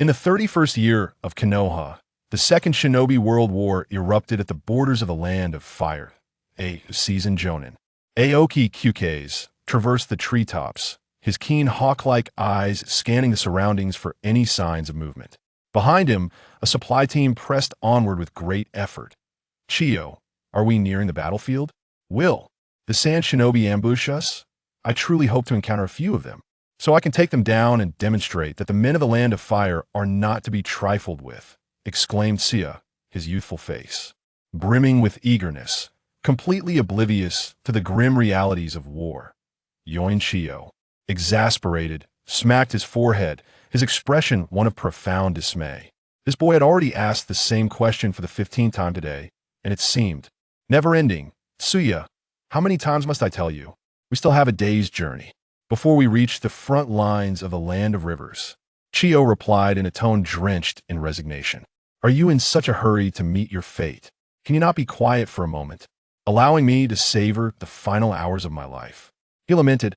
In the 31st year of Konoha, the Second Shinobi World War erupted at the borders of the Land of Fire. A seasoned jonin, Aoki Kyuke's, traversed the treetops, his keen hawk-like eyes scanning the surroundings for any signs of movement. Behind him, a supply team pressed onward with great effort. Chiyo, are we nearing the battlefield? Will the Sand Shinobi ambush us? I truly hope to encounter a few of them, so I can take them down and demonstrate that the men of the Land of Fire are not to be trifled with, exclaimed Sia, his youthful face brimming with eagerness, completely oblivious to the grim realities of war. Yoin Chiyo, exasperated, smacked his forehead, his expression one of profound dismay. This boy had already asked the same question for the 15th time today, and it seemed never-ending. Tsuya, how many times must I tell you? We still have a day's journey before we reach the front lines of the Land of Rivers. Chiyo replied in a tone drenched in resignation. Are you in such a hurry to meet your fate? Can you not be quiet for a moment, allowing me to savor the final hours of my life? He lamented,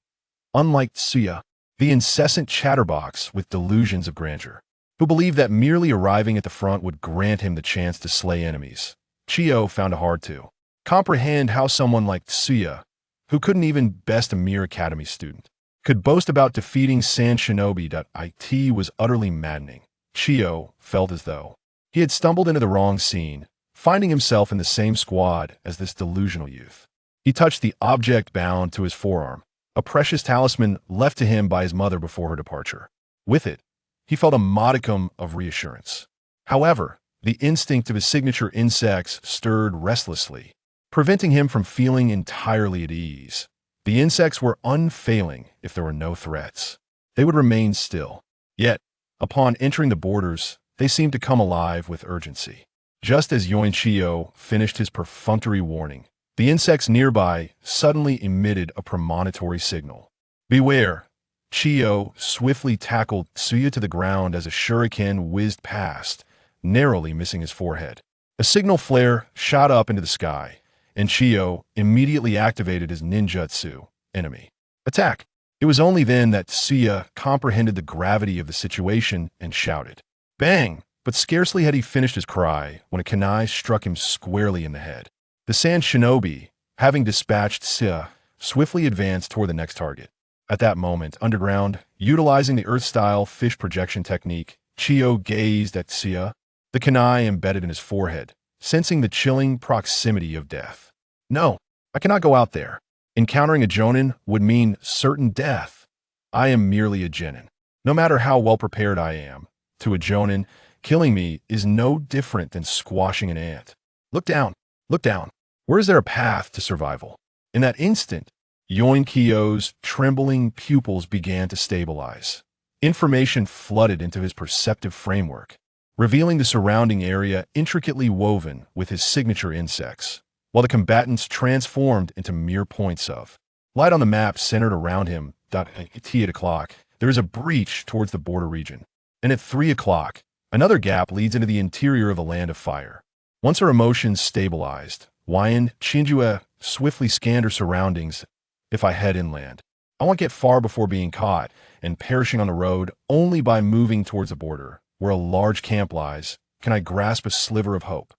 unlike Tsuya, the incessant chatterbox with delusions of grandeur, who believed that merely arriving at the front would grant him the chance to slay enemies. Chiyo found it hard to comprehend how someone like Tsuya, who couldn't even best a mere academy student, could boast about defeating Sand Shinobi. It was utterly maddening. Chiyo felt as though he had stumbled into the wrong scene, finding himself in the same squad as this delusional youth. He touched the object bound to his forearm, a precious talisman left to him by his mother before her departure. With it, he felt a modicum of reassurance. However, the instinct of his signature insects stirred restlessly, preventing him from feeling entirely at ease. The insects were unfailing if there were no threats. They would remain still. Yet, upon entering the borders, they seemed to come alive with urgency. Just as Yoin Chiyo finished his perfunctory warning, the insects nearby suddenly emitted a premonitory signal. Beware! Chiyo swiftly tackled Tsuya to the ground as a shuriken whizzed past, narrowly missing his forehead. A signal flare shot up into the sky, and Chiyo immediately activated his ninjutsu, enemy attack. It was only then that Tsuya comprehended the gravity of the situation and shouted, bang! But scarcely had he finished his cry when a kunai struck him squarely in the head. The Sand Shinobi, having dispatched Tsuya, swiftly advanced toward the next target. At that moment, underground, utilizing the Earth-style fish projection technique, Chiyo gazed at Tsuya, the kunai embedded in his forehead, sensing the chilling proximity of death. No, I cannot go out there. Encountering a jonin would mean certain death. I am merely a genin. No matter how well prepared I am, to a jonin, killing me is no different than squashing an ant. Look down, look down. Where is there a path to survival? In that instant, Yoin Chiyo's trembling pupils began to stabilize. Information flooded into his perceptive framework, revealing the surrounding area intricately woven with his signature insects, while the combatants transformed into mere points of light on the map centered around him. At 8 o'clock, there is a breach towards the border region, and at 3 o'clock, another gap leads into the interior of the Land of Fire. Once her emotions stabilized, Huayan Qinjue swiftly scanned her surroundings. If I head inland, I won't get far before being caught and perishing on the road. Only by moving towards the border, where a large camp lies, can I grasp a sliver of hope.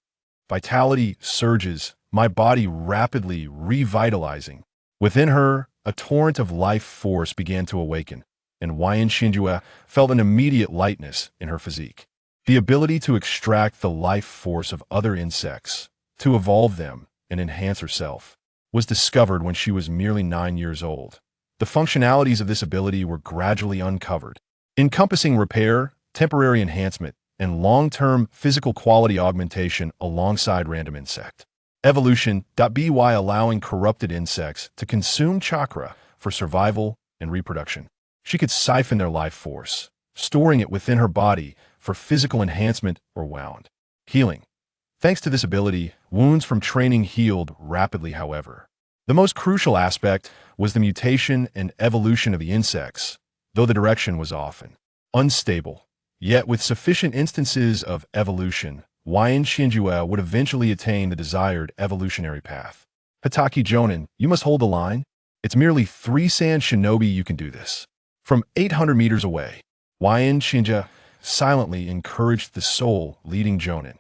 Vitality surges, my body rapidly revitalizing. Within her, a torrent of life force began to awaken, and Huayan Qinjue felt an immediate lightness in her physique. The ability to extract the life force of other insects, to evolve them and enhance herself, was discovered when she was merely 9 years old. The functionalities of this ability were gradually uncovered, encompassing repair, temporary enhancement, and long-term physical quality augmentation alongside random insect evolution. By allowing corrupted insects to consume chakra for survival and reproduction, she could siphon their life force, storing it within her body for physical enhancement or wound healing. Thanks to this ability, wounds from training healed rapidly. However, the most crucial aspect was the mutation and evolution of the insects, though the direction was often unstable. Yet with sufficient instances of evolution, Huayan Qinjue would eventually attain the desired evolutionary path. Hataki Jonin, you must hold the line. It's merely 3 Sand Shinobi you can do this. From 800 meters away, Huayan Qinjue silently encouraged the soul-leading Jonin.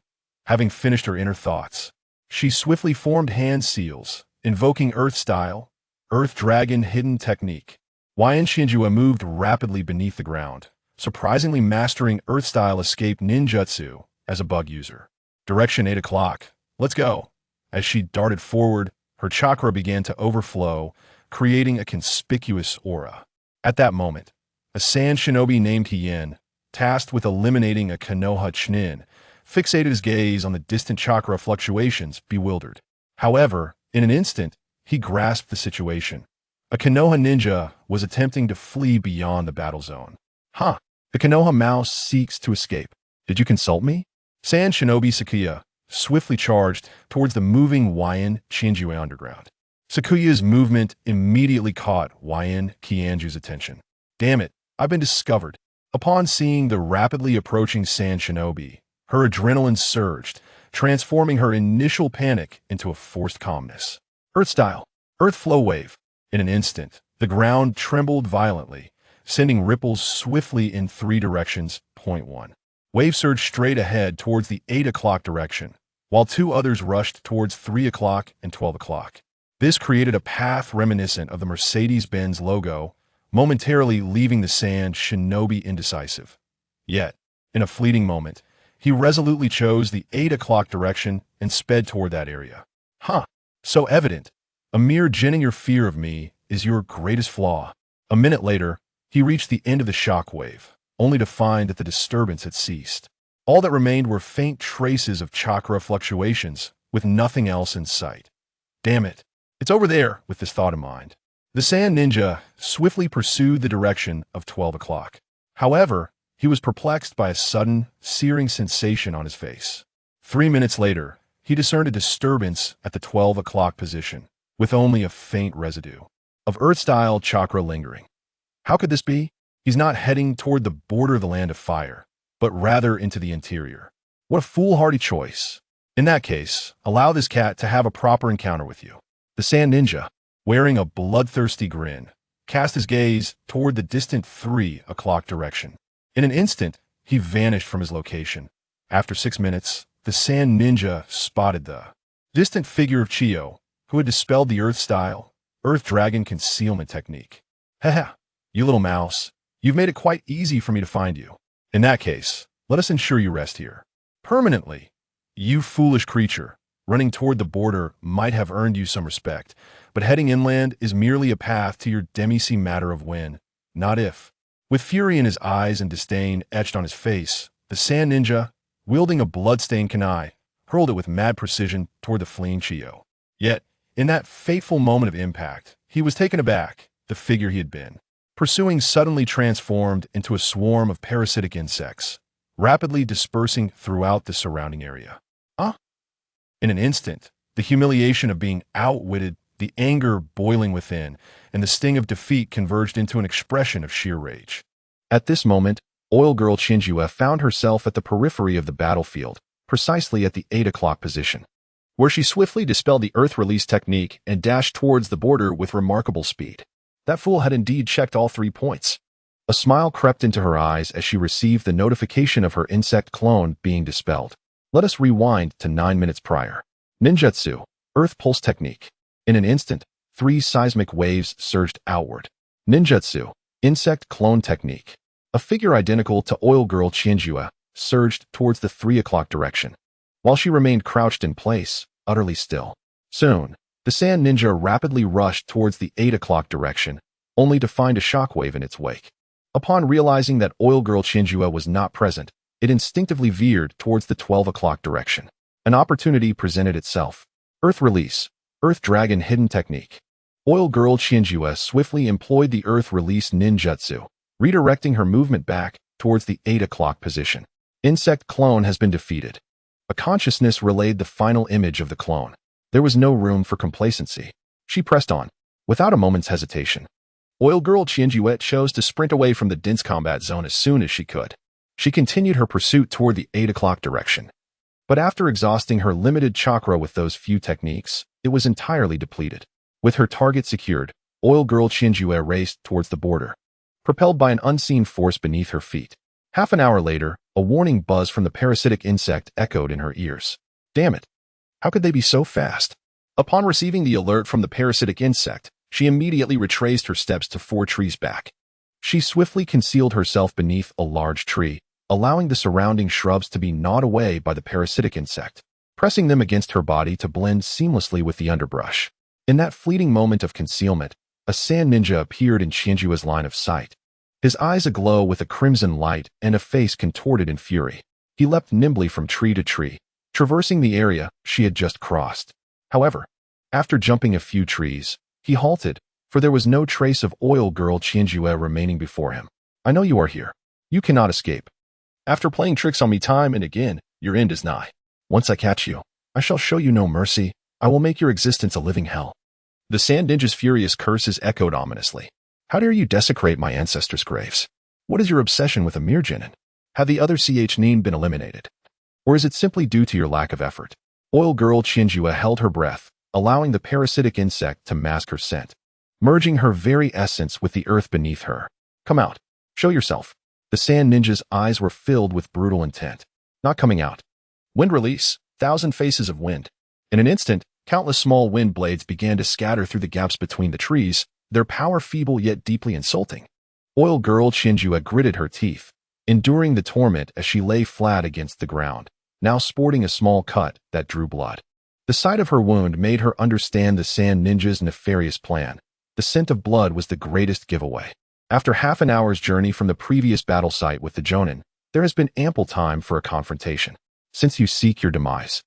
Having finished her inner thoughts, she swiftly formed hand seals, invoking Earth Style, Earth Dragon Hidden Technique. Huayan Shinjua moved rapidly beneath the ground, surprisingly mastering Earth Style escape ninjutsu as a bug user. Direction 8 o'clock. Let's go. As she darted forward, her chakra began to overflow, creating a conspicuous aura. At that moment, a sand shinobi named Hien, tasked with eliminating a Konoha Chunin, fixated his gaze on the distant chakra fluctuations, bewildered. However, in an instant, he grasped the situation. A Konoha ninja was attempting to flee beyond the battle zone. Huh. The Konoha mouse seeks to escape. Did you consult me? Sand shinobi Sakuya swiftly charged towards the moving Huayan Shinjua underground. Sakuya's movement immediately caught Huayan Qianju's attention. Damn it, I've been discovered. Upon seeing the rapidly approaching sand shinobi, her adrenaline surged, transforming her initial panic into a forced calmness. Earth Style, Earth Flow Wave. In an instant, the ground trembled violently, sending ripples swiftly in 3 directions. Point 1. Wave surged straight ahead towards the 8 o'clock direction, while 2 others rushed towards 3 o'clock and 12 o'clock. This created a path reminiscent of the Mercedes-Benz logo, momentarily leaving the sand shinobi indecisive. Yet, in a fleeting moment, he resolutely chose the 8 o'clock direction and sped toward that area. Huh, so evident. A mere genuine fear of me is your greatest flaw. A minute later, he reached the end of the shockwave, only to find that the disturbance had ceased. All that remained were faint traces of chakra fluctuations, with nothing else in sight. Damn it, it's over there. With this thought in mind, the sand ninja swiftly pursued the direction of 12 o'clock. However, he was perplexed by a sudden, searing sensation on his face. 3 minutes later, he discerned a disturbance at the 12 o'clock position, with only a faint residue of Earth-style chakra lingering. How could this be? He's not heading toward the border of the Land of Fire, but rather into the interior. What a foolhardy choice. In that case, allow this cat to have a proper encounter with you. The sand ninja, wearing a bloodthirsty grin, cast his gaze toward the distant 3 o'clock direction. In an instant, he vanished from his location. After 6 minutes, the sand ninja spotted the distant figure of Chiyu, who had dispelled the Earth-style, Earth Dragon concealment technique. Haha, you little mouse, you've made it quite easy for me to find you. In that case, let us ensure you rest here permanently. You foolish creature, running toward the border might have earned you some respect, but heading inland is merely a path to your demi-sea matter of when, not if. With fury in his eyes and disdain etched on his face, the sand ninja, wielding a blood-stained kunai, hurled it with mad precision toward the fleeing Chiyu. Yet, in that fateful moment of impact, he was taken aback. The figure he had been pursuing suddenly transformed into a swarm of parasitic insects, rapidly dispersing throughout the surrounding area. In an instant, the humiliation of being outwitted, the anger boiling within, and the sting of defeat converged into an expression of sheer rage. At this moment, Oil Girl Shinjua found herself at the periphery of the battlefield, precisely at the 8 o'clock position, where she swiftly dispelled the Earth Release technique and dashed towards the border with remarkable speed. That fool had indeed checked all 3 points. A smile crept into her eyes as she received the notification of her insect clone being dispelled. Let us rewind to 9 minutes prior. Ninjutsu, Earth Pulse Technique. In an instant, 3 seismic waves surged outward. Ninjutsu, Insect Clone Technique. A figure identical to Oil Girl Shinjua surged towards the 3 o'clock direction, while she remained crouched in place, utterly still. Soon, the sand ninja rapidly rushed towards the 8 o'clock direction, only to find a shockwave in its wake. Upon realizing that Oil Girl Shinjua was not present, it instinctively veered towards the 12 o'clock direction. An opportunity presented itself. Earth Release, Earth Dragon Hidden Technique. Oil Girl Shinjua swiftly employed the Earth Release ninjutsu, redirecting her movement back towards the 8 o'clock position. Insect Clone has been defeated. A consciousness relayed the final image of the clone. There was no room for complacency. She pressed on, without a moment's hesitation. Oil Girl Shinjua chose to sprint away from the dense combat zone as soon as she could. She continued her pursuit toward the 8 o'clock direction. But after exhausting her limited chakra with those few techniques, it was entirely depleted. With her target secured, Oil Girl Shinjua raced towards the border, propelled by an unseen force beneath her feet. Half an hour later, a warning buzz from the parasitic insect echoed in her ears. Damn it! How could they be so fast? Upon receiving the alert from the parasitic insect, she immediately retraced her steps to 4 trees back. She swiftly concealed herself beneath a large tree, allowing the surrounding shrubs to be gnawed away by the parasitic insect, pressing them against her body to blend seamlessly with the underbrush. In that fleeting moment of concealment, a sand ninja appeared in Qianjua's line of sight. His eyes aglow with a crimson light and a face contorted in fury. He leapt nimbly from tree to tree, traversing the area she had just crossed. However, after jumping a few trees, he halted, for there was no trace of oil girl Qianjue remaining before him. I know you are here. You cannot escape. After playing tricks on me time and again, your end is nigh. Once I catch you, I shall show you no mercy. I will make your existence a living hell. The sand ninja's furious curses echoed ominously. How dare you desecrate my ancestors' graves? What is your obsession with a mere genin? Have the other Nin been eliminated? Or is it simply due to your lack of effort? Oil girl Qianjue held her breath, allowing the parasitic insect to mask her scent, merging her very essence with the earth beneath her. Come out. Show yourself. The sand ninja's eyes were filled with brutal intent. Not coming out. Wind release. 1,000 faces of wind. In an instant, countless small wind blades began to scatter through the gaps between the trees, their power feeble yet deeply insulting. Oil girl Qianjue gritted her teeth, enduring the torment as she lay flat against the ground, now sporting a small cut that drew blood. The sight of her wound made her understand the sand ninja's nefarious plan. The scent of blood was the greatest giveaway. After half an hour's journey from the previous battle site with the Jonin, there has been ample time for a confrontation. Since you seek your demise,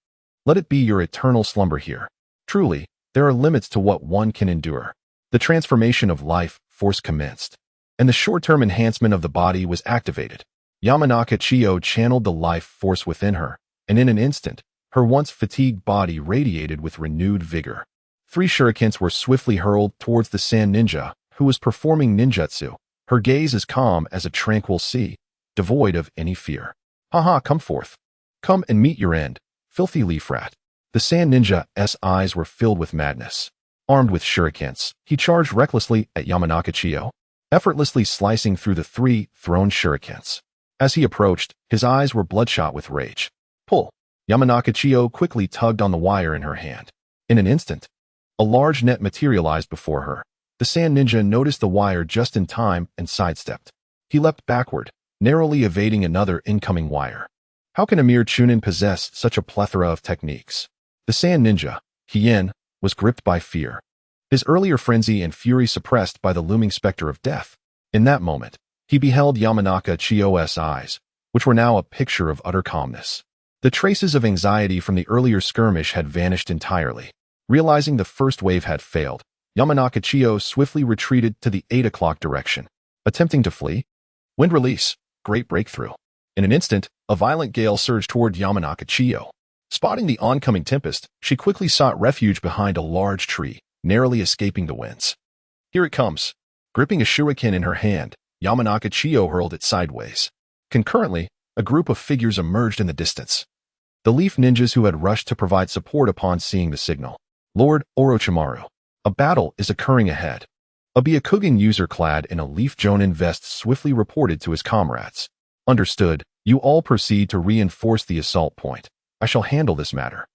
let it be your eternal slumber here. Truly, there are limits to what one can endure. The transformation of life force commenced, and the short-term enhancement of the body was activated. Yamanaka Chiyo channeled the life force within her, and in an instant, her once fatigued body radiated with renewed vigor. 3 shurikens were swiftly hurled towards the sand ninja, who was performing ninjutsu, her gaze as calm as a tranquil sea, devoid of any fear. Haha, come forth. Come and meet your end, filthy leaf rat. The sand ninja's eyes were filled with madness. Armed with shurikens, he charged recklessly at Yamanaka Chiyo, effortlessly slicing through the 3 thrown shurikens. As he approached, his eyes were bloodshot with rage. Pull. Yamanaka Chiyo quickly tugged on the wire in her hand. In an instant, a large net materialized before her. The sand ninja noticed the wire just in time and sidestepped. He leapt backward, narrowly evading another incoming wire. How can a mere chunin possess such a plethora of techniques? The sand ninja, Hien, was gripped by fear. His earlier frenzy and fury suppressed by the looming specter of death. In that moment, he beheld Yamanaka Chiyo's eyes, which were now a picture of utter calmness. The traces of anxiety from the earlier skirmish had vanished entirely. Realizing the first wave had failed, Yamanaka Chiyo swiftly retreated to the 8 o'clock direction. Attempting to flee? Wind release. Great breakthrough. In an instant, a violent gale surged toward Yamanaka Chiyo. Spotting the oncoming tempest, she quickly sought refuge behind a large tree, narrowly escaping the winds. Here it comes. Gripping a shuriken in her hand, Yamanaka Chiyo hurled it sideways. Concurrently, a group of figures emerged in the distance. The leaf ninjas who had rushed to provide support upon seeing the signal. Lord Orochimaru. A battle is occurring ahead. A Byakugan user clad in a leaf jonin vest swiftly reported to his comrades. Understood, you all proceed to reinforce the assault point. I shall handle this matter.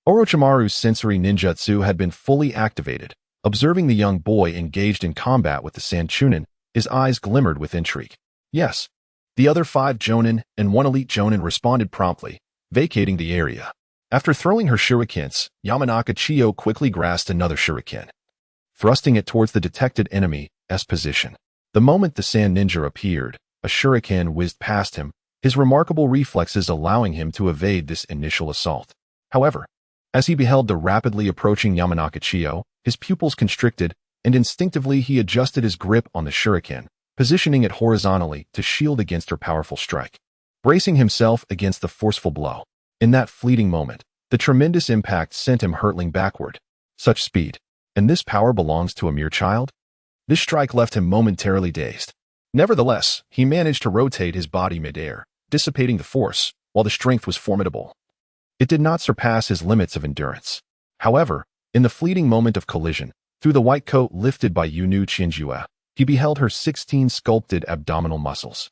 Orochimaru's sensory ninjutsu had been fully activated. Observing the young boy engaged in combat with the sand chunin, his eyes glimmered with intrigue. Yes. The other 5 jonin and 1 elite jonin responded promptly, vacating the area. After throwing her shurikens, Yamanaka Chiyo quickly grasped another shuriken, thrusting it towards the detected enemy's position. The moment the sand ninja appeared, a shuriken whizzed past him, his remarkable reflexes allowing him to evade this initial assault. However, as he beheld the rapidly approaching Yamanaka Chiyo, his pupils constricted, and instinctively he adjusted his grip on the shuriken, positioning it horizontally to shield against her powerful strike. Bracing himself against the forceful blow. In that fleeting moment, the tremendous impact sent him hurtling backward. Such speed. And this power belongs to a mere child? This strike left him momentarily dazed. Nevertheless, he managed to rotate his body mid-air, dissipating the force, while the strength was formidable. It did not surpass his limits of endurance. However, in the fleeting moment of collision, through the white coat lifted by Yunu Qianjue, he beheld her 16 sculpted abdominal muscles.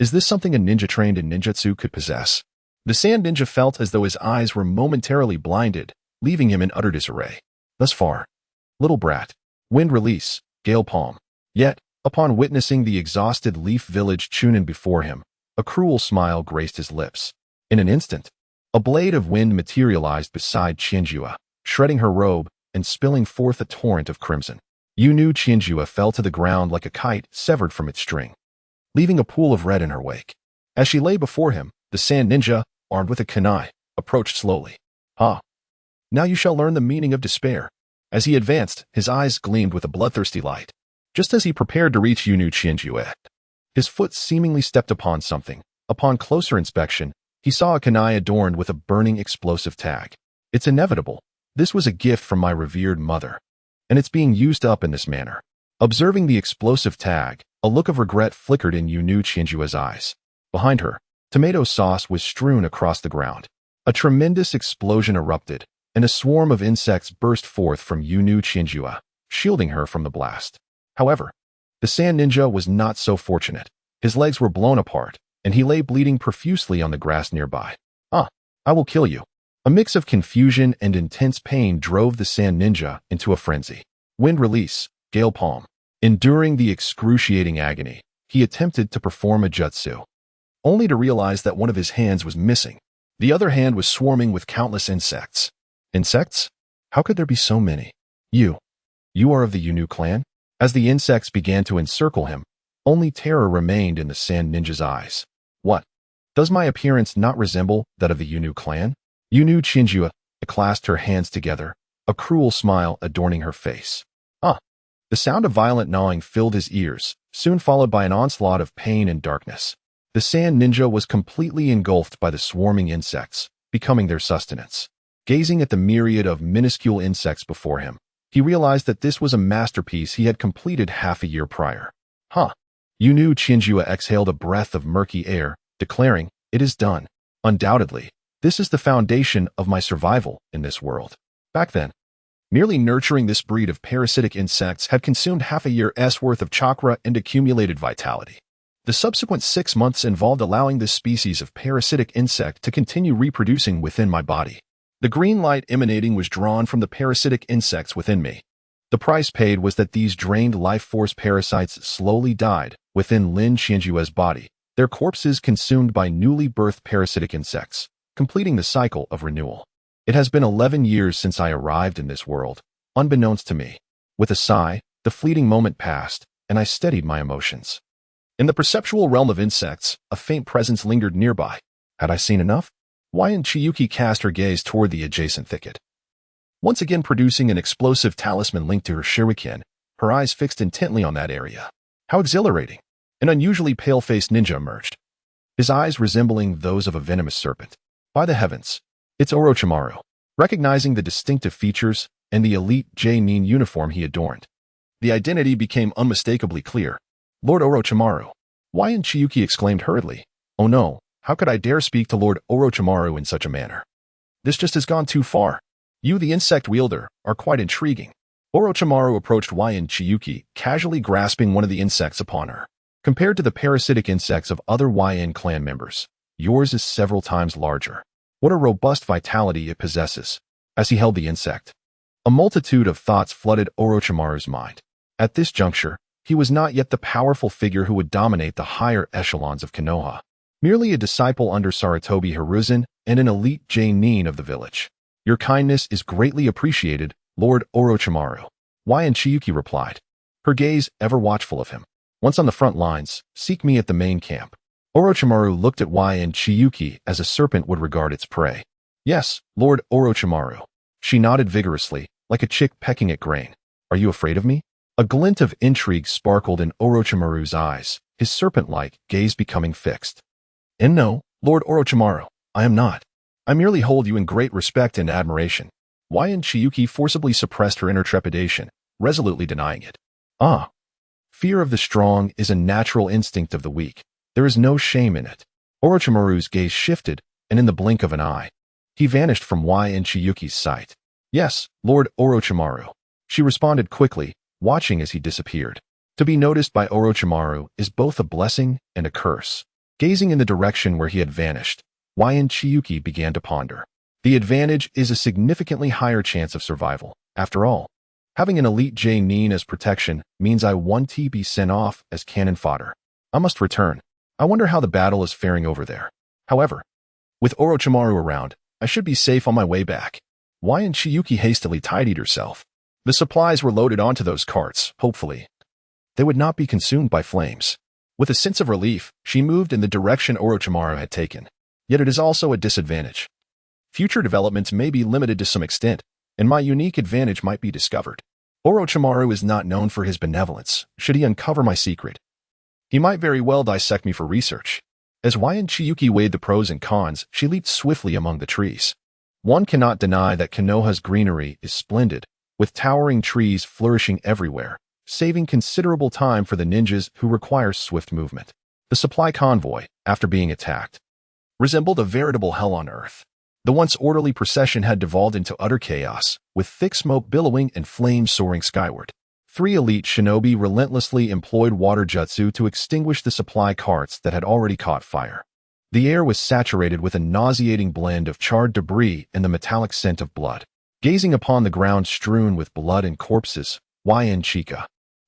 Is this something a ninja trained in ninjutsu could possess? The sand ninja felt as though his eyes were momentarily blinded, leaving him in utter disarray. Thus far, little brat, wind release, gale palm. Yet, upon witnessing the exhausted Leaf Village Chunin before him, a cruel smile graced his lips. In an instant, a blade of wind materialized beside Qianjua, shredding her robe and spilling forth a torrent of crimson. Yunu Qianjua fell to the ground like a kite severed from its string, leaving a pool of red in her wake. As she lay before him, the sand ninja, armed with a kunai, approached slowly. Ah, now you shall learn the meaning of despair. As he advanced, his eyes gleamed with a bloodthirsty light. Just as he prepared to reach Yunu Qianjua, his foot seemingly stepped upon something. Upon closer inspection, he saw a kunai adorned with a burning explosive tag. It's inevitable. This was a gift from my revered mother, and it's being used up in this manner. Observing the explosive tag, a look of regret flickered in Yunu Qianjua's eyes. Behind her, tomato sauce was strewn across the ground. A tremendous explosion erupted, and a swarm of insects burst forth from Yunu Qianjua, shielding her from the blast. However, the sand ninja was not so fortunate. His legs were blown apart, and he lay bleeding profusely on the grass nearby. Ah, I will kill you. A mix of confusion and intense pain drove the sand ninja into a frenzy. Wind release, gale palm. Enduring the excruciating agony, he attempted to perform a jutsu, only to realize that one of his hands was missing. The other hand was swarming with countless insects. Insects? How could there be so many? You are of the Yunu clan? As the insects began to encircle him, only terror remained in the sand ninja's eyes. What? Does my appearance not resemble that of the Yunu clan? Yunu Qianjua clasped her hands together, a cruel smile adorning her face. Ah! The sound of violent gnawing filled his ears, soon followed by an onslaught of pain and darkness. The sand ninja was completely engulfed by the swarming insects, becoming their sustenance. Gazing at the myriad of minuscule insects before him, he realized that this was a masterpiece he had completed half a year prior. Huh! Yunu Qianjua exhaled a breath of murky air, declaring, "It is done. Undoubtedly, this is the foundation of my survival in this world." Back then, merely nurturing this breed of parasitic insects had consumed half a year's worth of chakra and accumulated vitality. The subsequent 6 months involved allowing this species of parasitic insect to continue reproducing within my body. The green light emanating was drawn from the parasitic insects within me. The price paid was that these drained life force parasites slowly died within Lin Qianjua's body, their corpses consumed by newly birthed parasitic insects, completing the cycle of renewal. It has been 11 years since I arrived in this world, unbeknownst to me. With a sigh, the fleeting moment passed, and I steadied my emotions. In the perceptual realm of insects, a faint presence lingered nearby. Had I seen enough? White Chiyuki cast her gaze toward the adjacent thicket, once again producing an explosive talisman linked to her shuriken, her eyes fixed intently on that area. How exhilarating! An unusually pale-faced ninja emerged, his eyes resembling those of a venomous serpent. By the heavens, it's Orochimaru. Recognizing the distinctive features and the elite J-Nin uniform he adorned, the identity became unmistakably clear. Lord Orochimaru. White Chiyuki exclaimed hurriedly. Oh no, how could I dare speak to Lord Orochimaru in such a manner? This just has gone too far. You, the insect wielder, are quite intriguing. Orochimaru approached White Chiyuki, casually grasping one of the insects upon her. Compared to the parasitic insects of other YN clan members, yours is several times larger. What a robust vitality it possesses. As he held the insect, a multitude of thoughts flooded Orochimaru's mind. At this juncture, he was not yet the powerful figure who would dominate the higher echelons of Konoha. Merely a disciple under Sarutobi Hiruzen and an elite J-Nin of the village. Your kindness is greatly appreciated, Lord Orochimaru. White Chiyuki replied, her gaze ever watchful of him. Once on the front lines, seek me at the main camp. Orochimaru looked at White Chiyuki as a serpent would regard its prey. Yes, Lord Orochimaru. She nodded vigorously, like a chick pecking at grain. Are you afraid of me? A glint of intrigue sparkled in Orochimaru's eyes, his serpent-like gaze becoming fixed. And no, Lord Orochimaru, I am not. I merely hold you in great respect and admiration. White Chiyuki forcibly suppressed her inner trepidation, resolutely denying it. Ah. Fear of the strong is a natural instinct of the weak. There is no shame in it. Orochimaru's gaze shifted, and in the blink of an eye, he vanished from White Chiyuki's sight. Yes, Lord Orochimaru. She responded quickly, watching as he disappeared. To be noticed by Orochimaru is both a blessing and a curse. Gazing in the direction where he had vanished, White Chiyu began to ponder. The advantage is a significantly higher chance of survival. After all, having an elite J-Nin as protection means I won't be sent off as cannon fodder. I must return. I wonder how the battle is faring over there. However, with Orochimaru around, I should be safe on my way back. White Chiyu hastily tidied herself. The supplies were loaded onto those carts, hopefully. They would not be consumed by flames. With a sense of relief, she moved in the direction Orochimaru had taken. Yet it is also a disadvantage. Future developments may be limited to some extent, and my unique advantage might be discovered. Orochimaru is not known for his benevolence. Should he uncover my secret, he might very well dissect me for research. As White Chiyu weighed the pros and cons, she leaped swiftly among the trees. One cannot deny that Konoha's greenery is splendid, with towering trees flourishing everywhere, saving considerable time for the ninjas who require swift movement. The supply convoy, after being attacked, resembled a veritable hell on earth. The once orderly procession had devolved into utter chaos, with thick smoke billowing and flames soaring skyward. 3 elite shinobi relentlessly employed water jutsu to extinguish the supply carts that had already caught fire. The air was saturated with a nauseating blend of charred debris and the metallic scent of blood. Gazing upon the ground strewn with blood and corpses, White Chiyu,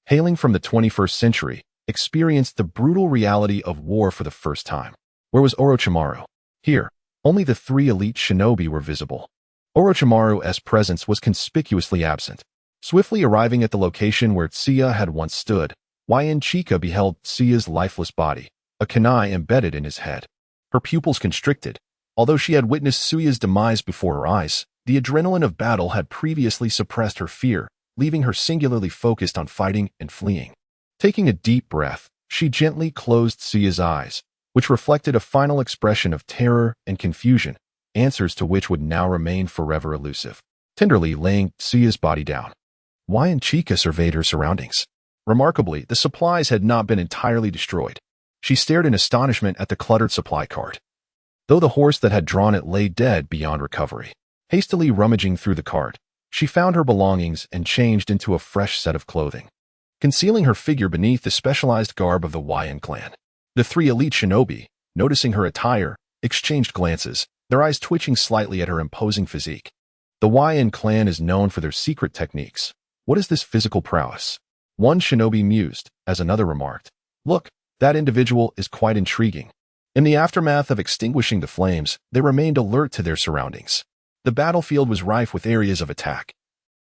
hailing from the 21st century, experienced the brutal reality of war for the first time. Where was Orochimaru? Here, only the 3 elite shinobi were visible. Orochimaru's presence was conspicuously absent. Swiftly arriving at the location where Tsuya had once stood, White Chiyu beheld Tsuya's lifeless body, a kunai embedded in his head. Her pupils constricted. Although she had witnessed Tsuya's demise before her eyes, the adrenaline of battle had previously suppressed her fear, leaving her singularly focused on fighting and fleeing. Taking a deep breath, she gently closed Tsuya's eyes, which reflected a final expression of terror and confusion, answers to which would now remain forever elusive. Tenderly laying Tsuya's body down, White Chiyu surveyed her surroundings. Remarkably, the supplies had not been entirely destroyed. She stared in astonishment at the cluttered supply cart, though the horse that had drawn it lay dead beyond recovery. Hastily rummaging through the cart, she found her belongings and changed into a fresh set of clothing, concealing her figure beneath the specialized garb of the White clan. The 3 elite shinobi, noticing her attire, exchanged glances, their eyes twitching slightly at her imposing physique. The White clan is known for their secret techniques. What is this physical prowess? One shinobi mused, as another remarked, "Look, that individual is quite intriguing." In the aftermath of extinguishing the flames, they remained alert to their surroundings. The battlefield was rife with areas of attack,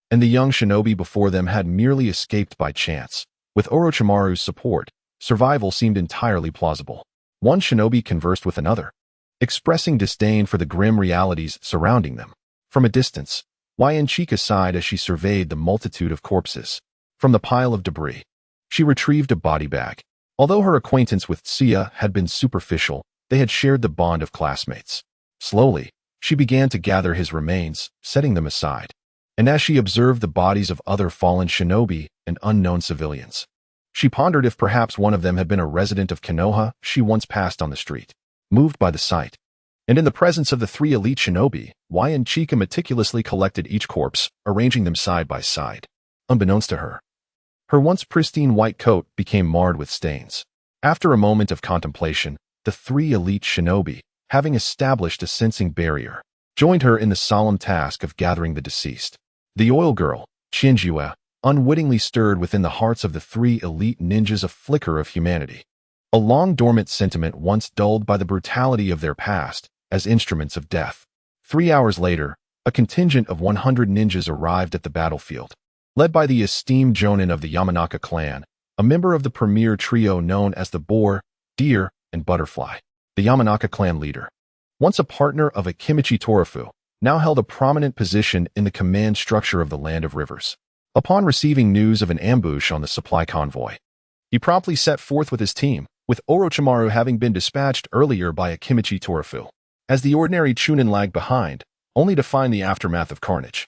and the young shinobi before them had merely escaped by chance. With Orochimaru's support, survival seemed entirely plausible. One shinobi conversed with another, expressing disdain for the grim realities surrounding them. From a distance, White Chiyu sighed as she surveyed the multitude of corpses. From the pile of debris, she retrieved a body bag. Although her acquaintance with Tsuya had been superficial, they had shared the bond of classmates. Slowly, she began to gather his remains, setting them aside. And as she observed the bodies of other fallen shinobi and unknown civilians, she pondered if perhaps one of them had been a resident of Konoha she once passed on the street. Moved by the sight, and in the presence of the 3 elite shinobi, White Chiyu meticulously collected each corpse, arranging them side by side. Unbeknownst to her, her once pristine white coat became marred with stains. After a moment of contemplation, the 3 elite shinobi, having established a sensing barrier, joined her in the solemn task of gathering the deceased. The oil girl, Shinjue, unwittingly stirred within the hearts of the 3 elite ninjas a flicker of humanity, a long-dormant sentiment once dulled by the brutality of their past as instruments of death. 3 hours later, a contingent of 100 ninjas arrived at the battlefield, led by the esteemed Jonin of the Yamanaka clan, a member of the premier trio known as the Boar, Deer, and Butterfly. The Yamanaka clan leader, once a partner of Akimichi Torafu, now held a prominent position in the command structure of the Land of Rivers. Upon receiving news of an ambush on the supply convoy, he promptly set forth with his team, with Orochimaru having been dispatched earlier by Akimichi Torafu. As the ordinary Chunin lagged behind, only to find the aftermath of carnage.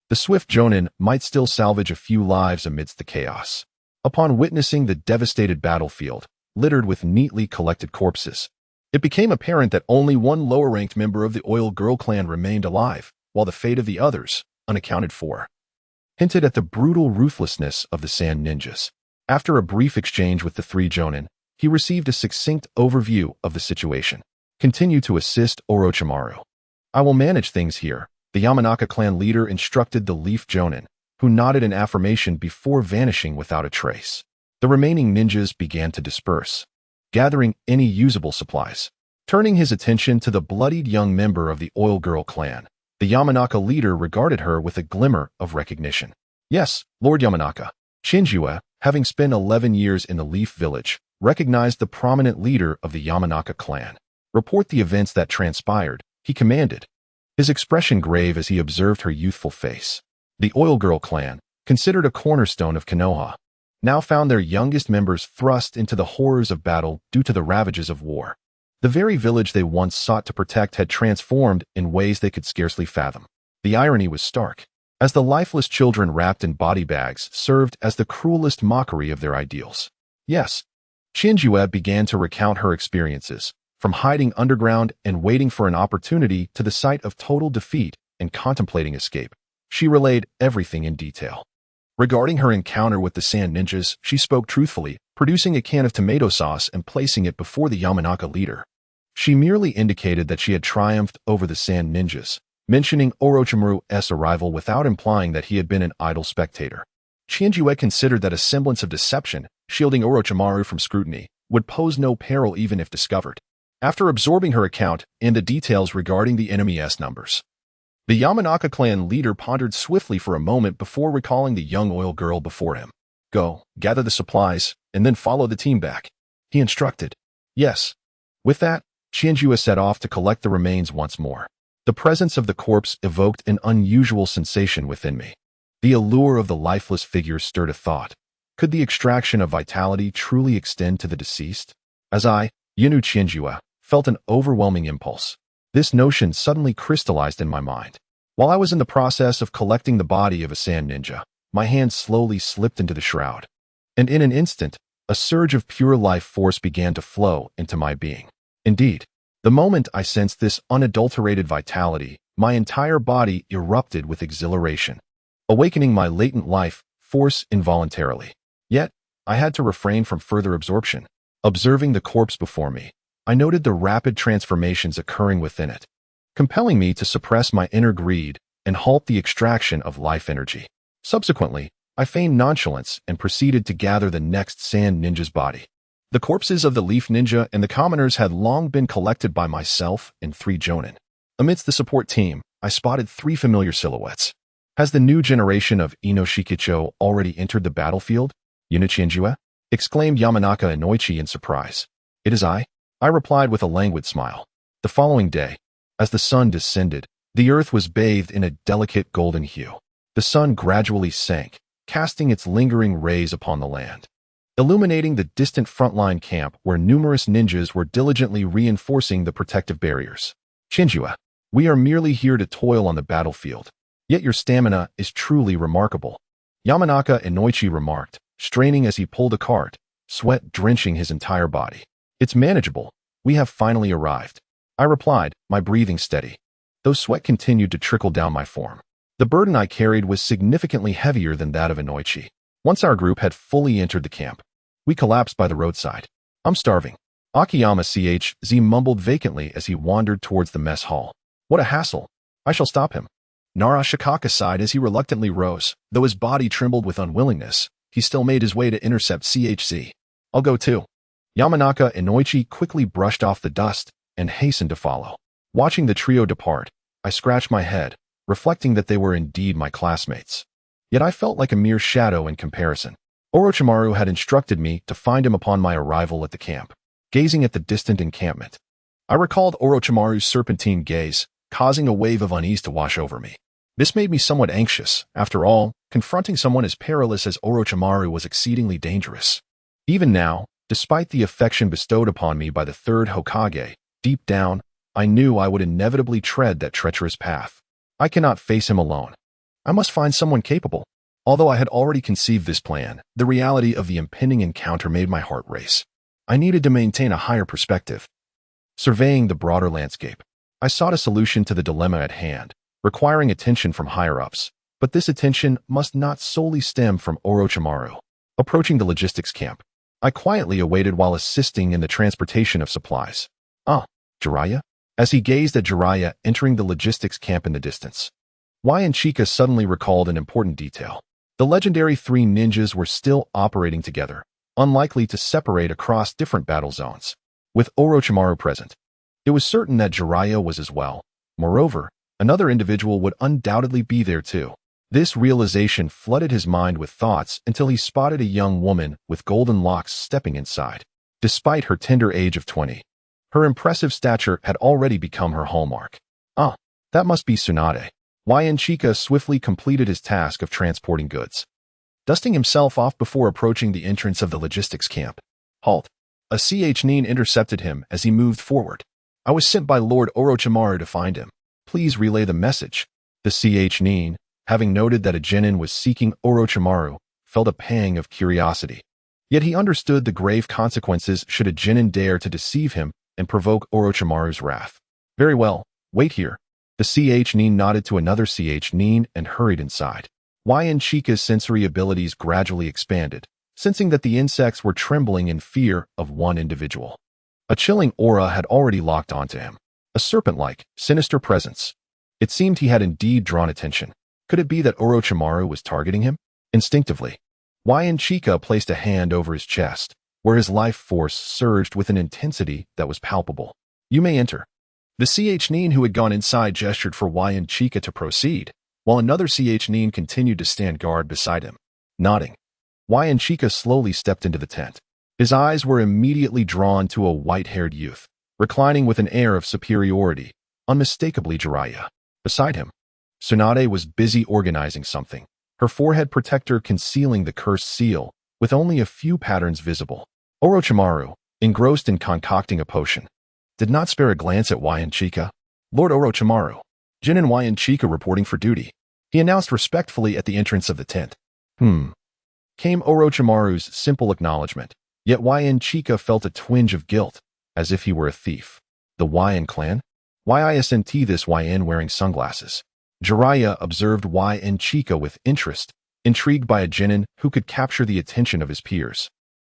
The swift Jonin might still salvage a few lives amidst the chaos. Upon witnessing the devastated battlefield, littered with neatly collected corpses, it became apparent that only one lower-ranked member of the Oil Girl clan remained alive, while the fate of the others, unaccounted for, hinted at the brutal ruthlessness of the Sand Ninjas. After a brief exchange with the 3 Jonin, he received a succinct overview of the situation. Continue to assist Orochimaru. I will manage things here, the Yamanaka clan leader instructed the Leaf Jonin, who nodded in affirmation before vanishing without a trace. The remaining ninjas began to disperse, gathering any usable supplies. Turning his attention to the bloodied young member of the Oil Girl clan, the Yamanaka leader regarded her with a glimmer of recognition. Yes, Lord Yamanaka. Shinjue, having spent 11 years in the Leaf Village, recognized the prominent leader of the Yamanaka clan. Report the events that transpired, he commanded, his expression grave as he observed her youthful face. The Oil Girl clan, considered a cornerstone of Konoha, now found their youngest members thrust into the horrors of battle due to the ravages of war. The very village they once sought to protect had transformed in ways they could scarcely fathom. The irony was stark, as the lifeless children wrapped in body bags served as the cruelest mockery of their ideals. Yes, Shinjue began to recount her experiences, from hiding underground and waiting for an opportunity to the sight of total defeat and contemplating escape. She relayed everything in detail. Regarding her encounter with the Sand Ninjas, she spoke truthfully, producing a can of tomato sauce and placing it before the Yamanaka leader. She merely indicated that she had triumphed over the Sand Ninjas, mentioning Orochimaru's arrival without implying that he had been an idle spectator. Shinjue considered that a semblance of deception, shielding Orochimaru from scrutiny, would pose no peril even if discovered. After absorbing her account and the details regarding the enemy's numbers, the Yamanaka clan leader pondered swiftly for a moment before recalling the young oil girl before him. Go, gather the supplies, and then follow the team back, he instructed. Yes. With that, Shinjue set off to collect the remains once more. The presence of the corpse evoked an unusual sensation within me. The allure of the lifeless figure stirred a thought. Could the extraction of vitality truly extend to the deceased? As I, Yinu Shinjue, felt an overwhelming impulse. This notion suddenly crystallized in my mind. While I was in the process of collecting the body of a sand ninja, my hand slowly slipped into the shroud. And in an instant, a surge of pure life force began to flow into my being. Indeed, the moment I sensed this unadulterated vitality, my entire body erupted with exhilaration, awakening my latent life force involuntarily. Yet, I had to refrain from further absorption. Observing the corpse before me, I noted the rapid transformations occurring within it, compelling me to suppress my inner greed and halt the extraction of life energy. Subsequently, I feigned nonchalance and proceeded to gather the next sand ninja's body. The corpses of the Leaf Ninja and the commoners had long been collected by myself and 3 Jonin. Amidst the support team, I spotted 3 familiar silhouettes. Has the new generation of Inoshikicho already entered the battlefield? Shinjue? Exclaimed Yamanaka Inoichi in surprise. It is I replied with a languid smile. The following day, as the sun descended, the earth was bathed in a delicate golden hue. The sun gradually sank, casting its lingering rays upon the land, illuminating the distant frontline camp where numerous ninjas were diligently reinforcing the protective barriers. Shinjue, we are merely here to toil on the battlefield, yet your stamina is truly remarkable, Yamanaka Inoichi remarked, straining as he pulled a cart, sweat drenching his entire body. It's manageable. We have finally arrived, I replied, my breathing steady, though sweat continued to trickle down my form. The burden I carried was significantly heavier than that of Inoichi. Once our group had fully entered the camp, we collapsed by the roadside. I'm starving, Akiyama CHZ mumbled vacantly as he wandered towards the mess hall. What a hassle. I shall stop him. Nara Shikaka sighed as he reluctantly rose. Though his body trembled with unwillingness, he still made his way to intercept CHZ. I'll go too. Yamanaka Inoichi quickly brushed off the dust and hastened to follow. Watching the trio depart, I scratched my head, reflecting that they were indeed my classmates. Yet I felt like a mere shadow in comparison. Orochimaru had instructed me to find him upon my arrival at the camp. Gazing at the distant encampment, I recalled Orochimaru's serpentine gaze, causing a wave of unease to wash over me. This made me somewhat anxious. After all, confronting someone as perilous as Orochimaru was exceedingly dangerous. Even now, despite the affection bestowed upon me by the third Hokage, deep down, I knew I would inevitably tread that treacherous path. I cannot face him alone. I must find someone capable. Although I had already conceived this plan, the reality of the impending encounter made my heart race. I needed to maintain a higher perspective. Surveying the broader landscape, I sought a solution to the dilemma at hand, requiring attention from higher-ups. But this attention must not solely stem from Orochimaru. Approaching the logistics camp, I quietly awaited while assisting in the transportation of supplies. Ah, Jiraiya? As he gazed at Jiraiya entering the logistics camp in the distance, Chika suddenly recalled an important detail. The legendary three ninjas were still operating together, unlikely to separate across different battle zones. With Orochimaru present, it was certain that Jiraiya was as well. Moreover, another individual would undoubtedly be there too. This realization flooded his mind with thoughts until he spotted a young woman with golden locks stepping inside. Despite her tender age of 20, her impressive stature had already become her hallmark. Ah, that must be Tsunade. Chika swiftly completed his task of transporting goods, dusting himself off before approaching the entrance of the logistics camp. Halt. A Nin intercepted him as he moved forward. I was sent by Lord Orochimaru to find him. Please relay the message. The Nin, having noted that a genin was seeking Orochimaru, felt a pang of curiosity. Yet he understood the grave consequences should a genin dare to deceive him and provoke Orochimaru's wrath. Very well, wait here. The Nin nodded to another Nin and hurried inside. Chika's sensory abilities gradually expanded, sensing that the insects were trembling in fear of one individual. A chilling aura had already locked onto him, a serpent-like, sinister presence. It seemed he had indeed drawn attention. Could it be that Orochimaru was targeting him? Instinctively, Chika placed a hand over his chest, where his life force surged with an intensity that was palpable. You may enter. The Nin who had gone inside gestured for Chika to proceed, while another Nin continued to stand guard beside him. Nodding, Chika slowly stepped into the tent. His eyes were immediately drawn to a white-haired youth, reclining with an air of superiority, unmistakably Jiraiya. Beside him, Tsunade was busy organizing something, her forehead protector concealing the cursed seal, with only a few patterns visible. Orochimaru, engrossed in concocting a potion, did not spare a glance at Chika. Lord Orochimaru, Jin and Chika reporting for duty, he announced respectfully at the entrance of the tent. Came Orochimaru's simple acknowledgement, yet Chika felt a twinge of guilt, as if he were a thief. The Yn clan? Isn't this Yn wearing sunglasses? Jiraiya observed Chika with interest, intrigued by a genin who could capture the attention of his peers,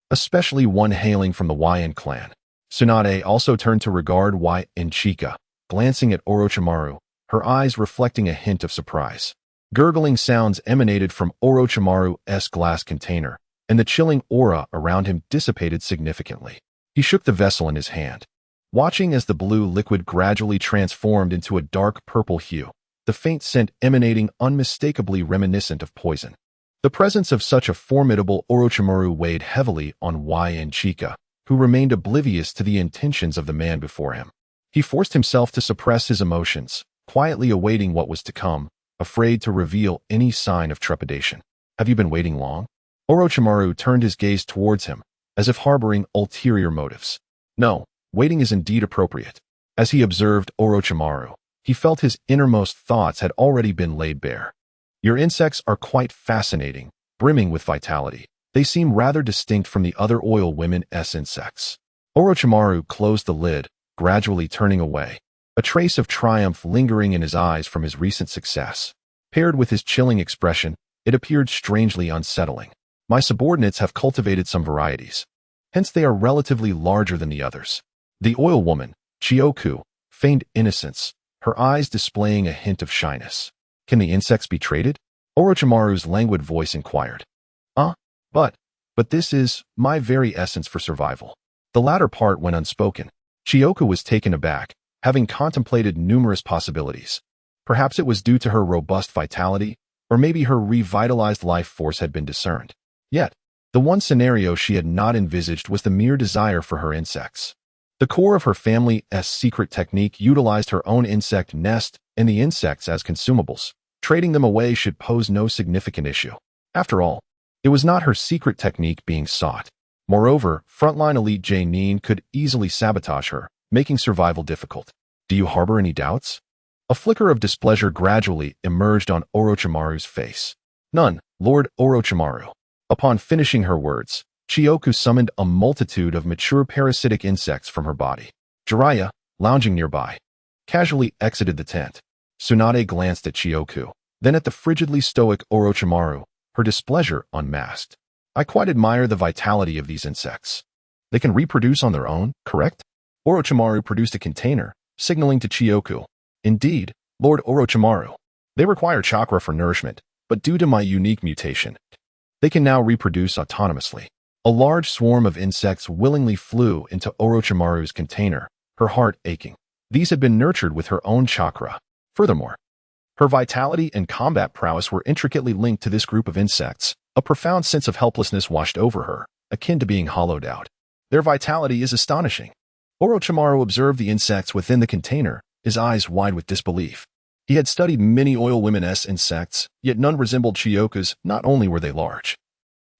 especially one hailing from the Yn clan. Tsunade also turned to regard Chika, glancing at Orochimaru, her eyes reflecting a hint of surprise. Gurgling sounds emanated from Orochimaru's glass container, and the chilling aura around him dissipated significantly. He shook the vessel in his hand, watching as the blue liquid gradually transformed into a dark purple hue, the faint scent emanating unmistakably reminiscent of poison. The presence of such a formidable Orochimaru weighed heavily on Chika, who remained oblivious to the intentions of the man before him. He forced himself to suppress his emotions, quietly awaiting what was to come, afraid to reveal any sign of trepidation. Have you been waiting long? Orochimaru turned his gaze towards him, as if harboring ulterior motives. No, waiting is indeed appropriate. As he observed Orochimaru, he felt his innermost thoughts had already been laid bare. Your insects are quite fascinating, brimming with vitality. They seem rather distinct from the other oil women's insects. Orochimaru closed the lid, gradually turning away, a trace of triumph lingering in his eyes from his recent success. Paired with his chilling expression, it appeared strangely unsettling. My subordinates have cultivated some varieties. Hence they are relatively larger than the others. The oil woman, Chiyoku, feigned innocence, her eyes displaying a hint of shyness. Can the insects be traded? Orochimaru's languid voice inquired. But this is my very essence for survival. The latter part went unspoken. Chiyoku was taken aback, having contemplated numerous possibilities. Perhaps it was due to her robust vitality, or maybe her revitalized life force had been discerned. Yet, the one scenario she had not envisaged was the mere desire for her insects. The core of her family's secret technique utilized her own insect nest and the insects as consumables. Trading them away should pose no significant issue. After all, it was not her secret technique being sought. Moreover, frontline elite Nin could easily sabotage her, making survival difficult. Do you harbor any doubts? A flicker of displeasure gradually emerged on Orochimaru's face. None, Lord Orochimaru. Upon finishing her words, Chiyoku summoned a multitude of mature parasitic insects from her body. Jiraiya, lounging nearby, casually exited the tent. Tsunade glanced at Chiyoku, then at the frigidly stoic Orochimaru, her displeasure unmasked. I quite admire the vitality of these insects. They can reproduce on their own, correct? Orochimaru produced a container, signaling to Chiyoku. Indeed, Lord Orochimaru. They require chakra for nourishment, but due to my unique mutation, they can now reproduce autonomously. A large swarm of insects willingly flew into Orochimaru's container, her heart aching. These had been nurtured with her own chakra. Furthermore, her vitality and combat prowess were intricately linked to this group of insects. A profound sense of helplessness washed over her, akin to being hollowed out. Their vitality is astonishing. Orochimaru observed the insects within the container, his eyes wide with disbelief. He had studied many oil women-s insects, yet none resembled Chiyoku's. Not only were they large,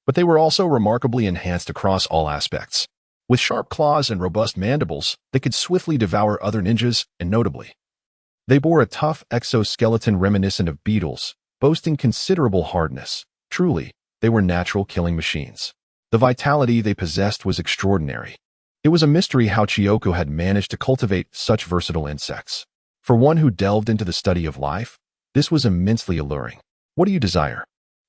but they were also remarkably enhanced across all aspects. With sharp claws and robust mandibles, they could swiftly devour other ninjas, and notably, they bore a tough exoskeleton reminiscent of beetles, boasting considerable hardness. Truly, they were natural killing machines. The vitality they possessed was extraordinary. It was a mystery how Chiyoku had managed to cultivate such versatile insects. For one who delved into the study of life, this was immensely alluring. What do you desire?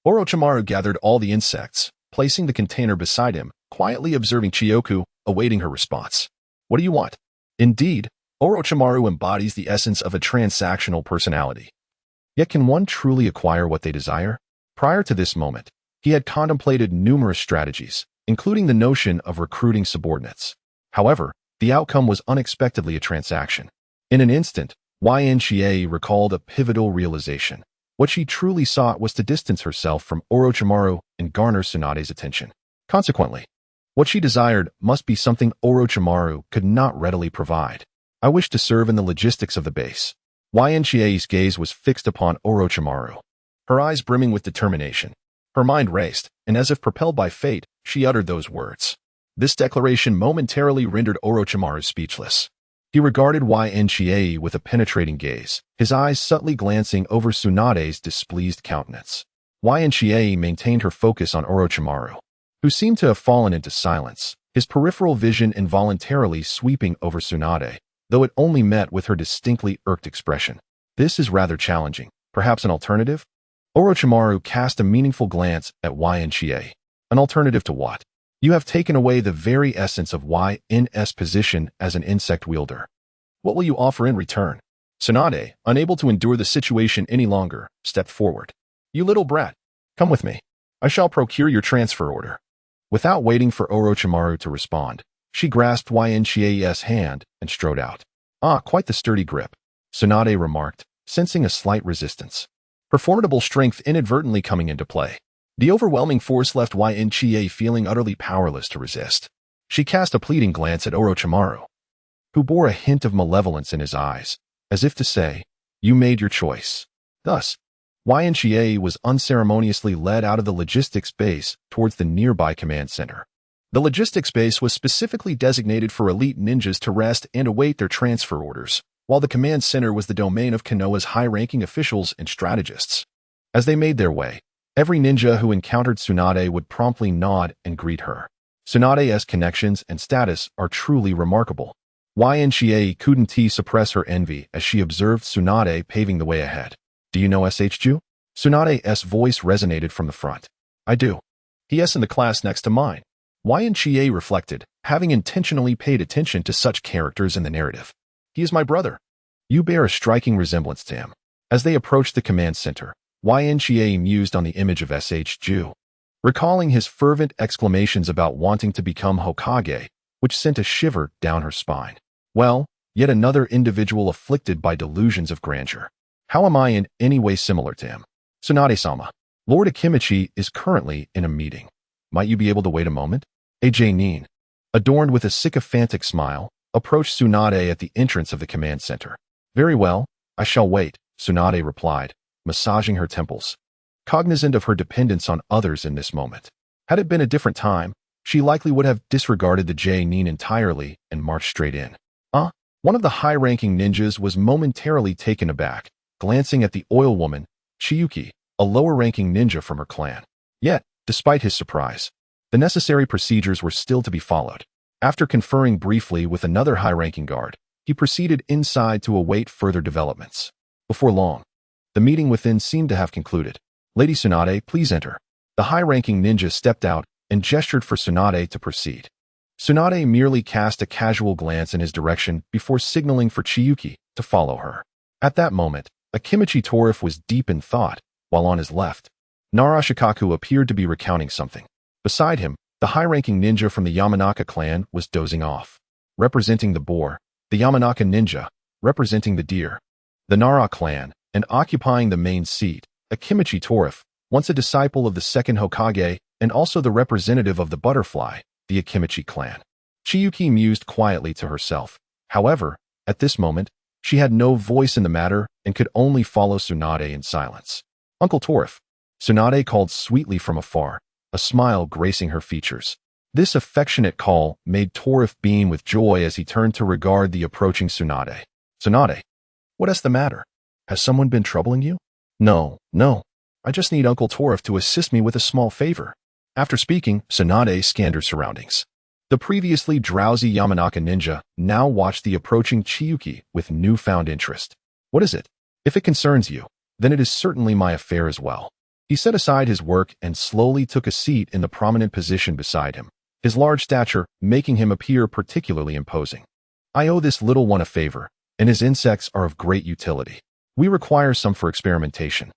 Orochimaru gathered all the insects, placing the container beside him, quietly observing Chiyoku, awaiting her response. What do you want? Indeed, Orochimaru embodies the essence of a transactional personality. Yet can one truly acquire what they desire? Prior to this moment, he had contemplated numerous strategies, including the notion of recruiting subordinates. However, the outcome was unexpectedly a transaction. In an instant, Ynchie recalled a pivotal realization. What she truly sought was to distance herself from Orochimaru and garner Tsunade's attention. Consequently, what she desired must be something Orochimaru could not readily provide. I wish to serve in the logistics of the base. Ynchie's gaze was fixed upon Orochimaru, her eyes brimming with determination. Her mind raced, and as if propelled by fate, she uttered those words. This declaration momentarily rendered Orochimaru speechless. He regarded Ynchie with a penetrating gaze, his eyes subtly glancing over Tsunade's displeased countenance. Ynchie maintained her focus on Orochimaru, who seemed to have fallen into silence, his peripheral vision involuntarily sweeping over Tsunade, though it only met with her distinctly irked expression. This is rather challenging. Perhaps an alternative? Orochimaru cast a meaningful glance at Ynchie. An alternative to what? You have taken away the very essence of Yn's position as an insect wielder. What will you offer in return? Tsunade, unable to endure the situation any longer, stepped forward. You little brat, come with me. I shall procure your transfer order. Without waiting for Orochimaru to respond, she grasped Ynchie's hand and strode out. Ah, quite the sturdy grip, Tsunade remarked, sensing a slight resistance. Her formidable strength inadvertently coming into play. The overwhelming force left Ynchie feeling utterly powerless to resist. She cast a pleading glance at Orochimaru, who bore a hint of malevolence in his eyes, as if to say, you made your choice. Thus, Ynchie was unceremoniously led out of the logistics base towards the nearby command center. The logistics base was specifically designated for elite ninjas to rest and await their transfer orders, while the command center was the domain of Konoha's high-ranking officials and strategists. As they made their way, every ninja who encountered Tsunade would promptly nod and greet her. Tsunade's connections and status are truly remarkable. Ynchie couldn't suppress her envy as she observed Tsunade paving the way ahead. Do you know SHU? Tsunade's voice resonated from the front. I do. He's in the class next to mine. Ynchie reflected, having intentionally paid attention to such characters in the narrative. He is my brother. You bear a striking resemblance to him. As they approached the command center, Ynchie mused on the image of SHU, recalling his fervent exclamations about wanting to become Hokage, which sent a shiver down her spine. Well, yet another individual afflicted by delusions of grandeur. How am I in any way similar to him? Tsunade-sama, Lord Akimichi is currently in a meeting. Might you be able to wait a moment? AJ Nin, adorned with a sycophantic smile, approached Tsunade at the entrance of the command center. Very well, I shall wait, Tsunade replied, massaging her temples, cognizant of her dependence on others in this moment. Had it been a different time, she likely would have disregarded the Nin entirely and marched straight in. One of the high-ranking ninjas was momentarily taken aback, glancing at the oil woman, Chiyuki, a lower-ranking ninja from her clan. Yet, despite his surprise, the necessary procedures were still to be followed. After conferring briefly with another high-ranking guard, he proceeded inside to await further developments. Before long, the meeting within seemed to have concluded. Lady Tsunade, please enter. The high-ranking ninja stepped out, and gestured for Tsunade to proceed. Tsunade merely cast a casual glance in his direction before signaling for Chiyuki to follow her. At that moment, Akimichi Torif was deep in thought, while on his left, Narashikaku appeared to be recounting something. Beside him, the high-ranking ninja from the Yamanaka clan was dozing off. Representing the boar, the Yamanaka ninja, representing the deer, the Nara clan, and occupying the main seat, Akimichi Torif, once a disciple of the second Hokage and also the representative of the butterfly, the Akimichi clan. Chiyuki mused quietly to herself. However, at this moment, she had no voice in the matter and could only follow Tsunade in silence. Uncle Torif, Tsunade called sweetly from afar, a smile gracing her features. This affectionate call made Torif beam with joy as he turned to regard the approaching Tsunade. Tsunade, what is the matter? Has someone been troubling you? No. I just need Uncle Torif to assist me with a small favor. After speaking, Tsunade scanned her surroundings. The previously drowsy Yamanaka ninja now watched the approaching Chiyuki with newfound interest. What is it? If it concerns you, then it is certainly my affair as well. He set aside his work and slowly took a seat in the prominent position beside him, his large stature making him appear particularly imposing. I owe this little one a favor, and his insects are of great utility. We require some for experimentation.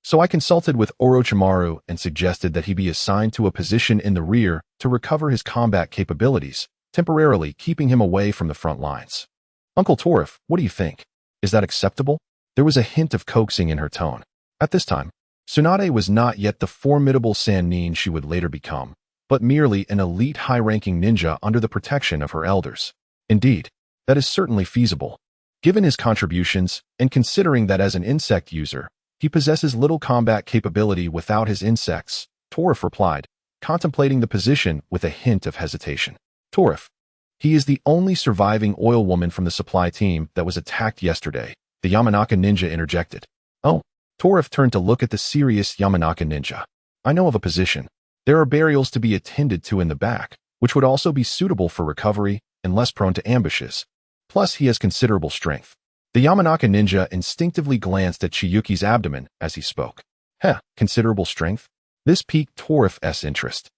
So I consulted with Orochimaru and suggested that he be assigned to a position in the rear to recover his combat capabilities, temporarily keeping him away from the front lines. Uncle Torif, what do you think? Is that acceptable? There was a hint of coaxing in her tone. At this time, Tsunade was not yet the formidable Sannin she would later become, but merely an elite high-ranking ninja under the protection of her elders. Indeed, that is certainly feasible. Given his contributions, and considering that as an insect user, he possesses little combat capability without his insects, Torif replied, contemplating the position with a hint of hesitation. Torif. He is the only surviving oil woman from the supply team that was attacked yesterday, the Yamanaka ninja interjected. Oh. Torif turned to look at the serious Yamanaka ninja. I know of a position. There are burials to be attended to in the back, which would also be suitable for recovery and less prone to ambushes. Plus, he has considerable strength. The Yamanaka ninja instinctively glanced at Chiyuki's abdomen as he spoke. Considerable strength? This piqued Torif's interest.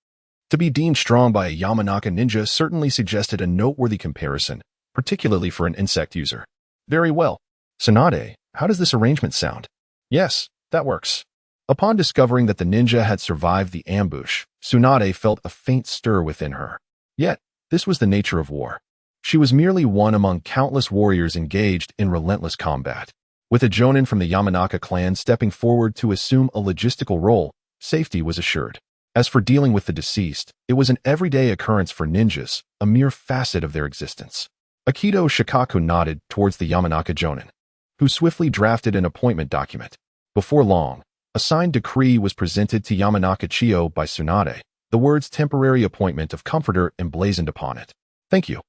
To be deemed strong by a Yamanaka ninja certainly suggested a noteworthy comparison, particularly for an insect user. Very well. Tsunade, how does this arrangement sound? Yes, that works. Upon discovering that the ninja had survived the ambush, Tsunade felt a faint stir within her. Yet, this was the nature of war. She was merely one among countless warriors engaged in relentless combat. With a jonin from the Yamanaka clan stepping forward to assume a logistical role, safety was assured. As for dealing with the deceased, it was an everyday occurrence for ninjas, a mere facet of their existence. Akito Shikaku nodded towards the Yamanaka jonin, who swiftly drafted an appointment document. Before long, a signed decree was presented to Yamanaka Chiyu by Tsunade, the words temporary appointment of comforter emblazoned upon it. Thank you.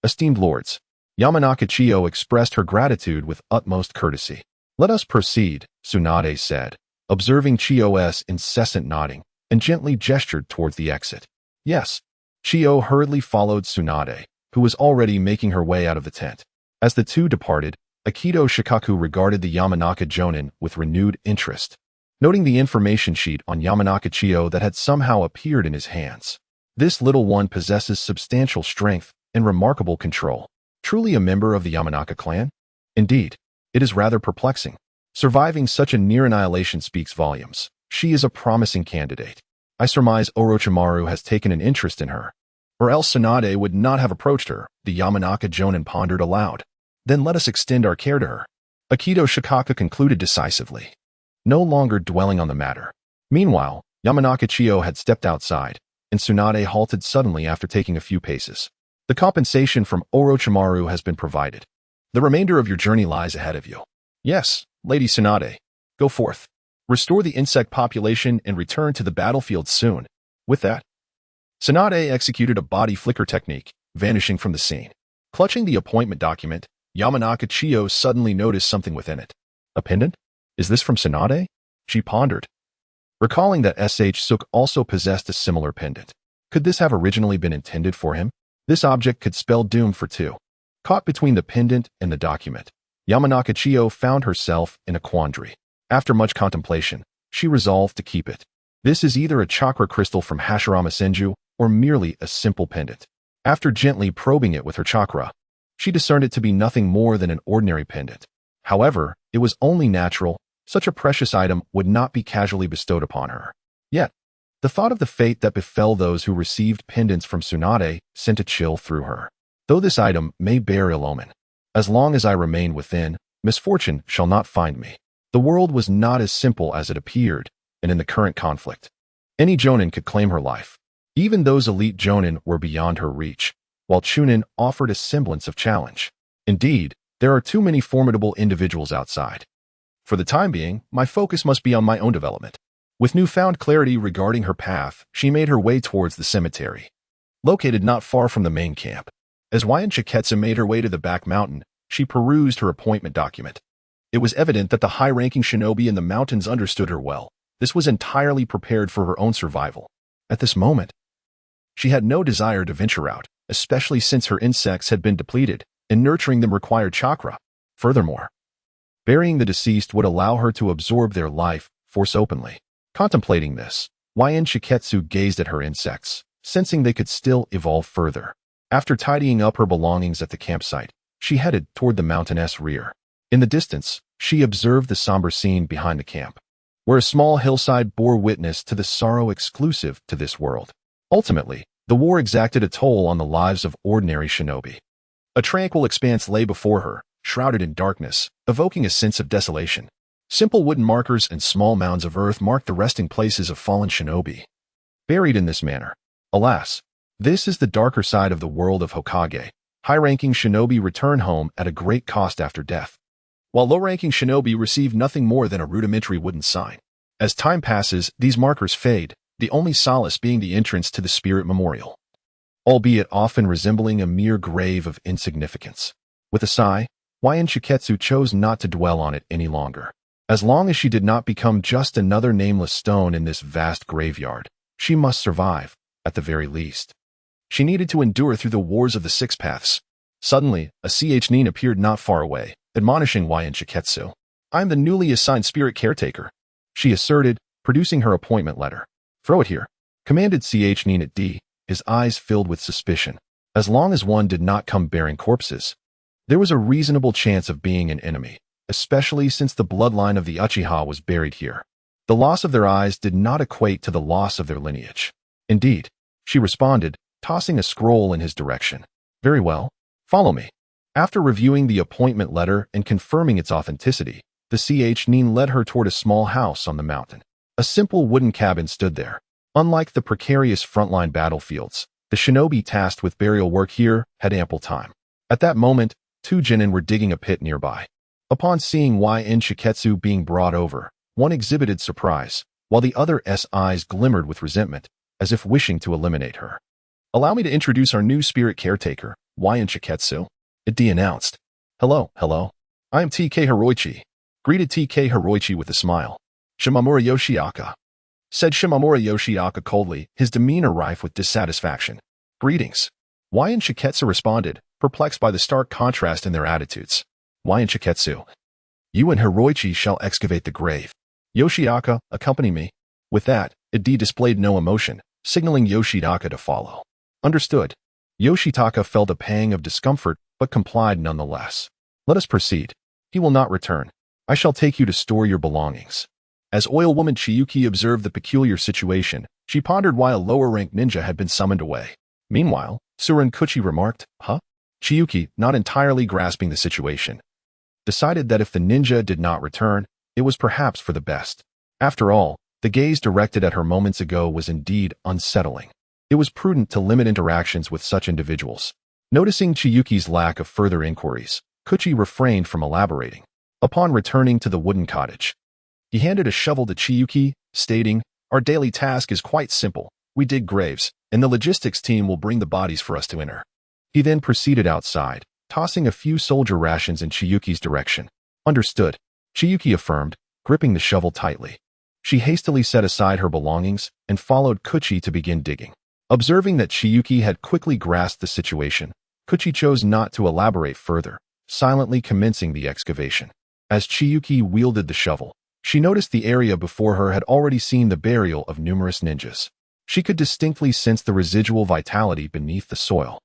Esteemed lords, Yamanaka Chiyu expressed her gratitude with utmost courtesy. Let us proceed, Tsunade said, observing Chiyu's incessant nodding, and gently gestured towards the exit. Yes. Chiyu hurriedly followed Tsunade, who was already making her way out of the tent. As the two departed, Akito Shikaku regarded the Yamanaka jonin with renewed interest, noting the information sheet on Yamanaka Chiyu that had somehow appeared in his hands. This little one possesses substantial strength and remarkable control. Truly a member of the Yamanaka clan? Indeed, it is rather perplexing. Surviving such a near annihilation speaks volumes. She is a promising candidate. I surmise Orochimaru has taken an interest in her, or else Tsunade would not have approached her, the Yamanaka jonin pondered aloud. Then let us extend our care to her. Akito Shikaku concluded decisively, no longer dwelling on the matter. Meanwhile, Yamanaka Chiyu had stepped outside, and Tsunade halted suddenly after taking a few paces. The compensation from Orochimaru has been provided. The remainder of your journey lies ahead of you. Yes, Lady Tsunade. Go forth. Restore the insect population and return to the battlefield soon. With that, Tsunade executed a body flicker technique, vanishing from the scene. Clutching the appointment document, Yamanaka Chiyu suddenly noticed something within it. A pendant? Is this from Tsunade? She pondered, recalling that S.H. Suk also possessed a similar pendant. Could this have originally been intended for him? This object could spell doom for two. Caught between the pendant and the document, Yamanaka Chiyu found herself in a quandary. After much contemplation, she resolved to keep it. This is either a chakra crystal from Hashirama Senju or merely a simple pendant. After gently probing it with her chakra, she discerned it to be nothing more than an ordinary pendant. However, it was only natural. Such a precious item would not be casually bestowed upon her. Yet, the thought of the fate that befell those who received pendants from Tsunade sent a chill through her. Though this item may bear ill omen, as long as I remain within, misfortune shall not find me. The world was not as simple as it appeared, and in the current conflict, any Jonin could claim her life. Even those elite Jonin were beyond her reach, while Chunin offered a semblance of challenge. Indeed, there are too many formidable individuals outside. For the time being, my focus must be on my own development. With newfound clarity regarding her path, she made her way towards the cemetery, located not far from the main camp. As Wyan Shiketsu made her way to the back mountain, she perused her appointment document. It was evident that the high-ranking shinobi in the mountains understood her well. This was entirely prepared for her own survival. At this moment, she had no desire to venture out, especially since her insects had been depleted, and nurturing them required chakra. Furthermore, burying the deceased would allow her to absorb their life force openly. Contemplating this, Wyan Shiketsu gazed at her insects, sensing they could still evolve further. After tidying up her belongings at the campsite, she headed toward the mountain's rear. In the distance, she observed the somber scene behind the camp, where a small hillside bore witness to the sorrow exclusive to this world. Ultimately, the war exacted a toll on the lives of ordinary shinobi. A tranquil expanse lay before her, shrouded in darkness, evoking a sense of desolation. Simple wooden markers and small mounds of earth marked the resting places of fallen shinobi. Buried in this manner. Alas, this is the darker side of the world of Hokage. High-ranking shinobi return home at a great cost after death, while low-ranking shinobi receive nothing more than a rudimentary wooden sign. As time passes, these markers fade, the only solace being the entrance to the spirit memorial, albeit often resembling a mere grave of insignificance. With a sigh, Wyan Shiketsu chose not to dwell on it any longer. As long as she did not become just another nameless stone in this vast graveyard, she must survive, at the very least. She needed to endure through the wars of the Six Paths. Suddenly, a nin appeared not far away, admonishing Wyan Shiketsu. "I am the newly assigned spirit caretaker," she asserted, producing her appointment letter. "Throw it here," commanded nin at D, his eyes filled with suspicion. As long as one did not come bearing corpses, there was a reasonable chance of being an enemy, especially since the bloodline of the Uchiha was buried here. The loss of their eyes did not equate to the loss of their lineage. Indeed, she responded, tossing a scroll in his direction. "Very well, follow me." After reviewing the appointment letter and confirming its authenticity, the nin led her toward a small house on the mountain. A simple wooden cabin stood there. Unlike the precarious frontline battlefields, the shinobi tasked with burial work here had ample time. At that moment, two genin were digging a pit nearby. Upon seeing Wyan Shiketsu being brought over, one exhibited surprise, while the other's eyes glimmered with resentment, as if wishing to eliminate her. "Allow me to introduce our new spirit caretaker, Wyan Shiketsu," Idi announced. Hello. I am TK Hiroichi," greeted TK Hiroichi with a smile. "Shimamura Yoshiaka," said Shimamura Yoshiaka coldly, his demeanor rife with dissatisfaction. "Greetings," Wyan Shiketsu responded, perplexed by the stark contrast in their attitudes. "Wyan Shiketsu, you and Hiroichi shall excavate the grave. Yoshiaka, accompany me." With that, Idi displayed no emotion, signaling Yoshitaka to follow. Understood. Yoshitaka felt a pang of discomfort, but complied nonetheless. "Let us proceed. He will not return. I shall take you to store your belongings." As oil woman Chiyuki observed the peculiar situation, she pondered why a lower-ranked ninja had been summoned away. Meanwhile, Surin Kuchi remarked, "Huh?" Chiyuki, not entirely grasping the situation, decided that if the ninja did not return, it was perhaps for the best. After all, the gaze directed at her moments ago was indeed unsettling. It was prudent to limit interactions with such individuals. Noticing Chiyuki's lack of further inquiries, Kuchi refrained from elaborating. Upon returning to the wooden cottage, he handed a shovel to Chiyuki, stating, "Our daily task is quite simple. We dig graves, and the logistics team will bring the bodies for us to enter." He then proceeded outside, tossing a few soldier rations in Chiyuki's direction. "Understood," Chiyuki affirmed, gripping the shovel tightly. She hastily set aside her belongings and followed Kuchi to begin digging. Observing that Chiyuki had quickly grasped the situation, Kuchi chose not to elaborate further, silently commencing the excavation. As Chiyuki wielded the shovel, She noticed the area before her had already seen the burial of numerous ninjas. She could distinctly sense the residual vitality beneath the soil.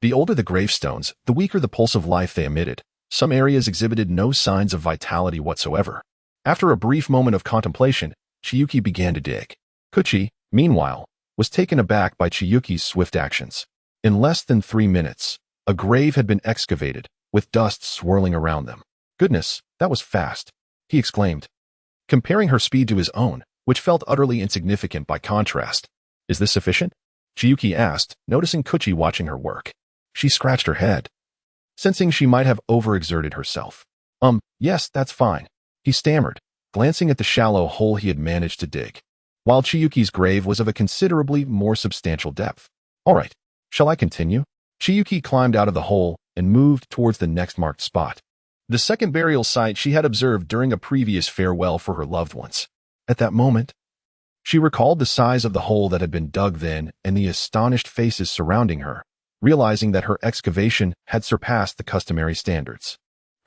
The older the gravestones, the weaker the pulse of life they emitted. Some areas exhibited no signs of vitality whatsoever. After a brief moment of contemplation, Chiyuki began to dig. Kuchi, meanwhile, was taken aback by Chiyuki's swift actions. In less than 3 minutes, a grave had been excavated, with dust swirling around them. Goodness, that was fast, he exclaimed, comparing her speed to his own, which felt utterly insignificant by contrast. Is this sufficient? Chiyuki asked, noticing Kuchi watching her work. She scratched her head, sensing she might have overexerted herself. Yes, that's fine, he stammered, glancing at the shallow hole he had managed to dig, while Chiyuki's grave was of a considerably more substantial depth. All right, shall I continue? Chiyuki climbed out of the hole and moved towards the next marked spot, the second burial site she had observed during a previous farewell for her loved ones. At that moment, she recalled the size of the hole that had been dug then and the astonished faces surrounding her, realizing that her excavation had surpassed the customary standards.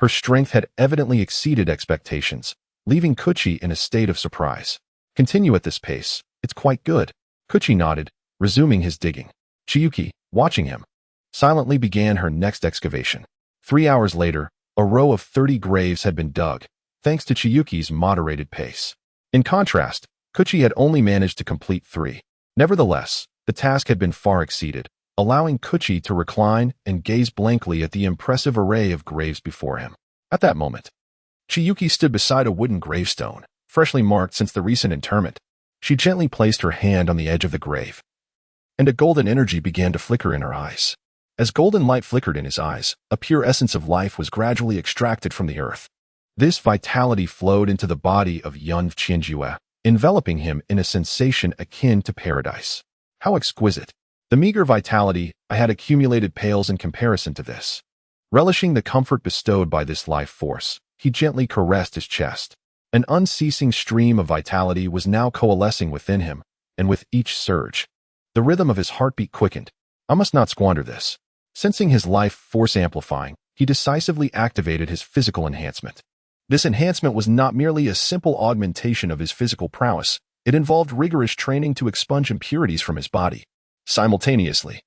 Her strength had evidently exceeded expectations, leaving Kuchi in a state of surprise. Continue at this pace, it's quite good. Kuchi nodded, resuming his digging. Chiyuki, watching him, silently began her next excavation. 3 hours later, a row of 30 graves had been dug, thanks to Chiyuki's moderated pace. In contrast, Kuchi had only managed to complete 3. Nevertheless, the task had been far exceeded, allowing Kuchi to recline and gaze blankly at the impressive array of graves before him. At that moment, Chiyuki stood beside a wooden gravestone, freshly marked since the recent interment. She gently placed her hand on the edge of the grave, and a golden energy began to flicker in her eyes. As golden light flickered in his eyes, a pure essence of life was gradually extracted from the earth. This vitality flowed into the body of Yun-Qianjue, enveloping him in a sensation akin to paradise. How exquisite! The meager vitality I had accumulated pales in comparison to this. Relishing the comfort bestowed by this life force, he gently caressed his chest. An unceasing stream of vitality was now coalescing within him, and with each surge, the rhythm of his heartbeat quickened. I must not squander this. Sensing his life force amplifying, he decisively activated his physical enhancement. This enhancement was not merely a simple augmentation of his physical prowess, it involved rigorous training to expunge impurities from his body. Simultaneously,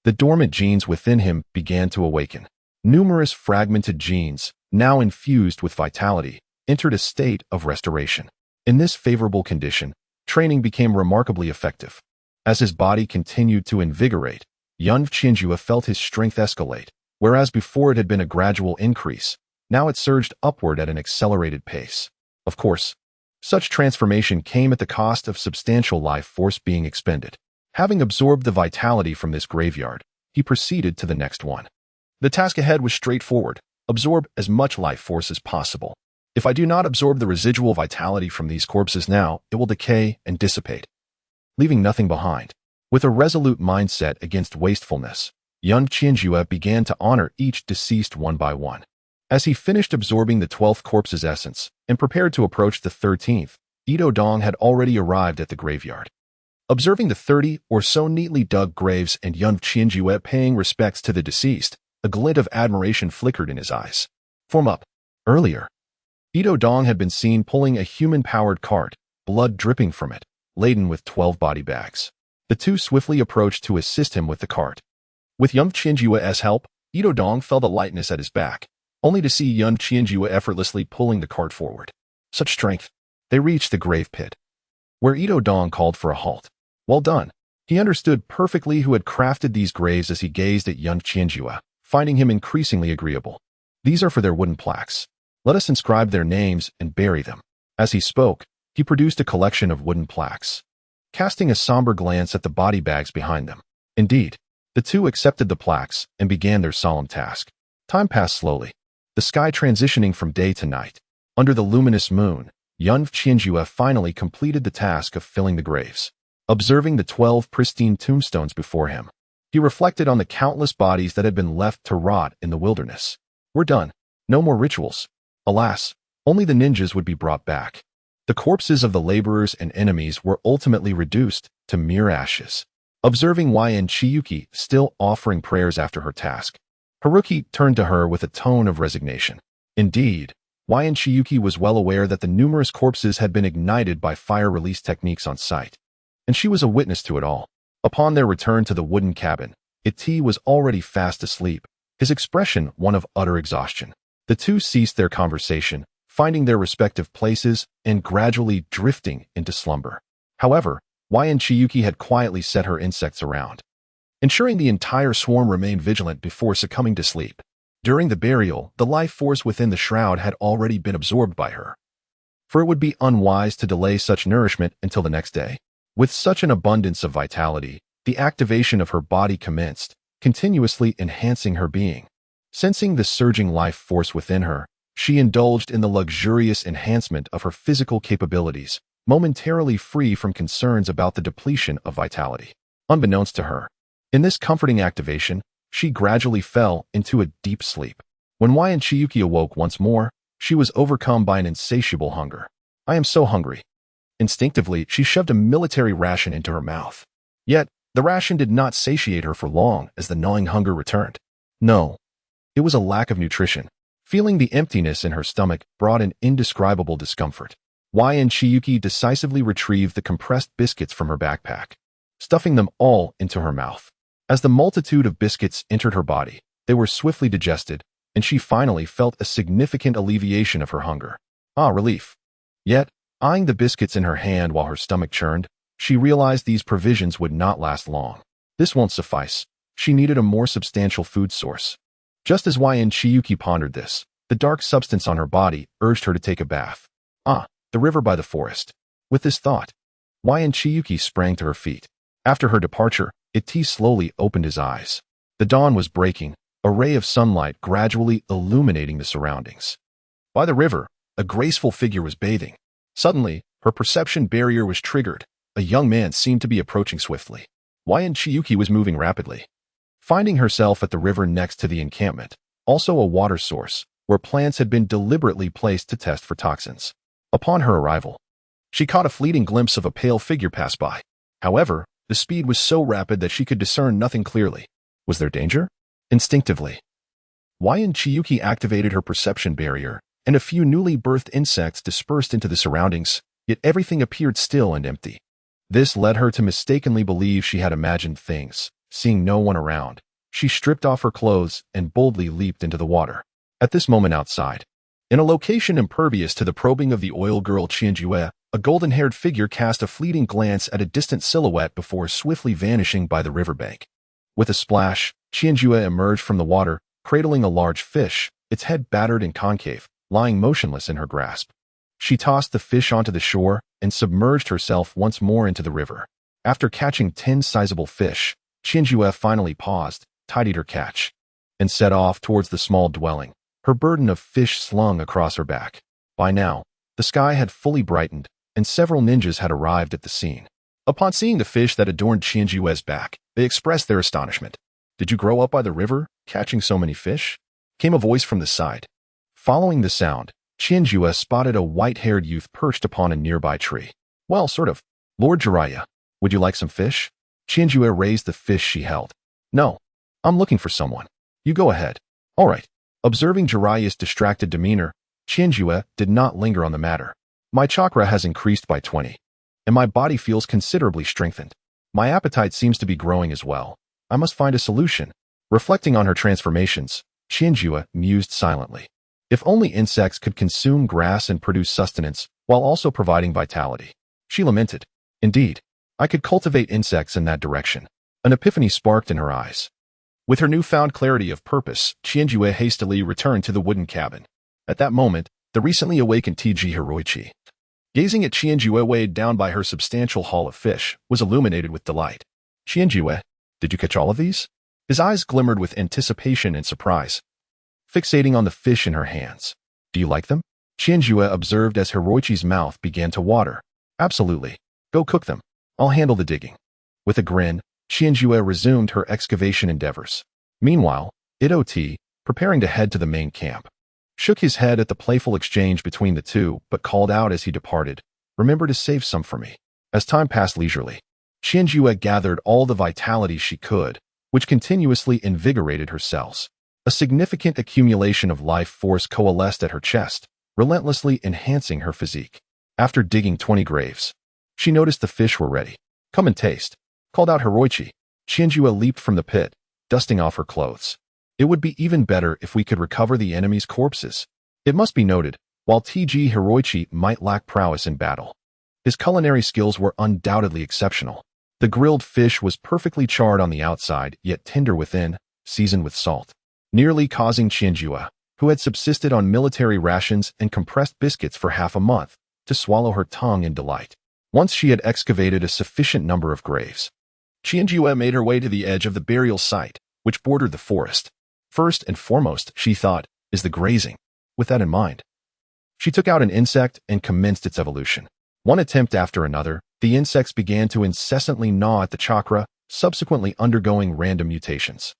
the dormant genes within him began to awaken. Numerous fragmented genes, now infused with vitality, entered a state of restoration. In this favorable condition, training became remarkably effective. As his body continued to invigorate, Yun-Qianjue felt his strength escalate, whereas before it had been a gradual increase, now it surged upward at an accelerated pace. Of course, such transformation came at the cost of substantial life force being expended. Having absorbed the vitality from this graveyard, he proceeded to the next one. The task ahead was straightforward: absorb as much life force as possible. If I do not absorb the residual vitality from these corpses now, it will decay and dissipate, leaving nothing behind. With a resolute mindset against wastefulness, Yun-Qianjue began to honor each deceased one by one. As he finished absorbing the 12th corpse's essence and prepared to approach the 13th, Ito Dong had already arrived at the graveyard. Observing the 30 or so neatly dug graves and Yun-Qianjue paying respects to the deceased, a glint of admiration flickered in his eyes. Form up. Earlier, Ito Dong had been seen pulling a human-powered cart, blood dripping from it, laden with 12 body bags. The two swiftly approached to assist him with the cart. With Yun-Qianjue's help, Ito Dong felt a lightness at his back, only to see Yun-Qianjue effortlessly pulling the cart forward. Such strength! They reached the grave pit, where Ito Dong called for a halt. Well done. He understood perfectly who had crafted these graves as he gazed at Yun-Qianjue, finding him increasingly agreeable. These are for their wooden plaques. Let us inscribe their names and bury them. As he spoke, he produced a collection of wooden plaques, casting a somber glance at the body bags behind them. Indeed, the two accepted the plaques and began their solemn task. Time passed slowly, the sky transitioning from day to night. Under the luminous moon, Yun-Qianjue finally completed the task of filling the graves. Observing the 12 pristine tombstones before him, he reflected on the countless bodies that had been left to rot in the wilderness. We're done. No more rituals. Alas, only the ninjas would be brought back. The corpses of the laborers and enemies were ultimately reduced to mere ashes. Observing Yn Chiyuki still offering prayers after her task, Haruki turned to her with a tone of resignation. Indeed, Wyan Chiyuki was well aware that the numerous corpses had been ignited by fire release techniques on site, and she was a witness to it all. Upon their return to the wooden cabin, Itachi was already fast asleep, his expression one of utter exhaustion. The two ceased their conversation, finding their respective places and gradually drifting into slumber. However, Wyan Chiyuki had quietly set her insects around, ensuring the entire swarm remained vigilant before succumbing to sleep. During the burial, the life force within the shroud had already been absorbed by her, for it would be unwise to delay such nourishment until the next day. With such an abundance of vitality, the activation of her body commenced, continuously enhancing her being. Sensing the surging life force within her, she indulged in the luxurious enhancement of her physical capabilities, momentarily free from concerns about the depletion of vitality. Unbeknownst to her, in this comforting activation, she gradually fell into a deep sleep. When Wyan Chiyuki awoke once more, she was overcome by an insatiable hunger. "I am so hungry." Instinctively, she shoved a military ration into her mouth. Yet, the ration did not satiate her for long as the gnawing hunger returned. No, it was a lack of nutrition. Feeling the emptiness in her stomach brought an indescribable discomfort. Wyan Chiyuki decisively retrieved the compressed biscuits from her backpack, stuffing them all into her mouth. As the multitude of biscuits entered her body, they were swiftly digested, and she finally felt a significant alleviation of her hunger. Relief. Yet, eyeing the biscuits in her hand while her stomach churned, she realized these provisions would not last long. This won't suffice. She needed a more substantial food source. Just as Wyan Chiyuki pondered this, the dark substance on her body urged her to take a bath. The river by the forest. With this thought, Wyan Chiyuki sprang to her feet. After her departure, Itachi slowly opened his eyes. The dawn was breaking, a ray of sunlight gradually illuminating the surroundings. By the river, a graceful figure was bathing. Suddenly, her perception barrier was triggered. A young man seemed to be approaching swiftly. Wyan Chiyuki was moving rapidly, finding herself at the river next to the encampment, also a water source, where plants had been deliberately placed to test for toxins. Upon her arrival, she caught a fleeting glimpse of a pale figure pass by. However, the speed was so rapid that she could discern nothing clearly. Was there danger? Instinctively, Wyan Chiyuki activated her perception barrier, and a few newly birthed insects dispersed into the surroundings, yet everything appeared still and empty. This led her to mistakenly believe she had imagined things. Seeing no one around, she stripped off her clothes and boldly leaped into the water. At this moment outside, in a location impervious to the probing of the oil girl Qianjue, a golden-haired figure cast a fleeting glance at a distant silhouette before swiftly vanishing by the riverbank. With a splash, Qianjue emerged from the water, cradling a large fish, its head battered and concave, lying motionless in her grasp. She tossed the fish onto the shore and submerged herself once more into the river. After catching 10 sizable fish, Qianjue finally paused, tidied her catch, and set off towards the small dwelling, her burden of fish slung across her back. By now, the sky had fully brightened, and several ninjas had arrived at the scene. Upon seeing the fish that adorned Qianjue's back, they expressed their astonishment. "Did you grow up by the river, catching so many fish?" came a voice from the side. Following the sound, Qianjue spotted a white-haired youth perched upon a nearby tree. "Well, sort of. Lord Jiraiya, would you like some fish?" Qianjue raised the fish she held. "No, I'm looking for someone. You go ahead." "All right." Observing Jiraiya's distracted demeanor, Qianjue did not linger on the matter. "My chakra has increased by 20, and my body feels considerably strengthened. My appetite seems to be growing as well. I must find a solution." Reflecting on her transformations, Qianjue mused silently. If only insects could consume grass and produce sustenance, while also providing vitality. She lamented. Indeed, I could cultivate insects in that direction. An epiphany sparked in her eyes. With her newfound clarity of purpose, Qianjue hastily returned to the wooden cabin. At that moment, the recently awakened T.G. Hiroichi, gazing at Qianjue weighed down by her substantial haul of fish, was illuminated with delight. "Qianjue, did you catch all of these?" His eyes glimmered with anticipation and surprise, fixating on the fish in her hands. "Do you like them?" Qianjue observed as Hiroichi's mouth began to water. "Absolutely. Go cook them. I'll handle the digging." With a grin, Qianjue resumed her excavation endeavors. Meanwhile, Itachi, preparing to head to the main camp, shook his head at the playful exchange between the two but called out as he departed, "Remember to save some for me." As time passed leisurely, Qianjue gathered all the vitality she could, which continuously invigorated her cells. A significant accumulation of life force coalesced at her chest, relentlessly enhancing her physique. After digging 20 graves, she noticed the fish were ready. "Come and taste," called out Hiroichi. Chienjua leaped from the pit, dusting off her clothes. "It would be even better if we could recover the enemy's corpses." It must be noted, while TG Hiroichi might lack prowess in battle, his culinary skills were undoubtedly exceptional. The grilled fish was perfectly charred on the outside, yet tender within, seasoned with salt, nearly causing Chienjua, who had subsisted on military rations and compressed biscuits for half a month, to swallow her tongue in delight. Once she had excavated a sufficient number of graves, Chienjua made her way to the edge of the burial site, which bordered the forest. First and foremost, she thought, is the grazing. With that in mind, she took out an insect and commenced its evolution. One attempt after another, the insects began to incessantly gnaw at the chakra, subsequently undergoing random mutations.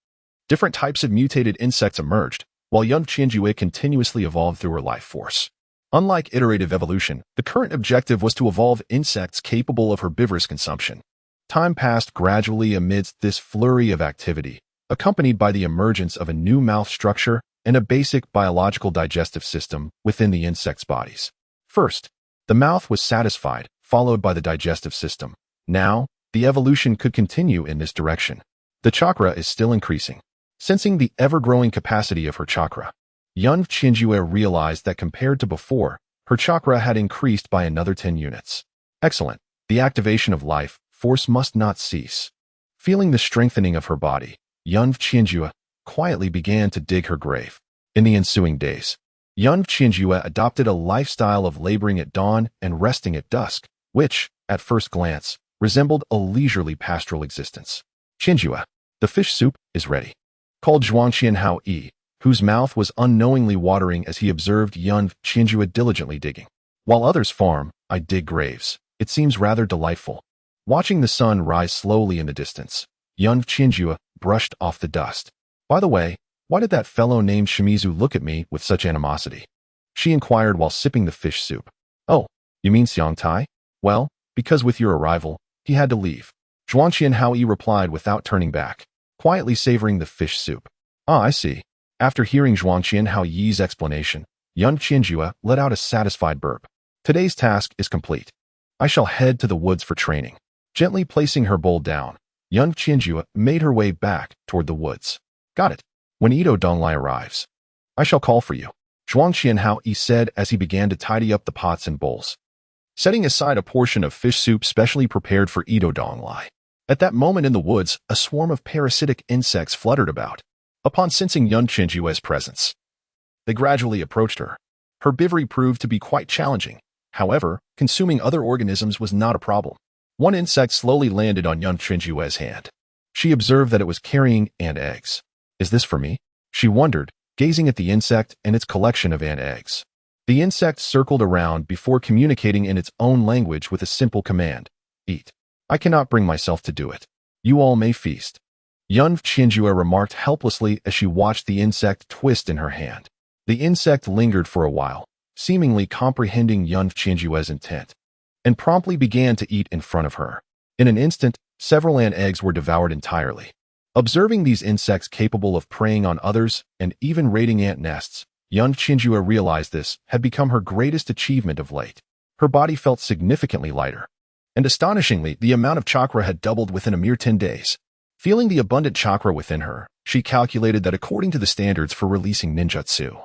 Different types of mutated insects emerged, while young Chienjua continuously evolved through her life force. Unlike iterative evolution, the current objective was to evolve insects capable of herbivorous consumption. Time passed gradually amidst this flurry of activity, accompanied by the emergence of a new mouth structure and a basic biological digestive system within the insects' bodies. First, the mouth was satisfied, followed by the digestive system. Now, the evolution could continue in this direction. The chakra is still increasing. Sensing the ever-growing capacity of her chakra, young Chienjua realized that compared to before, her chakra had increased by another 10 units. Excellent. The activation of life force must not cease. Feeling the strengthening of her body, young Chienjua quietly began to dig her grave. In the ensuing days, young Chienjua adopted a lifestyle of laboring at dawn and resting at dusk, which, at first glance, resembled a leisurely pastoral existence. "Chienjua, the fish soup is ready," called Zhuangqian Hao-yi, whose mouth was unknowingly watering as he observed young Chienjua diligently digging. "While others farm, I dig graves. It seems rather delightful." Watching the sun rise slowly in the distance, young Chienjua brushed off the dust. "By the way, why did that fellow named Shimizu look at me with such animosity?" she inquired while sipping the fish soup. "Oh, you mean Xiang Tai? Well, because with your arrival, he had to leave," Zhuangqian Hao-yi replied without turning back, quietly savoring the fish soup. "Ah, I see." After hearing Zhuangqian Hao-yi's explanation, young Chienjua let out a satisfied burp. "Today's task is complete. I shall head to the woods for training." Gently placing her bowl down, young Chienjua made her way back toward the woods. "Got it. When Ito Donglai arrives, I shall call for you," Zhuangqian Hao-yi said as he began to tidy up the pots and bowls, setting aside a portion of fish soup specially prepared for Ito Donglai. At that moment in the woods, a swarm of parasitic insects fluttered about. Upon sensing young Chienjua's presence, they gradually approached her. Herbivory proved to be quite challenging. However, consuming other organisms was not a problem. One insect slowly landed on young Chienjua's hand. She observed that it was carrying ant eggs. "Is this for me?" she wondered, gazing at the insect and its collection of ant eggs. The insect circled around before communicating in its own language with a simple command: "Eat." "I cannot bring myself to do it. You all may feast," young Chienjua remarked helplessly as she watched the insect twist in her hand. The insect lingered for a while, seemingly comprehending young Chienjua's intent, and promptly began to eat in front of her. In an instant, several ant eggs were devoured entirely. Observing these insects capable of preying on others and even raiding ant nests, young Chienjua realized this had become her greatest achievement of late. Her body felt significantly lighter, and astonishingly, the amount of chakra had doubled within a mere 10 days. Feeling the abundant chakra within her, she calculated that according to the standards for releasing ninjutsu,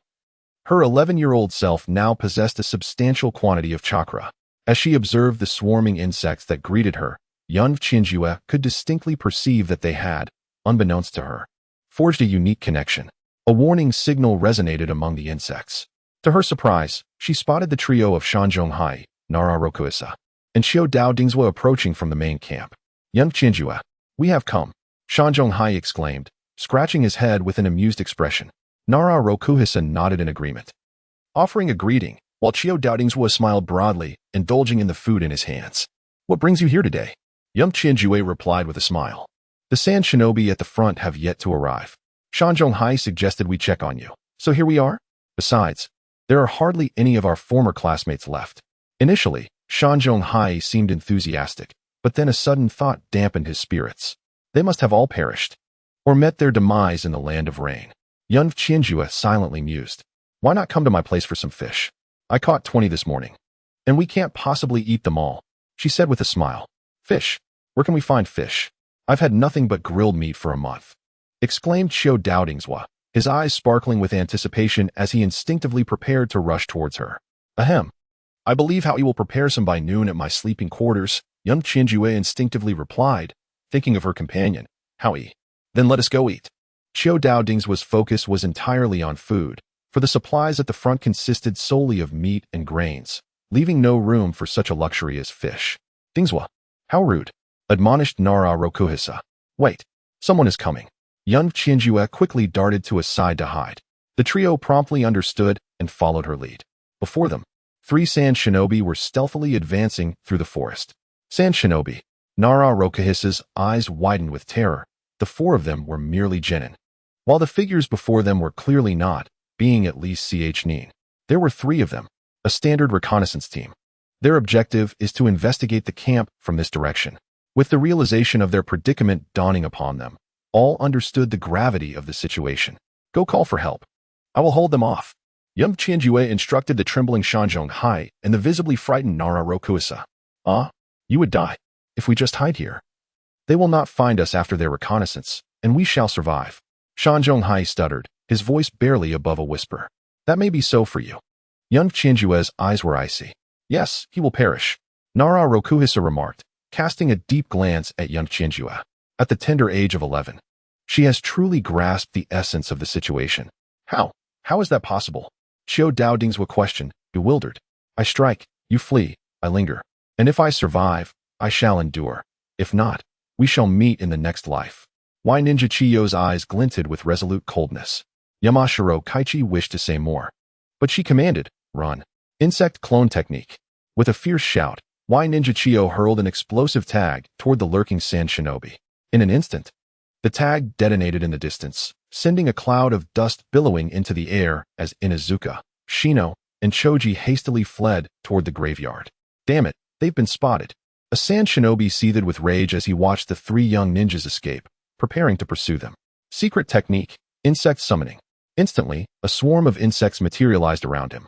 her 11-year-old self now possessed a substantial quantity of chakra. As she observed the swarming insects that greeted her, young Chienjua could distinctly perceive that they had, unbeknownst to her, forged a unique connection. A warning signal resonated among the insects. To her surprise, she spotted the trio of Shanzhonghai, Nara Rokuisa, and Xiao Dao Dingzhua approaching from the main camp. "Young Chienjua, we have come," Shanzhonghai exclaimed, scratching his head with an amused expression. Nara Rokuisa nodded in agreement, offering a greeting, while Xiao Dao Dingzhua smiled broadly, indulging in the food in his hands. "What brings you here today?" Young Chienjua replied with a smile. "The sand shinobi at the front have yet to arrive. Shanzhonghai suggested we check on you, so here we are. Besides, there are hardly any of our former classmates left." Initially, Shanzhonghai seemed enthusiastic, but then a sudden thought dampened his spirits. They must have all perished, or met their demise in the land of rain. Young Chienjua silently mused. "Why not come to my place for some fish? I caught 20 this morning. And we can't possibly eat them all, she said with a smile. Fish? Where can we find fish? I've had nothing but grilled meat for a month, exclaimed Chiyu Daotingswa, his eyes sparkling with anticipation as he instinctively prepared to rush towards her. Ahem. I believe how you will prepare some by noon at my sleeping quarters, young Chinjue instinctively replied, thinking of her companion. Howie. Then let us go eat. Chiyu Daotingswa's focus was entirely on food, for the supplies at the front consisted solely of meat and grains, leaving no room for such a luxury as fish. Dingswa. How rude, admonished Nara Rokuhisa. Wait, someone is coming. Young Chinjue quickly darted to a side to hide. The trio promptly understood and followed her lead. Before them, 3 sand shinobi were stealthily advancing through the forest. Sand shinobi. Nara Rokuhisa's eyes widened with terror. The 4 of them were merely genin, while the figures before them were clearly not, being at least nin. There were 3 of them, a standard reconnaissance team. Their objective is to investigate the camp from this direction. With the realization of their predicament dawning upon them, all understood the gravity of the situation. Go call for help. I will hold them off. Young Chinjue instructed the trembling Shanzhong Hai and the visibly frightened Nara Rokuhisa. You would die if we just hide here. They will not find us after their reconnaissance, and we shall survive. Shanzhong Hai stuttered, his voice barely above a whisper. That may be so for you. Young Chinjue's eyes were icy. Yes, he will perish, Nara Rokuhisa remarked, casting a deep glance at young Chinjue. At the tender age of 11, she has truly grasped the essence of the situation. How? How is that possible? Chiyu Daotingswa questioned, bewildered. I strike, you flee, I linger. And if I survive, I shall endure. If not, we shall meet in the next life. Why Ninja Chiyo's eyes glinted with resolute coldness. Yamashiro Kaichi wished to say more, but she commanded, run. Insect clone technique. With a fierce shout, Why Ninja Chiyu hurled an explosive tag toward the lurking sand shinobi. In an instant, the tag detonated in the distance, sending a cloud of dust billowing into the air as Inuzuka, Shino, and Choji hastily fled toward the graveyard. Damn it, they've been spotted. A sand shinobi seethed with rage as he watched the 3 young ninjas escape, preparing to pursue them. Secret technique, insect summoning. Instantly, a swarm of insects materialized around him.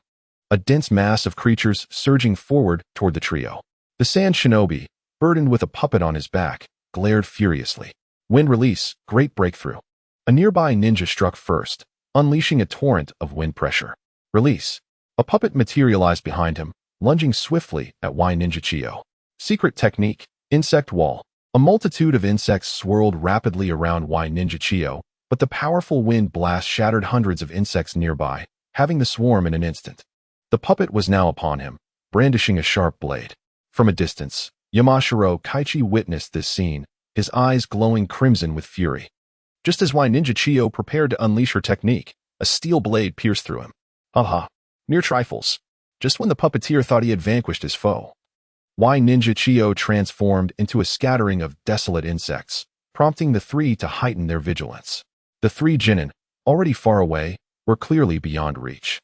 A dense mass of creatures surging forward toward the trio. The sand shinobi, burdened with a puppet on his back, glared furiously. Wind release, great breakthrough. A nearby ninja struck first, unleashing a torrent of wind pressure. Release. A puppet materialized behind him, lunging swiftly at Y Ninja Chiyu. Secret technique, insect wall. A multitude of insects swirled rapidly around Y Ninja Chiyu, but the powerful wind blast shattered hundreds of insects nearby, having the swarm in an instant. The puppet was now upon him, brandishing a sharp blade. From a distance, Yamashiro Kaichi witnessed this scene, his eyes glowing crimson with fury. Just as Y Ninja Chiyu prepared to unleash her technique, a steel blade pierced through him. Haha, mere trifles. Just when the puppeteer thought he had vanquished his foe, Y Ninja Chiyu transformed into a scattering of desolate insects, prompting the 3 to heighten their vigilance. The 3 genin, already far away, were clearly beyond reach.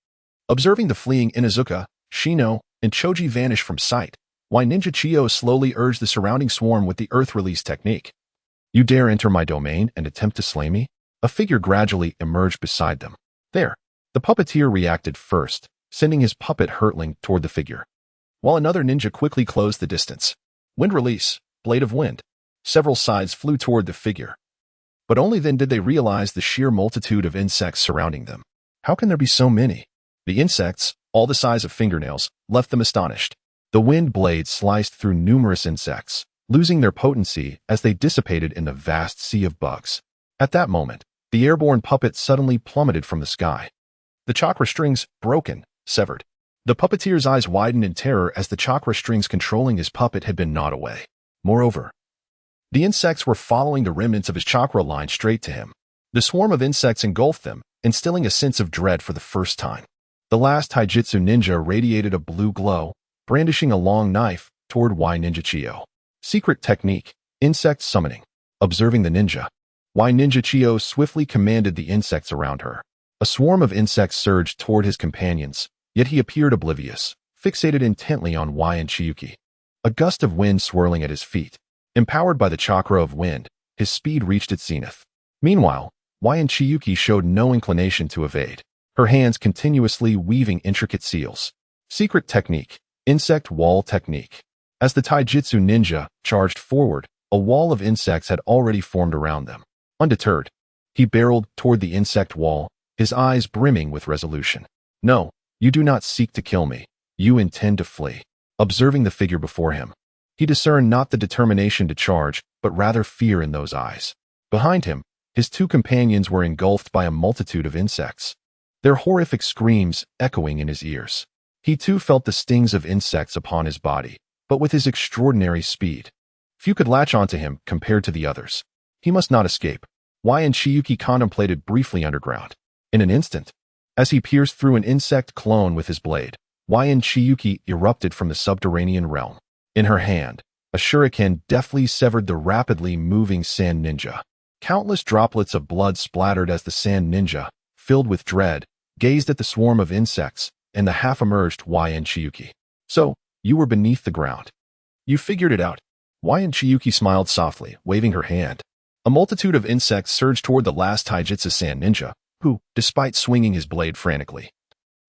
Observing the fleeing Inuzuka, Shino, and Choji vanish from sight, Y Ninja Chiyu slowly urged the surrounding swarm with the earth release technique. You dare enter my domain and attempt to slay me? A figure gradually emerged beside them. There. The puppeteer reacted first, sending his puppet hurtling toward the figure, while another ninja quickly closed the distance. Wind release, blade of wind. Several sides flew toward the figure, but only then did they realize the sheer multitude of insects surrounding them. How can there be so many? The insects, all the size of fingernails, left them astonished. The wind blades sliced through numerous insects, losing their potency as they dissipated in the vast sea of bugs. At that moment, the airborne puppet suddenly plummeted from the sky. The chakra strings, broken, severed. The puppeteer's eyes widened in terror as the chakra strings controlling his puppet had been gnawed away. Moreover, the insects were following the remnants of his chakra line straight to him. The swarm of insects engulfed them, instilling a sense of dread for the first time. The last taijutsu ninja radiated a blue glow, brandishing a long knife toward Y Ninja Chiyu. Secret technique, insect summoning. Observing the ninja, Y Ninja Chiyu swiftly commanded the insects around her. A swarm of insects surged toward his companions, yet he appeared oblivious, fixated intently on Y and Chiyuki. A gust of wind swirling at his feet. Empowered by the chakra of wind, his speed reached its zenith. Meanwhile, Y and Chiyuki showed no inclination to evade, her hands continuously weaving intricate seals. Secret technique. Insect wall technique. As the taijutsu ninja charged forward, a wall of insects had already formed around them. Undeterred, he barreled toward the insect wall, his eyes brimming with resolution. No, you do not seek to kill me. You intend to flee. Observing the figure before him, he discerned not the determination to charge, but rather fear in those eyes. Behind him, his two companions were engulfed by a multitude of insects, their horrific screams echoing in his ears. He too felt the stings of insects upon his body, but with his extraordinary speed, few could latch onto him compared to the others. He must not escape. Chiyu contemplated briefly underground. In an instant, as he pierced through an insect clone with his blade, Chiyu erupted from the subterranean realm. In her hand, a shuriken deftly severed the rapidly moving sand ninja. Countless droplets of blood splattered as the sand ninja, filled with dread, gazed at the swarm of insects and the half-emerged Chiyu. So, you were beneath the ground. You figured it out. Chiyu smiled softly, waving her hand. A multitude of insects surged toward the last taijutsu sand ninja, who, despite swinging his blade frantically,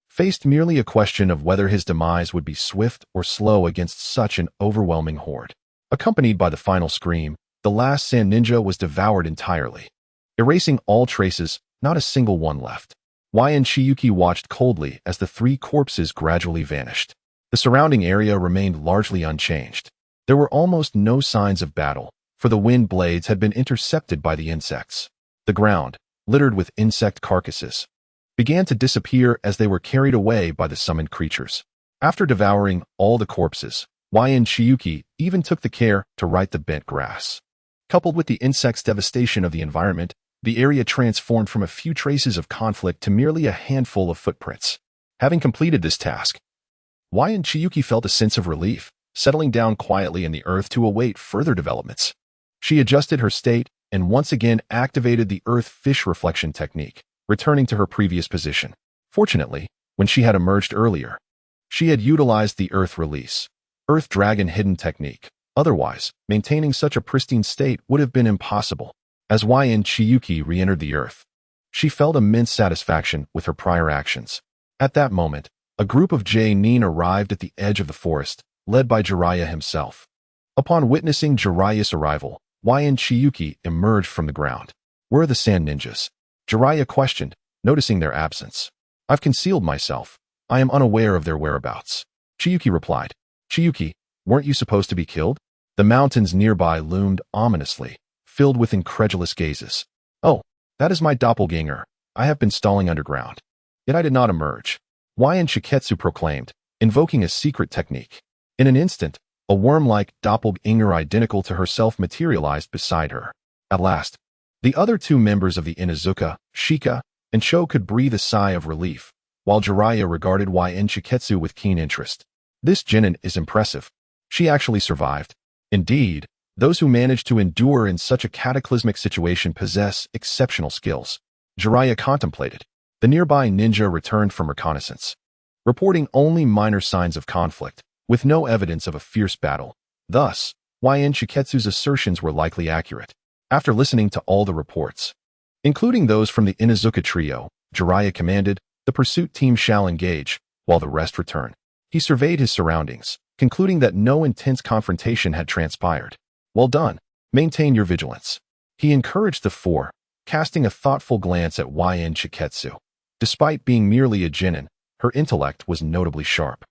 faced merely a question of whether his demise would be swift or slow against such an overwhelming horde. Accompanied by the final scream, the last sand ninja was devoured entirely. Erasing all traces, not a single one left. Chiyu watched coldly as the three corpses gradually vanished. The surrounding area remained largely unchanged. There were almost no signs of battle, for the wind blades had been intercepted by the insects. The ground, littered with insect carcasses, began to disappear as they were carried away by the summoned creatures. After devouring all the corpses, Chiyu even took the care to right the bent grass. Coupled with the insects' devastation of the environment, the area transformed from a few traces of conflict to merely a handful of footprints. Having completed this task, Chiyu felt a sense of relief, settling down quietly in the earth to await further developments. She adjusted her state and once again activated the earth fish reflection technique, returning to her previous position. Fortunately, when she had emerged earlier, she had utilized the earth release, earth dragon hidden technique. Otherwise, maintaining such a pristine state would have been impossible. As Chiyu re-entered the earth, she felt immense satisfaction with her prior actions. At that moment, a group of J-nin arrived at the edge of the forest, led by Jiraiya himself. Upon witnessing Jiraiya's arrival, Chiyu emerged from the ground. Where are the sand ninjas? Jiraiya questioned, noticing their absence. I've concealed myself. I am unaware of their whereabouts. Chiyu replied. Chiyu, weren't you supposed to be killed? The mountains nearby loomed ominously, filled with incredulous gazes. Oh, that is my doppelganger. I have been stalling underground. Yet I did not emerge. Shiketsu proclaimed, invoking a secret technique. In an instant, a worm-like doppelganger identical to herself materialized beside her. At last, the other two members of the Inuzuka, Shika, and Cho could breathe a sigh of relief, while Jiraiya regarded Shiketsu with keen interest. This genin is impressive. She actually survived. Indeed, those who manage to endure in such a cataclysmic situation possess exceptional skills. Jiraiya contemplated. The nearby ninja returned from reconnaissance, reporting only minor signs of conflict, with no evidence of a fierce battle. Thus, Shiketsu's assertions were likely accurate. After listening to all the reports, including those from the Inuzuka trio, Jiraiya commanded, the pursuit team shall engage, while the rest return. He surveyed his surroundings, concluding that no intense confrontation had transpired. Well done. Maintain your vigilance. He encouraged the four, casting a thoughtful glance at Shiketsu. Despite being merely a genin, her intellect was notably sharp.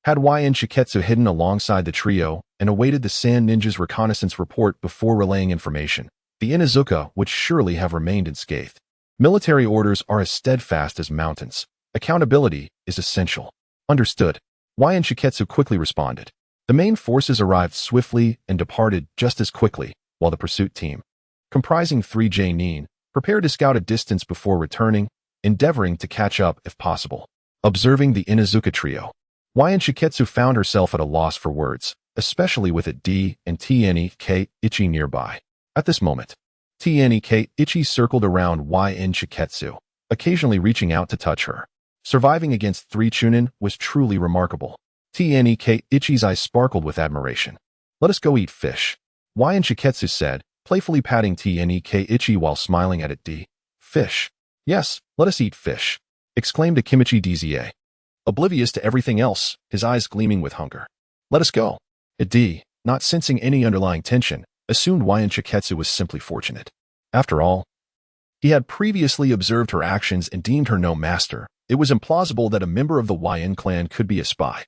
Had Shiketsu hidden alongside the trio and awaited the Sand Ninja's reconnaissance report before relaying information, the Inuzuka would surely have remained unscathed. Military orders are as steadfast as mountains. Accountability is essential. Understood. Shiketsu quickly responded. The main forces arrived swiftly and departed just as quickly, while the pursuit team, comprising 3 J-nin, prepared to scout a distance before returning, endeavoring to catch up if possible. Observing the Inuzuka trio, Shiketsu found herself at a loss for words, especially with it D and Tnek nearby. At this moment, Tnek circled around Shiketsu, occasionally reaching out to touch her. Surviving against 3 Chunin was truly remarkable. Tnek eyes sparkled with admiration. Let us go eat fish. Shiketsu said, playfully patting Tnek while smiling at it D. Fish. Yes, let us eat fish, exclaimed Akimichi Dza. oblivious to everything else, his eyes gleaming with hunger. Let us go. Id, not sensing any underlying tension, assumed Wyan Chiketsu was simply fortunate. After all, he had previously observed her actions and deemed her no master. It was implausible that a member of the Wyan clan could be a spy.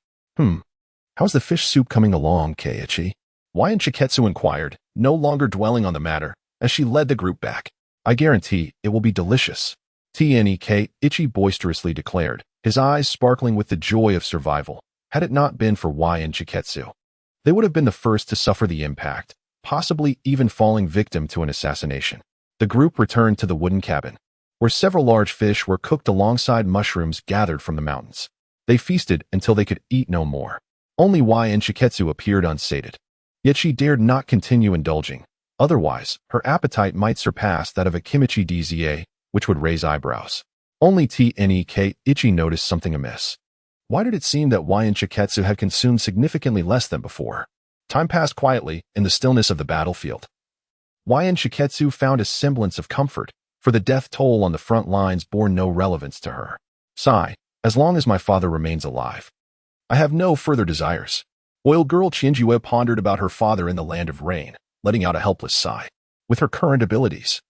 How's the fish soup coming along, Keiichi? Wyan Chiketsu inquired, no longer dwelling on the matter, as she led the group back. I guarantee it will be delicious. Keiichi boisterously declared, his eyes sparkling with the joy of survival. Had it not been for Wyan Chiketsu, they would have been the first to suffer the impact, possibly even falling victim to an assassination. The group returned to the wooden cabin, where several large fish were cooked alongside mushrooms gathered from the mountains. They feasted until they could eat no more. Only Wyan Chiketsu appeared unsated. Yet she dared not continue indulging. Otherwise, her appetite might surpass that of a Kimichi Dza, which would raise eyebrows. Only Keiichi noticed something amiss. Why did it seem that Wyan Chiketsu had consumed significantly less than before? Time passed quietly in the stillness of the battlefield. Wyan Chiketsu found a semblance of comfort, for the death toll on the front lines bore no relevance to her. Sigh, as long as my father remains alive, I have no further desires. Oil girl Qianjue pondered about her father in the land of rain, letting out a helpless sigh. With her current abilities,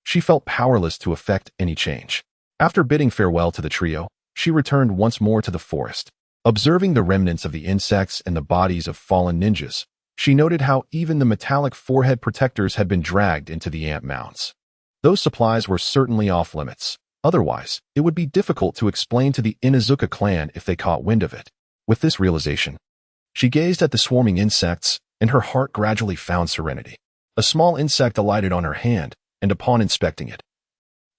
she felt powerless to effect any change. After bidding farewell to the trio, she returned once more to the forest. Observing the remnants of the insects and the bodies of fallen ninjas, she noted how even the metallic forehead protectors had been dragged into the ant mounds. Those supplies were certainly off limits. Otherwise, it would be difficult to explain to the Inuzuka clan if they caught wind of it. With this realization, she gazed at the swarming insects, and her heart gradually found serenity. A small insect alighted on her hand, and upon inspecting it,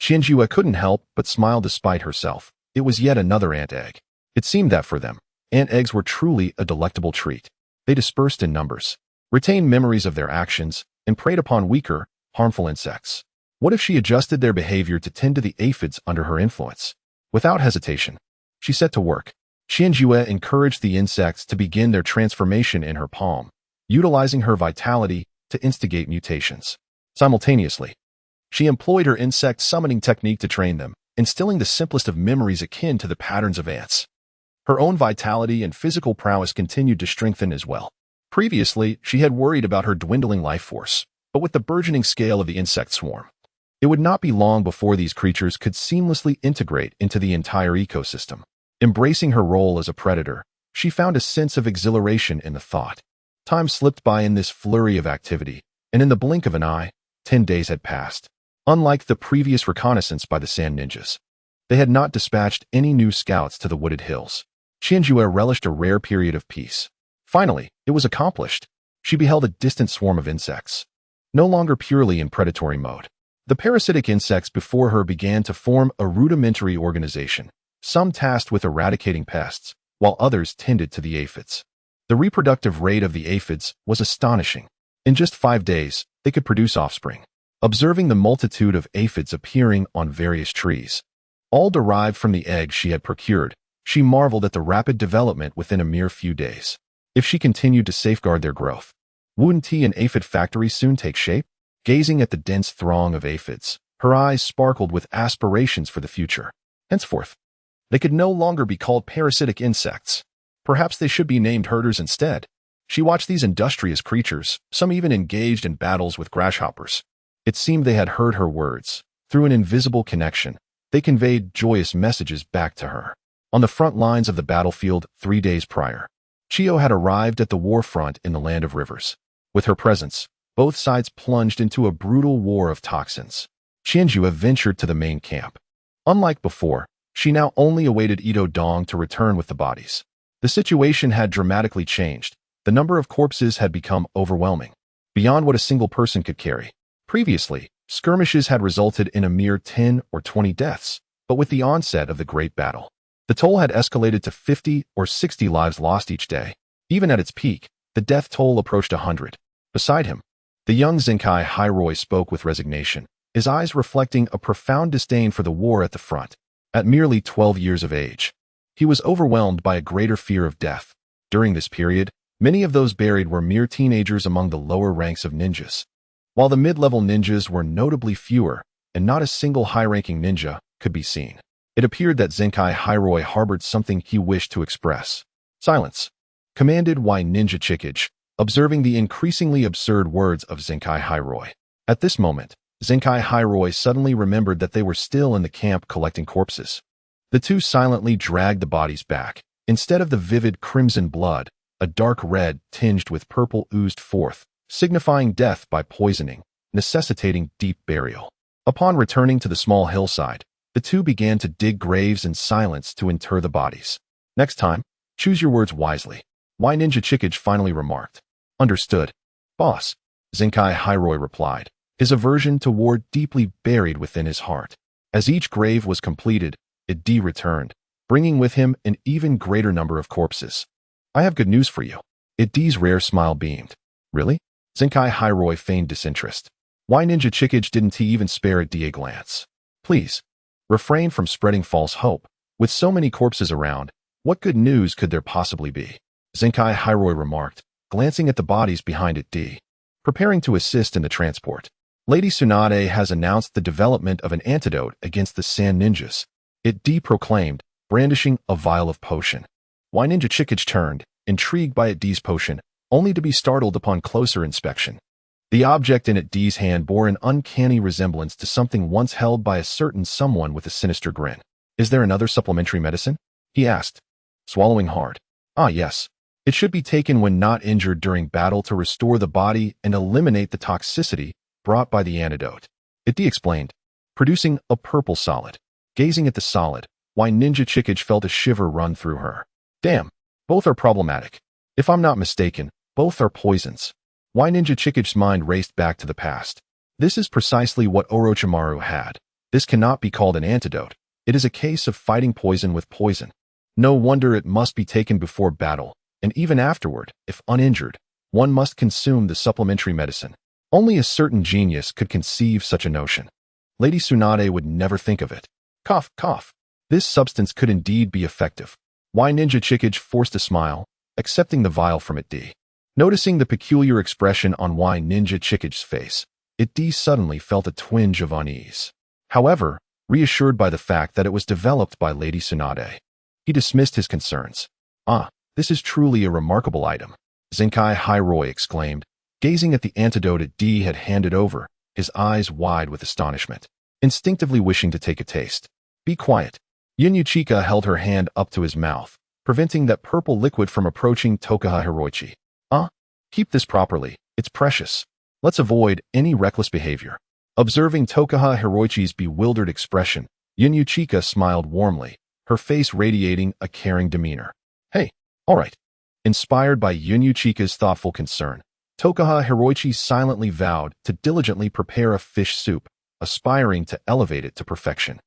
Qianjue couldn't help but smile despite herself. It was yet another ant egg. It seemed that for them, ant eggs were truly a delectable treat. They dispersed in numbers, retained memories of their actions, and preyed upon weaker, harmful insects. What if she adjusted their behavior to tend to the aphids under her influence? Without hesitation, she set to work. Qianjue encouraged the insects to begin their transformation in her palm, utilizing her vitality to instigate mutations. Simultaneously, she employed her insect summoning technique to train them, instilling the simplest of memories akin to the patterns of ants. Her own vitality and physical prowess continued to strengthen as well. Previously, she had worried about her dwindling life force, but with the burgeoning scale of the insect swarm, it would not be long before these creatures could seamlessly integrate into the entire ecosystem. Embracing her role as a predator, she found a sense of exhilaration in the thought. Time slipped by in this flurry of activity, and in the blink of an eye, 10 days had passed. Unlike the previous reconnaissance by the Sand Ninjas, they had not dispatched any new scouts to the wooded hills. Qianjue relished a rare period of peace. Finally, it was accomplished. She beheld a distant swarm of insects, no longer purely in predatory mode. The parasitic insects before her began to form a rudimentary organization, some tasked with eradicating pests, while others tended to the aphids. The reproductive rate of the aphids was astonishing. In just 5 days, they could produce offspring. Observing the multitude of aphids appearing on various trees, all derived from the eggs she had procured, she marveled at the rapid development within a mere few days. If she continued to safeguard their growth, wouldn't an aphid factory soon take shape? Gazing at the dense throng of aphids, her eyes sparkled with aspirations for the future. Henceforth, they could no longer be called parasitic insects. Perhaps they should be named herders instead. She watched these industrious creatures, some even engaged in battles with grasshoppers. It seemed they had heard her words. Through an invisible connection, they conveyed joyous messages back to her. On the front lines of the battlefield 3 days prior, Chiyo had arrived at the war front in the Land of Rivers. With her presence, both sides plunged into a brutal war of toxins. Qianjue ventured to the main camp. Unlike before, she now only awaited Ito Dong to return with the bodies. The situation had dramatically changed. The number of corpses had become overwhelming, beyond what a single person could carry. Previously, skirmishes had resulted in a mere 10 or 20 deaths, but with the onset of the Great Battle, the toll had escalated to 50 or 60 lives lost each day. Even at its peak, the death toll approached 100. Beside him, the young Zenkai Hairoi spoke with resignation, his eyes reflecting a profound disdain for the war at the front. At merely 12 years of age, he was overwhelmed by a greater fear of death. During this period, many of those buried were mere teenagers among the lower ranks of ninjas, while the mid-level ninjas were notably fewer, and not a single high-ranking ninja could be seen. It appeared that Zenkai Hiroi harbored something he wished to express. Silence, commanded White Ninja Chickage, observing the increasingly absurd words of Zenkai Hiroi. At this moment, Zenkai Hiroi suddenly remembered that they were still in the camp collecting corpses. The two silently dragged the bodies back. Instead of the vivid crimson blood, a dark red tinged with purple oozed forth, signifying death by poisoning, necessitating deep burial. Upon returning to the small hillside, the two began to dig graves in silence to inter the bodies. Next time, choose your words wisely, White Ninja Chickage finally remarked. Understood, boss, Zenkai Hiroi replied, his aversion to war deeply buried within his heart. As each grave was completed, Itachi returned, bringing with him an even greater number of corpses. I have good news for you. Itachi's rare smile beamed. Really? Zenkai Hiroi feigned disinterest. White Ninja Chickage didn't he even spare Itachi a glance. Please, refrain from spreading false hope. With so many corpses around, what good news could there possibly be? Zenkai Hiroi remarked, glancing at the bodies behind Itachi. Preparing to assist in the transport. Lady Tsunade has announced the development of an antidote against the sand ninjas. Itachi proclaimed, brandishing a vial of potion. White Ninja Chickage turned, intrigued by Itachi's potion, only to be startled upon closer inspection. The object in Itachi's hand bore an uncanny resemblance to something once held by a certain someone with a sinister grin. Is there another supplementary medicine? He asked, swallowing hard. Ah, yes. It should be taken when not injured during battle to restore the body and eliminate the toxicity brought by the antidote. Itachi explained, producing a purple solid. Gazing at the solid, White Ninja Chickage felt a shiver run through her. Damn, both are problematic. If I'm not mistaken, both are poisons. White Ninja Chickage's mind raced back to the past. This is precisely what Orochimaru had. This cannot be called an antidote. It is a case of fighting poison with poison. No wonder it must be taken before battle, and even afterward, if uninjured, one must consume the supplementary medicine. Only a certain genius could conceive such a notion. Lady Tsunade would never think of it. Cough, cough. This substance could indeed be effective. White Ninja Chickage forced a smile, accepting the vial from Itachi. Noticing the peculiar expression on White Ninja Chickage's face, Itachi suddenly felt a twinge of unease. However, reassured by the fact that it was developed by Lady Tsunade, he dismissed his concerns. Ah, this is truly a remarkable item, Zenkai Hiroi exclaimed, gazing at the antidote Itachi had handed over, his eyes wide with astonishment, instinctively wishing to take a taste. Be quiet. Yunyuchika held her hand up to his mouth, preventing that purple liquid from approaching Tokuha Hiroichi. Keep this properly, it's precious. Let's avoid any reckless behavior. Observing Tokuha Hiroichi's bewildered expression, Yunyuchika smiled warmly, her face radiating a caring demeanor. Hey, all right. Inspired by Yunyuchika's thoughtful concern, Tokuha Hiroichi silently vowed to diligently prepare a fish soup, aspiring to elevate it to perfection.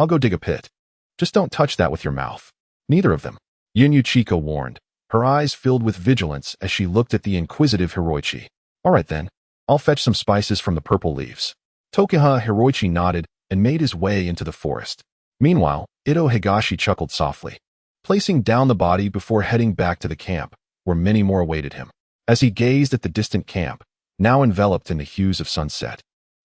I'll go dig a pit. Just don't touch that with your mouth. Neither of them, Yunyuchika warned, her eyes filled with vigilance as she looked at the inquisitive Hiroichi. All right then, I'll fetch some spices from the purple leaves. Tokuha Hiroichi nodded and made his way into the forest. Meanwhile, Ito Higashi chuckled softly, placing down the body before heading back to the camp, where many more awaited him. As he gazed at the distant camp, now enveloped in the hues of sunset,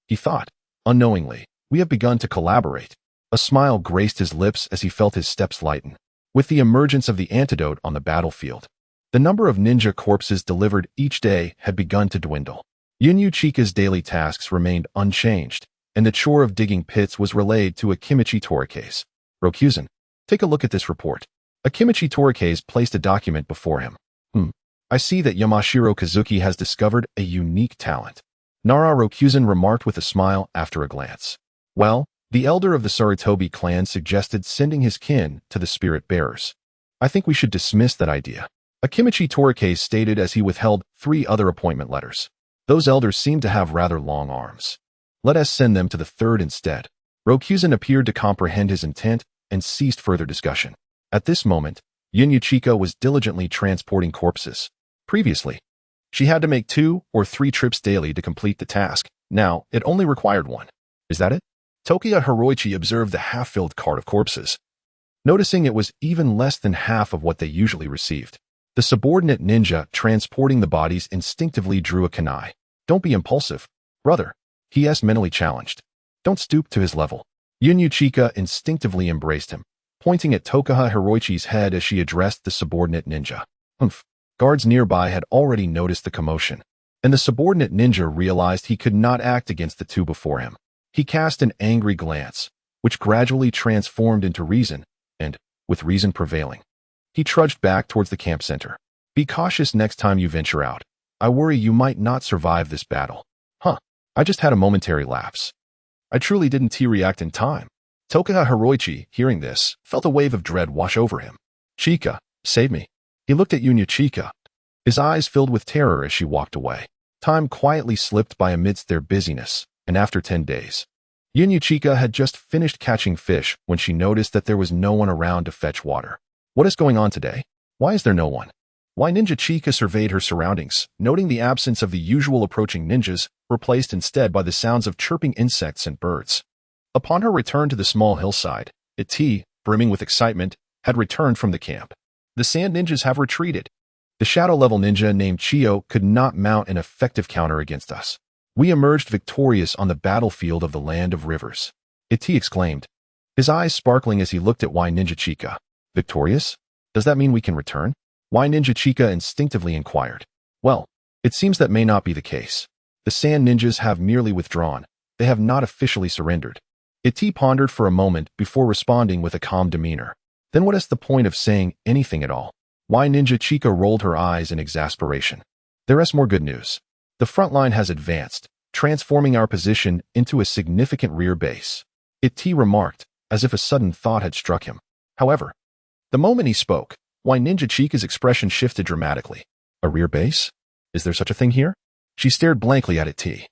he thought, unknowingly, we have begun to collaborate. A smile graced his lips as he felt his steps lighten. With the emergence of the antidote on the battlefield, the number of ninja corpses delivered each day had begun to dwindle. Yunyuchika's daily tasks remained unchanged, and the chore of digging pits was relayed to Akimichi Torikase. Rokuzen, take a look at this report. Akimichi Torikase placed a document before him. I see that Yamashiro Kazuki has discovered a unique talent. Nara Rokuzen remarked with a smile after a glance. Well, the elder of the Sarutobi clan suggested sending his kin to the spirit bearers. I think we should dismiss that idea. Akimichi Torikase stated as he withheld 3 other appointment letters. Those elders seem to have rather long arms. Let us send them to the 3rd instead. Rokuzen appeared to comprehend his intent and ceased further discussion. At this moment, Yunyuchika was diligently transporting corpses. Previously, she had to make 2 or 3 trips daily to complete the task. Now, it only required 1. Is that it? Tokuha Hiroichi observed the half-filled cart of corpses, noticing it was even less than half of what they usually received. The subordinate ninja transporting the bodies instinctively drew a kunai. Don't be impulsive, brother, he mentally challenged. Don't stoop to his level. Chika instinctively embraced him, pointing at Tokuha Hiroichi's head as she addressed the subordinate ninja. Humph. Guards nearby had already noticed the commotion, and the subordinate ninja realized he could not act against the two before him. He cast an angry glance, which gradually transformed into reason, and, with reason prevailing, he trudged back towards the camp center. Be cautious next time you venture out. I worry you might not survive this battle. Huh. I just had a momentary lapse. I truly didn't react in time. Tokuha Hiroichi, hearing this, felt a wave of dread wash over him. Chika, save me. He looked at Chika. His eyes filled with terror as she walked away. Time quietly slipped by amidst their busyness, and after 10 days, Chika had just finished catching fish when she noticed that there was no one around to fetch water. What is going on today? Why is there no one? Why Chika surveyed her surroundings, noting the absence of the usual approaching ninjas, replaced instead by the sounds of chirping insects and birds. Upon her return to the small hillside, Itachi, brimming with excitement, had returned from the camp. The sand ninjas have retreated. The shadow-level ninja named Chiyo could not mount an effective counter against us. We emerged victorious on the battlefield of the land of rivers. Itachi exclaimed, his eyes sparkling as he looked at Chika. Victorious? Does that mean we can return? Chika instinctively inquired. Well, it seems that may not be the case. The sand ninjas have merely withdrawn. They have not officially surrendered. Itachi pondered for a moment before responding with a calm demeanor. Then what is the point of saying anything at all? Chika rolled her eyes in exasperation. There is more good news. The front line has advanced, transforming our position into a significant rear base. Itachi remarked, as if a sudden thought had struck him. However, the moment he spoke, Chika's expression shifted dramatically. A rear base? Is there such a thing here? She stared blankly at Itachi.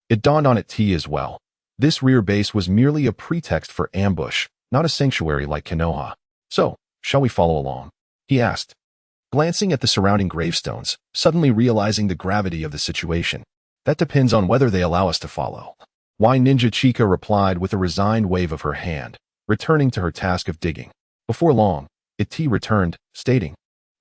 It dawned on Itachi as well. This rear base was merely a pretext for ambush, not a sanctuary like Konoha. So, shall we follow along? He asked, glancing at the surrounding gravestones, suddenly realizing the gravity of the situation. That depends on whether they allow us to follow. Chika replied with a resigned wave of her hand, returning to her task of digging. Before long, Itachi returned, stating,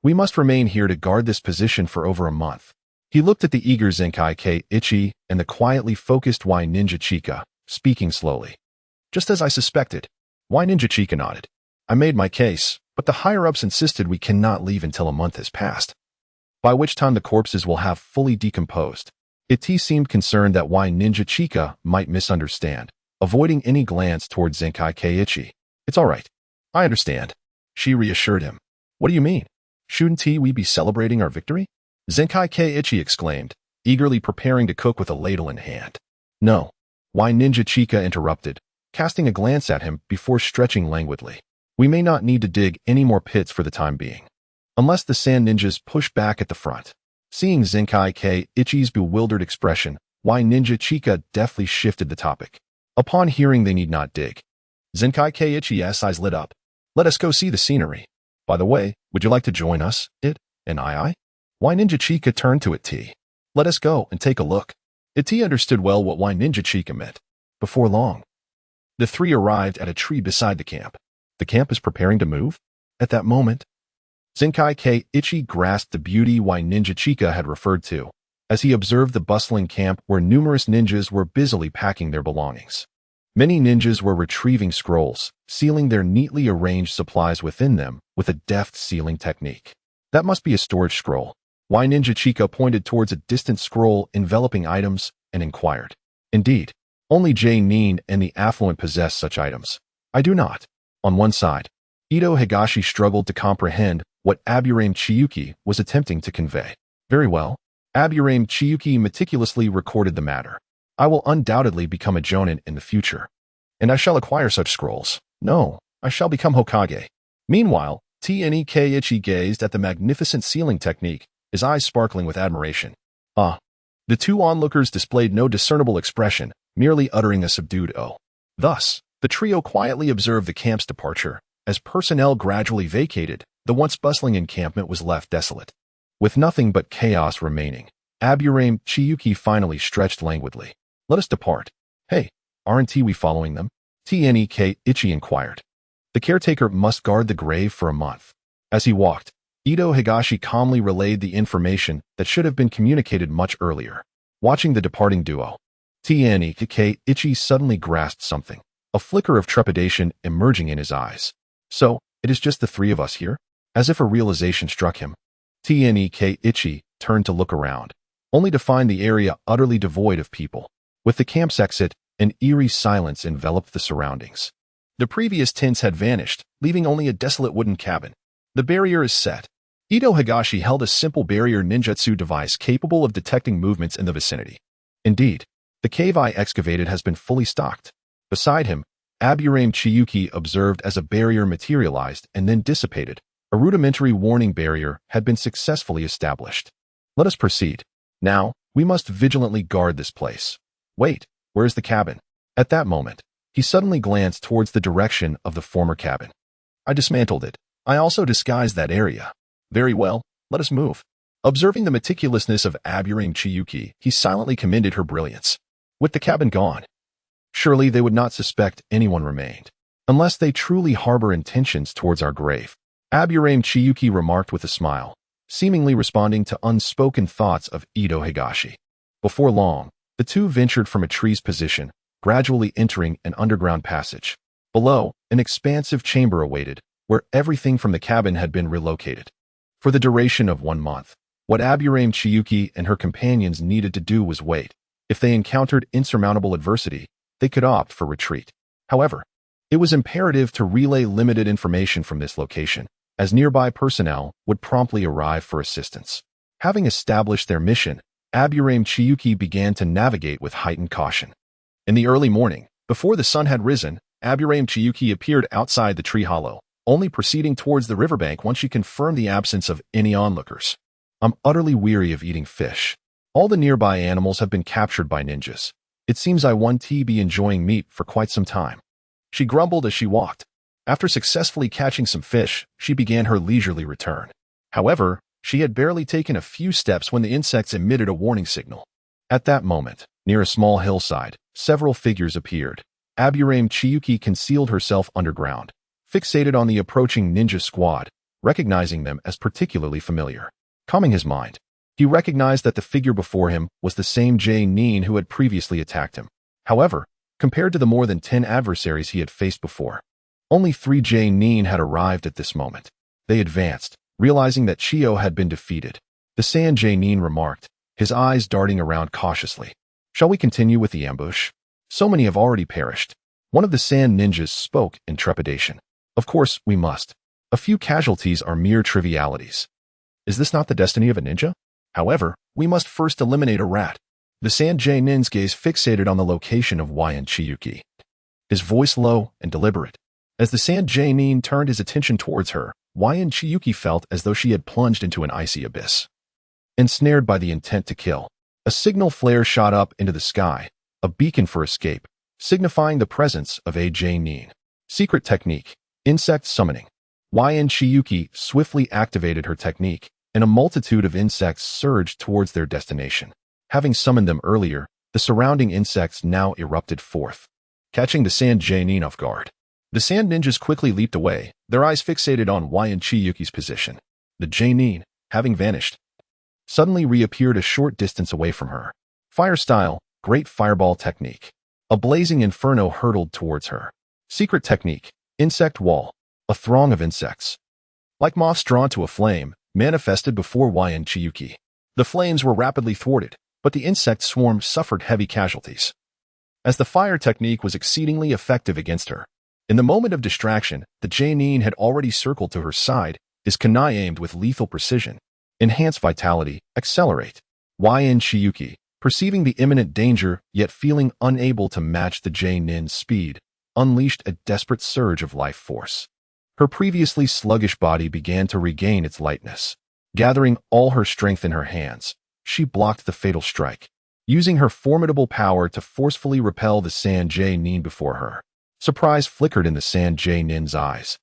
we must remain here to guard this position for over a month. He looked at the eager Zenkai Ichi and the quietly focused Chika, speaking slowly. Just as I suspected. Chika nodded. I made my case, but the higher-ups insisted we cannot leave until a month has passed, by which time the corpses will have fully decomposed. Itachi seemed concerned that Chika might misunderstand, avoiding any glance towards Zenkai Ichi. It's all right. I understand. She reassured him. What do you mean? Shouldn't we be celebrating our victory? Zenkai Ichi exclaimed, eagerly preparing to cook with a ladle in hand. No. Chika interrupted, casting a glance at him before stretching languidly. We may not need to dig any more pits for the time being, unless the sand ninjas push back at the front. Seeing Zenkai Ichi's bewildered expression, Chika deftly shifted the topic. Upon hearing they need not dig, Zenkai Ichi's eyes lit up. Let us go see the scenery. By the way, would you like to join us, and I? Chika turned to Itachi. Let us go and take a look. Itachi understood well what Chika meant. Before long, the three arrived at a tree beside the camp. The camp is preparing to move? At that moment, Zenkai Ichi grasped the beauty Chika had referred to, as he observed the bustling camp where numerous ninjas were busily packing their belongings. Many ninjas were retrieving scrolls, sealing their neatly arranged supplies within them with a deft sealing technique. That must be a storage scroll. Chika pointed towards a distant scroll enveloping items and inquired. Indeed, only J-Nin and the affluent possess such items. I do not. On one side, Ito Higashi struggled to comprehend what Aburame Chiyu was attempting to convey. Very well. Aburame Chiyu meticulously recorded the matter. I will undoubtedly become a Jonin in the future, and I shall acquire such scrolls. No, I shall become Hokage. Meanwhile, Zenkai gazed at the magnificent sealing technique, his eyes sparkling with admiration. Ah. The two onlookers displayed no discernible expression, merely uttering a subdued "oh." Thus, the trio quietly observed the camp's departure. As personnel gradually vacated, the once bustling encampment was left desolate. With nothing but chaos remaining, Aburame Chiyu finally stretched languidly. Let us depart. Hey, aren't we following them? Zenkai Ichi inquired. The caretaker must guard the grave for a month. As he walked, Ito Higashi calmly relayed the information that should have been communicated much earlier. Watching the departing duo, Zenkai Ichi suddenly grasped something. a flicker of trepidation emerging in his eyes. So, it is just the three of us here? As if a realization struck him, Ichi turned to look around, only to find the area utterly devoid of people. With the camp's exit, an eerie silence enveloped the surroundings. The previous tents had vanished, leaving only a desolate wooden cabin. The barrier is set. Ito Higashi held a simple barrier ninjutsu device capable of detecting movements in the vicinity. Indeed, the cave I excavated has been fully stocked. Beside him, Aburame Chiyu observed as a barrier materialized and then dissipated. A rudimentary warning barrier had been successfully established. Let us proceed. Now, we must vigilantly guard this place. Wait, where is the cabin? At that moment, he suddenly glanced towards the direction of the former cabin. I dismantled it. I also disguised that area. Very well, let us move. Observing the meticulousness of Aburame Chiyu, he silently commended her brilliance. With the cabin gone, surely they would not suspect anyone remained, unless they truly harbor intentions towards our grave. Aburame Chiyu remarked with a smile, seemingly responding to unspoken thoughts of Ito Higashi. Before long, the two ventured from a tree's position, gradually entering an underground passage. Below, an expansive chamber awaited, where everything from the cabin had been relocated. For the duration of 1 month, what Aburame Chiyu and her companions needed to do was wait. If they encountered insurmountable adversity, they could opt for retreat. However, it was imperative to relay limited information from this location, as nearby personnel would promptly arrive for assistance. Having established their mission, Aburame Chiyu began to navigate with heightened caution. In the early morning, before the sun had risen, Aburame Chiyu appeared outside the tree hollow, only proceeding towards the riverbank once she confirmed the absence of any onlookers. I'm utterly weary of eating fish. All the nearby animals have been captured by ninjas. It seems I won't be enjoying meat for quite some time. She grumbled as she walked. After successfully catching some fish, she began her leisurely return. However, she had barely taken a few steps when the insects emitted a warning signal. At that moment, near a small hillside, several figures appeared. Aburame Chiyu concealed herself underground, fixated on the approaching ninja squad, recognizing them as particularly familiar. Calming his mind, he recognized that the figure before him was the same Nin who had previously attacked him. However, compared to the more than 10 adversaries he had faced before, only 3 Nin had arrived at this moment. They advanced, realizing that Chiyo had been defeated. The Sand Nin remarked, his eyes darting around cautiously. Shall we continue with the ambush? So many have already perished. One of the sand ninjas spoke in trepidation. Of course, we must. A few casualties are mere trivialities. Is this not the destiny of a ninja? However, we must first eliminate a rat. The Sand Nin's gaze fixated on the location of Wyan Chiyu, his voice low and deliberate. As the Sand Nin turned his attention towards her, Wyan Chiyu felt as though she had plunged into an icy abyss. Ensnared by the intent to kill, a signal flare shot up into the sky, a beacon for escape, signifying the presence of a Nin. Secret technique, insect summoning. Wyan Chiyu swiftly activated her technique, and a multitude of insects surged towards their destination. Having summoned them earlier, the surrounding insects now erupted forth, catching the Sand Nin off guard. The sand ninjas quickly leaped away, their eyes fixated on Wyan Chiyuki's position. The Nin, having vanished, suddenly reappeared a short distance away from her. Fire style, great fireball technique. A blazing inferno hurtled towards her. Secret technique, insect wall. A throng of insects, like moths drawn to a flame, manifested before Wyan Chiyu. The flames were rapidly thwarted, but the insect swarm suffered heavy casualties, as the fire technique was exceedingly effective against her. In the moment of distraction, the Nin had already circled to her side, his kunai aimed with lethal precision. Enhance vitality, accelerate. Wyan Chiyu, perceiving the imminent danger yet feeling unable to match the Nin's speed, unleashed a desperate surge of life force. Her previously sluggish body began to regain its lightness. Gathering all her strength in her hands, she blocked the fatal strike, using her formidable power to forcefully repel the Sand Nin before her. Surprise flickered in the Sand Nin's eyes.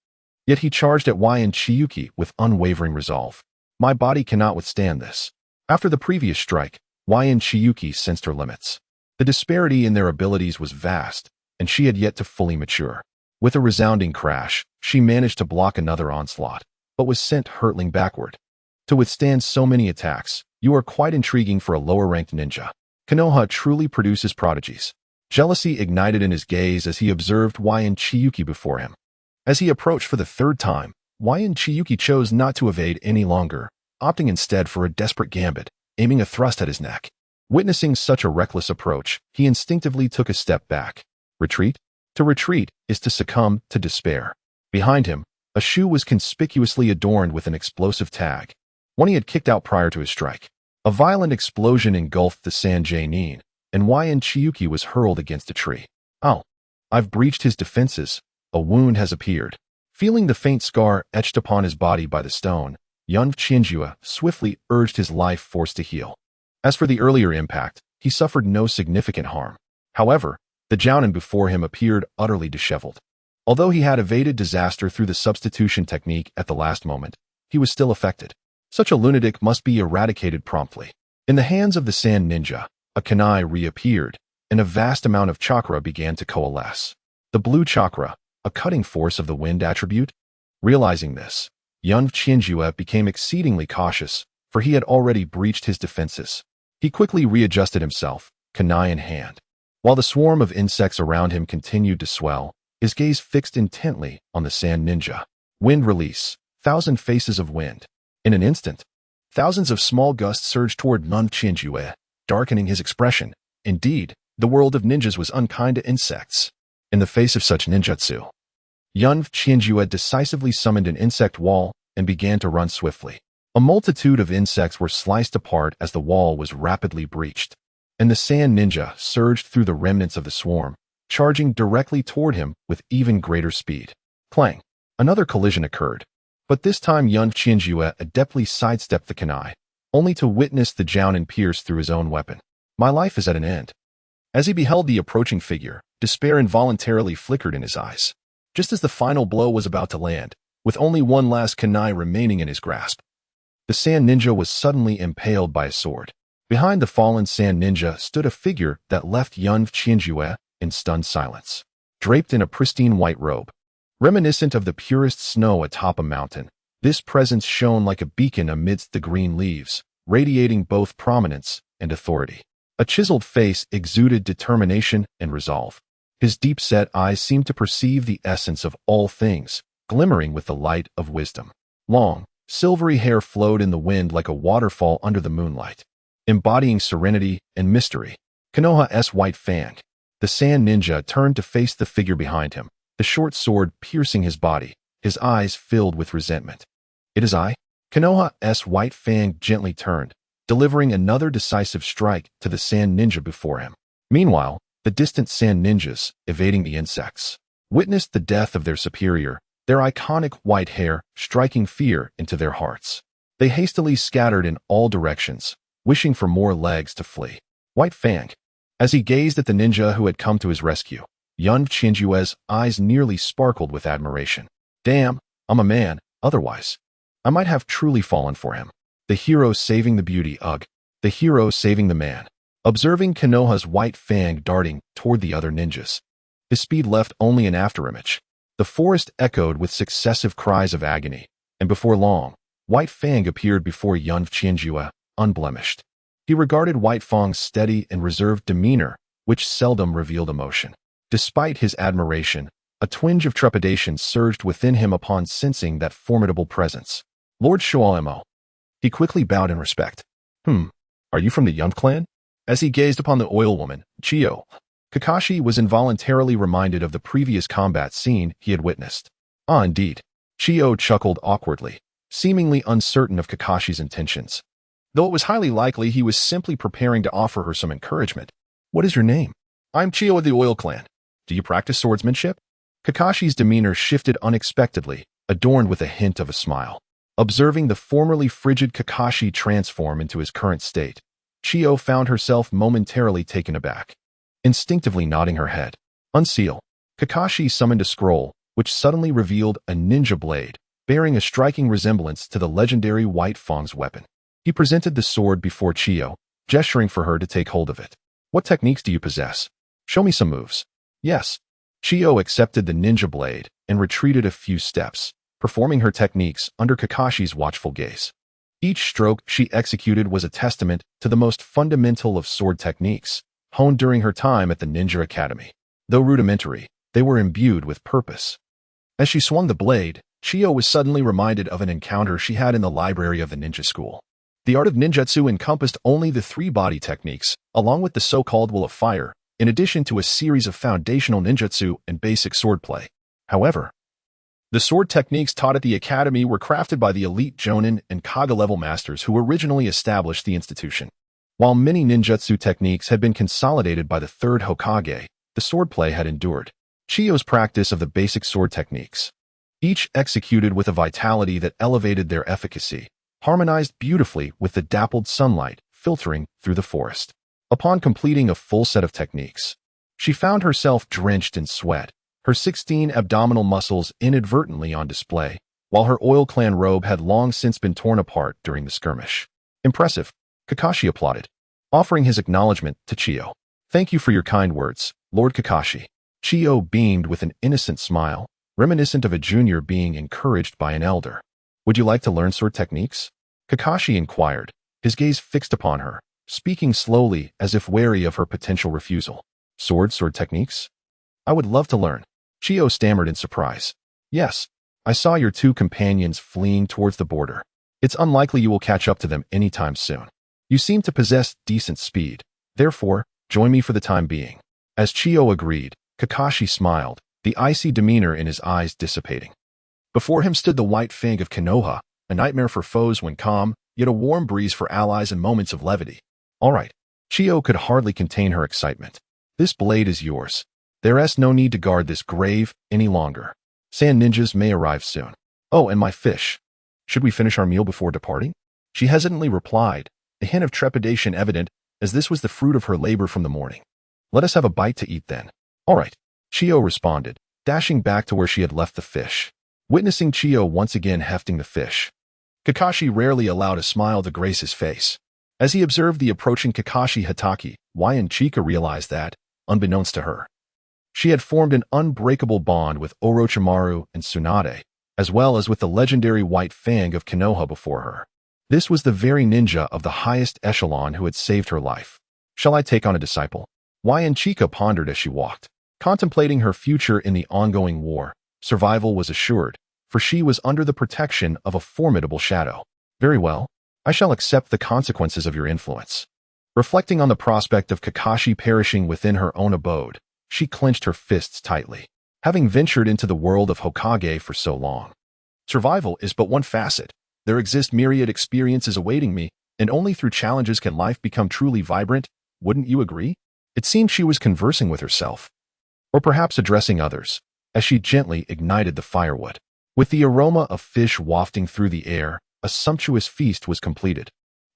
Yet he charged at Wyan Chiyu with unwavering resolve. My body cannot withstand this. After the previous strike, Wyan Chiyu sensed her limits. The disparity in their abilities was vast, and she had yet to fully mature. With a resounding crash, she managed to block another onslaught, but was sent hurtling backward. To withstand so many attacks, you are quite intriguing for a lower-ranked ninja. Konoha truly produces prodigies. Jealousy ignited in his gaze as he observed White Chiyuki before him. As he approached for the third time, White Chiyuki chose not to evade any longer, opting instead for a desperate gambit, aiming a thrust at his neck. Witnessing such a reckless approach, he instinctively took a step back. Retreat? To retreat is to succumb to despair. Behind him, a shoe was conspicuously adorned with an explosive tag, one he had kicked out prior to his strike. A violent explosion engulfed the Sanjanin, and White Chiyuki was hurled against a tree. Oh, I've breached his defenses. A wound has appeared. Feeling the faint scar etched upon his body by the stone, Chenjue swiftly urged his life force to heal. As for the earlier impact, he suffered no significant harm. However, the Jounin before him appeared utterly disheveled. Although he had evaded disaster through the substitution technique at the last moment, he was still affected. Such a lunatic must be eradicated promptly. In the hands of the Sand Ninja, a kunai reappeared, and a vast amount of chakra began to coalesce. The blue chakra, a cutting force of the wind attribute? Realizing this, Chenjue became exceedingly cautious, for he had already breached his defenses. He quickly readjusted himself, kunai in hand. While the swarm of insects around him continued to swell, his gaze fixed intently on the Sand Ninja. Wind release, 1,000 faces of wind. In an instant, thousands of small gusts surged toward Chenjue, darkening his expression. Indeed, the world of ninjas was unkind to insects. In the face of such ninjutsu, Chenjue decisively summoned an insect wall and began to run swiftly. A multitude of insects were sliced apart as the wall was rapidly breached, and the Sand Ninja surged through the remnants of the swarm, charging directly toward him with even greater speed. Clang! Another collision occurred, but this time Chenjue adeptly sidestepped the kunai, only to witness the Jounin pierce through his own weapon. My life is at an end. As he beheld the approaching figure, despair involuntarily flickered in his eyes. Just as the final blow was about to land, with only one last kunai remaining in his grasp, the Sand Ninja was suddenly impaled by a sword. Behind the fallen Sand Ninja stood a figure that left Chenjue in stunned silence. Draped in a pristine white robe, reminiscent of the purest snow atop a mountain, this presence shone like a beacon amidst the green leaves, radiating both prominence and authority. A chiseled face exuded determination and resolve. His deep-set eyes seemed to perceive the essence of all things, glimmering with the light of wisdom. Long, silvery hair flowed in the wind like a waterfall under the moonlight, embodying serenity and mystery. Konoha's White Fang. The Sand Ninja turned to face the figure behind him, the short sword piercing his body, his eyes filled with resentment. It is I? Konoha's White Fang gently turned, delivering another decisive strike to the Sand Ninja before him. Meanwhile, the distant Sand Ninjas, evading the insects, witnessed the death of their superior, their iconic white hair striking fear into their hearts. They hastily scattered in all directions, wishing for more legs to flee. White Fang. As he gazed at the ninja who had come to his rescue, Chenjue's eyes nearly sparkled with admiration. Damn, I'm a man, otherwise I might have truly fallen for him. The hero saving the beauty, ugh. The hero saving the man. Observing Konoha's White Fang darting toward the other ninjas, his speed left only an afterimage. The forest echoed with successive cries of agony, and before long, White Fang appeared before Chenjue, unblemished. He regarded White Fang's steady and reserved demeanor, which seldom revealed emotion. Despite his admiration, a twinge of trepidation surged within him upon sensing that formidable presence. Lord Shoalemo. He quickly bowed in respect. Are you from the Yun clan? As he gazed upon the oil woman, Chiyo, Kakashi was involuntarily reminded of the previous combat scene he had witnessed. Ah, indeed. Chiyo chuckled awkwardly, seemingly uncertain of Kakashi's intentions, though it was highly likely he was simply preparing to offer her some encouragement. What is your name? I'm Chiyo of the Oil Clan. Do you practice swordsmanship? Kakashi's demeanor shifted unexpectedly, adorned with a hint of a smile. Observing the formerly frigid Kakashi transform into his current state, Chiyo found herself momentarily taken aback. Instinctively nodding her head. Unseal. Kakashi summoned a scroll, which suddenly revealed a ninja blade, bearing a striking resemblance to the legendary White Fang's weapon. He presented the sword before Chiyo, gesturing for her to take hold of it. What techniques do you possess? Show me some moves. Yes. Chiyo accepted the ninja blade and retreated a few steps, performing her techniques under Kakashi's watchful gaze. Each stroke she executed was a testament to the most fundamental of sword techniques, honed during her time at the Ninja Academy. Though rudimentary, they were imbued with purpose. As she swung the blade, Chiyo was suddenly reminded of an encounter she had in the library of the ninja school. The art of ninjutsu encompassed only the 3 body techniques, along with the so-called Will of Fire, in addition to a series of foundational ninjutsu and basic swordplay. However, the sword techniques taught at the academy were crafted by the elite Jonin and Kage-level masters who originally established the institution. While many ninjutsu techniques had been consolidated by the 3rd Hokage, the swordplay had endured. Chiyo's practice of the basic sword techniques, each executed with a vitality that elevated their efficacy, harmonized beautifully with the dappled sunlight filtering through the forest. Upon completing a full set of techniques, she found herself drenched in sweat, her 16 abdominal muscles inadvertently on display, while her oil-clan robe had long since been torn apart during the skirmish. Impressive, Kakashi applauded, offering his acknowledgement to Chiyo. Thank you for your kind words, Lord Kakashi. Chiyo beamed with an innocent smile, reminiscent of a junior being encouraged by an elder. Would you like to learn sword techniques? Kakashi inquired, his gaze fixed upon her, speaking slowly as if wary of her potential refusal. Sword techniques? I would love to learn. Chiyo stammered in surprise. Yes, I saw your 2 companions fleeing towards the border. It's unlikely you will catch up to them anytime soon. You seem to possess decent speed. Therefore, join me for the time being. As Chiyo agreed, Kakashi smiled, the icy demeanor in his eyes dissipating. Before him stood the White Fang of Konoha, a nightmare for foes when calm, yet a warm breeze for allies in moments of levity. All right. Chiyo could hardly contain her excitement. This blade is yours. There's no need to guard this grave any longer. Sand ninjas may arrive soon. Oh, and my fish. Should we finish our meal before departing? She hesitantly replied, a hint of trepidation evident, as this was the fruit of her labor from the morning. Let us have a bite to eat then. All right, Chiyo responded, dashing back to where she had left the fish. Witnessing Chiyo once again hefting the fish, Kakashi rarely allowed a smile to grace his face. As he observed the approaching Kakashi Hatake, Yain Chika realized that, unbeknownst to her, she had formed an unbreakable bond with Orochimaru and Tsunade, as well as with the legendary White Fang of Konoha before her. This was the very ninja of the highest echelon who had saved her life. Shall I take on a disciple? Yain Chika pondered as she walked. Contemplating her future in the ongoing war, survival was assured, for she was under the protection of a formidable shadow. Very well, I shall accept the consequences of your influence. Reflecting on the prospect of Kakashi perishing within her own abode, she clenched her fists tightly. Having ventured into the world of Hokage for so long, survival is but one facet. There exist myriad experiences awaiting me, and only through challenges can life become truly vibrant. Wouldn't you agree? It seemed she was conversing with herself, or perhaps addressing others, as she gently ignited the firewood. With the aroma of fish wafting through the air, a sumptuous feast was completed.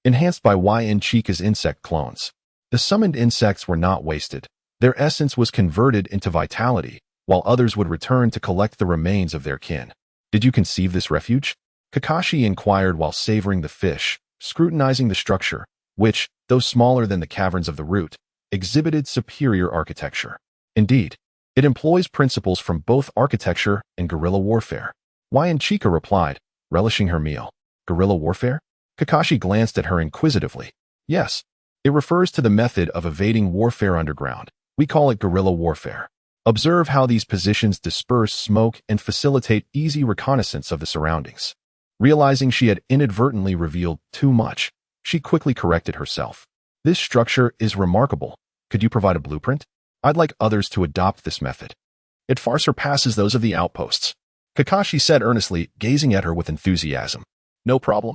Enhanced by Yain Chika's insect clones, the summoned insects were not wasted. Their essence was converted into vitality, while others would return to collect the remains of their kin. Did you conceive this refuge? Kakashi inquired while savoring the fish, scrutinizing the structure, which, though smaller than the caverns of the root, exhibited superior architecture. Indeed, it employs principles from both architecture and guerrilla warfare. Yain Chika replied, relishing her meal. Guerrilla warfare? Kakashi glanced at her inquisitively. Yes, it refers to the method of evading warfare underground. We call it guerrilla warfare. Observe how these positions disperse smoke and facilitate easy reconnaissance of the surroundings. Realizing she had inadvertently revealed too much, she quickly corrected herself. This structure is remarkable. Could you provide a blueprint? I'd like others to adopt this method. It far surpasses those of the outposts. Kakashi said earnestly, gazing at her with enthusiasm. No problem.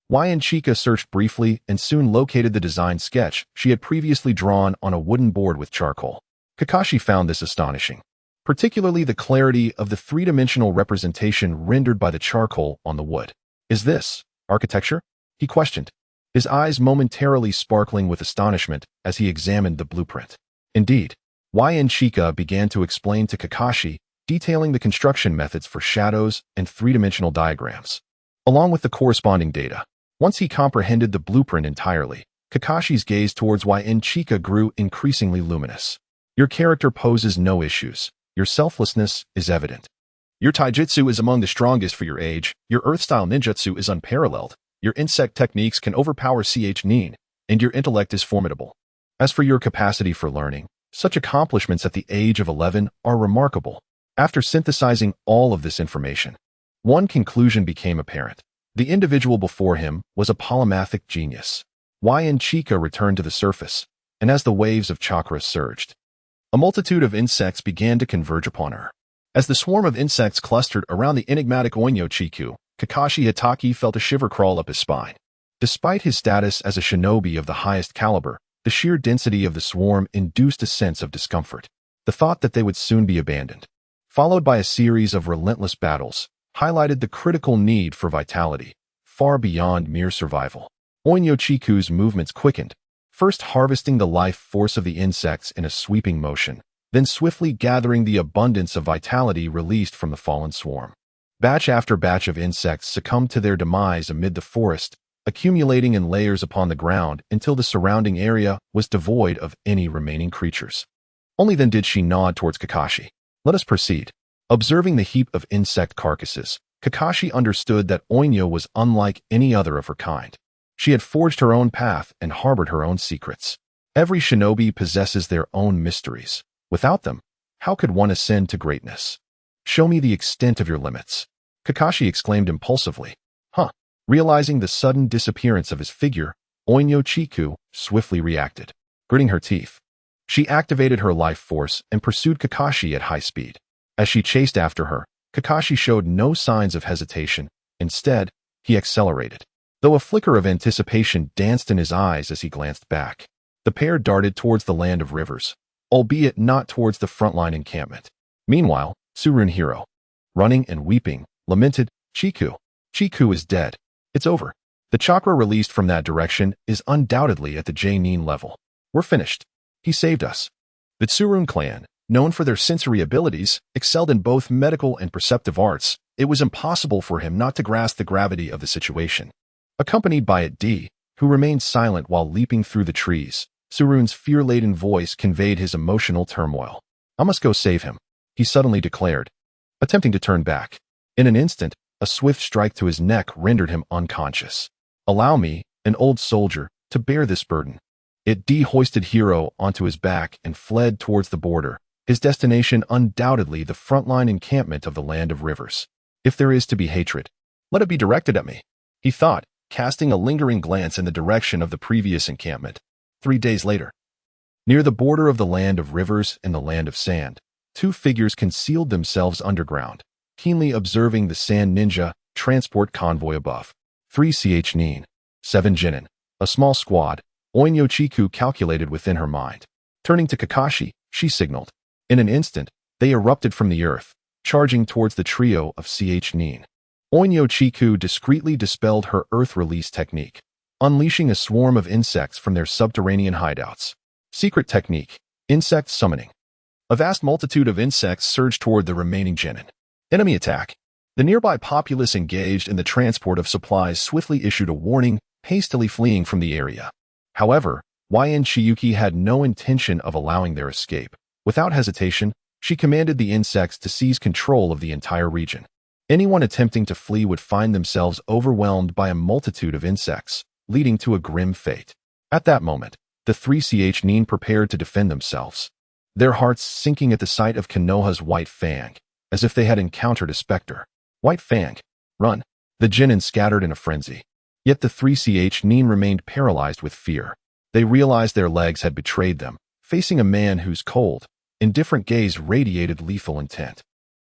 Yain Chika searched briefly and soon located the design sketch she had previously drawn on a wooden board with charcoal. Kakashi found this astonishing, particularly the clarity of the three-dimensional representation rendered by the charcoal on the wood. Is this architecture? He questioned, his eyes momentarily sparkling with astonishment as he examined the blueprint. Indeed, Yain Chika began to explain to Kakashi, detailing the construction methods for shadows and three-dimensional diagrams, along with the corresponding data. Once he comprehended the blueprint entirely, Kakashi's gaze towards Yain Chika grew increasingly luminous. Your character poses no issues. Your selflessness is evident. Your taijutsu is among the strongest for your age. Your earth-style ninjutsu is unparalleled. Your insect techniques can overpower Ch Nin, and your intellect is formidable. As for your capacity for learning, such accomplishments at the age of 11 are remarkable. After synthesizing all of this information, one conclusion became apparent. The individual before him was a polymathic genius. Chiyu returned to the surface, and as the waves of chakra surged, a multitude of insects began to converge upon her. As the swarm of insects clustered around the enigmatic Chiyu, Kakashi Hatake felt a shiver crawl up his spine. Despite his status as a shinobi of the highest caliber, the sheer density of the swarm induced a sense of discomfort. The thought that they would soon be abandoned, followed by a series of relentless battles, highlighted the critical need for vitality, far beyond mere survival. Chiku's movements quickened, first harvesting the life force of the insects in a sweeping motion, then swiftly gathering the abundance of vitality released from the fallen swarm. Batch after batch of insects succumbed to their demise amid the forest, accumulating in layers upon the ground until the surrounding area was devoid of any remaining creatures. Only then did she nod towards Kakashi. Let us proceed. Observing the heap of insect carcasses, Kakashi understood that Oinyo was unlike any other of her kind. She had forged her own path and harbored her own secrets. Every shinobi possesses their own mysteries. Without them, how could one ascend to greatness? Show me the extent of your limits. Kakashi exclaimed impulsively. Realizing the sudden disappearance of his figure, Chiyu swiftly reacted. Gritting her teeth, she activated her life force and pursued Kakashi at high speed. As she chased after her, Kakashi showed no signs of hesitation. Instead, he accelerated. Though a flicker of anticipation danced in his eyes as he glanced back, the pair darted towards the land of rivers, albeit not towards the frontline encampment. Meanwhile, Tsurun Hiro, running and weeping, lamented, Chiyu is dead. It's over. The chakra released from that direction is undoubtedly at the J-Nin level. We're finished. He saved us. The Tsurun clan, known for their sensory abilities, excelled in both medical and perceptive arts. It was impossible for him not to grasp the gravity of the situation. Accompanied by D, who remained silent while leaping through the trees, Tsurun's fear-laden voice conveyed his emotional turmoil. I must go save him, he suddenly declared, attempting to turn back. In an instant, a swift strike to his neck rendered him unconscious. Allow me, an old soldier, to bear this burden. D hoisted Hiro onto his back and fled towards the border, his destination undoubtedly the frontline encampment of the land of rivers. If there is to be hatred, let it be directed at me, he thought, casting a lingering glance in the direction of the previous encampment. 3 days later, near the border of the land of rivers and the land of sand, two figures concealed themselves underground, keenly observing the sand ninja transport convoy above. 3 Nin, 7 Genin, a small squad, Chiyu calculated within her mind. Turning to Kakashi, she signaled. In an instant, they erupted from the earth, charging towards the trio of Nin. Chiyu discreetly dispelled her earth release technique, unleashing a swarm of insects from their subterranean hideouts. Secret technique, insect summoning. A vast multitude of insects surged toward the remaining Genin. Enemy attack. The nearby populace engaged in the transport of supplies swiftly issued a warning, hastily fleeing from the area. However, Chiyuki had no intention of allowing their escape. Without hesitation, she commanded the insects to seize control of the entire region. Anyone attempting to flee would find themselves overwhelmed by a multitude of insects, leading to a grim fate. At that moment, the 3 Nin prepared to defend themselves, their hearts sinking at the sight of Konoha's White Fang, as if they had encountered a specter. White Fang, run! The Genin scattered in a frenzy. Yet the 3 Nin remained paralyzed with fear. They realized their legs had betrayed them, facing a man whose cold, indifferent gaze radiated lethal intent.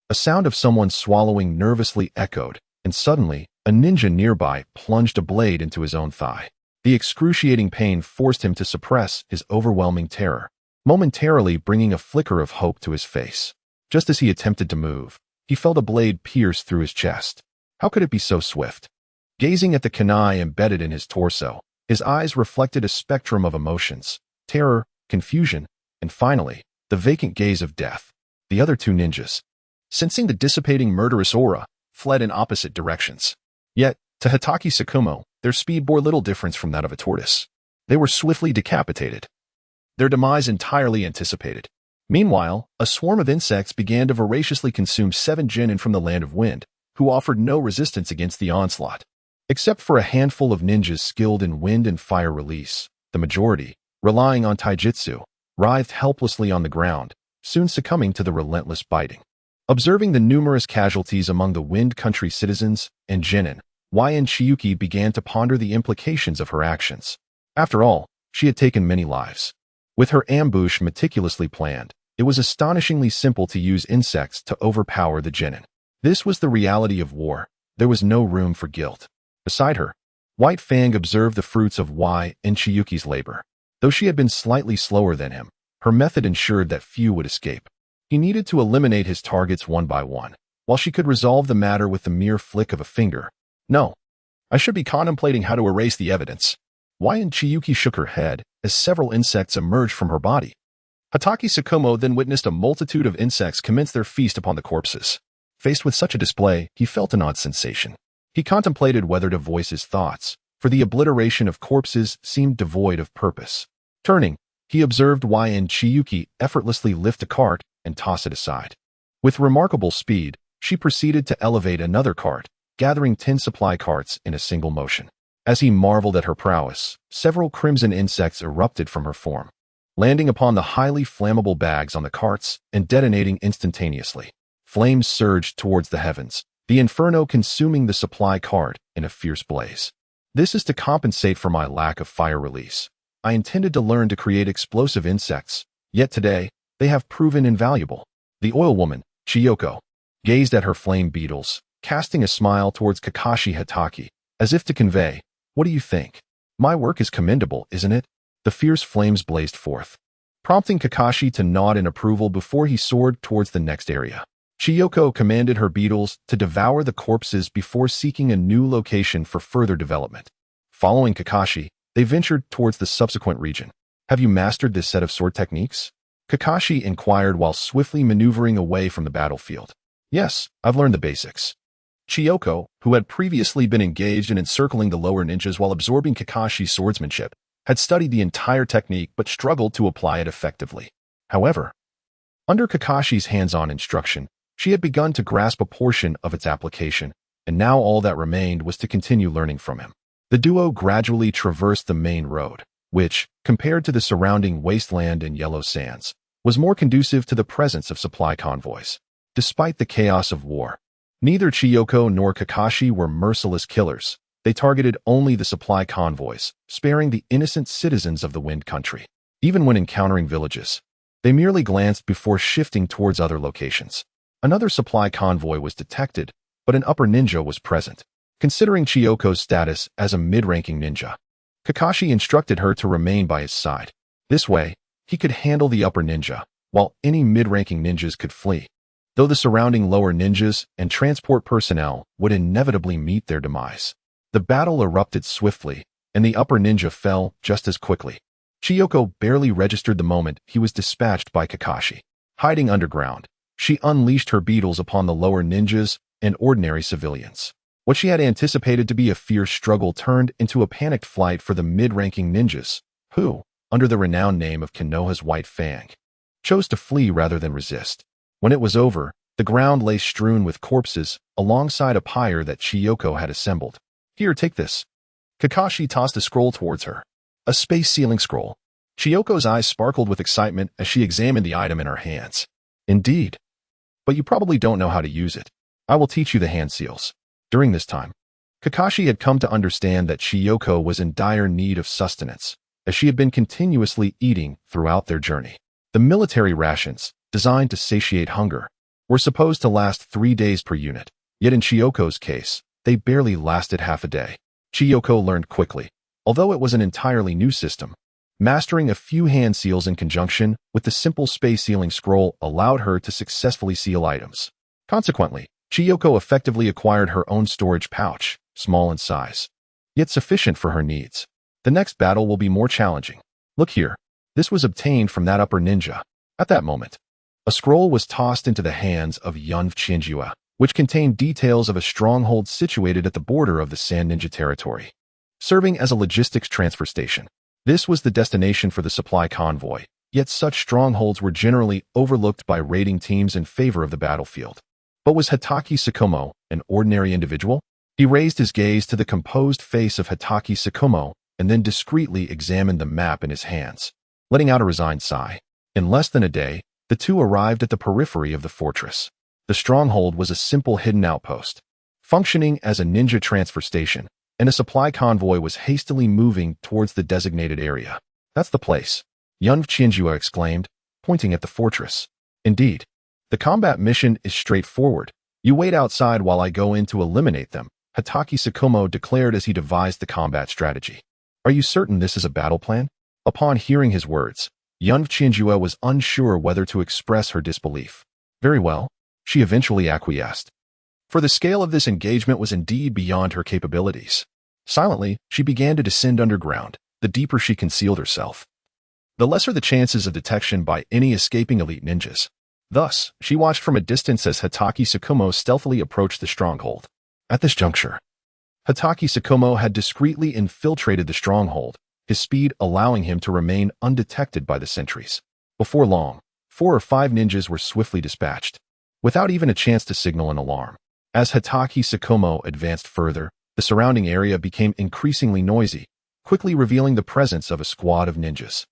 A sound of someone swallowing nervously echoed, and suddenly, a ninja nearby plunged a blade into his own thigh. The excruciating pain forced him to suppress his overwhelming terror, momentarily bringing a flicker of hope to his face. Just as he attempted to move, he felt a blade pierce through his chest. How could it be so swift? Gazing at the kunai embedded in his torso, his eyes reflected a spectrum of emotions, terror, confusion, and finally, the vacant gaze of death. The other two ninjas, sensing the dissipating murderous aura, fled in opposite directions. Yet, to Hatake Sakumo, their speed bore little difference from that of a tortoise. They were swiftly decapitated, their demise entirely anticipated. Meanwhile, a swarm of insects began to voraciously consume 7 Genin from the land of wind, who offered no resistance against the onslaught. Except for a handful of ninjas skilled in wind and fire release, the majority, relying on taijutsu, writhed helplessly on the ground, soon succumbing to the relentless biting. Observing the numerous casualties among the Wind Country citizens and genin, Chiyuki began to ponder the implications of her actions. After all, she had taken many lives. With her ambush meticulously planned, it was astonishingly simple to use insects to overpower the genin. This was the reality of war. There was no room for guilt. Beside her, White Fang observed the fruits of Chiyuki's labor. Though she had been slightly slower than him, her method ensured that few would escape. He needed to eliminate his targets one by one, while she could resolve the matter with the mere flick of a finger. No, I should be contemplating how to erase the evidence. Chiyuki shook her head as several insects emerged from her body. Hatake Tsukumo then witnessed a multitude of insects commence their feast upon the corpses. Faced with such a display, he felt an odd sensation. He contemplated whether to voice his thoughts, for the obliteration of corpses seemed devoid of purpose. Turning, he observed Chiyuki effortlessly lift a cart and toss it aside. With remarkable speed, she proceeded to elevate another cart, gathering 10 supply carts in a single motion. As he marveled at her prowess, several crimson insects erupted from her form, landing upon the highly flammable bags on the carts and detonating instantaneously. Flames surged towards the heavens, the inferno consuming the supply cart in a fierce blaze. This is to compensate for my lack of fire release. I intended to learn to create explosive insects, yet today, they have proven invaluable. The oil woman, Chiyoko, gazed at her flame beetles, casting a smile towards Kakashi Hatake, as if to convey, "What do you think? My work is commendable, isn't it?" The fierce flames blazed forth, prompting Kakashi to nod in approval before he soared towards the next area. Chiyoko commanded her beetles to devour the corpses before seeking a new location for further development. Following Kakashi, they ventured towards the subsequent region. "Have you mastered this set of sword techniques?" Kakashi inquired while swiftly maneuvering away from the battlefield. "Yes, I've learned the basics." Chiyoko, who had previously been engaged in encircling the lower ninjas while absorbing Kakashi's swordsmanship, had studied the entire technique but struggled to apply it effectively. However, under Kakashi's hands-on instruction, she had begun to grasp a portion of its application, and now all that remained was to continue learning from him. The duo gradually traversed the main road, which, compared to the surrounding wasteland and yellow sands, was more conducive to the presence of supply convoys. Despite the chaos of war, neither Chiyoko nor Kakashi were merciless killers. They targeted only the supply convoys, sparing the innocent citizens of the Wind Country. Even when encountering villages, they merely glanced before shifting towards other locations. Another supply convoy was detected, but an upper ninja was present. Considering Chiyoko's status as a mid-ranking ninja, Kakashi instructed her to remain by his side. This way, he could handle the upper ninja, while any mid-ranking ninjas could flee. Though the surrounding lower ninjas and transport personnel would inevitably meet their demise. The battle erupted swiftly, and the upper ninja fell just as quickly. Chiyoko barely registered the moment he was dispatched by Kakashi. Hiding underground, she unleashed her beetles upon the lower ninjas and ordinary civilians. What she had anticipated to be a fierce struggle turned into a panicked flight for the mid-ranking ninjas, who, under the renowned name of Konoha's White Fang, chose to flee rather than resist. When it was over, the ground lay strewn with corpses alongside a pyre that Chiyoko had assembled. "Here, take this." Kakashi tossed a scroll towards her. A space sealing scroll. Chiyoko's eyes sparkled with excitement as she examined the item in her hands. "Indeed. But you probably don't know how to use it. I will teach you the hand seals." During this time, Kakashi had come to understand that Chiyoko was in dire need of sustenance, as she had been continuously eating throughout their journey. The military rations, designed to satiate hunger, were supposed to last 3 days per unit, yet in Chiyoko's case, they barely lasted half a day. Chiyoko learned quickly, although it was an entirely new system. Mastering a few hand seals in conjunction with the simple space sealing scroll allowed her to successfully seal items. Consequently, Chiyoko effectively acquired her own storage pouch, small in size, yet sufficient for her needs. The next battle will be more challenging. Look here. This was obtained from that upper ninja. At that moment, a scroll was tossed into the hands of Yun Chinjua, which contained details of a stronghold situated at the border of the Sand Ninja territory, serving as a logistics transfer station. This was the destination for the supply convoy, yet such strongholds were generally overlooked by raiding teams in favor of the battlefield. But was Hatake Tsukumo an ordinary individual? He raised his gaze to the composed face of Hatake Tsukumo and then discreetly examined the map in his hands, letting out a resigned sigh. In less than a day, the two arrived at the periphery of the fortress. The stronghold was a simple hidden outpost, functioning as a ninja transfer station, and a supply convoy was hastily moving towards the designated area. "That's the place," Chiyu exclaimed, pointing at the fortress. "Indeed. The combat mission is straightforward. You wait outside while I go in to eliminate them," Hitachi Sakumo declared as he devised the combat strategy. "Are you certain this is a battle plan?" Upon hearing his words, Chiyu was unsure whether to express her disbelief. "Very well," she eventually acquiesced. For the scale of this engagement was indeed beyond her capabilities. Silently, she began to descend underground. The deeper she concealed herself, the lesser the chances of detection by any escaping elite ninjas. Thus, she watched from a distance as Hitachi Sakumo stealthily approached the stronghold. At this juncture, Hitachi Sakumo had discreetly infiltrated the stronghold, his speed allowing him to remain undetected by the sentries. Before long, 4 or 5 ninjas were swiftly dispatched, without even a chance to signal an alarm. As Hitachi Sakumo advanced further, the surrounding area became increasingly noisy, quickly revealing the presence of a squad of ninjas.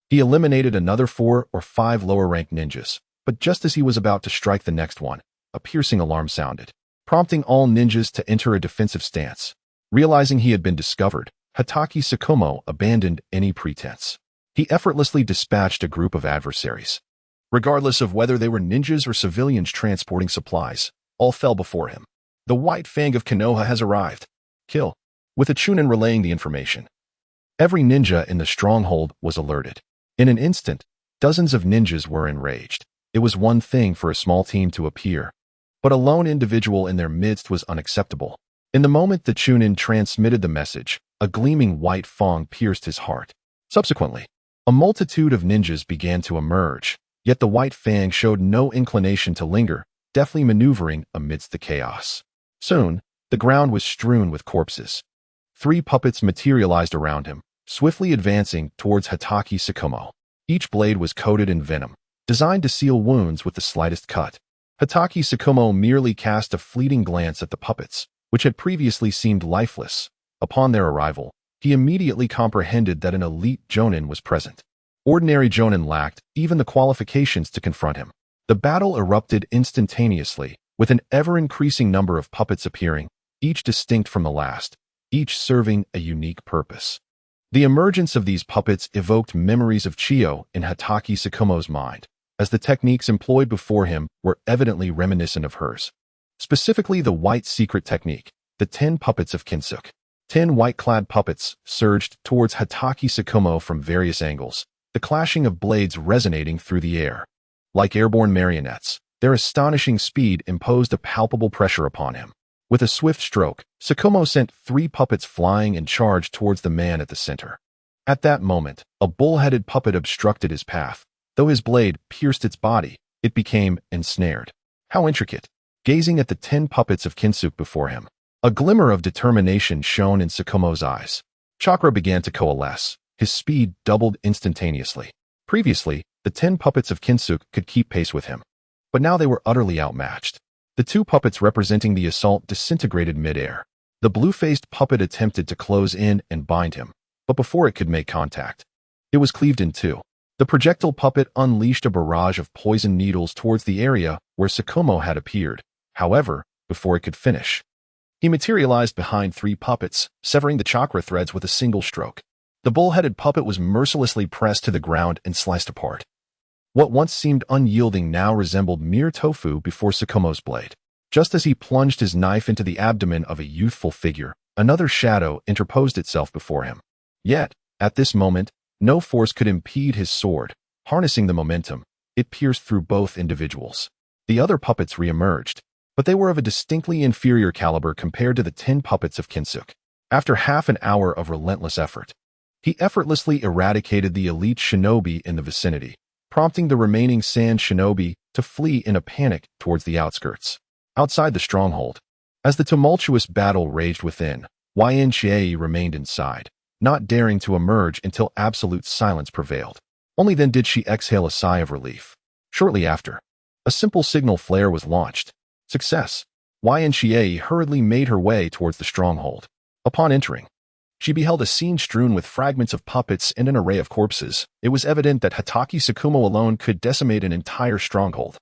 He eliminated another 4 or 5 lower-ranked ninjas, but just as he was about to strike the next one, a piercing alarm sounded, prompting all ninjas to enter a defensive stance. Realizing he had been discovered, Hitachi Sakumo abandoned any pretense. He effortlessly dispatched a group of adversaries. Regardless of whether they were ninjas or civilians transporting supplies, all fell before him. "The White Fang of Konoha has arrived. Kill," with a Chunin relaying the information. Every ninja in the stronghold was alerted. In an instant, dozens of ninjas were enraged. It was one thing for a small team to appear, but a lone individual in their midst was unacceptable. In the moment the Chunin transmitted the message, a gleaming white fang pierced his heart. Subsequently, a multitude of ninjas began to emerge, yet the White Fang showed no inclination to linger, deftly maneuvering amidst the chaos. Soon, the ground was strewn with corpses. 3 puppets materialized around him, swiftly advancing towards Hitachi Sakumo. Each blade was coated in venom, designed to seal wounds with the slightest cut. Hitachi Sakumo merely cast a fleeting glance at the puppets, which had previously seemed lifeless. Upon their arrival, he immediately comprehended that an elite jonin was present. Ordinary jonin lacked even the qualifications to confront him. The battle erupted instantaneously, with an ever-increasing number of puppets appearing, each distinct from the last, each serving a unique purpose. The emergence of these puppets evoked memories of Chiyo in Hitachi Sakumo's mind, as the techniques employed before him were evidently reminiscent of hers. Specifically the white secret technique, the 10 puppets of Kintsugi. 10 white-clad puppets surged towards Hitachi Sakumo from various angles, the clashing of blades resonating through the air. Like airborne marionettes, their astonishing speed imposed a palpable pressure upon him. With a swift stroke, Sakumo sent 3 puppets flying and charged towards the man at the center. At that moment, a bull-headed puppet obstructed his path. Though his blade pierced its body, it became ensnared. How intricate! Gazing at the 10 puppets of Kintsugi before him, a glimmer of determination shone in Sakumo's eyes. Chakra began to coalesce. His speed doubled instantaneously. Previously, the 10 puppets of Kintsugi could keep pace with him, but now they were utterly outmatched. The 2 puppets representing the assault disintegrated mid-air. The blue-faced puppet attempted to close in and bind him, but before it could make contact, it was cleaved in 2. The projectile puppet unleashed a barrage of poison needles towards the area where Sakumo had appeared. However, before it could finish, he materialized behind 3 puppets, severing the chakra threads with a single stroke. The bull-headed puppet was mercilessly pressed to the ground and sliced apart. What once seemed unyielding now resembled mere tofu before Sakumo's blade. Just as he plunged his knife into the abdomen of a youthful figure, another shadow interposed itself before him. Yet, at this moment, no force could impede his sword. Harnessing the momentum, it pierced through both individuals. The other puppets re-emerged, but they were of a distinctly inferior caliber compared to the 10 puppets of Kintsugi. After half an hour of relentless effort, he effortlessly eradicated the elite shinobi in the vicinity, prompting the remaining sand shinobi to flee in a panic towards the outskirts. Outside the stronghold, as the tumultuous battle raged within, Chiyu remained inside, not daring to emerge until absolute silence prevailed. Only then did she exhale a sigh of relief. Shortly after, a simple signal flare was launched. Success! Chiyu hurriedly made her way towards the stronghold. Upon entering, She beheld a scene strewn with fragments of puppets and an array of corpses. It was evident that Hatake Tsukumo alone could decimate an entire stronghold.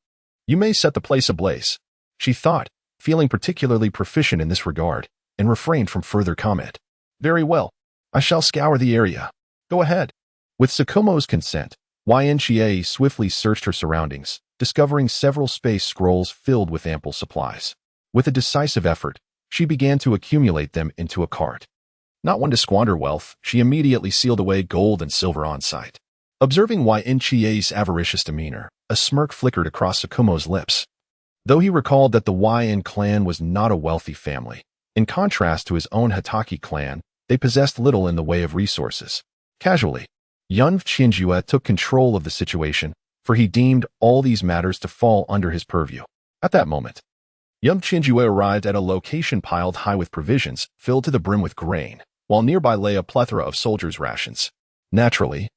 You may set the place ablaze, she thought, feeling particularly proficient in this regard, and refrained from further comment. Very well. I shall scour the area. Go ahead. With Tsukumo's consent, Ynchie swiftly searched her surroundings, discovering several space scrolls filled with ample supplies. With a decisive effort, she began to accumulate them into a cart. Not one to squander wealth, she immediately sealed away gold and silver on site. Observing Ynchie's avaricious demeanor, a smirk flickered across Tsukumo's lips. Though he recalled that the Yn clan was not a wealthy family, in contrast to his own Hatake clan, they possessed little in the way of resources. Casually, Yunf took control of the situation, for he deemed all these matters to fall under his purview. At that moment, Yunf arrived at a location piled high with provisions, filled to the brim with grain, while nearby lay a plethora of soldiers' rations. Naturally,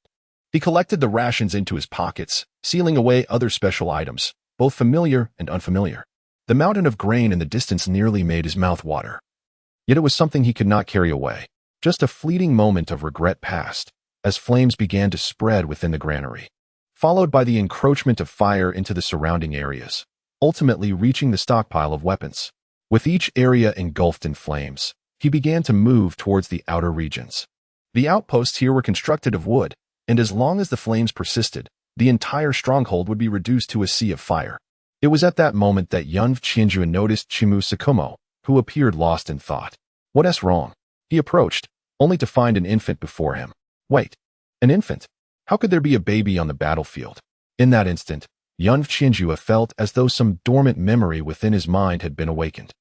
he collected the rations into his pockets, sealing away other special items, both familiar and unfamiliar. The mountain of grain in the distance nearly made his mouth water. Yet it was something he could not carry away. Just a fleeting moment of regret passed, as flames began to spread within the granary, followed by the encroachment of fire into the surrounding areas, ultimately reaching the stockpile of weapons. With each area engulfed in flames, he began to move towards the outer regions. The outposts here were constructed of wood, and as long as the flames persisted, the entire stronghold would be reduced to a sea of fire. It was at that moment that Yunf noticed Chimu Tsukumo, who appeared lost in thought. What's wrong? He approached, only to find an infant before him. Wait, an infant? How could there be a baby on the battlefield? In that instant, Yunf felt as though some dormant memory within his mind had been awakened.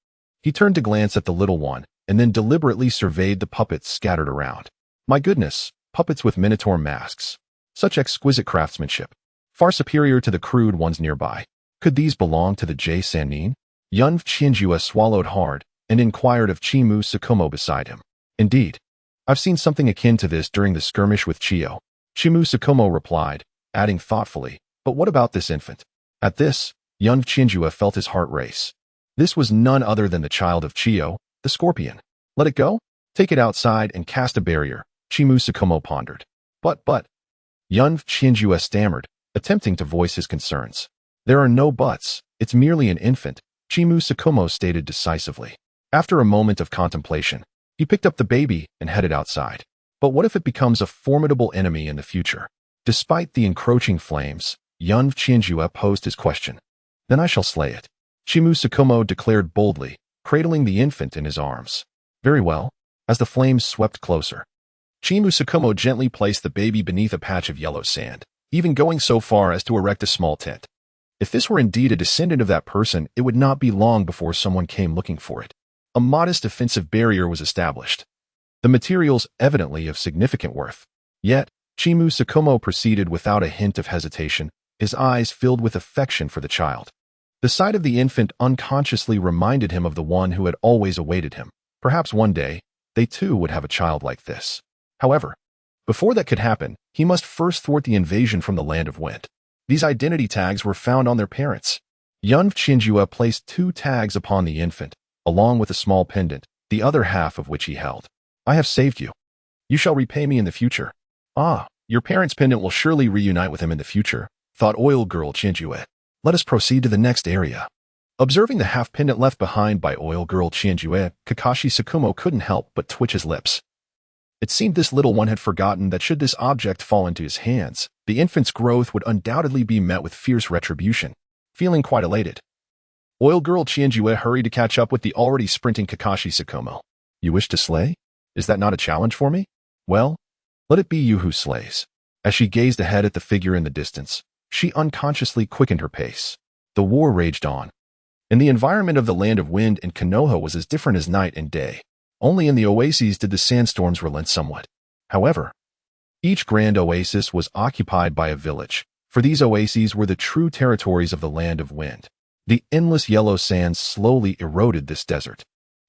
He turned to glance at the little one, and then deliberately surveyed the puppets scattered around. My goodness, puppets with minotaur masks. Such exquisite craftsmanship, far superior to the crude ones nearby. Could these belong to the J-Sannin? Yunf swallowed hard, and inquired of Chimu Tsukumo beside him. Indeed, I've seen something akin to this during the skirmish with Chiyo. Chimu Tsukumo replied, adding thoughtfully, but what about this infant? At this, Yunf felt his heart race. This was none other than the child of Chiyo, the scorpion. Let it go? Take it outside and cast a barrier, Chimu Tsukumo pondered. But, Yunf stammered, attempting to voice his concerns. There are no buts, it's merely an infant, Chimu Tsukumo stated decisively. After a moment of contemplation, he picked up the baby and headed outside. But what if it becomes a formidable enemy in the future? Despite the encroaching flames, Yunf posed his question. Then I shall slay it, Chimu Tsukumo declared boldly, cradling the infant in his arms. Very well. As the flames swept closer, Chimu Tsukumo gently placed the baby beneath a patch of yellow sand, even going so far as to erect a small tent. If this were indeed a descendant of that person, it would not be long before someone came looking for it. A modest defensive barrier was established, the materials evidently of significant worth. Yet, Chimu Tsukumo proceeded without a hint of hesitation, his eyes filled with affection for the child. The sight of the infant unconsciously reminded him of the one who had always awaited him. Perhaps one day, they too would have a child like this. However, before that could happen, he must first thwart the invasion from the land of wind. These identity tags were found on their parents. Yunf placed 2 tags upon the infant, along with a small pendant, the other half of which he held. I have saved you. You shall repay me in the future. Ah, your parents' pendant will surely reunite with him in the future, thought Oil Girl Chinjue. Let us proceed to the next area. Observing the half pendant left behind by Oil Girl Chinjue, Kakashi Tsukumo couldn't help but twitch his lips. It seemed this little one had forgotten that should this object fall into his hands, the infant's growth would undoubtedly be met with fierce retribution. Feeling quite elated, Oil Girl Chinjue hurried to catch up with the already sprinting Kakashi Tsukumo. You wish to slay? Is that not a challenge for me? Well, let it be you who slays. As she gazed ahead at the figure in the distance, she unconsciously quickened her pace. The war raged on. And the environment of the land of wind in Konoha was as different as night and day. Only in the oases did the sandstorms relent somewhat. However, each grand oasis was occupied by a village, for these oases were the true territories of the land of wind. The endless yellow sands slowly eroded this desert.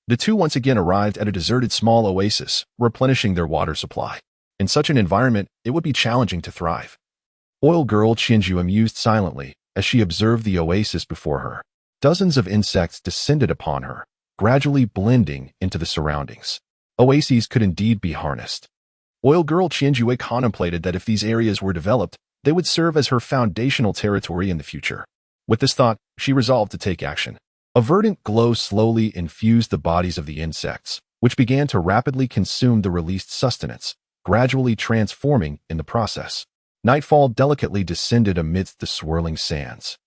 The two once again arrived at a deserted small oasis, replenishing their water supply. In such an environment, it would be challenging to thrive. Oil Girl Chinjue mused silently as she observed the oasis before her. Dozens of insects descended upon her, gradually blending into the surroundings. oases could indeed be harnessed. Oil Girl Chiyu contemplated that if these areas were developed, they would serve as her foundational territory in the future. With this thought, she resolved to take action. A verdant glow slowly infused the bodies of the insects, which began to rapidly consume the released sustenance, gradually transforming in the process. Nightfall delicately descended amidst the swirling sands.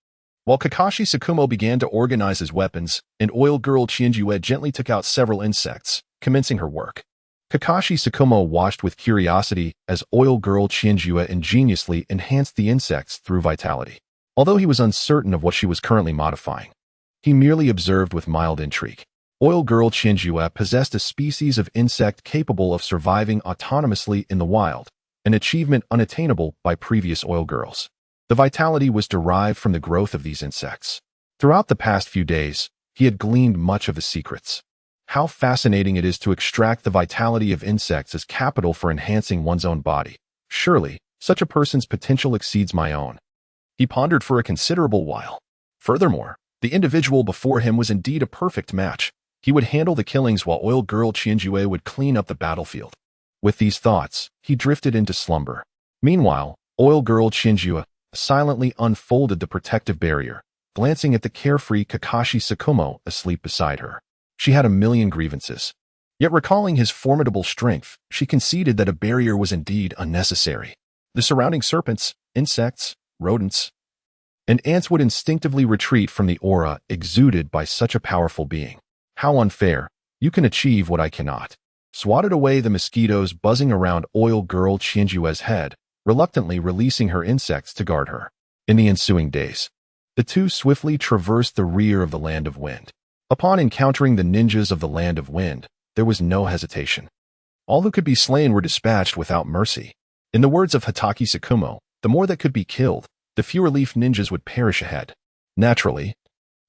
While Kakashi Tsukumo began to organize his weapons, and Oil Girl Chiyu gently took out several insects, commencing her work. Kakashi Tsukumo watched with curiosity as Oil Girl Chiyu ingeniously enhanced the insects through vitality. Although he was uncertain of what she was currently modifying, he merely observed with mild intrigue. Oil Girl Chiyu possessed a species of insect capable of surviving autonomously in the wild, an achievement unattainable by previous oil girls. The vitality was derived from the growth of these insects. Throughout the past few days, he had gleaned much of the secrets. How fascinating it is to extract the vitality of insects as capital for enhancing one's own body. Surely, such a person's potential exceeds my own. He pondered for a considerable while. Furthermore, the individual before him was indeed a perfect match. He would handle the killings while Oil Girl Chiyu would clean up the battlefield. With these thoughts, he drifted into slumber. Meanwhile, Oil Girl Chiyu silently unfolded the protective barrier, glancing at the carefree Kakashi Tsukumo asleep beside her. She had a million grievances. Yet recalling his formidable strength, she conceded that a barrier was indeed unnecessary. The surrounding serpents, insects, rodents, and ants would instinctively retreat from the aura exuded by such a powerful being. How unfair. You can achieve what I cannot. Swatted away the mosquitoes buzzing around Oil Girl Chiyu's head, reluctantly releasing her insects to guard her. In the ensuing days, the two swiftly traversed the rear of the Land of Wind. Upon encountering the ninjas of the Land of Wind, there was no hesitation. All who could be slain were dispatched without mercy. In the words of Hatake Tsukumo, the more that could be killed, the fewer leaf ninjas would perish ahead. Naturally,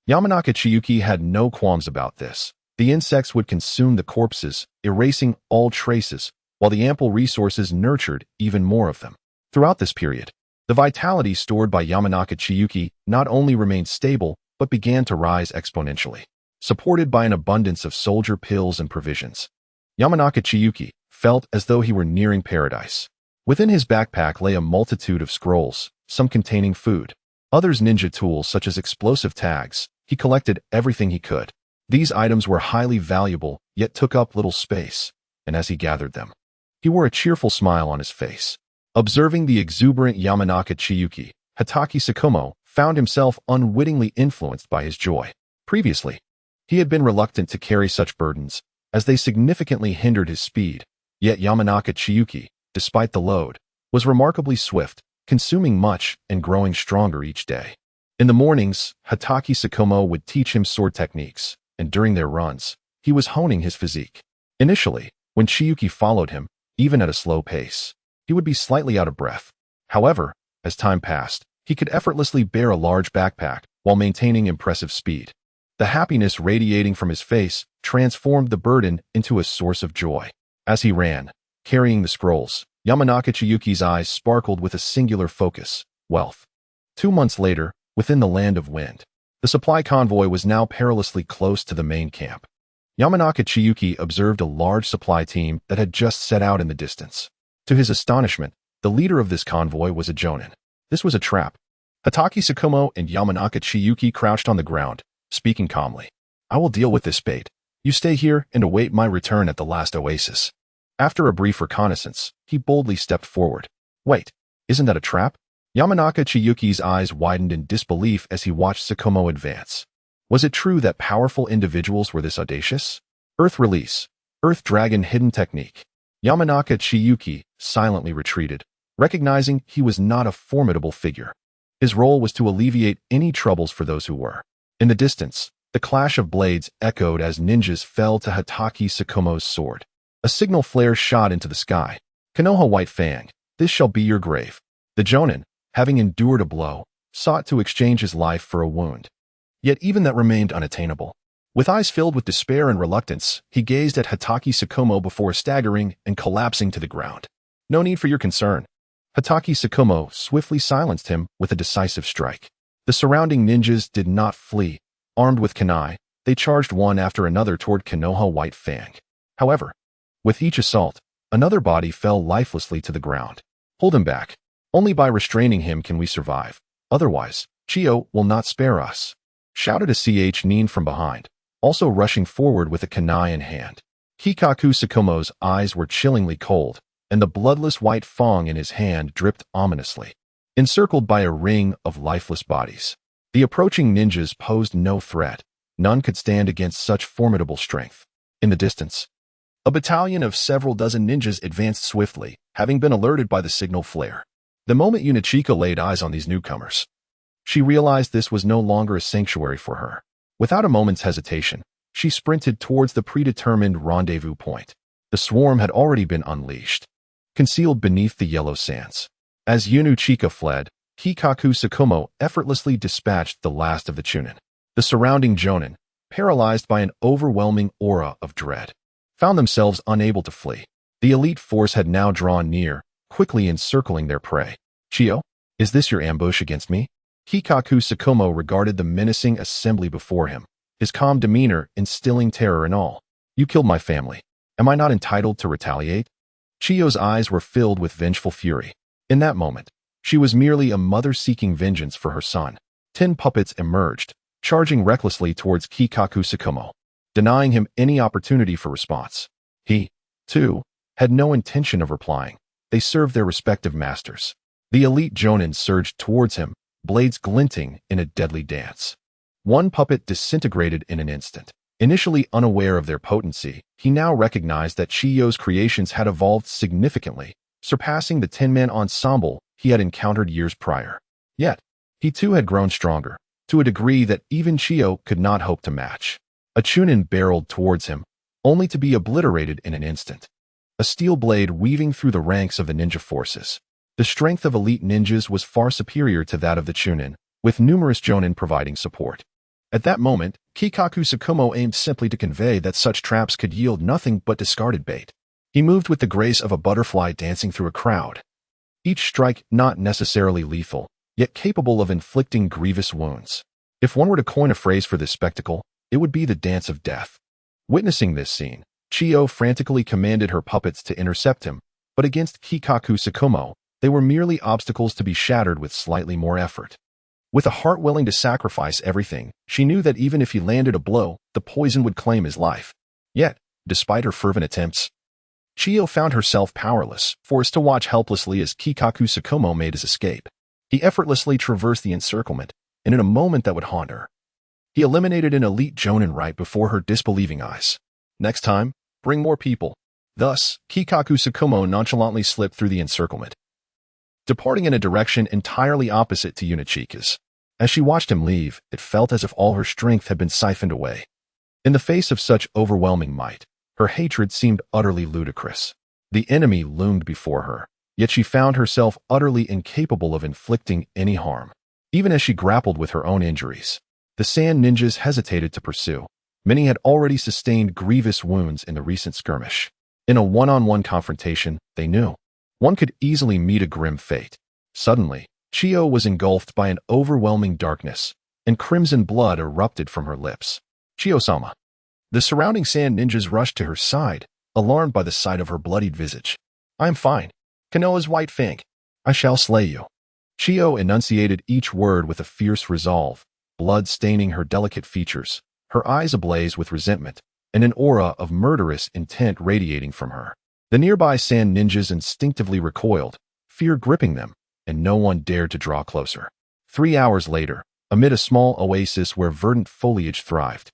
Yamanaka Chiyuki had no qualms about this. The insects would consume the corpses, erasing all traces, while the ample resources nurtured even more of them. Throughout this period, the vitality stored by Yamanaka Chiyuki not only remained stable, but began to rise exponentially. Supported by an abundance of soldier pills and provisions, Yamanaka Chiyuki felt as though he were nearing paradise. Within his backpack lay a multitude of scrolls, some containing food, others ninja tools such as explosive tags. He collected everything he could. These items were highly valuable, yet took up little space, and as he gathered them, he wore a cheerful smile on his face. Observing the exuberant Yamanaka Chiyuki, Hatake Tsukumo found himself unwittingly influenced by his joy. Previously, he had been reluctant to carry such burdens, as they significantly hindered his speed. Yet Yamanaka Chiyuki, despite the load, was remarkably swift, consuming much and growing stronger each day. In the mornings, Hatake Tsukumo would teach him sword techniques, and during their runs, he was honing his physique. Initially, when Chiyuki followed him, even at a slow pace, he would be slightly out of breath. However, as time passed, he could effortlessly bear a large backpack while maintaining impressive speed. The happiness radiating from his face transformed the burden into a source of joy. As he ran, carrying the scrolls, Yamanaka Chiyuki's eyes sparkled with a singular focus: wealth. 2 months later, within the Land of Wind, the supply convoy was now perilously close to the main camp. Yamanaka Chiyuki observed a large supply team that had just set out in the distance. To his astonishment, the leader of this convoy was a jonin. This was a trap. Hatake Tsukumo and Yamanaka Chiyuki crouched on the ground, speaking calmly. I will deal with this bait. You stay here and await my return at the last oasis. After a brief reconnaissance, he boldly stepped forward. Wait, isn't that a trap? Yamanaka Chiyuki's eyes widened in disbelief as he watched Tsukumo advance. Was it true that powerful individuals were this audacious? Earth Release, Earth Dragon Hidden Technique. Yamanaka Chiyuki silently retreated, recognizing he was not a formidable figure. His role was to alleviate any troubles for those who were. In the distance, the clash of blades echoed as ninjas fell to Hatake Tsukumo's sword. A signal flare shot into the sky. Konoha White Fang, this shall be your grave. The jonin, having endured a blow, sought to exchange his life for a wound. Yet even that remained unattainable. With eyes filled with despair and reluctance, he gazed at Hatake Tsukumo before staggering and collapsing to the ground. No need for your concern. Hatake Tsukumo swiftly silenced him with a decisive strike. The surrounding ninjas did not flee. Armed with kunai, they charged one after another toward Konoha White Fang. However, With each assault, another body fell lifelessly to the ground. Hold him back. Only by restraining him can we survive. Otherwise, Chiyo will not spare us, shouted a Nin from behind, also rushing forward with a kunai in hand. Kikaku Tsukumo's eyes were chillingly cold, and the bloodless white fang in his hand dripped ominously. Encircled by a ring of lifeless bodies, the approaching ninjas posed no threat. None could stand against such formidable strength. In the distance, a battalion of several dozen ninjas advanced swiftly, having been alerted by the signal flare. The moment Unichika laid eyes on these newcomers, she realized this was no longer a sanctuary for her. Without a moment's hesitation, she sprinted towards the predetermined rendezvous point. The swarm had already been unleashed, concealed beneath the yellow sands. As Unichika fled, Kikaku Tsukumo effortlessly dispatched the last of the Chunin. The surrounding jonin, paralyzed by an overwhelming aura of dread, found themselves unable to flee. The elite force had now drawn near, quickly encircling their prey. Chiyo, is this your ambush against me? Kikaku Tsukumo regarded the menacing assembly before him, his calm demeanor instilling terror in all. You killed my family. Am I not entitled to retaliate? Chiyo's eyes were filled with vengeful fury. In that moment, she was merely a mother seeking vengeance for her son. 10 puppets emerged, charging recklessly towards Kikaku Tsukumo, denying him any opportunity for response. He, too, had no intention of replying. They served their respective masters. The elite jonin surged towards him, blades glinting in a deadly dance. One puppet disintegrated in an instant. Initially unaware of their potency, he now recognized that Chiyo's creations had evolved significantly, surpassing the 10-man ensemble he had encountered years prior. Yet, he too had grown stronger, to a degree that even Chiyo could not hope to match. A Chunin barreled towards him, only to be obliterated in an instant. A steel blade weaving through the ranks of the ninja forces. The strength of elite ninjas was far superior to that of the Chunin, with numerous jonin providing support. At that moment, Kikaku Tsukumo aimed simply to convey that such traps could yield nothing but discarded bait. He moved with the grace of a butterfly dancing through a crowd. Each strike not necessarily lethal, yet capable of inflicting grievous wounds. If one were to coin a phrase for this spectacle, it would be the dance of death. Witnessing this scene, Chiyo frantically commanded her puppets to intercept him, but against Kikaku Tsukumo, they were merely obstacles to be shattered with slightly more effort. With a heart willing to sacrifice everything, she knew that even if he landed a blow, the poison would claim his life. Yet, despite her fervent attempts, Chiyo found herself powerless, forced to watch helplessly as Kikaku Tsukumo made his escape. He effortlessly traversed the encirclement, and in a moment that would haunt her, he eliminated an elite jonin right before her disbelieving eyes. Next time, bring more people. Thus, Kikaku Tsukumo nonchalantly slipped through the encirclement, departing in a direction entirely opposite to Unichika's. As she watched him leave, it felt as if all her strength had been siphoned away. In the face of such overwhelming might, her hatred seemed utterly ludicrous. The enemy loomed before her, yet she found herself utterly incapable of inflicting any harm. Even as she grappled with her own injuries, the sand ninjas hesitated to pursue. Many had already sustained grievous wounds in the recent skirmish. In a one-on-one confrontation, they knew one could easily meet a grim fate. Suddenly, Chiyo was engulfed by an overwhelming darkness, and crimson blood erupted from her lips. Chiyo-sama. The surrounding sand ninjas rushed to her side, alarmed by the sight of her bloodied visage. I am fine. Konoha's White Fang. I shall slay you. Chiyo enunciated each word with a fierce resolve, blood staining her delicate features, her eyes ablaze with resentment, and an aura of murderous intent radiating from her. The nearby sand ninjas instinctively recoiled, fear gripping them, and no one dared to draw closer. 3 hours later, amid a small oasis where verdant foliage thrived,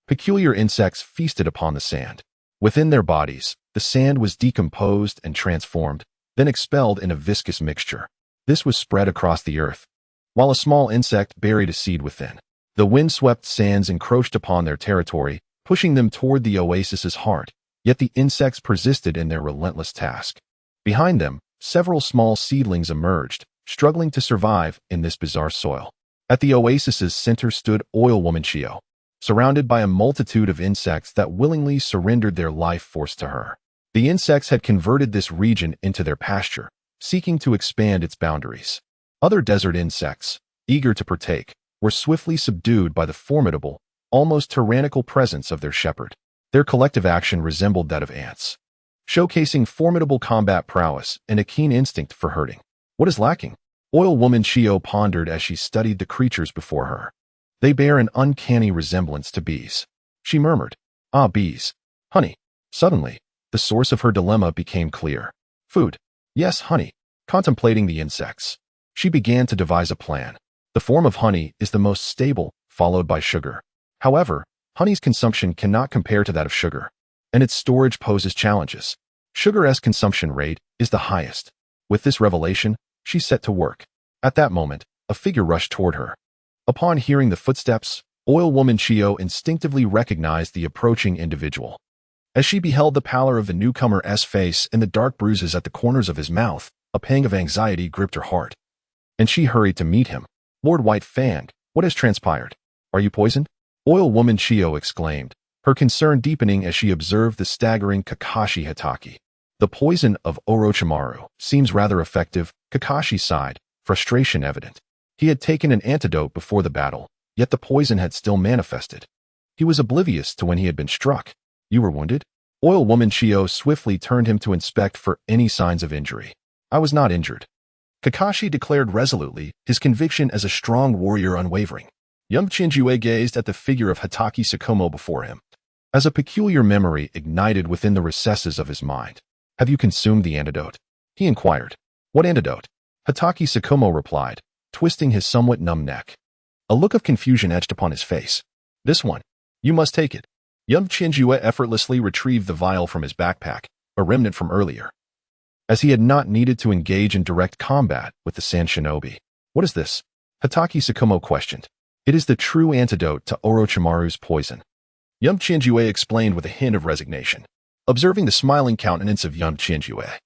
peculiar insects feasted upon the sand. Within their bodies, the sand was decomposed and transformed, then expelled in a viscous mixture. This was spread across the earth, while a small insect buried a seed within. The wind-swept sands encroached upon their territory, pushing them toward the oasis's heart, yet the insects persisted in their relentless task. Behind them, several small seedlings emerged, struggling to survive in this bizarre soil. At the oasis's center stood Oil Woman Chiyo, surrounded by a multitude of insects that willingly surrendered their life force to her. The insects had converted this region into their pasture, seeking to expand its boundaries. Other desert insects, eager to partake, were swiftly subdued by the formidable, almost tyrannical presence of their shepherd. Their collective action resembled that of ants, showcasing formidable combat prowess and a keen instinct for hurting. What is lacking? Oil Woman Chiyu pondered as she studied the creatures before her. They bear an uncanny resemblance to bees. She murmured, "Ah, bees. Honey." Suddenly, the source of her dilemma became clear. Food. Yes, honey. Contemplating the insects, she began to devise a plan. The form of honey is the most stable, followed by sugar. However, honey's consumption cannot compare to that of sugar, and its storage poses challenges. Sugar's consumption rate is the highest. With this revelation, she set to work. At that moment, a figure rushed toward her. Upon hearing the footsteps, Oil Woman Chiyu instinctively recognized the approaching individual. As she beheld the pallor of the newcomer's face and the dark bruises at the corners of his mouth, a pang of anxiety gripped her heart. And she hurried to meet him. "Lord White Fang, what has transpired? Are you poisoned?" Oil Woman Chiyu exclaimed, her concern deepening as she observed the staggering Kakashi Hitaki. "The poison of Orochimaru seems rather effective," Kakashi sighed, frustration evident. He had taken an antidote before the battle, yet the poison had still manifested. He was oblivious to when he had been struck. "You were wounded?" Oil Woman Chiyu swiftly turned him to inspect for any signs of injury. "I was not injured," Kakashi declared resolutely, his conviction as a strong warrior unwavering. Young Chinjue gazed at the figure of Hitaki Tsukumo before him, as a peculiar memory ignited within the recesses of his mind. "Have you consumed the antidote?" he inquired. "What antidote?" Hitaki Tsukumo replied, twisting his somewhat numb neck. A look of confusion etched upon his face. "This one. You must take it." Young Chinjue effortlessly retrieved the vial from his backpack, a remnant from earlier, as he had not needed to engage in direct combat with the Sand Shinobi. "What is this?" Hitaki Tsukumo questioned. "It is the true antidote to Orochimaru's poison," Young Chinjue explained with a hint of resignation. Observing the smiling countenance of young Chinjue,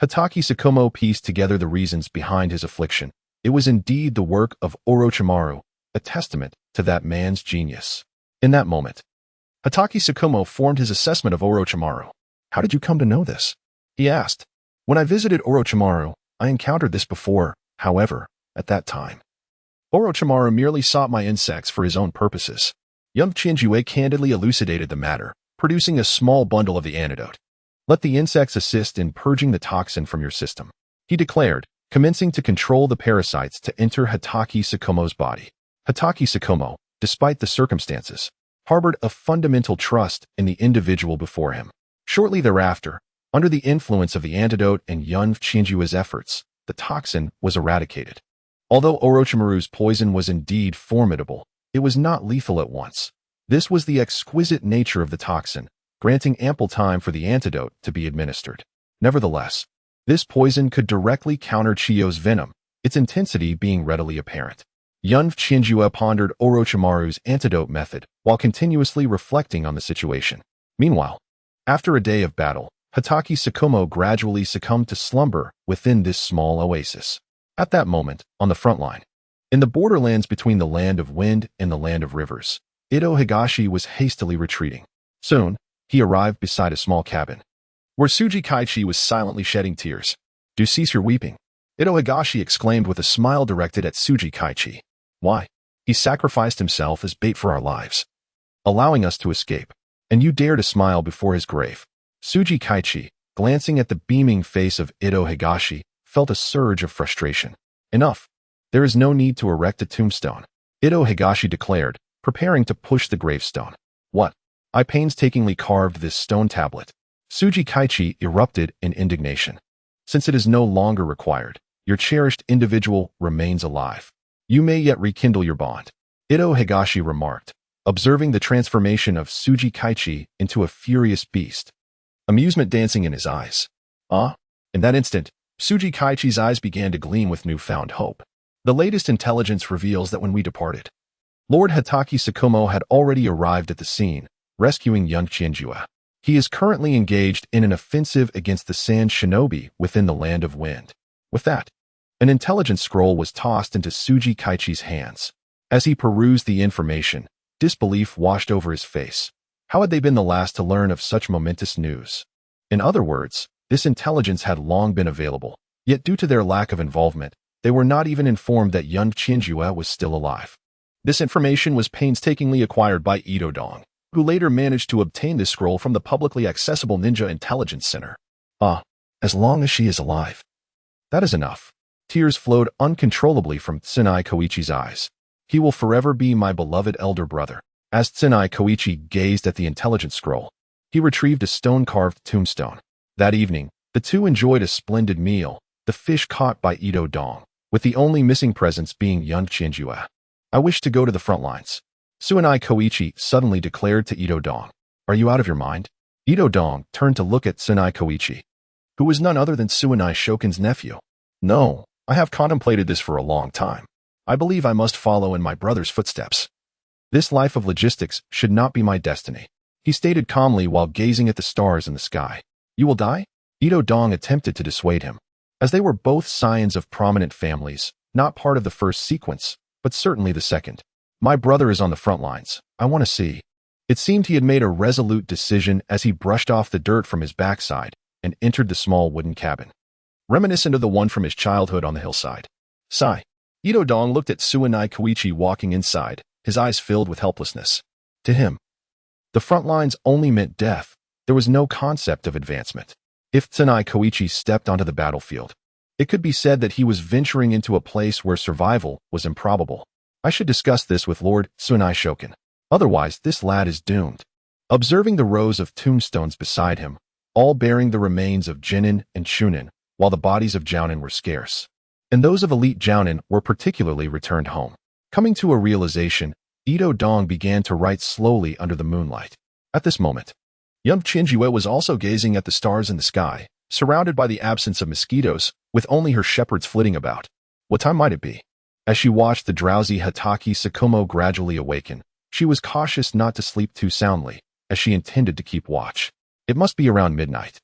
Hitaki Tsukumo pieced together the reasons behind his affliction. It was indeed the work of Orochimaru, a testament to that man's genius. In that moment, Hitaki Tsukumo formed his assessment of Orochimaru. "How did you come to know this?" he asked. "When I visited Orochimaru, I encountered this before. However, at that time, Orochimaru merely sought my insects for his own purposes." Young Chinjue candidly elucidated the matter, producing a small bundle of the antidote. "Let the insects assist in purging the toxin from your system," he declared, commencing to control the parasites to enter Hitaki Tsukumo's body. Hitaki Tsukumo, despite the circumstances, harbored a fundamental trust in the individual before him. Shortly thereafter, under the influence of the antidote and Young Chinjue's efforts, the toxin was eradicated. Although Orochimaru's poison was indeed formidable, it was not lethal at once. This was the exquisite nature of the toxin, granting ample time for the antidote to be administered. Nevertheless, this poison could directly counter Chiyu's venom, its intensity being readily apparent. Young Chinjue pondered Orochimaru's antidote method while continuously reflecting on the situation. Meanwhile, after a day of battle, Hitaki Tsukumo gradually succumbed to slumber within this small oasis. At that moment, on the front line, in the borderlands between the land of wind and the land of rivers, Ito Higashi was hastily retreating. Soon, he arrived beside a small cabin, where Tsuji Kaichi was silently shedding tears. "Do cease your weeping," Ito Higashi exclaimed with a smile directed at Tsuji Kaichi. "Why? He sacrificed himself as bait for our lives, allowing us to escape, and you dare to smile before his grave." Tsuji Kaichi, glancing at the beaming face of Ito Higashi, felt a surge of frustration. "Enough. There is no need to erect a tombstone," Ito Higashi declared, preparing to push the gravestone. "What? I painstakingly carved this stone tablet." Tsuji Kaichi erupted in indignation. "Since it is no longer required, your cherished individual remains alive. You may yet rekindle your bond," Ito Higashi remarked, observing the transformation of Tsuji Kaichi into a furious beast, amusement dancing in his eyes. In that instant, Tsuji Kaichi's eyes began to gleam with newfound hope. "The latest intelligence reveals that when we departed, Lord Hitaki Tsukumo had already arrived at the scene, rescuing young Chinjue. He is currently engaged in an offensive against the Sand Shinobi within the Land of Wind." With that, an intelligence scroll was tossed into Tsuji Kaichi's hands. As he perused the information, disbelief washed over his face. How had they been the last to learn of such momentous news? In other words, this intelligence had long been available, yet due to their lack of involvement, they were not even informed that young Chinjue was still alive. This information was painstakingly acquired by Ito Dong, who later managed to obtain this scroll from the publicly accessible Ninja Intelligence Center. Ah, as long as she is alive. That is enough. Tears flowed uncontrollably from Tsunai Koichi's eyes. He will forever be my beloved elder brother. As Tsunai Koichi gazed at the intelligence scroll, he retrieved a stone-carved tombstone. That evening, the two enjoyed a splendid meal, the fish caught by Ito Dong, with the only missing presence being young Chinjue. I wish to go to the front lines. Tsunai Koichi suddenly declared to Ito Dong. Are you out of your mind? Ito Dong turned to look at Tsunai Koichi, who was none other than Tsunai Shokun's nephew. No, I have contemplated this for a long time. I believe I must follow in my brother's footsteps. This life of logistics should not be my destiny, he stated calmly while gazing at the stars in the sky. You will die? Ito Dong attempted to dissuade him. As they were both scions of prominent families, not part of the first sequence, but certainly the second. My brother is on the front lines. I want to see. It seemed he had made a resolute decision as he brushed off the dirt from his backside and entered the small wooden cabin, reminiscent of the one from his childhood on the hillside. Sigh. Ito Dong looked at Tsunai Koichi walking inside, his eyes filled with helplessness. To him, the front lines only meant death. There was no concept of advancement. If Tsunai Koichi stepped onto the battlefield, it could be said that he was venturing into a place where survival was improbable. I should discuss this with Lord Tsunai Shokin. Otherwise, this lad is doomed. Observing the rows of tombstones beside him, all bearing the remains of Jinin and Chunin, while the bodies of Jounin were scarce, and those of elite Jounin were particularly returned home. Coming to a realization, Ito Dong began to write slowly under the moonlight. At this moment, young Chinjue was also gazing at the stars in the sky, surrounded by the absence of mosquitoes, with only her shepherds flitting about. What time might it be? As she watched the drowsy Hataki Sakumo gradually awaken, she was cautious not to sleep too soundly, as she intended to keep watch. It must be around midnight.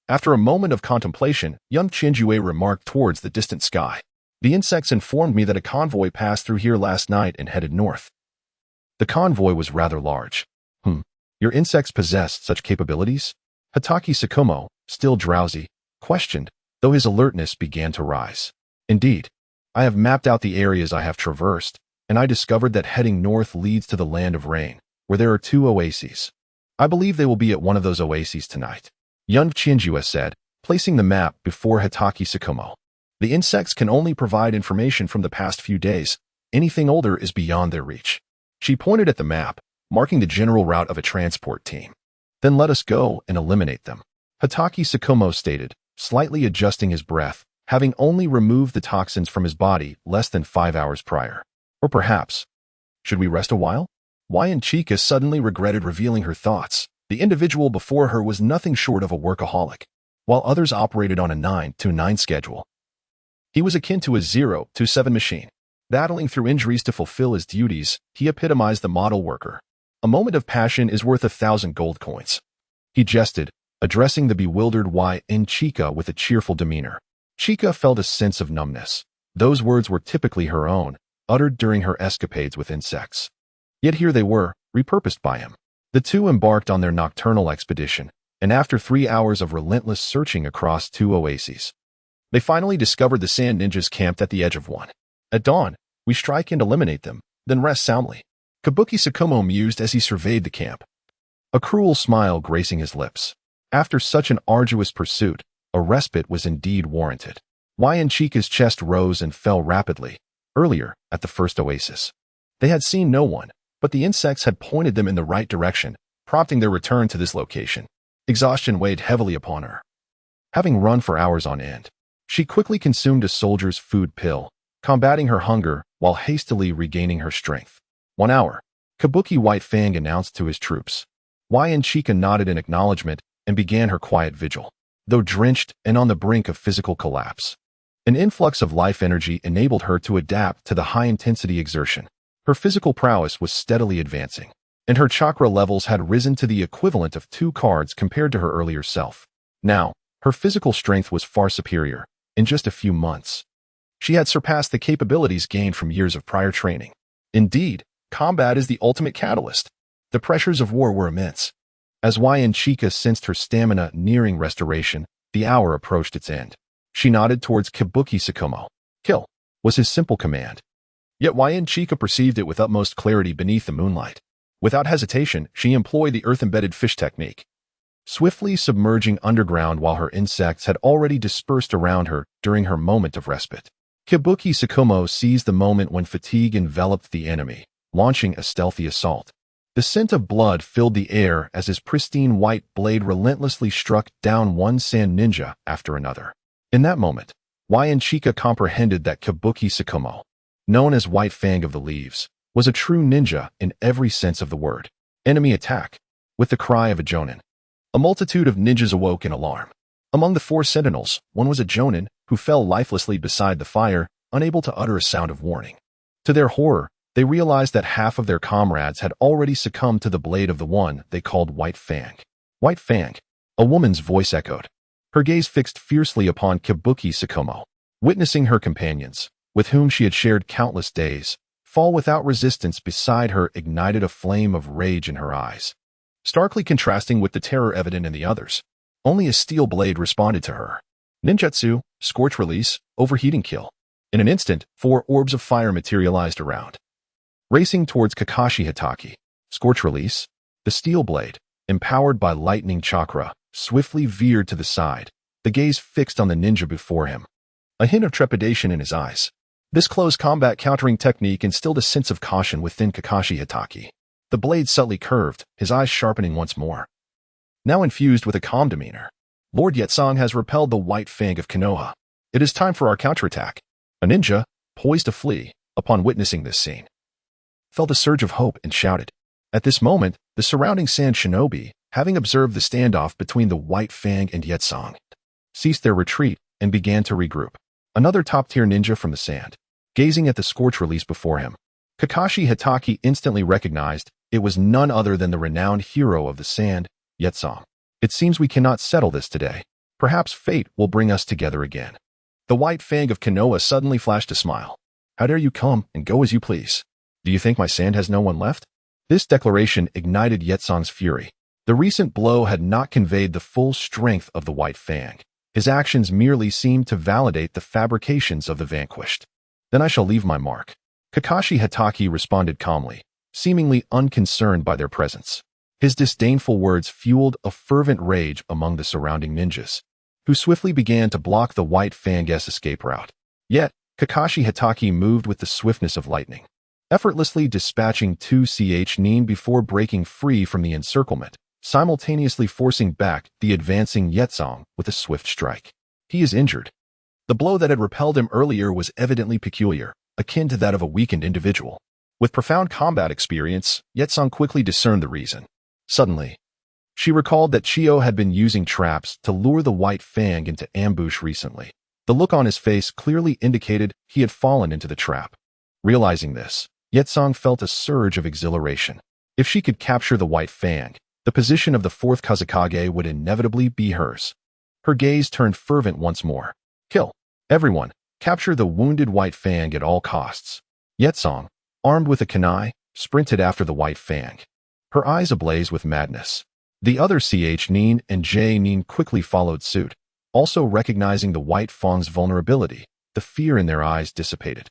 After a moment of contemplation, young Chinjue remarked towards the distant sky. The insects informed me that a convoy passed through here last night and headed north. The convoy was rather large. Your insects possessed such capabilities? Hataki Sakumo, still drowsy, questioned, though his alertness began to rise. Indeed, I have mapped out the areas I have traversed, and I discovered that heading north leads to the land of rain, where there are 2 oases. I believe they will be at one of those oases tonight. Young Chinjue said, placing the map before Hataki Sakumo. The insects can only provide information from the past few days. Anything older is beyond their reach. She pointed at the map, marking the general route of a transport team. Then let us go and eliminate them. Hataki Sakumo stated, slightly adjusting his breath, having only removed the toxins from his body less than 5 hours prior. Or perhaps, should we rest a while? Wyan Chika suddenly regretted revealing her thoughts. The individual before her was nothing short of a workaholic, while others operated on a 9-to-9 schedule. He was akin to a 0-to-7 machine. Battling through injuries to fulfill his duties, he epitomized the model worker. A moment of passion is worth 1,000 gold coins. He jested, addressing the bewildered Yn Chika with a cheerful demeanor. Chika felt a sense of numbness. Those words were typically her own, uttered during her escapades with insects. Yet here they were, repurposed by him. The two embarked on their nocturnal expedition, and after 3 hours of relentless searching across 2 oases, they finally discovered the sand ninjas camped at the edge of one. At dawn, we strike and eliminate them, then rest soundly. Kabuki Sakumo mused as he surveyed the camp, a cruel smile gracing his lips. After such an arduous pursuit, a respite was indeed warranted. Yn Chika's chest rose and fell rapidly. Earlier, at the first oasis, they had seen no one, but the insects had pointed them in the right direction, prompting their return to this location. Exhaustion weighed heavily upon her. Having run for hours on end, she quickly consumed a soldier's food pill, combating her hunger while hastily regaining her strength. 1 hour, Kabuki White Fang announced to his troops. Yn Chika nodded in acknowledgement and began her quiet vigil. Though drenched and on the brink of physical collapse, an influx of life energy enabled her to adapt to the high-intensity exertion. Her physical prowess was steadily advancing, and her chakra levels had risen to the equivalent of 2 cards compared to her earlier self. Now, her physical strength was far superior. In just a few months, she had surpassed the capabilities gained from years of prior training. Indeed, combat is the ultimate catalyst. The pressures of war were immense. As Yn Chika sensed her stamina nearing restoration, the hour approached its end. She nodded towards Kabuki Sakumo. Kill, was his simple command. Yet Yn Chika perceived it with utmost clarity beneath the moonlight. Without hesitation, she employed the earth-embedded fish technique. swiftly submerging underground while her insects had already dispersed around her during her moment of respite. Kabuki Tsukumo seized the moment when fatigue enveloped the enemy, launching a stealthy assault. The scent of blood filled the air as his pristine white blade relentlessly struck down one sand ninja after another. In that moment, Chika comprehended that Kabuki Tsukumo, known as White Fang of the Leaves, was a true ninja in every sense of the word. Enemy attack. With the cry of a jonin, a multitude of ninjas awoke in alarm. Among the 4 sentinels, one was a jonin who fell lifelessly beside the fire, unable to utter a sound of warning. To their horror, they realized that half of their comrades had already succumbed to the blade of the one they called White Fang. White Fang, a woman's voice echoed, her gaze fixed fiercely upon Kabuki Tsukumo, witnessing her companions, with whom she had shared countless days, fall without resistance beside her ignited a flame of rage in her eyes. Starkly contrasting with the terror evident in the others, only a steel blade responded to her. Ninjutsu, scorch release, overheating kill. In an instant, 4 orbs of fire materialized around. Racing towards Kakashi Hatake, scorch release, the steel blade, empowered by lightning chakra, swiftly veered to the side, the gaze fixed on the ninja before him. A hint of trepidation in his eyes. This close combat countering technique instilled a sense of caution within Kakashi Hatake. The blade subtly curved, his eyes sharpening once more. Now infused with a calm demeanor, Lord Yetsong has repelled the White Fang of Konoha. It is time for our counterattack. A ninja, poised to flee, upon witnessing this scene, felt a surge of hope and shouted. At this moment, the surrounding sand shinobi, having observed the standoff between the White Fang and Yetsong, ceased their retreat and began to regroup. Another top-tier ninja from the sand, gazing at the scorch release before him. Kakashi Hatake instantly recognized it was none other than the renowned hero of the sand, Yetsong. It seems we cannot settle this today. Perhaps fate will bring us together again. The White Fang of Konoha suddenly flashed a smile. How dare you come and go as you please? Do you think my sand has no one left? This declaration ignited Yetsong's fury. The recent blow had not conveyed the full strength of the White Fang. His actions merely seemed to validate the fabrications of the vanquished. Then I shall leave my mark. Kakashi Hatake responded calmly, seemingly unconcerned by their presence. His disdainful words fueled a fervent rage among the surrounding ninjas, who swiftly began to block the White Fang's escape route. Yet, Kakashi Hatake moved with the swiftness of lightning, effortlessly dispatching 2 nin before breaking free from the encirclement, simultaneously forcing back the advancing Yetsong with a swift strike. He is injured. The blow that had repelled him earlier was evidently peculiar, akin to that of a weakened individual. With profound combat experience, Yetsong quickly discerned the reason. Suddenly, she recalled that Chiyo had been using traps to lure the White Fang into ambush recently. The look on his face clearly indicated he had fallen into the trap. Realizing this, Yetsong felt a surge of exhilaration. If she could capture the White Fang, the position of the 4th Kazekage would inevitably be hers. Her gaze turned fervent once more. Kill. Everyone, capture the wounded White Fang at all costs. Yetsong, armed with a kunai, sprinted after the White Fang, her eyes ablaze with madness. The other nin and nin quickly followed suit, also recognizing the White Fang's vulnerability. The fear in their eyes dissipated,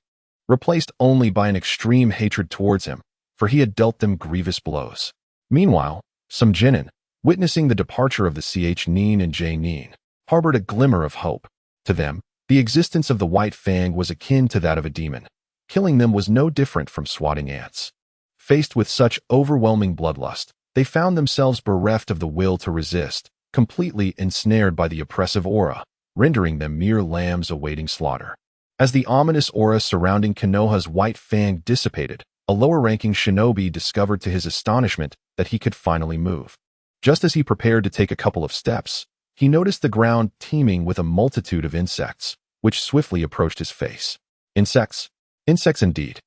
replaced only by an extreme hatred towards him, for he had dealt them grievous blows. Meanwhile, some genin, witnessing the departure of the nin and nin, harbored a glimmer of hope. To them, the existence of the White Fang was akin to that of a demon. Killing them was no different from swatting ants. Faced with such overwhelming bloodlust, they found themselves bereft of the will to resist, completely ensnared by the oppressive aura, rendering them mere lambs awaiting slaughter. As the ominous aura surrounding Konoha's White Fang dissipated, a lower-ranking shinobi discovered to his astonishment that he could finally move. Just as he prepared to take a couple of steps, he noticed the ground teeming with a multitude of insects, which swiftly approached his face. Insects? Insects indeed.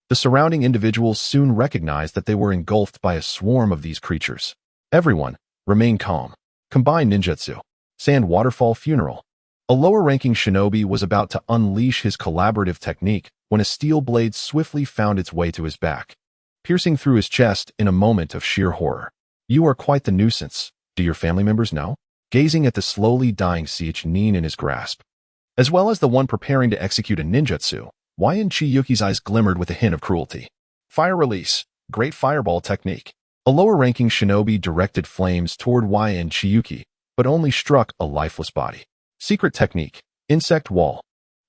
The surrounding individuals soon recognized that they were engulfed by a swarm of these creatures. Everyone, remain calm. Combine ninjutsu. Sand waterfall funeral. A lower-ranking shinobi was about to unleash his collaborative technique when a steel blade swiftly found its way to his back, piercing through his chest in a moment of sheer horror. You are quite the nuisance. Do your family members know? Gazing at the slowly dying nin in his grasp, as well as the one preparing to execute a ninjutsu, Chiyuki's eyes glimmered with a hint of cruelty. Fire release. Great fireball technique. A lower-ranking shinobi directed flames toward Yn Chiyuki, but only struck a lifeless body. Secret technique: insect wall.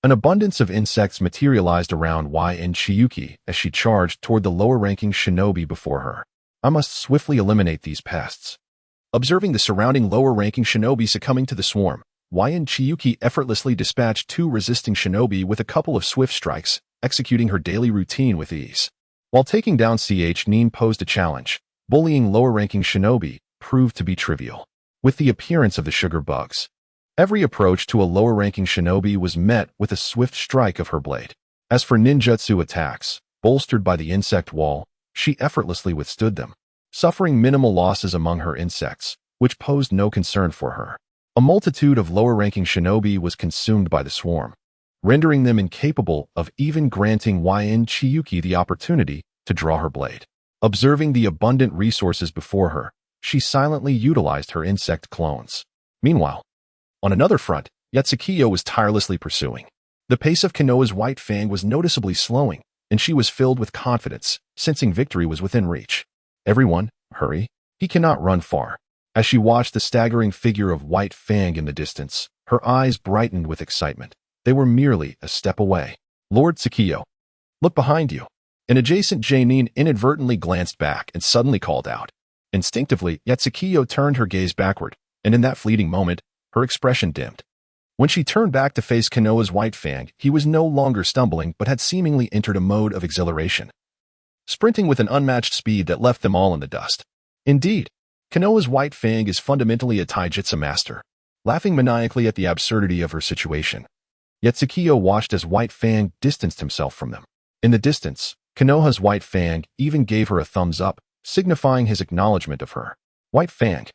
An abundance of insects materialized around Yn Chiyuki as she charged toward the lower-ranking shinobi before her. I must swiftly eliminate these pests. Observing the surrounding lower-ranking shinobi succumbing to the swarm, Yn Chiyuki effortlessly dispatched 2 resisting shinobi with a couple of swift strikes, executing her daily routine with ease. While taking down Nin posed a challenge, bullying lower-ranking shinobi proved to be trivial. With the appearance of the sugar bugs, every approach to a lower-ranking shinobi was met with a swift strike of her blade. As for ninjutsu attacks, bolstered by the insect wall, she effortlessly withstood them, suffering minimal losses among her insects, which posed no concern for her. A multitude of lower-ranking shinobi was consumed by the swarm, rendering them incapable of even granting Yn Chiyuki the opportunity to draw her blade. Observing the abundant resources before her, she silently utilized her insect clones. Meanwhile, on another front, Yatsukiyo was tirelessly pursuing. The pace of Konoha's White Fang was noticeably slowing, and she was filled with confidence, sensing victory was within reach. Everyone, hurry. He cannot run far. As she watched the staggering figure of White Fang in the distance, her eyes brightened with excitement. They were merely a step away. Lord Tsukiyo, look behind you. An adjacent Nin inadvertently glanced back and suddenly called out. Instinctively, Yatsukiyo turned her gaze backward, and in that fleeting moment, her expression dimmed. When she turned back to face Konoha's White Fang, he was no longer stumbling but had seemingly entered a mode of exhilaration, sprinting with an unmatched speed that left them all in the dust. Indeed, Konoha's White Fang is fundamentally a taijutsu master, laughing maniacally at the absurdity of her situation. Yet Tsukiyo watched as White Fang distanced himself from them. In the distance, Konoha's White Fang even gave her a thumbs up, signifying his acknowledgement of her. White Fang,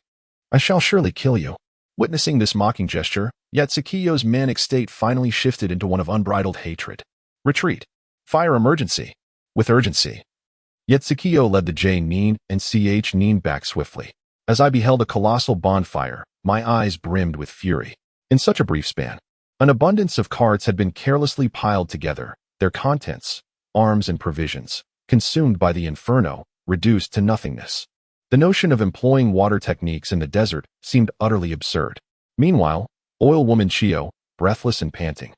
I shall surely kill you. Witnessing this mocking gesture, Yatsukiyo's manic state finally shifted into one of unbridled hatred. Retreat. Fire emergency. With urgency. Yatsukiyo led the Nin and Nin back swiftly. As I beheld a colossal bonfire, my eyes brimmed with fury. In such a brief span, an abundance of carts had been carelessly piled together, their contents, arms and provisions, consumed by the inferno, reduced to nothingness. The notion of employing water techniques in the desert seemed utterly absurd. Meanwhile, Oil Woman Chiyu, breathless and panting,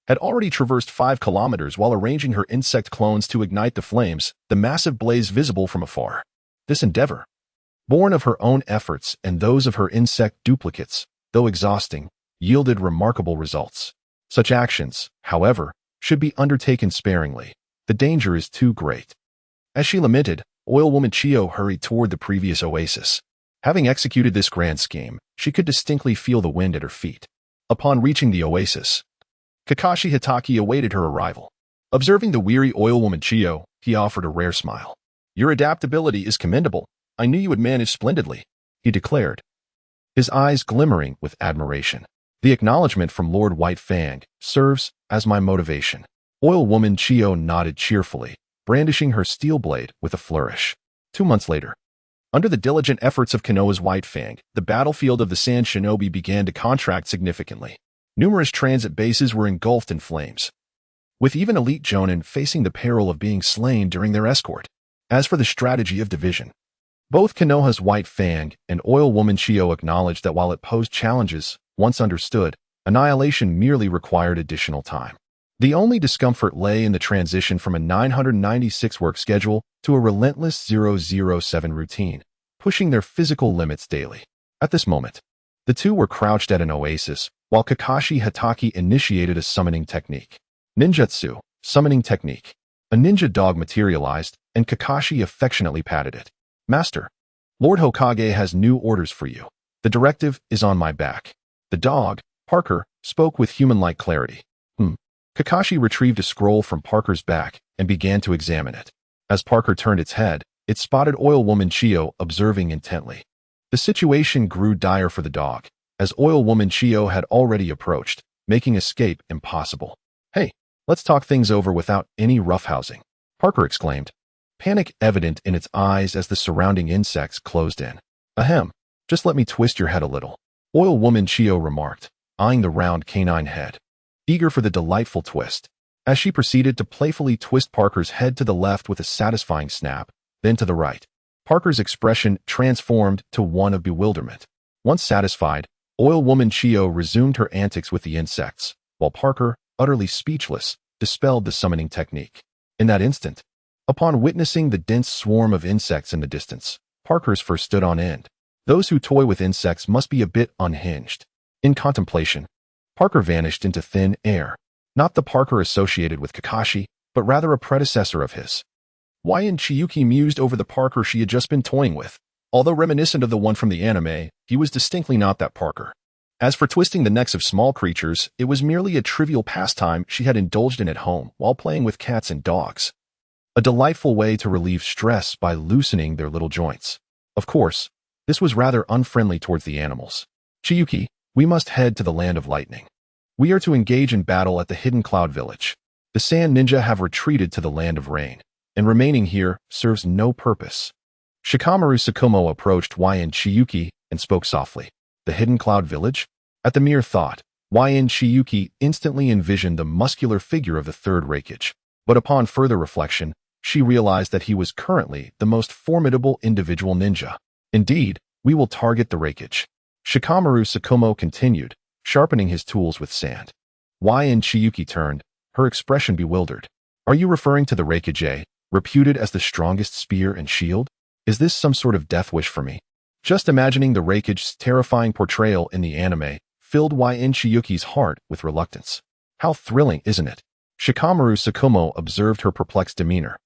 had already traversed 5 kilometers while arranging her insect clones to ignite the flames, the massive blaze visible from afar. This endeavor, born of her own efforts and those of her insect duplicates, though exhausting, yielded remarkable results. Such actions, however, should be undertaken sparingly. The danger is too great. As she lamented, Oil Woman Chiyu hurried toward the previous oasis. Having executed this grand scheme, she could distinctly feel the wind at her feet. Upon reaching the oasis, Kakashi Hatake awaited her arrival. Observing the weary Oil Woman Chiyu, he offered a rare smile. Your adaptability is commendable. I knew you would manage splendidly, he declared, his eyes glimmering with admiration. The acknowledgement from Lord White Fang serves as my motivation. Oil Woman Chiyu nodded cheerfully, brandishing her steel blade with a flourish. 2 months later, under the diligent efforts of Konoha's White Fang, the battlefield of the Sand Shinobi began to contract significantly. Numerous transit bases were engulfed in flames, with even elite jonin facing the peril of being slain during their escort. As for the strategy of division, both Konoha's White Fang and Oil Woman Chiyu acknowledged that while it posed challenges, once understood, annihilation merely required additional time. The only discomfort lay in the transition from a 996 work schedule to a relentless 007 routine, pushing their physical limits daily. At this moment, the two were crouched at an oasis, while Kakashi Hatake initiated a summoning technique. Ninjutsu, summoning technique. A ninja dog materialized, and Kakashi affectionately patted it. Master, Lord Hokage has new orders for you. The directive is on my back. The dog, Parker, spoke with human-like clarity. Kakashi retrieved a scroll from Parker's back and began to examine it. As Parker turned its head, it spotted Oil Woman Chiyu observing intently. The situation grew dire for the dog, as Oil Woman Chiyu had already approached, making escape impossible. Hey, let's talk things over without any roughhousing, Parker exclaimed, panic evident in its eyes as the surrounding insects closed in. Ahem, just let me twist your head a little, Oil Woman Chiyu remarked, eyeing the round canine head, eager for the delightful twist. As she proceeded to playfully twist Parker's head to the left with a satisfying snap, then to the right, Parker's expression transformed to one of bewilderment. Once satisfied, Oil Woman Chiyu resumed her antics with the insects, while Parker, utterly speechless, dispelled the summoning technique. In that instant, upon witnessing the dense swarm of insects in the distance, Parker's fur stood on end. Those who toy with insects must be a bit unhinged. In contemplation, Parker vanished into thin air. Not the Parker associated with Kakashi, but rather a predecessor of his. Chiyuki mused over the Parker she had just been toying with. Although reminiscent of the one from the anime, he was distinctly not that Parker. As for twisting the necks of small creatures, it was merely a trivial pastime she had indulged in at home while playing with cats and dogs. A delightful way to relieve stress by loosening their little joints. Of course, this was rather unfriendly towards the animals. Chiyuki, we must head to the Land of Lightning. We are to engage in battle at the Hidden Cloud Village. The Sand Ninja have retreated to the Land of Rain, and remaining here serves no purpose. Shikamaru Tsukumo approached Chiyuki and spoke softly. The Hidden Cloud Village? At the mere thought, Chiyuki instantly envisioned the muscular figure of the third Raikage. But upon further reflection, she realized that he was currently the most formidable individual ninja. Indeed, we will target the Raikage. Shikamaru Tsukumo continued, sharpening his tools with sand. Chiyuki turned, her expression bewildered. Are you referring to the Raikage, reputed as the strongest spear and shield? Is this some sort of death wish for me? Just imagining the Raikage's terrifying portrayal in the anime filled Chiyuki's heart with reluctance. How thrilling, isn't it? Shikamaru Tsukumo observed her perplexed demeanor,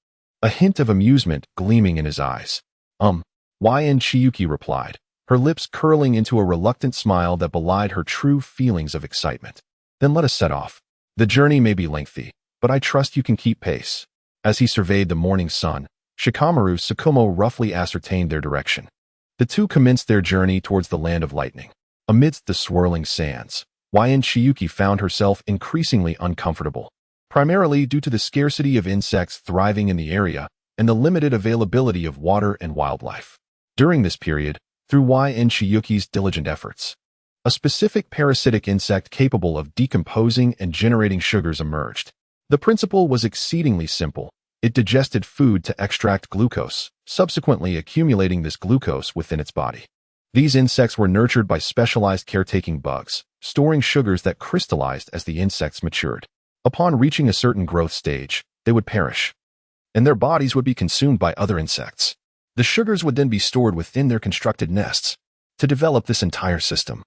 a hint of amusement gleaming in his eyes. Chiyuki replied, her lips curling into a reluctant smile that belied her true feelings of excitement. Then let us set off. The journey may be lengthy, but I trust you can keep pace. As he surveyed the morning sun, Shikamaru Tsukumo roughly ascertained their direction. The two commenced their journey towards the Land of Lightning. Amidst the swirling sands, Chiyuki found herself increasingly uncomfortable, primarily due to the scarcity of insects thriving in the area and the limited availability of water and wildlife. During this period, through Chiyuki's diligent efforts, a specific parasitic insect capable of decomposing and generating sugars emerged. The principle was exceedingly simple. It digested food to extract glucose, subsequently accumulating this glucose within its body. These insects were nurtured by specialized caretaking bugs, storing sugars that crystallized as the insects matured. Upon reaching a certain growth stage, they would perish, and their bodies would be consumed by other insects. The sugars would then be stored within their constructed nests. To develop this entire system,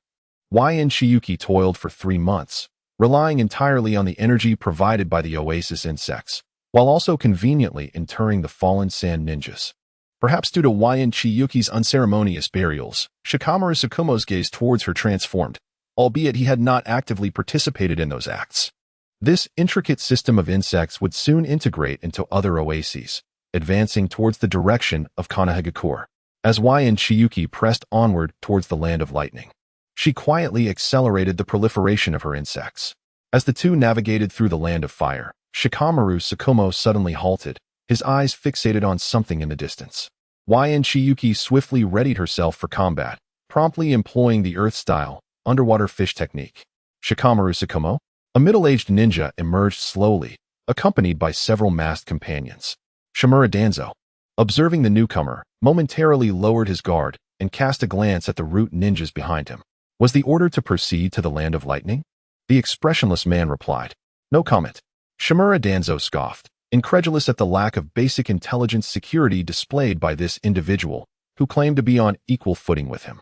Chiyuki toiled for 3 months, relying entirely on the energy provided by the oasis insects, while also conveniently interring the fallen sand ninjas. Perhaps due to Chiyuki's unceremonious burials, Shikamaru Tsukumo's gaze towards her transformed, albeit he had not actively participated in those acts. This intricate system of insects would soon integrate into other oases, advancing towards the direction of Konoha. As Chiyuki pressed onward towards the Land of Lightning, she quietly accelerated the proliferation of her insects. As the two navigated through the Land of Fire, Shikamaru Tsukumo suddenly halted, his eyes fixated on something in the distance. Chiyuki swiftly readied herself for combat, promptly employing the Earth-style, underwater fish technique. Shikamaru Tsukumo, a middle-aged ninja, emerged slowly, accompanied by several masked companions. Shimura Danzō, observing the newcomer, momentarily lowered his guard and cast a glance at the root ninjas behind him. Was the order to proceed to the Land of Lightning? The expressionless man replied. No comment. Shimura Danzō scoffed, incredulous at the lack of basic intelligence security displayed by this individual, who claimed to be on equal footing with him.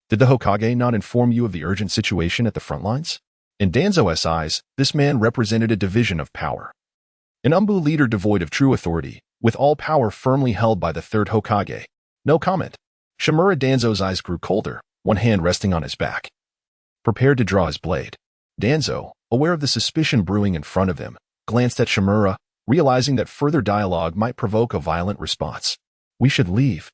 Did the Hokage not inform you of the urgent situation at the front lines? In Danzō's eyes, this man represented a division of power. An Umbu leader devoid of true authority, with all power firmly held by the third Hokage. No comment. Shimura Danzō's eyes grew colder, one hand resting on his back, prepared to draw his blade. Danzō, aware of the suspicion brewing in front of him, glanced at Shimura, realizing that further dialogue might provoke a violent response. We should leave,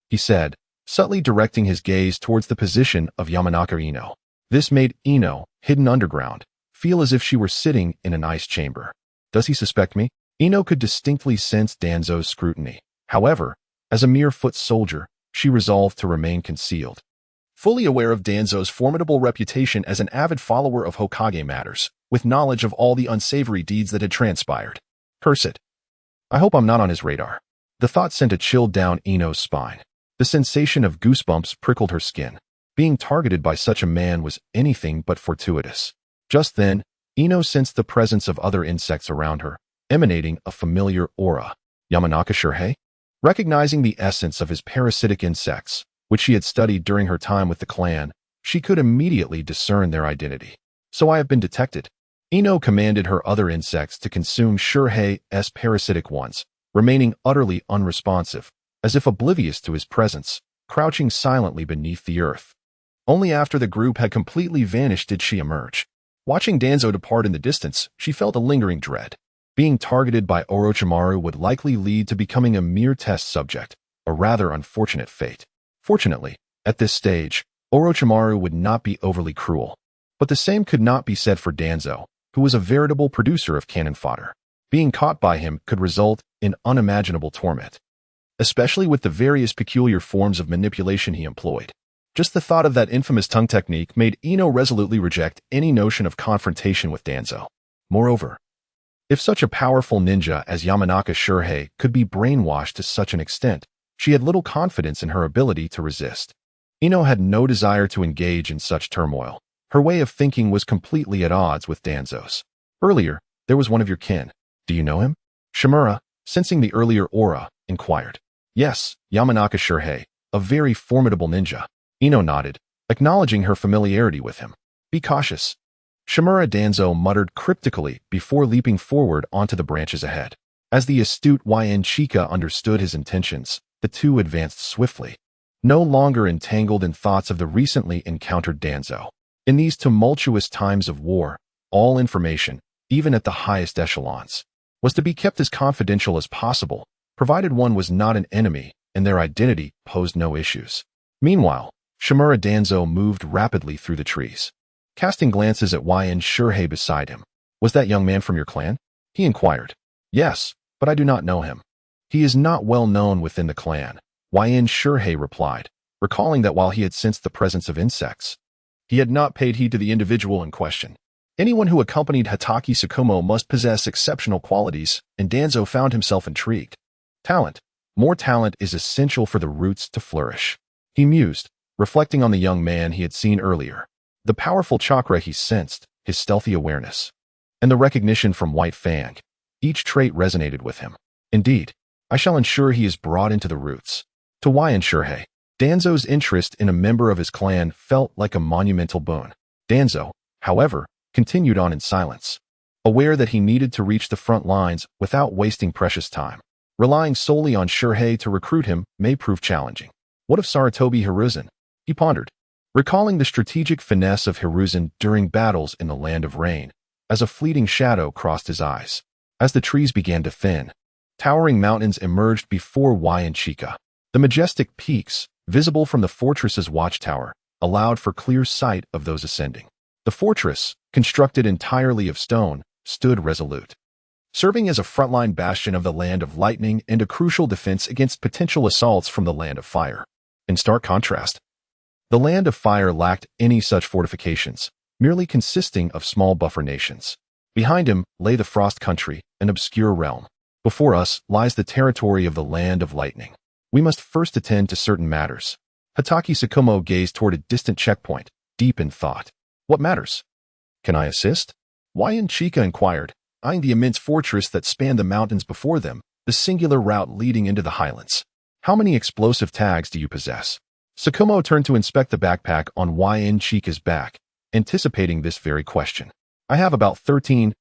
he said, subtly directing his gaze towards the position of Yamanaka Ino. This made Ino, hidden underground, feel as if she were sitting in an ice chamber. Does he suspect me? Ino could distinctly sense Danzō's scrutiny. However, as a mere foot soldier, she resolved to remain concealed. Fully aware of Danzō's formidable reputation as an avid follower of Hokage matters, with knowledge of all the unsavory deeds that had transpired. Curse it. I hope I'm not on his radar. The thought sent a chill down Ino's spine. The sensation of goosebumps prickled her skin. Being targeted by such a man was anything but fortuitous. Just then, Ino sensed the presence of other insects around her, emanating a familiar aura. Yamanaka Shurhei? Recognizing the essence of his parasitic insects, which she had studied during her time with the clan, she could immediately discern their identity. So I have been detected. Ino commanded her other insects to consume Shurhei's parasitic ones, remaining utterly unresponsive, as if oblivious to his presence, crouching silently beneath the earth. Only after the group had completely vanished did she emerge. Watching Danzō depart in the distance, she felt a lingering dread. Being targeted by Orochimaru would likely lead to becoming a mere test subject, a rather unfortunate fate. Fortunately, at this stage, Orochimaru would not be overly cruel. But the same could not be said for Danzō, who was a veritable producer of cannon fodder. Being caught by him could result in unimaginable torment, especially with the various peculiar forms of manipulation he employed. Just the thought of that infamous tongue technique made Ino resolutely reject any notion of confrontation with Danzō. Moreover, if such a powerful ninja as Yamanaka Shurhei could be brainwashed to such an extent, she had little confidence in her ability to resist. Ino had no desire to engage in such turmoil. Her way of thinking was completely at odds with Danzō's. Earlier, there was one of your kin. Do you know him? Shimura, sensing the earlier aura, inquired. Yes, Yamanaka Shurhei, a very formidable ninja. Ino nodded, acknowledging her familiarity with him. Be cautious. Shimura Danzō muttered cryptically before leaping forward onto the branches ahead. As the astute YN Chika understood his intentions, the two advanced swiftly, no longer entangled in thoughts of the recently encountered Danzō. In these tumultuous times of war, all information, even at the highest echelons, was to be kept as confidential as possible, provided one was not an enemy and their identity posed no issues. Meanwhile, Shimura Danzō moved rapidly through the trees, casting glances at YN Shurhei beside him. Was that young man from your clan? He inquired. Yes, but I do not know him. He is not well known within the clan, YN Shurhei replied, recalling that while he had sensed the presence of insects, he had not paid heed to the individual in question. Anyone who accompanied Hatake Tsukumo must possess exceptional qualities, and Danzō found himself intrigued. Talent. More talent is essential for the roots to flourish. He mused, reflecting on the young man he had seen earlier. The powerful chakra he sensed, his stealthy awareness, and the recognition from White Fang. Each trait resonated with him. Indeed, I shall ensure he is brought into the roots. To YN Shurhei, Danzō's interest in a member of his clan felt like a monumental boon. Danzō, however, continued on in silence, aware that he needed to reach the front lines without wasting precious time. Relying solely on Shurhei to recruit him may prove challenging. What of Sarutobi Hiruzen? He pondered, recalling the strategic finesse of Hiruzen during battles in the Land of Rain, as a fleeting shadow crossed his eyes. As the trees began to thin, towering mountains emerged before YN Chika. The majestic peaks, visible from the fortress's watchtower, allowed for clear sight of those ascending. The fortress, constructed entirely of stone, stood resolute, serving as a frontline bastion of the Land of Lightning and a crucial defense against potential assaults from the Land of Fire. In stark contrast, the Land of Fire lacked any such fortifications, merely consisting of small buffer nations. Behind him lay the Frost Country, an obscure realm. Before us lies the territory of the Land of Lightning. We must first attend to certain matters. Hatake Tsukumo gazed toward a distant checkpoint, deep in thought. What matters? Can I assist? YN Chika inquired, eyeing the immense fortress that spanned the mountains before them, the singular route leading into the highlands. How many explosive tags do you possess? Tsukumo turned to inspect the backpack on YN Chika's back, anticipating this very question. I have about 13,000.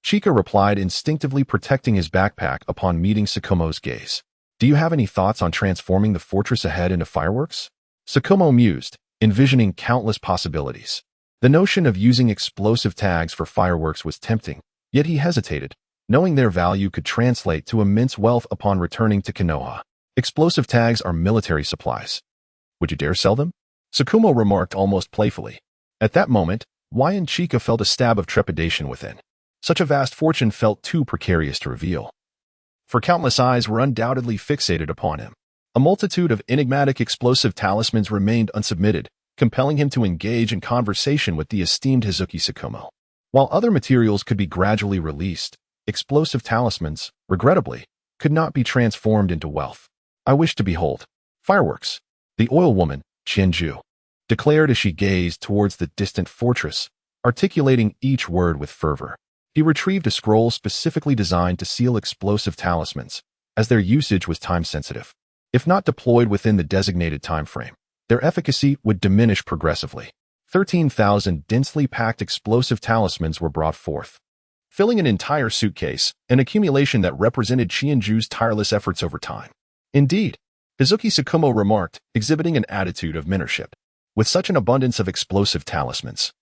Chika replied, instinctively protecting his backpack upon meeting Tsukumo's gaze. Do you have any thoughts on transforming the fortress ahead into fireworks? Tsukumo mused, envisioning countless possibilities. The notion of using explosive tags for fireworks was tempting, yet he hesitated, knowing their value could translate to immense wealth upon returning to Konoha. Explosive tags are military supplies. Would you dare sell them? Tsukumo remarked almost playfully. At that moment, YN Chika felt a stab of trepidation within. Such a vast fortune felt too precarious to reveal, for countless eyes were undoubtedly fixated upon him. A multitude of enigmatic explosive talismans remained unsubmitted, compelling him to engage in conversation with the esteemed Hizuki Tsukumo. While other materials could be gradually released, explosive talismans, regrettably, could not be transformed into wealth. I wish to behold fireworks. The oil woman, Qianju, declared as she gazed towards the distant fortress, articulating each word with fervor. He retrieved a scroll specifically designed to seal explosive talismans, as their usage was time-sensitive. If not deployed within the designated time frame, their efficacy would diminish progressively. 13,000 densely packed explosive talismans were brought forth, filling an entire suitcase, an accumulation that represented Qianju's tireless efforts over time. Indeed, Hizuki Tsukumo remarked, exhibiting an attitude of mentorship. With such an abundance of explosive talismans,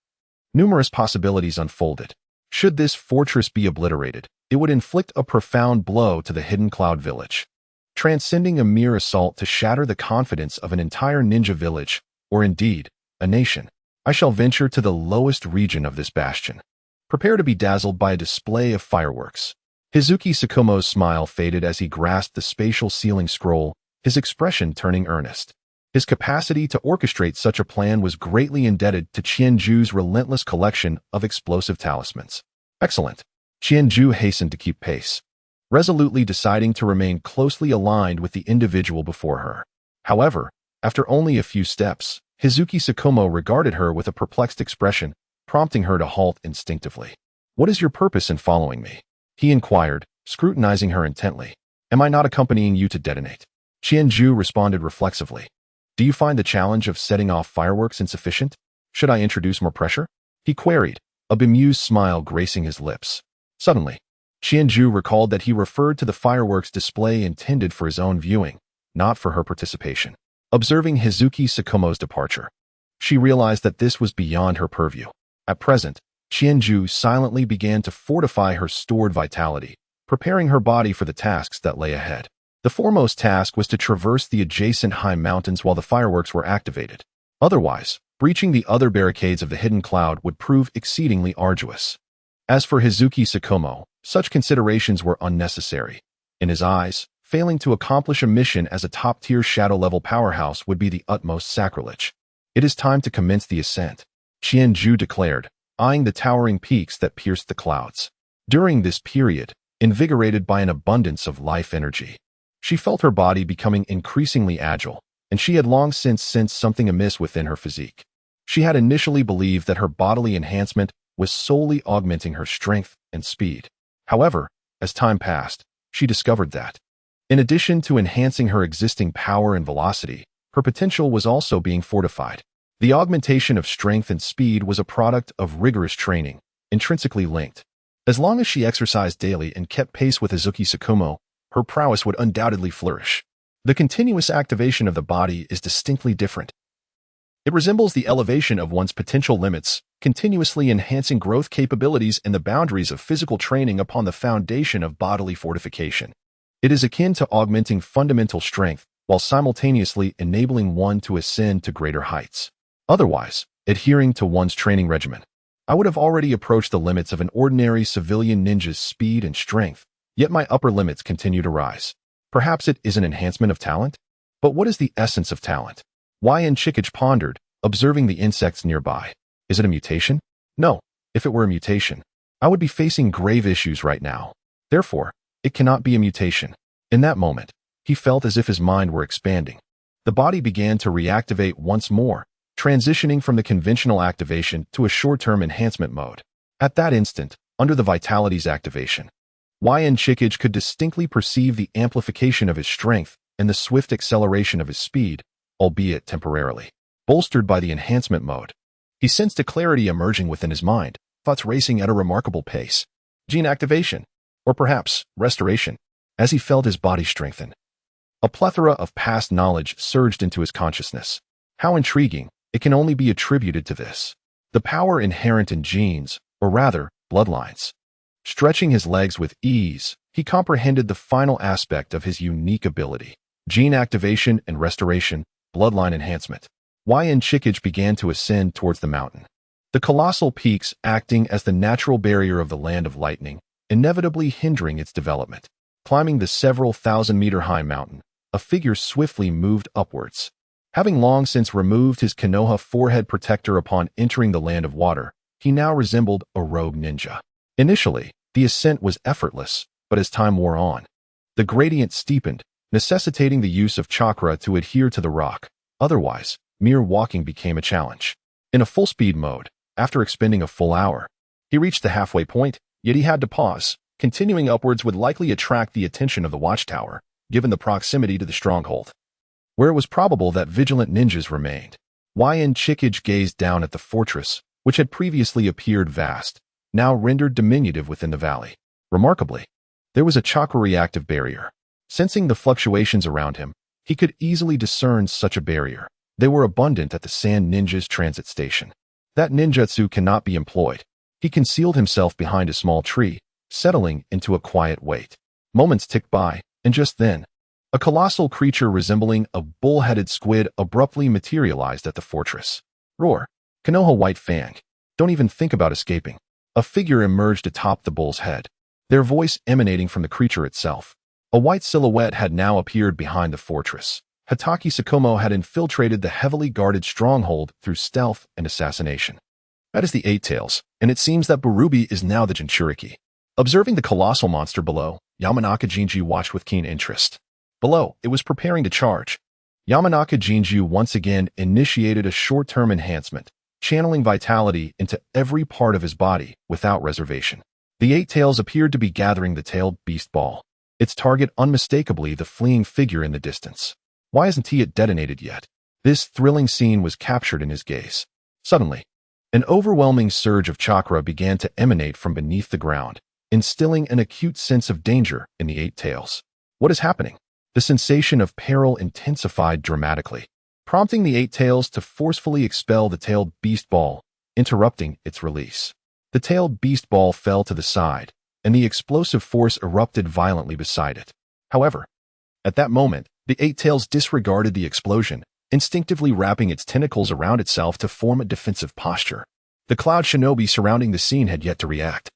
numerous possibilities unfolded. Should this fortress be obliterated, it would inflict a profound blow to the Hidden Cloud Village, transcending a mere assault to shatter the confidence of an entire ninja village, or indeed, a nation. I shall venture to the lowest region of this bastion. Prepare to be dazzled by a display of fireworks. Hizuki Tsukumo's smile faded as he grasped the spatial sealing scroll, his expression turning earnest. His capacity to orchestrate such a plan was greatly indebted to Qianju's relentless collection of explosive talismans. Excellent. Qianju hastened to keep pace, resolutely deciding to remain closely aligned with the individual before her. However, after only a few steps, Hizuki Tsukumo regarded her with a perplexed expression, prompting her to halt instinctively. "What is your purpose in following me?" he inquired, scrutinizing her intently. "Am I not accompanying you to detonate?" Qianju responded reflexively. "Do you find the challenge of setting off fireworks insufficient? Should I introduce more pressure?" he queried, a bemused smile gracing his lips. Suddenly, Qianju recalled that he referred to the fireworks display intended for his own viewing, not for her participation. Observing Hizuki Tsukumo's departure, she realized that this was beyond her purview. At present, Qianju silently began to fortify her stored vitality, preparing her body for the tasks that lay ahead. The foremost task was to traverse the adjacent high mountains while the fireworks were activated. Otherwise, breaching the other barricades of the hidden cloud would prove exceedingly arduous. As for Hizuki Tsukumo, such considerations were unnecessary. In his eyes, failing to accomplish a mission as a top-tier shadow-level powerhouse would be the utmost sacrilege. "It is time to commence the ascent," Qianju declared, eyeing the towering peaks that pierced the clouds. During this period, invigorated by an abundance of life energy, she felt her body becoming increasingly agile, and she had long since sensed something amiss within her physique. She had initially believed that her bodily enhancement was solely augmenting her strength and speed. However, as time passed, she discovered that, in addition to enhancing her existing power and velocity, her potential was also being fortified. The augmentation of strength and speed was a product of rigorous training, intrinsically linked. As long as she exercised daily and kept pace with Hizuki Tsukumo, her prowess would undoubtedly flourish. The continuous activation of the body is distinctly different. It resembles the elevation of one's potential limits, continuously enhancing growth capabilities and the boundaries of physical training upon the foundation of bodily fortification. It is akin to augmenting fundamental strength while simultaneously enabling one to ascend to greater heights. Otherwise, adhering to one's training regimen, I would have already approached the limits of an ordinary civilian ninja's speed and strength, yet my upper limits continue to rise. Perhaps it is an enhancement of talent? But what is the essence of talent? Chiyu pondered, observing the insects nearby. Is it a mutation? No. If it were a mutation, I would be facing grave issues right now. Therefore, it cannot be a mutation. In that moment, he felt as if his mind were expanding. The body began to reactivate once more, transitioning from the conventional activation to a short-term enhancement mode. At that instant, under the vitality's activation, Chiyu could distinctly perceive the amplification of his strength and the swift acceleration of his speed, albeit temporarily. Bolstered by the enhancement mode, he sensed a clarity emerging within his mind, thoughts racing at a remarkable pace. Gene activation, or perhaps restoration, as he felt his body strengthen. A plethora of past knowledge surged into his consciousness. How intriguing, it can only be attributed to this. The power inherent in genes, or rather, bloodlines. Stretching his legs with ease, he comprehended the final aspect of his unique ability. Gene activation and restoration, bloodline enhancement. Chiyu began to ascend towards the mountain. The colossal peaks acting as the natural barrier of the land of lightning, inevitably hindering its development. Climbing the several thousand-meter-high mountain, a figure swiftly moved upwards. Having long since removed his Konoha forehead protector upon entering the land of water, he now resembled a rogue ninja. Initially, the ascent was effortless, but as time wore on, The gradient steepened, necessitating the use of chakra to adhere to the rock. Otherwise, mere walking became a challenge. In a full-speed mode, after expending a full hour, he reached the halfway point, yet he had to pause. Continuing upwards would likely attract the attention of the watchtower, given the proximity to the stronghold, where it was probable that vigilant ninjas remained. Yn Chikage gazed down at the fortress, which had previously appeared vast, now rendered diminutive within the valley. Remarkably, there was a chakra-reactive barrier. Sensing the fluctuations around him, he could easily discern such a barrier. They were abundant at the Sand Ninja's transit station. That ninjutsu cannot be employed. He concealed himself behind a small tree, settling into a quiet wait. Moments ticked by, and just then, a colossal creature resembling a bull-headed squid abruptly materialized at the fortress. Roar! Konoha White Fang. Don't even think about escaping. A figure emerged atop the bull's head, their voice emanating from the creature itself. A white silhouette had now appeared behind the fortress. Itachi-senpai had infiltrated the heavily guarded stronghold through stealth and assassination. That is the Eight Tails, and it seems that Burubi is now the Jinchuriki. Observing the colossal monster below, Yamanaka Jinju watched with keen interest. Below, it was preparing to charge. Yamanaka Jinju once again initiated a short-term enhancement, channeling vitality into every part of his body without reservation. The Eight Tails appeared to be gathering the tailed beast ball, its target unmistakably the fleeing figure in the distance. Why isn't he detonated yet? This thrilling scene was captured in his gaze. Suddenly, an overwhelming surge of chakra began to emanate from beneath the ground, instilling an acute sense of danger in the Eight Tails. What is happening? The sensation of peril intensified dramatically, prompting the Eight Tails to forcefully expel the tailed beast ball, interrupting its release. The tailed beast ball fell to the side, and the explosive force erupted violently beside it. However, at that moment, the Eight Tails disregarded the explosion, instinctively wrapping its tentacles around itself to form a defensive posture. The cloud shinobi surrounding the scene had yet to react,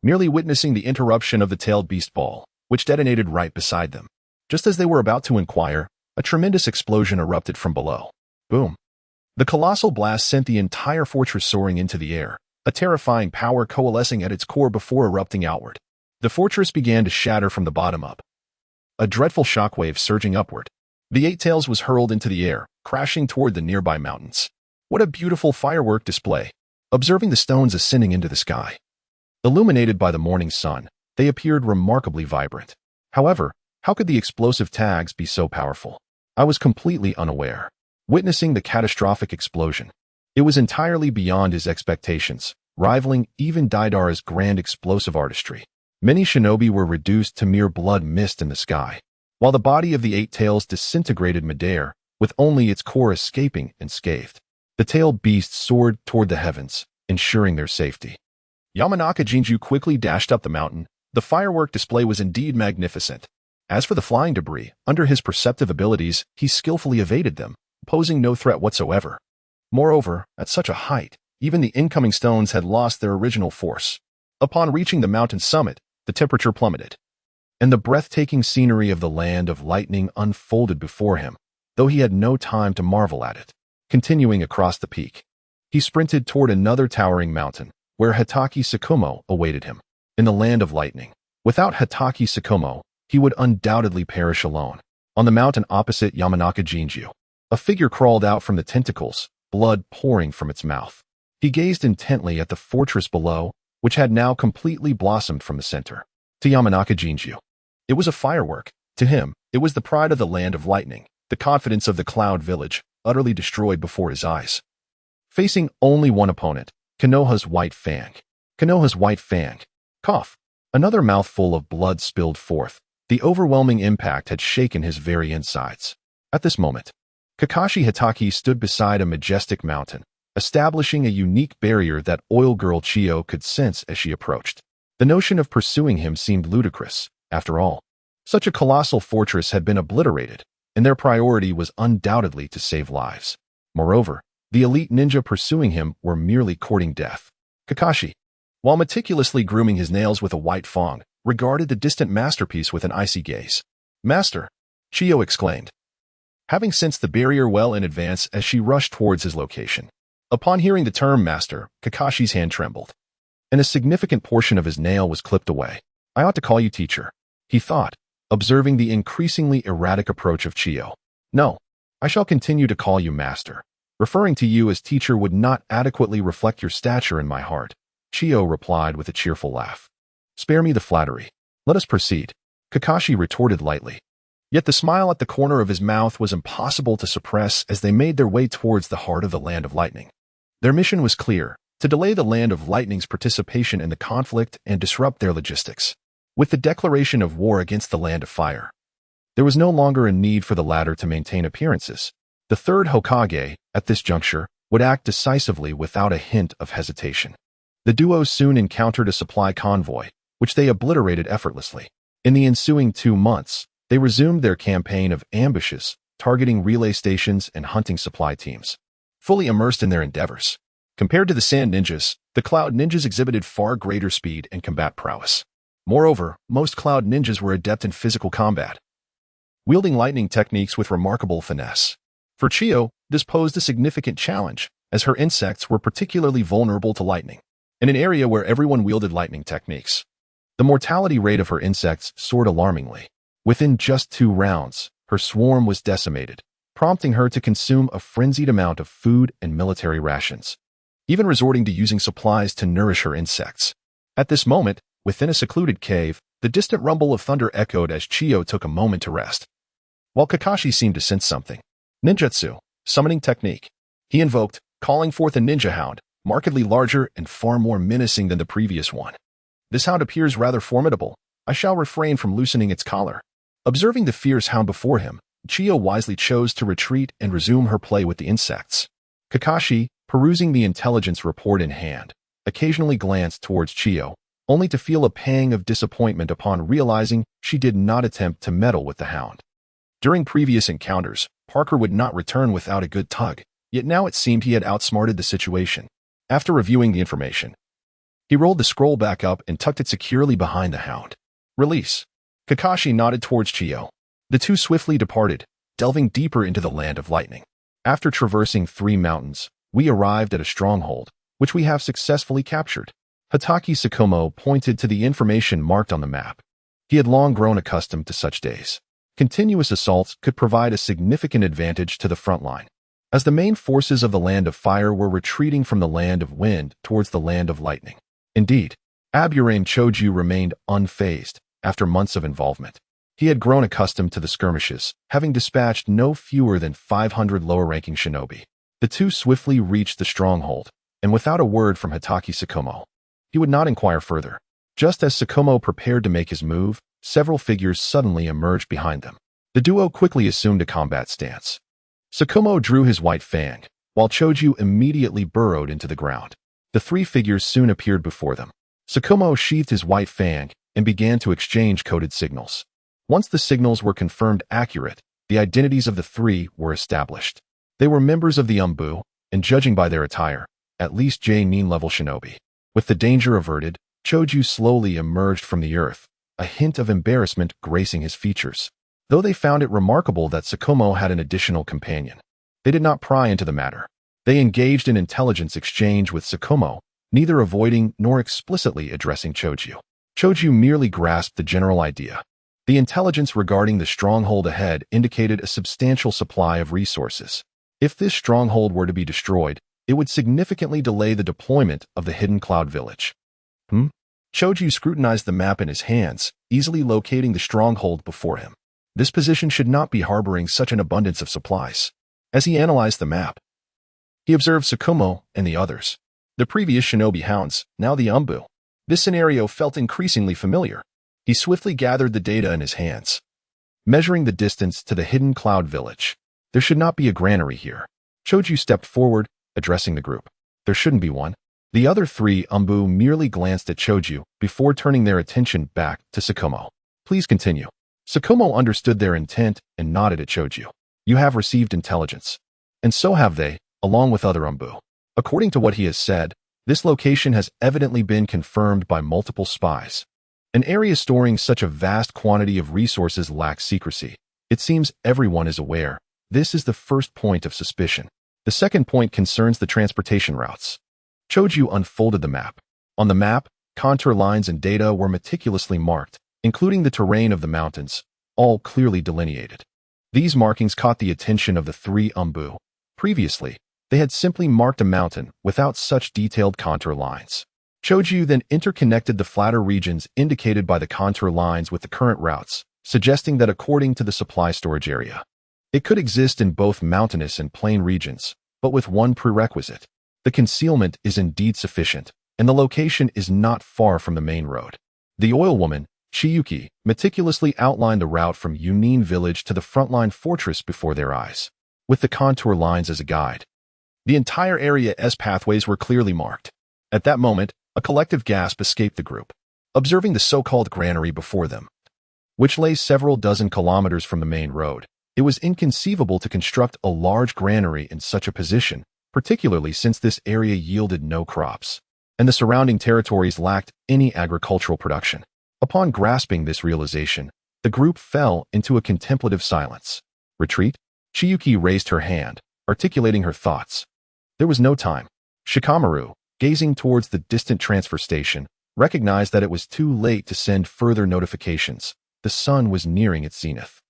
merely witnessing the interruption of the tailed beast ball, which detonated right beside them. Just as they were about to inquire, a tremendous explosion erupted from below. Boom! The colossal blast sent the entire fortress soaring into the air, a terrifying power coalescing at its core before erupting outward. The fortress began to shatter from the bottom up, a dreadful shockwave surging upward. The Eight Tails was hurled into the air, crashing toward the nearby mountains. What a beautiful firework display! Observing the stones ascending into the sky, illuminated by the morning sun, they appeared remarkably vibrant. However, how could the explosive tags be so powerful? I was completely unaware. Witnessing the catastrophic explosion, it was entirely beyond his expectations, rivaling even Daidara's grand explosive artistry. Many shinobi were reduced to mere blood mist in the sky, while the body of the Eight Tails disintegrated midair, with only its core escaping unscathed. The tailed beast soared toward the heavens, ensuring their safety. Yamanaka Jinju quickly dashed up the mountain. The firework display was indeed magnificent. As for the flying debris, under his perceptive abilities, he skillfully evaded them, posing no threat whatsoever. Moreover, at such a height, even the incoming stones had lost their original force. Upon reaching the mountain summit, the temperature plummeted, and the breathtaking scenery of the land of lightning unfolded before him, though he had no time to marvel at it. Continuing across the peak, he sprinted toward another towering mountain, where Itachi-senpai awaited him. In the land of lightning, without Itachi-senpai, he would undoubtedly perish alone. On the mountain opposite Yamanaka Jinju, a figure crawled out from the tentacles, blood pouring from its mouth. He gazed intently at the fortress below, which had now completely blossomed from the center. To Yamanaka Jinju, it was a firework. To him, it was the pride of the land of lightning, the confidence of the cloud village, utterly destroyed before his eyes. Facing only one opponent, Konoha's White Fang. Konoha's White Fang. Cough. Another mouthful of blood spilled forth. The overwhelming impact had shaken his very insides. At this moment, Kakashi Hatake stood beside a majestic mountain, establishing a unique barrier that Oil Girl Chiyo could sense as she approached. The notion of pursuing him seemed ludicrous. After all, such a colossal fortress had been obliterated, and their priority was undoubtedly to save lives. Moreover, the elite ninja pursuing him were merely courting death. Kakashi, while meticulously grooming his nails with a white fang, regarded the distant masterpiece with an icy gaze. "Master!" Chiyo exclaimed, having sensed the barrier well in advance as she rushed towards his location. Upon hearing the term master, Kakashi's hand trembled, and a significant portion of his nail was clipped away. "I ought to call you teacher," he thought, observing the increasingly erratic approach of Chiyu. No, I shall continue to call you master. Referring to you as teacher would not adequately reflect your stature in my heart, Chiyu replied with a cheerful laugh. Spare me the flattery. Let us proceed, Kakashi retorted lightly. Yet the smile at the corner of his mouth was impossible to suppress as they made their way towards the heart of the Land of Lightning. Their mission was clear, to delay the Land of Lightning's participation in the conflict and disrupt their logistics. With the declaration of war against the Land of Fire, there was no longer a need for the latter to maintain appearances. The third Hokage, at this juncture, would act decisively without a hint of hesitation. The duo soon encountered a supply convoy, which they obliterated effortlessly. In the ensuing 2 months, they resumed their campaign of ambushes, targeting relay stations and hunting supply teams. Fully immersed in their endeavors. Compared to the Sand Ninjas, the Cloud Ninjas exhibited far greater speed and combat prowess. Moreover, most Cloud Ninjas were adept in physical combat, wielding lightning techniques with remarkable finesse. For Chiyu, this posed a significant challenge, as her insects were particularly vulnerable to lightning. In an area where everyone wielded lightning techniques, the mortality rate of her insects soared alarmingly. Within just 2 rounds, her swarm was decimated, prompting her to consume a frenzied amount of food and military rations, even resorting to using supplies to nourish her insects. At this moment, within a secluded cave, the distant rumble of thunder echoed as Chiyu took a moment to rest. While Kakashi seemed to sense something. Ninjutsu, summoning technique. He invoked, calling forth a ninja hound, markedly larger and far more menacing than the previous one. This hound appears rather formidable. I shall refrain from loosening its collar. Observing the fierce hound before him, Chiyu wisely chose to retreat and resume her play with the insects. Kakashi, perusing the intelligence report in hand, occasionally glanced towards Chiyu, only to feel a pang of disappointment upon realizing she did not attempt to meddle with the hound. During previous encounters, Parker would not return without a good tug, yet now it seemed he had outsmarted the situation. After reviewing the information, he rolled the scroll back up and tucked it securely behind the hound. Release. Kakashi nodded towards Chiyu. The two swiftly departed, delving deeper into the Land of Lightning. After traversing 3 mountains, we arrived at a stronghold, which we have successfully captured. Hatake Tsukumo pointed to the information marked on the map. He had long grown accustomed to such days. Continuous assaults could provide a significant advantage to the front line, as the main forces of the Land of Fire were retreating from the Land of Wind towards the Land of Lightning. Indeed, Aburame Chiyu remained unfazed after months of involvement. He had grown accustomed to the skirmishes, having dispatched no fewer than 500 lower-ranking shinobi. The two swiftly reached the stronghold, and without a word from Hatake Tsukumo, he would not inquire further. Just as Tsukumo prepared to make his move, several figures suddenly emerged behind them. The duo quickly assumed a combat stance. Tsukumo drew his White Fang, while Chiyu immediately burrowed into the ground. The 3 figures soon appeared before them. Tsukumo sheathed his White Fang and began to exchange coded signals. Once the signals were confirmed accurate, the identities of the 3 were established. They were members of the Umbu, and judging by their attire, at least J-level shinobi. With the danger averted, Chiyu slowly emerged from the earth, a hint of embarrassment gracing his features. Though they found it remarkable that Tsukumo had an additional companion, they did not pry into the matter. They engaged in intelligence exchange with Tsukumo, neither avoiding nor explicitly addressing Chiyu. Chiyu merely grasped the general idea. The intelligence regarding the stronghold ahead indicated a substantial supply of resources. If this stronghold were to be destroyed, it would significantly delay the deployment of the hidden cloud village. Chiyu scrutinized the map in his hands, easily locating the stronghold before him. This position should not be harboring such an abundance of supplies. As he analyzed the map, he observed Tsukumo and the others. The previous shinobi hounds, now the Umbu. This scenario felt increasingly familiar. He swiftly gathered the data in his hands. Measuring the distance to the hidden cloud village, there should not be a granary here. Chiyu stepped forward, addressing the group. There shouldn't be one. The other 3 Umbu merely glanced at Chiyu before turning their attention back to Tsukumo. Please continue. Tsukumo understood their intent and nodded at Chiyu. You have received intelligence. And so have they, along with other Umbu. According to what he has said, this location has evidently been confirmed by multiple spies. An area storing such a vast quantity of resources lacks secrecy. It seems everyone is aware. This is the first point of suspicion. The second point concerns the transportation routes. Chiyu unfolded the map. On the map, contour lines and data were meticulously marked, including the terrain of the mountains, all clearly delineated. These markings caught the attention of the three Umbu. Previously, they had simply marked a mountain without such detailed contour lines. Chojiu then interconnected the flatter regions indicated by the contour lines with the current routes, suggesting that according to the supply storage area, it could exist in both mountainous and plain regions, but with one prerequisite. The concealment is indeed sufficient, and the location is not far from the main road. The oil woman, Chiyuki, meticulously outlined the route from Yunin village to the frontline fortress before their eyes, with the contour lines as a guide. The entire area's pathways were clearly marked. At that moment, a collective gasp escaped the group, observing the so-called granary before them, which lay several dozen kilometers from the main road. It was inconceivable to construct a large granary in such a position, particularly since this area yielded no crops, and the surrounding territories lacked any agricultural production. Upon grasping this realization, the group fell into a contemplative silence. Retreat? Chiyuki raised her hand, articulating her thoughts. There was no time. Shikamaru, gazing towards the distant transfer station, recognized that it was too late to send further notifications. The sun was nearing its zenith.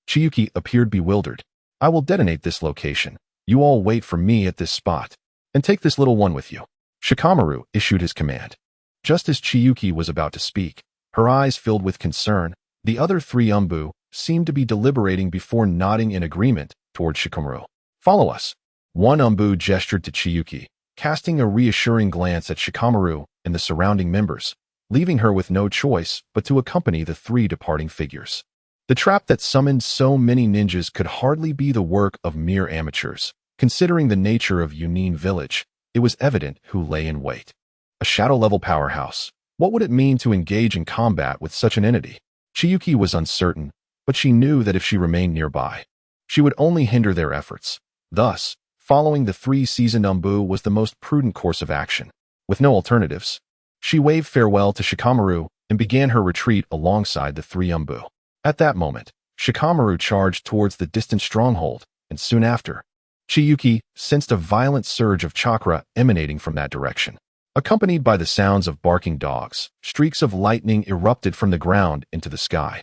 Chiyuki appeared bewildered. I will detonate this location. You all wait for me at this spot. And take this little one with you. Shikamaru issued his command. Just as Chiyuki was about to speak, her eyes filled with concern, the other three Umbu seemed to be deliberating before nodding in agreement toward Shikamaru. Follow us. One Umbu gestured to Chiyuki, casting a reassuring glance at Shikamaru and the surrounding members, leaving her with no choice but to accompany the three departing figures. The trap that summoned so many ninjas could hardly be the work of mere amateurs. Considering the nature of Yunin village, it was evident who lay in wait. A shadow-level powerhouse. What would it mean to engage in combat with such an entity? Chiyuki was uncertain, but she knew that if she remained nearby, she would only hinder their efforts. Thus, following the three seasoned Umbu was the most prudent course of action. With no alternatives, she waved farewell to Shikamaru and began her retreat alongside the three Umbu. At that moment, Shikamaru charged towards the distant stronghold, and soon after, Chiyuki sensed a violent surge of chakra emanating from that direction. Accompanied by the sounds of barking dogs, streaks of lightning erupted from the ground into the sky.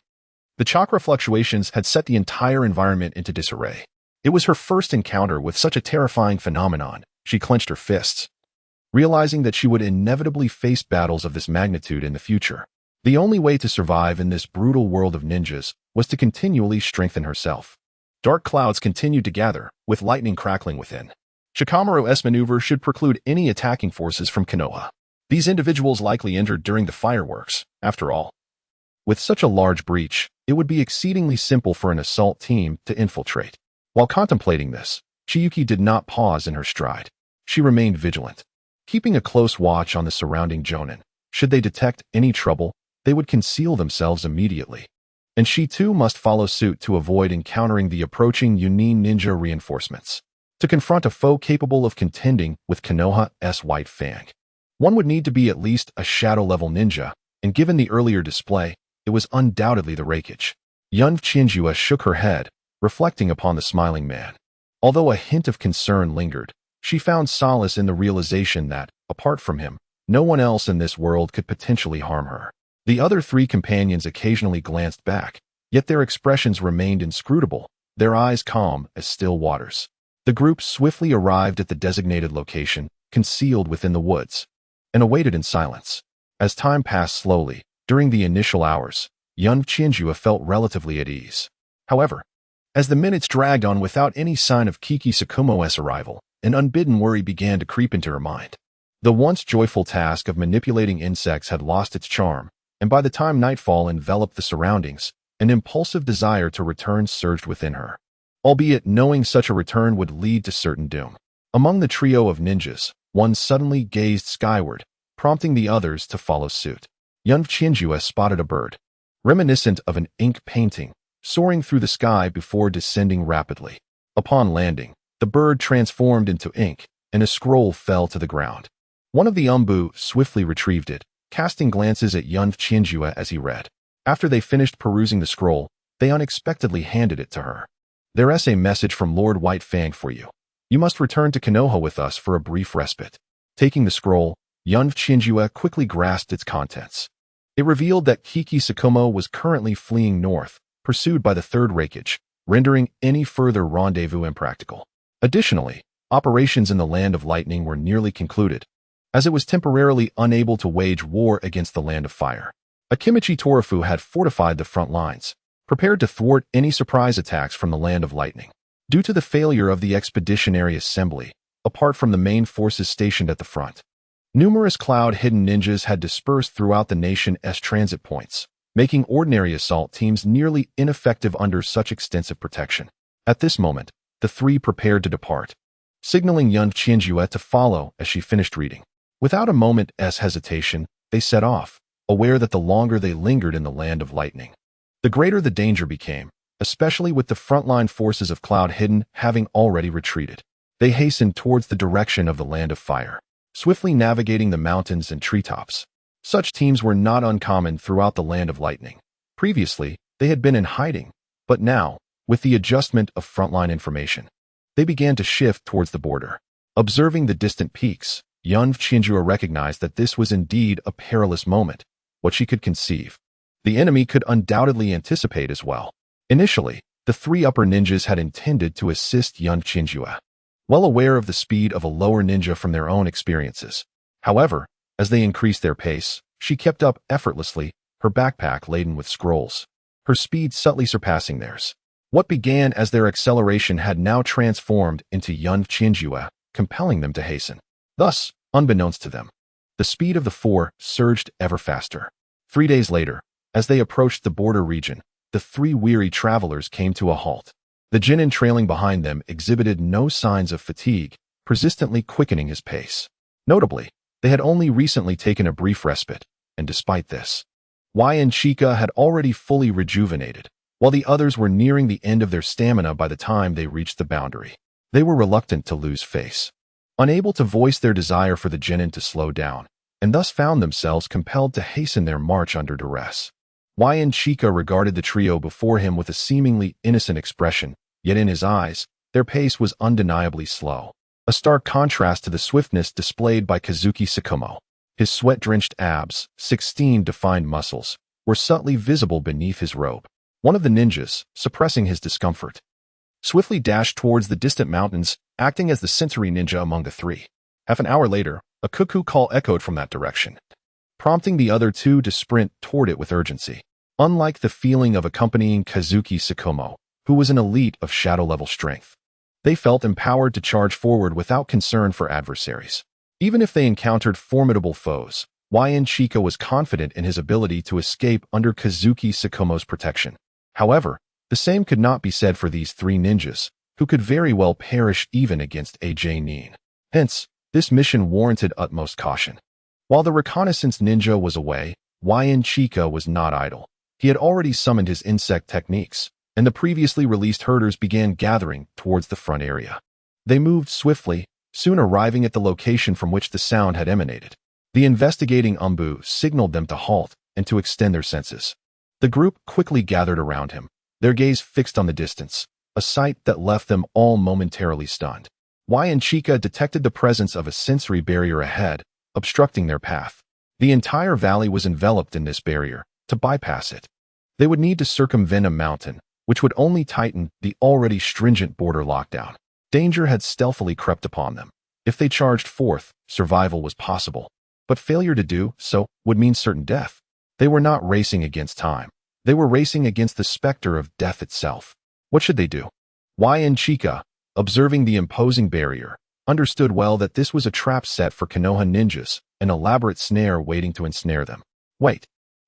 The chakra fluctuations had set the entire environment into disarray. It was her first encounter with such a terrifying phenomenon. She clenched her fists, realizing that she would inevitably face battles of this magnitude in the future. The only way to survive in this brutal world of ninjas was to continually strengthen herself. Dark clouds continued to gather, with lightning crackling within. Shikamaru's maneuver should preclude any attacking forces from Konoha. These individuals likely injured during the fireworks, after all. With such a large breach, it would be exceedingly simple for an assault team to infiltrate. While contemplating this, Chiyuki did not pause in her stride. She remained vigilant, keeping a close watch on the surrounding jonin. Should they detect any trouble, they would conceal themselves immediately. And she too must follow suit to avoid encountering the approaching Yunin ninja reinforcements. To confront a foe capable of contending with Konoha's White Fang, one would need to be at least a shadow-level ninja, and given the earlier display, it was undoubtedly the Raikage. Yunf-Chinjua shook her head, reflecting upon the smiling man. Although a hint of concern lingered, she found solace in the realization that, apart from him, no one else in this world could potentially harm her. The other three companions occasionally glanced back, yet their expressions remained inscrutable, their eyes calm as still waters. The group swiftly arrived at the designated location, concealed within the woods, and awaited in silence. As time passed slowly, during the initial hours, Yunf-Chinjua felt relatively at ease. However, as the minutes dragged on without any sign of Kiki Tsukumo's arrival, an unbidden worry began to creep into her mind. The once joyful task of manipulating insects had lost its charm, and by the time nightfall enveloped the surroundings, an impulsive desire to return surged within her, albeit knowing such a return would lead to certain doom. Among the trio of ninjas, one suddenly gazed skyward, prompting the others to follow suit. Yunf-Chinjua spotted a bird, reminiscent of an ink painting, soaring through the sky before descending rapidly. Upon landing, the bird transformed into ink, and a scroll fell to the ground. One of the Umbu swiftly retrieved it, casting glances at Yunf-Chinjua as he read. After they finished perusing the scroll, they unexpectedly handed it to her. There's a message from Lord White Fang for you. You must return to Konoha with us for a brief respite. Taking the scroll, Yunf-Chinjua quickly grasped its contents. It revealed that Kiki Tsukumo was currently fleeing north, pursued by the third Raikage, rendering any further rendezvous impractical. Additionally, operations in the Land of Lightning were nearly concluded, as it was temporarily unable to wage war against the Land of Fire. Akimichi Torafu had fortified the front lines, prepared to thwart any surprise attacks from the Land of Lightning. Due to the failure of the Expeditionary Assembly, apart from the main forces stationed at the front, numerous cloud-hidden ninjas had dispersed throughout the nation's transit points, making ordinary assault teams nearly ineffective under such extensive protection. At this moment, the three prepared to depart, signaling Unsuspecting to follow as she finished reading. Without a moment's hesitation, they set off, aware that the longer they lingered in the Land of Lightning, the greater the danger became, especially with the frontline forces of Cloud Hidden having already retreated. They hastened towards the direction of the Land of Fire, swiftly navigating the mountains and treetops. Such teams were not uncommon throughout the Land of Lightning. Previously, they had been in hiding, but now, with the adjustment of frontline information, they began to shift towards the border. Observing the distant peaks, Unsuspecting recognized that this was indeed a perilous moment, what she could conceive. The enemy could undoubtedly anticipate as well. Initially, the three upper ninjas had intended to assist Unsuspecting, well aware of the speed of a lower ninja from their own experiences. However, as they increased their pace, she kept up effortlessly, her backpack laden with scrolls, her speed subtly surpassing theirs. What began as their acceleration had now transformed into Unsuspecting, compelling them to hasten. Thus, unbeknownst to them, the speed of the four surged ever faster. 3 days later, as they approached the border region, the three weary travelers came to a halt. The genin trailing behind them exhibited no signs of fatigue, persistently quickening his pace. Notably, they had only recently taken a brief respite, and despite this, Chika had already fully rejuvenated, while the others were nearing the end of their stamina by the time they reached the boundary. They were reluctant to lose face, unable to voice their desire for the genin to slow down, and thus found themselves compelled to hasten their march under duress. Chika regarded the trio before him with a seemingly innocent expression, yet in his eyes, their pace was undeniably slow, a stark contrast to the swiftness displayed by Kazuki Tsukumo. His sweat-drenched abs, 16 defined muscles, were subtly visible beneath his robe. One of the ninjas, suppressing his discomfort, swiftly dashed towards the distant mountains, acting as the sensory ninja among the three. Half an hour later, a cuckoo call echoed from that direction, prompting the other two to sprint toward it with urgency. Unlike the feeling of accompanying Kazuki Tsukumo, who was an elite of shadow-level strength, they felt empowered to charge forward without concern for adversaries. Even if they encountered formidable foes, Chika was confident in his ability to escape under Kazuki Tsukumo's protection. However, the same could not be said for these three ninjas, who could very well perish even against a genin. Hence, this mission warranted utmost caution. While the reconnaissance ninja was away, Chika was not idle. He had already summoned his insect techniques, and the previously released herders began gathering towards the front area. They moved swiftly, soon arriving at the location from which the sound had emanated. The investigating Umbu signaled them to halt and to extend their senses. The group quickly gathered around him, their gaze fixed on the distance, a sight that left them all momentarily stunned. Chika detected the presence of a sensory barrier ahead, obstructing their path. The entire valley was enveloped in this barrier. To bypass it, they would need to circumvent a mountain, which would only tighten the already stringent border lockdown. Danger had stealthily crept upon them. If they charged forth, survival was possible, but failure to do so would mean certain death. They were not racing against time. They were racing against the specter of death itself. What should they do? Chika, observing the imposing barrier, understood well that this was a trap set for Konoha ninjas, an elaborate snare waiting to ensnare them. Wait.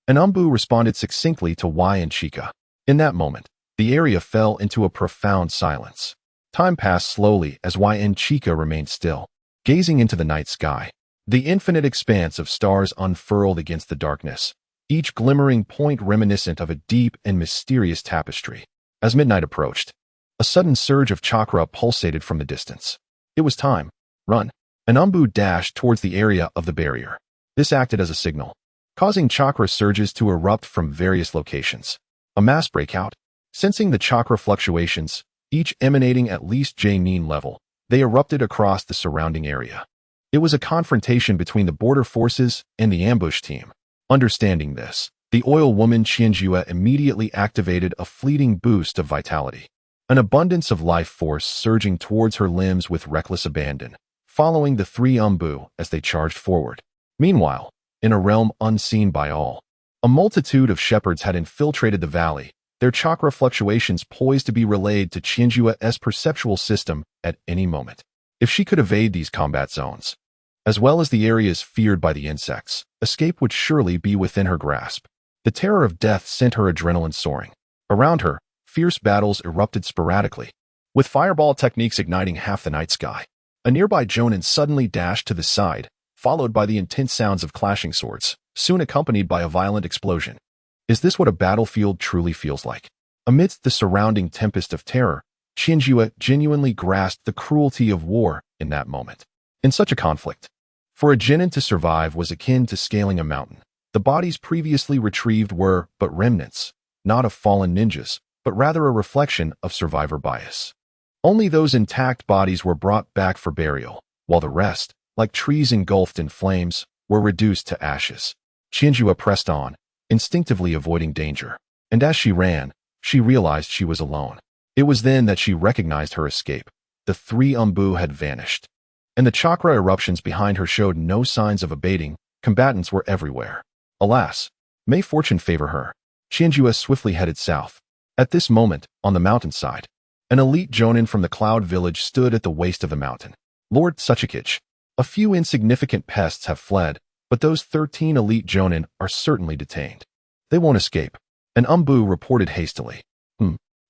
An Umbu responded succinctly to Chika. In that moment, the area fell into a profound silence. Time passed slowly as Chika remained still, gazing into the night sky. The infinite expanse of stars unfurled against the darkness, each glimmering point reminiscent of a deep and mysterious tapestry. As midnight approached, a sudden surge of chakra pulsated from the distance. It was time. Run. An Umbu dashed towards the area of the barrier. This acted as a signal, causing chakra surges to erupt from various locations. A mass breakout. Sensing the chakra fluctuations, each emanating at least genin level, they erupted across the surrounding area. It was a confrontation between the border forces and the ambush team. Understanding this, The oil woman Qianjue immediately activated a fleeting boost of vitality, an abundance of life force surging towards her limbs with reckless abandon, following the three Umbu as they charged forward. Meanwhile, in a realm unseen by all, a multitude of shepherds had infiltrated the valley, their chakra fluctuations poised to be relayed to Qianjue's perceptual system at any moment. If she could evade these combat zones, as well as the areas feared by the insects, escape would surely be within her grasp. The terror of death sent her adrenaline soaring. Around her, fierce battles erupted sporadically, with fireball techniques igniting half the night sky. A nearby jonin suddenly dashed to the side, followed by the intense sounds of clashing swords, soon accompanied by a violent explosion. Is this what a battlefield truly feels like? Amidst the surrounding tempest of terror, Qianjue genuinely grasped the cruelty of war in that moment. In such a conflict, for a genin to survive was akin to scaling a mountain. The bodies previously retrieved were but remnants, not of fallen ninjas, but rather a reflection of survivor bias. Only those intact bodies were brought back for burial, while the rest, like trees engulfed in flames, were reduced to ashes. Qianjue pressed on, instinctively avoiding danger, and as she ran, she realized she was alone. It was then that she recognized her escape. The three Umbu had vanished, and the chakra eruptions behind her showed no signs of abating. Combatants were everywhere. Alas, may fortune favor her. Qianjue swiftly headed south. At this moment, on the mountainside, an elite jonin from the Cloud Village stood at the waist of the mountain. Lord Tsuchikage, a few insignificant pests have fled, but those 13 elite jonin are certainly detained. They won't escape. An Umbu reported hastily.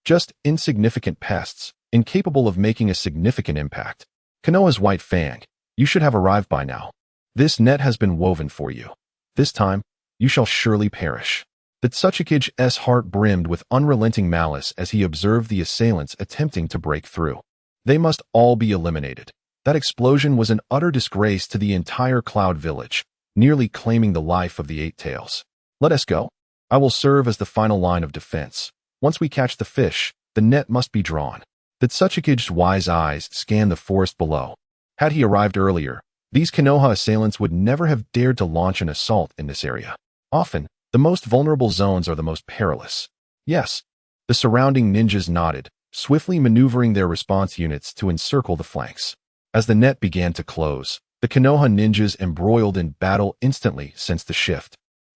Just insignificant pests, incapable of making a significant impact. Konoha's White Fang, you should have arrived by now. This net has been woven for you. This time, you shall surely perish. The Tsuchikage's heart brimmed with unrelenting malice as he observed the assailants attempting to break through. They must all be eliminated. That explosion was an utter disgrace to the entire Cloud Village, nearly claiming the life of the Eight Tails. Let us go. I will serve as the final line of defense. Once we catch the fish, the net must be drawn. The Tsuchikage's wise eyes scanned the forest below. Had he arrived earlier, these Konoha assailants would never have dared to launch an assault in this area. Often, the most vulnerable zones are the most perilous. Yes, the surrounding ninjas nodded, swiftly maneuvering their response units to encircle the flanks. As the net began to close, the Konoha ninjas embroiled in battle instantly sensed the shift.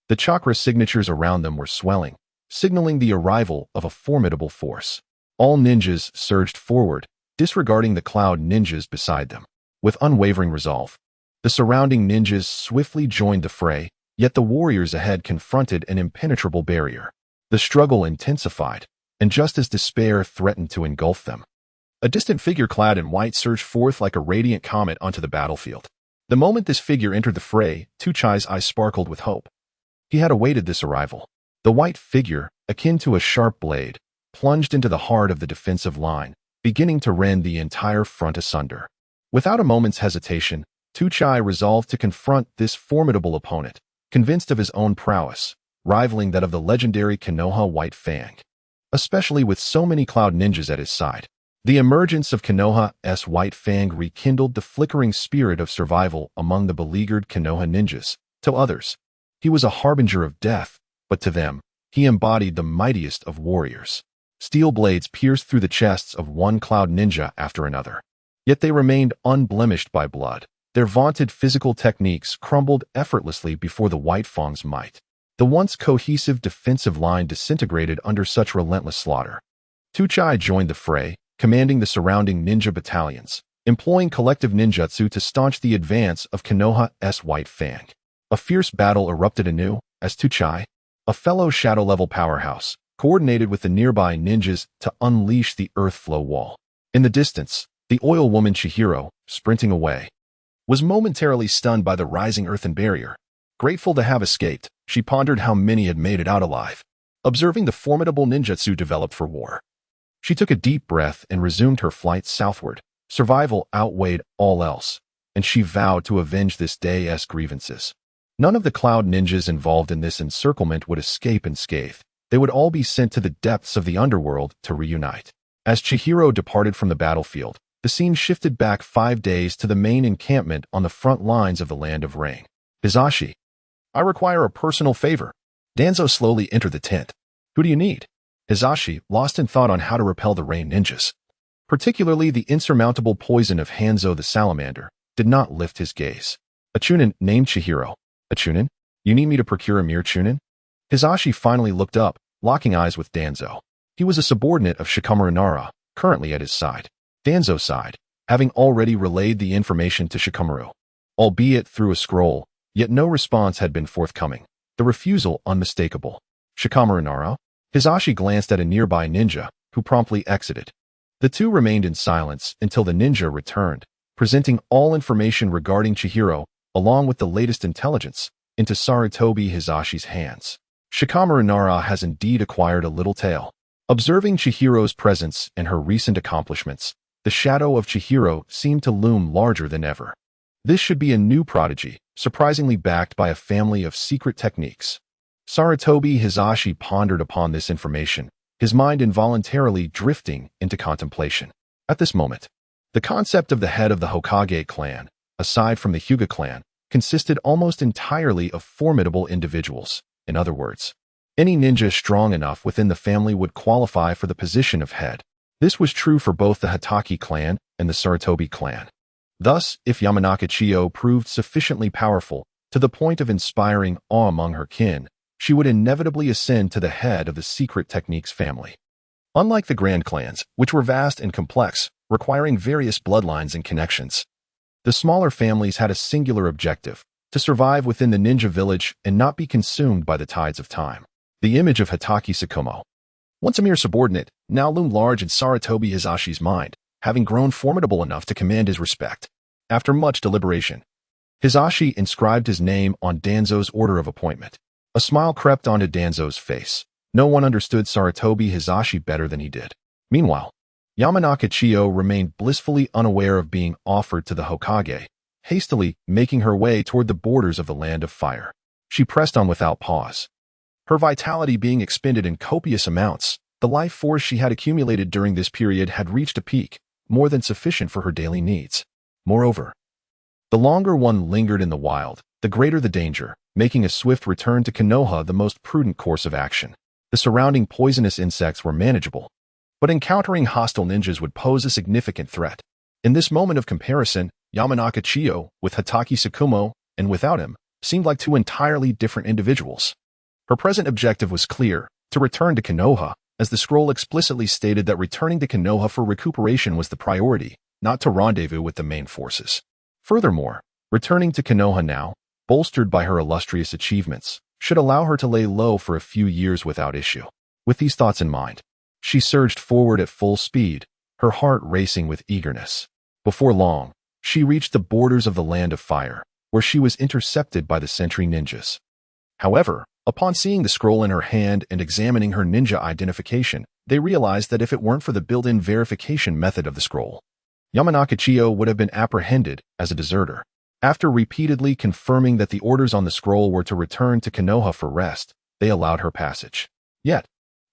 The chakra signatures around them were swelling, signaling the arrival of a formidable force. All ninjas surged forward, disregarding the cloud ninjas beside them. With unwavering resolve, the surrounding ninjas swiftly joined the fray, yet the warriors ahead confronted an impenetrable barrier. The struggle intensified, and just as despair threatened to engulf them, a distant figure clad in white surged forth like a radiant comet onto the battlefield. The moment this figure entered the fray, Tuchai's eyes sparkled with hope. He had awaited this arrival. The white figure, akin to a sharp blade, plunged into the heart of the defensive line, beginning to rend the entire front asunder. Without a moment's hesitation, Tuchai resolved to confront this formidable opponent, convinced of his own prowess, rivaling that of the legendary Konoha White Fang. Especially with so many cloud ninjas at his side, the emergence of Konoha's White Fang rekindled the flickering spirit of survival among the beleaguered Konoha ninjas. To others, he was a harbinger of death, but to them, he embodied the mightiest of warriors. Steel blades pierced through the chests of one cloud ninja after another. Yet they remained unblemished by blood. Their vaunted physical techniques crumbled effortlessly before the White Fang's might. The once cohesive defensive line disintegrated under such relentless slaughter. Tuchai joined the fray, commanding the surrounding ninja battalions, employing collective ninjutsu to staunch the advance of Konoha's White Fang. A fierce battle erupted anew, as Tuchai, a fellow shadow-level powerhouse, coordinated with the nearby ninjas to unleash the earth flow wall. In the distance, the oil woman Chihiro, sprinting away, was momentarily stunned by the rising earthen barrier. Grateful to have escaped, she pondered how many had made it out alive, observing the formidable ninjutsu developed for war. She took a deep breath and resumed her flight southward. Survival outweighed all else, and she vowed to avenge this day's grievances. None of the cloud ninjas involved in this encirclement would escape unscathed. They would all be sent to the depths of the underworld to reunite. As Chihiro departed from the battlefield, the scene shifted back 5 days to the main encampment on the front lines of the Land of Rain. Hizashi, I require a personal favor. Danzō slowly entered the tent. Who do you need? Hisashi, lost in thought on how to repel the rain ninjas. Particularly the insurmountable poison of Hanzo the salamander, did not lift his gaze. A chunin named Chihiro. A chunin? You need me to procure a mere chunin? Hisashi finally looked up, locking eyes with Danzō. He was a subordinate of Shikamaru Nara, currently at his side. Danzō sighed, having already relayed the information to Shikamaru. Albeit through a scroll, yet no response had been forthcoming. The refusal unmistakable. Shikamaru Nara? Hisashi glanced at a nearby ninja, who promptly exited. The two remained in silence until the ninja returned, presenting all information regarding Chihiro, along with the latest intelligence, into Sarutobi Hisashi's hands. Shikamaru Nara has indeed acquired a little tail. Observing Chihiro's presence and her recent accomplishments, the shadow of Chihiro seemed to loom larger than ever. This should be a new prodigy, surprisingly backed by a family of secret techniques. Sarutobi Hisashi pondered upon this information, his mind involuntarily drifting into contemplation. At this moment, the concept of the head of the Hokage clan, aside from the Hyuga clan, consisted almost entirely of formidable individuals. In other words, any ninja strong enough within the family would qualify for the position of head. This was true for both the Hatake clan and the Sarutobi clan. Thus, if Yamanaka Chiyo proved sufficiently powerful to the point of inspiring awe among her kin, she would inevitably ascend to the head of the secret techniques family. Unlike the grand clans, which were vast and complex, requiring various bloodlines and connections, the smaller families had a singular objective: to survive within the ninja village and not be consumed by the tides of time. The image of Hatake Tsukumo, once a mere subordinate, now loomed large in Sarutobi Hisashi's mind, having grown formidable enough to command his respect. After much deliberation, Hisashi inscribed his name on Danzō's order of appointment. A smile crept onto Danzō's face. No one understood Sarutobi Hisashi better than he did. Meanwhile, Yamanaka Chiyo remained blissfully unaware of being offered to the Hokage, hastily making her way toward the borders of the Land of Fire. She pressed on without pause. Her vitality being expended in copious amounts, the life force she had accumulated during this period had reached a peak, more than sufficient for her daily needs. Moreover, the longer one lingered in the wild, the greater the danger, making a swift return to Konoha the most prudent course of action. The surrounding poisonous insects were manageable, but encountering hostile ninjas would pose a significant threat. In this moment of comparison, Yamanaka Chiyo, with Hatake Tsukumo, and without him, seemed like two entirely different individuals. Her present objective was clear: to return to Konoha, as the scroll explicitly stated that returning to Konoha for recuperation was the priority, not to rendezvous with the main forces. Furthermore, returning to Konoha now, bolstered by her illustrious achievements, should allow her to lay low for a few years without issue. With these thoughts in mind, she surged forward at full speed, her heart racing with eagerness. Before long, she reached the borders of the Land of Fire, where she was intercepted by the sentry ninjas. However, upon seeing the scroll in her hand and examining her ninja identification, they realized that if it weren't for the built-in verification method of the scroll, Yamanaka Chiyo would have been apprehended as a deserter. After repeatedly confirming that the orders on the scroll were to return to Konoha for rest, they allowed her passage. Yet,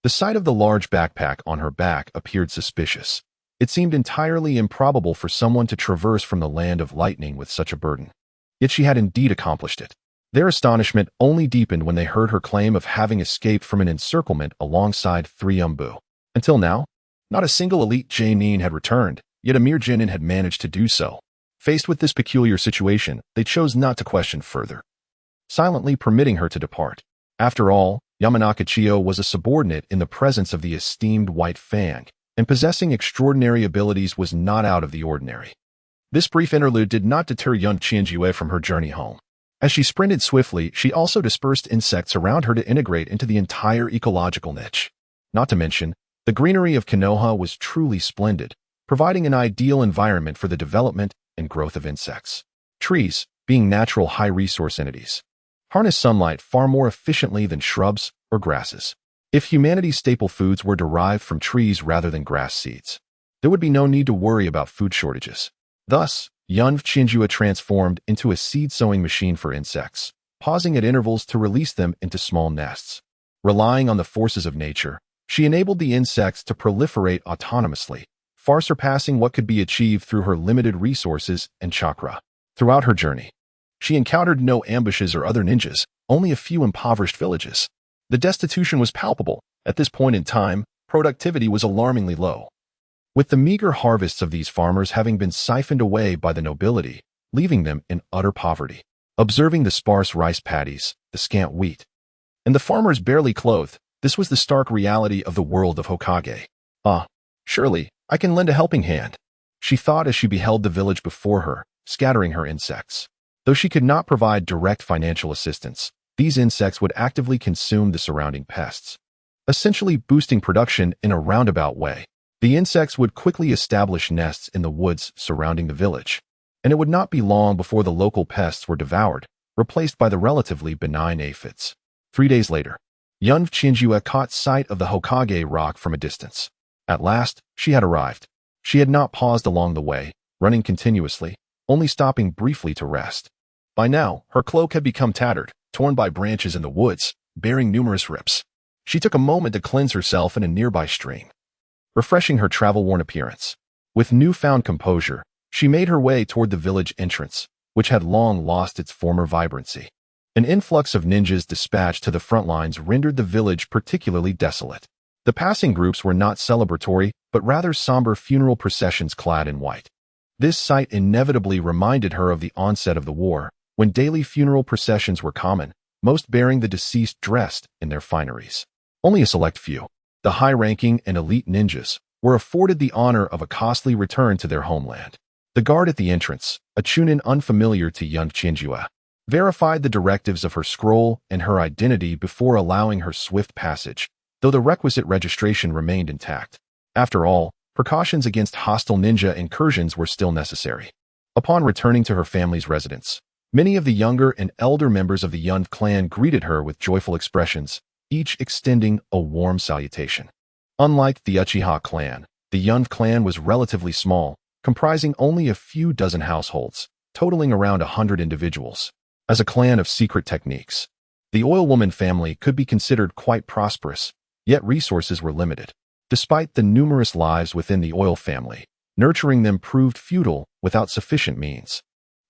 the sight of the large backpack on her back appeared suspicious. It seemed entirely improbable for someone to traverse from the Land of Lightning with such a burden. Yet she had indeed accomplished it. Their astonishment only deepened when they heard her claim of having escaped from an encirclement alongside 3 Umbu. Until now, not a single elite Jonin had returned, yet a mere Genin had managed to do so. Faced with this peculiar situation, they chose not to question further, silently permitting her to depart. After all, Yamanaka Chiyo was a subordinate in the presence of the esteemed White Fang, and possessing extraordinary abilities was not out of the ordinary. This brief interlude did not deter young Qianjue from her journey home. As she sprinted swiftly, she also dispersed insects around her to integrate into the entire ecological niche. Not to mention, the greenery of Konoha was truly splendid, providing an ideal environment for the development and growth of insects. Trees, being natural high-resource entities, harness sunlight far more efficiently than shrubs or grasses. If humanity's staple foods were derived from trees rather than grass seeds, there would be no need to worry about food shortages. Thus, Yunv Qianjue transformed into a seed-sowing machine for insects, pausing at intervals to release them into small nests. Relying on the forces of nature, she enabled the insects to proliferate autonomously, far surpassing what could be achieved through her limited resources and chakra. Throughout her journey, she encountered no ambushes or other ninjas, only a few impoverished villages. The destitution was palpable. At this point in time, productivity was alarmingly low, with the meager harvests of these farmers having been siphoned away by the nobility, leaving them in utter poverty. Observing the sparse rice paddies, the scant wheat, and the farmers barely clothed, this was the stark reality of the world of Hokage. Surely, I can lend a helping hand, she thought as she beheld the village before her, scattering her insects. Though she could not provide direct financial assistance, these insects would actively consume the surrounding pests, essentially boosting production in a roundabout way. The insects would quickly establish nests in the woods surrounding the village, and it would not be long before the local pests were devoured, replaced by the relatively benign aphids. 3 days later, young Chinjue caught sight of the Hokage rock from a distance. At last, she had arrived. She had not paused along the way, running continuously, only stopping briefly to rest. By now, her cloak had become tattered, torn by branches in the woods, bearing numerous rips. She took a moment to cleanse herself in a nearby stream, refreshing her travel-worn appearance. With newfound composure, she made her way toward the village entrance, which had long lost its former vibrancy. An influx of ninjas dispatched to the front lines rendered the village particularly desolate. The passing groups were not celebratory, but rather somber funeral processions clad in white. This sight inevitably reminded her of the onset of the war, when daily funeral processions were common, most bearing the deceased dressed in their fineries. Only a select few, the high-ranking and elite ninjas, were afforded the honor of a costly return to their homeland. The guard at the entrance, a chunin unfamiliar to young Chinjue, verified the directives of her scroll and her identity before allowing her swift passage, though the requisite registration remained intact. After all, precautions against hostile ninja incursions were still necessary. Upon returning to her family's residence, many of the younger and elder members of the Yun clan greeted her with joyful expressions, each extending a warm salutation. Unlike the Uchiha clan, the Yun clan was relatively small, comprising only a few dozen households, totaling around 100 individuals. As a clan of secret techniques, the oilwoman family could be considered quite prosperous, yet resources were limited. Despite the numerous lives within the oil family, nurturing them proved futile without sufficient means.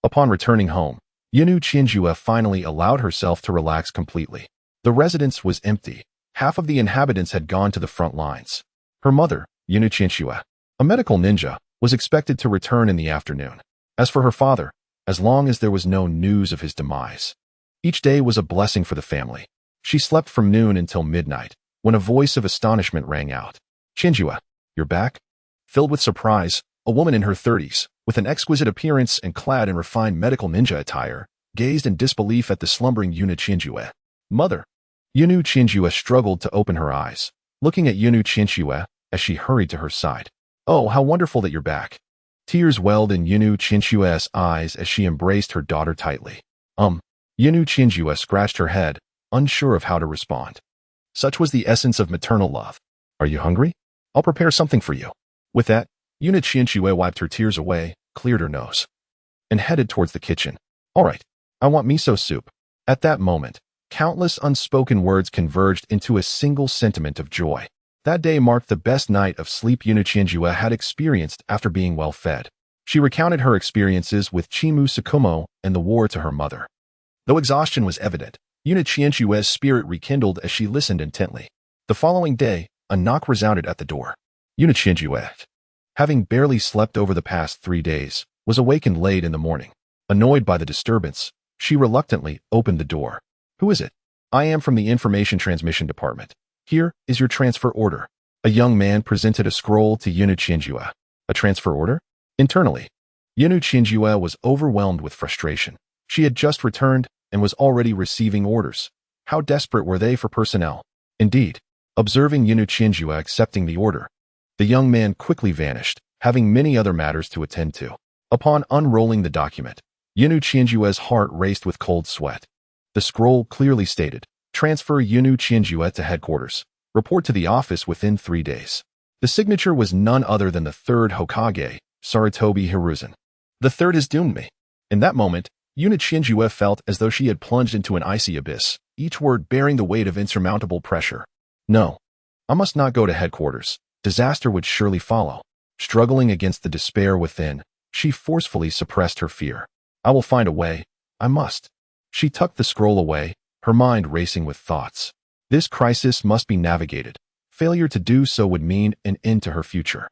Upon returning home, Yunu Chinjue finally allowed herself to relax completely. The residence was empty. Half of the inhabitants had gone to the front lines. Her mother, Yunu Chinjue, a medical ninja, was expected to return in the afternoon. As for her father, as long as there was no news of his demise, each day was a blessing for the family. She slept from noon until midnight, when a voice of astonishment rang out. Chinjue, you're back? Filled with surprise, a woman in her 30s, with an exquisite appearance and clad in refined medical ninja attire, gazed in disbelief at the slumbering Yunu Chinjue. Mother. Yunu Chinjue struggled to open her eyes, looking at Yunu Chinjue as she hurried to her side. Oh, how wonderful that you're back. Tears welled in Yunu Chinjue's eyes as she embraced her daughter tightly. Yunu Chinjue scratched her head, unsure of how to respond. Such was the essence of maternal love. Are you hungry? I'll prepare something for you. With that, Yunu Chinjue wiped her tears away, cleared her nose, and headed towards the kitchen. All right, I want miso soup. At that moment, countless unspoken words converged into a single sentiment of joy. That day marked the best night of sleep Yunu Chinjue had experienced after being well fed. She recounted her experiences with Chimu Tsukumo and the war to her mother. Though exhaustion was evident, Yunu Chinjue's spirit rekindled as she listened intently. The following day, a knock resounded at the door. Yunu Chinjue, having barely slept over the past 3 days, was awakened late in the morning. Annoyed by the disturbance, she reluctantly opened the door. Who is it? I am from the Information Transmission Department. Here is your transfer order. A young man presented a scroll to Yunu Chinjue. A transfer order? Internally, Yunu Chinjue was overwhelmed with frustration. She had just returned and was already receiving orders. How desperate were they for personnel? Indeed, observing Yunu Chinjue accepting the order, the young man quickly vanished, having many other matters to attend to. Upon unrolling the document, Yunu Chinjue's heart raced with cold sweat. The scroll clearly stated, transfer Yunu Chinjue to headquarters. Report to the office within 3 days. The signature was none other than the third Hokage, Sarutobi Hiruzen. The third has doomed me. In that moment, Yunu Chinjue felt as though she had plunged into an icy abyss, each word bearing the weight of insurmountable pressure. No, I must not go to headquarters. Disaster would surely follow. Struggling against the despair within, she forcefully suppressed her fear. I will find a way. I must. She tucked the scroll away, her mind racing with thoughts. This crisis must be navigated. Failure to do so would mean an end to her future.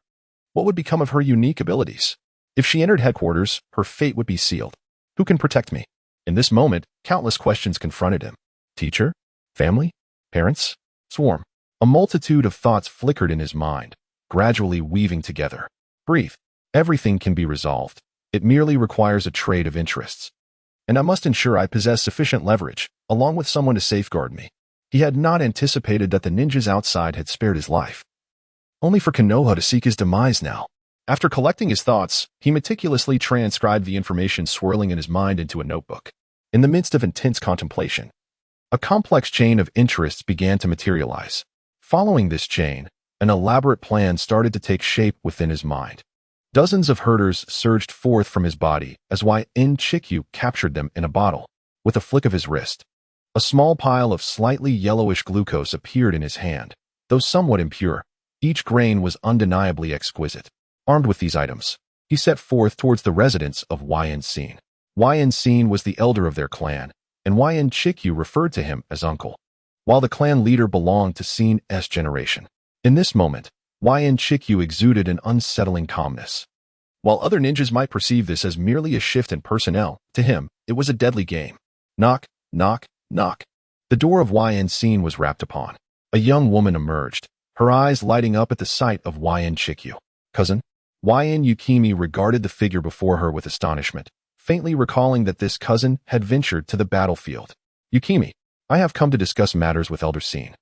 What would become of her unique abilities? If she entered headquarters, her fate would be sealed. Who can protect me? In this moment, countless questions confronted him. Teacher? Family? Parents? Swarm? A multitude of thoughts flickered in his mind, gradually weaving together. Breathe. Everything can be resolved. It merely requires a trade of interests. And I must ensure I possess sufficient leverage, along with someone to safeguard me. He had not anticipated that the ninjas outside had spared his life. Only for Konoha to seek his demise now. After collecting his thoughts, he meticulously transcribed the information swirling in his mind into a notebook. In the midst of intense contemplation, a complex chain of interests began to materialize. Following this chain, an elaborate plan started to take shape within his mind. Dozens of herders surged forth from his body as Chiyu captured them in a bottle. With a flick of his wrist, a small pile of slightly yellowish glucose appeared in his hand. Though somewhat impure, each grain was undeniably exquisite. Armed with these items, he set forth towards the residence of Scene. Scene was the elder of their clan, and Chiyu referred to him as uncle, while the clan leader belonged to Scene's generation. In this moment, Chiyu exuded an unsettling calmness. While other ninjas might perceive this as merely a shift in personnel, to him, it was a deadly game. Knock, knock, knock. The door of Scene was rapped upon. A young woman emerged, her eyes lighting up at the sight of Chiyu. Cousin? Yukimi regarded the figure before her with astonishment, faintly recalling that this cousin had ventured to the battlefield. Yukimi, I have come to discuss matters with Elder Scene.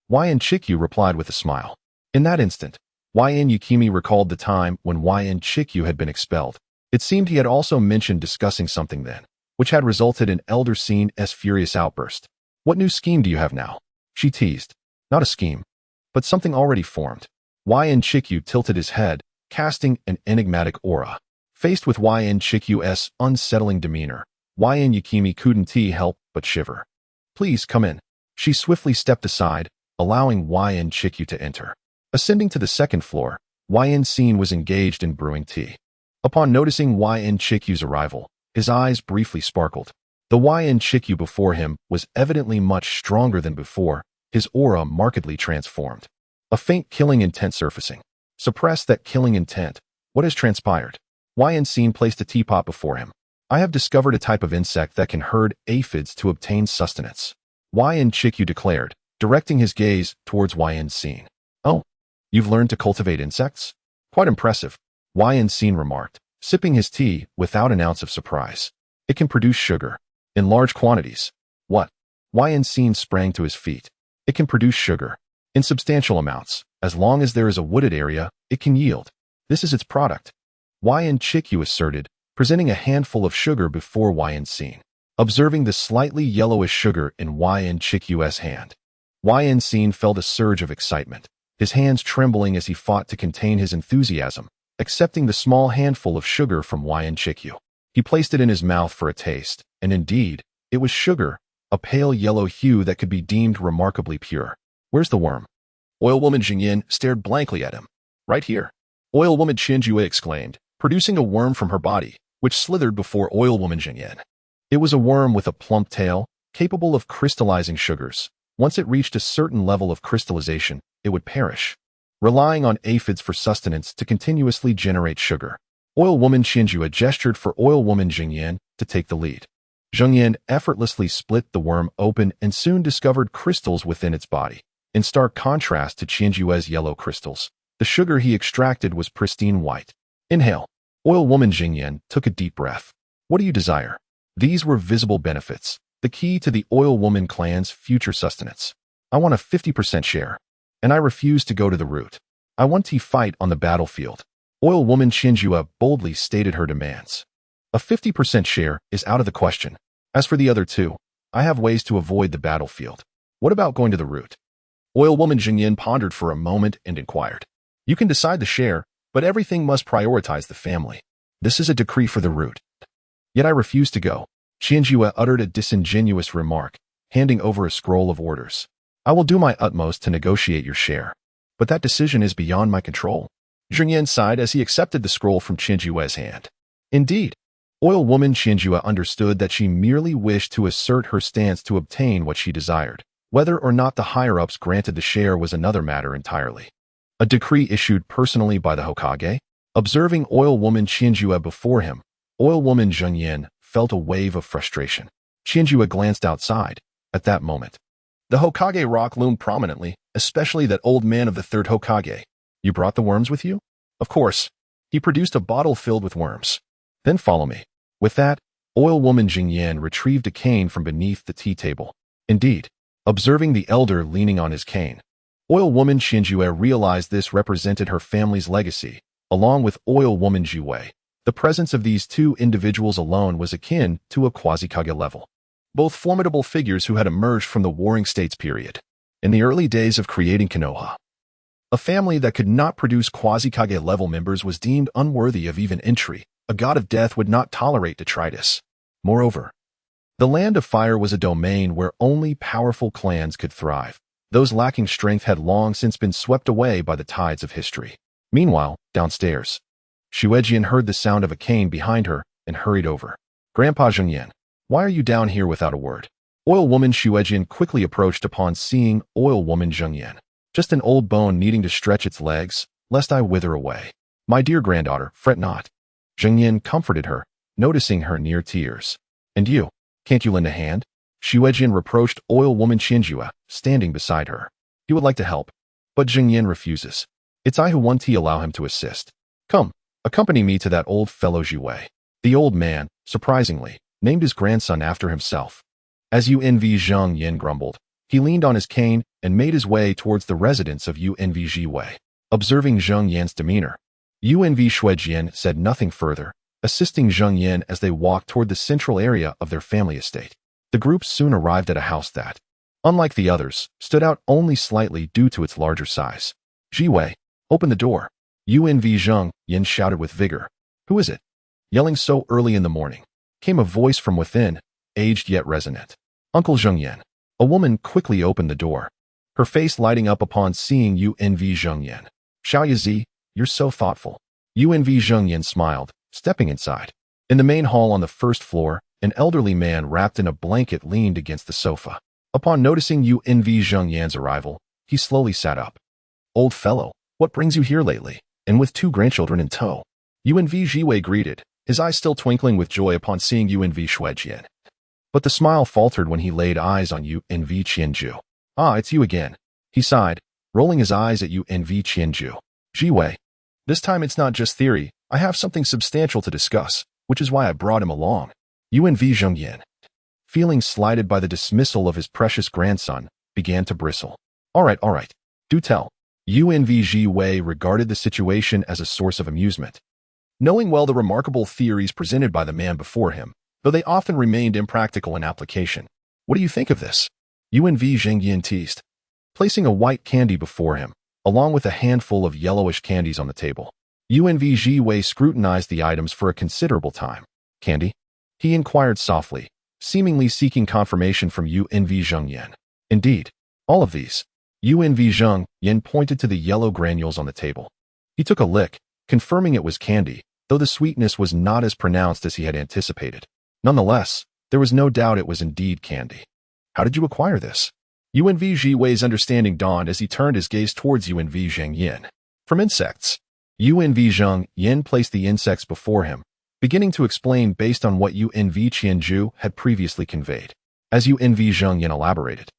Chiyu replied with a smile. In that instant, Yukimi recalled the time when Chiyu had been expelled. It seemed he had also mentioned discussing something then, which had resulted in Elder Scene's furious outburst. What new scheme do you have now? She teased. Not a scheme, but something already formed. Chiyu tilted his head, casting an enigmatic aura. Faced with Chiyu's unsettling demeanor, Yukimi couldn't help but shiver. Please come in. She swiftly stepped aside, allowing Chiyu to enter. Ascending to the second floor, Scene was engaged in brewing tea. Upon noticing Chiyu's arrival, his eyes briefly sparkled. The Chiyu before him was evidently much stronger than before, his aura markedly transformed. A faint killing intent surfacing. Suppress that killing intent. What has transpired? Scene placed a teapot before him. I have discovered a type of insect that can herd aphids to obtain sustenance. Chiyu declared, directing his gaze towards Scene. Oh, you've learned to cultivate insects? Quite impressive, Scene remarked, sipping his tea without an ounce of surprise. It can produce sugar. In large quantities. What? Scene sprang to his feet. It can produce sugar. In substantial amounts. As long as there is a wooded area, it can yield. This is its product. Chiyu asserted, presenting a handful of sugar before Scene. Observing the slightly yellowish sugar in Chiyu's hand, Scene felt a surge of excitement, his hands trembling as he fought to contain his enthusiasm, accepting the small handful of sugar from Chiyu. He placed it in his mouth for a taste, and indeed, it was sugar, a pale yellow hue that could be deemed remarkably pure. Where's the worm? Oil Woman Jingyan stared blankly at him. Right here. Oil Woman Chinjue exclaimed, producing a worm from her body, which slithered before Oil Woman Jingyan. It was a worm with a plump tail, capable of crystallizing sugars. Once it reached a certain level of crystallization, it would perish, relying on aphids for sustenance to continuously generate sugar. Oil Woman Chinjue gestured for Oil Woman Jingyan to take the lead. Jingyan effortlessly split the worm open and soon discovered crystals within its body. In stark contrast to Chinjue's yellow crystals, the sugar he extracted was pristine white. Inhale. Oil Woman Jingyan took a deep breath. What do you desire? These were visible benefits, the key to the Oil Woman clan's future sustenance. I want a 50% share. And I refuse to go to the root. I want to fight on the battlefield. Oil Woman Chinjue boldly stated her demands. A 50% share is out of the question. As for the other two, I have ways to avoid the battlefield. What about going to the root? Oil Woman Jingyan pondered for a moment and inquired. You can decide the share, but everything must prioritize the family. This is a decree for the root. Yet I refuse to go. Chinjue uttered a disingenuous remark, handing over a scroll of orders. I will do my utmost to negotiate your share, but that decision is beyond my control. Jingyan sighed as he accepted the scroll from Chinjue's hand. Indeed, Oil Woman Chinjue understood that she merely wished to assert her stance to obtain what she desired. Whether or not the higher-ups granted the share was another matter entirely. A decree issued personally by the Hokage? Observing oil woman Qianjue before him, oil woman Zheng Yin felt a wave of frustration. Qianjue glanced outside. At that moment, the Hokage rock loomed prominently, especially that old man of the third Hokage. You brought the worms with you? Of course. He produced a bottle filled with worms. Then follow me. With that, oil woman Zheng Yin retrieved a cane from beneath the tea table. Indeed, observing the elder leaning on his cane, oil woman Qianjue realized this represented her family's legacy, along with oil woman Jiwei. The presence of these two individuals alone was akin to a quasi-Kage level. Both formidable figures who had emerged from the Warring States period. In the early days of creating Konoha, a family that could not produce quasi-Kage level members was deemed unworthy of even entry. A god of death would not tolerate detritus. Moreover, the Land of Fire was a domain where only powerful clans could thrive. Those lacking strength had long since been swept away by the tides of history. Meanwhile, downstairs, Shuejian heard the sound of a cane behind her and hurried over. Grandpa Zhengyan, why are you down here without a word? Oil woman Shuejian quickly approached upon seeing oil woman Zhengyan. Just an old bone needing to stretch its legs, lest I wither away. My dear granddaughter, fret not. Zhengyan comforted her, noticing her near tears. And you, can't you lend a hand? Shuejian reproached oil woman Qianjue, standing beside her. He would like to help, but Zhengyan refuses. It's I who want to allow him to assist. Come, accompany me to that old fellow Jiwei. The old man, surprisingly, named his grandson after himself. As UNV Zheng Yin grumbled, he leaned on his cane and made his way towards the residence of UNV Jiwei. Observing Zheng Yan's demeanor, UNV Shuejian said nothing further, assisting Zheng Yin as they walked toward the central area of their family estate. The group soon arrived at a house that, unlike the others, stood out only slightly due to its larger size. Jiwei, open the door. UNV Zheng Yin shouted with vigor. Who is it? Yelling so early in the morning, came a voice from within, aged yet resonant. Uncle Zheng Yin. A woman quickly opened the door, her face lighting up upon seeing UNV Zheng Yin. Xiaoyazi, you're so thoughtful. UNV Zheng Yin smiled, stepping inside. In the main hall on the first floor, an elderly man wrapped in a blanket leaned against the sofa. Upon noticing UNV Zheng Yan's arrival, he slowly sat up. Old fellow, what brings you here lately, and with two grandchildren in tow? UNV Jiwei greeted, his eyes still twinkling with joy upon seeing UNV Shuejian. But the smile faltered when he laid eyes on UNV Qianju. Ah, it's you again. He sighed, rolling his eyes at UNV Qianju. Jiwei. This time it's not just theory, I have something substantial to discuss, which is why I brought him along. UNV Zheng Yin, feeling slighted by the dismissal of his precious grandson, began to bristle. All right, do tell. UNV Jiwei regarded the situation as a source of amusement. Knowing well the remarkable theories presented by the man before him, though they often remained impractical in application. What do you think of this? UNV Zheng Yin teased, placing a white candy before him, along with a handful of yellowish candies on the table. UNV Jiwei scrutinized the items for a considerable time. Candy? He inquired softly, seemingly seeking confirmation from UNV Zheng Yin. Indeed, all of these. UNV Zheng Yin pointed to the yellow granules on the table. He took a lick, confirming it was candy, though the sweetness was not as pronounced as he had anticipated. Nonetheless, there was no doubt it was indeed candy. How did you acquire this? UNV Jiwei's understanding dawned as he turned his gaze towards UNV Zheng Yin. From insects. UNV Zheng Yin placed the insects before him, beginning to explain based on what UNV Qianju had previously conveyed. As UNV Zheng Yin elaborated,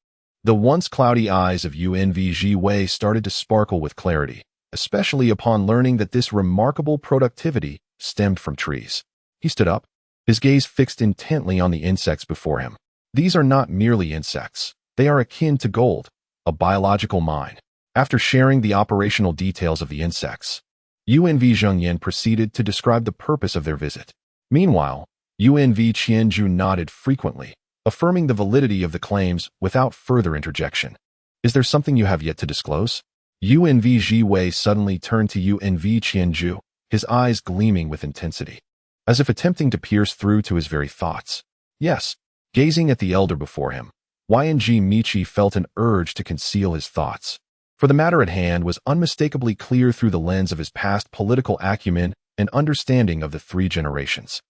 the once cloudy eyes of UNV Jiwei started to sparkle with clarity, especially upon learning that this remarkable productivity stemmed from trees. He stood up, his gaze fixed intently on the insects before him. These are not merely insects. They are akin to gold, a biological mine. After sharing the operational details of the insects, UNV Zheng Yin proceeded to describe the purpose of their visit. Meanwhile, UNV Qianju nodded frequently, affirming the validity of the claims without further interjection. Is there something you have yet to disclose? UNV Jiwei suddenly turned to UNV Qianju, his eyes gleaming with intensity, as if attempting to pierce through to his very thoughts. Yes, gazing at the elder before him, YNG Michi felt an urge to conceal his thoughts. For the matter at hand was unmistakably clear through the lens of his past political acumen and understanding of the three generations.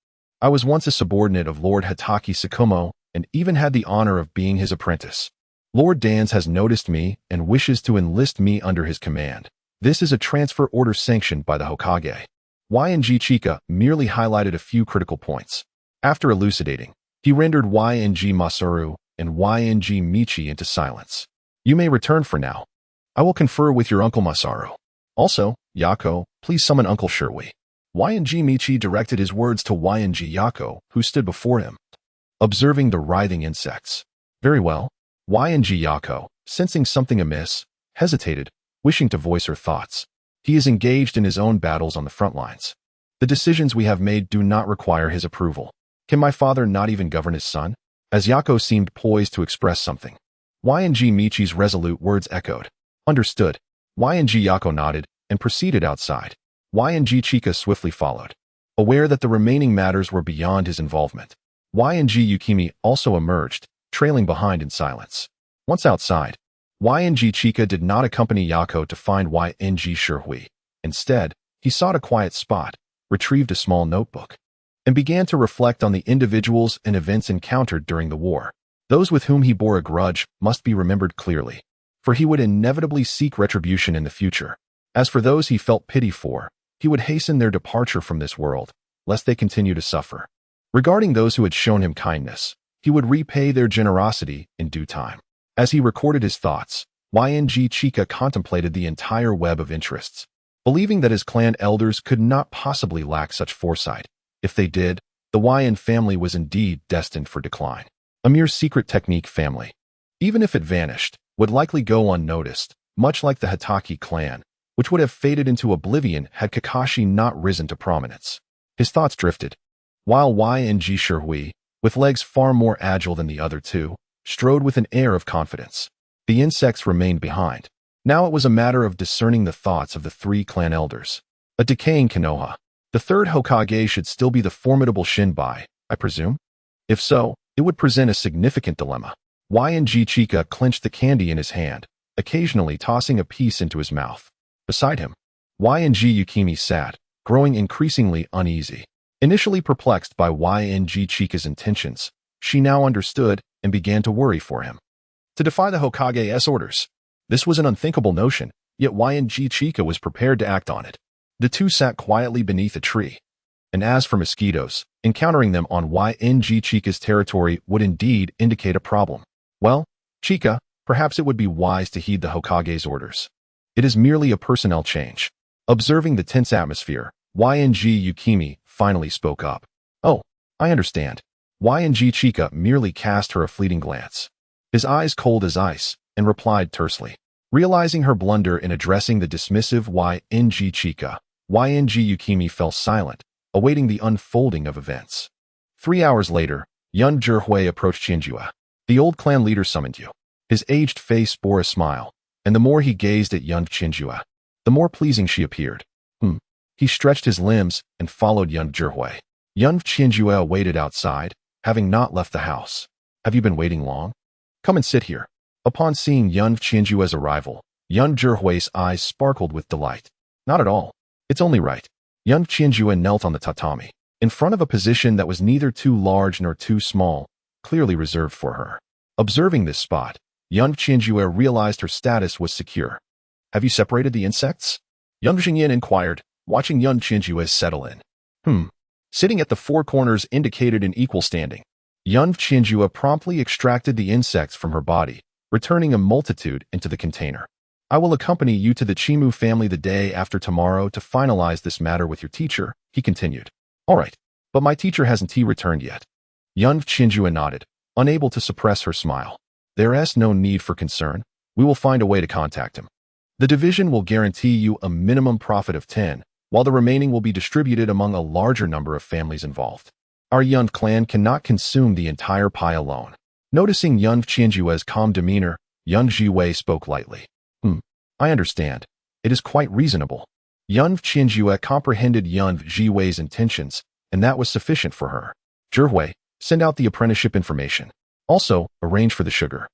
I was once a subordinate of Lord Hitaki Sakumo and even had the honor of being his apprentice. Lord Danzō has noticed me and wishes to enlist me under his command. This is a transfer order sanctioned by the Hokage. Yang Chika merely highlighted a few critical points. After elucidating, he rendered Yang Masaru and Yang Michi into silence. You may return for now. I will confer with your Uncle Masaru. Also, Yako, please summon Uncle Sherui. Yang Michi directed his words to Yang Yako, who stood before him, observing the writhing insects. Very well. Yang Yako, sensing something amiss, hesitated, wishing to voice her thoughts. He is engaged in his own battles on the front lines. The decisions we have made do not require his approval. Can my father not even govern his son? As Yako seemed poised to express something, Yang Michi's resolute words echoed. Understood. Yang Yako nodded and proceeded outside. Yang Chika swiftly followed. Aware that the remaining matters were beyond his involvement, Yang Yukimi also emerged, trailing behind in silence. Once outside, Yang Chika did not accompany Yako to find Yang Sherui. Instead, he sought a quiet spot, retrieved a small notebook, and began to reflect on the individuals and events encountered during the war. Those with whom he bore a grudge must be remembered clearly, for he would inevitably seek retribution in the future. As for those he felt pity for, he would hasten their departure from this world, lest they continue to suffer. Regarding those who had shown him kindness, he would repay their generosity in due time. As he recorded his thoughts, Yang Chika contemplated the entire web of interests, believing that his clan elders could not possibly lack such foresight. If they did, the Yan family was indeed destined for decline. A mere secret technique family, even if it vanished, would likely go unnoticed, much like the Hitaki clan, which would have faded into oblivion had Kakashi not risen to prominence. His thoughts drifted, while Yang Sherui, with legs far more agile than the other two, strode with an air of confidence. The insects remained behind. Now it was a matter of discerning the thoughts of the three clan elders. A decaying Konoha. The third Hokage should still be the formidable Shinbai, I presume? If so, it would present a significant dilemma. Yang Chika clenched the candy in his hand, occasionally tossing a piece into his mouth. Beside him, Yang Yukimi sat, growing increasingly uneasy. Initially perplexed by Yang Chika's intentions, she now understood and began to worry for him. To defy the Hokage's orders. This was an unthinkable notion, yet Yang Chika was prepared to act on it. The two sat quietly beneath a tree. And as for mosquitoes, encountering them on Yang Chika's territory would indeed indicate a problem. Well, Chika, perhaps it would be wise to heed the Hokage's orders. It is merely a personnel change. Observing the tense atmosphere, Yang Yukimi finally spoke up. Oh, I understand. Yang Chika merely cast her a fleeting glance. His eyes cold as ice, and replied tersely. Realizing her blunder in addressing the dismissive Yang Chika, Yang Yukimi fell silent, awaiting the unfolding of events. 3 hours later, Yun Zhihui approached Chinjua. The old clan leader summoned you. His aged face bore a smile, and the more he gazed at Yun Chinjua, the more pleasing she appeared. He stretched his limbs and followed Yun Zhihui. Yun Chinjua waited outside, having not left the house. Have you been waiting long? Come and sit here. Upon seeing Yun Chinjua's arrival, Yun Zhihui's eyes sparkled with delight. Not at all. It's only right. Yun Chinjua knelt on the tatami, in front of a position that was neither too large nor too small, clearly reserved for her. Observing this spot, Yun Chinjua realized her status was secure. Have you separated the insects? Yun Xingyan inquired, watching Yun Chinjua settle in. Sitting at the four corners indicated an equal standing. Yun Chinjua promptly extracted the insects from her body, returning a multitude into the container. I will accompany you to the Chimu family the day after tomorrow to finalize this matter with your teacher, he continued. All right, but my teacher hasn't returned yet. Yun Chinjua nodded, unable to suppress her smile. There is no need for concern. We will find a way to contact him. The division will guarantee you a minimum profit of 10, while the remaining will be distributed among a larger number of families involved. Our Yun clan cannot consume the entire pie alone. Noticing Yun Chinjua's calm demeanor, Yun Zhihui spoke lightly. I understand. It is quite reasonable. Yun Chinjua comprehended Yun Zhihui's intentions, and that was sufficient for her. Zhihui, send out the apprenticeship information. Also, arrange for the sugar.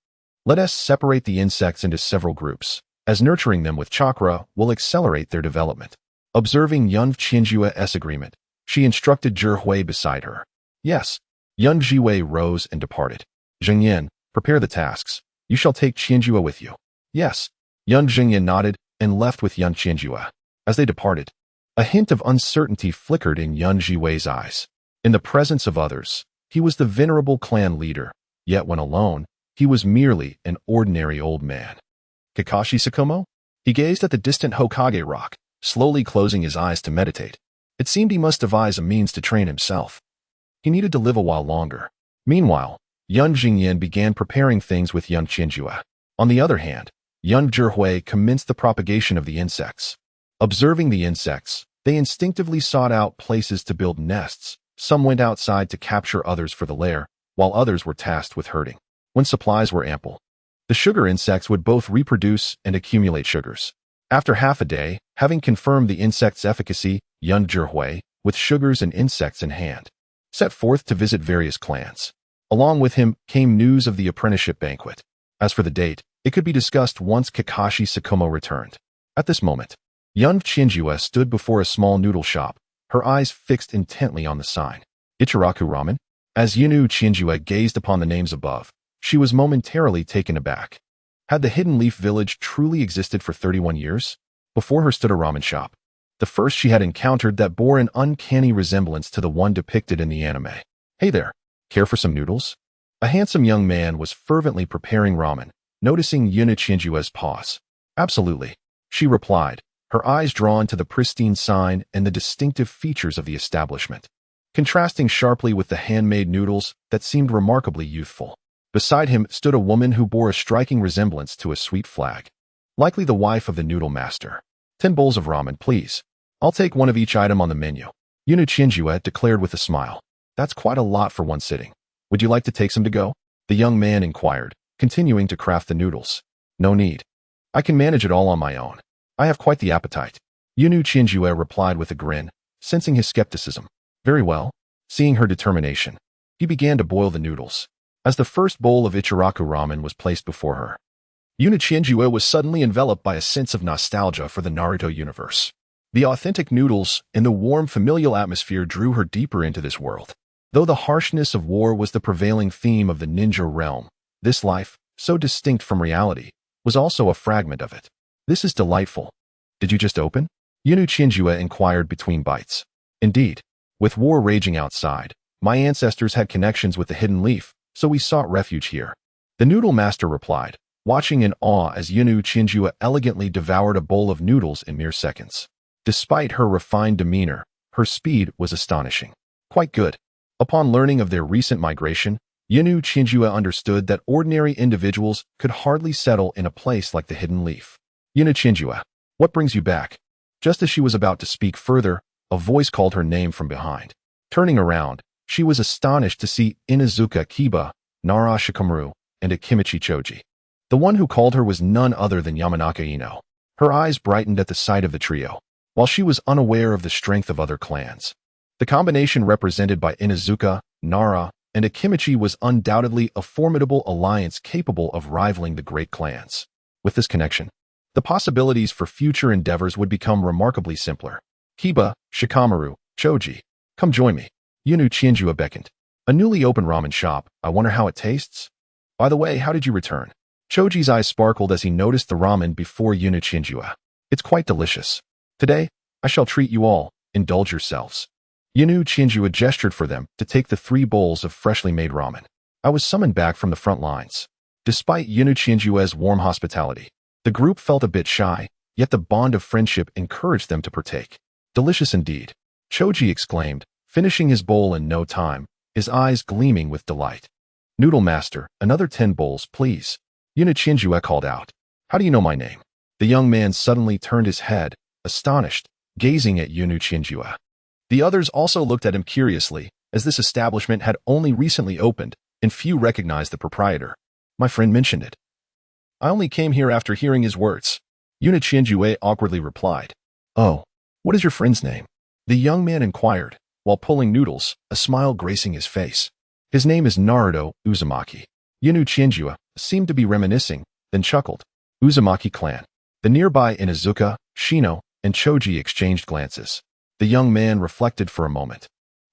Let us separate the insects into several groups, as nurturing them with chakra will accelerate their development. Observing Yun Chinjua's agreement, she instructed Zhihui beside her. Yes. Yun Zhihui rose and departed. Zhengyan, prepare the tasks. You shall take Qianjue with you. Yes. Yun Jingyan nodded and left with Yun Qianjue. As they departed, a hint of uncertainty flickered in Yun Jiwei's eyes. In the presence of others, he was the venerable clan leader, yet when alone, he was merely an ordinary old man. Kakashi Tsukumo? He gazed at the distant Hokage rock, slowly closing his eyes to meditate. It seemed he must devise a means to train himself. He needed to live a while longer. Meanwhile, Yun Jingyan began preparing things with Yun Qianjue. On the other hand, Yun Zhihui commenced the propagation of the insects. Observing the insects, they instinctively sought out places to build nests. Some went outside to capture others for the lair, while others were tasked with herding. When supplies were ample, the sugar insects would both reproduce and accumulate sugars. After half a day, having confirmed the insect's efficacy, Yun Zhihui, with sugars and insects in hand, set forth to visit various clans. Along with him came news of the apprenticeship banquet. As for the date, it could be discussed once Kakashi Tsukumo returned. At this moment, Yun Qianjue stood before a small noodle shop, her eyes fixed intently on the sign. Ichiraku Ramen? As Yun Qianjue gazed upon the names above, she was momentarily taken aback. Had the Hidden Leaf Village truly existed for 31 years? Before her stood a ramen shop, the first she had encountered that bore an uncanny resemblance to the one depicted in the anime. Hey there, care for some noodles? A handsome young man was fervently preparing ramen, noticing Yun Qianjue's pause. Absolutely, she replied, her eyes drawn to the pristine sign and the distinctive features of the establishment, contrasting sharply with the handmade noodles that seemed remarkably youthful. Beside him stood a woman who bore a striking resemblance to a sweet flag, likely the wife of the noodle master. 10 bowls of ramen, please. I'll take one of each item on the menu. Yun Qianjue declared with a smile. That's quite a lot for one sitting. Would you like to take some to go? The young man inquired, continuing to craft the noodles. No need. I can manage it all on my own. I have quite the appetite. Yun Qianjue replied with a grin, sensing his skepticism. Very well. Seeing her determination, he began to boil the noodles. As the first bowl of Ichiraku ramen was placed before her, Yun Qianjue was suddenly enveloped by a sense of nostalgia for the Naruto universe. The authentic noodles and the warm familial atmosphere drew her deeper into this world. Though the harshness of war was the prevailing theme of the ninja realm, this life, so distinct from reality, was also a fragment of it. This is delightful. Did you just open? Yun Qianjue inquired between bites. Indeed, with war raging outside, my ancestors had connections with the Hidden Leaf, so we sought refuge here. The noodle master replied, watching in awe as Yun Qianjue elegantly devoured a bowl of noodles in mere seconds. Despite her refined demeanor, her speed was astonishing. Quite good. Upon learning of their recent migration, Yun Qianjue understood that ordinary individuals could hardly settle in a place like the Hidden Leaf. Yun Qianjue, what brings you back? Just as she was about to speak further, a voice called her name from behind. Turning around, she was astonished to see Inuzuka Kiba, Nara Shikamaru, and Akimichi Choji. The one who called her was none other than Yamanaka Ino. Her eyes brightened at the sight of the trio, while she was unaware of the strength of other clans. The combination represented by Inuzuka, Nara, and Akimichi was undoubtedly a formidable alliance capable of rivaling the great clans. With this connection, the possibilities for future endeavors would become remarkably simpler. Kiba, Shikamaru, Choji, come join me. Yun Qianjue beckoned. A newly opened ramen shop. I wonder how it tastes? By the way, how did you return? Choji's eyes sparkled as he noticed the ramen before Yun Qianjue. It's quite delicious. Today, I shall treat you all. Indulge yourselves. Yun Qianjue gestured for them to take the 3 bowls of freshly made ramen. I was summoned back from the front lines. Despite Yun Qianjue's warm hospitality, the group felt a bit shy, yet the bond of friendship encouraged them to partake. Delicious indeed. Choji exclaimed, finishing his bowl in no time, his eyes gleaming with delight. Noodle master, another 10 bowls, please. Yun Qianjue called out. How do you know my name? The young man suddenly turned his head, astonished, gazing at Yun Qianjue. The others also looked at him curiously, as this establishment had only recently opened, and few recognized the proprietor. My friend mentioned it. I only came here after hearing his words. Yun Qianjue awkwardly replied. Oh, what is your friend's name? The young man inquired, while pulling noodles, a smile gracing his face. His name is Naruto Uzumaki. Yun Qianjue seemed to be reminiscing, then chuckled. Uzumaki clan. The nearby Inuzuka, Shino, and Choji exchanged glances. The young man reflected for a moment,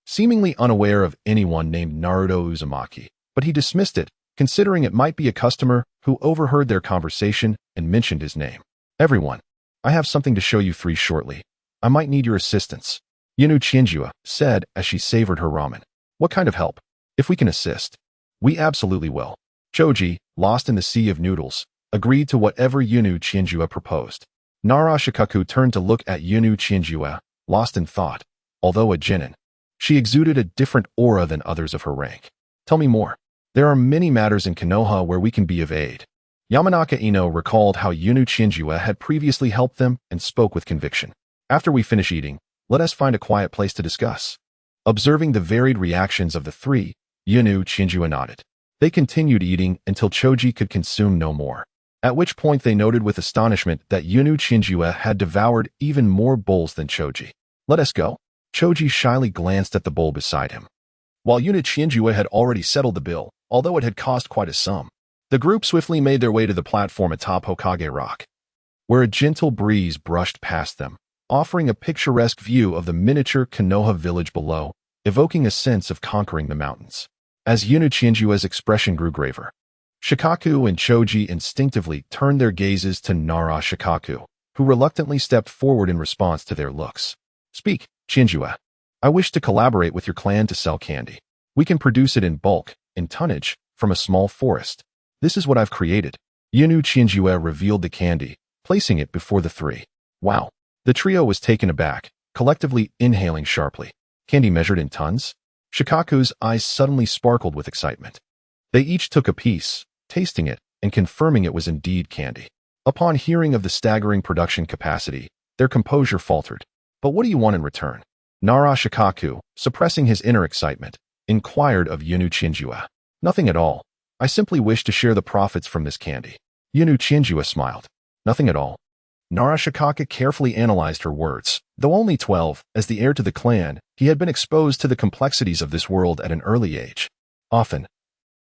seemingly unaware of anyone named Naruto Uzumaki, but he dismissed it, considering it might be a customer who overheard their conversation and mentioned his name. Everyone, I have something to show you three shortly. I might need your assistance, Itachi-senpai said as she savored her ramen. What kind of help? If we can assist, we absolutely will. Choji, lost in the sea of noodles, agreed to whatever Itachi-senpai proposed. Nara-shikaku turned to look at Itachi-senpai, lost in thought. Although a genin, she exuded a different aura than others of her rank. Tell me more. There are many matters in Konoha where we can be of aid. Yamanaka Ino recalled how Itachi-senpai had previously helped them and spoke with conviction. After we finish eating, let us find a quiet place to discuss. Observing the varied reactions of the three, Itachi-senpai nodded. They continued eating until Choji could consume no more. At which point they noted with astonishment that Itachi-senpai had devoured even more bowls than Choji. Let us go. Choji shyly glanced at the bowl beside him. While Itachi-senpai had already settled the bill, although it had cost quite a sum, the group swiftly made their way to the platform atop Hokage Rock, where a gentle breeze brushed past them, offering a picturesque view of the miniature Konoha village below, evoking a sense of conquering the mountains. As Itachi-senpai's expression grew graver, Shikaku and Choji instinctively turned their gazes to Nara-shikaku, who reluctantly stepped forward in response to their looks. Speak, Senpai. I wish to collaborate with your clan to sell candy. We can produce it in bulk, in tonnage, from a small forest. This is what I've created. Itachi-senpai revealed the candy, placing it before the three. Wow. The trio was taken aback, collectively inhaling sharply. Candy measured in tons? Shikaku's eyes suddenly sparkled with excitement. They each took a piece, tasting it, and confirming it was indeed candy. Upon hearing of the staggering production capacity, their composure faltered. But what do you want in return? Nara-shikaku, suppressing his inner excitement, inquired of Itachi-senpai. Nothing at all. I simply wish to share the profits from this candy. Itachi-senpai smiled. Nothing at all. Nara-shikaku carefully analyzed her words. Though only 12, as the heir to the clan, he had been exposed to the complexities of this world at an early age. Often,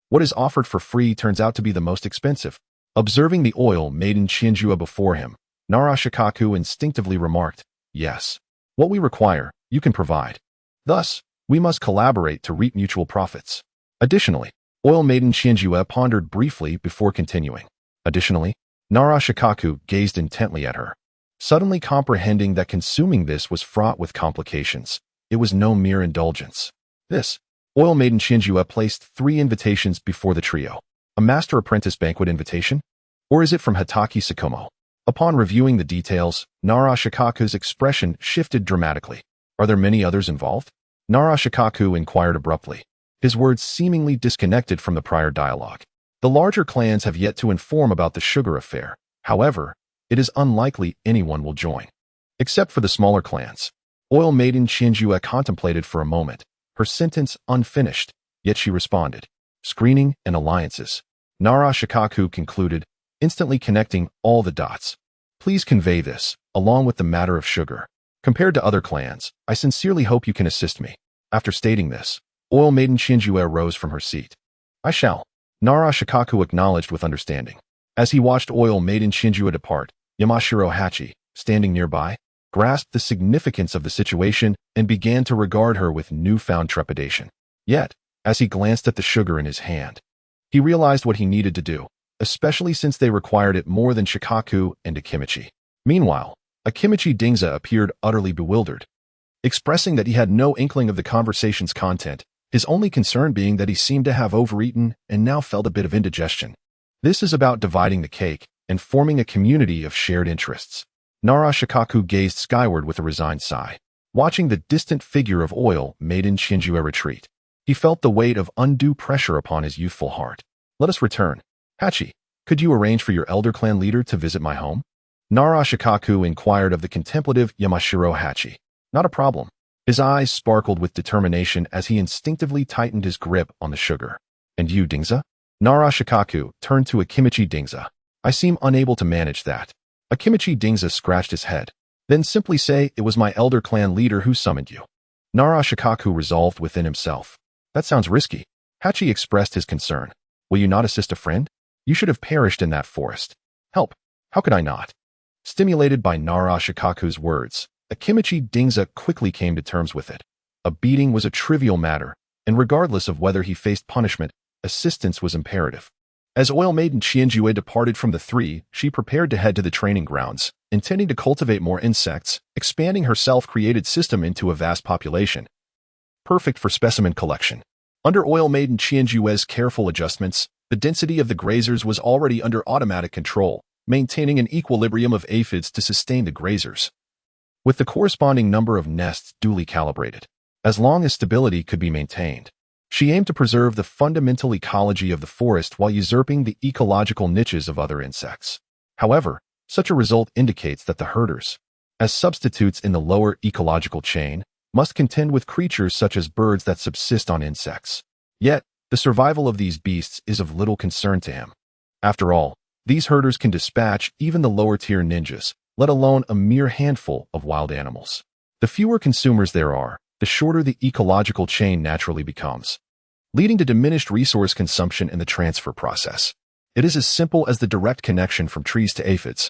what is offered for free turns out to be the most expensive. Observing the oil maiden Senpai before him, Nara-shikaku instinctively remarked, yes. What we require, you can provide. Thus, we must collaborate to reap mutual profits. Additionally, oil maiden Senpai pondered briefly before continuing. Additionally, Nara-shikaku gazed intently at her, suddenly comprehending that consuming this was fraught with complications. It was no mere indulgence. This, oil maiden Senpai placed 3 invitations before the trio. A master-apprentice banquet invitation? Or is it from Hatake Sakomo? Upon reviewing the details, Nara-shikaku's expression shifted dramatically. Are there many others involved? Nara-shikaku inquired abruptly, his words seemingly disconnected from the prior dialogue. The larger clans have yet to inform about the sugar affair. However, it is unlikely anyone will join. Except for the smaller clans. Oil maiden Senpai contemplated for a moment, her sentence unfinished, yet she responded. Screening and alliances. Nara-shikaku concluded, instantly connecting all the dots. Please convey this, along with the matter of sugar. Compared to other clans, I sincerely hope you can assist me. After stating this, oil maiden Senpai rose from her seat. I shall. Nara-shikaku acknowledged with understanding. As he watched oil maiden Senpai depart, Yamashiro Hachi, standing nearby, grasped the significance of the situation and began to regard her with newfound trepidation. Yet, as he glanced at the sugar in his hand, he realized what he needed to do, especially since they required it more than Shikaku and Akimichi. Meanwhile, Akimichi Dingza appeared utterly bewildered, expressing that he had no inkling of the conversation's content, his only concern being that he seemed to have overeaten and now felt a bit of indigestion. This is about dividing the cake and forming a community of shared interests. Nara-shikaku gazed skyward with a resigned sigh, watching the distant figure of oil maiden Senpai retreat. He felt the weight of undue pressure upon his youthful heart. Let us return. Hachi, could you arrange for your elder clan leader to visit my home? Nara-shikaku inquired of the contemplative Yamashiro Hachi. Not a problem. His eyes sparkled with determination as he instinctively tightened his grip on the sugar. And you, Dingza? Nara-shikaku turned to Akimichi Dingza. I seem unable to manage that. Akimichi Dingza scratched his head. Then simply say it was my elder clan leader who summoned you. Nara-shikaku resolved within himself. That sounds risky. Hachi expressed his concern. Will you not assist a friend? You should have perished in that forest. Help. How could I not? Stimulated by Nara-shikaku's words, Akimichi Dingza quickly came to terms with it. A beating was a trivial matter, and regardless of whether he faced punishment, assistance was imperative. As Oil Maiden Qianjue departed from the three, she prepared to head to the training grounds, intending to cultivate more insects, expanding her self-created system into a vast population. Perfect for specimen collection. Under Oil Maiden Qianjue's careful adjustments, the density of the grazers was already under automatic control, maintaining an equilibrium of aphids to sustain the grazers, with the corresponding number of nests duly calibrated. As long as stability could be maintained, she aimed to preserve the fundamental ecology of the forest while usurping the ecological niches of other insects. However, such a result indicates that the herders, as substitutes in the lower ecological chain, must contend with creatures such as birds that subsist on insects. Yet, the survival of these beasts is of little concern to him. After all, these herders can dispatch even the lower-tier ninjas, let alone a mere handful of wild animals. The fewer consumers there are, the shorter the ecological chain naturally becomes, leading to diminished resource consumption in the transfer process. It is as simple as the direct connection from trees to aphids,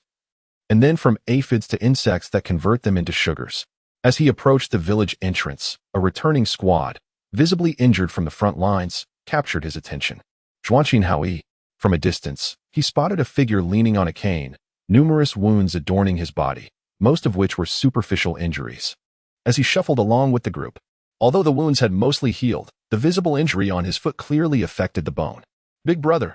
and then from aphids to insects that convert them into sugars. As he approached the village entrance, a returning squad, visibly injured from the front lines, captured his attention. Zhuanqin Haoyi. From a distance, he spotted a figure leaning on a cane, numerous wounds adorning his body, most of which were superficial injuries. As he shuffled along with the group, although the wounds had mostly healed, the visible injury on his foot clearly affected the bone. Big brother.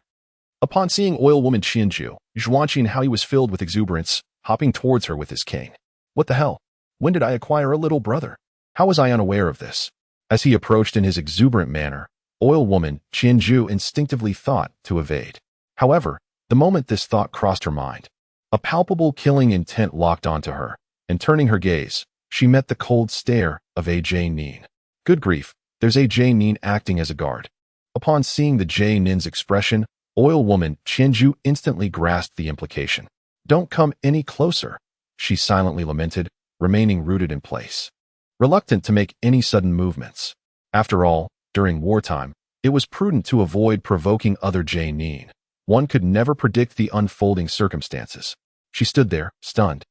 Upon seeing Oil Woman Qianju, Zhuanqin Haoyi was filled with exuberance, hopping towards her with his cane. What the hell? When did I acquire a little brother? How was I unaware of this? As he approached in his exuberant manner, Oil Woman Qianju instinctively thought to evade. However, the moment this thought crossed her mind, a palpable killing intent locked onto her, and turning her gaze, she met the cold stare of A.J. Nin. Good grief, there's A.J. Nin acting as a guard. Upon seeing the J. Nin's expression, Oil Woman Qianju instantly grasped the implication. Don't come any closer, she silently lamented, remaining rooted in place, reluctant to make any sudden movements. After all, during wartime, it was prudent to avoid provoking other J. Nin. One could never predict the unfolding circumstances. She stood there, stunned,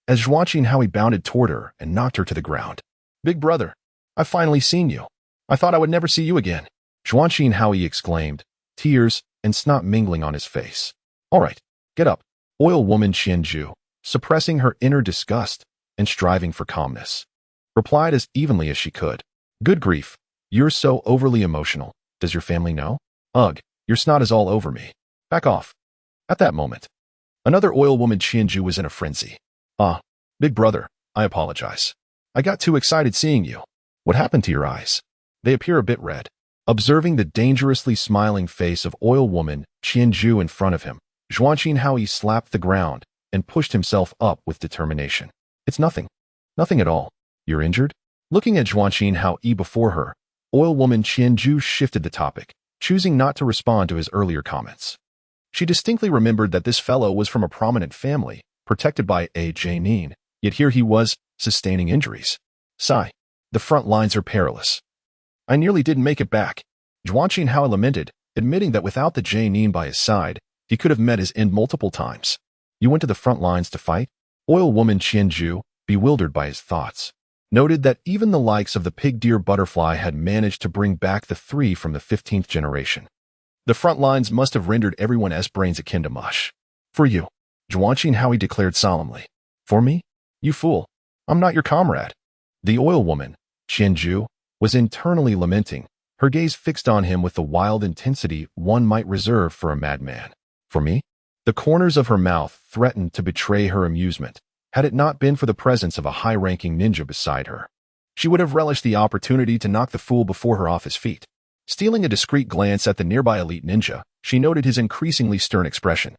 as Zhuanqin Haoyi bounded toward her and knocked her to the ground. Big brother, I've finally seen you. I thought I would never see you again. Zhuanqin Haoyi exclaimed, tears and snot mingling on his face. All right, get up. Oil Woman Qianju, suppressing her inner disgust and striving for calmness, replied as evenly as she could. Good grief, you're so overly emotional. Does your family know? Ugh, your snot is all over me. Back off. At that moment, another Oil Woman Qianju was in a frenzy. Big brother, I apologize. I got too excited seeing you. What happened to your eyes? They appear a bit red. Observing the dangerously smiling face of Oil Woman Qianju in front of him, Zhuanqin Haoyi slapped the ground and pushed himself up with determination. It's nothing. Nothing at all. You're injured? Looking at Zhuanqin Haoyi before her, Oil Woman Qianju shifted the topic, choosing not to respond to his earlier comments. She distinctly remembered that this fellow was from a prominent family, protected by A.J. Nin, yet here he was, sustaining injuries. Sigh. The front lines are perilous. I nearly didn't make it back. Zhuanqin Haoyi lamented, admitting that without the J. Nin by his side, he could have met his end multiple times. You went to the front lines to fight? Oil Woman Qianju, bewildered by his thoughts, noted that even the likes of the pig deer butterfly had managed to bring back the three from the 15th generation. The front lines must have rendered everyone's brains akin to mush. For you, Zhuanqin Haoyi declared solemnly. For me? You fool. I'm not your comrade. The Oil Woman, Qianju, was internally lamenting, her gaze fixed on him with the wild intensity one might reserve for a madman. For me? The corners of her mouth threatened to betray her amusement, had it not been for the presence of a high-ranking ninja beside her. She would have relished the opportunity to knock the fool before her off his feet. Stealing a discreet glance at the nearby elite ninja, she noted his increasingly stern expression.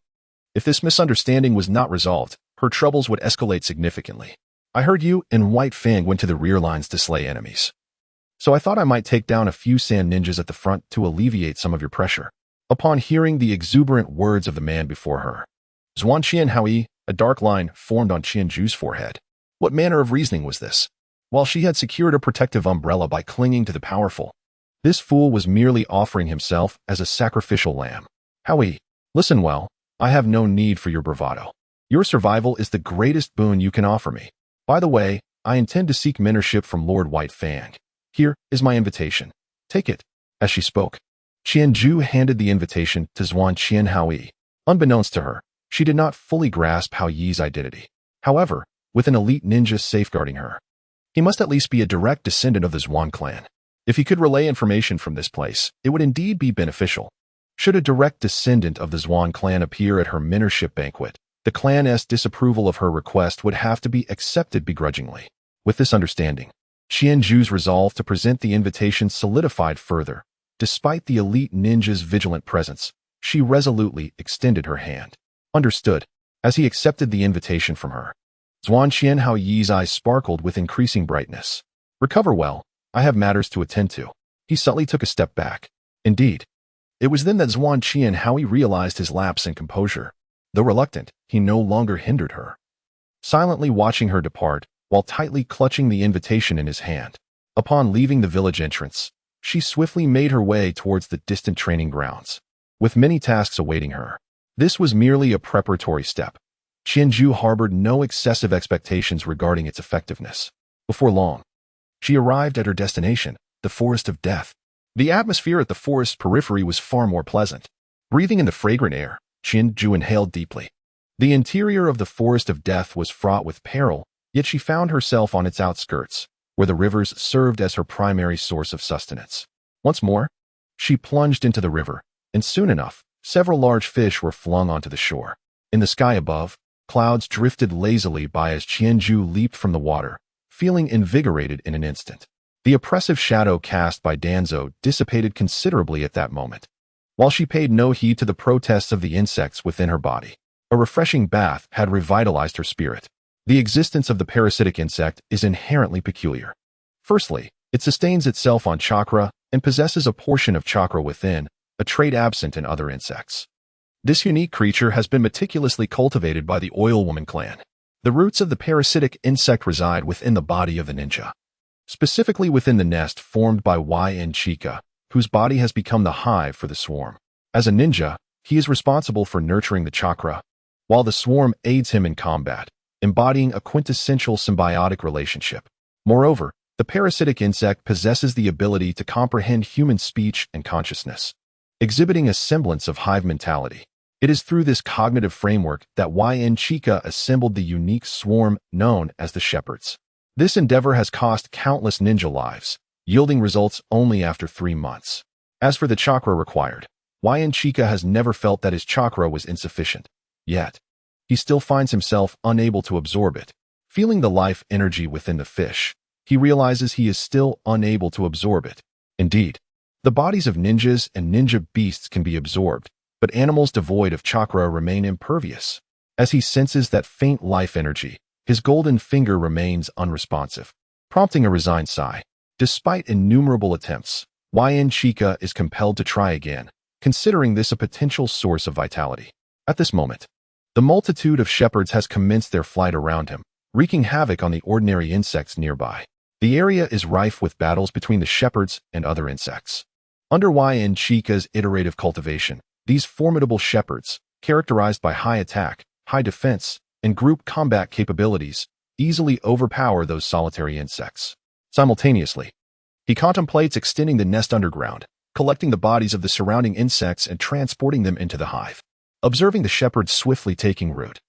If this misunderstanding was not resolved, her troubles would escalate significantly. I heard you and White Fang went to the rear lines to slay enemies. So I thought I might take down a few sand ninjas at the front to alleviate some of your pressure. Upon hearing the exuberant words of the man before her, Zhuanqin Haoyi, a dark line formed on Qianju's forehead. What manner of reasoning was this? While she had secured a protective umbrella by clinging to the powerful, this fool was merely offering himself as a sacrificial lamb. Haoyi, listen well, I have no need for your bravado. Your survival is the greatest boon you can offer me. By the way, I intend to seek mentorship from Lord White Fang. Here is my invitation. Take it. As she spoke, Qianju handed the invitation to Zhuan Qianhaoyi. Unbeknownst to her, she did not fully grasp Hao Yi's identity. However, with an elite ninja safeguarding her, he must at least be a direct descendant of the Zhuan clan. If he could relay information from this place, it would indeed be beneficial. Should a direct descendant of the Zhuan clan appear at her mentorship banquet, the clan's disapproval of her request would have to be accepted begrudgingly. With this understanding, Qianju's resolve to present the invitation solidified further. Despite the elite ninja's vigilant presence, she resolutely extended her hand. Understood. As he accepted the invitation from her, Zhuan Qianhaoyi's eyes sparkled with increasing brightness. Recover well. I have matters to attend to. He subtly took a step back. Indeed. It was then that Zhuan Qianhaoyi realized his lapse in composure. Though reluctant, he no longer hindered her. Silently watching her depart, while tightly clutching the invitation in his hand. Upon leaving the village entrance, she swiftly made her way towards the distant training grounds. With many tasks awaiting her, this was merely a preparatory step. Qianju harbored no excessive expectations regarding its effectiveness. Before long, she arrived at her destination, the Forest of Death. The atmosphere at the forest's periphery was far more pleasant. Breathing in the fragrant air, Qianju inhaled deeply. The interior of the Forest of Death was fraught with peril, yet she found herself on its outskirts, where the rivers served as her primary source of sustenance. Once more, she plunged into the river, and soon enough, several large fish were flung onto the shore. In the sky above, clouds drifted lazily by as Qianju leaped from the water, feeling invigorated in an instant. The oppressive shadow cast by Danzō dissipated considerably at that moment. While she paid no heed to the protests of the insects within her body, a refreshing bath had revitalized her spirit. The existence of the parasitic insect is inherently peculiar. Firstly, it sustains itself on chakra and possesses a portion of chakra within, a trait absent in other insects. This unique creature has been meticulously cultivated by the Oil Woman clan. The roots of the parasitic insect reside within the body of the ninja, specifically within the nest formed by Chika, whose body has become the hive for the swarm. As a ninja, he is responsible for nurturing the chakra, while the swarm aids him in combat, embodying a quintessential symbiotic relationship. Moreover, the parasitic insect possesses the ability to comprehend human speech and consciousness, exhibiting a semblance of hive mentality. It is through this cognitive framework that Chika assembled the unique swarm known as the Shepherds. This endeavor has cost countless ninja lives, yielding results only after 3 months. As for the chakra required, Chika has never felt that his chakra was insufficient. Yet, he still finds himself unable to absorb it. Feeling the life energy within the fish, he realizes he is still unable to absorb it. Indeed, the bodies of ninjas and ninja beasts can be absorbed, but animals devoid of chakra remain impervious. As he senses that faint life energy, his golden finger remains unresponsive, prompting a resigned sigh. Despite innumerable attempts, Chika is compelled to try again, considering this a potential source of vitality. At this moment, the multitude of shepherds has commenced their flight around him, wreaking havoc on the ordinary insects nearby. The area is rife with battles between the shepherds and other insects. Under Chika's iterative cultivation, these formidable shepherds, characterized by high attack, high defense, and group combat capabilities, easily overpower those solitary insects. Simultaneously, he contemplates extending the nest underground, collecting the bodies of the surrounding insects and transporting them into the hive. Observing the shepherds swiftly taking root,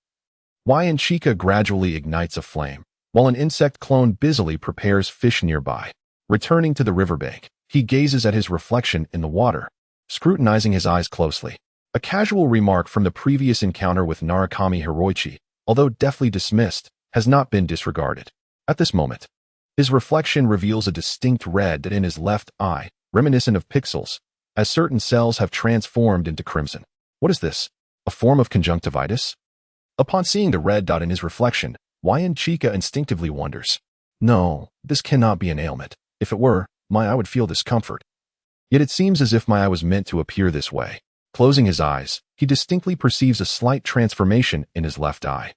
Chika gradually ignites a flame, while an insect clone busily prepares fish nearby. Returning to the riverbank, he gazes at his reflection in the water, scrutinizing his eyes closely. A casual remark from the previous encounter with Narukami Hiroichi, although deftly dismissed, has not been disregarded. At this moment, his reflection reveals a distinct red in his left eye, reminiscent of pixels, as certain cells have transformed into crimson. What is this? A form of conjunctivitis? Upon seeing the red dot in his reflection, Chika instinctively wonders. No, this cannot be an ailment. If it were, my eye would feel discomfort. Yet it seems as if my eye was meant to appear this way. Closing his eyes, he distinctly perceives a slight transformation in his left eye.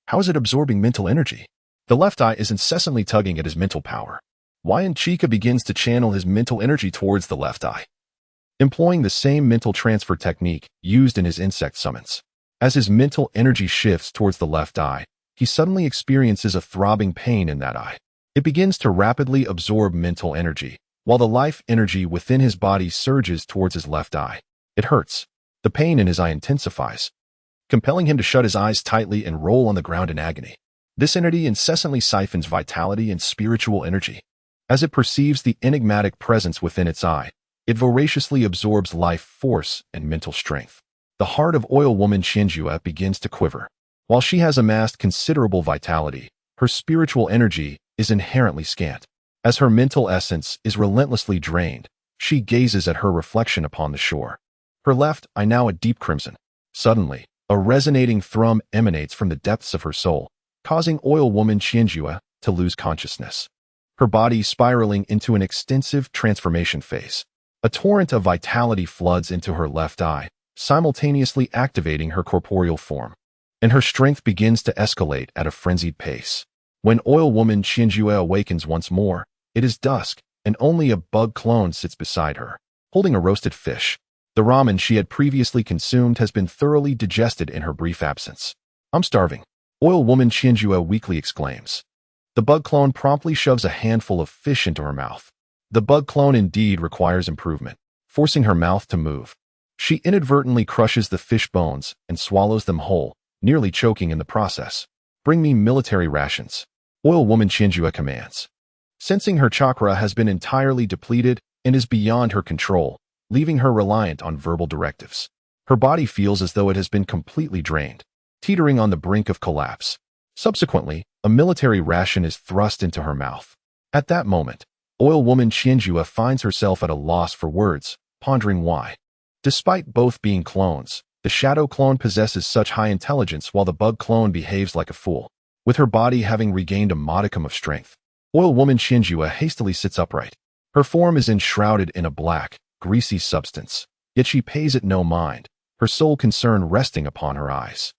How is it absorbing mental energy? The left eye is incessantly tugging at his mental power. Chika begins to channel his mental energy towards the left eye, employing the same mental transfer technique used in his insect summons. As his mental energy shifts towards the left eye, he suddenly experiences a throbbing pain in that eye. It begins to rapidly absorb mental energy, while the life energy within his body surges towards his left eye. It hurts. The pain in his eye intensifies, compelling him to shut his eyes tightly and roll on the ground in agony. This entity incessantly siphons vitality and spiritual energy. As it perceives the enigmatic presence within its eye, it voraciously absorbs life force and mental strength. The heart of oil woman Chiyu begins to quiver. While she has amassed considerable vitality, her spiritual energy is inherently scant. As her mental essence is relentlessly drained, she gazes at her reflection upon the shore. Her left eye now a deep crimson. Suddenly, a resonating thrum emanates from the depths of her soul, causing oil woman Chiyu to lose consciousness. Her body spiraling into an extensive transformation phase. A torrent of vitality floods into her left eye, simultaneously activating her corporeal form, and her strength begins to escalate at a frenzied pace. When oil woman Chiyu awakens once more, it is dusk, and only a bug clone sits beside her, holding a roasted fish. The ramen she had previously consumed has been thoroughly digested in her brief absence. "I'm starving," oil woman Chiyu weakly exclaims. The bug clone promptly shoves a handful of fish into her mouth. The bug clone indeed requires improvement, forcing her mouth to move. She inadvertently crushes the fish bones and swallows them whole, nearly choking in the process. "Bring me military rations," oil woman Chiyu commands. Sensing her chakra has been entirely depleted and is beyond her control, leaving her reliant on verbal directives. Her body feels as though it has been completely drained, teetering on the brink of collapse. Subsequently, a military ration is thrust into her mouth. At that moment, oil woman Chiyu finds herself at a loss for words, pondering why. Despite both being clones, the shadow clone possesses such high intelligence while the bug clone behaves like a fool. With her body having regained a modicum of strength, oil woman Chiyu hastily sits upright. Her form is enshrouded in a black, greasy substance, yet she pays it no mind, her sole concern resting upon her eyes.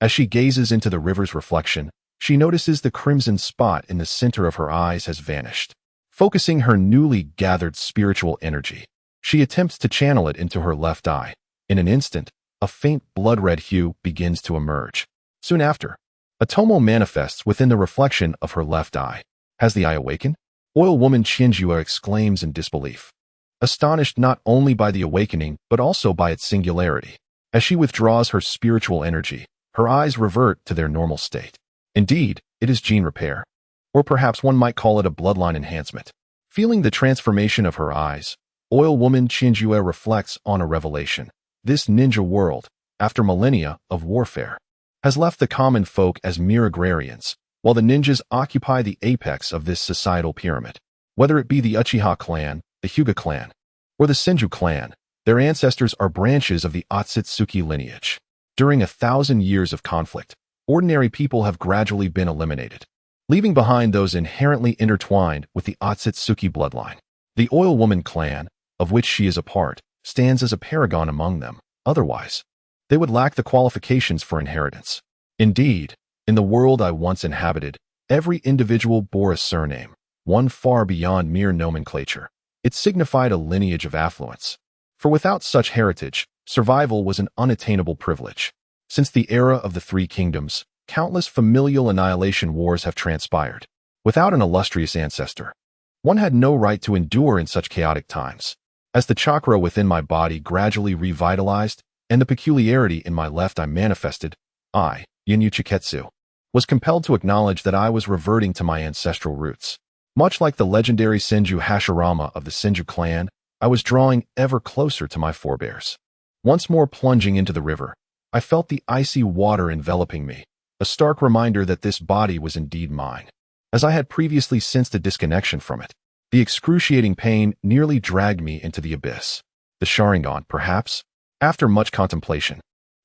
As she gazes into the river's reflection, she notices the crimson spot in the center of her eyes has vanished. Focusing her newly gathered spiritual energy, she attempts to channel it into her left eye. In an instant, a faint blood-red hue begins to emerge. Soon after, a tomo manifests within the reflection of her left eye. "Has the eye awakened?" oil woman Chiyu exclaims in disbelief, astonished not only by the awakening but also by its singularity. As she withdraws her spiritual energy, her eyes revert to their normal state. Indeed, it is gene repair, or perhaps one might call it a bloodline enhancement. Feeling the transformation of her eyes, oil woman Chiyu reflects on a revelation. This ninja world, after millennia of warfare, has left the common folk as mere agrarians, while the ninjas occupy the apex of this societal pyramid. Whether it be the Uchiha clan, the Hyuga clan, or the Senju clan, their ancestors are branches of the Otsutsuki lineage. During 1,000 years of conflict, ordinary people have gradually been eliminated, leaving behind those inherently intertwined with the Otsutsuki bloodline. The Oil Woman clan, of which she is a part, stands as a paragon among them. Otherwise, they would lack the qualifications for inheritance. Indeed, in the world I once inhabited, every individual bore a surname, one far beyond mere nomenclature. It signified a lineage of affluence. For without such heritage, survival was an unattainable privilege. Since the era of the Three Kingdoms, countless familial annihilation wars have transpired. Without an illustrious ancestor, one had no right to endure in such chaotic times. As the chakra within my body gradually revitalized and the peculiarity in my left eye manifested, I, Yin Uchiketsu, was compelled to acknowledge that I was reverting to my ancestral roots. Much like the legendary Senju Hashirama of the Senju clan, I was drawing ever closer to my forebears. Once more plunging into the river, I felt the icy water enveloping me, a stark reminder that this body was indeed mine. As I had previously sensed a disconnection from it, the excruciating pain nearly dragged me into the abyss. The Sharingan, perhaps? After much contemplation,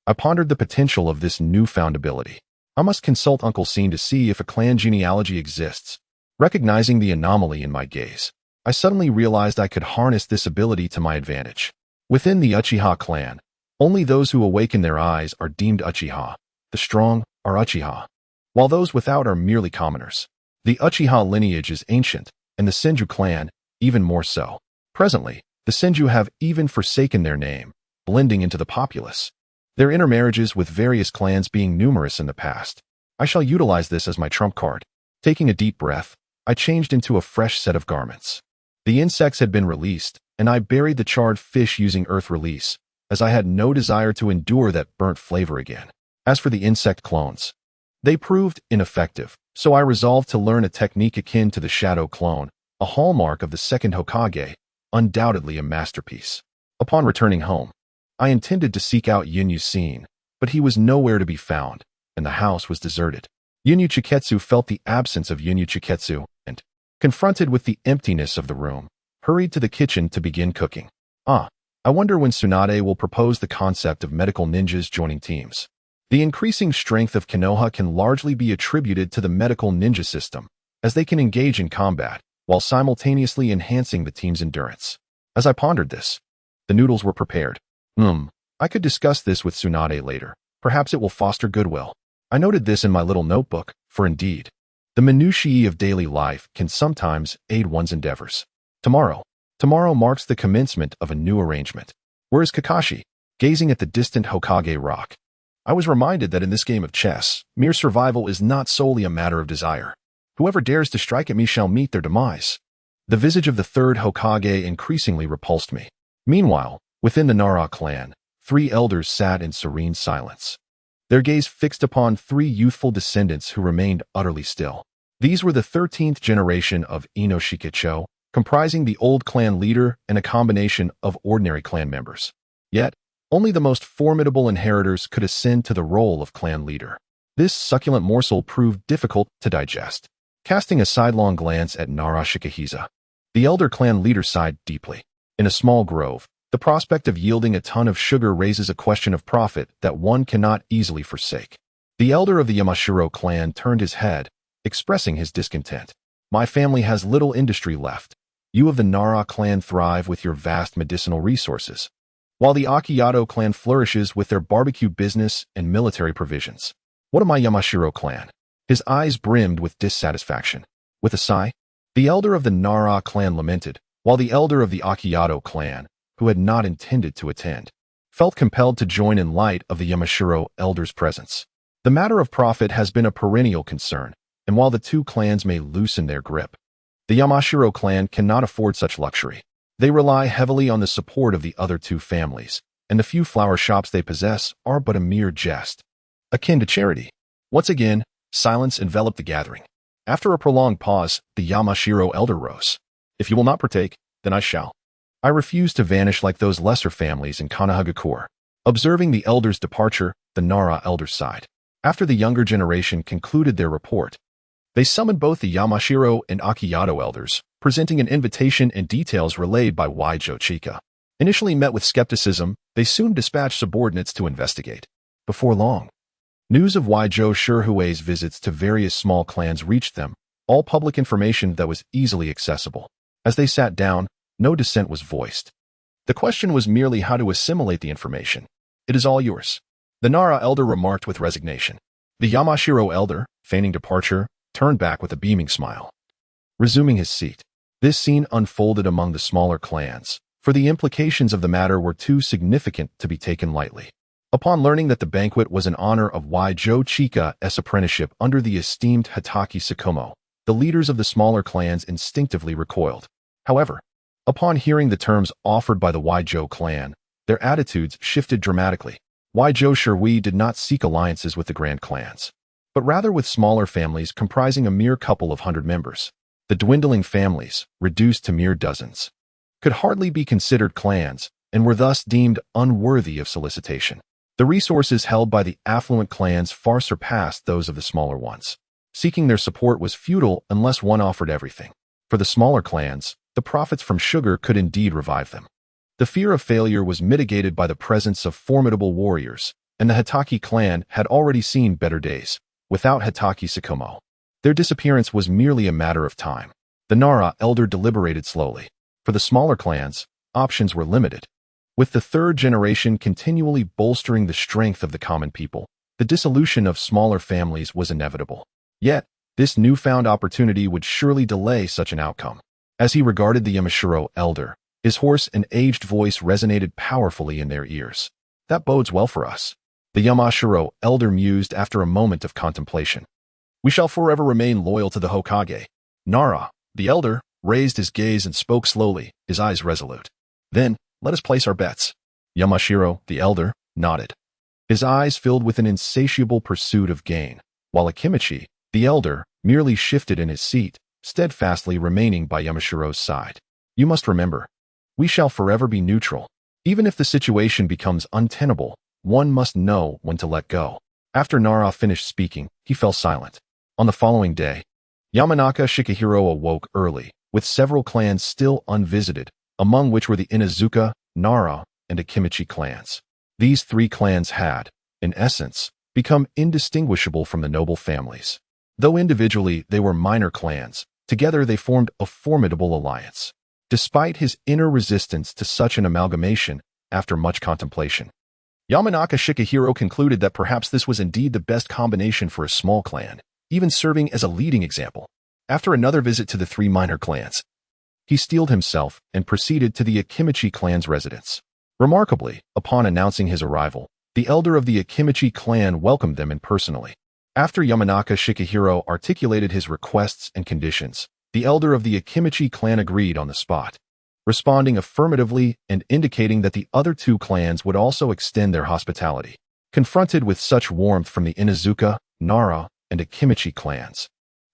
I pondered the potential of this newfound ability. I must consult Uncle Seen to see if a clan genealogy exists. Recognizing the anomaly in my gaze, I suddenly realized I could harness this ability to my advantage. Within the Uchiha clan, only those who awaken their eyes are deemed Uchiha. The strong are Uchiha, while those without are merely commoners. The Uchiha lineage is ancient, and the Senju clan, even more so. Presently, the Senju have even forsaken their name, blending into the populace, their intermarriages with various clans being numerous in the past. I shall utilize this as my trump card. Taking a deep breath, I changed into a fresh set of garments. The insects had been released, and I buried the charred fish using earth release, as I had no desire to endure that burnt flavor again. As for the insect clones, they proved ineffective, so I resolved to learn a technique akin to the shadow clone, a hallmark of the second Hokage, undoubtedly a masterpiece. Upon returning home, I intended to seek out Yunyusen, but he was nowhere to be found, and the house was deserted. Yunyuchiketsu felt the absence of Yunyuchiketsu and, confronted with the emptiness of the room, hurried to the kitchen to begin cooking. I wonder when Tsunade will propose the concept of medical ninjas joining teams. The increasing strength of Konoha can largely be attributed to the medical ninja system, as they can engage in combat, while simultaneously enhancing the team's endurance. As I pondered this, the noodles were prepared. I could discuss this with Tsunade later. Perhaps it will foster goodwill. I noted this in my little notebook, for indeed, the minutiae of daily life can sometimes aid one's endeavors. Tomorrow marks the commencement of a new arrangement. Where is Kakashi? Gazing at the distant Hokage rock, I was reminded that in this game of chess, mere survival is not solely a matter of desire. Whoever dares to strike at me shall meet their demise. The visage of the third Hokage increasingly repulsed me. Meanwhile, within the Nara clan, 3 elders sat in serene silence, their gaze fixed upon 3 youthful descendants who remained utterly still. These were the 13th generation of Inoshikacho, comprising the old clan leader and a combination of ordinary clan members. Yet, only the most formidable inheritors could ascend to the role of clan leader. This succulent morsel proved difficult to digest. Casting a sidelong glance at Nara Shikahisa, the elder clan leader sighed deeply. In a small grove, the prospect of yielding a ton of sugar raises a question of profit that one cannot easily forsake. The elder of the Yamashiro clan turned his head, expressing his discontent. My family has little industry left. You of the Nara clan thrive with your vast medicinal resources, while the Akiyato clan flourishes with their barbecue business and military provisions. What of my Yamashiro clan? His eyes brimmed with dissatisfaction. With a sigh, the elder of the Nara clan lamented, while the elder of the Akiyato clan, who had not intended to attend, felt compelled to join in light of the Yamashiro elder's presence. The matter of profit has been a perennial concern, and while the 2 clans may loosen their grip, the Yamashiro clan cannot afford such luxury. They rely heavily on the support of the other 2 families, and the few flower shops they possess are but a mere jest, akin to charity. Once again, silence enveloped the gathering. After a prolonged pause, the Yamashiro elder rose. If you will not partake, then I shall. I refuse to vanish like those lesser families in Konohagakure. Observing the elder's departure, the Nara elders sighed. After the younger generation concluded their report, they summoned both the Yamashiro and Akiyato elders, presenting an invitation and details relayed by Waijo Chika. Initially met with skepticism, they soon dispatched subordinates to investigate. Before long, news of Waijo Shihui's visits to various small clans reached them, all public information that was easily accessible. As they sat down, no dissent was voiced. The question was merely how to assimilate the information. It is all yours, the Nara elder remarked with resignation. The Yamashiro elder, feigning departure, turned back with a beaming smile. Resuming his seat, this scene unfolded among the smaller clans, for the implications of the matter were too significant to be taken lightly. Upon learning that the banquet was in honor of Waijo Chika's apprenticeship under the esteemed Hitachi Sakomo, the leaders of the smaller clans instinctively recoiled. However, upon hearing the terms offered by the Waijo clan, their attitudes shifted dramatically. Waijo Shihui did not seek alliances with the grand clans, but rather with smaller families comprising a mere couple of hundred members. The dwindling families, reduced to mere dozens, could hardly be considered clans and were thus deemed unworthy of solicitation. The resources held by the affluent clans far surpassed those of the smaller ones. Seeking their support was futile unless one offered everything. For the smaller clans, the profits from sugar could indeed revive them. The fear of failure was mitigated by the presence of formidable warriors, and the Hitachi clan had already seen better days. Without Hitachi Sakomo, their disappearance was merely a matter of time. The Nara elder deliberated slowly. For the smaller clans, options were limited. With the 3rd generation continually bolstering the strength of the common people, the dissolution of smaller families was inevitable. Yet, this newfound opportunity would surely delay such an outcome. As he regarded the Yamashiro elder, his hoarse and aged voice resonated powerfully in their ears. That bodes well for us, the Yamashiro elder mused after a moment of contemplation. We shall forever remain loyal to the Hokage. Nara, the elder, raised his gaze and spoke slowly, his eyes resolute. Then, let us place our bets. Yamashiro, the elder, nodded. His eyes filled with an insatiable pursuit of gain, while Akimichi, the elder, merely shifted in his seat, steadfastly remaining by Yamashiro's side. You must remember, we shall forever be neutral. Even if the situation becomes untenable, one must know when to let go. After Nara finished speaking, he fell silent. On the following day, Yamanaka Shikahiro awoke early, with several clans still unvisited, among which were the Inuzuka, Nara, and Akimichi clans. These three clans had, in essence, become indistinguishable from the noble families. Though individually they were minor clans, together they formed a formidable alliance. Despite his inner resistance to such an amalgamation, after much contemplation, Yamanaka Shikahiro concluded that perhaps this was indeed the best combination for a small clan, even serving as a leading example. After another visit to the three minor clans, he steeled himself and proceeded to the Akimichi clan's residence. Remarkably, upon announcing his arrival, the elder of the Akimichi clan welcomed them impersonally. After Yamanaka Shikahiro articulated his requests and conditions, the elder of the Akimichi clan agreed on the spot, responding affirmatively and indicating that the other two clans would also extend their hospitality. Confronted with such warmth from the Inuzuka, Nara, and Akimichi clans,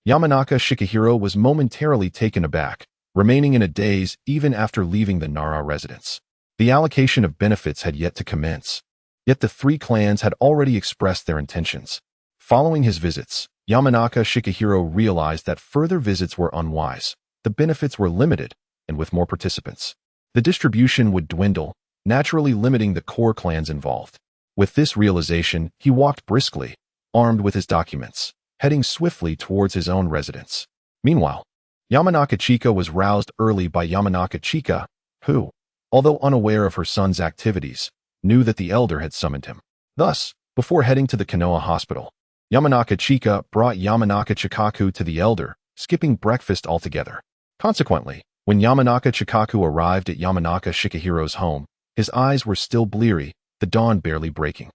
Yamanaka Shikahiro was momentarily taken aback, remaining in a daze even after leaving the Nara residence. The allocation of benefits had yet to commence, yet the three clans had already expressed their intentions. Following his visits, Yamanaka Shikahiro realized that further visits were unwise. The benefits were limited, and with more participants, the distribution would dwindle, naturally limiting the core clans involved. With this realization, he walked briskly, armed with his documents, heading swiftly towards his own residence. Meanwhile, Yamanaka Chika was roused early by Yamanaka Chika, who, although unaware of her son's activities, knew that the elder had summoned him. Thus, before heading to the Konoha hospital, Yamanaka Chika brought Yamanaka Chikaku to the elder, skipping breakfast altogether. Consequently, when Yamanaka Chikaku arrived at Yamanaka Shikahiro's home, his eyes were still bleary, the dawn barely breaking.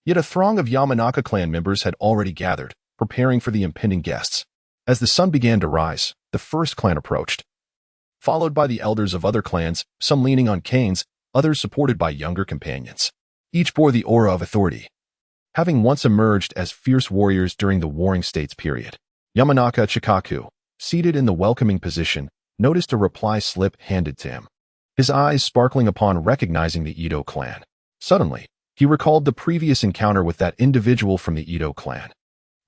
Yet a throng of Yamanaka clan members had already gathered, preparing for the impending guests. As the sun began to rise, the first clan approached, followed by the elders of other clans, some leaning on canes, others supported by younger companions. Each bore the aura of authority, having once emerged as fierce warriors during the Warring States period. Yamanaka Chikaku, seated in the welcoming position, noticed a reply slip handed to him, his eyes sparkling upon recognizing the Ito clan. Suddenly, he recalled the previous encounter with that individual from the Ito clan.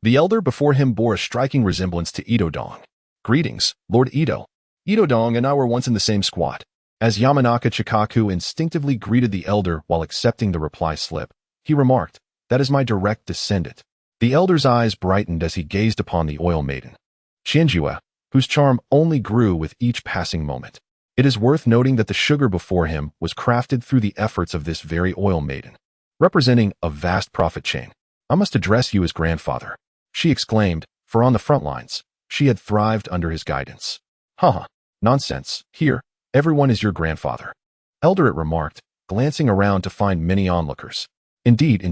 The elder before him bore a striking resemblance to Ito Dong. Greetings, Lord Ito. Ito Dong and I were once in the same squad. As Yamanaka Chikaku instinctively greeted the elder while accepting the reply slip, he remarked, "That is my direct descendant." The elder's eyes brightened as he gazed upon the oil maiden, Shinjue, whose charm only grew with each passing moment. It is worth noting that the sugar before him was crafted through the efforts of this very oil maiden, representing a vast profit chain. "I must address you as grandfather," she exclaimed, for on the front lines, she had thrived under his guidance. "Haha, nonsense. Here, everyone is your grandfather," Elder it remarked, glancing around to find many onlookers. Indeed,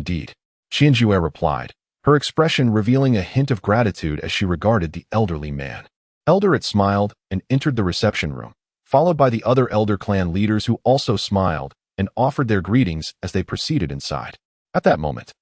Shinjue replied, her expression revealing a hint of gratitude as she regarded the elderly man. Elder it smiled and entered the reception room, followed by the other elder clan leaders who also smiled and offered their greetings as they proceeded inside. At that moment,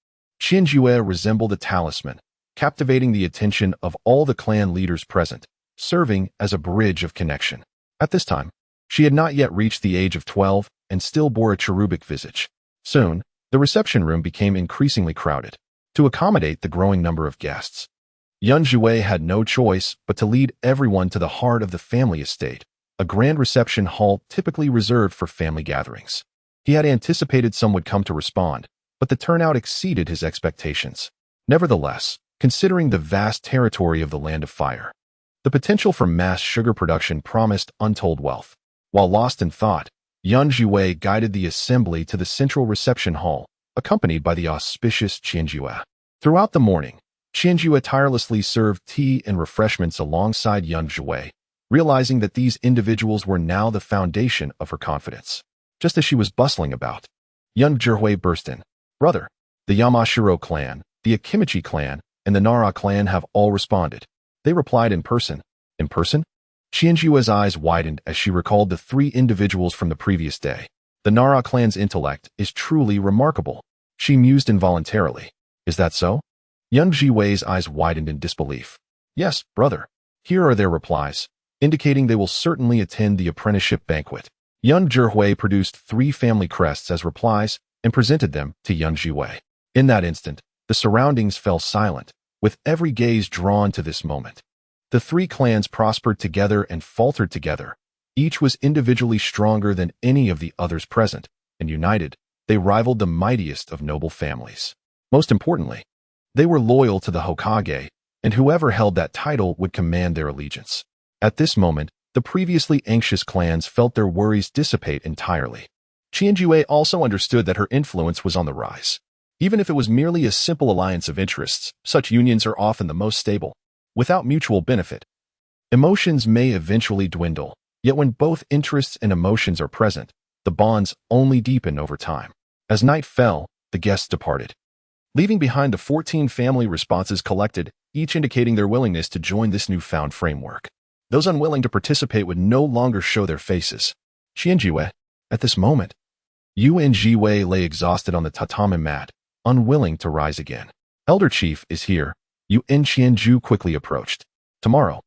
Shinjue resembled a talisman, captivating the attention of all the clan leaders present, serving as a bridge of connection. At this time, she had not yet reached the age of 12 and still bore a cherubic visage. Soon, the reception room became increasingly crowded. To accommodate the growing number of guests, Yunjue had no choice but to lead everyone to the heart of the family estate, a grand reception hall typically reserved for family gatherings. He had anticipated some would come to respond, but the turnout exceeded his expectations. Nevertheless, considering the vast territory of the Land of Fire, the potential for mass sugar production promised untold wealth. While lost in thought, Yunjue guided the assembly to the central reception hall, accompanied by the auspicious Shinjue. Throughout the morning, Shinjue tirelessly served tea and refreshments alongside Yunjue, realizing that these individuals were now the foundation of her confidence. Just as she was bustling about, Yunjue burst in. "Brother, the Yamashiro clan, the Akimichi clan, and the Nara clan have all responded." They replied in person. "In person?" Qianjue's eyes widened as she recalled the three individuals from the previous day. The Nara clan's intellect is truly remarkable. She mused involuntarily. Is that so? Young Jiwei's eyes widened in disbelief. Yes, brother. Here are their replies, indicating they will certainly attend the apprenticeship banquet. Young Zhihui produced 3 family crests as replies and presented them to Young Jiwei. In that instant, the surroundings fell silent, with every gaze drawn to this moment. The 3 clans prospered together and faltered together. Each was individually stronger than any of the others present, and united, they rivaled the mightiest of noble families. Most importantly, they were loyal to the Hokage, and whoever held that title would command their allegiance. At this moment, the previously anxious clans felt their worries dissipate entirely. Qianjue also understood that her influence was on the rise. Even if it was merely a simple alliance of interests, such unions are often the most stable. Without mutual benefit, emotions may eventually dwindle, yet when both interests and emotions are present, the bonds only deepen over time. As night fell, the guests departed, leaving behind the 14 family responses collected, each indicating their willingness to join this newfound framework. Those unwilling to participate would no longer show their faces. Qianjue, at this moment, Yu and Jiwei lay exhausted on the tatami mat, unwilling to rise again. Elder Chief is here. Yu and Qianju quickly approached. Tomorrow,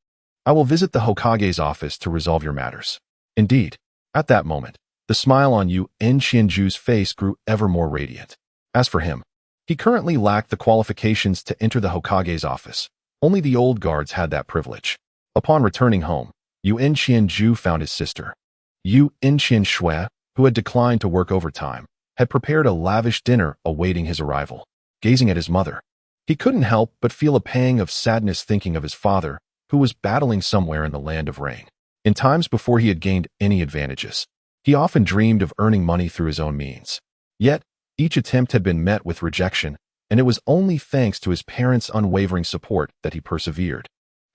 I will visit the Hokage's office to resolve your matters. Indeed, at that moment, the smile on Yu and Qianju's face grew ever more radiant. As for him, he currently lacked the qualifications to enter the Hokage's office. Only the old guards had that privilege. Upon returning home, Yu and Qianju found his sister. Yu and Qianxue, who had declined to work overtime, had prepared a lavish dinner awaiting his arrival. Gazing at his mother, he couldn't help but feel a pang of sadness thinking of his father, who was battling somewhere in the land of rain. In times before he had gained any advantages, he often dreamed of earning money through his own means. Yet, each attempt had been met with rejection, and it was only thanks to his parents' unwavering support that he persevered.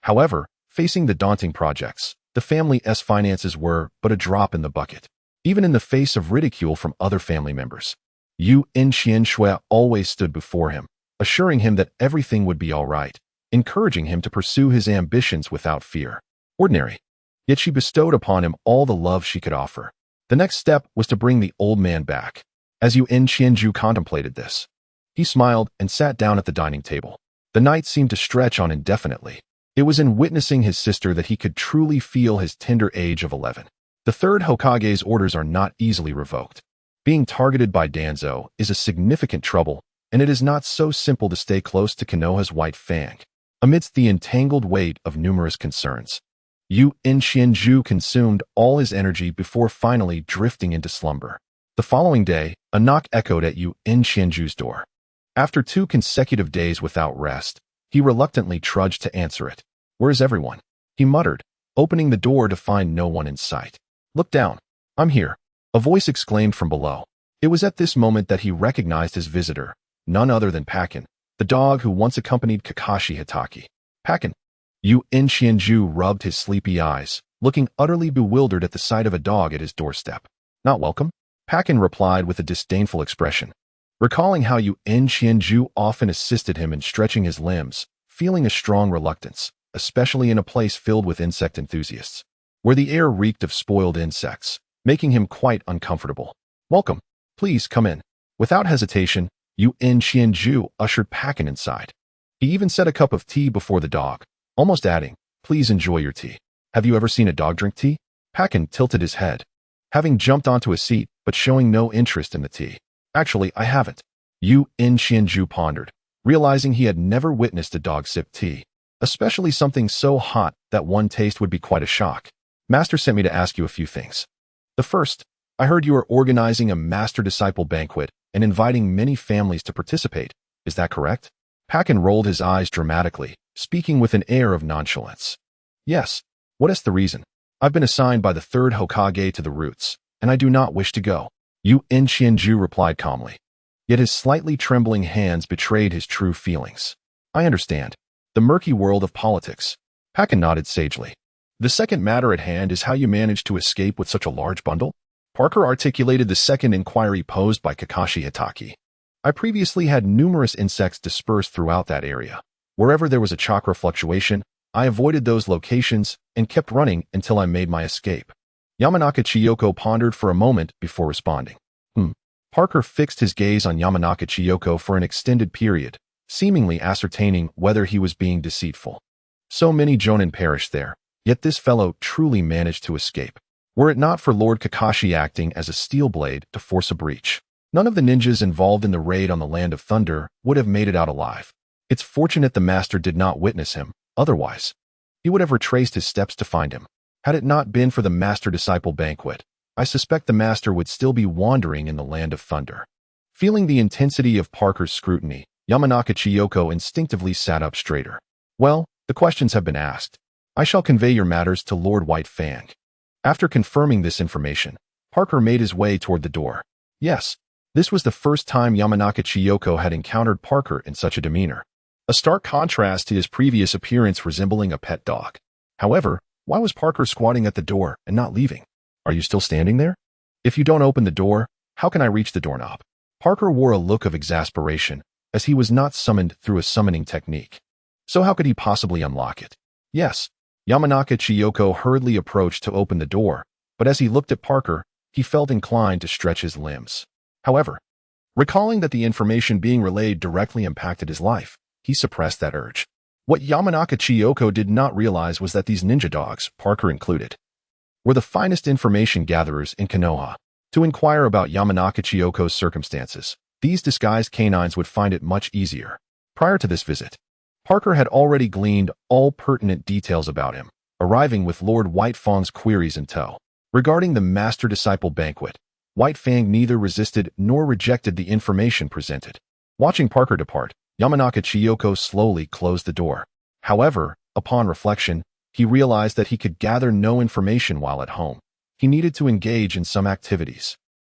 However, facing the daunting projects, the family's finances were but a drop in the bucket. Even in the face of ridicule from other family members, Yu and Qianxue always stood before him, assuring him that everything would be all right, encouraging him to pursue his ambitions without fear. Ordinary, yet she bestowed upon him all the love she could offer. The next step was to bring the old man back. As Yu and Qianju contemplated this, he smiled and sat down at the dining table. The night seemed to stretch on indefinitely. It was in witnessing his sister that he could truly feel his tender age of 11. The third Hokage's orders are not easily revoked. Being targeted by Danzō is a significant trouble, and it is not so simple to stay close to Konoha's White Fang. Amidst the entangled weight of numerous concerns, Yu and Qianju consumed all his energy before finally drifting into slumber. The following day, a knock echoed at Yu and Qianju's door. After 2 consecutive days without rest, he reluctantly trudged to answer it. "Where is everyone?" he muttered, opening the door to find no one in sight. "Look down. I'm here," a voice exclaimed from below. It was at this moment that he recognized his visitor, none other than Pakin, the dog who once accompanied Kakashi Hitaki. "Pakin." Yu and Qianju rubbed his sleepy eyes, looking utterly bewildered at the sight of a dog at his doorstep. "Not welcome?" Pakin replied with a disdainful expression. Recalling how Yu and Qianju often assisted him in stretching his limbs, feeling a strong reluctance, especially in a place filled with insect enthusiasts, where the air reeked of spoiled insects, making him quite uncomfortable. "Welcome. Please come in." Without hesitation, Yu and Qianju ushered Pakin inside. He even set a cup of tea before the dog, almost adding, "Please enjoy your tea." "Have you ever seen a dog drink tea?" Pakin tilted his head, having jumped onto a seat but showing no interest in the tea. "Actually, I haven't." Yu and Qianju pondered, realizing he had never witnessed a dog sip tea, especially something so hot that one taste would be quite a shock. "Master sent me to ask you a few things. The first, I heard you are organizing a master-disciple banquet and inviting many families to participate. Is that correct?" Pakin rolled his eyes dramatically, speaking with an air of nonchalance. "Yes. What is the reason? I've been assigned by the third Hokage to the roots, and I do not wish to go." Yu and Qianju replied calmly, yet his slightly trembling hands betrayed his true feelings. "I understand. The murky world of politics." Pakin nodded sagely. "The second matter at hand is how you managed to escape with such a large bundle?" Parker articulated the second inquiry posed by Kakashi Hitaki. "I previously had numerous insects dispersed throughout that area. Wherever there was a chakra fluctuation, I avoided those locations and kept running until I made my escape. Yamanaka Chiyoko pondered for a moment before responding. Parker fixed his gaze on Yamanaka Chiyoko for an extended period, seemingly ascertaining whether he was being deceitful. So many jonin perished there, yet this fellow truly managed to escape. Were it not for Lord Kakashi acting as a steel blade to force a breach, none of the ninjas involved in the raid on the Land of Thunder would have made it out alive. It's fortunate the master did not witness him, otherwise he would have retraced his steps to find him. Had it not been for the master-disciple banquet, I suspect the master would still be wandering in the Land of Thunder. Feeling the intensity of Parker's scrutiny, Yamanaka Chiyoko instinctively sat up straighter. Well, the questions have been asked. I shall convey your matters to Lord White Fang. After confirming this information, Parker made his way toward the door. Yes, this was the first time Yamanaka Chiyoko had encountered Parker in such a demeanor. A stark contrast to his previous appearance resembling a pet dog. However, why was Parker squatting at the door and not leaving? Are you still standing there? If you don't open the door, how can I reach the doorknob? Parker wore a look of exasperation, as he was not summoned through a summoning technique. So how could he possibly unlock it? Yes, Yamanaka Chiyoko hurriedly approached to open the door, but as he looked at Parker, he felt inclined to stretch his limbs. However, recalling that the information being relayed directly impacted his life, he suppressed that urge. What Yamanaka Chiyoko did not realize was that these ninja dogs, Parker included, were the finest information gatherers in Konoha. To inquire about Yamanaka Chiyoko's circumstances, these disguised canines would find it much easier. Prior to this visit, Parker had already gleaned all pertinent details about him, arriving with Lord White Fang's queries in tow. Regarding the master-disciple banquet, White Fang neither resisted nor rejected the information presented. Watching Parker depart, Yamanaka Chiyoko slowly closed the door. However, upon reflection, he realized that he could gather no information while at home. He needed to engage in some activities.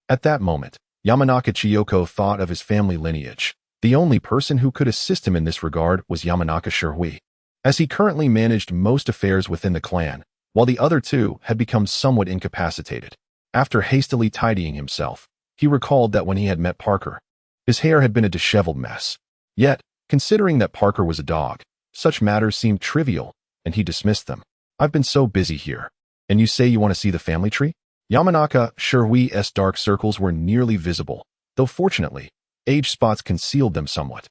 At that moment, Yamanaka Chiyoko thought of his family lineage. The only person who could assist him in this regard was Yamanaka Shirui, as he currently managed most affairs within the clan, while the other two had become somewhat incapacitated. After hastily tidying himself, he recalled that when he had met Parker, his hair had been a disheveled mess. Yet, considering that Parker was a dog, such matters seemed trivial, and he dismissed them. I've been so busy here. And you say you want to see the family tree? Yamanaka Shirui's dark circles were nearly visible, though fortunately, age spots concealed them somewhat.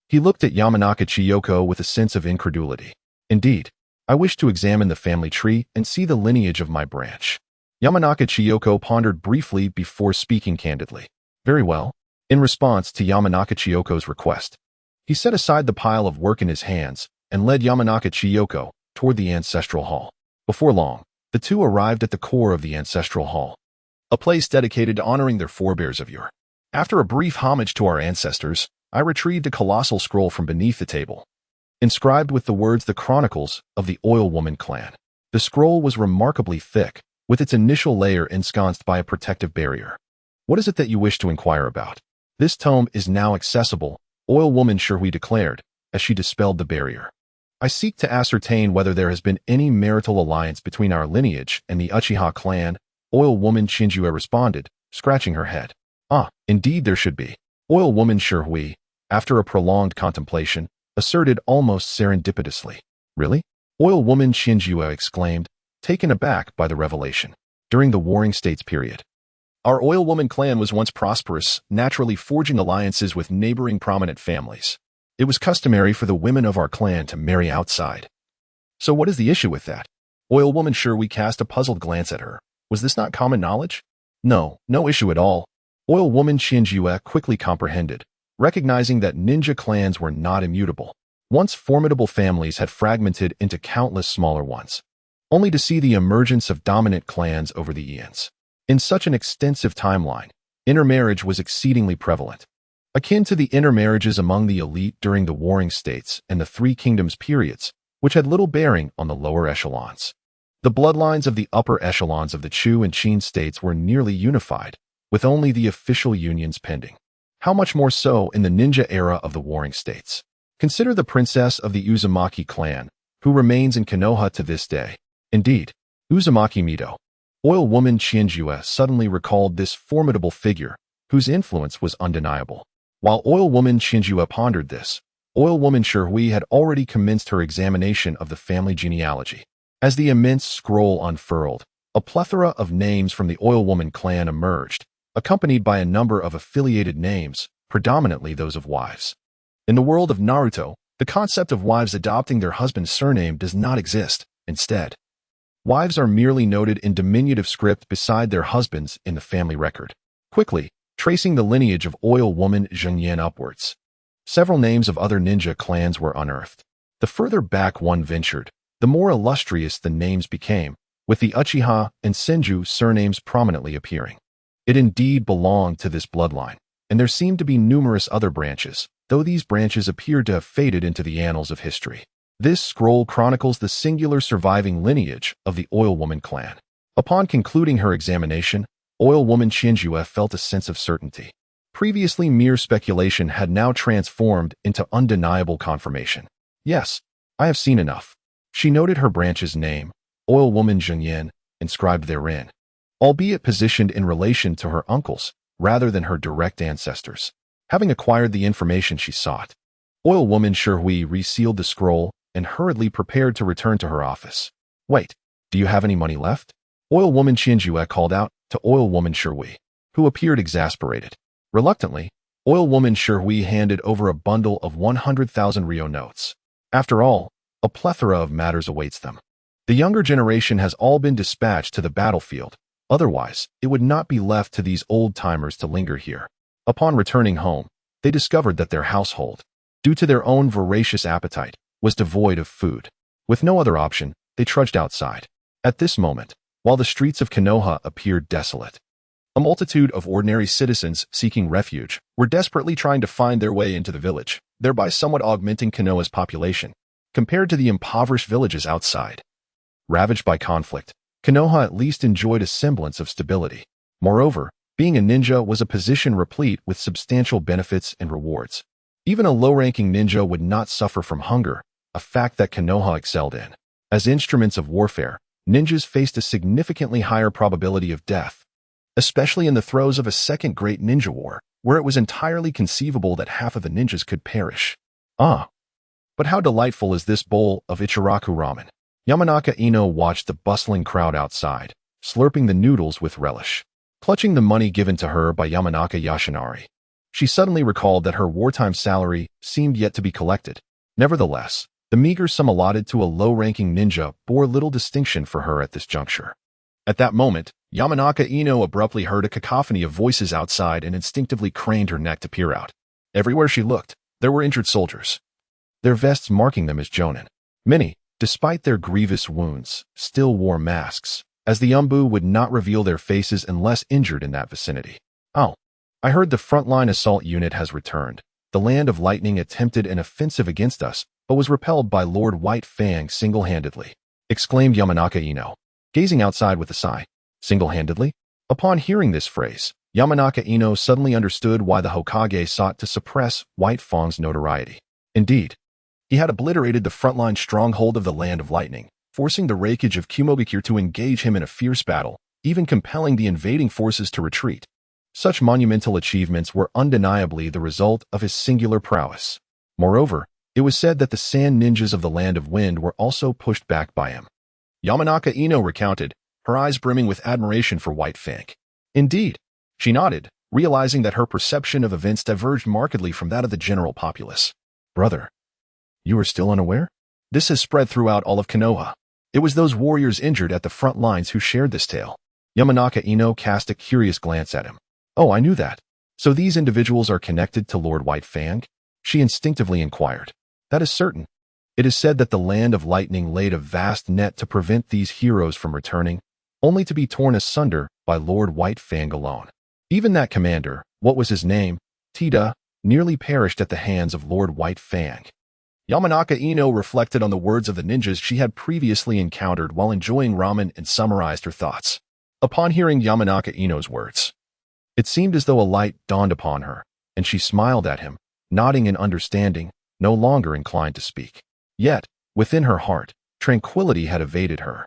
He looked at Yamanaka Chiyoko with a sense of incredulity. Indeed, I wish to examine the family tree and see the lineage of my branch. Yamanaka Chiyoko pondered briefly before speaking candidly. Very well. In response to Yamanaka Chiyoko's request, he set aside the pile of work in his hands and led Yamanaka Chiyoko toward the ancestral hall. Before long, the two arrived at the core of the ancestral hall, a place dedicated to honoring their forebears of yore. After a brief homage to our ancestors, I retrieved a colossal scroll from beneath the table, inscribed with the words "The Chronicles of the Oil Woman Clan." The scroll was remarkably thick, with its initial layer ensconced by a protective barrier. What is it that you wish to inquire about? This tome is now accessible, Oil Woman Shirui declared, as she dispelled the barrier. I seek to ascertain whether there has been any marital alliance between our lineage and the Uchiha clan, Oil Woman Shinjue responded, scratching her head. Ah, indeed there should be. Oil Woman Shirui, after a prolonged contemplation, asserted almost serendipitously. Really? Oil Woman Shinjue exclaimed, taken aback by the revelation. During the Warring States period, our Oil Woman clan was once prosperous, naturally forging alliances with neighboring prominent families. It was customary for the women of our clan to marry outside. So what is the issue with that? Oil Woman Shirui cast a puzzled glance at her. Was this not common knowledge? No issue at all. Oil Woman Shinjue quickly comprehended, recognizing that ninja clans were not immutable. Once formidable families had fragmented into countless smaller ones, only to see the emergence of dominant clans over the eons. In such an extensive timeline, intermarriage was exceedingly prevalent, akin to the intermarriages among the elite during the Warring States and the Three Kingdoms periods, which had little bearing on the lower echelons. The bloodlines of the upper echelons of the Chu and Qin states were nearly unified, with only the official unions pending. How much more so in the ninja era of the Warring States? Consider the princess of the Uzumaki clan, who remains in Konoha to this day. Indeed, Uzumaki Mido. Oil Woman Shinjue suddenly recalled this formidable figure, whose influence was undeniable. While Oil Woman Shinjue pondered this, Oil woman Shui had already commenced her examination of the family genealogy. As the immense scroll unfurled, a plethora of names from the Oil Woman clan emerged, accompanied by a number of affiliated names, predominantly those of wives. In the world of Naruto, the concept of wives adopting their husband's surname does not exist. Instead, wives are merely noted in diminutive script beside their husbands in the family record, quickly tracing the lineage of Oil Woman Zhengyan upwards. Several names of other ninja clans were unearthed. The further back one ventured, the more illustrious the names became, with the Uchiha and Senju surnames prominently appearing. It indeed belonged to this bloodline, and there seemed to be numerous other branches, though these branches appeared to have faded into the annals of history. This scroll chronicles the singular surviving lineage of the Oil Woman clan. Upon concluding her examination, Oil Woman Chiyu felt a sense of certainty. Previously mere speculation had now transformed into undeniable confirmation. Yes, I have seen enough. She noted her branch's name, Oil Woman Zhengyan, inscribed therein, albeit positioned in relation to her uncles rather than her direct ancestors. Having acquired the information she sought, Oil Woman Shui resealed the scroll and hurriedly prepared to return to her office. Wait, do you have any money left? Oil Woman Chiyu called out to Oil Woman Shui, who appeared exasperated. Reluctantly, Oil Woman Shui handed over a bundle of 100,000 Ryo notes. After all, a plethora of matters awaits them. The younger generation has all been dispatched to the battlefield, otherwise it would not be left to these old-timers to linger here. Upon returning home, they discovered that their household, due to their own voracious appetite, was devoid of food. With no other option, they trudged outside. At this moment, while the streets of Konoha appeared desolate, a multitude of ordinary citizens seeking refuge were desperately trying to find their way into the village, thereby somewhat augmenting Konoha's population, compared to the impoverished villages outside. Ravaged by conflict, Konoha at least enjoyed a semblance of stability. Moreover, being a ninja was a position replete with substantial benefits and rewards. Even a low-ranking ninja would not suffer from hunger, a fact that Konoha excelled in. As instruments of warfare, ninjas faced a significantly higher probability of death, especially in the throes of a second great ninja war, where it was entirely conceivable that half of the ninjas could perish. But how delightful is this bowl of Ichiraku ramen? Yamanaka Ino watched the bustling crowd outside, slurping the noodles with relish. Clutching the money given to her by Yamanaka Yoshinari, she suddenly recalled that her wartime salary seemed yet to be collected. Nevertheless, the meager sum allotted to a low-ranking ninja bore little distinction for her at this juncture. At that moment, Yamanaka Ino abruptly heard a cacophony of voices outside and instinctively craned her neck to peer out. Everywhere she looked, there were injured soldiers, their vests marking them as jonin. Many, despite their grievous wounds, still wore masks, as the Umbu would not reveal their faces unless injured in that vicinity. Oh, I heard the frontline assault unit has returned. The Land of Lightning attempted an offensive against us, but was repelled by Lord White Fang single-handedly, exclaimed Yamanaka Ino, gazing outside with a sigh. Single-handedly? Upon hearing this phrase, Yamanaka Ino suddenly understood why the Hokage sought to suppress White Fang's notoriety. Indeed, he had obliterated the frontline stronghold of the Land of Lightning, forcing the Raikage of Kumogakure to engage him in a fierce battle, even compelling the invading forces to retreat. Such monumental achievements were undeniably the result of his singular prowess. Moreover, it was said that the sand ninjas of the Land of Wind were also pushed back by him. Yamanaka Ino recounted, her eyes brimming with admiration for White Fang. Indeed, she nodded, realizing that her perception of events diverged markedly from that of the general populace. Brother, you are still unaware? This has spread throughout all of Konoha. It was those warriors injured at the front lines who shared this tale. Yamanaka Ino cast a curious glance at him. Oh, I knew that. So these individuals are connected to Lord White Fang? She instinctively inquired. That is certain. It is said that the Land of Lightning laid a vast net to prevent these heroes from returning, only to be torn asunder by Lord White Fang alone. Even that commander, what was his name, Tida, nearly perished at the hands of Lord White Fang. Yamanaka Ino reflected on the words of the ninjas she had previously encountered while enjoying ramen and summarized her thoughts. Upon hearing Yamanaka Ino's words, it seemed as though a light dawned upon her, and she smiled at him, nodding in understanding, no longer inclined to speak. Yet, within her heart, tranquility had evaded her.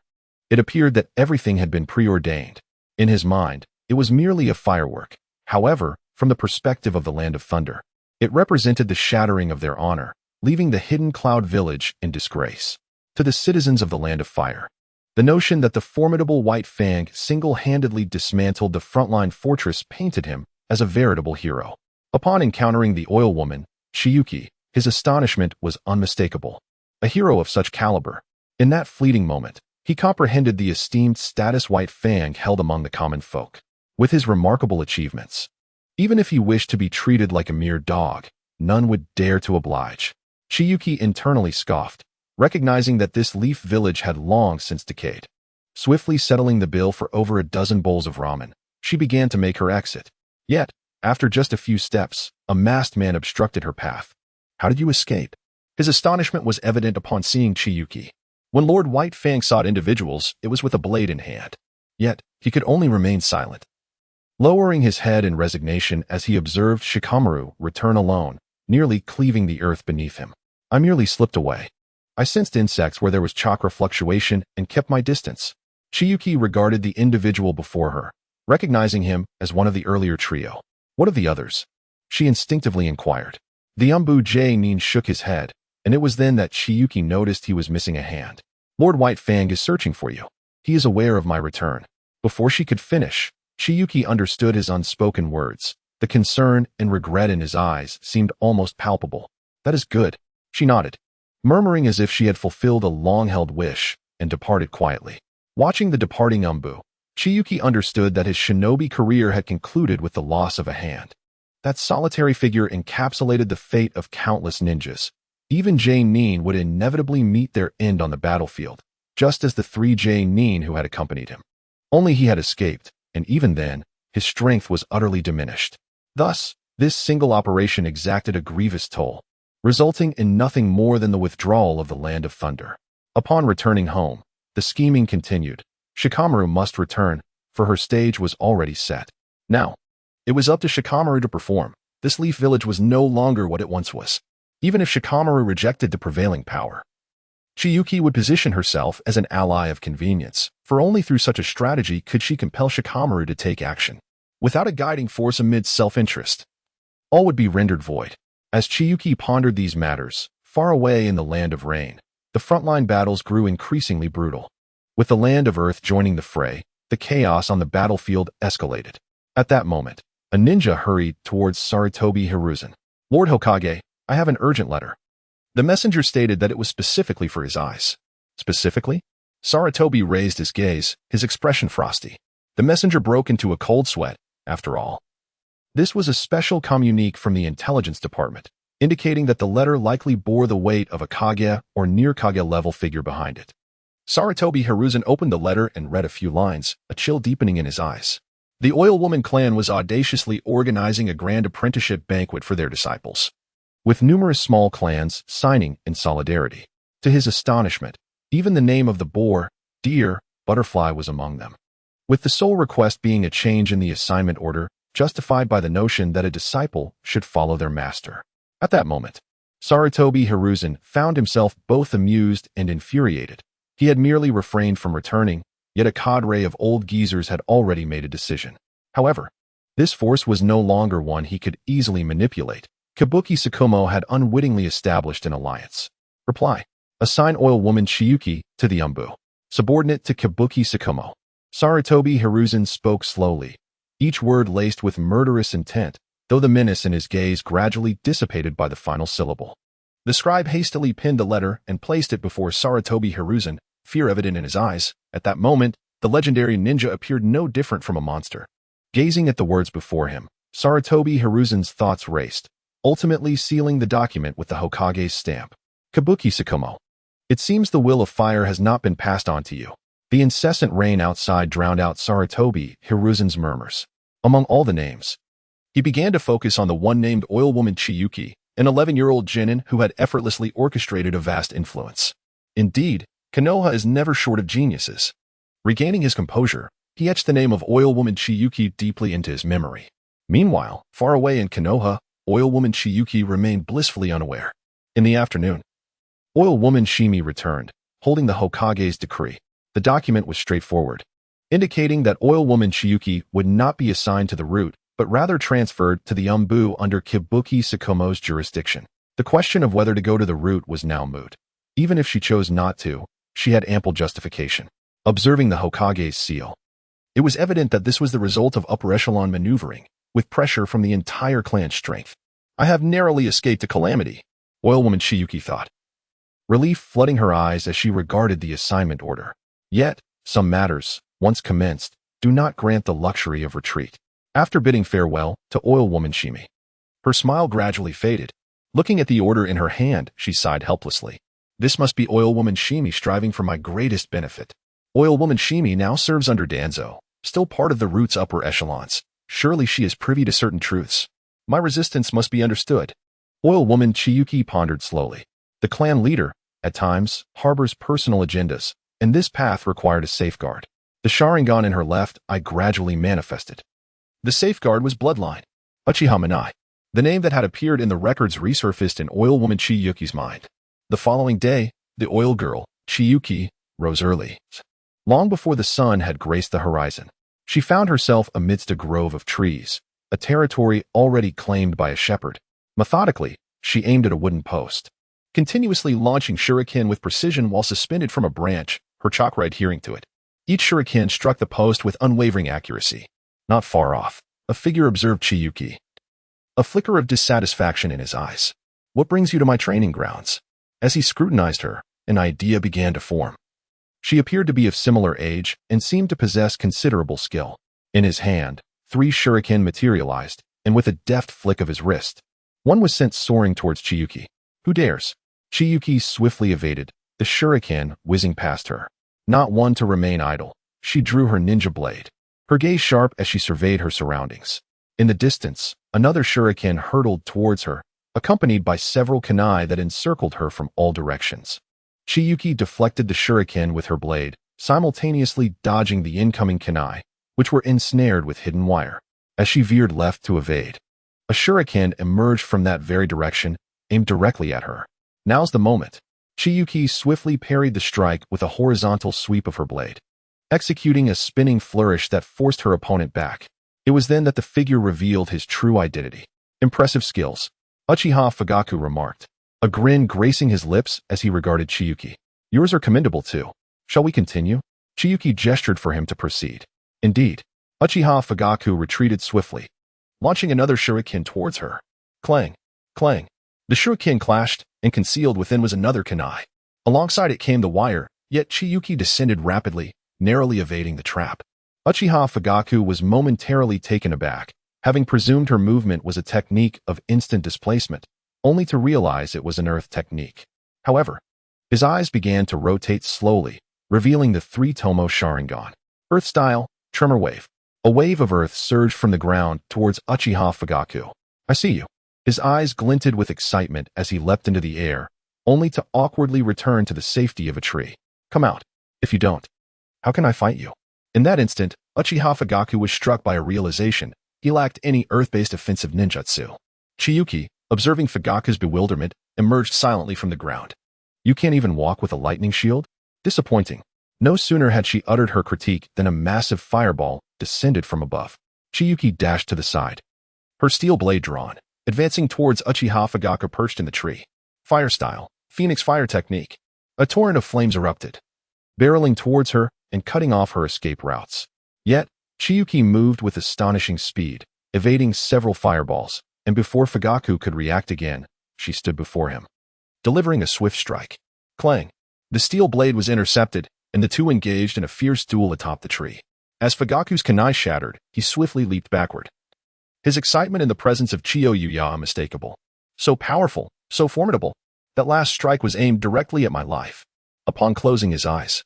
It appeared that everything had been preordained. In his mind, it was merely a firework. However, from the perspective of the Land of Thunder, it represented the shattering of their honor, leaving the hidden cloud village in disgrace. To the citizens of the Land of Fire, the notion that the formidable White Fang single-handedly dismantled the frontline fortress painted him as a veritable hero. Upon encountering the oil woman, Chiyuki, his astonishment was unmistakable. A hero of such caliber. In that fleeting moment, he comprehended the esteemed status White Fang held among the common folk. With his remarkable achievements, even if he wished to be treated like a mere dog, none would dare to oblige. Chiyuki internally scoffed, recognizing that this leaf village had long since decayed. Swiftly settling the bill for over a dozen bowls of ramen, she began to make her exit. Yet, after just a few steps, a masked man obstructed her path. How did you escape? His astonishment was evident upon seeing Chiyuki. When Lord White Fang sought individuals, it was with a blade in hand. Yet, he could only remain silent. Lowering his head in resignation as he observed Shikamaru return alone, nearly cleaving the earth beneath him. I merely slipped away. I sensed insects where there was chakra fluctuation and kept my distance. Chiyuki regarded the individual before her, recognizing him as one of the earlier trio. What of the others? She instinctively inquired. The Umbu Nin shook his head, and it was then that Chiyuki noticed he was missing a hand. Lord White Fang is searching for you. He is aware of my return. Before she could finish, Chiyuki understood his unspoken words. The concern and regret in his eyes seemed almost palpable. That is good. She nodded, murmuring as if she had fulfilled a long-held wish, and departed quietly. Watching the departing Umbu, Chiyuki understood that his shinobi career had concluded with the loss of a hand. That solitary figure encapsulated the fate of countless ninjas. Even Nin would inevitably meet their end on the battlefield, just as the 3 Nin who had accompanied him. Only he had escaped, and even then, his strength was utterly diminished. Thus, this single operation exacted a grievous toll, resulting in nothing more than the withdrawal of the Land of Thunder. Upon returning home, the scheming continued. Shikamaru must return, for her stage was already set. Now, it was up to Shikamaru to perform. This leaf village was no longer what it once was. Even if Shikamaru rejected the prevailing power, Chiyuki would position herself as an ally of convenience, for only through such a strategy could she compel Shikamaru to take action. Without a guiding force amid self-interest, all would be rendered void. As Chiyuki pondered these matters, far away in the Land of Rain, the frontline battles grew increasingly brutal. With the Land of Earth joining the fray, the chaos on the battlefield escalated. At that moment, a ninja hurried towards Sarutobi Hiruzen. Lord Hokage, I have an urgent letter. The messenger stated that it was specifically for his eyes. Specifically? Sarutobi raised his gaze, his expression frosty. The messenger broke into a cold sweat, after all. This was a special communique from the intelligence department, indicating that the letter likely bore the weight of a Kaguya or near Kaguya level figure behind it. Sarutobi Hiruzen opened the letter and read a few lines, a chill deepening in his eyes. The Oil Woman clan was audaciously organizing a grand apprenticeship banquet for their disciples, with numerous small clans signing in solidarity. To his astonishment, even the name of the boar, deer, butterfly was among them, with the sole request being a change in the assignment order, justified by the notion that a disciple should follow their master. At that moment, Sarutobi Hiruzen found himself both amused and infuriated. He had merely refrained from returning, yet a cadre of old geezers had already made a decision. However, this force was no longer one he could easily manipulate. Kabuki Tsukumo had unwittingly established an alliance. Reply. Assign Oil Woman Chiyuki to the Umbu. Subordinate to Kabuki Tsukumo. Sarutobi Hiruzen spoke slowly, each word laced with murderous intent, though the menace in his gaze gradually dissipated by the final syllable. The scribe hastily pinned the letter and placed it before Sarutobi Hiruzen, fear evident in his eyes. At that moment, the legendary ninja appeared no different from a monster. Gazing at the words before him, Sarutobi Hiruzen's thoughts raced, ultimately sealing the document with the Hokage's stamp. Kabuki Tsukumo. It seems the will of fire has not been passed on to you. The incessant rain outside drowned out Sarutobi Hiruzen's murmurs. Among all the names, he began to focus on the one named Oil Woman Chiyuki, an 11-year-old genin who had effortlessly orchestrated a vast influence. Indeed, Konoha is never short of geniuses. Regaining his composure, he etched the name of Oil Woman Chiyuki deeply into his memory. Meanwhile, far away in Konoha, Oil Woman Chiyuki remained blissfully unaware. In the afternoon, Oil Woman Shimi returned, holding the Hokage's decree. The document was straightforward, indicating that Oil Woman Chiyuki would not be assigned to the route, but rather transferred to the Umbu under Kabuki Tsukumo's jurisdiction. The question of whether to go to the route was now moot. Even if she chose not to, she had ample justification. Observing the Hokage's seal, it was evident that this was the result of upper echelon maneuvering, with pressure from the entire clan's strength. I have narrowly escaped a calamity, Oilwoman Chiyuki thought, relief flooding her eyes as she regarded the assignment order. Yet, some matters, once commenced, do not grant the luxury of retreat. After bidding farewell to Oilwoman Shimi, her smile gradually faded. Looking at the order in her hand, she sighed helplessly. This must be Oilwoman Shimi striving for my greatest benefit. Oilwoman Shimi now serves under Danzō, still part of the route's upper echelons. Surely she is privy to certain truths. My resistance must be understood. Oilwoman Chiyuki pondered slowly. The clan leader, at times, harbors personal agendas, and this path required a safeguard. The Sharingan in her left eye gradually manifested. The safeguard was bloodline. Uchiha Manai. The name that had appeared in the records resurfaced in Oilwoman Chiyuki's mind. The following day, the oil girl, Chiyuki, rose early. Long before the sun had graced the horizon, she found herself amidst a grove of trees, a territory already claimed by a shepherd. Methodically, she aimed at a wooden post, continuously launching shuriken with precision while suspended from a branch, her chakra adhering to it. Each shuriken struck the post with unwavering accuracy. Not far off, a figure observed Chiyuki, a flicker of dissatisfaction in his eyes. What brings you to my training grounds? As he scrutinized her, an idea began to form. She appeared to be of similar age and seemed to possess considerable skill. In his hand, 3 shuriken materialized, and with a deft flick of his wrist, one was sent soaring towards Chiyuki. Who dares? Chiyuki swiftly evaded, the shuriken whizzing past her. Not one to remain idle, she drew her ninja blade, her gaze sharp as she surveyed her surroundings. In the distance, another shuriken hurtled towards her, accompanied by several kunai that encircled her from all directions. Chiyuki deflected the shuriken with her blade, simultaneously dodging the incoming kunai, which were ensnared with hidden wire. As she veered left to evade, a shuriken emerged from that very direction, aimed directly at her. Now's the moment. Chiyuki swiftly parried the strike with a horizontal sweep of her blade, executing a spinning flourish that forced her opponent back. It was then that the figure revealed his true identity. Impressive skills, Uchiha Fugaku remarked, a grin gracing his lips as he regarded Chiyuki. Yours are commendable too. Shall we continue? Chiyuki gestured for him to proceed. Indeed. Uchiha Fugaku retreated swiftly, launching another shuriken towards her. Clang, clang. The shuriken clashed, and concealed within was another kunai. Alongside it came the wire, yet Chiyuki descended rapidly, narrowly evading the trap. Uchiha Fugaku was momentarily taken aback, having presumed her movement was a technique of instant displacement, only to realize it was an earth technique. However, his eyes began to rotate slowly, revealing the 3-tomo Sharingan. Earth style, tremor wave. A wave of earth surged from the ground towards Uchiha Fugaku. I see you. His eyes glinted with excitement as he leapt into the air, only to awkwardly return to the safety of a tree. Come out. If you don't, how can I fight you? In that instant, Uchiha Fugaku was struck by a realization. He lacked any earth-based offensive ninjutsu. Chiyuki, observing Fugaku's bewilderment, emerged silently from the ground. You can't even walk with a lightning shield? Disappointing. No sooner had she uttered her critique than a massive fireball descended from above. Chiyuki dashed to the side, her steel blade drawn, advancing towards Uchiha Fugaku perched in the tree. Fire style, Phoenix fire technique. A torrent of flames erupted, barreling towards her and cutting off her escape routes. Yet, Chiyuki moved with astonishing speed, evading several fireballs, and before Fugaku could react again, she stood before him, delivering a swift strike. Clang. The steel blade was intercepted, and the two engaged in a fierce duel atop the tree. As Fugaku's kunai shattered, he swiftly leaped backward. His excitement in the presence of Chiyo unmistakable. So powerful, so formidable. That last strike was aimed directly at my life. Upon closing his eyes,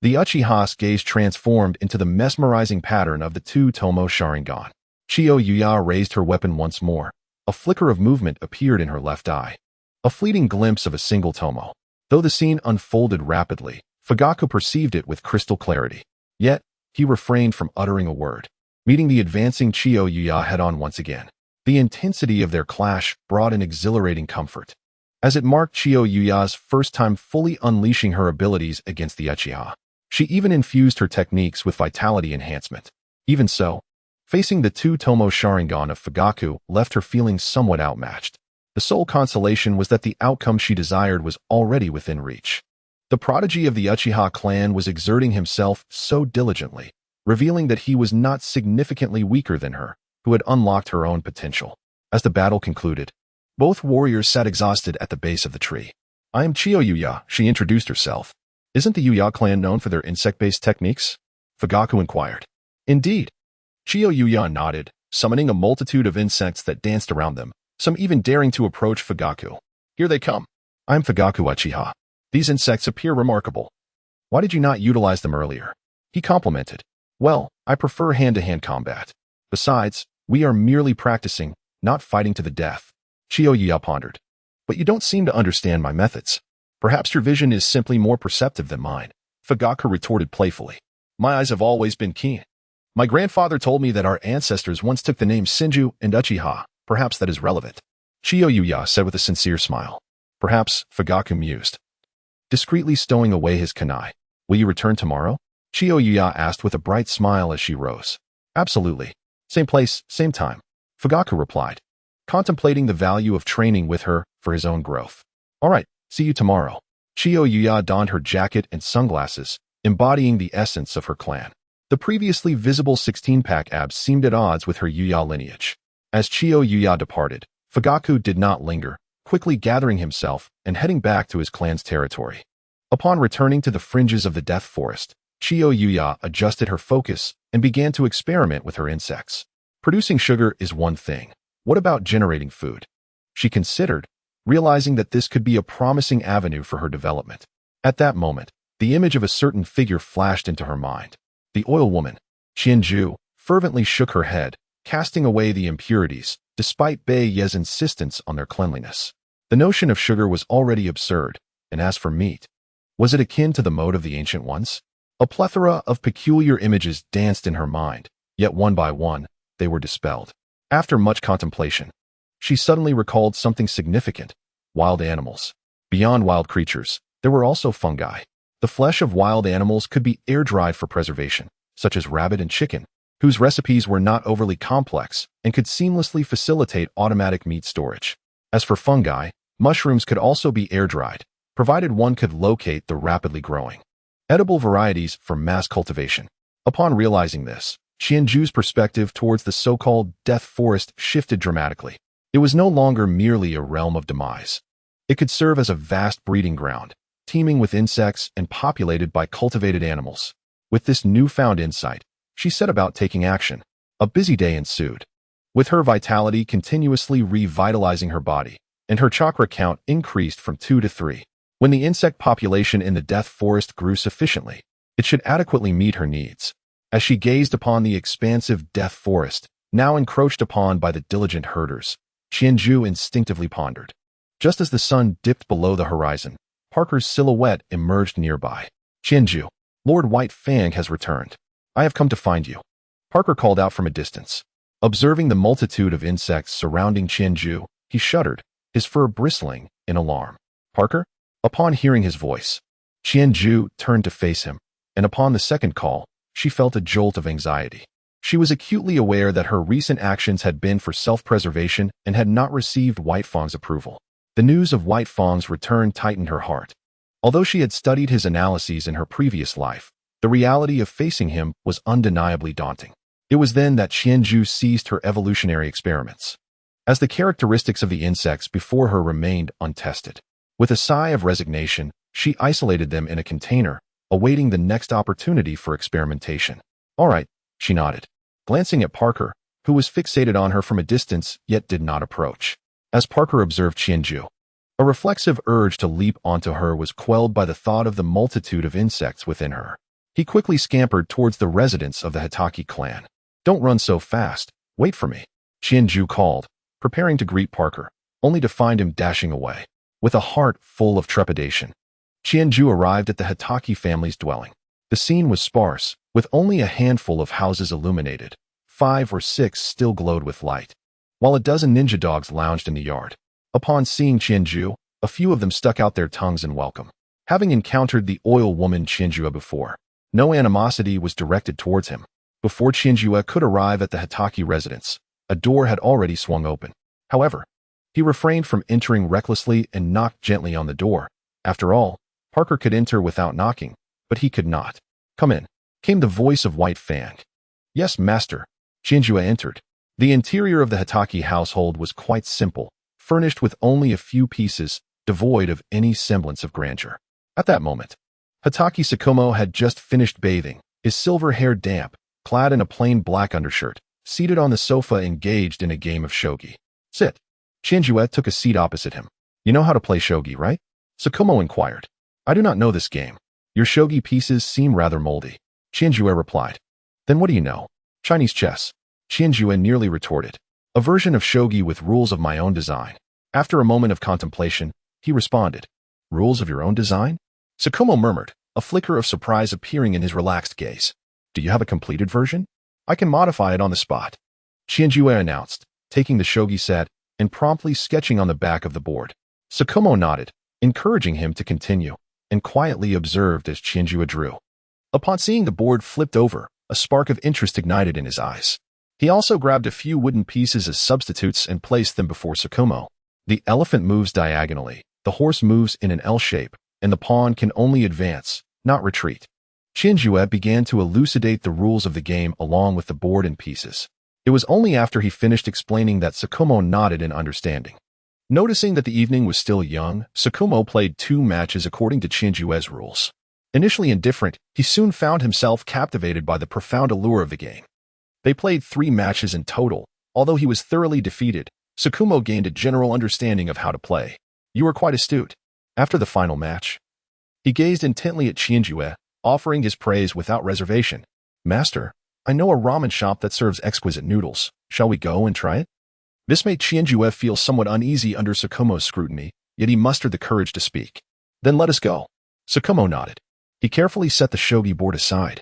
the Uchiha's gaze transformed into the mesmerizing pattern of the 2-tomo Sharingan. Chiyo raised her weapon once more. A flicker of movement appeared in her left eye. A fleeting glimpse of a single tomo. Though the scene unfolded rapidly, Fugaku perceived it with crystal clarity. Yet, he refrained from uttering a word, meeting the advancing Chiyo head-on once again. The intensity of their clash brought an exhilarating comfort, as it marked Chiyo first time fully unleashing her abilities against the Uchiha. She even infused her techniques with vitality enhancement. Even so, facing the 2-tomo Sharingan of Fugaku left her feeling somewhat outmatched. The sole consolation was that the outcome she desired was already within reach. The prodigy of the Uchiha clan was exerting himself so diligently, revealing that he was not significantly weaker than her, who had unlocked her own potential. As the battle concluded, both warriors sat exhausted at the base of the tree. "I am Chiyo Yuya," she introduced herself. "Isn't the Yuya clan known for their insect-based techniques?" Fugaku inquired. "Indeed." Chiyo Yuya nodded, summoning a multitude of insects that danced around them, some even daring to approach Fugaku. "Here they come. I'm Fugaku Uchiha. These insects appear remarkable. Why did you not utilize them earlier?" He complimented. "Well, I prefer hand-to-hand combat. Besides, we are merely practicing, not fighting to the death." Chiyo Yuya pondered. "But you don't seem to understand my methods. Perhaps your vision is simply more perceptive than mine," Fugaku retorted playfully. "My eyes have always been keen. My grandfather told me that our ancestors once took the names Senju and Uchiha. Perhaps that is relevant." Chiyo Yuya said with a sincere smile. "Perhaps," Fugaku mused, discreetly stowing away his kunai. "Will you return tomorrow?" Chiyo Yuya asked with a bright smile as she rose. "Absolutely. Same place, same time," Fugaku replied, contemplating the value of training with her for his own growth. "All right, see you tomorrow." Chiyo Yuya donned her jacket and sunglasses, embodying the essence of her clan. The previously visible 16-pack abs seemed at odds with her Yuya lineage. As Chiyo Yuya departed, Fugaku did not linger, quickly gathering himself and heading back to his clan's territory. Upon returning to the fringes of the Death Forest, Chiyo Yuya adjusted her focus and began to experiment with her insects. Producing sugar is one thing. What about generating food? She considered, realizing that this could be a promising avenue for her development. At that moment, the image of a certain figure flashed into her mind. The oil woman. Qianju fervently shook her head, casting away the impurities, despite Bei Ye's insistence on their cleanliness. The notion of sugar was already absurd, and as for meat, was it akin to the mode of the ancient ones? A plethora of peculiar images danced in her mind, yet one by one, they were dispelled. After much contemplation, she suddenly recalled something significant: wild animals. Beyond wild creatures, there were also fungi. The flesh of wild animals could be air-dried for preservation, such as rabbit and chicken, whose recipes were not overly complex and could seamlessly facilitate automatic meat storage. As for fungi, mushrooms could also be air-dried, provided one could locate the rapidly growing edible varieties for mass cultivation. Upon realizing this, Qianju's perspective towards the so-called Death Forest shifted dramatically. It was no longer merely a realm of demise. It could serve as a vast breeding ground, teeming with insects and populated by cultivated animals. With this newfound insight, she set about taking action. A busy day ensued, with her vitality continuously revitalizing her body, and her chakra count increased from 2 to 3. When the insect population in the Death Forest grew sufficiently, it should adequately meet her needs. As she gazed upon the expansive Death Forest, now encroached upon by the diligent herders, Qianju instinctively pondered. Just as the sun dipped below the horizon, Parker's silhouette emerged nearby. "Qianju, Lord White Fang has returned. I have come to find you," Parker called out from a distance. Observing the multitude of insects surrounding Qianju, he shuddered, his fur bristling in alarm. "Parker?" Upon hearing his voice, Qianju turned to face him, and upon the second call, she felt a jolt of anxiety. She was acutely aware that her recent actions had been for self-preservation and had not received White Fang's approval. The news of White Fang's return tightened her heart. Although she had studied his analyses in her previous life, the reality of facing him was undeniably daunting. It was then that Qianju ceased her evolutionary experiments, as the characteristics of the insects before her remained untested. With a sigh of resignation, she isolated them in a container, awaiting the next opportunity for experimentation. "All right," she nodded, glancing at Parker, who was fixated on her from a distance yet did not approach. As Parker observed Qianju, a reflexive urge to leap onto her was quelled by the thought of the multitude of insects within her. He quickly scampered towards the residence of the Hokage clan. "Don't run so fast. Wait for me," Qianju called, preparing to greet Parker, only to find him dashing away. With a heart full of trepidation, Qianju arrived at the Hokage family's dwelling. The scene was sparse, with only a handful of houses illuminated. 5 or 6 still glowed with light, while a dozen ninja dogs lounged in the yard. Upon seeing Qianju, a few of them stuck out their tongues in welcome. Having encountered the oil woman Qianju before, no animosity was directed towards him. Before Qianju could arrive at the Hokage residence, a door had already swung open. However, He refrained from entering recklessly and knocked gently on the door. After all, Parker could enter without knocking, but he could not. "Come in," came the voice of White Fang. "Yes, master." Chiyu entered. The interior of the Hitaki household was quite simple, furnished with only a few pieces, devoid of any semblance of grandeur. At that moment, Hitaki Tsukumo had just finished bathing, his silver hair damp, clad in a plain black undershirt, seated on the sofa engaged in a game of shogi. "Sit." Chiyu took a seat opposite him. "You know how to play shogi, right?" Tsukumo inquired. "I do not know this game. Your shogi pieces seem rather moldy." Chiyu replied. "Then what do you know?" "Chinese chess." Chiyu nearly retorted. "A version of shogi with rules of my own design." After a moment of contemplation, he responded. "Rules of your own design?" Tsukumo murmured, a flicker of surprise appearing in his relaxed gaze. "Do you have a completed version? I can modify it on the spot." Chiyu announced, taking the shogi set and promptly sketching on the back of the board. Tsukumo nodded, encouraging him to continue, and quietly observed as Chiyu drew. Upon seeing the board flipped over, a spark of interest ignited in his eyes. He also grabbed a few wooden pieces as substitutes and placed them before Tsukumo. The elephant moves diagonally, the horse moves in an L shape, and the pawn can only advance, not retreat. Chiyu began to elucidate the rules of the game along with the board and pieces. It was only after he finished explaining that Tsukumo nodded in understanding. Noticing that the evening was still young, Tsukumo played 2 matches according to Chiyu's rules. Initially indifferent, he soon found himself captivated by the profound allure of the game. They played 3 matches in total. Although he was thoroughly defeated, Tsukumo gained a general understanding of how to play. "You were quite astute." After the final match, he gazed intently at Chiyu, offering his praise without reservation. "Master, I know a ramen shop that serves exquisite noodles. Shall we go and try it?" This made Chiyu feel somewhat uneasy under Tsukumo's scrutiny, yet he mustered the courage to speak. "Then let us go." Tsukumo nodded. He carefully set the shogi board aside,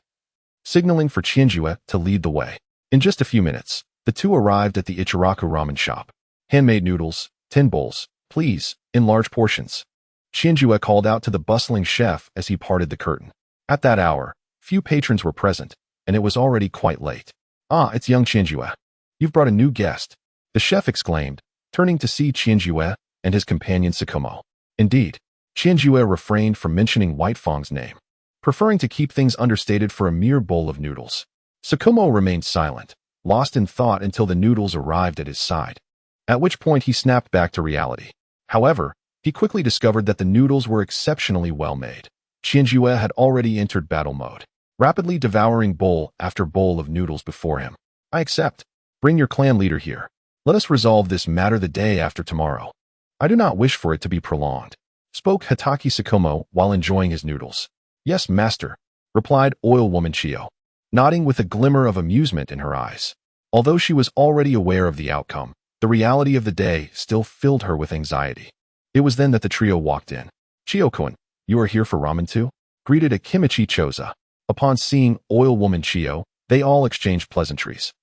signaling for Chiyu to lead the way. In just a few minutes, the two arrived at the Ichiraku ramen shop. "Handmade noodles, 10 bowls, please, in large portions." Chiyu called out to the bustling chef as he parted the curtain. At that hour, few patrons were present, and it was already quite late. "Ah, it's young Chiyu. You've brought a new guest," the chef exclaimed, turning to see Chiyu and his companion Tsukumo. Indeed, Chiyu refrained from mentioning White Fang's name, preferring to keep things understated for a mere bowl of noodles. Tsukumo remained silent, lost in thought until the noodles arrived at his side, at which point he snapped back to reality. However, he quickly discovered that the noodles were exceptionally well made. Chiyu had already entered battle mode, rapidly devouring bowl after bowl of noodles before him. "I accept. Bring your clan leader here. Let us resolve this matter the day after tomorrow. I do not wish for it to be prolonged," spoke Hitaki Tsukumo while enjoying his noodles. "Yes, master," replied Oil Woman Chiyu, nodding with a glimmer of amusement in her eyes. Although she was already aware of the outcome, the reality of the day still filled her with anxiety. It was then that the trio walked in. "Chiyo-kun, you are here for ramen too?" greeted Akimichi Choza. Upon seeing Oil Woman Chiyu, they all exchanged pleasantries.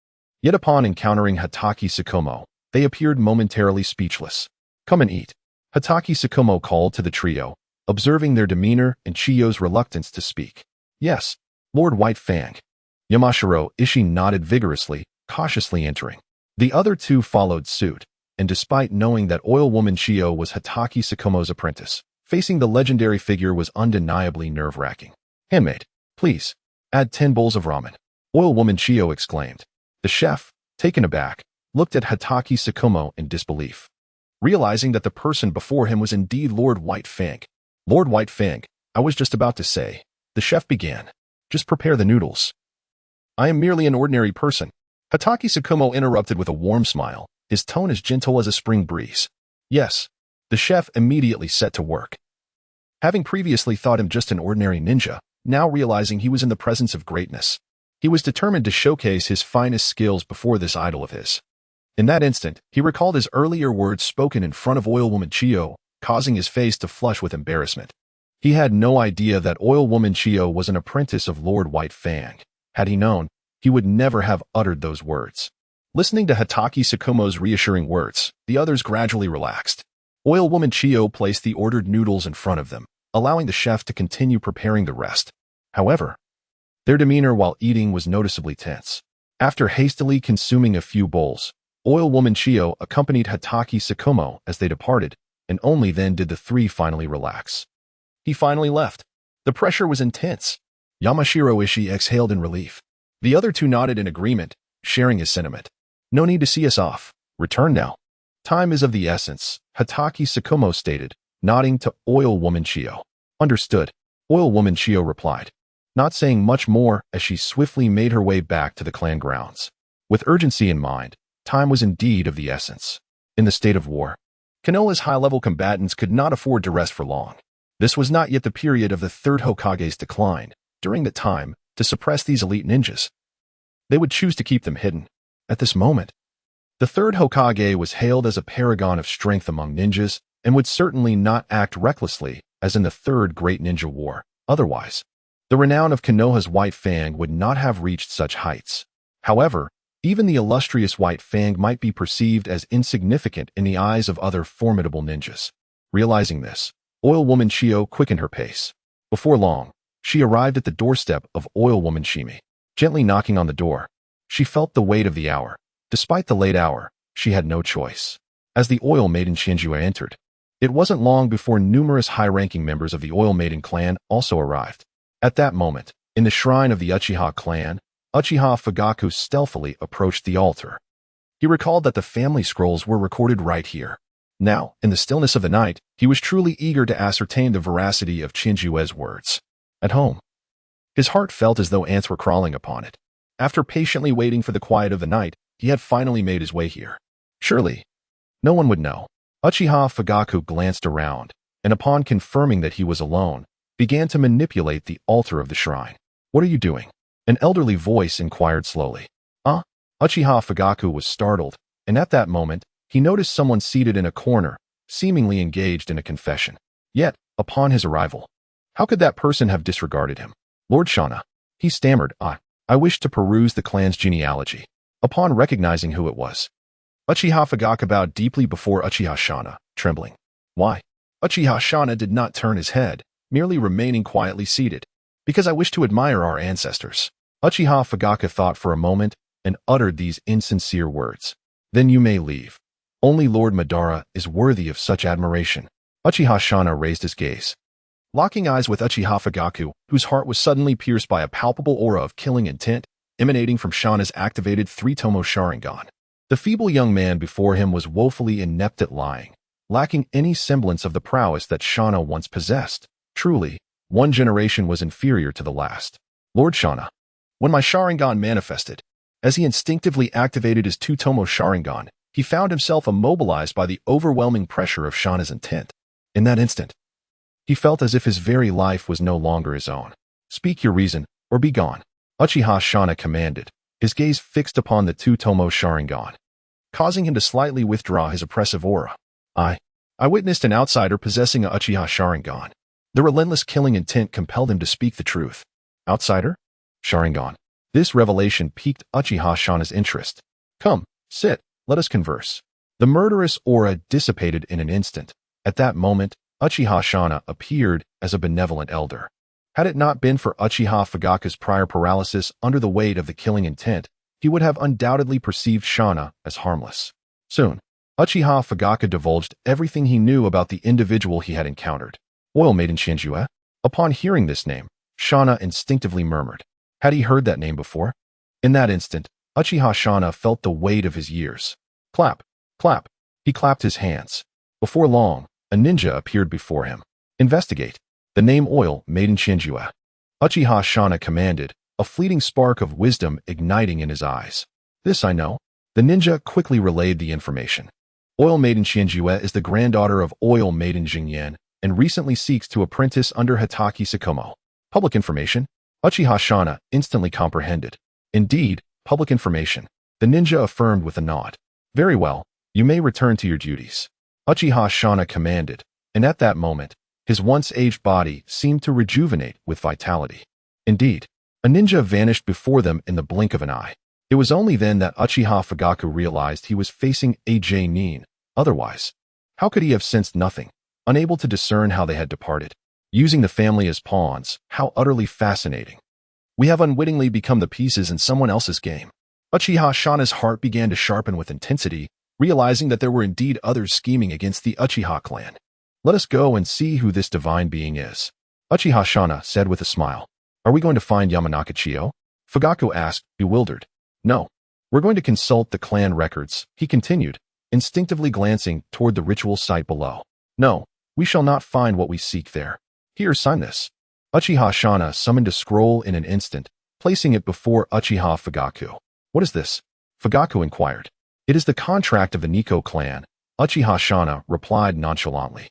Yet upon encountering Hitaki Tsukumo, they appeared momentarily speechless. "Come and eat," Hitaki Tsukumo called to the trio, observing their demeanor and Chiyu's reluctance to speak. "Yes, Lord White Fang." Yamashiro Ishii nodded vigorously, cautiously entering. The other two followed suit, and despite knowing that Oil Woman Chiyu was Hitaki Tsukumo's apprentice, facing the legendary figure was undeniably nerve-wracking. "Handmaid, please, add 10 bowls of ramen," Oil Woman Chiyu exclaimed. The chef, taken aback, looked at Hitaki Tsukumo in disbelief, realizing that the person before him was indeed Lord White Fang. "Lord White Fang, I was just about to say," the chef began. "Just prepare the noodles. I am merely an ordinary person." Hitaki Tsukumo interrupted with a warm smile, his tone as gentle as a spring breeze. "Yes." The chef immediately set to work. Having previously thought him just an ordinary ninja, now realizing he was in the presence of greatness, he was determined to showcase his finest skills before this idol of his. In that instant, he recalled his earlier words spoken in front of Oil Woman Chiyu, causing his face to flush with embarrassment. He had no idea that Oil Woman Chiyu was an apprentice of Lord White Fang. Had he known, he would never have uttered those words. Listening to Hitaki Tsukumo's reassuring words, the others gradually relaxed. Oil Woman Chiyu placed the ordered noodles in front of them, allowing the chef to continue preparing the rest. However, their demeanor while eating was noticeably tense. After hastily consuming a few bowls, Oil Woman Chiyu accompanied Hatake as they departed, and only then did the three finally relax. He finally left. The pressure was intense. Yamashiro Ishii exhaled in relief. The other two nodded in agreement, sharing his sentiment. No need to see us off. Return now. Time is of the essence, Hatake stated, nodding to Oil Woman Chiyu. Understood. Oil Woman Chiyu replied, not saying much more as she swiftly made her way back to the clan grounds. With urgency in mind, time was indeed of the essence. In the state of war, Konoha's high-level combatants could not afford to rest for long. This was not yet the period of the third Hokage's decline. During that time, to suppress these elite ninjas, they would choose to keep them hidden. At this moment, the third Hokage was hailed as a paragon of strength among ninjas and would certainly not act recklessly as in the third Great Ninja War. Otherwise, the renown of Konoha's White Fang would not have reached such heights. However, even the illustrious White Fang might be perceived as insignificant in the eyes of other formidable ninjas. Realizing this, Oil Woman Chiyu quickened her pace. Before long, she arrived at the doorstep of Oil Woman Shimi. Gently knocking on the door, she felt the weight of the hour. Despite the late hour, she had no choice. As the Oil Maiden Shinjue entered, it wasn't long before numerous high-ranking members of the Oil Maiden clan also arrived. At that moment, in the shrine of the Uchiha clan, Uchiha Fugaku stealthily approached the altar. He recalled that the family scrolls were recorded right here. Now, in the stillness of the night, he was truly eager to ascertain the veracity of Shinjue's words. At home, his heart felt as though ants were crawling upon it. After patiently waiting for the quiet of the night, he had finally made his way here. Surely, no one would know. Uchiha Fugaku glanced around, and upon confirming that he was alone, began to manipulate the altar of the shrine. What are you doing? An elderly voice inquired slowly. Uchiha Fugaku was startled, and at that moment, he noticed someone seated in a corner, seemingly engaged in a confession. Yet, upon his arrival, how could that person have disregarded him? Lord Shana. He stammered, I wish to peruse the clan's genealogy. Upon recognizing who it was, Uchiha Fugaku bowed deeply before Uchiha Shana, trembling. Why? Uchiha Shana did not turn his head, merely remaining quietly seated. Because I wish to admire our ancestors. Uchiha Fugaku thought for a moment and uttered these insincere words. Then you may leave. Only Lord Madara is worthy of such admiration. Uchiha Shana raised his gaze, locking eyes with Uchiha Fugaku, whose heart was suddenly pierced by a palpable aura of killing intent emanating from Shana's activated three-tomo Sharingan. The feeble young man before him was woefully inept at lying, lacking any semblance of the prowess that Shana once possessed. Truly, one generation was inferior to the last. Lord Shana. When my Sharingan manifested, as he instinctively activated his two-tomo Sharingan, he found himself immobilized by the overwhelming pressure of Shana's intent. In that instant, he felt as if his very life was no longer his own. Speak your reason, or be gone. Uchiha Shana commanded, his gaze fixed upon the two-tomo Sharingan, causing him to slightly withdraw his oppressive aura. I witnessed an outsider possessing a Uchiha Sharingan. The relentless killing intent compelled him to speak the truth. Outsider? Sharingan. This revelation piqued Uchiha Shana's interest. Come, sit, let us converse. The murderous aura dissipated in an instant. At that moment, Uchiha Shana appeared as a benevolent elder. Had it not been for Uchiha Fugaku's prior paralysis under the weight of the killing intent, he would have undoubtedly perceived Shana as harmless. Soon, Uchiha Fugaku divulged everything he knew about the individual he had encountered. Oil Maiden Shinjue. Upon hearing this name, Shana instinctively murmured. Had he heard that name before? In that instant, Uchiha Shana felt the weight of his years. Clap, clap. He clapped his hands. Before long, a ninja appeared before him. Investigate. The name Oil Maiden Shinjue. Uchiha Shana commanded, a fleeting spark of wisdom igniting in his eyes. This I know. The ninja quickly relayed the information. Oil Maiden Shinjue is the granddaughter of Oil Maiden Jingyan and recently seeks to apprentice under Hatake. Public information? Uchiha Shana instantly comprehended. Indeed, public information. The ninja affirmed with a nod. Very well, you may return to your duties. Uchiha Shana commanded, and at that moment, his once-aged body seemed to rejuvenate with vitality. Indeed, a ninja vanished before them in the blink of an eye. It was only then that Uchiha Fugaku realized he was facing AJ Nin. Otherwise, how could he have sensed nothing, unable to discern how they had departed? Using the family as pawns, how utterly fascinating. We have unwittingly become the pieces in someone else's game. Uchiha Shana's heart began to sharpen with intensity, realizing that there were indeed others scheming against the Uchiha clan. Let us go and see who this divine being is, Uchiha Shana said with a smile. Are we going to find Yamanaka Chiyo? Fugaku asked, bewildered. No. We're going to consult the clan records, he continued, instinctively glancing toward the ritual site below. No, we shall not find what we seek there. Here, sign this. Uchiha Shana summoned a scroll in an instant, placing it before Uchiha Fugaku. What is this? Fugaku inquired. It is the contract of the Nikko clan, Uchiha Shana replied nonchalantly.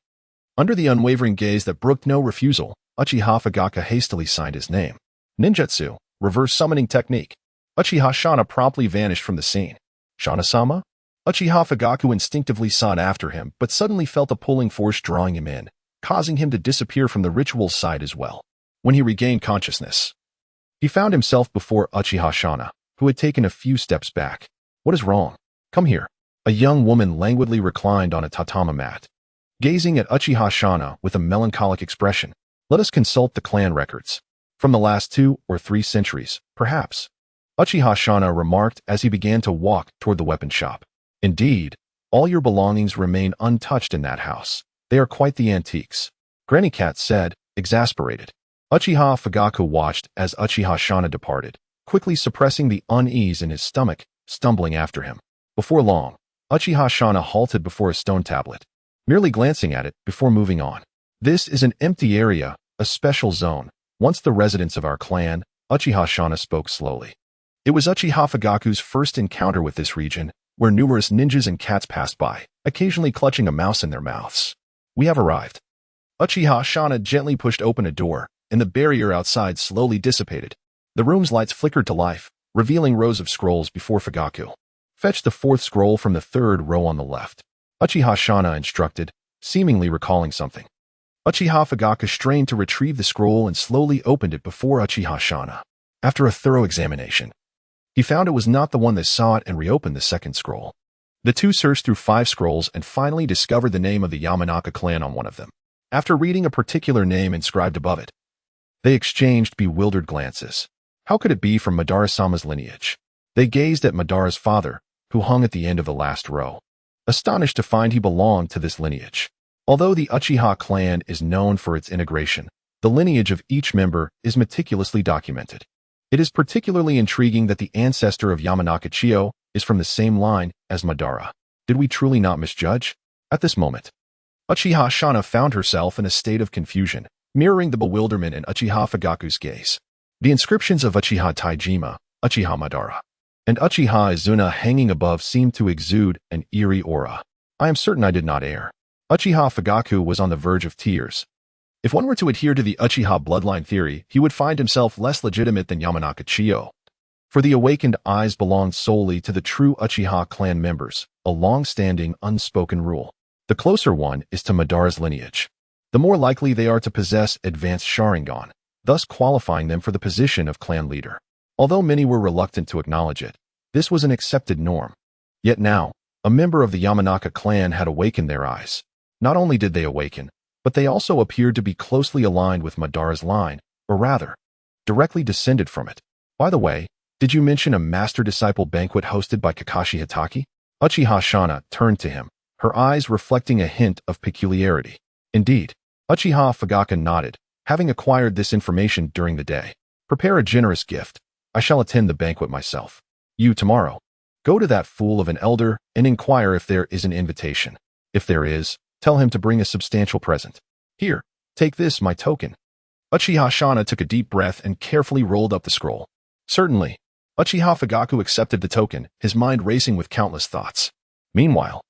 Under the unwavering gaze that brooked no refusal, Uchiha Fugaku hastily signed his name. Ninjutsu, reverse summoning technique. Uchiha Shana promptly vanished from the scene. Shana-sama? Uchiha Fugaku instinctively sought after him, but suddenly felt a pulling force drawing him in, causing him to disappear from the ritual site as well. When he regained consciousness, he found himself before Uchiha Shana, who had taken a few steps back. What is wrong? Come here. A young woman languidly reclined on a tatami mat, gazing at Uchiha Shana with a melancholic expression. Let us consult the clan records. From the last 2 or 3 centuries, perhaps. Uchiha Shana remarked as he began to walk toward the weapon shop. Indeed, all your belongings remain untouched in that house. They are quite the antiques. Granny Cat said, exasperated. Uchiha Fugaku watched as Uchiha Shana departed, quickly suppressing the unease in his stomach, stumbling after him. Before long, Uchiha Shana halted before a stone tablet, merely glancing at it before moving on. This is an empty area, a special zone. Once the residents of our clan, Uchiha Shana spoke slowly. It was Uchiha Fugaku's first encounter with this region, where numerous ninjas and cats passed by, occasionally clutching a mouse in their mouths. We have arrived. Uchiha Shana gently pushed open a door, and the barrier outside slowly dissipated. The room's lights flickered to life, revealing rows of scrolls before Fugaku. Fetch the 4th scroll from the 3rd row on the left, Uchiha Shana instructed, seemingly recalling something. Uchiha Fugaku strained to retrieve the scroll and slowly opened it before Uchiha Shana. After a thorough examination, he found it was not the one that saw it and reopened the 2nd scroll. The two searched through 5 scrolls and finally discovered the name of the Yamanaka clan on one of them. After reading a particular name inscribed above it, they exchanged bewildered glances. How could it be from Madara-sama's lineage? They gazed at Madara's father, who hung at the end of the last row, astonished to find he belonged to this lineage. Although the Uchiha clan is known for its integration, the lineage of each member is meticulously documented. It is particularly intriguing that the ancestor of Yamanaka Chiyo is from the same line as Madara. Did we truly not misjudge? At this moment, Uchiha Shana found herself in a state of confusion, mirroring the bewilderment in Uchiha Fugaku's gaze. The inscriptions of Uchiha Taijima, Uchiha Madara, and Uchiha Izuna hanging above seemed to exude an eerie aura. I am certain I did not err. Uchiha Fugaku was on the verge of tears. If one were to adhere to the Uchiha bloodline theory, he would find himself less legitimate than Yamanaka Chiyo. For the awakened eyes belonged solely to the true Uchiha clan members, a long-standing, unspoken rule. The closer one is to Madara's lineage. The more likely they are to possess advanced Sharingan, thus qualifying them for the position of clan leader. Although many were reluctant to acknowledge it, this was an accepted norm. Yet now, a member of the Yamanaka clan had awakened their eyes. Not only did they awaken, but they also appeared to be closely aligned with Madara's line, or rather, directly descended from it. By the way, did you mention a master-disciple banquet hosted by Kakashi Hatake? Uchiha Shana turned to him, her eyes reflecting a hint of peculiarity. Indeed, Uchiha Fugaku nodded, having acquired this information during the day. Prepare a generous gift. I shall attend the banquet myself. You tomorrow. Go to that fool of an elder and inquire if there is an invitation. If there is, tell him to bring a substantial present. Here, take this, my token. Uchiha Shana took a deep breath and carefully rolled up the scroll. Certainly. Uchiha Fugaku accepted the token, his mind racing with countless thoughts. Meanwhile,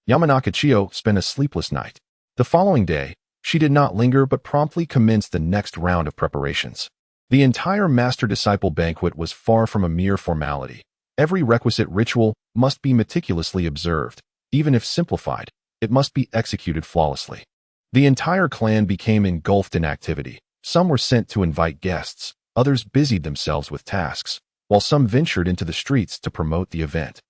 Yamanaka Chiyo spent a sleepless night. The following day, she did not linger but promptly commenced the next round of preparations. The entire master-disciple banquet was far from a mere formality. Every requisite ritual must be meticulously observed. Even if simplified, it must be executed flawlessly. The entire clan became engulfed in activity. Some were sent to invite guests, others busied themselves with tasks, while some ventured into the streets to promote the event.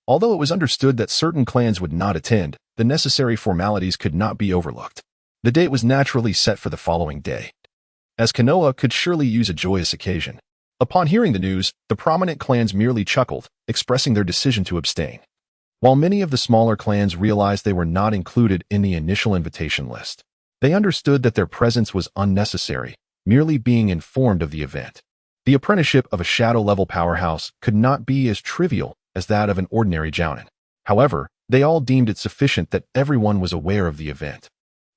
Although it was understood that certain clans would not attend, the necessary formalities could not be overlooked. The date was naturally set for the following day, as Konoha could surely use a joyous occasion. Upon hearing the news, the prominent clans merely chuckled, expressing their decision to abstain. While many of the smaller clans realized they were not included in the initial invitation list, they understood that their presence was unnecessary, merely being informed of the event. The apprenticeship of a shadow-level powerhouse could not be as trivial as that of an ordinary jounin. However, they all deemed it sufficient that everyone was aware of the event.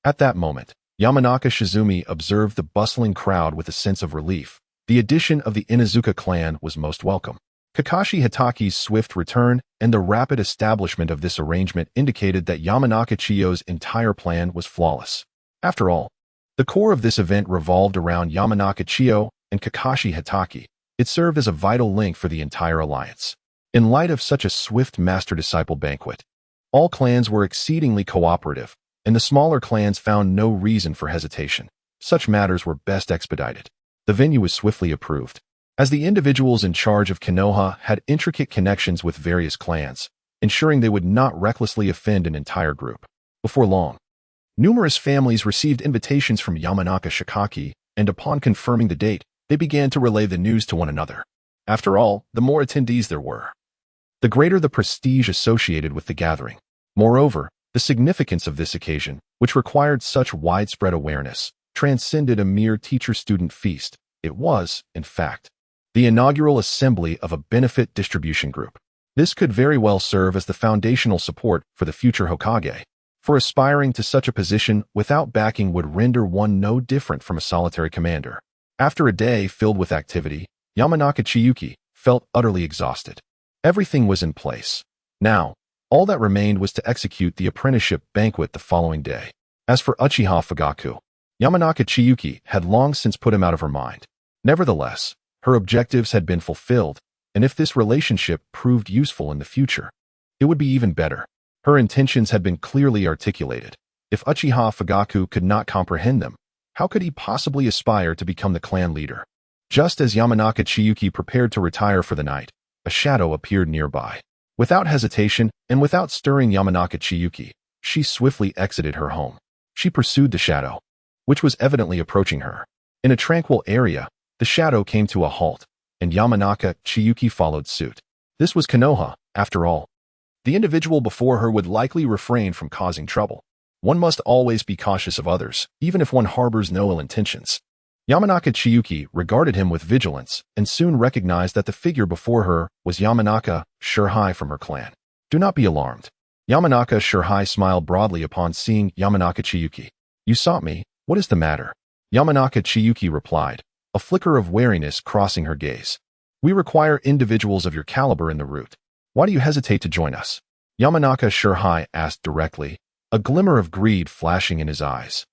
At that moment, Yamanaka Shizumi observed the bustling crowd with a sense of relief. The addition of the Inuzuka clan was most welcome. Kakashi Hitaki's swift return and the rapid establishment of this arrangement indicated that Yamanaka Chiyu's entire plan was flawless. After all, the core of this event revolved around Yamanaka Chiyu and Kakashi Hitaki. It served as a vital link for the entire alliance. In light of such a swift master-disciple banquet, all clans were exceedingly cooperative, and the smaller clans found no reason for hesitation. Such matters were best expedited. The venue was swiftly approved. As the individuals in charge of Konoha had intricate connections with various clans, ensuring they would not recklessly offend an entire group. Before long, numerous families received invitations from Yamanaka Shikaki, and upon confirming the date, they began to relay the news to one another. After all, the more attendees there were, the greater the prestige associated with the gathering. Moreover, the significance of this occasion, which required such widespread awareness, transcended a mere teacher-student feast. It was, in fact, the inaugural assembly of a benefit distribution group. This could very well serve as the foundational support for the future Hokage, for aspiring to such a position without backing would render one no different from a solitary commander. After a day filled with activity, Yamanaka Chiyuki felt utterly exhausted. Everything was in place. Now, all that remained was to execute the apprenticeship banquet the following day. As for Uchiha Fugaku, Yamanaka Chiyuki had long since put him out of her mind. Nevertheless, her objectives had been fulfilled, and if this relationship proved useful in the future, it would be even better. Her intentions had been clearly articulated. If Uchiha Fugaku could not comprehend them, how could he possibly aspire to become the clan leader? Just as Yamanaka Chiyuki prepared to retire for the night, a shadow appeared nearby. Without hesitation and without stirring Yamanaka Chiyuki, she swiftly exited her home. She pursued the shadow, which was evidently approaching her. In a tranquil area, the shadow came to a halt, and Yamanaka Chiyuki followed suit. This was Konoha, after all. The individual before her would likely refrain from causing trouble. One must always be cautious of others, even if one harbors no ill intentions. Yamanaka Chiyuki regarded him with vigilance and soon recognized that the figure before her was Yamanaka Shirhai from her clan. Do not be alarmed. Yamanaka Shirhai smiled broadly upon seeing Yamanaka Chiyuki. You sought me. What is the matter? Yamanaka Chiyuki replied, a flicker of wariness crossing her gaze. We require individuals of your caliber in the route. Why do you hesitate to join us? Yamanaka Shirhai asked directly, a glimmer of greed flashing in his eyes.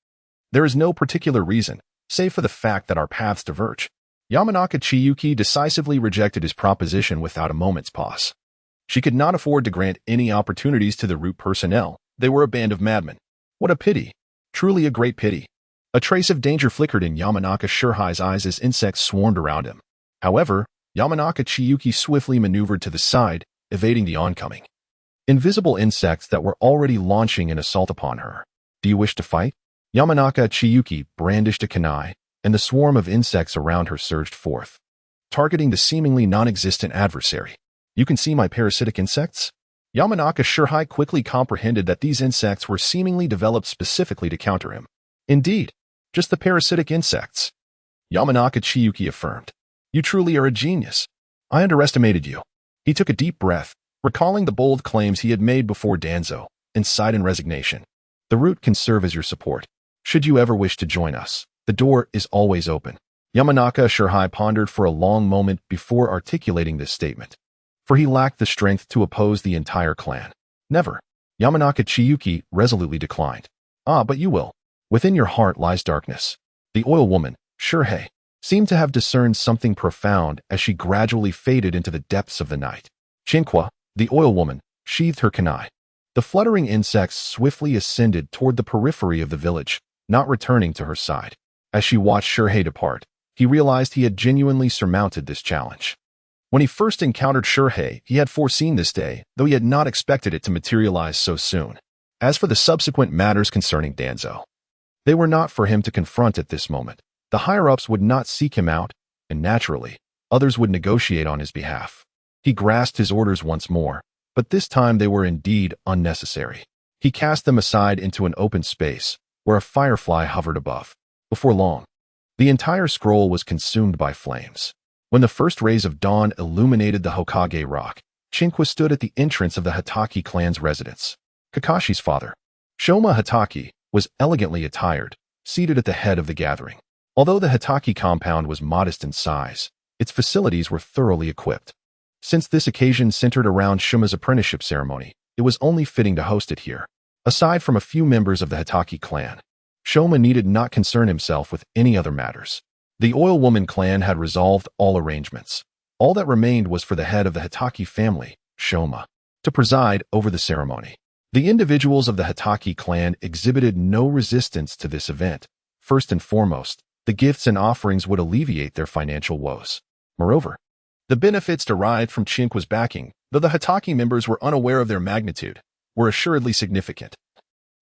There is no particular reason, save for the fact that our paths diverge. Yamanaka Chiyuki decisively rejected his proposition without a moment's pause. She could not afford to grant any opportunities to the route personnel. They were a band of madmen. What a pity. Truly a great pity. A trace of danger flickered in Yamanaka Shirhai's eyes as insects swarmed around him. However, Yamanaka Chiyuki swiftly maneuvered to the side, evading the oncoming invisible insects that were already launching an assault upon her. Do you wish to fight? Yamanaka Chiyuki brandished a kunai, and the swarm of insects around her surged forth, targeting the seemingly non-existent adversary. You can see my parasitic insects? Yamanaka Shirhai quickly comprehended that these insects were seemingly developed specifically to counter him. Indeed, just the parasitic insects. Yamanaka Chiyuki affirmed. You truly are a genius. I underestimated you. He took a deep breath, recalling the bold claims he had made before Danzō, and sighed in resignation. The route can serve as your support. Should you ever wish to join us, the door is always open. Yamanaka Shirhai pondered for a long moment before articulating this statement, for he lacked the strength to oppose the entire clan. Never. Yamanaka Chiyuki resolutely declined. Ah, but you will. Within your heart lies darkness. The oil woman, Shirhei, seemed to have discerned something profound as she gradually faded into the depths of the night. Chinqua, the oil woman, sheathed her kunai. The fluttering insects swiftly ascended toward the periphery of the village, not returning to her side. As she watched Shirhei depart, he realized he had genuinely surmounted this challenge. When he first encountered Shirhei, he had foreseen this day, though he had not expected it to materialize so soon. As for the subsequent matters concerning Danzō, they were not for him to confront at this moment. The higher-ups would not seek him out, and naturally, others would negotiate on his behalf. He grasped his orders once more, but this time they were indeed unnecessary. He cast them aside into an open space, where a firefly hovered above. Before long, the entire scroll was consumed by flames. When the first rays of dawn illuminated the Hokage rock, Chinqua stood at the entrance of the Hitaki clan's residence. Kakashi's father, Shoma Hitaki, was elegantly attired, seated at the head of the gathering. Although the Hitaki compound was modest in size, its facilities were thoroughly equipped. Since this occasion centered around Shuma's apprenticeship ceremony, it was only fitting to host it here. Aside from a few members of the Hitaki clan, Shoma needed not concern himself with any other matters. The Oil Woman clan had resolved all arrangements. All that remained was for the head of the Hitaki family, Shoma, to preside over the ceremony. The individuals of the Hitaki clan exhibited no resistance to this event. First and foremost, the gifts and offerings would alleviate their financial woes. Moreover, the benefits derived from Chinqua's backing, though the Hitaki members were unaware of their magnitude, were assuredly significant,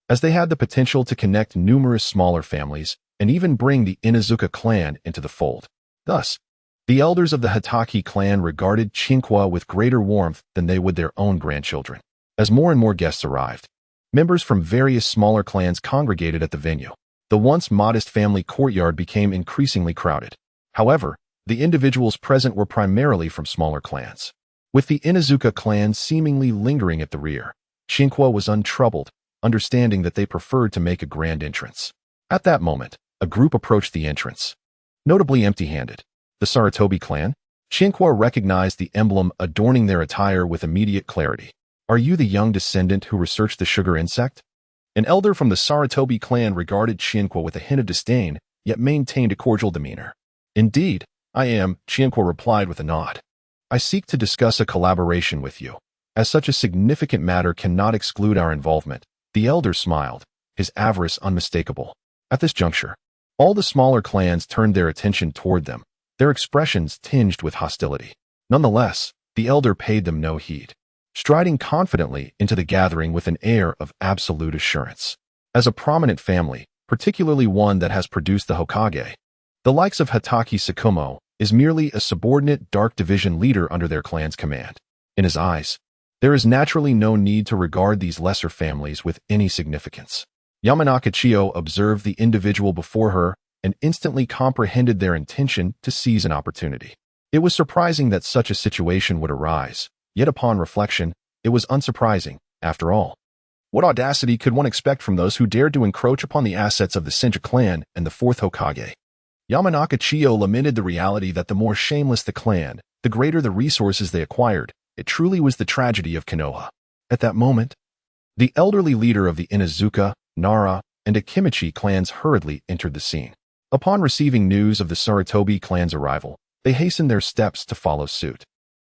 as they had the potential to connect numerous smaller families and even bring the Inuzuka clan into the fold. Thus, the elders of the Hitaki clan regarded Chinqua with greater warmth than they would their own grandchildren. As more and more guests arrived, members from various smaller clans congregated at the venue. The once modest family courtyard became increasingly crowded. However, the individuals present were primarily from smaller clans. With the Inuzuka clan seemingly lingering at the rear, Chinqua was untroubled, understanding that they preferred to make a grand entrance. At that moment, a group approached the entrance, notably empty-handed. The Sarutobi clan? Chinqua recognized the emblem adorning their attire with immediate clarity. Are you the young descendant who researched the sugar insect? An elder from the Sarutobi clan regarded Chinqua with a hint of disdain, yet maintained a cordial demeanor. Indeed, I am, Chinqua replied with a nod. I seek to discuss a collaboration with you, as such a significant matter cannot exclude our involvement. The elder smiled, his avarice unmistakable. At this juncture, all the smaller clans turned their attention toward them, their expressions tinged with hostility. Nonetheless, the elder paid them no heed, striding confidently into the gathering with an air of absolute assurance. As a prominent family, particularly one that has produced the Hokage, the likes of Hitaki Sakumo is merely a subordinate dark division leader under their clan's command. In his eyes, there is naturally no need to regard these lesser families with any significance. Yamanaka Chiyo observed the individual before her and instantly comprehended their intention to seize an opportunity. It was surprising that such a situation would arise, yet upon reflection, it was unsurprising, after all. What audacity could one expect from those who dared to encroach upon the assets of the Senju clan and the fourth Hokage? Yamanaka Chiyo lamented the reality that the more shameless the clan, the greater the resources they acquired. It truly was the tragedy of Konoha. At that moment, the elderly leader of the Inuzuka, Nara, and Akimichi clans hurriedly entered the scene. Upon receiving news of the Sarutobi clan's arrival, they hastened their steps to follow suit,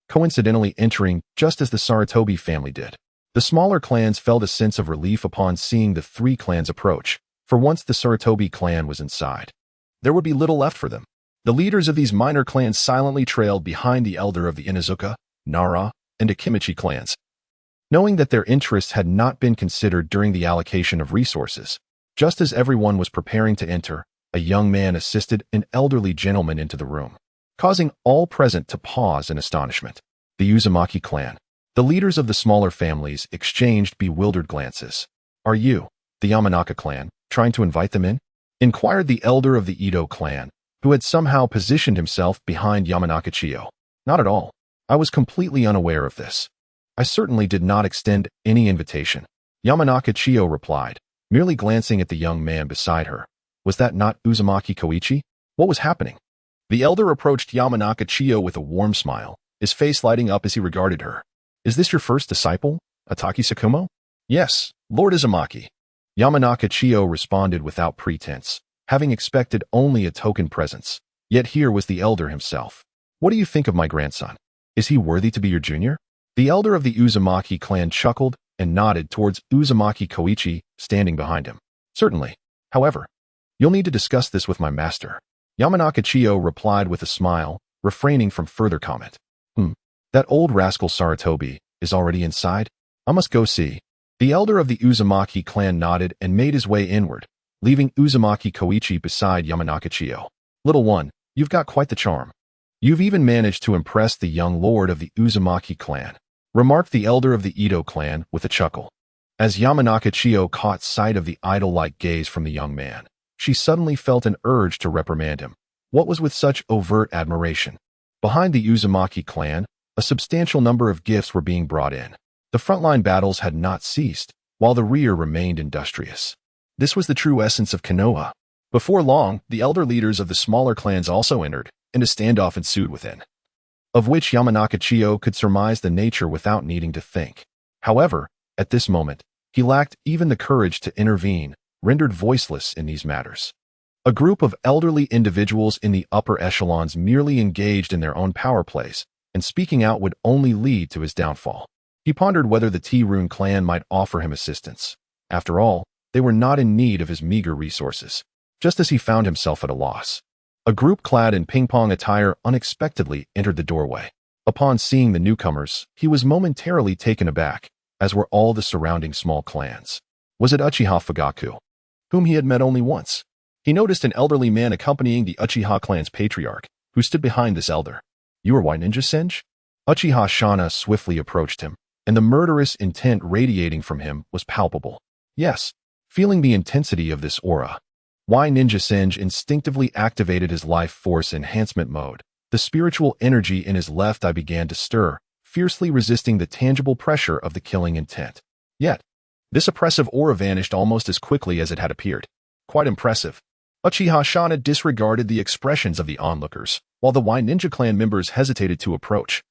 coincidentally entering just as the Sarutobi family did. The smaller clans felt a sense of relief upon seeing the three clans approach, for once the Sarutobi clan was inside, there would be little left for them. The leaders of these minor clans silently trailed behind the elder of the Inuzuka, Nara, and Akimichi clans. Knowing that their interests had not been considered during the allocation of resources, just as everyone was preparing to enter, a young man assisted an elderly gentleman into the room, causing all present to pause in astonishment. The Uzumaki clan. The leaders of the smaller families exchanged bewildered glances. Are you, the Yamanaka clan, trying to invite them in? Inquired the elder of the Ito clan, who had somehow positioned himself behind Yamanaka Chiyo. Not at all. I was completely unaware of this. I certainly did not extend any invitation. Yamanaka Chiyo replied, merely glancing at the young man beside her. Was that not Uzumaki Koichi? What was happening? The elder approached Yamanaka Chiyo with a warm smile, his face lighting up as he regarded her. Is this your first disciple, Ataki Sakumo? Yes, Lord Uzumaki. Yamanaka Chiyo responded without pretense, having expected only a token presence. Yet here was the elder himself. What do you think of my grandson? Is he worthy to be your junior? The elder of the Uzumaki clan chuckled and nodded towards Uzumaki Koichi, standing behind him. Certainly. However, you'll need to discuss this with my master. Yamanaka Chiyo replied with a smile, refraining from further comment. That old rascal Sarutobi is already inside? I must go see. The elder of the Uzumaki clan nodded and made his way inward, leaving Uzumaki Koichi beside Yamanaka Chiyo. Little one, you've got quite the charm. You've even managed to impress the young lord of the Uzumaki clan, remarked the elder of the Ito clan with a chuckle. As Yamanaka Chiyo caught sight of the idol-like gaze from the young man, she suddenly felt an urge to reprimand him. What was with such overt admiration? Behind the Uzumaki clan, a substantial number of gifts were being brought in. The frontline battles had not ceased, while the rear remained industrious. This was the true essence of Konoha. Before long, the elder leaders of the smaller clans also entered, and a standoff ensued within, of which Yamanaka Chiyo could surmise the nature without needing to think. However, at this moment, he lacked even the courage to intervene, rendered voiceless in these matters. A group of elderly individuals in the upper echelons merely engaged in their own power plays, and speaking out would only lead to his downfall. He pondered whether the T-Rune clan might offer him assistance. After all, they were not in need of his meager resources, just as he found himself at a loss. A group clad in ping-pong attire unexpectedly entered the doorway. Upon seeing the newcomers, he was momentarily taken aback, as were all the surrounding small clans. Was it Uchiha Fugaku, whom he had met only once? He noticed an elderly man accompanying the Uchiha clan's patriarch, who stood behind this elder. You are White Ninja Senj? Uchiha Shana swiftly approached him, and the murderous intent radiating from him was palpable. Yes, feeling the intensity of this aura, White Ninja Senj instinctively activated his life force enhancement mode. The spiritual energy in his left eye began to stir, fiercely resisting the tangible pressure of the killing intent. Yet, this oppressive aura vanished almost as quickly as it had appeared. Quite impressive. Uchiha Shana disregarded the expressions of the onlookers, while the White Ninja clan members hesitated to approach.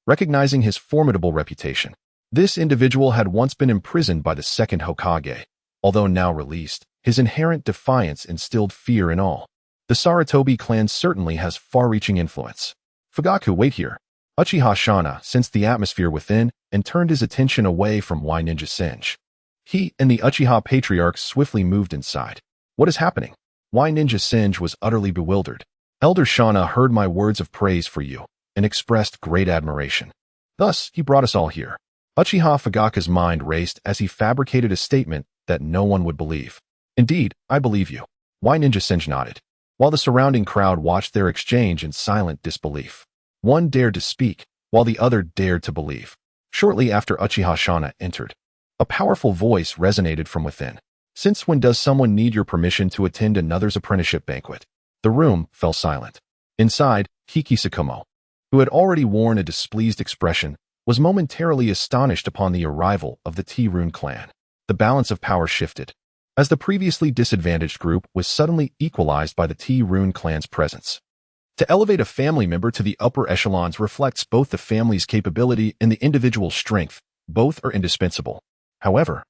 Recognizing his formidable reputation, this individual had once been imprisoned by the second Hokage. Although now released, his inherent defiance instilled fear in all. The Sarutobi clan certainly has far-reaching influence. Fugaku, wait here. Uchiha Shana sensed the atmosphere within and turned his attention away from White Ninja Senj. He and the Uchiha patriarch swiftly moved inside. What is happening? White Ninja Senj was utterly bewildered. Elder Shana heard my words of praise for you and expressed great admiration. Thus, he brought us all here. Uchiha Fugaku's mind raced as he fabricated a statement that no one would believe. Indeed, I believe you. White Ninja Senj nodded, while the surrounding crowd watched their exchange in silent disbelief. One dared to speak, while the other dared to believe. Shortly after Uchiha Shana entered, a powerful voice resonated from within. Since when does someone need your permission to attend another's apprenticeship banquet? The room fell silent. Inside, Kiki Sakumo, who had already worn a displeased expression, was momentarily astonished upon the arrival of the T-Rune clan. The balance of power shifted, as the previously disadvantaged group was suddenly equalized by the T-Rune clan's presence. To elevate a family member to the upper echelons reflects both the family's capability and the individual's strength. Both are indispensable. However,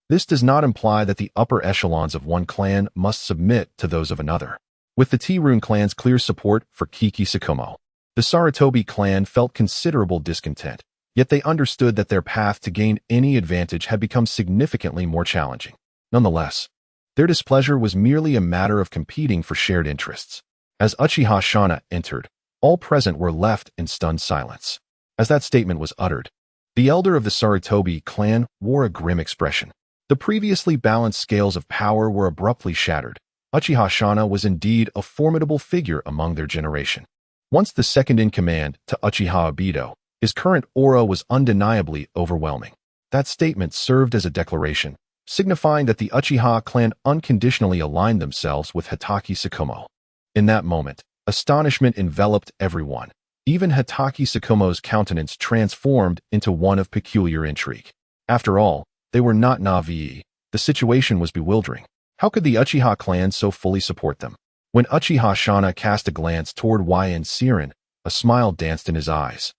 this does not imply that the upper echelons of one clan must submit to those of another. With the T-Rune clan's clear support for Kiki Sakumo, the Sarutobi clan felt considerable discontent, yet they understood that their path to gain any advantage had become significantly more challenging. Nonetheless, their displeasure was merely a matter of competing for shared interests. As Uchiha Shana entered, all present were left in stunned silence. As that statement was uttered, the elder of the Sarutobi clan wore a grim expression. The previously balanced scales of power were abruptly shattered. Uchiha Shana was indeed a formidable figure among their generation. Once the second-in-command to Uchiha Obito, his current aura was undeniably overwhelming. That statement served as a declaration, signifying that the Uchiha clan unconditionally aligned themselves with Hitaki Sakumo. In that moment, astonishment enveloped everyone. Even Hitaki Sakumo's countenance transformed into one of peculiar intrigue. After all, they were not Na'vi. The situation was bewildering. How could the Uchiha clan so fully support them? When Uchiha Shana cast a glance toward YN Siren, a smile danced in his eyes,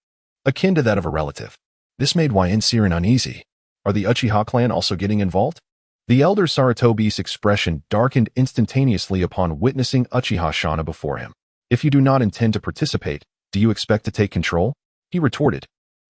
akin to that of a relative. This made YN Siren uneasy. Are the Uchiha clan also getting involved? The elder Sarutobi's expression darkened instantaneously upon witnessing Uchiha Shana before him. If you do not intend to participate, do you expect to take control? He retorted.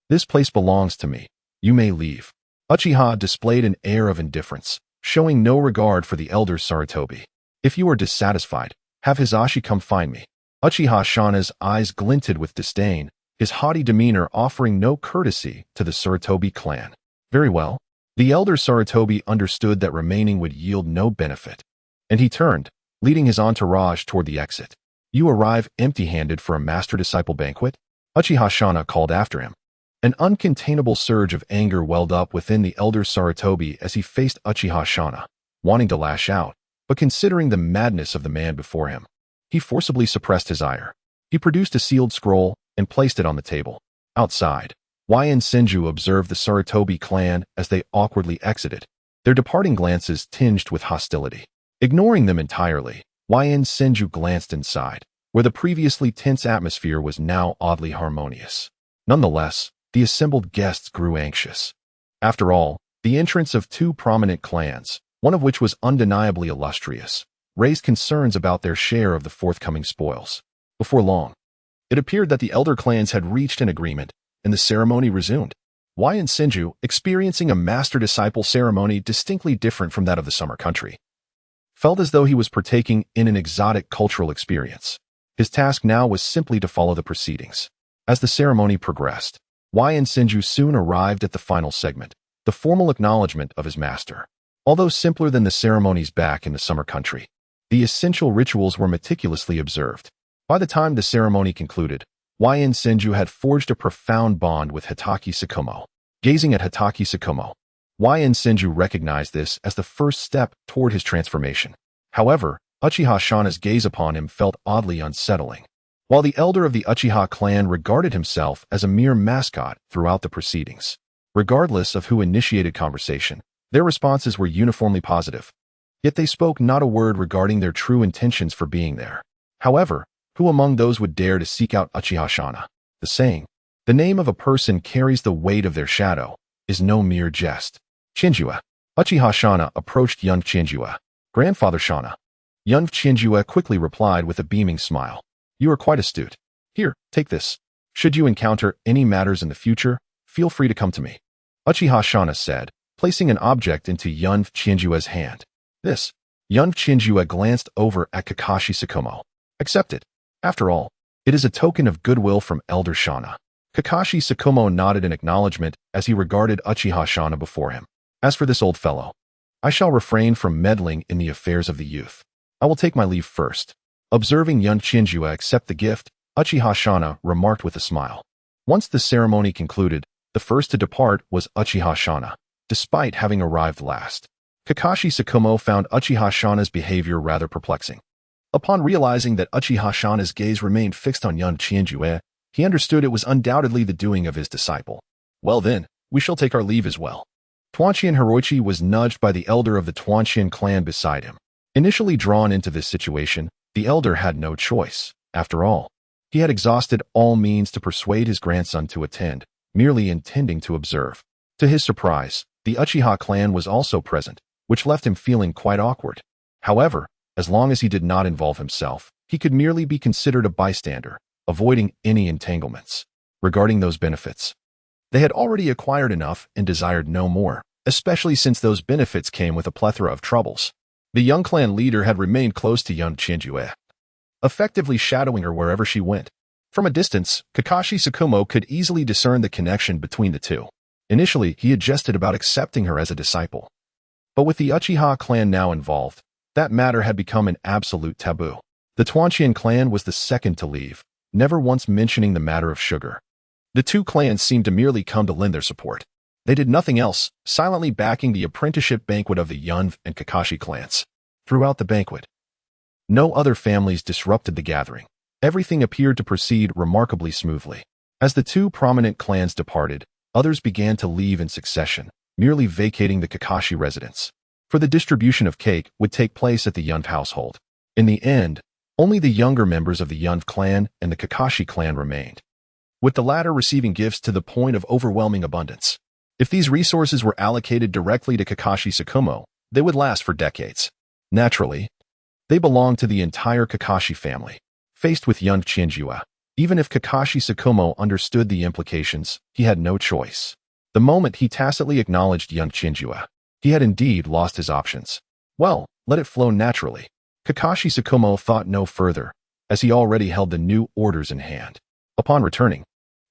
This place belongs to me. You may leave. Uchiha displayed an air of indifference, showing no regard for the elder Sarutobi. If you are dissatisfied, have Hisashi come find me. Uchiha Shana's eyes glinted with disdain, his haughty demeanor offering no courtesy to the Sarutobi clan. Very well. The elder Sarutobi understood that remaining would yield no benefit, and he turned, leading his entourage toward the exit. You arrive empty-handed for a master-disciple banquet? Uchiha Shana called after him. An uncontainable surge of anger welled up within the elder Sarutobi as he faced Uchiha Shana, wanting to lash out, but considering the madness of the man before him, he forcibly suppressed his ire. He produced a sealed scroll and placed it on the table. Outside, YN Senju observed the Sarutobi clan as they awkwardly exited, their departing glances tinged with hostility. Ignoring them entirely, YN Senju glanced inside, where the previously tense atmosphere was now oddly harmonious. Nonetheless, the assembled guests grew anxious. After all, the entrance of two prominent clans, one of which was undeniably illustrious, raised concerns about their share of the forthcoming spoils. Before long, it appeared that the elder clans had reached an agreement, and the ceremony resumed. YN Senju, experiencing a master-disciple ceremony distinctly different from that of the summer country, felt as though he was partaking in an exotic cultural experience. His task now was simply to follow the proceedings. As the ceremony progressed, YN Senju soon arrived at the final segment, the formal acknowledgement of his master. Although simpler than the ceremonies back in the summer country, the essential rituals were meticulously observed. By the time the ceremony concluded, YN Senju had forged a profound bond with Hitaki Sakumo. Gazing at Hitaki Sakumo, YN Senju recognized this as the first step toward his transformation. However, Uchiha Shana's gaze upon him felt oddly unsettling. While the elder of the Uchiha clan regarded himself as a mere mascot throughout the proceedings, regardless of who initiated conversation, their responses were uniformly positive. Yet they spoke not a word regarding their true intentions for being there. However, who among those would dare to seek out Uchiha Shana? The saying, "The name of a person carries the weight of their shadow," is no mere jest. Chinjua. Uchiha Shana approached young Chinjua. "Grandfather Shana." Young Chinjua quickly replied with a beaming smile. "You are quite astute. Here, take this. Should you encounter any matters in the future, feel free to come to me," Uchiha Shana said, placing an object into young Chinjua's hand. "This." Young Chinjua glanced over at Kakashi Sakumo. "Accept it. After all, it is a token of goodwill from Elder Shana." Kakashi Sakumo nodded in acknowledgement as he regarded Uchiha Shana before him. "As for this old fellow, I shall refrain from meddling in the affairs of the youth. I will take my leave first." Observing young Chinjua accept the gift, Uchiha Shana remarked with a smile. Once the ceremony concluded, the first to depart was Uchiha Shana, despite having arrived last. Kakashi Sakumo found Uchiha Shana's behavior rather perplexing. Upon realizing that Uchiha Shana's gaze remained fixed on young Chinjua, he understood it was undoubtedly the doing of his disciple. "Well then, we shall take our leave as well." Tuanqian Hiroichi was nudged by the elder of the Tuanqian clan beside him. Initially drawn into this situation, the elder had no choice. After all, he had exhausted all means to persuade his grandson to attend, merely intending to observe. To his surprise, the Uchiha clan was also present, which left him feeling quite awkward. However, as long as he did not involve himself, he could merely be considered a bystander, avoiding any entanglements. Regarding those benefits, they had already acquired enough and desired no more, especially since those benefits came with a plethora of troubles. The young clan leader had remained close to young Chinjua, effectively shadowing her wherever she went. From a distance, Kakashi Sakumo could easily discern the connection between the two. Initially, he had jested about accepting her as a disciple. But with the Uchiha clan now involved, that matter had become an absolute taboo. The Tuanqian clan was the second to leave, never once mentioning the matter of sugar. The two clans seemed to merely come to lend their support. They did nothing else, silently backing the apprenticeship banquet of the Yunv and Kakashi clans. Throughout the banquet, no other families disrupted the gathering. Everything appeared to proceed remarkably smoothly. As the two prominent clans departed, others began to leave in succession, merely vacating the Kakashi residence. For the distribution of cake would take place at the Yunv household. In the end, only the younger members of the Yunv clan and the Kakashi clan remained, with the latter receiving gifts to the point of overwhelming abundance. If these resources were allocated directly to Kakashi Sakumo, they would last for decades. Naturally, they belonged to the entire Kakashi family. Faced with young Chinjua, even if Kakashi Sakumo understood the implications, he had no choice. The moment he tacitly acknowledged young Chinjua, he had indeed lost his options. Well, let it flow naturally. Kakashi Sakumo thought no further, as he already held the new orders in hand. Upon returning,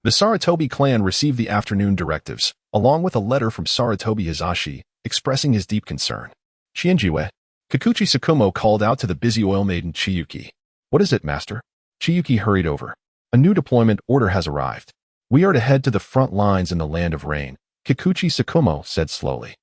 the Sarutobi clan received the afternoon directives, along with a letter from Sarutobi Hizashi, expressing his deep concern. "Chinjua," Kikuchi Sakumo called out to the busy oil maiden Chiyuki. "What is it, master?" Chiyuki hurried over. A new deployment order has arrived. We are to head to the front lines in the Land of Rain, Kikuchi Sakumo said slowly.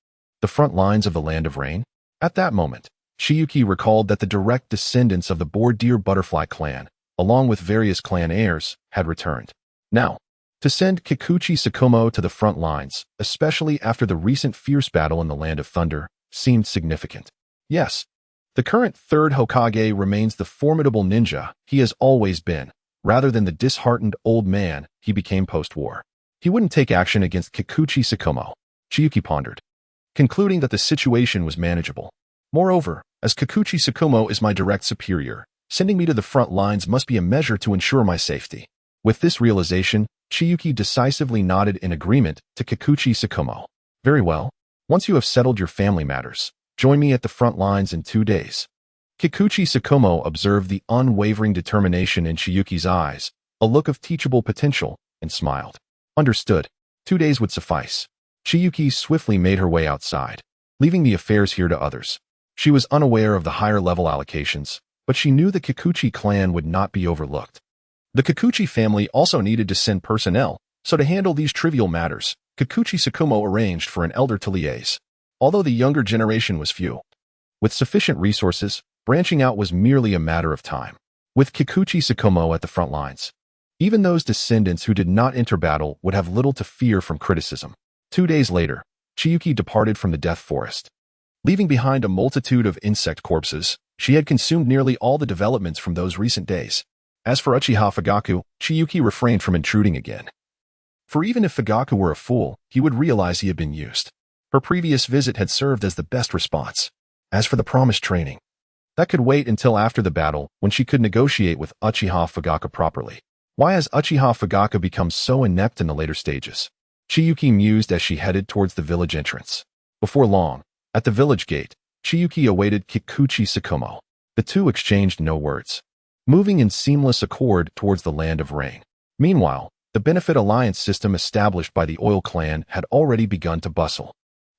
The front lines of the Land of Rain? At that moment, Chiyuki recalled that the direct descendants of the Boar-Deer Butterfly clan, along with various clan heirs, had returned. Now, to send Kikuchi Sakumo to the front lines, especially after the recent fierce battle in the Land of Thunder, seemed significant. Yes, the current third Hokage remains the formidable ninja he has always been, rather than the disheartened old man he became post-war. He wouldn't take action against Kikuchi Sakumo, Chiyuki pondered, concluding that the situation was manageable. Moreover, as Kikuchi Sakumo is my direct superior, sending me to the front lines must be a measure to ensure my safety. With this realization, Chiyuki decisively nodded in agreement to Kikuchi Sakumo. Very well. Once you have settled your family matters, join me at the front lines in 2 days. Kikuchi Sakumo observed the unwavering determination in Chiyuki's eyes, a look of teachable potential, and smiled. Understood. 2 days would suffice. Chiyuki swiftly made her way outside, leaving the affairs here to others. She was unaware of the higher-level allocations, but she knew the Kikuchi clan would not be overlooked. The Kikuchi family also needed to send personnel, so to handle these trivial matters, Kikuchi Sakumo arranged for an elder to liaise. Although the younger generation was few, with sufficient resources, branching out was merely a matter of time. With Kikuchi Sakumo at the front lines, even those descendants who did not enter battle would have little to fear from criticism. 2 days later, Chiyuki departed from the Death Forest. Leaving behind a multitude of insect corpses, she had consumed nearly all the developments from those recent days. As for Uchiha Fugaku, Chiyuki refrained from intruding again. For even if Fugaku were a fool, he would realize he had been used. Her previous visit had served as the best response. As for the promised training, that could wait until after the battle, when she could negotiate with Uchiha Fugaku properly. Why has Uchiha Fugaku become so inept in the later stages? Chiyuki mused as she headed towards the village entrance. Before long, at the village gate, Chiyuki awaited Kikuchi Sakumo. The two exchanged no words, moving in seamless accord towards the Land of Rain. Meanwhile, the benefit alliance system established by the Oil Clan had already begun to bustle.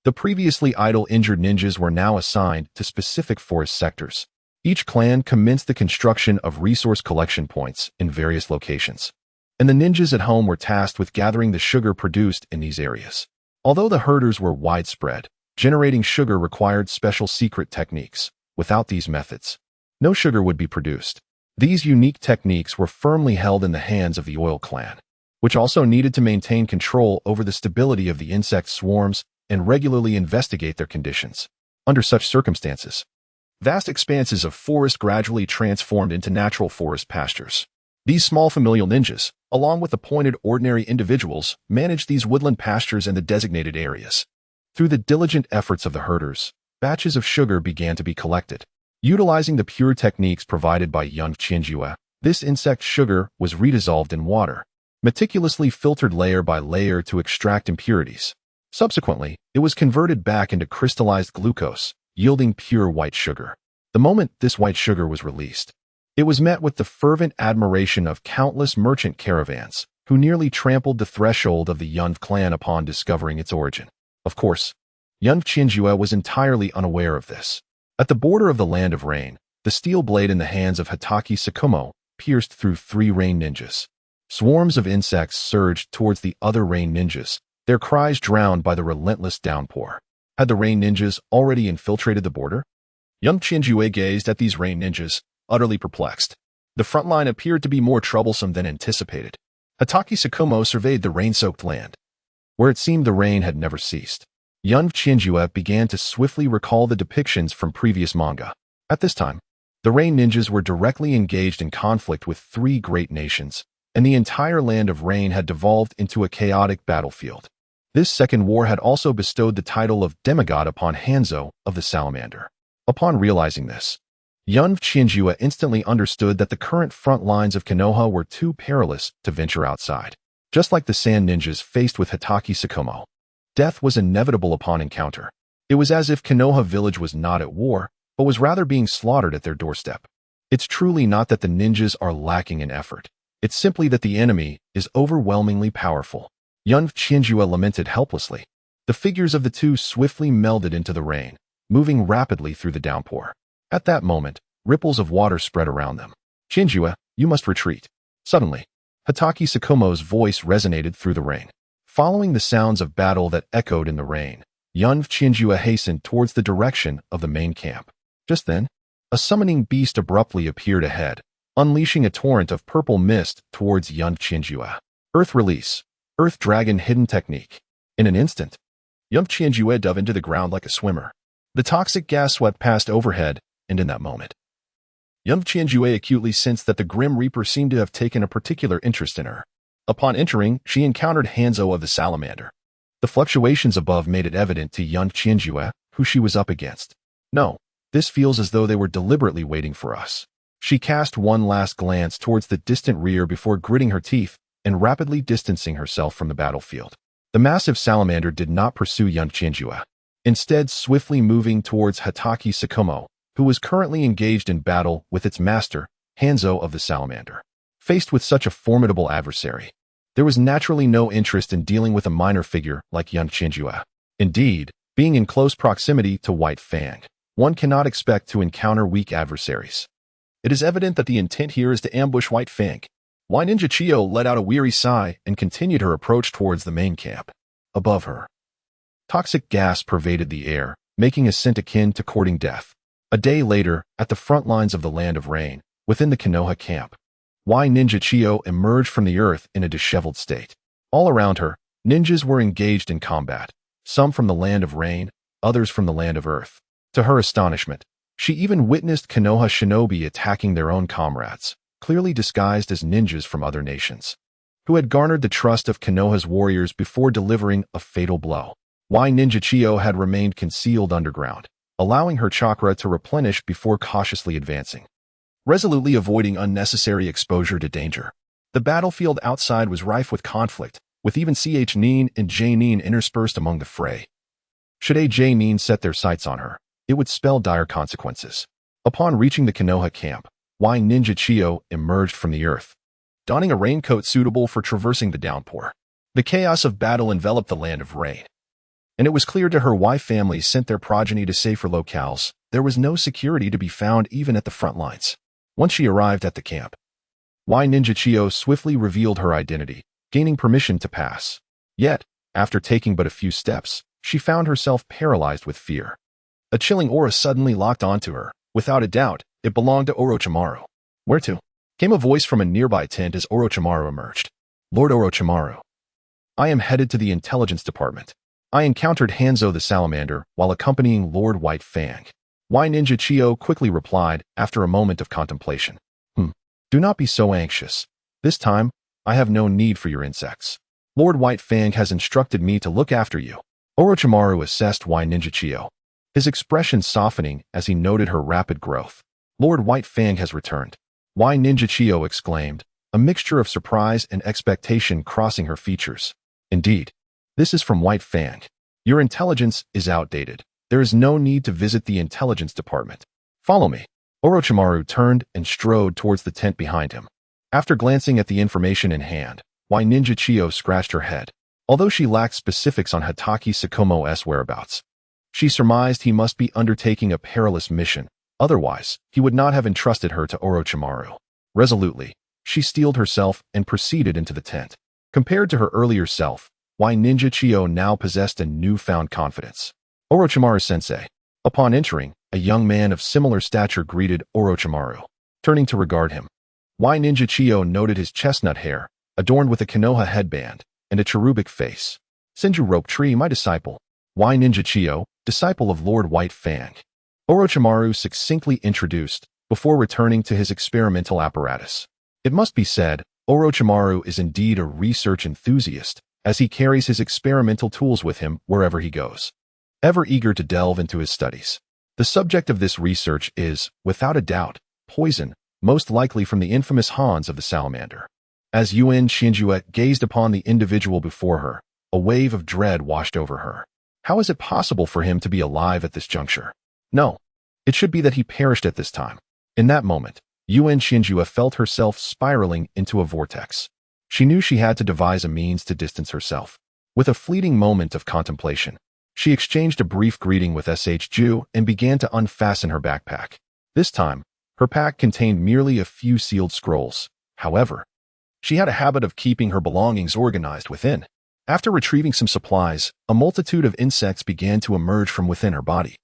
The previously idle injured ninjas were now assigned to specific forest sectors. Each clan commenced the construction of resource collection points in various locations, and the ninjas at home were tasked with gathering the sugar produced in these areas. Although the herders were widespread, generating sugar required special secret techniques. Without these methods, no sugar would be produced. These unique techniques were firmly held in the hands of the Oil Clan, which also needed to maintain control over the stability of the insect swarms and regularly investigate their conditions. Under such circumstances, vast expanses of forest gradually transformed into natural forest pastures. These small familial ninjas, along with appointed ordinary individuals, managed these woodland pastures and the designated areas. Through the diligent efforts of the herders, batches of sugar began to be collected. Utilizing the pure techniques provided by unsuspecting, this insect sugar was redissolved in water, meticulously filtered layer by layer to extract impurities. Subsequently, it was converted back into crystallized glucose, yielding pure white sugar. The moment this white sugar was released, it was met with the fervent admiration of countless merchant caravans, who nearly trampled the threshold of the Yun clan upon discovering its origin. Of course, unsuspecting was entirely unaware of this. At the border of the Land of Rain, the steel blade in the hands of Kikuchi Sakumo pierced through 3 rain ninjas. Swarms of insects surged towards the other rain ninjas, their cries drowned by the relentless downpour. Had the rain ninjas already infiltrated the border? Unsuspecting gazed at these rain ninjas, utterly perplexed. The front line appeared to be more troublesome than anticipated. Kikuchi Sakumo surveyed the rain-soaked land, where it seemed the rain had never ceased. Unsuspecting began to swiftly recall the depictions from previous manga. At this time, the Rain Ninjas were directly engaged in conflict with 3 great nations, and the entire Land of Rain had devolved into a chaotic battlefield. This second war had also bestowed the title of demigod upon Hanzo of the Salamander. Upon realizing this, unsuspecting instantly understood that the current front lines of Konoha were too perilous to venture outside. Just like the Sand Ninjas faced with Kikuchi Sakumo, death was inevitable upon encounter. It was as if Konoha village was not at war, but was rather being slaughtered at their doorstep. It's truly not that the ninjas are lacking in effort. It's simply that the enemy is overwhelmingly powerful. Unsuspecting lamented helplessly. The figures of the two swiftly melded into the rain, moving rapidly through the downpour. At that moment, ripples of water spread around them. Chienjue, you must retreat. Suddenly, Hatake Sakumo's voice resonated through the rain. Following the sounds of battle that echoed in the rain, young Chienjue hastened towards the direction of the main camp. Just then, a summoning beast abruptly appeared ahead, unleashing a torrent of purple mist towards young Chienjue. Earth Release. Earth Dragon Hidden Technique. In an instant, young Chienjue dove into the ground like a swimmer. The toxic gas swept past overhead, and in that moment, young Chienjue acutely sensed that the Grim Reaper seemed to have taken a particular interest in her. Upon entering, she encountered Danzō of the Salamander. The fluctuations above made it evident to young Chienjue who she was up against. No, this feels as though they were deliberately waiting for us. She cast one last glance towards the distant rear before gritting her teeth and rapidly distancing herself from the battlefield. The massive salamander did not pursue young Chienjue, instead swiftly moving towards Hatake Sakumo, who was currently engaged in battle with its master, Danzō of the Salamander. Faced with such a formidable adversary, there was naturally no interest in dealing with a minor figure like young Chienjue. Indeed, being in close proximity to White Fang, one cannot expect to encounter weak adversaries. It is evident that the intent here is to ambush White Fang. Ninja Chiyo let out a weary sigh and continued her approach towards the main camp. Above her, toxic gas pervaded the air, making a scent akin to courting death. A day later, at the front lines of the Land of Rain, within the Konoha camp, Ninja Chiyo emerged from the earth in a disheveled state. All around her, ninjas were engaged in combat, some from the Land of Rain, others from the Land of Earth. To her astonishment, she even witnessed Konoha shinobi attacking their own comrades, clearly disguised as ninjas from other nations, who had garnered the trust of Konoha's warriors before delivering a fatal blow. Ninja Chiyo had remained concealed underground, allowing her chakra to replenish before cautiously advancing, resolutely avoiding unnecessary exposure to danger. The battlefield outside was rife with conflict, with even Ch Nin and J Nin interspersed among the fray. Should J Nin set their sights on her, it would spell dire consequences. Upon reaching the Konoha camp, Ninja Chiyo emerged from the earth, donning a raincoat suitable for traversing the downpour. The chaos of battle enveloped the Land of Rain, and it was clear to her why families sent their progeny to safer locales. There was no security to be found even at the front lines. Once she arrived at the camp, Ninja Chiyo swiftly revealed her identity, gaining permission to pass. Yet, after taking but a few steps, she found herself paralyzed with fear. A chilling aura suddenly locked onto her. Without a doubt, it belonged to Orochimaru. Where to? Came a voice from a nearby tent as Orochimaru emerged. Lord Orochimaru, I am headed to the intelligence department. I encountered Danzō the Salamander while accompanying Lord White Fang. Ninja Chiyo quickly replied after a moment of contemplation. Do not be so anxious. This time, I have no need for your insects. Lord White Fang has instructed me to look after you. Orochimaru assessed Ninja Chiyo, his expression softening as he noted her rapid growth. Lord White Fang has returned. Ninja Chiyo exclaimed, a mixture of surprise and expectation crossing her features. Indeed, this is from White Fang. Your intelligence is outdated. There is no need to visit the intelligence department. Follow me. Orochimaru turned and strode towards the tent behind him. After glancing at the information in hand, Ninja Chiyo scratched her head. Although she lacked specifics on Hatake Sakumo's whereabouts, she surmised he must be undertaking a perilous mission. Otherwise, he would not have entrusted her to Orochimaru. Resolutely, she steeled herself and proceeded into the tent. Compared to her earlier self, Ninja Chiyo now possessed a newfound confidence. Orochimaru-sensei. Upon entering, a young man of similar stature greeted Orochimaru. Turning to regard him, Ninja Chiyo noted his chestnut hair, adorned with a Konoha headband, and a cherubic face. Senju Rope Tree, my disciple. Ninja Chiyo, disciple of Lord White Fang. Orochimaru succinctly introduced, before returning to his experimental apparatus. It must be said, Orochimaru is indeed a research enthusiast, as he carries his experimental tools with him wherever he goes, ever eager to delve into his studies. The subject of this research is, without a doubt, poison, most likely from the infamous Hans of the Salamander. As Yuen Chienjue gazed upon the individual before her, a wave of dread washed over her. How is it possible for him to be alive at this juncture? No, it should be that he perished at this time. In that moment, Yuen Chienjue felt herself spiraling into a vortex. She knew she had to devise a means to distance herself. With a fleeting moment of contemplation, she exchanged a brief greeting with Sh Ju and began to unfasten her backpack. This time, Her pack contained merely a few sealed scrolls. However, she had a habit of keeping her belongings organized within. After retrieving some supplies, a multitude of insects began to emerge from within her body.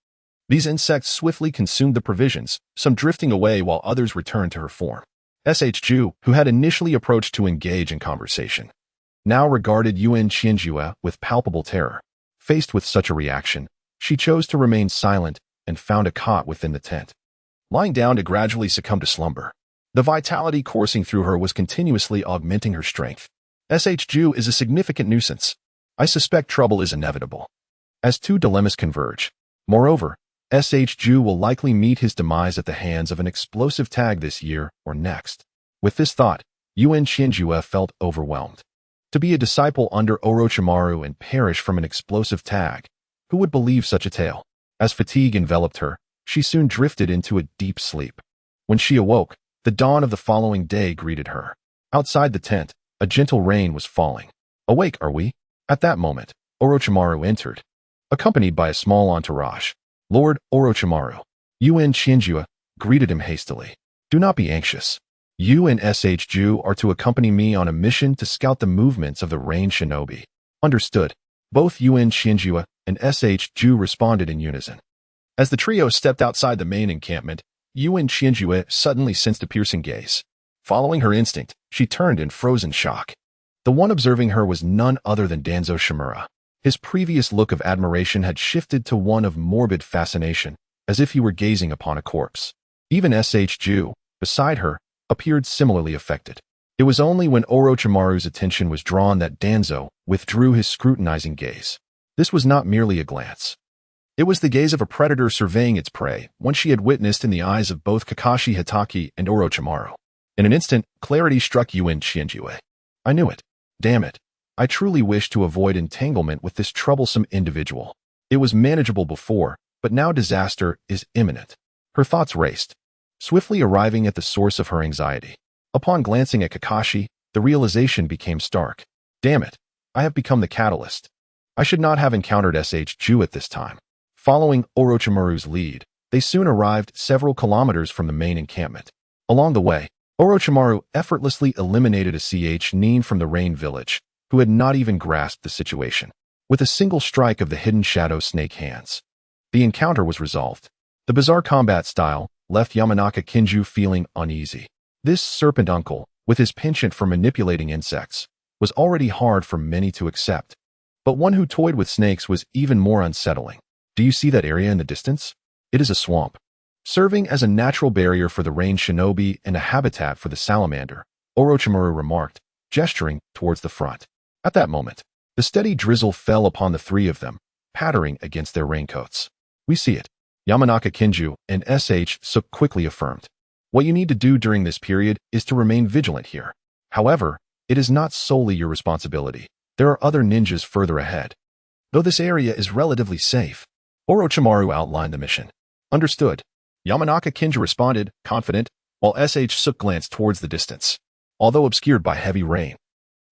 These insects swiftly consumed the provisions, some drifting away while others returned to her form. Chiyu, who had initially approached to engage in conversation, now regarded Yuan Qianjue with palpable terror. Faced with such a reaction, she chose to remain silent and found a cot within the tent, lying down to gradually succumb to slumber. The vitality coursing through her was continuously augmenting her strength. Chiyu is a significant nuisance. I suspect trouble is inevitable. As two dilemmas converge. Moreover, Chiyu will likely meet his demise at the hands of an explosive tag this year or next. With this thought, Yuan Qianjue felt overwhelmed. To be a disciple under Orochimaru and perish from an explosive tag, who would believe such a tale? As fatigue enveloped her, she soon drifted into a deep sleep. When she awoke, the dawn of the following day greeted her. Outside the tent, a gentle rain was falling. Awake, are we? At that moment, Orochimaru entered, accompanied by a small entourage. Lord Orochimaru. Yuan Qianjue greeted him hastily. Do not be anxious. You and Chiyu are to accompany me on a mission to scout the movements of the Rain Shinobi. Understood. Both Yuan Qianjue and Chiyu responded in unison. As the trio stepped outside the main encampment, Yuan Qianjue suddenly sensed a piercing gaze. Following her instinct, she turned in frozen shock. The one observing her was none other than Danzō Shimura. His previous look of admiration had shifted to one of morbid fascination, as if he were gazing upon a corpse. Even Chiyu, beside her, appeared similarly affected. It was only when Orochimaru's attention was drawn that Danzō withdrew his scrutinizing gaze. This was not merely a glance. It was the gaze of a predator surveying its prey, one she had witnessed in the eyes of both Kakashi Hatake and Orochimaru. In an instant, clarity struck Yuan Qianjue. I knew it. Damn it. I truly wish to avoid entanglement with this troublesome individual. It was manageable before, but now disaster is imminent. Her thoughts raced, swiftly arriving at the source of her anxiety. Upon glancing at Kakashi, the realization became stark. Damn it. I have become the catalyst. I should not have encountered Chiyu at this time. Following Orochimaru's lead, they soon arrived several kilometers from the main encampment. Along the way, Orochimaru effortlessly eliminated a nin from the Rain Village, who had not even grasped the situation, with a single strike of the hidden shadow snake hands. The encounter was resolved. The bizarre combat style left Yamanaka Kinju feeling uneasy. This serpent uncle, with his penchant for manipulating insects, was already hard for many to accept. But one who toyed with snakes was even more unsettling. Do you see that area in the distance? It is a swamp, serving as a natural barrier for the Rain Shinobi and a habitat for the salamander, Orochimaru remarked, gesturing towards the front. At that moment, the steady drizzle fell upon the three of them, pattering against their raincoats. We see it. Yamanaka Kinju and Suk quickly affirmed. What you need to do during this period is to remain vigilant here. However, it is not solely your responsibility. There are other ninjas further ahead. Though this area is relatively safe, Orochimaru outlined the mission. Understood. Yamanaka Kinju responded, confident, while Suk glanced towards the distance. Although obscured by heavy rain,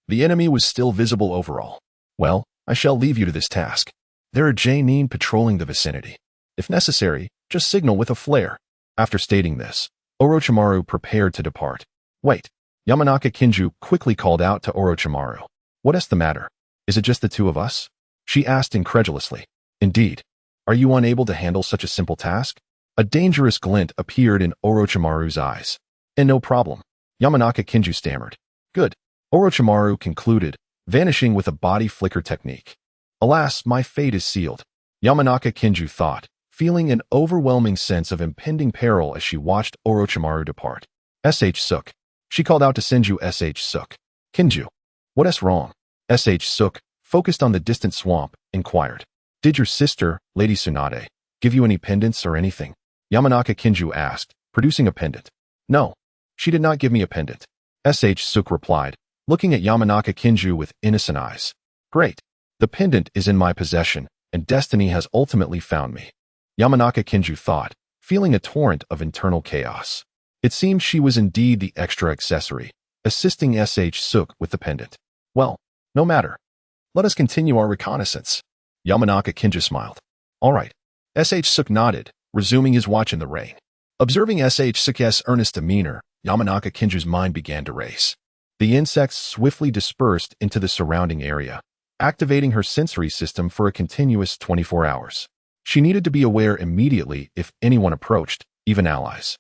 the enemy was still visible overall. Well, I shall leave you to this task. There are nin patrolling the vicinity. If necessary, just signal with a flare. After stating this, Orochimaru prepared to depart. Wait. Yamanaka Kinju quickly called out to Orochimaru. What is the matter? Is it just the two of us? She asked incredulously. Indeed. Are you unable to handle such a simple task? A dangerous glint appeared in Orochimaru's eyes. And no problem. Yamanaka Kinju stammered. Good. Orochimaru concluded, vanishing with a body flicker technique. Alas, my fate is sealed. Yamanaka Kinju thought, feeling an overwhelming sense of impending peril as she watched Orochimaru depart. Suk. She called out to Senju Suk. Kinju. What is wrong? Suk, focused on the distant swamp, inquired. Did your sister, Lady Tsunade, give you any pendants or anything? Yamanaka Kinju asked, producing a pendant. No. She did not give me a pendant. Suk replied, looking at Yamanaka Kinju with innocent eyes. Great. The pendant is in my possession, and destiny has ultimately found me. Yamanaka Kinju thought, feeling a torrent of internal chaos. It seemed she was indeed the extra accessory, assisting Suk with the pendant. Well, no matter. Let us continue our reconnaissance. Yamanaka Kinju smiled. All right. Suk nodded, resuming his watch in the rain. Observing Suke's earnest demeanor, Yamanaka Kinju's mind began to race. The insects swiftly dispersed into the surrounding area, activating her sensory system for a continuous 24 hours. She needed to be aware immediately if anyone approached, even allies.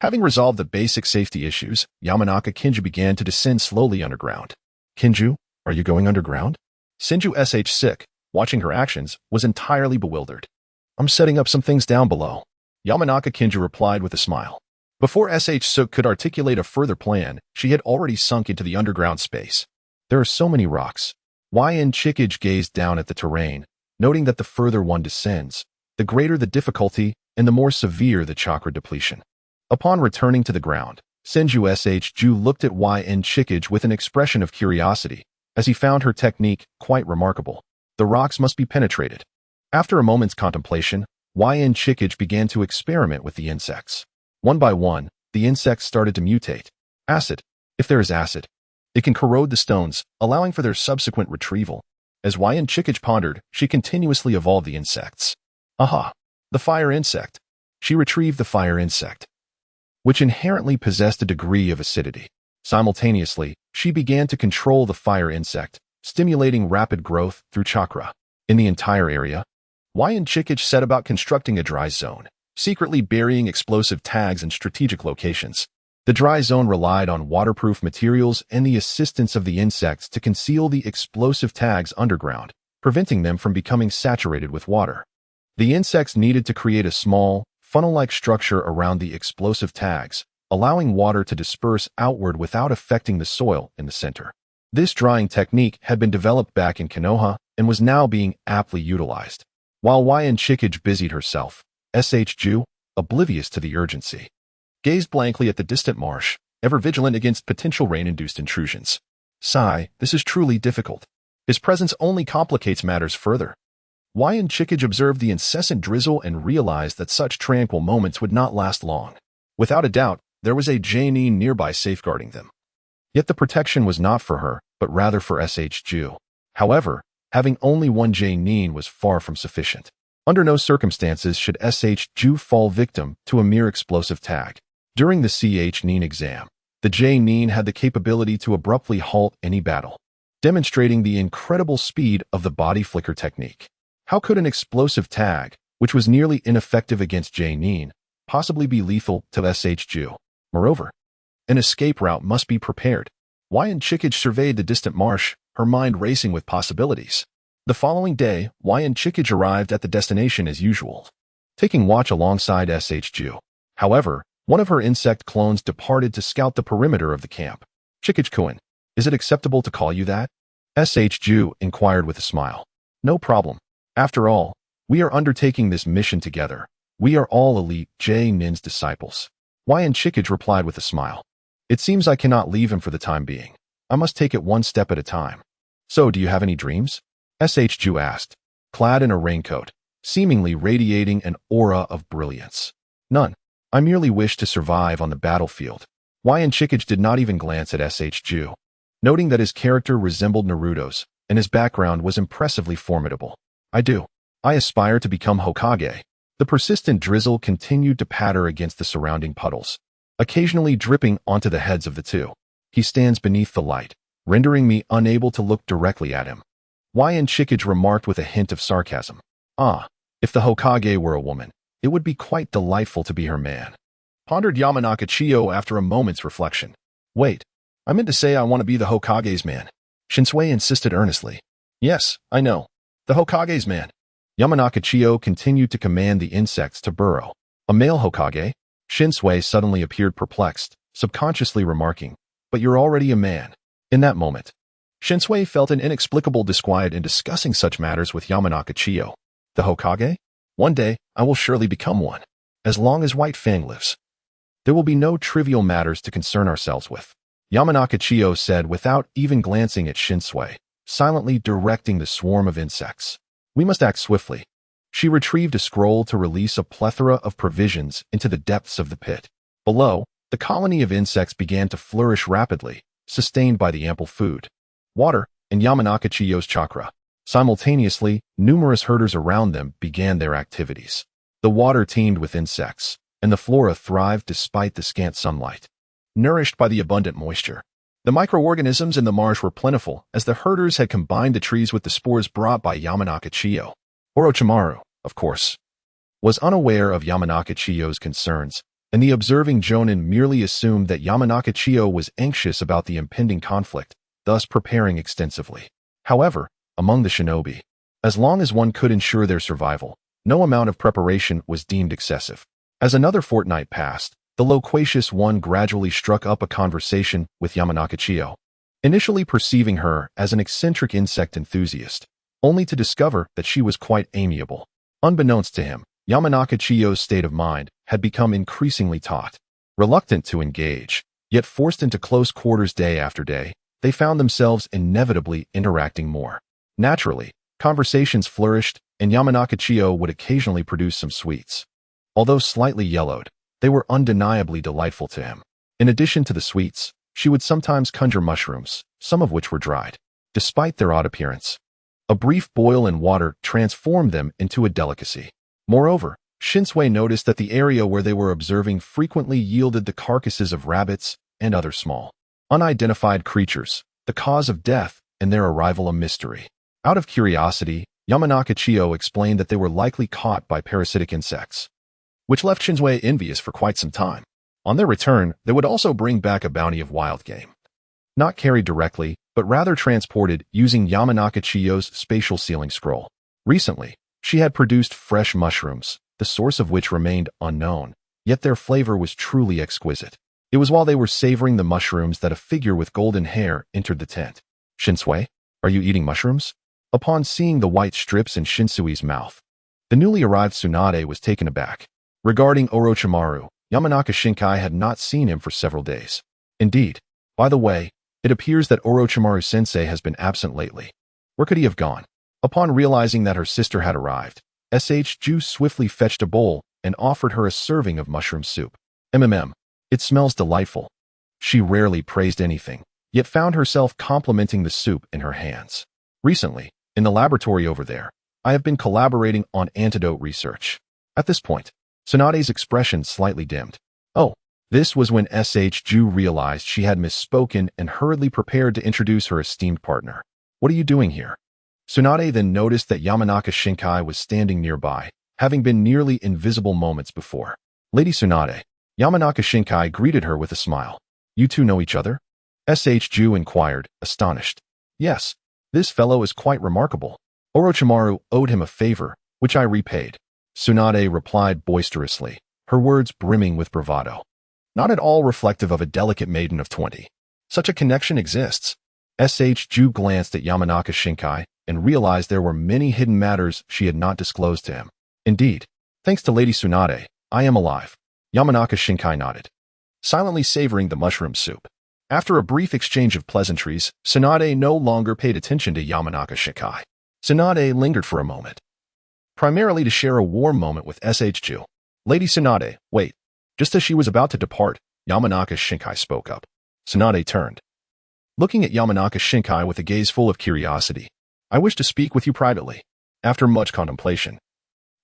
Having resolved the basic safety issues, Yamanaka Kinju began to descend slowly underground. Kinju, are you going underground? Senju Sik, watching her actions, was entirely bewildered. I'm setting up some things down below. Yamanaka Kinju replied with a smile. Before Suk could articulate a further plan, she had already sunk into the underground space. There are so many rocks. Chikage gazed down at the terrain, noting that the further one descends, the greater the difficulty and the more severe the chakra depletion. Upon returning to the ground, Senju looked at Chikage with an expression of curiosity, as he found her technique quite remarkable. The rocks must be penetrated. After a moment's contemplation, Chikage began to experiment with the insects. One by one, the insects started to mutate. Acid. If there is acid, it can corrode the stones, allowing for their subsequent retrieval. As Chikage pondered, she continuously evolved the insects. Aha! The fire insect. She retrieved the fire insect, which inherently possessed a degree of acidity. Simultaneously, she began to control the fire insect, stimulating rapid growth through chakra. In the entire area, Chikage set about constructing a dry zone, secretly burying explosive tags in strategic locations. The dry zone relied on waterproof materials and the assistance of the insects to conceal the explosive tags underground, preventing them from becoming saturated with water. The insects needed to create a small, funnel-like structure around the explosive tags, allowing water to disperse outward without affecting the soil in the center. This drying technique had been developed back in Konoha and was now being aptly utilized. While Chikage busied herself, Ju, oblivious to the urgency, gazed blankly at the distant marsh, ever vigilant against potential rain-induced intrusions. Sigh, this is truly difficult. His presence only complicates matters further. Chikage observed the incessant drizzle and realized that such tranquil moments would not last long. Without a doubt, there was a Jainin nearby safeguarding them. Yet the protection was not for her, but rather for Ju. However, having only one Jainin was far from sufficient. Under no circumstances should Ju fall victim to a mere explosive tag. During the Nin exam, the Jainin had the capability to abruptly halt any battle, demonstrating the incredible speed of the body flicker technique. How could an explosive tag, which was nearly ineffective against Jainin, possibly be lethal to Ju? Moreover, an escape route must be prepared. Chikage surveyed the distant marsh, her mind racing with possibilities. The following day, Chikage arrived at the destination as usual, taking watch alongside Ju. However, one of her insect clones departed to scout the perimeter of the camp. Chikage-kun, is it acceptable to call you that? Ju inquired with a smile. No problem. After all, we are undertaking this mission together. We are all elite Nin's disciples. Chikage replied with a smile. It seems I cannot leave him for the time being. I must take it one step at a time. So, do you have any dreams? Ju asked, clad in a raincoat, seemingly radiating an aura of brilliance. None. I merely wish to survive on the battlefield. Chikage did not even glance at Ju, noting that his character resembled Naruto's, and his background was impressively formidable. I do. I aspire to become Hokage. The persistent drizzle continued to patter against the surrounding puddles, occasionally dripping onto the heads of the two. He stands beneath the light, rendering me unable to look directly at him. Chikage remarked with a hint of sarcasm. Ah, if the Hokage were a woman, it would be quite delightful to be her man. Pondered Yamanaka Chiyu after a moment's reflection. Wait, I meant to say I want to be the Hokage's man. Shinsui insisted earnestly. Yes, I know. The Hokage's man. Yamanaka Chiyu continued to command the insects to burrow. A male Hokage? Shinsui suddenly appeared perplexed, subconsciously remarking, but you're already a man. In that moment, Shinsui felt an inexplicable disquiet in discussing such matters with Yamanaka Chiyu. The Hokage? One day, I will surely become one. As long as White Fang lives, there will be no trivial matters to concern ourselves with. Yamanaka Chiyu said without even glancing at Shinsui, silently directing the swarm of insects. We must act swiftly. She retrieved a scroll to release a plethora of provisions into the depths of the pit. Below, the colony of insects began to flourish rapidly, sustained by the ample food, water, and Yamanaka Chiyu's chakra. Simultaneously, numerous herders around them began their activities. The water teemed with insects, and the flora thrived despite the scant sunlight. Nourished by the abundant moisture, the microorganisms in the marsh were plentiful as the herders had combined the trees with the spores brought by Yamanaka Chiyo. Orochimaru, of course, was unaware of Yamanaka Chiyo's concerns, and the observing Jonin merely assumed that Yamanaka Chiyo was anxious about the impending conflict, thus preparing extensively. However, among the shinobi, as long as one could ensure their survival, no amount of preparation was deemed excessive. As another fortnight passed, the loquacious one gradually struck up a conversation with Yamanaka Chiyo, initially perceiving her as an eccentric insect enthusiast, only to discover that she was quite amiable. Unbeknownst to him, Yamanaka Chiyo's state of mind had become increasingly taut. Reluctant to engage, yet forced into close quarters day after day, they found themselves inevitably interacting more. Naturally, conversations flourished, and Yamanaka Chiyo would occasionally produce some sweets. Although slightly yellowed, they were undeniably delightful to him. In addition to the sweets, she would sometimes conjure mushrooms, some of which were dried. Despite their odd appearance, a brief boil in water transformed them into a delicacy. Moreover, Shinsui noticed that the area where they were observing frequently yielded the carcasses of rabbits and other small, unidentified creatures, the cause of death and their arrival a mystery. Out of curiosity, Yamanaka Chiyo explained that they were likely caught by parasitic insects, which left Shinsui envious for quite some time. On their return, they would also bring back a bounty of wild game, not carried directly, but rather transported using Yamanaka Chiyo's spatial sealing scroll. Recently, she had produced fresh mushrooms, the source of which remained unknown, yet their flavor was truly exquisite. It was while they were savoring the mushrooms that a figure with golden hair entered the tent. "Shinsui, are you eating mushrooms?" Upon seeing the white strips in Shinsui's mouth, the newly arrived Tsunade was taken aback. Regarding Orochimaru, Yamanaka Shinkai had not seen him for several days. Indeed, by the way, it appears that Orochimaru-sensei has been absent lately. Where could he have gone? Upon realizing that her sister had arrived, Ju swiftly fetched a bowl and offered her a serving of mushroom soup. It smells delightful. She rarely praised anything, yet found herself complimenting the soup in her hands. Recently, in the laboratory over there, I have been collaborating on antidote research. At this point, Tsunade's expression slightly dimmed. Oh, this was when Ju realized she had misspoken and hurriedly prepared to introduce her esteemed partner. "What are you doing here?" Tsunade then noticed that Yamanaka Shinkai was standing nearby, having been nearly invisible moments before. "Lady Tsunade," Yamanaka Shinkai greeted her with a smile. "You two know each other?" Ju inquired, astonished. "Yes, this fellow is quite remarkable. Orochimaru owed him a favor, which I repaid." Tsunade replied boisterously, her words brimming with bravado. Not at all reflective of a delicate maiden of 20. Such a connection exists. Ju glanced at Yamanaka Shinkai and realized there were many hidden matters she had not disclosed to him. "Indeed, thanks to Lady Tsunade, I am alive." Yamanaka Shinkai nodded, silently savoring the mushroom soup. After a brief exchange of pleasantries, Tsunade no longer paid attention to Yamanaka Shinkai. Tsunade lingered for a moment, primarily to share a warm moment with Ju. "Lady Tsunade, wait." Just as she was about to depart, Yamanaka Shinkai spoke up. Tsunade turned, looking at Yamanaka Shinkai with a gaze full of curiosity. "I wish to speak with you privately." After much contemplation,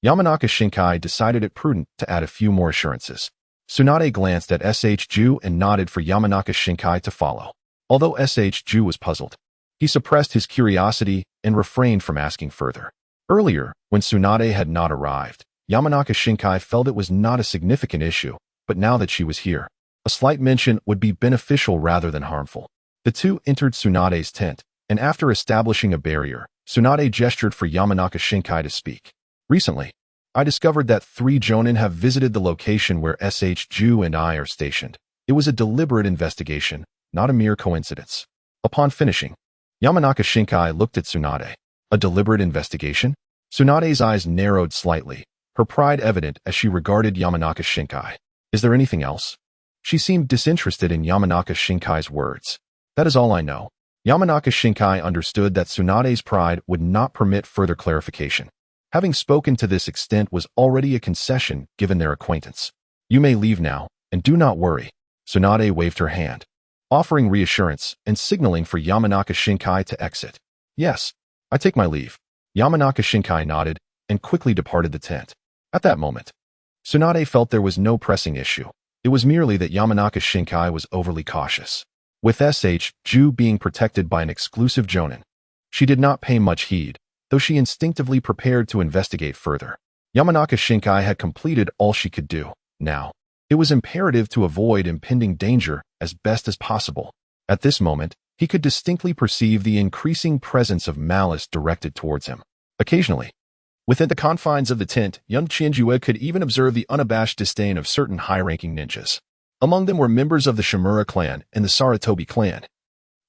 Yamanaka Shinkai decided it prudent to add a few more assurances. Tsunade glanced at Ju and nodded for Yamanaka Shinkai to follow. Although Ju was puzzled, he suppressed his curiosity and refrained from asking further. Earlier, when Tsunade had not arrived, Yamanaka Shinkai felt it was not a significant issue, but now that she was here, a slight mention would be beneficial rather than harmful. The two entered Tsunade's tent, and after establishing a barrier, Tsunade gestured for Yamanaka Shinkai to speak. "Recently, I discovered that 3 Jonin have visited the location where Ju and I are stationed. It was a deliberate investigation, not a mere coincidence." Upon finishing, Yamanaka Shinkai looked at Tsunade. "A deliberate investigation?" Tsunade's eyes narrowed slightly, her pride evident as she regarded Yamanaka Shinkai. "Is there anything else?" She seemed disinterested in Yamanaka Shinkai's words. "That is all I know." Yamanaka Shinkai understood that Tsunade's pride would not permit further clarification. Having spoken to this extent was already a concession given their acquaintance. "You may leave now, and do not worry." Tsunade waved her hand, offering reassurance and signaling for Yamanaka Shinkai to exit. "Yes, I take my leave." Yamanaka Shinkai nodded and quickly departed the tent. At that moment, Tsunade felt there was no pressing issue. It was merely that Yamanaka Shinkai was overly cautious. With Ju being protected by an exclusive jonin, she did not pay much heed, though she instinctively prepared to investigate further. Yamanaka Shinkai had completed all she could do. Now, it was imperative to avoid impending danger as best as possible. At this moment, he could distinctly perceive the increasing presence of malice directed towards him. Occasionally, within the confines of the tent, young Qianjue could even observe the unabashed disdain of certain high-ranking ninjas. Among them were members of the Shimura clan and the Sarutobi clan.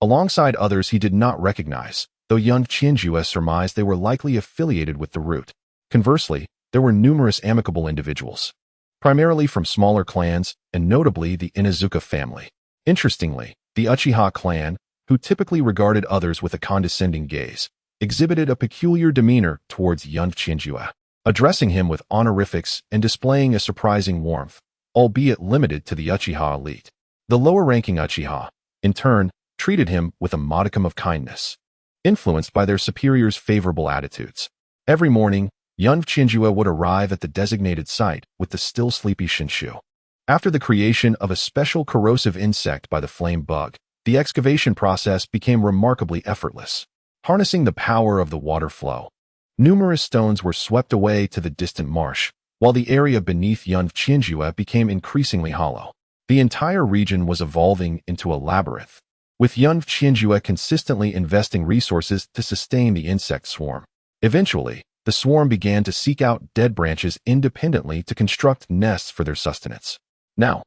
Alongside others he did not recognize, though young Qianjue surmised they were likely affiliated with the root. Conversely, there were numerous amicable individuals, primarily from smaller clans, and notably the Inuzuka family. Interestingly, the Uchiha clan, who typically regarded others with a condescending gaze, exhibited a peculiar demeanor towards young Qianjue, addressing him with honorifics and displaying a surprising warmth, albeit limited to the Uchiha elite. The lower-ranking Uchiha, in turn, treated him with a modicum of kindness, influenced by their superiors' favorable attitudes. Every morning, young Qianjue would arrive at the designated site with the still sleepy Shinshu. After the creation of a special corrosive insect by the flame bug, the excavation process became remarkably effortless, harnessing the power of the water flow. Numerous stones were swept away to the distant marsh, while the area beneath young Qianjue became increasingly hollow. The entire region was evolving into a labyrinth, with young Qianjue consistently investing resources to sustain the insect swarm. Eventually, the swarm began to seek out dead branches independently to construct nests for their sustenance. Now,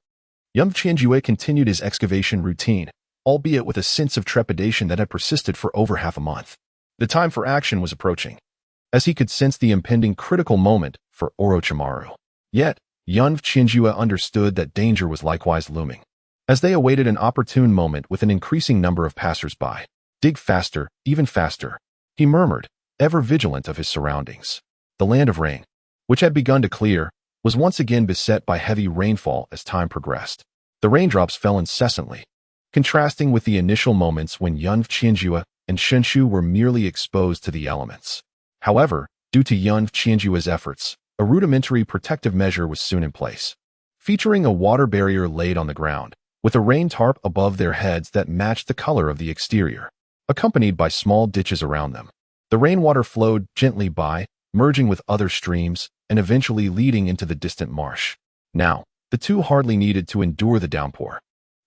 young Qianjue continued his excavation routine, albeit with a sense of trepidation that had persisted for over half a month. The time for action was approaching, as he could sense the impending critical moment for Orochimaru. Yet, young Qianjue understood that danger was likewise looming. As they awaited an opportune moment with an increasing number of passers-by, "Dig faster, even faster," he murmured, ever vigilant of his surroundings. The land of rain, which had begun to clear, was once again beset by heavy rainfall as time progressed. The raindrops fell incessantly, contrasting with the initial moments when young Qianjue and Shinshu were merely exposed to the elements. However, due to young Qianjue's efforts, a rudimentary protective measure was soon in place, featuring a water barrier laid on the ground, with a rain tarp above their heads that matched the color of the exterior, accompanied by small ditches around them. The rainwater flowed gently by, merging with other streams, and eventually leading into the distant marsh. Now, the two hardly needed to endure the downpour.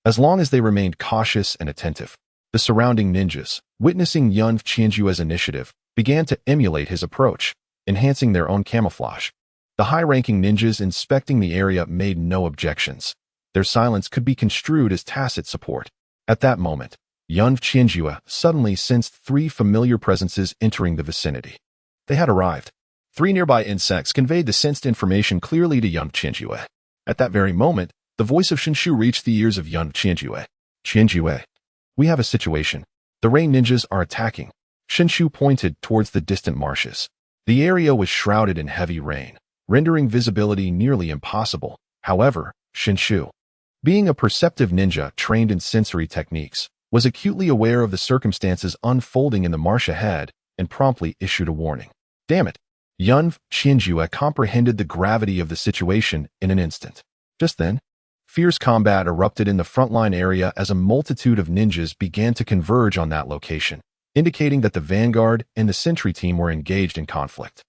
As long as they remained cautious and attentive, the surrounding ninjas, witnessing young Qianjue's initiative, began to emulate his approach, enhancing their own camouflage. The high-ranking ninjas inspecting the area made no objections. Their silence could be construed as tacit support. At that moment, young Qianjue suddenly sensed three familiar presences entering the vicinity. They had arrived. Three nearby insects conveyed the sensed information clearly to young Qianjue. At that very moment, the voice of Shinshu reached the ears of young Qianjue. "Qianjue, we have a situation. The rain ninjas are attacking." Shinshu pointed towards the distant marshes. The area was shrouded in heavy rain, rendering visibility nearly impossible. However, Shinshu, being a perceptive ninja trained in sensory techniques, was acutely aware of the circumstances unfolding in the marsh ahead and promptly issued a warning. Damn it! Young Qianjue comprehended the gravity of the situation in an instant. Just then, fierce combat erupted in the frontline area as a multitude of ninjas began to converge on that location, indicating that the vanguard and the sentry team were engaged in conflict.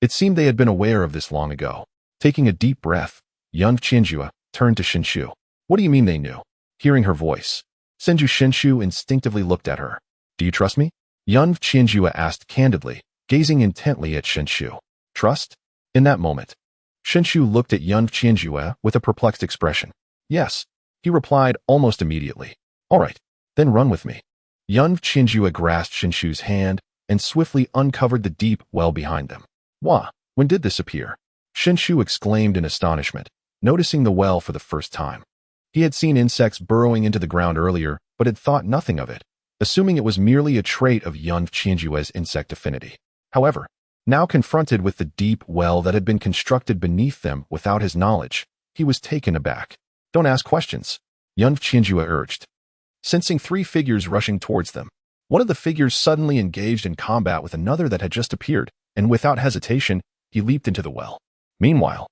It seemed they had been aware of this long ago. Taking a deep breath, young Qianjue turned to Shinshu. "What do you mean they knew?" Hearing her voice, Shinshu instinctively looked at her. "Do you trust me?" Young Qianjue asked candidly, gazing intently at Shinshu. "Trust?" In that moment, Shinshu looked at young Qianjue with a perplexed expression. "Yes," he replied almost immediately. "All right, then run with me." Young Qianjue grasped Shinshu's hand and swiftly uncovered the deep well behind them. "Wah, when did this appear?" Shinshu exclaimed in astonishment, noticing the well for the first time. He had seen insects burrowing into the ground earlier, but had thought nothing of it, assuming it was merely a trait of young Qianjue's insect affinity. However, now confronted with the deep well that had been constructed beneath them without his knowledge, he was taken aback. "Don't ask questions," young Qianjue urged, sensing three figures rushing towards them. One of the figures suddenly engaged in combat with another that had just appeared, and without hesitation, he leaped into the well. Meanwhile,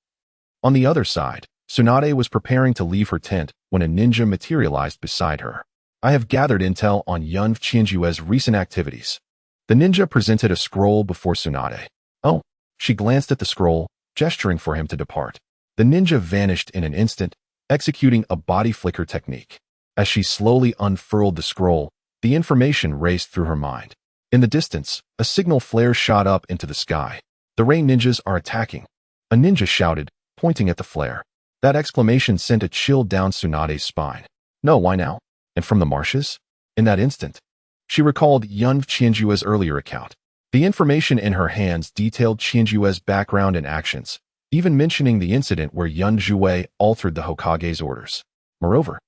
On the other side, Tsunade was preparing to leave her tent when a ninja materialized beside her. I have gathered intel on Yun Qianjue's recent activities. The ninja presented a scroll before Tsunade. Oh, she glanced at the scroll, gesturing for him to depart. The ninja vanished in an instant, executing a body flicker technique. As she slowly unfurled the scroll, the information raced through her mind. In the distance, a signal flare shot up into the sky. The Ray ninjas are attacking. A ninja shouted, pointing at the flare. That exclamation sent a chill down Tsunade's spine. No, why now? And from the marshes? In that instant, she recalled Yun Qianjue's earlier account. The information in her hands detailed Qianjue's background and actions, even mentioning the incident where Yun Jue altered the Hokage's orders. Moreover,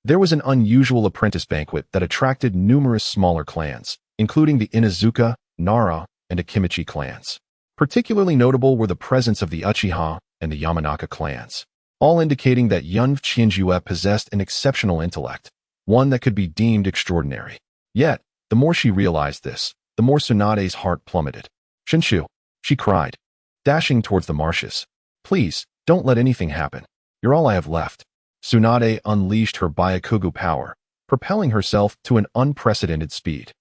there was an unusual apprentice banquet that attracted numerous smaller clans, including the Inazuka, Nara, and Akimichi clans. Particularly notable were the presence of the Uchiha and the Yamanaka clans, all indicating that Yun Qianjue possessed an exceptional intellect, one that could be deemed extraordinary. Yet, the more she realized this, the more Tsunade's heart plummeted. "Shinshu," she cried, dashing towards the marshes. "Please, don't let anything happen. You're all I have left." Tsunade unleashed her Byakugan power, propelling herself to an unprecedented speed.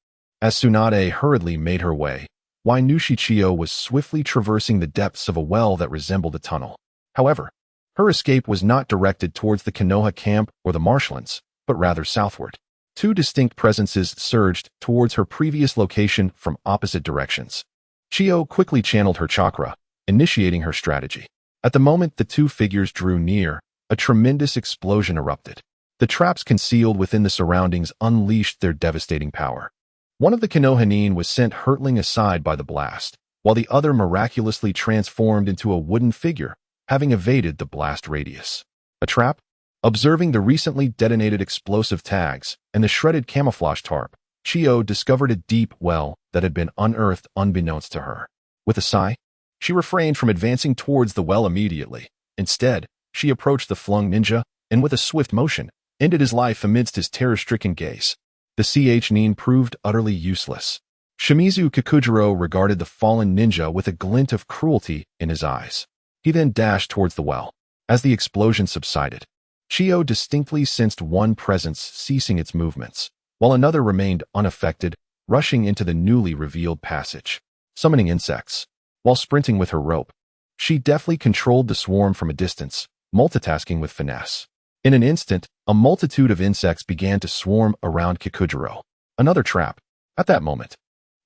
As Tsunade hurriedly made her way, Wainushi Chiyo was swiftly traversing the depths of a well that resembled a tunnel. However, her escape was not directed towards the Konoha camp or the marshlands, but rather southward. Two distinct presences surged towards her previous location from opposite directions. Chiyo quickly channeled her chakra, initiating her strategy. At the moment the two figures drew near, a tremendous explosion erupted. The traps concealed within the surroundings unleashed their devastating power. One of the Konohanin was sent hurtling aside by the blast, while the other miraculously transformed into a wooden figure, having evaded the blast radius. A trap? Observing the recently detonated explosive tags and the shredded camouflage tarp, Chiyo discovered a deep well that had been unearthed unbeknownst to her. With a sigh, she refrained from advancing towards the well immediately. Instead, she approached the flung ninja and with a swift motion, ended his life amidst his terror-stricken gaze. The Nin proved utterly useless. Shimizu Kikujiro regarded the fallen ninja with a glint of cruelty in his eyes. He then dashed towards the well. As the explosion subsided, Chiyo distinctly sensed one presence ceasing its movements, while another remained unaffected, rushing into the newly revealed passage. Summoning insects. While sprinting with her rope, she deftly controlled the swarm from a distance, multitasking with finesse. In an instant, a multitude of insects began to swarm around Kikujiro. Another trap. At that moment,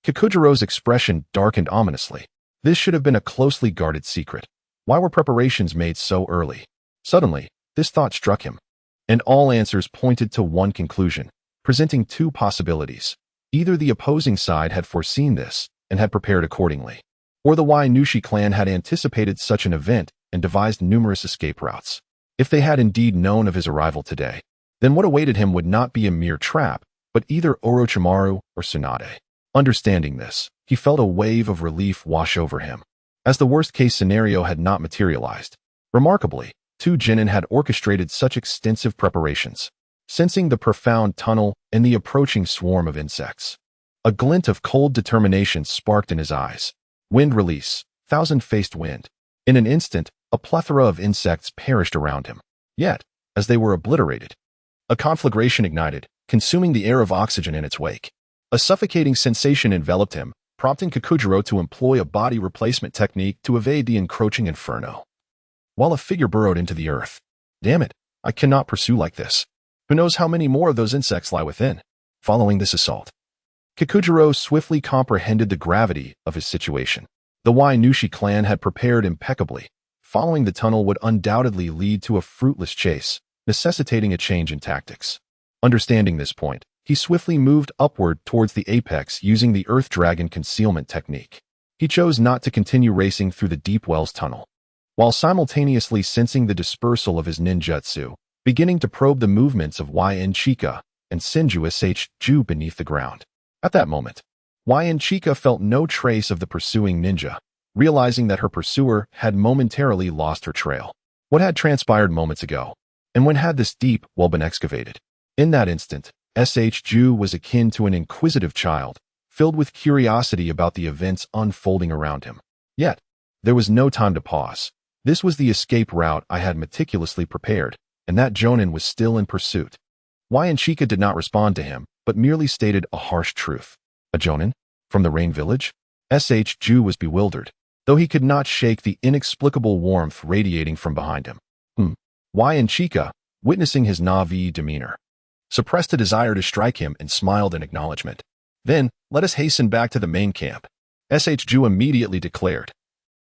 Kikujiro's expression darkened ominously. This should have been a closely guarded secret. Why were preparations made so early? Suddenly, this thought struck him, and all answers pointed to one conclusion, presenting two possibilities. Either the opposing side had foreseen this and had prepared accordingly, or the Wainushi clan had anticipated such an event and devised numerous escape routes. If they had indeed known of his arrival today, then what awaited him would not be a mere trap, but either Orochimaru or Tsunade. Understanding this, he felt a wave of relief wash over him, as the worst-case scenario had not materialized. Remarkably, two genin had orchestrated such extensive preparations, sensing the profound tunnel and the approaching swarm of insects. A glint of cold determination sparked in his eyes. Wind release, thousand-faced wind. In an instant, a plethora of insects perished around him. Yet, as they were obliterated, a conflagration ignited, consuming the air of oxygen in its wake. A suffocating sensation enveloped him, prompting Kikujiro to employ a body replacement technique to evade the encroaching inferno. While a figure burrowed into the earth. Damn it, I cannot pursue like this. Who knows how many more of those insects lie within? Following this assault, Kikujiro swiftly comprehended the gravity of his situation. The Wainushi clan had prepared impeccably. Following the tunnel would undoubtedly lead to a fruitless chase, necessitating a change in tactics. Understanding this point, he swiftly moved upward towards the apex using the Earth Dragon concealment technique. He chose not to continue racing through the deep wells tunnel, while simultaneously sensing the dispersal of his ninjutsu, beginning to probe the movements of YN Chika and Senju Ju beneath the ground. At that moment, YN Chika felt no trace of the pursuing ninja, realizing that her pursuer had momentarily lost her trail. What had transpired moments ago, and when had this deep well been excavated? In that instant, Ju was akin to an inquisitive child, filled with curiosity about the events unfolding around him. Yet, there was no time to pause. This was the escape route I had meticulously prepared, and that Jonin was still in pursuit. Chika did not respond to him, but merely stated a harsh truth. A Jonin? From the Rain Village? Ju was bewildered, though he could not shake the inexplicable warmth radiating from behind him. Chika, witnessing his Na'vi demeanor, suppressed a desire to strike him and smiled in acknowledgement. Then, let us hasten back to the main camp, Ju immediately declared.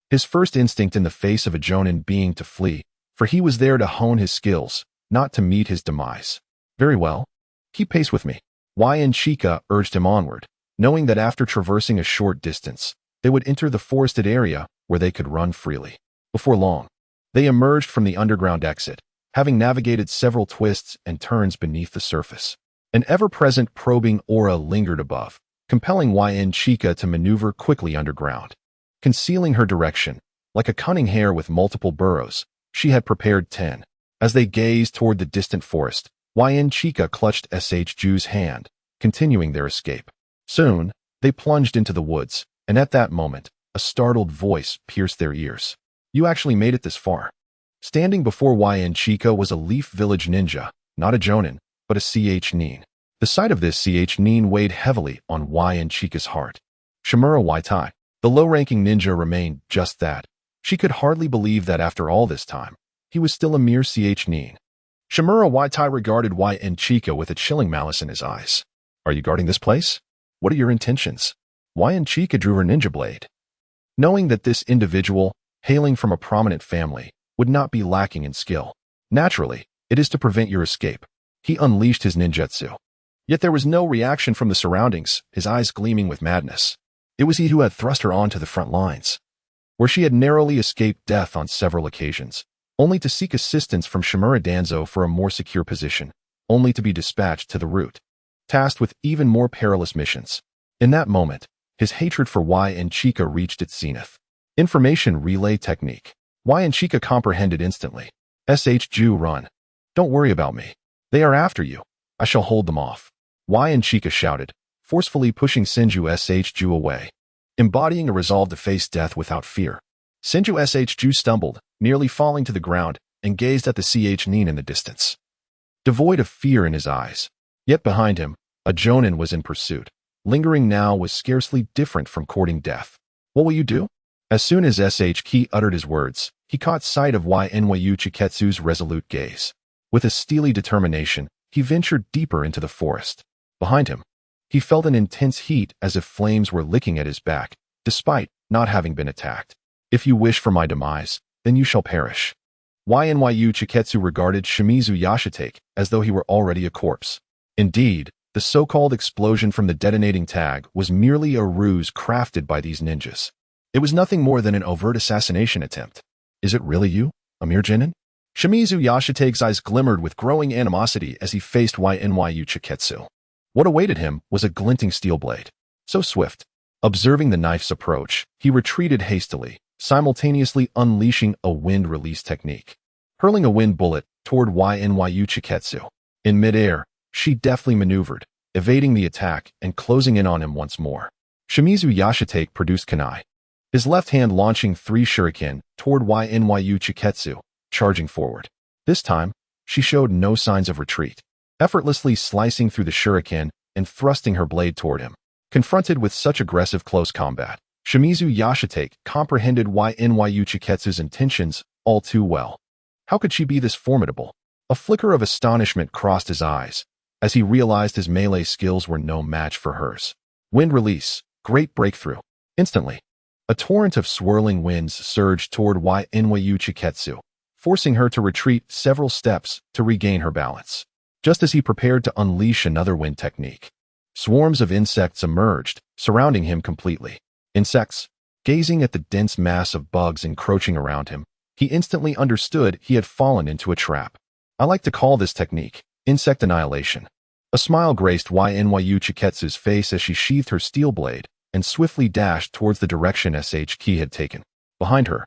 His first instinct in the face of a Jonin being to flee, for he was there to hone his skills, not to meet his demise. Very well. Keep pace with me. Chika urged him onward, knowing that after traversing a short distance, they would enter the forested area where they could run freely. Before long, they emerged from the underground exit, having navigated several twists and turns beneath the surface. An ever-present probing aura lingered above, compelling Chika to maneuver quickly underground. Concealing her direction, like a cunning hare with multiple burrows, she had prepared 10. As they gazed toward the distant forest, Chika clutched Ju's hand, continuing their escape. Soon, they plunged into the woods, and at that moment, a startled voice pierced their ears. You actually made it this far. Standing before Chika was a Leaf Village ninja, not a Jonin, but a Nin. The sight of this Nin weighed heavily on Chika's heart. Shimura Waitai, the low-ranking ninja, remained just that. She could hardly believe that after all this time, he was still a mere Nin. Shimura Waitai regarded Chika with a chilling malice in his eyes. Are you guarding this place? What are your intentions? Chika drew her ninja blade. Knowing that this individual, hailing from a prominent family, would not be lacking in skill. Naturally, it is to prevent your escape. He unleashed his ninjutsu. Yet there was no reaction from the surroundings, his eyes gleaming with madness. It was he who had thrust her onto the front lines, where she had narrowly escaped death on several occasions, only to seek assistance from Shimura Danzō for a more secure position, only to be dispatched to the route, tasked with even more perilous missions. In that moment, his hatred for Chika reached its zenith. Information relay technique. Chika comprehended instantly. Ju, run. Don't worry about me. They are after you. I shall hold them off. Chika shouted, forcefully pushing Ju away, embodying a resolve to face death without fear. Ju stumbled, nearly falling to the ground, and gazed at the Nin in the distance, devoid of fear in his eyes. Yet behind him, a Jonin was in pursuit. Lingering now was scarcely different from courting death. What will you do? As soon as Ki uttered his words, he caught sight of Chiketsu's resolute gaze. With a steely determination, he ventured deeper into the forest. Behind him, he felt an intense heat as if flames were licking at his back, despite not having been attacked. If you wish for my demise, then you shall perish. Chiketsu regarded Shimizu Yashitake as though he were already a corpse. Indeed, the so-called explosion from the detonating tag was merely a ruse crafted by these ninjas. It was nothing more than an overt assassination attempt. Is it really you, a mere Jinin? Shimizu Yashitake's eyes glimmered with growing animosity as he faced Chiketsu. What awaited him was a glinting steel blade. So swift. Observing the knife's approach, he retreated hastily, simultaneously unleashing a wind release technique. Hurling a wind bullet toward Chiketsu. In midair, she deftly maneuvered, evading the attack and closing in on him once more. Shimizu Yashitake produced kunai, his left hand launching 3 shuriken toward Chiketsu, charging forward. This time, she showed no signs of retreat, effortlessly slicing through the shuriken and thrusting her blade toward him. Confronted with such aggressive close combat, Shimizu Yashitake comprehended Chiketsu's intentions all too well. How could she be this formidable? A flicker of astonishment crossed his eyes, as he realized his melee skills were no match for hers. Wind release, great breakthrough. Instantly, a torrent of swirling winds surged toward Chiketsu, forcing her to retreat several steps to regain her balance. Just as he prepared to unleash another wind technique, swarms of insects emerged, surrounding him completely. Insects. Gazing at the dense mass of bugs encroaching around him, he instantly understood he had fallen into a trap. I like to call this technique insect annihilation. A smile graced Chiketsu's face as she sheathed her steel blade and swiftly dashed towards the direction Ki had taken. Behind her,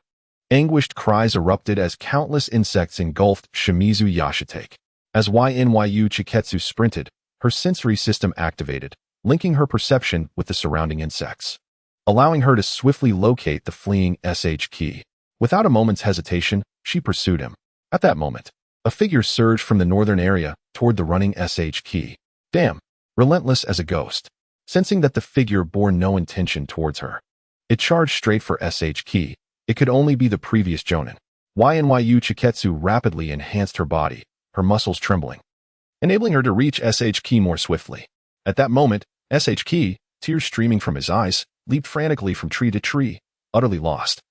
anguished cries erupted as countless insects engulfed Shimizu Yashitake. As Chiketsu sprinted, her sensory system activated, linking her perception with the surrounding insects, allowing her to swiftly locate the fleeing Ki. Without a moment's hesitation, she pursued him. At that moment, a figure surged from the northern area toward the running SHK. Damn, relentless as a ghost. Sensing that the figure bore no intention towards her, it charged straight for SHK. It could only be the previous Jonin. Nyu Chiketsu rapidly enhanced her body, her muscles trembling, enabling her to reach SHK more swiftly. At that moment, SHK, tears streaming from his eyes, leaped frantically from tree to tree, utterly lost.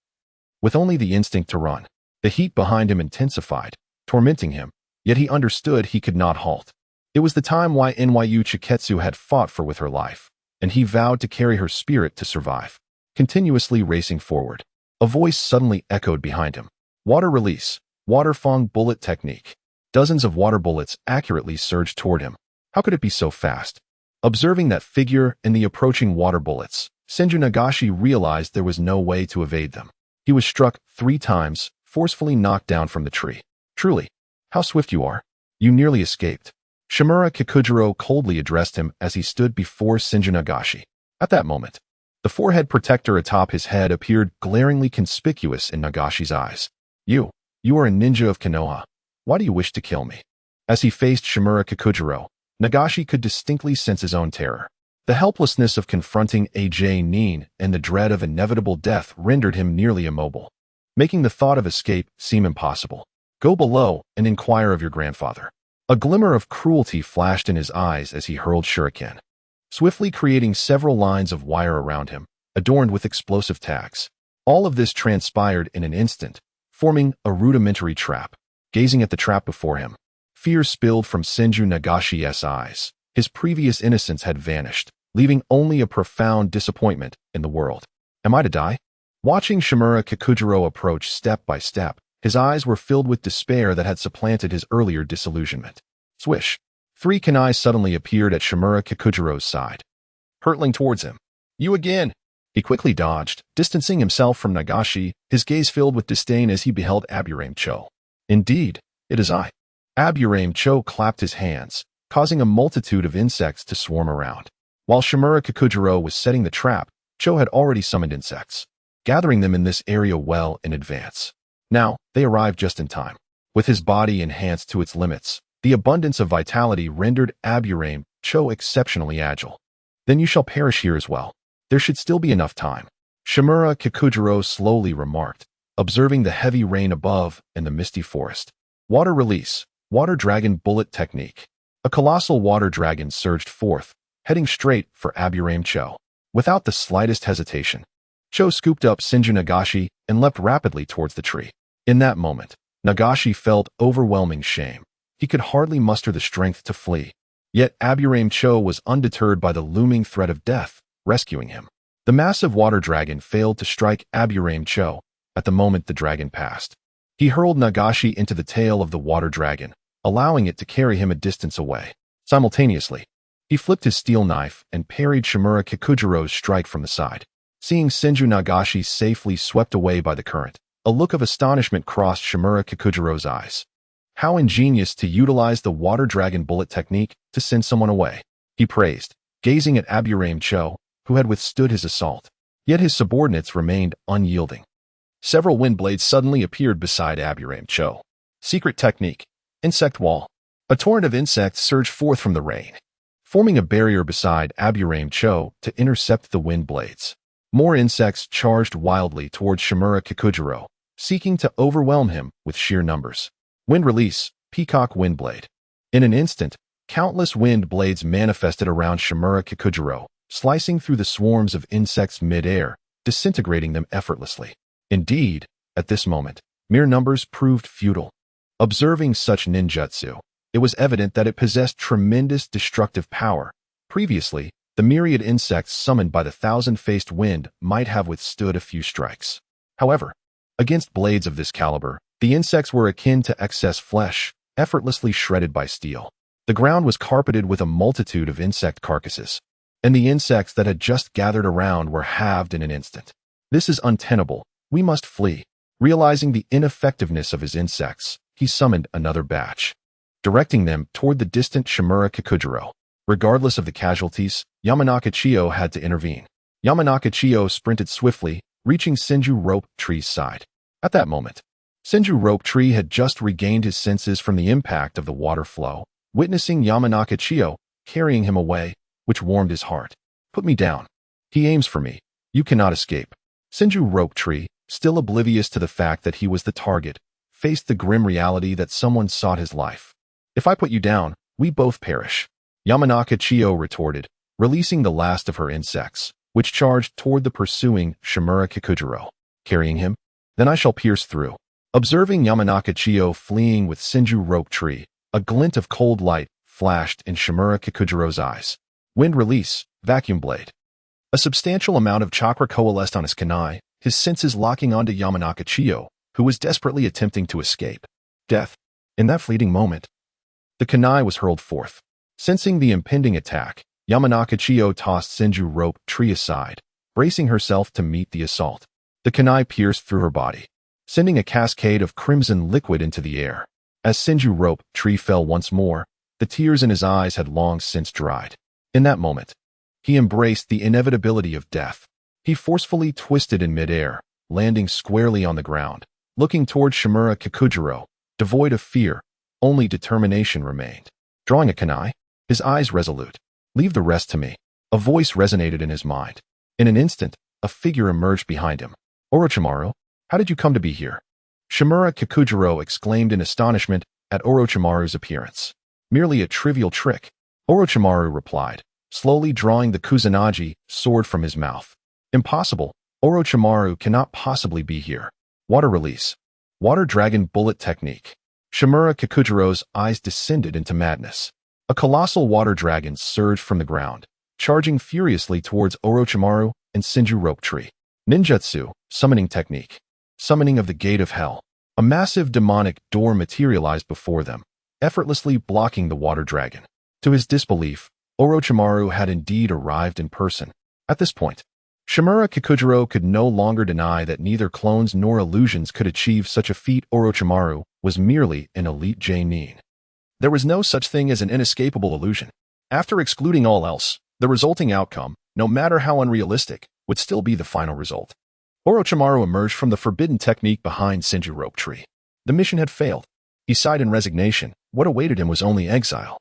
With only the instinct to run, the heat behind him intensified, tormenting him, yet he understood he could not halt. It was the time Nyu Chiketsu had fought for with her life, and he vowed to carry her spirit to survive. Continuously racing forward, a voice suddenly echoed behind him. Water release, White Fang bullet technique. Dozens of water bullets accurately surged toward him. How could it be so fast? Observing that figure and the approaching water bullets, Senju Nagashi realized there was no way to evade them. He was struck 3 times, forcefully knocked down from the tree. Truly, how swift you are. You nearly escaped. Shimura Kikujiro coldly addressed him as he stood before Senju Nagashi. At that moment, the forehead protector atop his head appeared glaringly conspicuous in Nagashi's eyes. You are a ninja of Konoha. Why do you wish to kill me? As he faced Shimura Kikujiro, Nagashi could distinctly sense his own terror. The helplessness of confronting AJ Nin and the dread of inevitable death rendered him nearly immobile, making the thought of escape seem impossible. Go below and inquire of your grandfather. A glimmer of cruelty flashed in his eyes as he hurled shuriken, swiftly creating several lines of wire around him, adorned with explosive tags. All of this transpired in an instant, forming a rudimentary trap. Gazing at the trap before him, fear spilled from Senju Nagashi's eyes. His previous innocence had vanished, leaving only a profound disappointment in the world. Am I to die? Watching Shimura Kikujiro approach step by step, his eyes were filled with despair that had supplanted his earlier disillusionment. Swish! 3 kunai suddenly appeared at Shimura Kikujiro's side, hurtling towards him. You again! He quickly dodged, distancing himself from Nagashi, his gaze filled with disdain as he beheld Aburame Chiyu. Indeed, it is I. Aburame Chiyu clapped his hands, causing a multitude of insects to swarm around. While Shimura Kikujiro was setting the trap, Chiyu had already summoned insects, gathering them in this area well in advance. Now, they arrived just in time. With his body enhanced to its limits, the abundance of vitality rendered Aburame Chiyu exceptionally agile. Then you shall perish here as well. There should still be enough time. Shimura Kikujiro slowly remarked, observing the heavy rain above and the misty forest. Water release, Water Dragon bullet technique. A colossal water dragon surged forth, heading straight for Aburame Chiyu. Without the slightest hesitation, Chiyu scooped up Senju Nagashi and leapt rapidly towards the tree. In that moment, Nagashi felt overwhelming shame. He could hardly muster the strength to flee. Yet Aburame Chiyu was undeterred by the looming threat of death, rescuing him. The massive water dragon failed to strike Aburame Chiyu at the moment the dragon passed. He hurled Nagashi into the tail of the water dragon, allowing it to carry him a distance away. Simultaneously, he flipped his steel knife and parried Shimura Kikujiro's strike from the side. Seeing Senju Nagashi safely swept away by the current, a look of astonishment crossed Shimura Kikujiro's eyes. How ingenious to utilize the water dragon bullet technique to send someone away, he praised, gazing at Aburame Chiyu, who had withstood his assault. Yet his subordinates remained unyielding. Several wind blades suddenly appeared beside Aburame Chiyu. Secret technique, insect wall. A torrent of insects surged forth from the rain, forming a barrier beside Aburame Chiyu to intercept the wind blades. More insects charged wildly towards Shimura Kikujiro, seeking to overwhelm him with sheer numbers. Wind release, Peacock wind blade. In an instant, countless wind blades manifested around Shimura Kikujiro, slicing through the swarms of insects mid-air, disintegrating them effortlessly. Indeed, at this moment, mere numbers proved futile. Observing such ninjutsu, it was evident that it possessed tremendous destructive power. Previously, the myriad insects summoned by the thousand-faced wind might have withstood a few strikes. However, against blades of this caliber, the insects were akin to excess flesh, effortlessly shredded by steel. The ground was carpeted with a multitude of insect carcasses, and the insects that had just gathered around were halved in an instant. This is untenable. We must flee. Realizing the ineffectiveness of his insects, he summoned another batch, directing them toward the distant Shimura Kikujiro. Regardless of the casualties, Yamanaka Chiyo had to intervene. Yamanaka Chiyo sprinted swiftly, reaching Senju Rope Tree's side. At that moment, Senju Rope Tree had just regained his senses from the impact of the water flow, witnessing Yamanaka Chiyo carrying him away, which warmed his heart. Put me down. He aims for me. You cannot escape. Senju Rope Tree, still oblivious to the fact that he was the target, faced the grim reality that someone sought his life. If I put you down, we both perish. Yamanaka Chiyo retorted, releasing the last of her insects, which charged toward the pursuing Shimura Kikujiro. Carrying him? Then I shall pierce through. Observing Yamanaka Chiyo fleeing with Senju Rope Tree, a glint of cold light flashed in Shimura Kikujiro's eyes. Wind release, vacuum blade. A substantial amount of chakra coalesced on his kunai, his senses locking onto Yamanaka Chiyo, who was desperately attempting to escape. Death. In that fleeting moment, the kunai was hurled forth. Sensing the impending attack, Yamanaka Chiyo tossed Senju Rope Tree aside, bracing herself to meet the assault. The kunai pierced through her body, sending a cascade of crimson liquid into the air. As Senju Rope Tree fell once more, the tears in his eyes had long since dried. In that moment, he embraced the inevitability of death. He forcefully twisted in midair, landing squarely on the ground. Looking toward Shimura Kikujiro, devoid of fear, only determination remained. Drawing a kunai, his eyes resolute. Leave the rest to me. A voice resonated in his mind. In an instant, a figure emerged behind him. Orochimaru, how did you come to be here? Shimura Kikujiro exclaimed in astonishment at Orochimaru's appearance. Merely a trivial trick, Orochimaru replied, slowly drawing the Kusanagi sword from his mouth. Impossible. Orochimaru cannot possibly be here. Water release. Water dragon bullet technique. Shimura Kikujiro's eyes descended into madness. A colossal water dragon surged from the ground, charging furiously towards Orochimaru and Senju Rope Tree. Ninjutsu, summoning technique. Summoning of the Gate of Hell. A massive demonic door materialized before them, effortlessly blocking the water dragon. To his disbelief, Orochimaru had indeed arrived in person. At this point, Shimura Kikujiro could no longer deny that neither clones nor illusions could achieve such a feat. Orochimaru was merely an elite Genin. There was no such thing as an inescapable illusion. After excluding all else, the resulting outcome, no matter how unrealistic, would still be the final result. Orochimaru emerged from the forbidden technique behind Senju Rope Tree. The mission had failed. He sighed in resignation. What awaited him was only exile.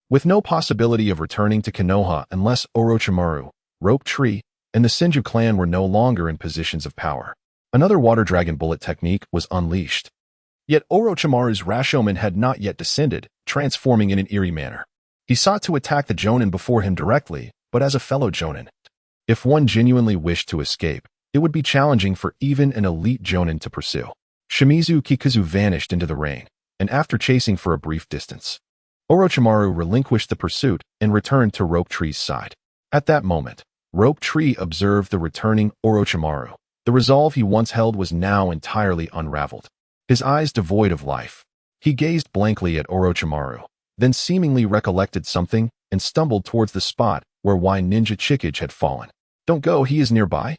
With no possibility of returning to Konoha unless Orochimaru, Rope Tree, and the Senju clan were no longer in positions of power. Another water dragon bullet technique was unleashed. Yet Orochimaru's Rashomon had not yet descended, transforming in an eerie manner. He sought to attack the Jonin before him directly, but as a fellow Jonin. If one genuinely wished to escape, it would be challenging for even an elite Jonin to pursue. Shimizu Kikuzu vanished into the rain, and after chasing for a brief distance, Orochimaru relinquished the pursuit and returned to Rope Tree's side. At that moment, Rope Tree observed the returning Orochimaru. The resolve he once held was now entirely unraveled. His eyes devoid of life, he gazed blankly at Orochimaru, then seemingly recollected something and stumbled towards the spot where White Ninja Chickage had fallen. Don't go, he is nearby.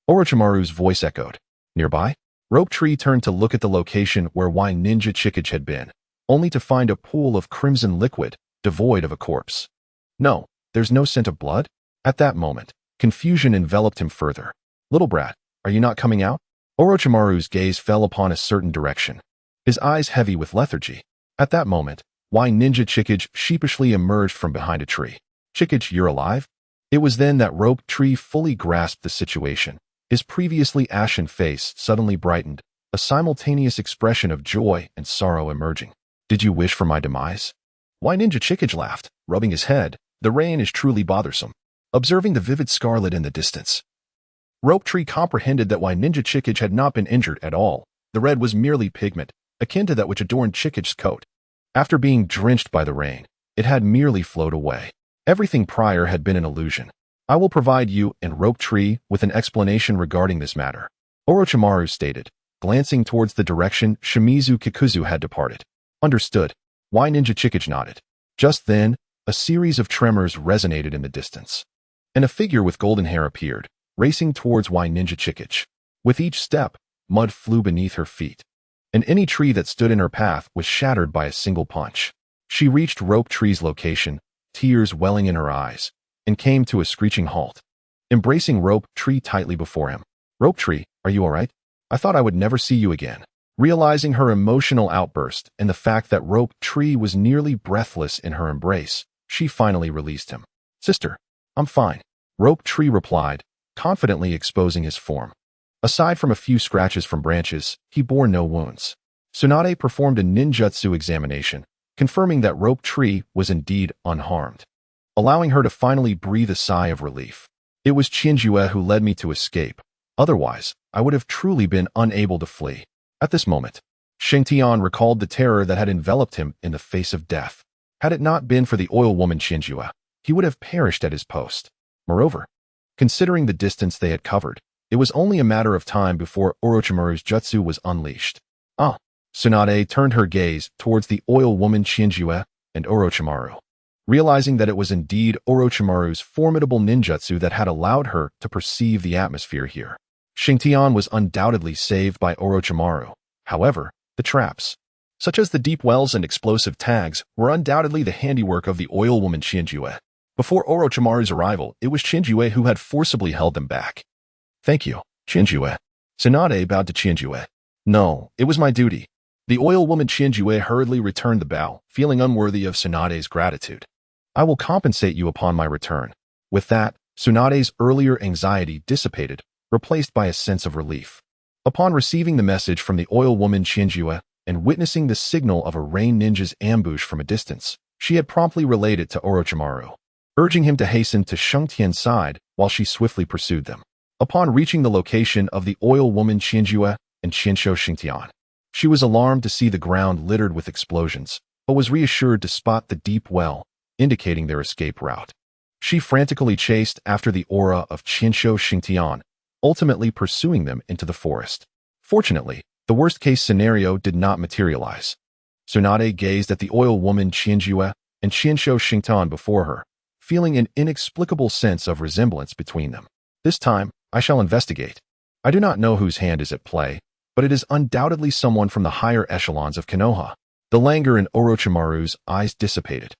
Orochimaru's voice echoed. Nearby? Rope Tree turned to look at the location where White Ninja Chickage had been, only to find a pool of crimson liquid, devoid of a corpse. No, there's no scent of blood? At that moment, confusion enveloped him further. Little brat, are you not coming out? Orochimaru's gaze fell upon a certain direction, his eyes heavy with lethargy. At that moment, White Ninja Chickage sheepishly emerged from behind a tree. Chickage, you're alive? It was then that Rope Tree fully grasped the situation. His previously ashen face suddenly brightened, a simultaneous expression of joy and sorrow emerging. Did you wish for my demise? White Ninja Chickage laughed, rubbing his head. The rain is truly bothersome. Observing the vivid scarlet in the distance, Rope Tree comprehended that White Ninja Chickage had not been injured at all. The red was merely pigment, akin to that which adorned Chickage's coat. After being drenched by the rain, it had merely flowed away. Everything prior had been an illusion. I will provide you and Rope Tree with an explanation regarding this matter, Orochimaru stated, glancing towards the direction Shimizu Kikuzu had departed. Understood. White Ninja Chickage nodded. Just then, a series of tremors resonated in the distance, and a figure with golden hair appeared, racing towards White Ninja Chickage. With each step, mud flew beneath her feet, and any tree that stood in her path was shattered by a single punch. She reached Rope Tree's location, tears welling in her eyes, and came to a screeching halt, embracing Rope Tree tightly before him. Rope Tree, are you all right? I thought I would never see you again. Realizing her emotional outburst and the fact that Rope Tree was nearly breathless in her embrace, she finally released him. Sister, I'm fine, Rope Tree replied, confidently exposing his form. Aside from a few scratches from branches, he bore no wounds. Tsunade performed a ninjutsu examination, confirming that Rope Tree was indeed unharmed, allowing her to finally breathe a sigh of relief. It was Chinjue who led me to escape. Otherwise, I would have truly been unable to flee. At this moment, Xingtian recalled the terror that had enveloped him in the face of death. Had it not been for the oil woman Chinjue, he would have perished at his post. Moreover, considering the distance they had covered, it was only a matter of time before Orochimaru's jutsu was unleashed. Tsunade turned her gaze towards the oil woman Chinjue and Orochimaru. Realizing that it was indeed Orochimaru's formidable ninjutsu that had allowed her to perceive the atmosphere here. Xingtian was undoubtedly saved by Orochimaru. However, the traps, such as the deep wells and explosive tags, were undoubtedly the handiwork of the oil woman Chinjue. Before Orochimaru's arrival, it was Chinjue who had forcibly held them back. Thank you, Chinjue. Tsunade bowed to Chinjue. No, it was my duty. The oil woman Chinjue hurriedly returned the bow, feeling unworthy of Tsunade's gratitude. I will compensate you upon my return. With that, Tsunade's earlier anxiety dissipated, replaced by a sense of relief. Upon receiving the message from the oil woman Chinjue and witnessing the signal of a rain ninja's ambush from a distance, she had promptly relayed it to Orochimaru, urging him to hasten to Xingtian's side while she swiftly pursued them. Upon reaching the location of the oil woman Chinjue and Qinsho Xingtian, she was alarmed to see the ground littered with explosions, but was reassured to spot the deep well, indicating their escape route. She frantically chased after the aura of Qinsho Xingtian, ultimately pursuing them into the forest. Fortunately, the worst-case scenario did not materialize. Tsunade gazed at the oil woman Chinjue and Qinsho Xingtian before her, feeling an inexplicable sense of resemblance between them. This time, I shall investigate. I do not know whose hand is at play, but it is undoubtedly someone from the higher echelons of Konoha. The languor in Orochimaru's eyes dissipated.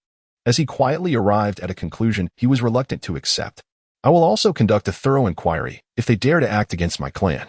As he quietly arrived at a conclusion he was reluctant to accept. I will also conduct a thorough inquiry if they dare to act against my clan.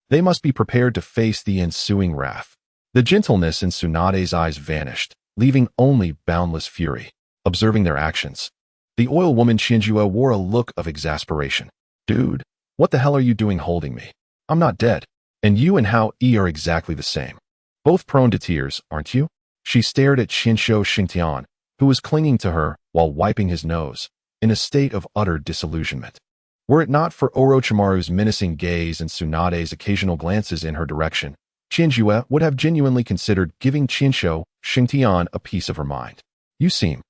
They must be prepared to face the ensuing wrath. The gentleness in Tsunade's eyes vanished, leaving only boundless fury. Observing their actions, the oil woman Chinjue wore a look of exasperation. Dude, what the hell are you doing holding me? I'm not dead. And you and Hao E are exactly the same. Both prone to tears, aren't you? She stared at Qinsho Xingtian, who was clinging to her while wiping his nose, in a state of utter disillusionment. Were it not for Orochimaru's menacing gaze and Tsunade's occasional glances in her direction, Chinjue would have genuinely considered giving Qinsho Xingtian a piece of her mind. You seem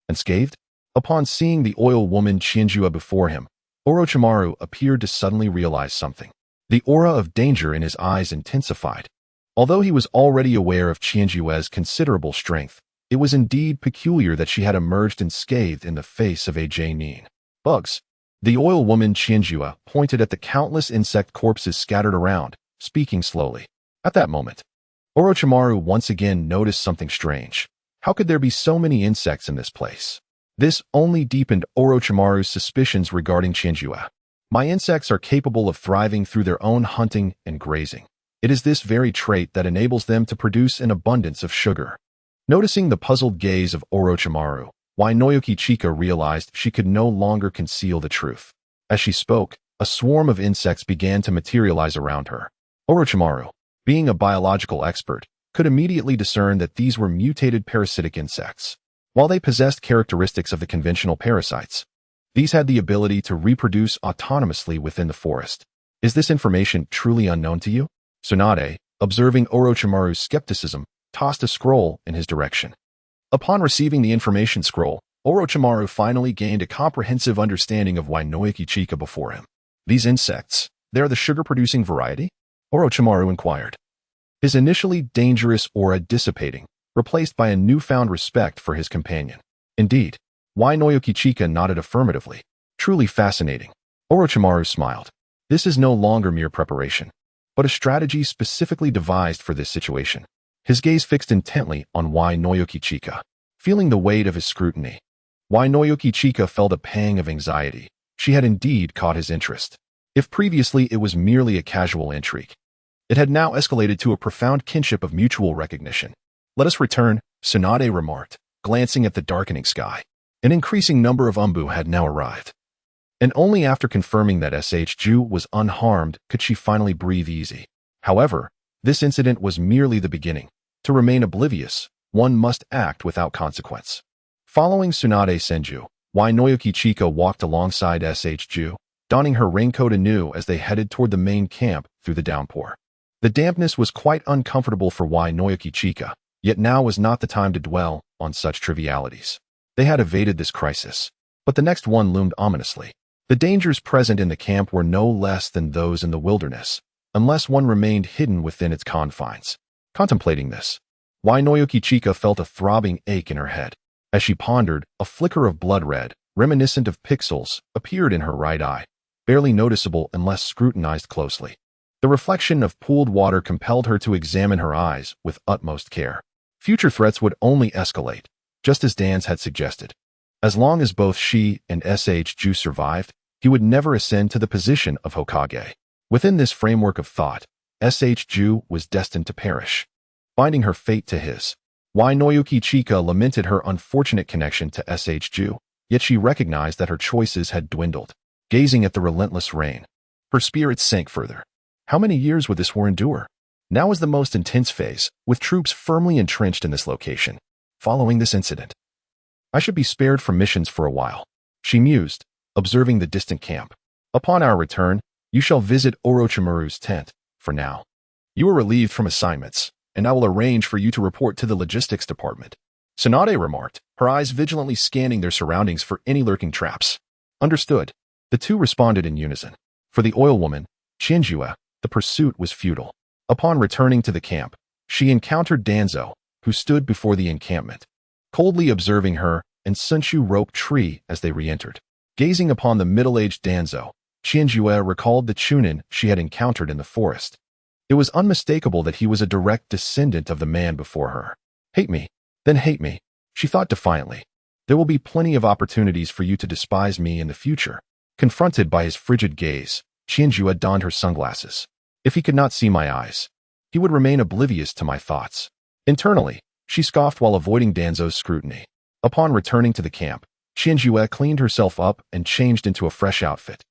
unscathed? Upon seeing the oil woman Chinjue before him, Orochimaru appeared to suddenly realize something. The aura of danger in his eyes intensified. Although he was already aware of Chinjue's considerable strength, it was indeed peculiar that she had emerged unscathed in the face of AJ Nin. Bugs. The oil woman Chinjue pointed at the countless insect corpses scattered around, speaking slowly. At that moment, Orochimaru once again noticed something strange. How could there be so many insects in this place? This only deepened Orochimaru's suspicions regarding Chinjue. My insects are capable of thriving through their own hunting and grazing. It is this very trait that enables them to produce an abundance of sugar. Noticing the puzzled gaze of Orochimaru, Wainoyoki Chika realized she could no longer conceal the truth. As she spoke, a swarm of insects began to materialize around her. Orochimaru, being a biological expert, could immediately discern that these were mutated parasitic insects. While they possessed characteristics of the conventional parasites, these had the ability to reproduce autonomously within the forest. Is this information truly unknown to you? Tsunade, observing Orochimaru's skepticism, tossed a scroll in his direction. Upon receiving the information scroll, Orochimaru finally gained a comprehensive understanding of Wainoyoki Chika before him. These insects, they are the sugar-producing variety? Orochimaru inquired. His initially dangerous aura dissipating, replaced by a newfound respect for his companion. Indeed, Wainoyoki Chika nodded affirmatively. Truly fascinating. Orochimaru smiled. This is no longer mere preparation, but a strategy specifically devised for this situation. His gaze fixed intently on Wainoyoki Chika. Feeling the weight of his scrutiny, Wainoyoki Chika felt a pang of anxiety. She had indeed caught his interest. If previously it was merely a casual intrigue, It had now escalated to a profound kinship of mutual recognition. "Let us return," Tsunade remarked, glancing at the darkening sky. An increasing number of Umbu had now arrived. And only after confirming that Ju was unharmed could she finally breathe easy. However, this incident was merely the beginning. To remain oblivious, one must act without consequence. Following Tsunade Senju, Wainoyuki Chika walked alongside Ju, donning her raincoat anew as they headed toward the main camp through the downpour. The dampness was quite uncomfortable for Wainoyuki Chika, yet now was not the time to dwell on such trivialities. They had evaded this crisis, but the next one loomed ominously. The dangers present in the camp were no less than those in the wilderness, unless one remained hidden within its confines. Contemplating this, Wainoyuki Chika felt a throbbing ache in her head. As she pondered, a flicker of blood red, reminiscent of pixels, appeared in her right eye, barely noticeable unless scrutinized closely. The reflection of pooled water compelled her to examine her eyes with utmost care. Future threats would only escalate, just as Danzō had suggested. As long as both she and Ju survived, he would never ascend to the position of Hokage. Within this framework of thought, Ju was destined to perish. Binding her fate to his, Wainoyuki Chika lamented her unfortunate connection to Ju, yet she recognized that her choices had dwindled. Gazing at the relentless rain, her spirits sank further. How many years would this war endure? Now was the most intense phase, with troops firmly entrenched in this location. Following this incident, I should be spared from missions for a while, she mused, observing the distant camp. Upon our return, you shall visit Orochimaru's tent. For now, you are relieved from assignments, and I will arrange for you to report to the logistics department. Tsunade remarked, her eyes vigilantly scanning their surroundings for any lurking traps. Understood. The two responded in unison. For the oil woman, Shinjue, the pursuit was futile. Upon returning to the camp, she encountered Danzō, who stood before the encampment, coldly observing her and Sunshu rope tree as they re-entered. Gazing upon the middle-aged Danzō, Shinjue recalled the Chunin she had encountered in the forest. It was unmistakable that he was a direct descendant of the man before her. Hate me, then hate me, she thought defiantly. There will be plenty of opportunities for you to despise me in the future. Confronted by his frigid gaze, Shinjue donned her sunglasses. If he could not see my eyes, he would remain oblivious to my thoughts. Internally, she scoffed while avoiding Danzō's scrutiny. Upon returning to the camp, Shinjue cleaned herself up and changed into a fresh outfit.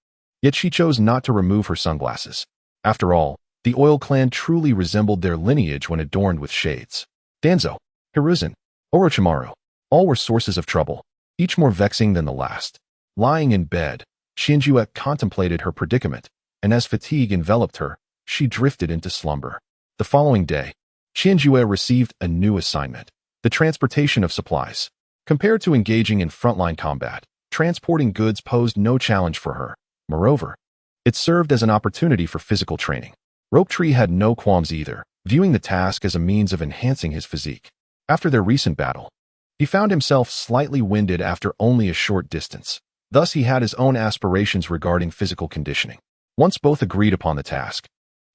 Yet she chose not to remove her sunglasses. After all, the oil clan truly resembled their lineage when adorned with shades. Danzō, Hiruzen, Orochimaru, all were sources of trouble, each more vexing than the last. Lying in bed, Shinjue contemplated her predicament, and as fatigue enveloped her, she drifted into slumber. The following day, Shinjue received a new assignment, the transportation of supplies. Compared to engaging in frontline combat, transporting goods posed no challenge for her. Moreover, it served as an opportunity for physical training. Rope Tree had no qualms either, viewing the task as a means of enhancing his physique. After their recent battle, he found himself slightly winded after only a short distance. Thus he had his own aspirations regarding physical conditioning. Once both agreed upon the task,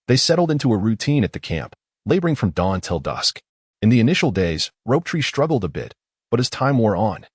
they settled into a routine at the camp, laboring from dawn till dusk. In the initial days, Rope Tree struggled a bit, but as time wore on,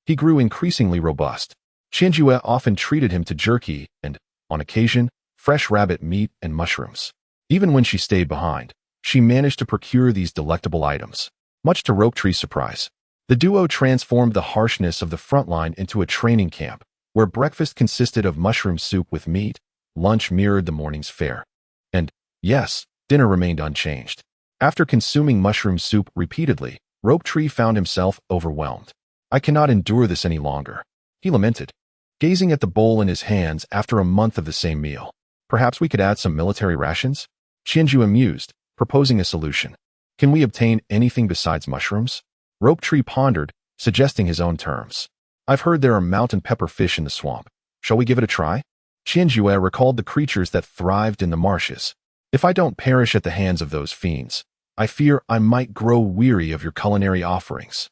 he grew increasingly robust. Shinjue often treated him to jerky and, on occasion, fresh rabbit meat and mushrooms. Even when she stayed behind, she managed to procure these delectable items. Much to Rope Tree's surprise, the duo transformed the harshness of the front line into a training camp, where breakfast consisted of mushroom soup with meat, lunch mirrored the morning's fare, and, yes, dinner remained unchanged. After consuming mushroom soup repeatedly, Rope Tree found himself overwhelmed. I cannot endure this any longer, he lamented, gazing at the bowl in his hands after a month of the same meal. Perhaps we could add some military rations? Shinju mused, proposing a solution. Can we obtain anything besides mushrooms? Rope Tree pondered, suggesting his own terms. I've heard there are mountain pepper fish in the swamp. Shall we give it a try? Shinjue recalled the creatures that thrived in the marshes. If I don't perish at the hands of those fiends, I fear I might grow weary of your culinary offerings.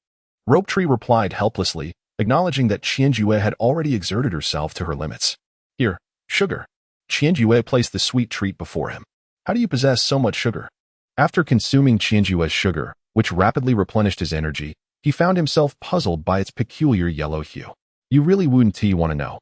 Rope Tree replied helplessly, acknowledging that Shinjue had already exerted herself to her limits. Here, sugar. Shinjue placed the sweet treat before him. How do you possess so much sugar? After consuming Shinjue's sugar, which rapidly replenished his energy, he found himself puzzled by its peculiar yellow hue. You really wouldn't want to know.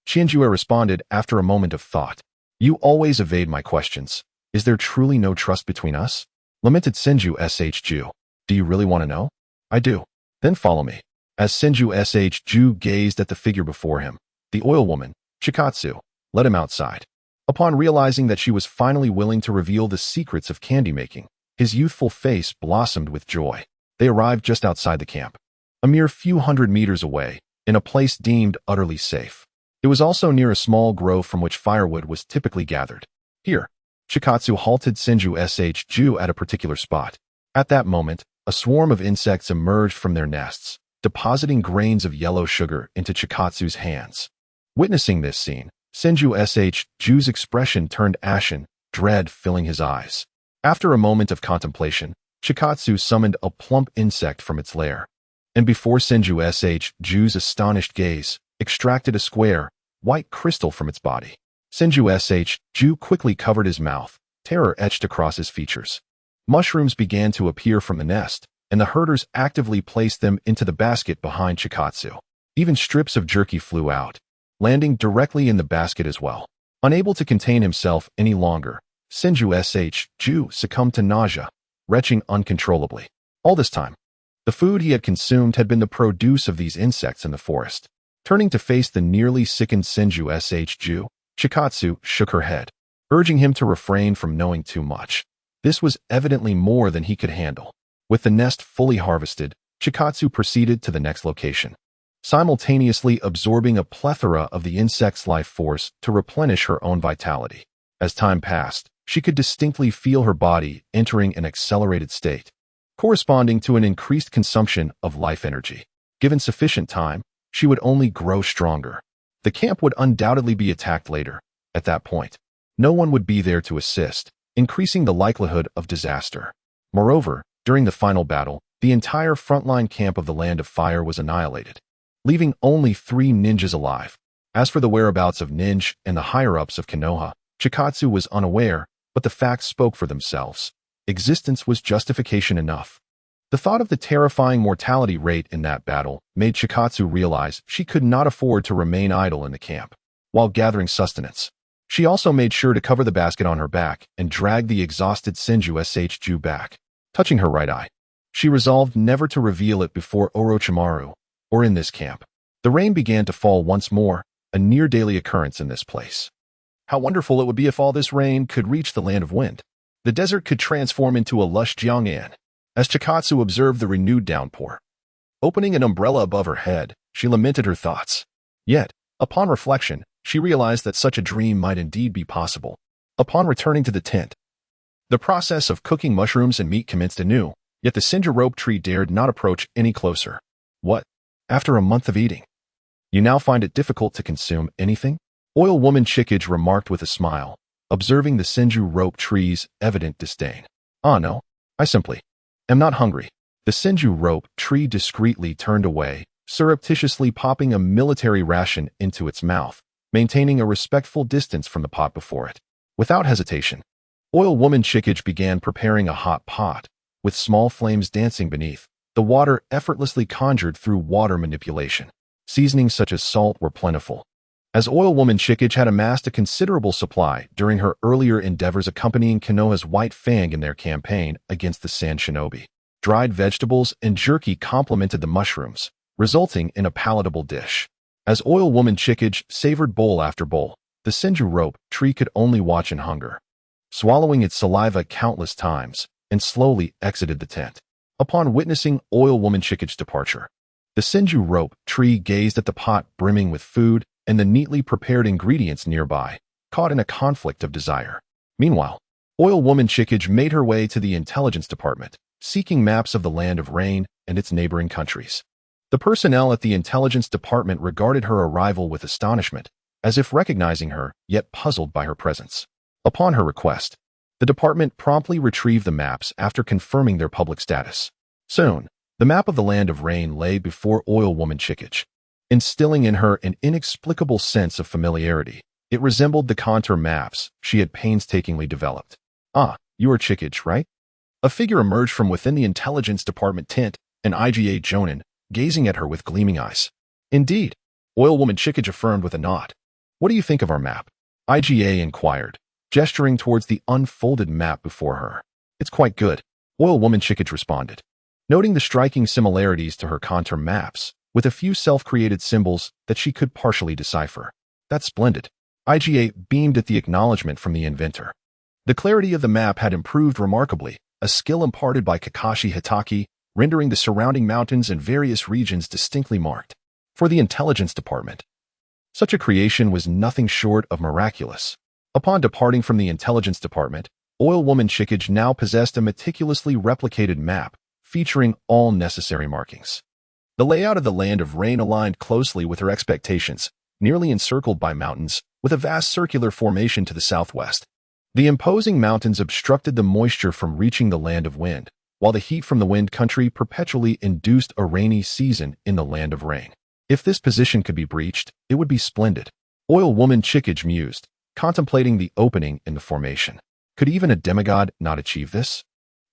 Shinjue responded after a moment of thought. You always evade my questions. Is there truly no trust between us? Lamented Senju Ju. Do you really want to know? I do. Then follow me. As Senju Ju gazed at the figure before him, the oil woman, Chikatsu, led him outside. Upon realizing that she was finally willing to reveal the secrets of candy making, his youthful face blossomed with joy. They arrived just outside the camp, a mere few hundred meters away, in a place deemed utterly safe. It was also near a small grove from which firewood was typically gathered. Here, Chikatsu halted Senju Ju at a particular spot. At that moment, a swarm of insects emerged from their nests, depositing grains of yellow sugar into Chikatsu's hands. Witnessing this scene, Senju Ju's expression turned ashen, dread filling his eyes. After a moment of contemplation, Chikatsu summoned a plump insect from its lair, and before Senju Ju's astonished gaze, extracted a square, white crystal from its body. Senju Ju quickly covered his mouth, terror etched across his features. Mushrooms began to appear from the nest, and the herders actively placed them into the basket behind Chikatsu. Even strips of jerky flew out, landing directly in the basket as well. Unable to contain himself any longer, Senju Ju succumbed to nausea, retching uncontrollably. All this time, the food he had consumed had been the produce of these insects in the forest. Turning to face the nearly sickened Senju Ju, Chikatsu shook her head, urging him to refrain from knowing too much. This was evidently more than he could handle. With the nest fully harvested, Chikatsu proceeded to the next location, simultaneously absorbing a plethora of the insect's life force to replenish her own vitality. As time passed, she could distinctly feel her body entering an accelerated state, corresponding to an increased consumption of life energy. Given sufficient time, she would only grow stronger. The camp would undoubtedly be attacked later. At that point, no one would be there to assist, increasing the likelihood of disaster. Moreover, during the final battle, the entire frontline camp of the Land of Fire was annihilated, leaving only 3 ninjas alive. As for the whereabouts of Ninja and the higher-ups of Konoha, Chikatsu was unaware, but the facts spoke for themselves. Existence was justification enough. The thought of the terrifying mortality rate in that battle made Chikatsu realize she could not afford to remain idle in the camp while gathering sustenance. She also made sure to cover the basket on her back and drag the exhausted Senju Ju back, touching her right eye. She resolved never to reveal it before Orochimaru, or in this camp. The rain began to fall once more, a near-daily occurrence in this place. How wonderful it would be if all this rain could reach the land of wind. The desert could transform into a lush Jiangnan. As Chikatsu observed the renewed downpour, opening an umbrella above her head, she lamented her thoughts. Yet, upon reflection, she realized that such a dream might indeed be possible. Upon returning to the tent, the process of cooking mushrooms and meat commenced anew, yet the Senju rope tree dared not approach any closer. What? After a month of eating, you now find it difficult to consume anything? Oil woman Chikage remarked with a smile, observing the Senju rope tree's evident disdain. Ah no, I simply am not hungry. The Senju rope tree discreetly turned away, surreptitiously popping a military ration into its mouth, maintaining a respectful distance from the pot before it. Without hesitation, Oil woman Chikage began preparing a hot pot, with small flames dancing beneath, the water effortlessly conjured through water manipulation. Seasonings such as salt were plentiful, as Oil woman Chikage had amassed a considerable supply during her earlier endeavors accompanying Konoha's White Fang in their campaign against the Sand Shinobi. Dried vegetables and jerky complemented the mushrooms, resulting in a palatable dish. As Oil woman Chikage savored bowl after bowl, the Senju rope tree could only watch in hunger, swallowing its saliva countless times, and slowly exited the tent. Upon witnessing Oil woman Chikage's departure, the Senju rope tree gazed at the pot brimming with food and the neatly prepared ingredients nearby, caught in a conflict of desire. Meanwhile, Oil woman Chikage made her way to the intelligence department, seeking maps of the Land of Rain and its neighboring countries. The personnel at the intelligence department regarded her arrival with astonishment, as if recognizing her, yet puzzled by her presence. Upon her request, the department promptly retrieved the maps after confirming their public status. Soon, the map of the Land of Rain lay before Oil woman Chikage, instilling in her an inexplicable sense of familiarity. It resembled the contour maps she had painstakingly developed. Ah, you are Chikage, right? A figure emerged from within the intelligence department tent, an IGA Jonin, gazing at her with gleaming eyes. Indeed, Oil woman Chikage affirmed with a nod. What do you think of our map? IGA inquired, gesturing towards the unfolded map before her. It's quite good, Oil Woman Chiyu responded, noting the striking similarities to her contour maps, with a few self-created symbols that she could partially decipher. That's splendid. IGA beamed at the acknowledgement from the inventor. The clarity of the map had improved remarkably, a skill imparted by Kakashi Hitaki, rendering the surrounding mountains and various regions distinctly marked. For the intelligence department, such a creation was nothing short of miraculous. Upon departing from the intelligence department, Oil Woman Chiyu now possessed a meticulously replicated map, featuring all necessary markings. The layout of the Land of Rain aligned closely with her expectations, nearly encircled by mountains, with a vast circular formation to the southwest. The imposing mountains obstructed the moisture from reaching the Land of Wind, while the heat from the Wind Country perpetually induced a rainy season in the Land of Rain. If this position could be breached, it would be splendid. Oil Woman Chiyu mused, contemplating the opening in the formation. Could even a demigod not achieve this?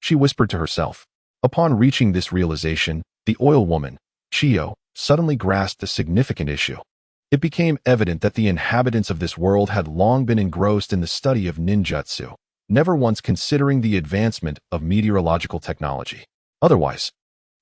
She whispered to herself. Upon reaching this realization, the Oil Woman, Chiyu, suddenly grasped a significant issue. It became evident that the inhabitants of this world had long been engrossed in the study of ninjutsu, never once considering the advancement of meteorological technology. Otherwise,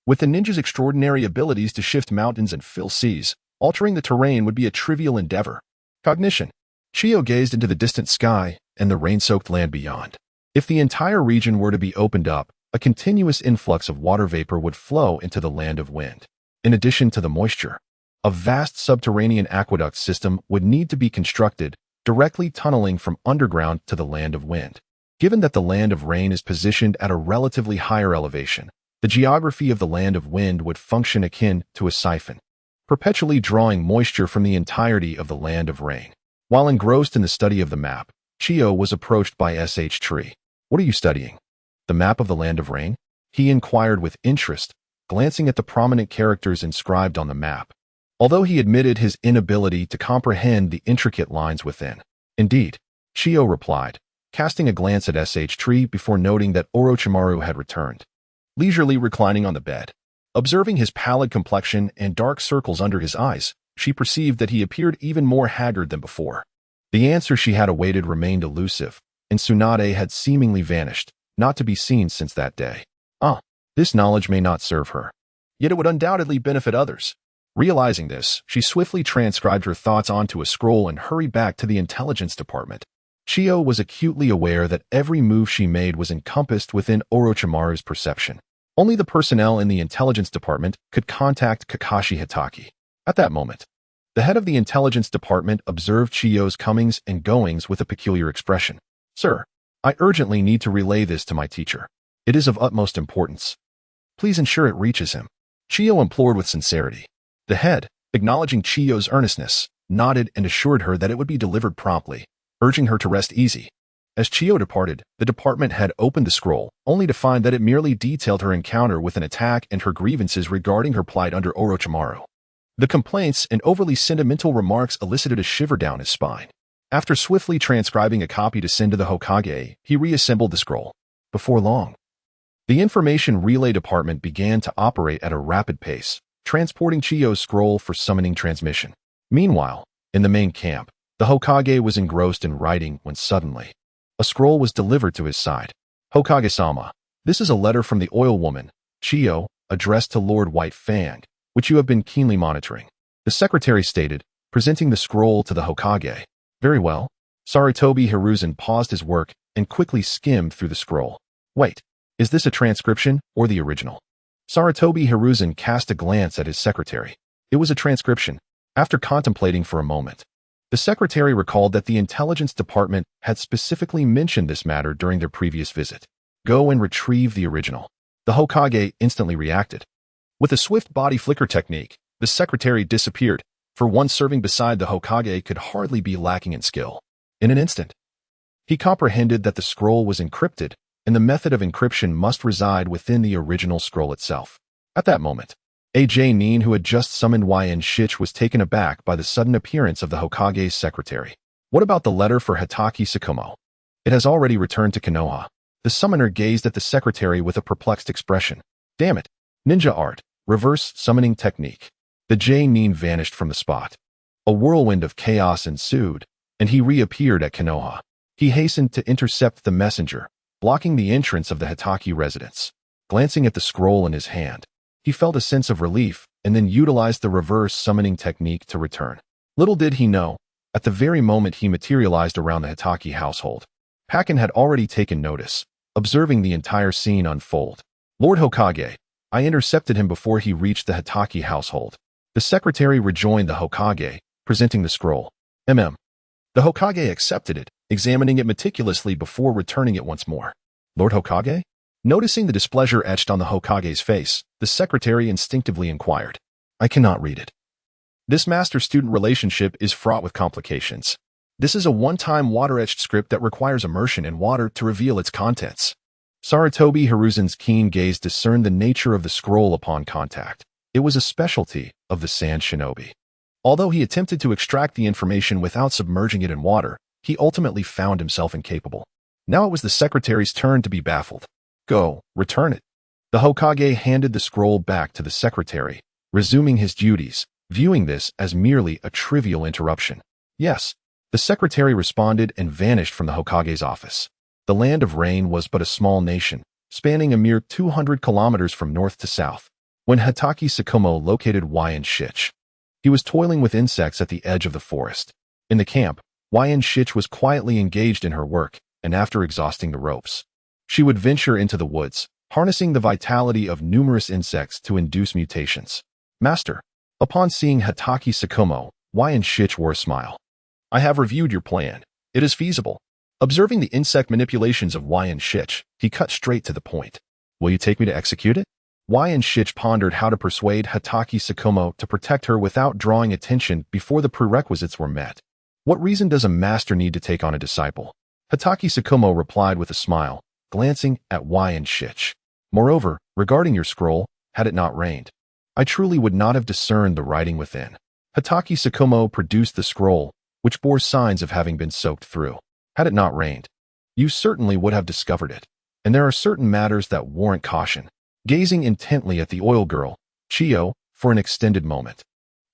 with the ninja's extraordinary abilities to shift mountains and fill seas, altering the terrain would be a trivial endeavor. Cognition. Chiyu gazed into the distant sky and the rain-soaked land beyond. If the entire region were to be opened up, a continuous influx of water vapor would flow into the Land of Wind. In addition to the moisture, a vast subterranean aqueduct system would need to be constructed, directly tunneling from underground to the Land of Wind. Given that the Land of Rain is positioned at a relatively higher elevation, the geography of the Land of Wind would function akin to a siphon, perpetually drawing moisture from the entirety of the Land of Rain. While engrossed in the study of the map, Chiyu was approached by Tree. What are you studying? The map of the Land of Rain? He inquired with interest, glancing at the prominent characters inscribed on the map, although he admitted his inability to comprehend the intricate lines within. Indeed, Chiyu replied, casting a glance at Tree before noting that Orochimaru had returned. Leisurely reclining on the bed, observing his pallid complexion and dark circles under his eyes, she perceived that he appeared even more haggard than before. The answer she had awaited remained elusive, and Tsunade had seemingly vanished, not to be seen since that day. This knowledge may not serve her, yet it would undoubtedly benefit others. Realizing this, she swiftly transcribed her thoughts onto a scroll and hurried back to the intelligence department. Chiyu was acutely aware that every move she made was encompassed within Orochimaru's perception. Only the personnel in the intelligence department could contact Kakashi Hitaki. At that moment, the head of the intelligence department observed Chiyu's comings and goings with a peculiar expression. Sir, I urgently need to relay this to my teacher. It is of utmost importance. Please ensure it reaches him. Chiyu implored with sincerity. The head, acknowledging Chiyu's earnestness, nodded and assured her that it would be delivered promptly, urging her to rest easy. As Chiyu departed, the department head opened the scroll, only to find that it merely detailed her encounter with an attack and her grievances regarding her plight under Orochimaru. The complaints and overly sentimental remarks elicited a shiver down his spine. After swiftly transcribing a copy to send to the Hokage, he reassembled the scroll. Before long, the information relay department began to operate at a rapid pace, transporting Chiyu's scroll for summoning transmission. Meanwhile, in the main camp, the Hokage was engrossed in writing when suddenly, a scroll was delivered to his side. Hokage-sama, this is a letter from the Oil Woman, Chiyu, addressed to Lord White Fang, which you have been keenly monitoring. The secretary stated, presenting the scroll to the Hokage. Very well. Sarutobi Hiruzen paused his work and quickly skimmed through the scroll. Wait, is this a transcription or the original? Sarutobi Hiruzen cast a glance at his secretary. It was a transcription. After contemplating for a moment, the secretary recalled that the intelligence department had specifically mentioned this matter during their previous visit. Go and retrieve the original. The Hokage instantly reacted. With a swift body flicker technique, the secretary disappeared, for one serving beside the Hokage could hardly be lacking in skill. In an instant, he comprehended that the scroll was encrypted, and the method of encryption must reside within the original scroll itself. At that moment, Nin, who had just summoned Yn Shich, was taken aback by the sudden appearance of the Hokage's secretary. What about the letter for Hitaki Tsukumo? It has already returned to Konoha. The summoner gazed at the secretary with a perplexed expression. Damn it. Ninja art. Reverse summoning technique. The Nin vanished from the spot. A whirlwind of chaos ensued, and he reappeared at Konoha. He hastened to intercept the messenger, blocking the entrance of the Hitachi residence. Glancing at the scroll in his hand, he felt a sense of relief and then utilized the reverse summoning technique to return. Little did he know, at the very moment he materialized around the Hitachi household, Pakken had already taken notice, observing the entire scene unfold. Lord Hokage, I intercepted him before he reached the Hitachi household. The secretary rejoined the Hokage, presenting the scroll. The Hokage accepted it, examining it meticulously before returning it once more. Lord Hokage? Noticing the displeasure etched on the Hokage's face, the secretary instinctively inquired. I cannot read it. This master-student relationship is fraught with complications. This is a one-time water-etched script that requires immersion in water to reveal its contents. Sarutobi Hiruzen's keen gaze discerned the nature of the scroll upon contact. It was a specialty of the Sand Shinobi. Although he attempted to extract the information without submerging it in water, he ultimately found himself incapable. Now it was the secretary's turn to be baffled. Go, return it. The Hokage handed the scroll back to the secretary, resuming his duties, viewing this as merely a trivial interruption. Yes, the secretary responded and vanished from the Hokage's office. The Land of Rain was but a small nation, spanning a mere 200 kilometers from north to south. When Hitachi Sakumo located Wyan Shich, he was toiling with insects at the edge of the forest. In the camp, Wyan Shich was quietly engaged in her work, and after exhausting the ropes, she would venture into the woods, harnessing the vitality of numerous insects to induce mutations. Master, upon seeing Hitachi Sakumo, Wyan Shich wore a smile. I have reviewed your plan. It is feasible. Observing the insect manipulations of Wyan Shich, he cut straight to the point. Will you take me to execute it? Wyan Shich pondered how to persuade Hitachi Sakumo to protect her without drawing attention before the prerequisites were met. What reason does a master need to take on a disciple? Hitachi Sakumo replied with a smile, glancing at Wyan Shich. Moreover, regarding your scroll, had it not rained, I truly would not have discerned the writing within. Hitachi Sakumo produced the scroll, which bore signs of having been soaked through. Had it not rained, you certainly would have discovered it, and there are certain matters that warrant caution. Gazing intently at the oil girl, Chiyo, for an extended moment,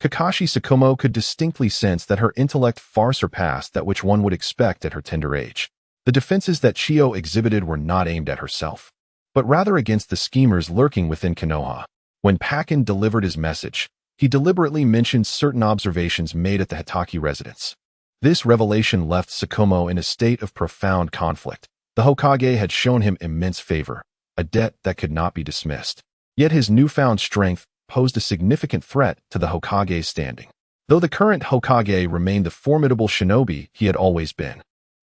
Kakashi Sakumo could distinctly sense that her intellect far surpassed that which one would expect at her tender age. The defenses that Chiyo exhibited were not aimed at herself, but rather against the schemers lurking within Konoha. When Pakken delivered his message, he deliberately mentioned certain observations made at the Hitachi residence. This revelation left Sakumo in a state of profound conflict. The Hokage had shown him immense favor, a debt that could not be dismissed. Yet his newfound strength posed a significant threat to the Hokage's standing. Though the current Hokage remained the formidable shinobi he had always been,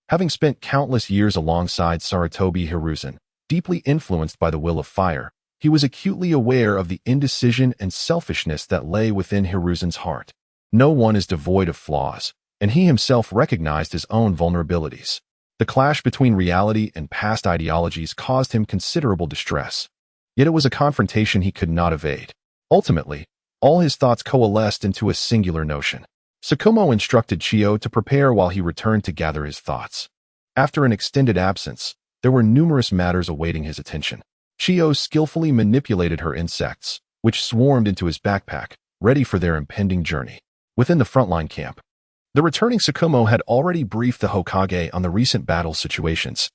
having spent countless years alongside Sarutobi Hiruzen, deeply influenced by the will of fire, he was acutely aware of the indecision and selfishness that lay within Hiruzen's heart. No one is devoid of flaws, and he himself recognized his own vulnerabilities. The clash between reality and past ideologies caused him considerable distress. Yet it was a confrontation he could not evade. Ultimately, all his thoughts coalesced into a singular notion. Sakumo instructed Chiyo to prepare while he returned to gather his thoughts. After an extended absence, there were numerous matters awaiting his attention. Chiyo skillfully manipulated her insects, which swarmed into his backpack, ready for their impending journey. Within the frontline camp, the returning Sakumo had already briefed the Hokage on the recent battle situations,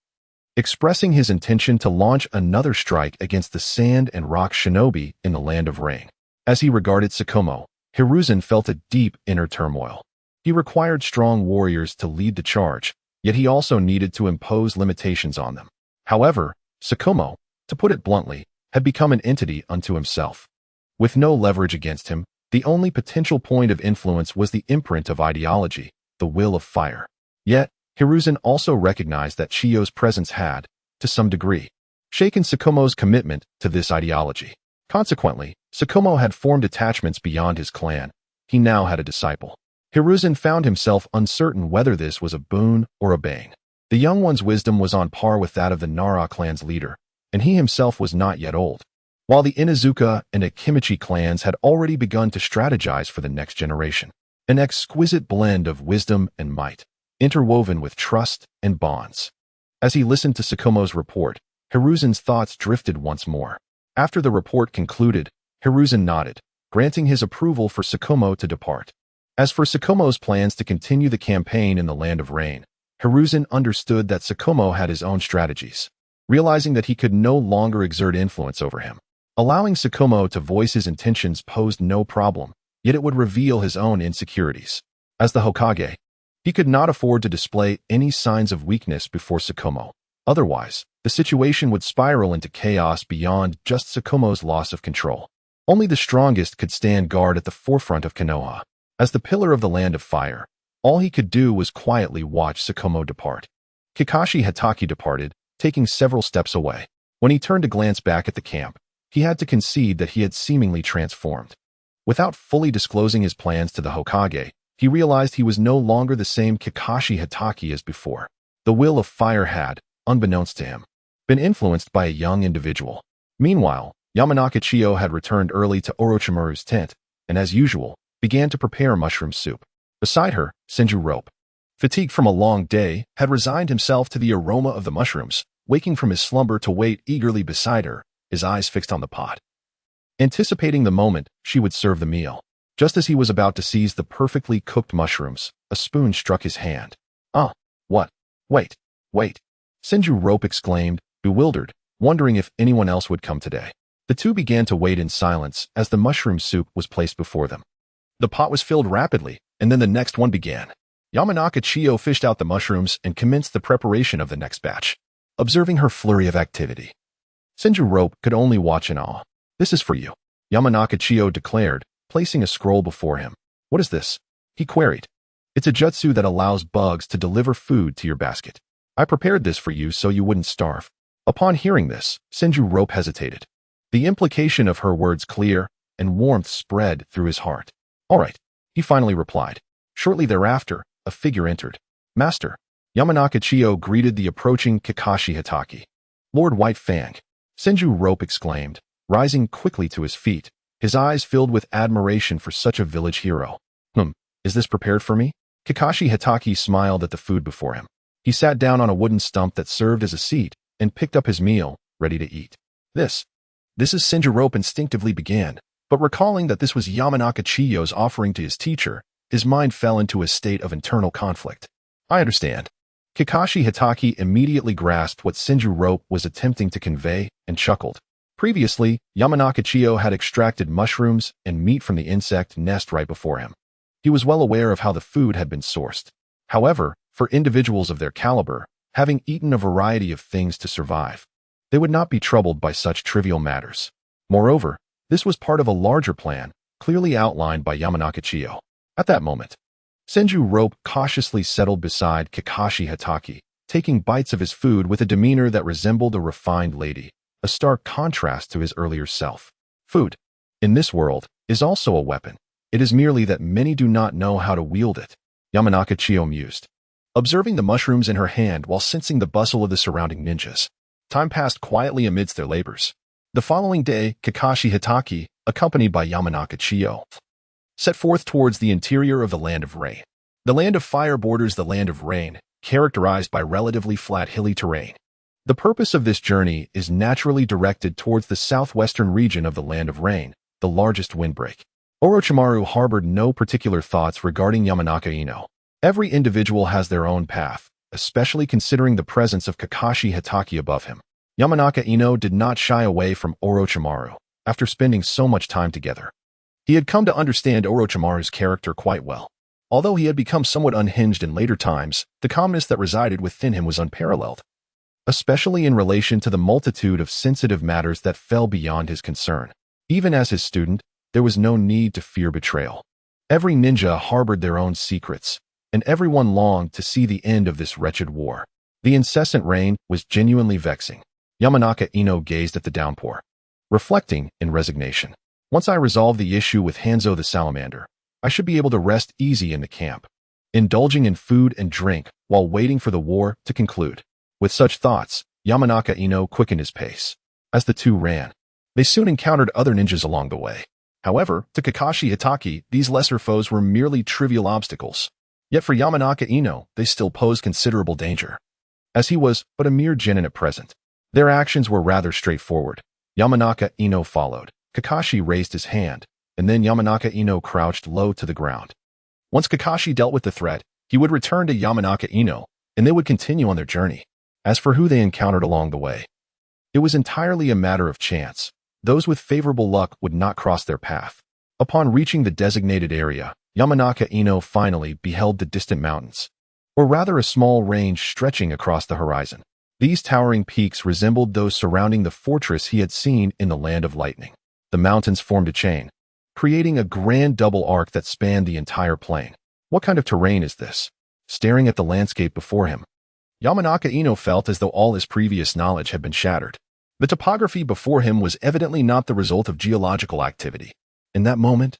expressing his intention to launch another strike against the sand and rock shinobi in the Land of Rain. As he regarded Sakumo, Hiruzen felt a deep inner turmoil. He required strong warriors to lead the charge, yet he also needed to impose limitations on them. However, Sakumo, to put it bluntly, had become an entity unto himself. With no leverage against him, the only potential point of influence was the imprint of ideology, the will of fire. Yet, Hiruzen also recognized that Chiyo's presence had, to some degree, shaken Sakumo's commitment to this ideology. Consequently, Sakumo had formed attachments beyond his clan. He now had a disciple. Hiruzen found himself uncertain whether this was a boon or a bane. The young one's wisdom was on par with that of the Nara clan's leader, and he himself was not yet old, while the Inuzuka and Akimichi clans had already begun to strategize for the next generation. An exquisite blend of wisdom and might, interwoven with trust and bonds. As he listened to Sakumo's report, Hiruzen's thoughts drifted once more. After the report concluded, Hiruzen nodded, granting his approval for Sakumo to depart. As for Sakumo's plans to continue the campaign in the Land of Rain, Hiruzen understood that Tsukumo had his own strategies, realizing that he could no longer exert influence over him. Allowing Tsukumo to voice his intentions posed no problem, yet it would reveal his own insecurities. As the Hokage, he could not afford to display any signs of weakness before Tsukumo. Otherwise, the situation would spiral into chaos beyond just Tsukumo's loss of control. Only the strongest could stand guard at the forefront of Konoha. As the pillar of the Land of Fire, all he could do was quietly watch Tsukumo depart. Kakashi Hatake departed, taking several steps away. When he turned to glance back at the camp, he had to concede that he had seemingly transformed. Without fully disclosing his plans to the Hokage, he realized he was no longer the same Kakashi Hatake as before. The will of fire had, unbeknownst to him, been influenced by a young individual. Meanwhile, Yamanaka Chiyo had returned early to Orochimaru's tent, and as usual, began to prepare mushroom soup. Beside her, Senju Rope, fatigued from a long day, had resigned himself to the aroma of the mushrooms, waking from his slumber to wait eagerly beside her, his eyes fixed on the pot. Anticipating the moment she would serve the meal. Just as he was about to seize the perfectly cooked mushrooms, a spoon struck his hand. What? Wait. Senju Rope exclaimed, bewildered, wondering if anyone else would come today. The two began to wait in silence as the mushroom soup was placed before them. The pot was filled rapidly, and then the next one began. Yamanaka Chiyo fished out the mushrooms and commenced the preparation of the next batch. Observing her flurry of activity, Senju Rope could only watch in awe. This is for you, Yamanaka Chiyo declared, placing a scroll before him. What is this? He queried. It's a jutsu that allows bugs to deliver food to your basket. I prepared this for you so you wouldn't starve. Upon hearing this, Senju Rope hesitated. The implication of her words clear, and warmth spread through his heart. All right, he finally replied. Shortly thereafter, a figure entered. Master. Yamanaka Chiyo greeted the approaching Kakashi Hatake. Lord White Fang. Senju Rope exclaimed, rising quickly to his feet, his eyes filled with admiration for such a village hero. Is this prepared for me? Kakashi Hatake smiled at the food before him. He sat down on a wooden stump that served as a seat and picked up his meal, ready to eat. This is Senju Rope instinctively began, but recalling that this was Yamanaka Chiyo's offering to his teacher, his mind fell into a state of internal conflict. I understand. Kakashi Hatake immediately grasped what Senju Rope was attempting to convey and chuckled. Previously, Yamanaka Chiyo had extracted mushrooms and meat from the insect nest right before him. He was well aware of how the food had been sourced. However, for individuals of their caliber, having eaten a variety of things to survive, they would not be troubled by such trivial matters. Moreover, this was part of a larger plan, clearly outlined by Yamanaka Chiyo. At that moment, Senju Rope cautiously settled beside Kakashi Hatake, taking bites of his food with a demeanor that resembled a refined lady, a stark contrast to his earlier self. Food, in this world, is also a weapon. It is merely that many do not know how to wield it, Yamanaka Chiyo mused, observing the mushrooms in her hand while sensing the bustle of the surrounding ninjas. Time passed quietly amidst their labors. The following day, Kakashi Hatake, accompanied by Yamanaka Chiyo, set forth towards the interior of the Land of Rain. The Land of Fire borders the Land of Rain, characterized by relatively flat hilly terrain. The purpose of this journey is naturally directed towards the southwestern region of the Land of Rain, the largest windbreak. Orochimaru harbored no particular thoughts regarding Yamanaka Ino. Every individual has their own path, especially considering the presence of Kakashi Hatake above him. Yamanaka Ino did not shy away from Orochimaru, after spending so much time together. He had come to understand Orochimaru's character quite well. Although he had become somewhat unhinged in later times, the calmness that resided within him was unparalleled, especially in relation to the multitude of sensitive matters that fell beyond his concern. Even as his student, there was no need to fear betrayal. Every ninja harbored their own secrets, and everyone longed to see the end of this wretched war. The incessant rain was genuinely vexing. Yamanaka Ino gazed at the downpour, reflecting in resignation. Once I resolve the issue with Hanzo the Salamander, I should be able to rest easy in the camp, indulging in food and drink while waiting for the war to conclude. With such thoughts, Yamanaka Ino quickened his pace. As the two ran, they soon encountered other ninjas along the way. However, to Kakashi Hatake, these lesser foes were merely trivial obstacles. Yet for Yamanaka Ino, they still posed considerable danger, as he was but a mere genin at present. Their actions were rather straightforward. Yamanaka Ino followed. Kakashi raised his hand, and then Yamanaka Ino crouched low to the ground. Once Kakashi dealt with the threat, he would return to Yamanaka Ino, and they would continue on their journey. As for who they encountered along the way, it was entirely a matter of chance. Those with favorable luck would not cross their path. Upon reaching the designated area, Yamanaka-ino finally beheld the distant mountains, or rather a small range stretching across the horizon. These towering peaks resembled those surrounding the fortress he had seen in the Land of Lightning. The mountains formed a chain, creating a grand double arc that spanned the entire plain. What kind of terrain is this? Staring at the landscape before him, Yamanaka-ino felt as though all his previous knowledge had been shattered. The topography before him was evidently not the result of geological activity. In that moment,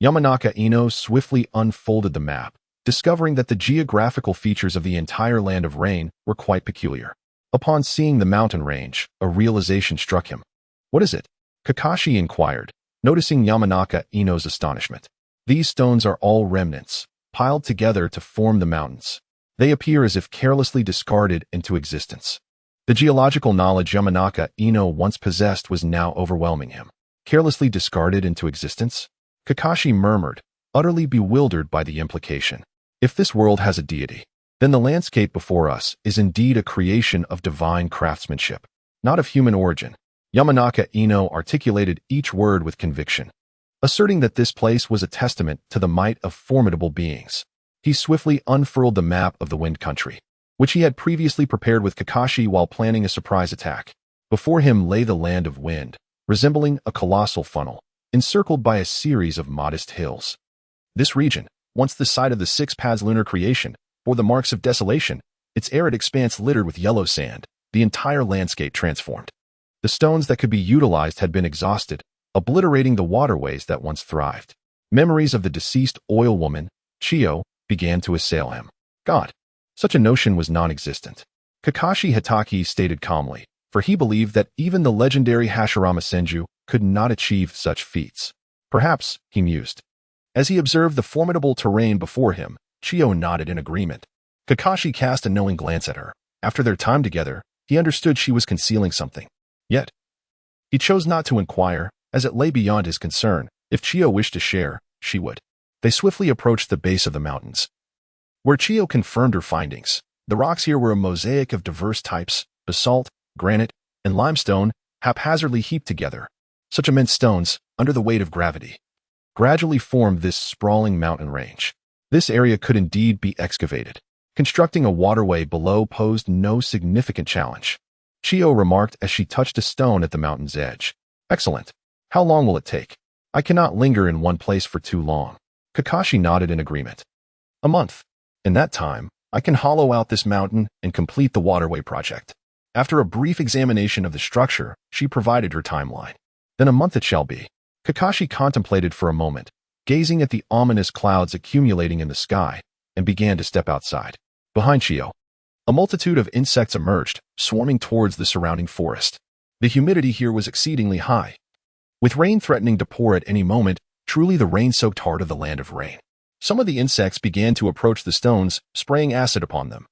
Yamanaka-ino swiftly unfolded the map, discovering that the geographical features of the entire Land of Rain were quite peculiar. Upon seeing the mountain range, a realization struck him. "What is it?" Kakashi inquired, noticing Yamanaka-ino's astonishment. "These stones are all remnants, piled together to form the mountains. They appear as if carelessly discarded into existence." The geological knowledge Yamanaka-ino once possessed was now overwhelming him. Carelessly discarded into existence? Kakashi murmured, utterly bewildered by the implication. If this world has a deity, then the landscape before us is indeed a creation of divine craftsmanship, not of human origin. Yamanaka-ino articulated each word with conviction, asserting that this place was a testament to the might of formidable beings. He swiftly unfurled the map of the Wind Country, which he had previously prepared with Kakashi while planning a surprise attack. Before him lay the Land of Wind, resembling a colossal funnel, encircled by a series of modest hills. This region, once the site of the Six Paths lunar creation, bore the marks of desolation, its arid expanse littered with yellow sand, the entire landscape transformed. The stones that could be utilized had been exhausted, obliterating the waterways that once thrived. Memories of the deceased oil woman, Chiyo, began to assail him. God, such a notion was non-existent. Kakashi Hatake stated calmly, for he believed that even the legendary Hashirama Senju could not achieve such feats. Perhaps, he mused. As he observed the formidable terrain before him, Chiyo nodded in agreement. Kakashi cast a knowing glance at her. After their time together, he understood she was concealing something. Yet, he chose not to inquire, as it lay beyond his concern. If Chiyo wished to share, she would. They swiftly approached the base of the mountains, where Chiyo confirmed her findings. The rocks here were a mosaic of diverse types: basalt, granite, and limestone, haphazardly heaped together. Such immense stones, under the weight of gravity, gradually formed this sprawling mountain range. This area could indeed be excavated. Constructing a waterway below posed no significant challenge. Chiyo remarked as she touched a stone at the mountain's edge. "Excellent. How long will it take? I cannot linger in one place for too long." Kakashi nodded in agreement. "A month. In that time, I can hollow out this mountain and complete the waterway project." After a brief examination of the structure, she provided her timeline. "Then a month it shall be." Kakashi contemplated for a moment, gazing at the ominous clouds accumulating in the sky, and began to step outside. Behind Chiyo, a multitude of insects emerged, swarming towards the surrounding forest. The humidity here was exceedingly high, with rain threatening to pour at any moment, truly the rain-soaked heart of the Land of Rain. Some of the insects began to approach the stones, spraying acid upon them,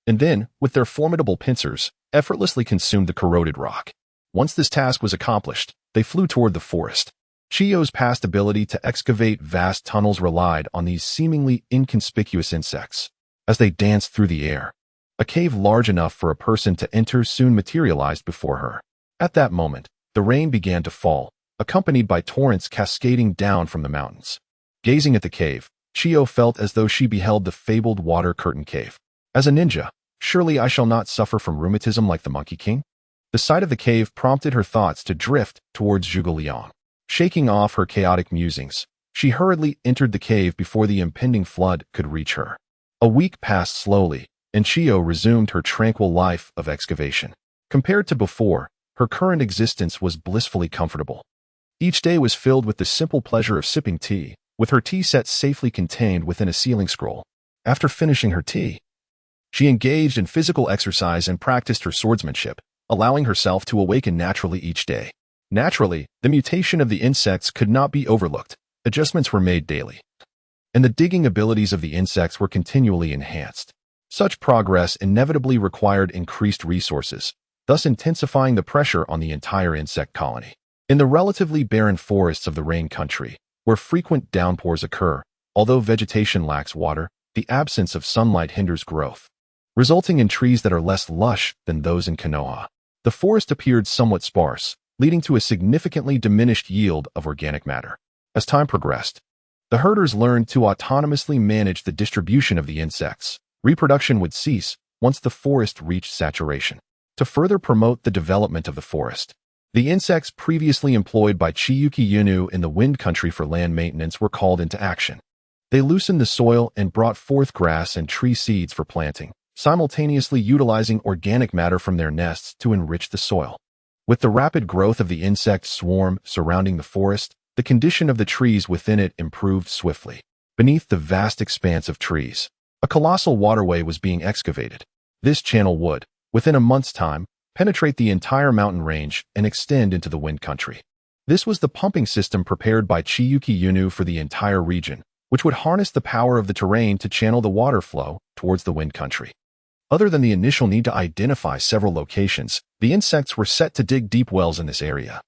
and then, with their formidable pincers, effortlessly consumed the corroded rock. Once this task was accomplished, they flew toward the forest. Chiyo's past ability to excavate vast tunnels relied on these seemingly inconspicuous insects. As they danced through the air, a cave large enough for a person to enter soon materialized before her. At that moment, the rain began to fall, accompanied by torrents cascading down from the mountains. Gazing at the cave, Chiyo felt as though she beheld the fabled water curtain cave. As a ninja, surely I shall not suffer from rheumatism like the Monkey King? The sight of the cave prompted her thoughts to drift towards Zhuge Liang. Shaking off her chaotic musings, she hurriedly entered the cave before the impending flood could reach her. A week passed slowly, and Chiyo resumed her tranquil life of excavation. Compared to before, her current existence was blissfully comfortable. Each day was filled with the simple pleasure of sipping tea, with her tea set safely contained within a sealing scroll. After finishing her tea, she engaged in physical exercise and practiced her swordsmanship, allowing herself to awaken naturally each day. Naturally, the mutation of the insects could not be overlooked. Adjustments were made daily, and the digging abilities of the insects were continually enhanced. Such progress inevitably required increased resources, thus intensifying the pressure on the entire insect colony. In the relatively barren forests of the Rain Country, where frequent downpours occur, although vegetation lacks water, the absence of sunlight hinders growth. resulting in trees that are less lush than those in Konoha. The forest appeared somewhat sparse, leading to a significantly diminished yield of organic matter. As time progressed, the herders learned to autonomously manage the distribution of the insects. Reproduction would cease once the forest reached saturation. To further promote the development of the forest, the insects previously employed by Chiyuki-Yunu in the Wind Country for land maintenance were called into action. They loosened the soil and brought forth grass and tree seeds for planting, simultaneously utilizing organic matter from their nests to enrich the soil. With the rapid growth of the insect swarm surrounding the forest, the condition of the trees within it improved swiftly. Beneath the vast expanse of trees, a colossal waterway was being excavated. This channel would, within a month's time, penetrate the entire mountain range and extend into the Wind Country. This was the pumping system prepared by Chiyuki-Yunu for the entire region, which would harness the power of the terrain to channel the water flow towards the Wind Country. Other than the initial need to identify several locations, the insects were set to dig deep wells in this area.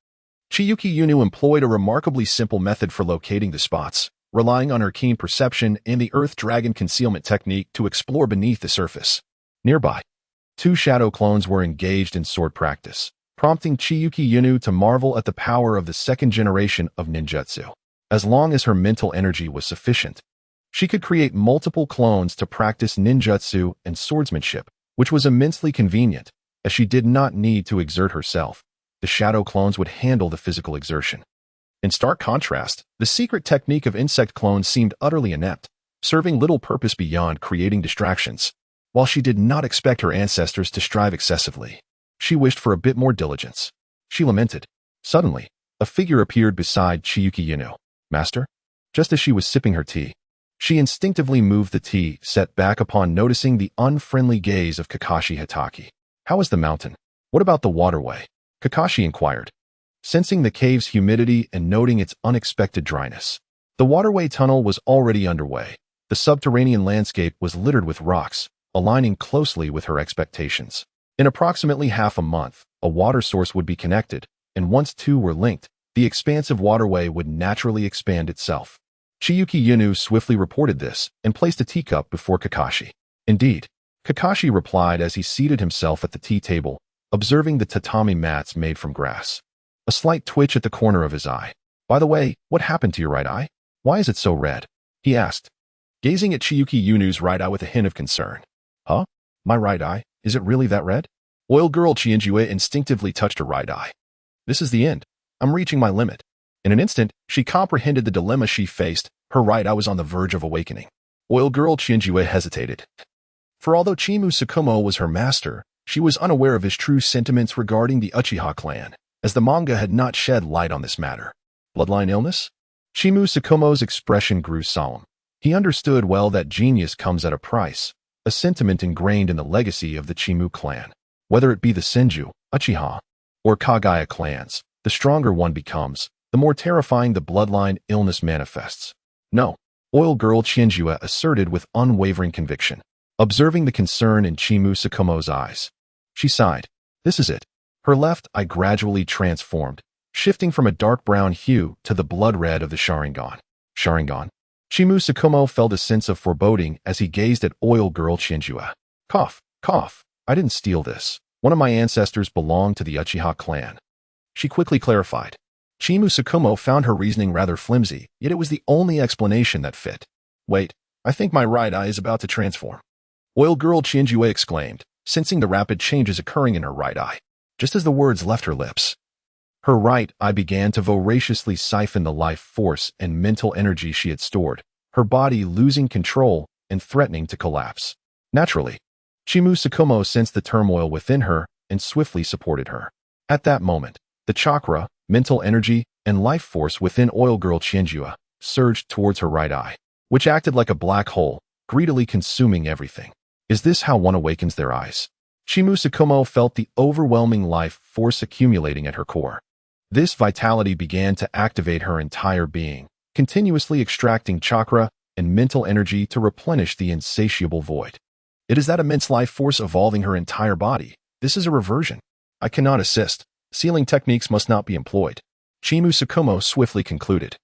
Chiyuki-Yunu employed a remarkably simple method for locating the spots, relying on her keen perception and the Earth Dragon concealment technique to explore beneath the surface. Nearby, 2 shadow clones were engaged in sword practice, prompting Chiyuki-Yunu to marvel at the power of the second generation of ninjutsu. As long as her mental energy was sufficient, she could create multiple clones to practice ninjutsu and swordsmanship, which was immensely convenient, as she did not need to exert herself. The shadow clones would handle the physical exertion. In stark contrast, the secret technique of insect clones seemed utterly inept, serving little purpose beyond creating distractions. While she did not expect her ancestors to strive excessively, she wished for a bit more diligence. She lamented. Suddenly, a figure appeared beside Chiyuki-Yunu. Master? Just as she was sipping her tea, she instinctively moved the tea set back upon noticing the unfriendly gaze of Kakashi Hitaki. How is the mountain? What about the waterway? Kakashi inquired, sensing the cave's humidity and noting its unexpected dryness. The waterway tunnel was already underway. The subterranean landscape was littered with rocks, aligning closely with her expectations. In approximately half a month, a water source would be connected, and once 2 were linked, the expansive waterway would naturally expand itself. Chiyuki-Yunu swiftly reported this and placed a teacup before Kakashi. Indeed, Kakashi replied as he seated himself at the tea table, observing the tatami mats made from grass. A slight twitch at the corner of his eye. By the way, what happened to your right eye? Why is it so red? He asked, gazing at Chiyuki-Yunu's right eye with a hint of concern. Huh? My right eye? Is it really that red? Oil girl Chienjue instinctively touched her right eye. This is the end. I'm reaching my limit. In an instant, she comprehended the dilemma she faced. Her right eye was on the verge of awakening. Oil girl Chienjue hesitated. For although Chimu Tsukumo was her master, she was unaware of his true sentiments regarding the Uchiha clan, as the manga had not shed light on this matter. Bloodline illness? Chimu Tsukumo's expression grew solemn. He understood well that genius comes at a price, a sentiment ingrained in the legacy of the Chimu clan. Whether it be the Senju, Uchiha, or Kaguya clans, the stronger one becomes, the more terrifying the bloodline illness manifests. No, oil girl Chienjue asserted with unwavering conviction, observing the concern in Chimu Tsukumo's eyes. She sighed. This is it. Her left eye gradually transformed, shifting from a dark brown hue to the blood red of the Sharingan. Sharingan? Chimu Tsukumo felt a sense of foreboding as he gazed at oil girl Chienjue. Cough, cough. I didn't steal this. One of my ancestors belonged to the Uchiha clan. She quickly clarified. Chimu Tsukumo found her reasoning rather flimsy, yet it was the only explanation that fit. Wait, I think my right eye is about to transform. Oil girl Chienjue exclaimed, sensing the rapid changes occurring in her right eye. Just as the words left her lips, her right eye began to voraciously siphon the life force and mental energy she had stored, her body losing control and threatening to collapse. Naturally, Chimu Tsukumo sensed the turmoil within her and swiftly supported her. At that moment, the chakra, mental energy, and life force within oil girl Chienjue surged towards her right eye, which acted like a black hole, greedily consuming everything. Is this how one awakens their eyes? Chimu Tsukumo felt the overwhelming life force accumulating at her core. This vitality began to activate her entire being, continuously extracting chakra and mental energy to replenish the insatiable void. It is that immense life force evolving her entire body. This is a reversion. I cannot assist. Sealing techniques must not be employed. Chimu Tsukumo swiftly concluded.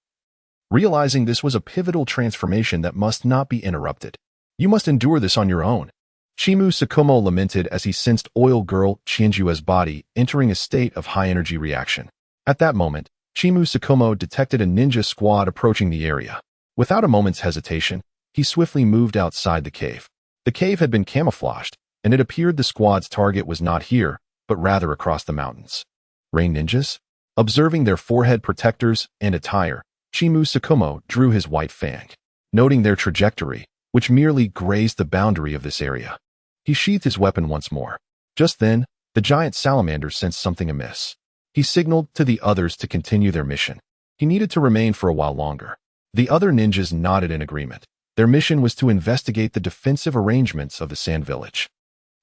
Realizing this was a pivotal transformation that must not be interrupted. You must endure this on your own. Chimu Sakumo lamented as he sensed oil girl Chienjua's body entering a state of high-energy reaction. At that moment, Chimu Sakumo detected a ninja squad approaching the area. Without a moment's hesitation, he swiftly moved outside the cave. The cave had been camouflaged, and it appeared the squad's target was not here, but rather across the mountains. Rain ninjas? Observing their forehead protectors and attire, Chimu Sakumo drew his White Fang. Noting their trajectory, which merely grazed the boundary of this area, he sheathed his weapon once more. Just then, the giant salamander sensed something amiss. He signaled to the others to continue their mission. He needed to remain for a while longer. The other ninjas nodded in agreement. Their mission was to investigate the defensive arrangements of the Sand Village.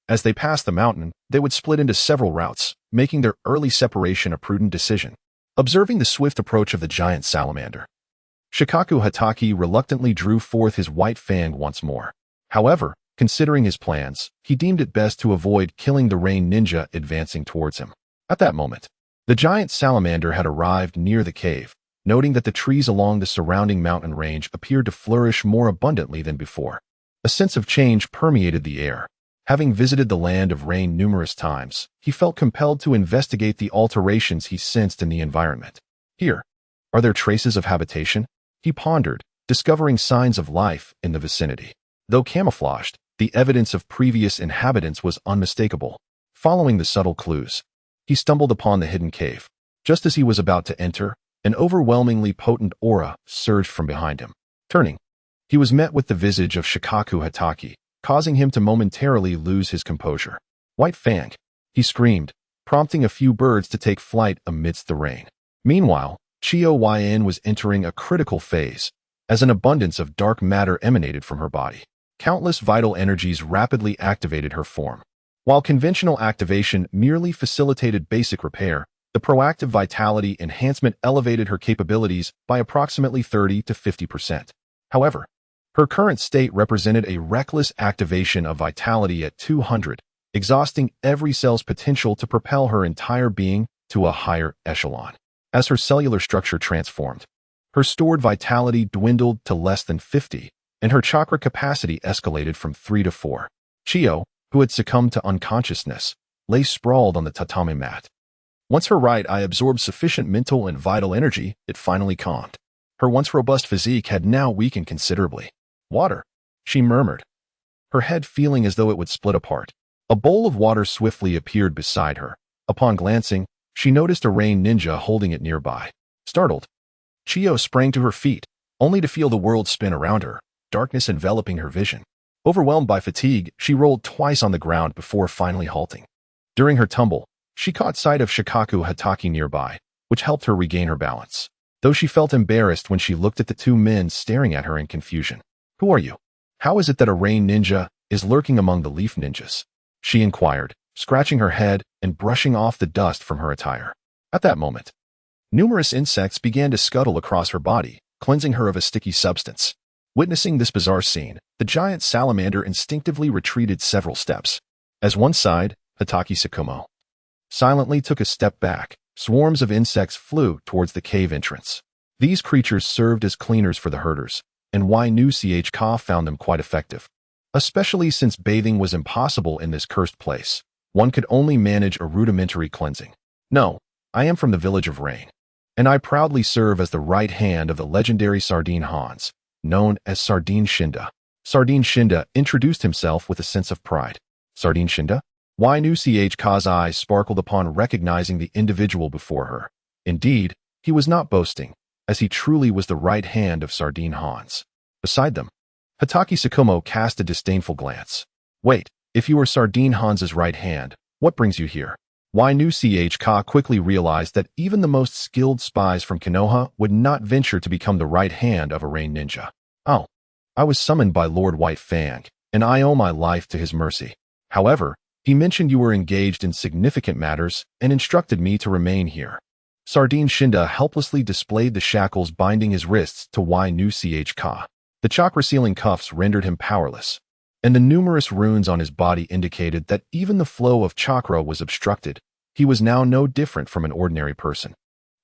As they passed the mountain, they would split into several routes, making their early separation a prudent decision. Observing the swift approach of the giant salamander, Shikaku Hatake reluctantly drew forth his White Fang once more. However, considering his plans, he deemed it best to avoid killing the rain ninja advancing towards him. At that moment, the giant salamander had arrived near the cave, noting that the trees along the surrounding mountain range appeared to flourish more abundantly than before. A sense of change permeated the air. Having visited the land of rain numerous times, he felt compelled to investigate the alterations he sensed in the environment. Here, are there traces of habitation? He pondered, discovering signs of life in the vicinity. Though camouflaged, the evidence of previous inhabitants was unmistakable. Following the subtle clues, he stumbled upon the hidden cave. Just as he was about to enter, an overwhelmingly potent aura surged from behind him. Turning, he was met with the visage of Shikaku Hatake, causing him to momentarily lose his composure. White Fang, he screamed, prompting a few birds to take flight amidst the rain. Meanwhile, Chiyo Yin was entering a critical phase, as an abundance of dark matter emanated from her body. Countless vital energies rapidly activated her form. While conventional activation merely facilitated basic repair, the proactive vitality enhancement elevated her capabilities by approximately 30 to 50%. However, her current state represented a reckless activation of vitality at 200, exhausting every cell's potential to propel her entire being to a higher echelon. As her cellular structure transformed, her stored vitality dwindled to less than 50, and her chakra capacity escalated from 3 to 4. Chiyo, who had succumbed to unconsciousness, lay sprawled on the tatami mat. Once her right eye absorbed sufficient mental and vital energy, it finally calmed. Her once robust physique had now weakened considerably. "Water," she murmured, her head feeling as though it would split apart. A bowl of water swiftly appeared beside her. Upon glancing, she noticed a rain ninja holding it nearby. Startled, Chiyo sprang to her feet, only to feel the world spin around her, darkness enveloping her vision. Overwhelmed by fatigue, she rolled twice on the ground before finally halting. During her tumble, she caught sight of Shikaku Hatake nearby, which helped her regain her balance, though she felt embarrassed when she looked at the two men staring at her in confusion. "Who are you? How is it that a rain ninja is lurking among the leaf ninjas?" she inquired, scratching her head and brushing off the dust from her attire. At that moment, numerous insects began to scuttle across her body, cleansing her of a sticky substance. Witnessing this bizarre scene, the giant salamander instinctively retreated several steps. As one sighed, Hatake Sakumo silently took a step back. Swarms of insects flew towards the cave entrance. These creatures served as cleaners for the herders, and Ynchka found them quite effective. Especially since bathing was impossible in this cursed place, one could only manage a rudimentary cleansing. "No, I am from the village of Rain, and I proudly serve as the right hand of the legendary Sardine Hans, known as Sardine Shinda." Sardine Shinda introduced himself with a sense of pride. "Sardine Shinda?" Ynchka's eyes sparkled upon recognizing the individual before her. Indeed, he was not boasting, as he truly was the right hand of Sardine Hans. Beside them, Hatake Sakumo cast a disdainful glance. "Wait, if you are Sardine Hans's right hand, what brings you here?" Ynchka quickly realized that even the most skilled spies from Konoha would not venture to become the right hand of a rain ninja. "Oh, I was summoned by Lord White Fang, and I owe my life to his mercy. However, he mentioned you were engaged in significant matters and instructed me to remain here." Sardine Shinda helplessly displayed the shackles binding his wrists to Ynchka. The chakra-sealing cuffs rendered him powerless, and the numerous runes on his body indicated that even the flow of chakra was obstructed. He was now no different from an ordinary person.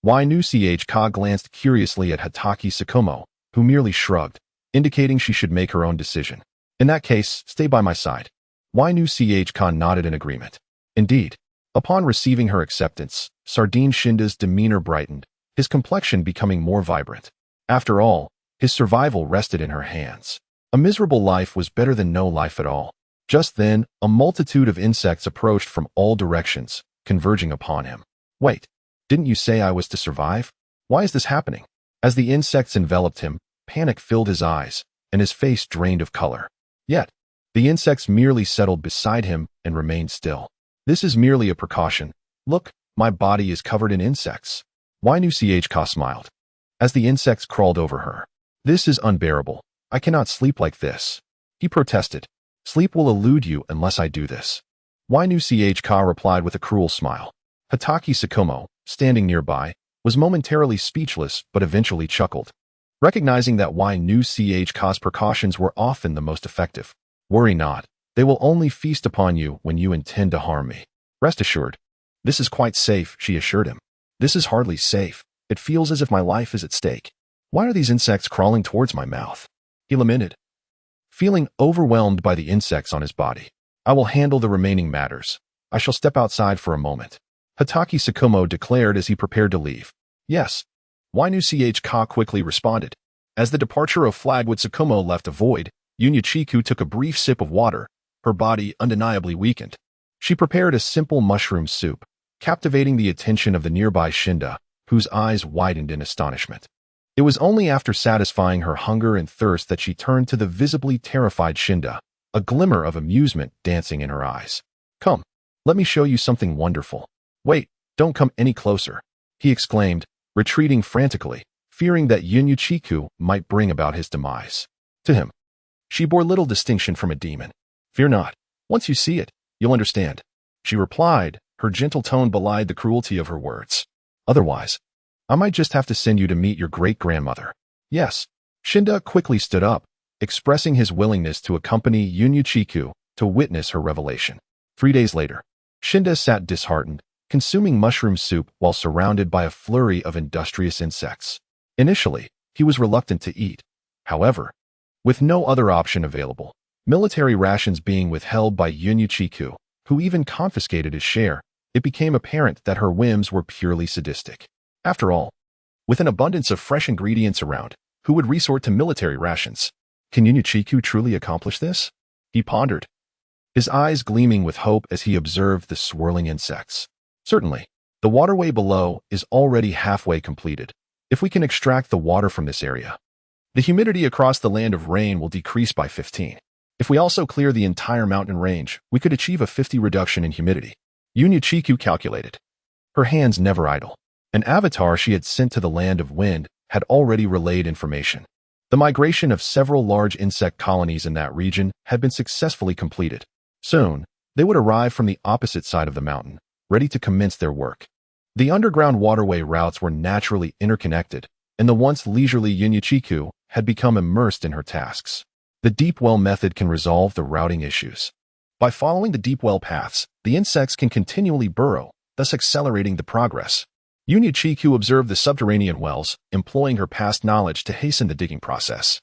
Ynchka glanced curiously at Hatake Sakumo, who merely shrugged, indicating she should make her own decision. "In that case, stay by my side." Wainu Ch nodded in agreement. Indeed, upon receiving her acceptance, Sardine Shinda's demeanor brightened, his complexion becoming more vibrant. After all, his survival rested in her hands. A miserable life was better than no life at all. Just then, a multitude of insects approached from all directions, converging upon him. Wait, didn't you say I was to survive? Why is this happening? As the insects enveloped him, panic filled his eyes, and his face drained of color. Yet, the insects merely settled beside him and remained still. This is merely a precaution. Look, my body is covered in insects. Wainu Ch smiled. As the insects crawled over her. This is unbearable. I cannot sleep like this. He protested. Sleep will elude you unless I do this. Wainu Ch replied with a cruel smile. Hatake Sakomo, standing nearby, was momentarily speechless but eventually chuckled, recognizing that Wainu Ch's precautions were often the most effective. Worry not. They will only feast upon you when you intend to harm me. Rest assured. This is quite safe, she assured him. This is hardly safe. It feels as if my life is at stake. Why are these insects crawling towards my mouth? He lamented, feeling overwhelmed by the insects on his body. I will handle the remaining matters. I shall step outside for a moment. Hatake Sakomo declared as he prepared to leave. Yes. Wainu Ch quickly responded. As the departure of Flagwood Sakomo left a void, Yunya took a brief sip of water, her body undeniably weakened. She prepared a simple mushroom soup, captivating the attention of the nearby Shinda, whose eyes widened in astonishment. It was only after satisfying her hunger and thirst that she turned to the visibly terrified Shinda, a glimmer of amusement dancing in her eyes. Come, let me show you something wonderful. Wait, don't come any closer, he exclaimed, retreating frantically, fearing that Yunya might bring about his demise. To him, she bore little distinction from a demon. Fear not. Once you see it, you'll understand. She replied, her gentle tone belied the cruelty of her words. Otherwise, I might just have to send you to meet your great-grandmother. Yes. Shinda quickly stood up, expressing his willingness to accompany Yunya to witness her revelation. 3 days later, Shinda sat disheartened, consuming mushroom soup while surrounded by a flurry of industrious insects. Initially, he was reluctant to eat. However, with no other option available, military rations being withheld by Yunya, who even confiscated his share, it became apparent that her whims were purely sadistic. After all, with an abundance of fresh ingredients around, who would resort to military rations? Can Yunya truly accomplish this? He pondered, his eyes gleaming with hope as he observed the swirling insects. Certainly, the waterway below is already halfway completed. If we can extract the water from this area, the humidity across the land of rain will decrease by 15. If we also clear the entire mountain range, we could achieve a 50 reduction in humidity. Yunya calculated. Her hands never idle. An avatar she had sent to the land of wind had already relayed information. The migration of several large insect colonies in that region had been successfully completed. Soon, they would arrive from the opposite side of the mountain, ready to commence their work. The underground waterway routes were naturally interconnected, and the once leisurely Yunya had become immersed in her tasks. The deep well method can resolve the routing issues. By following the deep well paths, the insects can continually burrow, thus accelerating the progress. Yunya observed the subterranean wells, employing her past knowledge to hasten the digging process.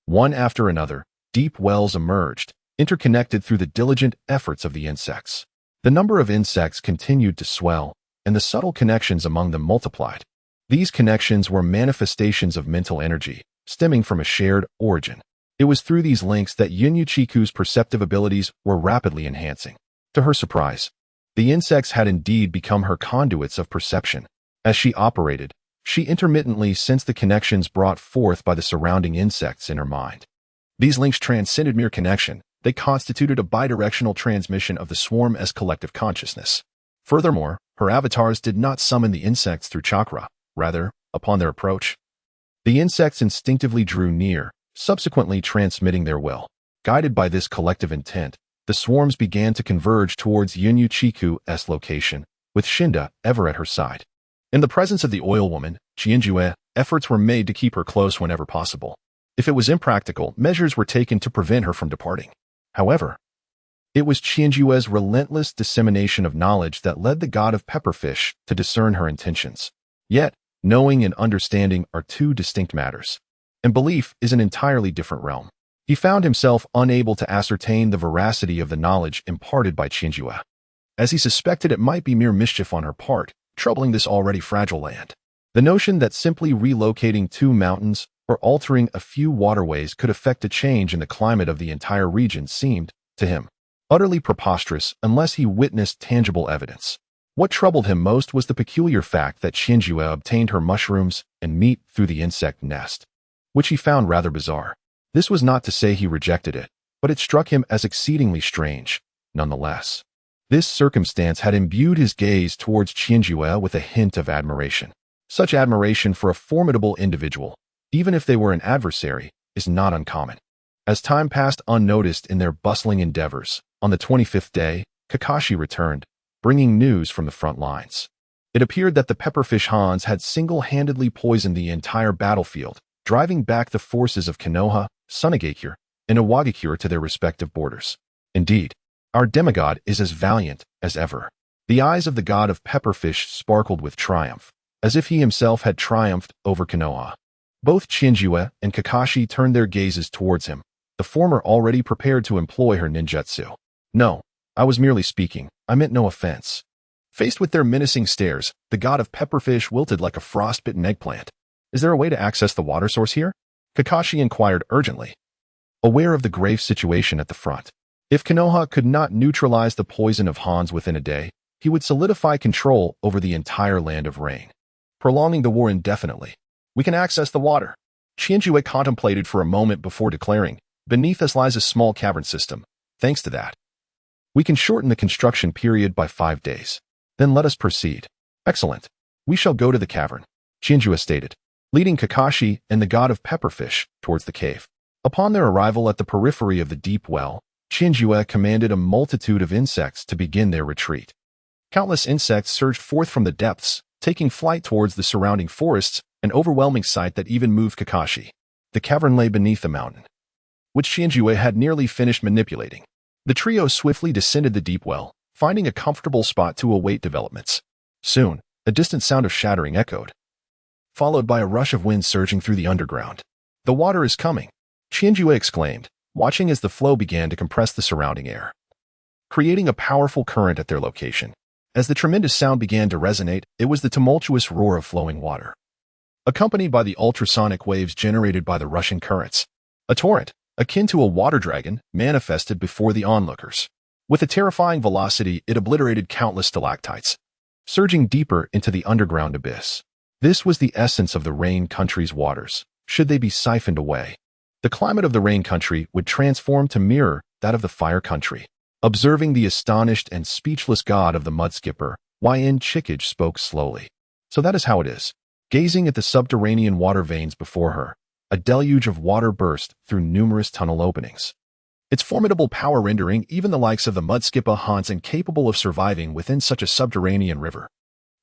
One after another, deep wells emerged, interconnected through the diligent efforts of the insects. The number of insects continued to swell, and the subtle connections among them multiplied. These connections were manifestations of mental energy, stemming from a shared origin. It was through these links that Yunya perceptive abilities were rapidly enhancing. To her surprise, the insects had indeed become her conduits of perception. As she operated, she intermittently sensed the connections brought forth by the surrounding insects in her mind. These links transcended mere connection. They constituted a bidirectional transmission of the swarm as collective consciousness. Furthermore, her avatars did not summon the insects through chakra. Rather, upon their approach, the insects instinctively drew near, subsequently transmitting their will. Guided by this collective intent, the swarms began to converge towards Yunya-chiku's location, with Shinda ever at her side. In the presence of the oil woman, Chienjue, efforts were made to keep her close whenever possible. If it was impractical, measures were taken to prevent her from departing. However, it was Chienjue's relentless dissemination of knowledge that led the god of pepperfish to discern her intentions. Yet, knowing and understanding are two distinct matters, and belief is an entirely different realm. He found himself unable to ascertain the veracity of the knowledge imparted by Chinjue, as he suspected it might be mere mischief on her part, troubling this already fragile land. The notion that simply relocating 2 mountains or altering a few waterways could affect a change in the climate of the entire region seemed, to him, utterly preposterous unless he witnessed tangible evidence. What troubled him most was the peculiar fact that Chinjue obtained her mushrooms and meat through the insect nest, which he found rather bizarre. This was not to say he rejected it, but it struck him as exceedingly strange, nonetheless. This circumstance had imbued his gaze towards Chinjue with a hint of admiration. Such admiration for a formidable individual, even if they were an adversary, is not uncommon. As time passed unnoticed in their bustling endeavors, on the 25th day, Kakashi returned, bringing news from the front lines. It appeared that the Pepperfish Hans had single-handedly poisoned the entire battlefield, driving back the forces of Konoha, Sunagakure, and Iwagakure to their respective borders. Indeed, our demigod is as valiant as ever. The eyes of the god of Pepperfish sparkled with triumph, as if he himself had triumphed over Konoha. Both Chinjue and Kakashi turned their gazes towards him, the former already prepared to employ her ninjutsu. No, I was merely speaking. I meant no offense. Faced with their menacing stares, the god of Pepperfish wilted like a frostbitten eggplant. Is there a way to access the water source here? Kakashi inquired urgently, aware of the grave situation at the front. If Konoha could not neutralize the poison of Hans within a day, he would solidify control over the entire land of rain, prolonging the war indefinitely. We can access the water. Chinjue contemplated for a moment before declaring, beneath us lies a small cavern system. Thanks to that, we can shorten the construction period by 5 days. Then let us proceed. Excellent. We shall go to the cavern, Chinjue stated, leading Kakashi and the god of Pepperfish towards the cave. Upon their arrival at the periphery of the deep well, Chinjue commanded a multitude of insects to begin their retreat. Countless insects surged forth from the depths, taking flight towards the surrounding forests, an overwhelming sight that even moved Kakashi. The cavern lay beneath the mountain, which Chinjue had nearly finished manipulating. The trio swiftly descended the deep well, finding a comfortable spot to await developments. Soon, a distant sound of shattering echoed, followed by a rush of wind surging through the underground. The water is coming, Chinjue exclaimed, watching as the flow began to compress the surrounding air, creating a powerful current at their location. As the tremendous sound began to resonate, it was the tumultuous roar of flowing water, accompanied by the ultrasonic waves generated by the rushing currents. A torrent, akin to a water dragon, manifested before the onlookers. With a terrifying velocity, it obliterated countless stalactites, surging deeper into the underground abyss. This was the essence of the rain country's waters, should they be siphoned away. The climate of the rain country would transform to mirror that of the fire country. Observing the astonished and speechless god of the mudskipper, Yn Chickage spoke slowly. So that is how it is. Gazing at the subterranean water veins before her, a deluge of water burst through numerous tunnel openings. Its formidable power rendering even the likes of the mudskipper Hans incapable of surviving within such a subterranean river.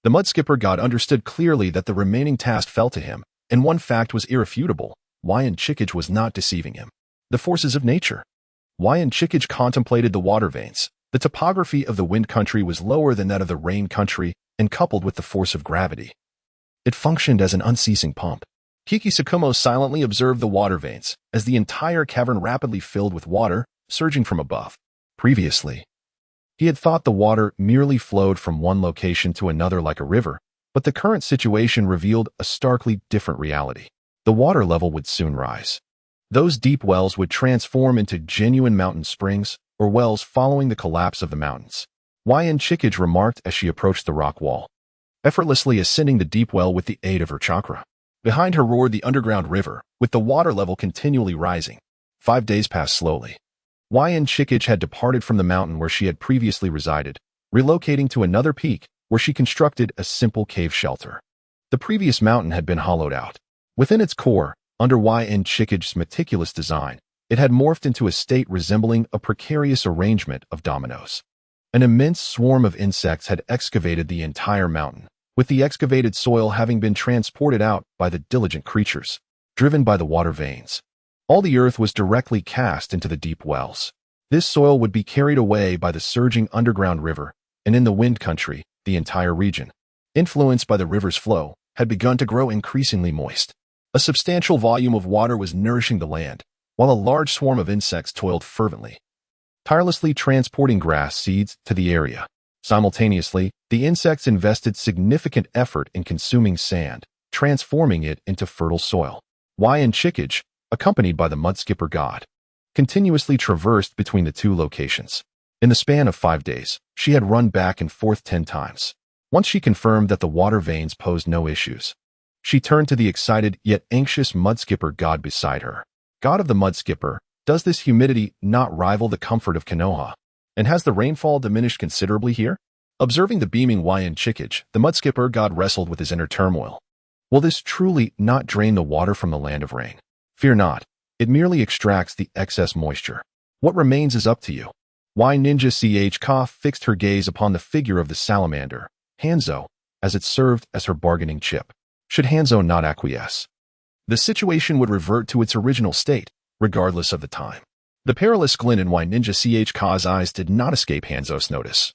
The mudskipper god understood clearly that the remaining task fell to him, and one fact was irrefutable. Yn Chickage was not deceiving him. The forces of nature. Yn Chickage contemplated the water veins. The topography of the wind country was lower than that of the rain country, and coupled with the force of gravity, it functioned as an unceasing pump. Kiki Tsukumo silently observed the water veins, as the entire cavern rapidly filled with water, surging from above. Previously, he had thought the water merely flowed from one location to another like a river, but the current situation revealed a starkly different reality. The water level would soon rise. Those deep wells would transform into genuine mountain springs, or wells following the collapse of the mountains. Yn Chickage remarked as she approached the rock wall, effortlessly ascending the deep well with the aid of her chakra. Behind her roared the underground river, with the water level continually rising. 5 days passed slowly. Yn Chickage had departed from the mountain where she had previously resided, relocating to another peak where she constructed a simple cave shelter. The previous mountain had been hollowed out. Within its core, under Yn Chickage's meticulous design, it had morphed into a state resembling a precarious arrangement of dominoes. An immense swarm of insects had excavated the entire mountain, with the excavated soil having been transported out by the diligent creatures, driven by the water veins. All the earth was directly cast into the deep wells. This soil would be carried away by the surging underground river, and in the wind country, the entire region, influenced by the river's flow, had begun to grow increasingly moist. A substantial volume of water was nourishing the land, while a large swarm of insects toiled fervently, tirelessly transporting grass seeds to the area. Simultaneously, the insects invested significant effort in consuming sand, transforming it into fertile soil. Chiyu, accompanied by the mudskipper god, continuously traversed between the two locations. In the span of 5 days, she had run back and forth 10 times. Once she confirmed that the water veins posed no issues, she turned to the excited yet anxious mudskipper god beside her. God of the mudskipper, does this humidity not rival the comfort of Konoha? And has the rainfall diminished considerably here? Observing the beaming Chiyu, the mudskipper god wrestled with his inner turmoil. Will this truly not drain the water from the land of rain? Fear not, it merely extracts the excess moisture. What remains is up to you. Ka fixed her gaze upon the figure of the salamander, Hanzo, as it served as her bargaining chip. Should Hanzo not acquiesce, the situation would revert to its original state, regardless of the time. The perilous glint in Ka's eyes did not escape Hanzo's notice,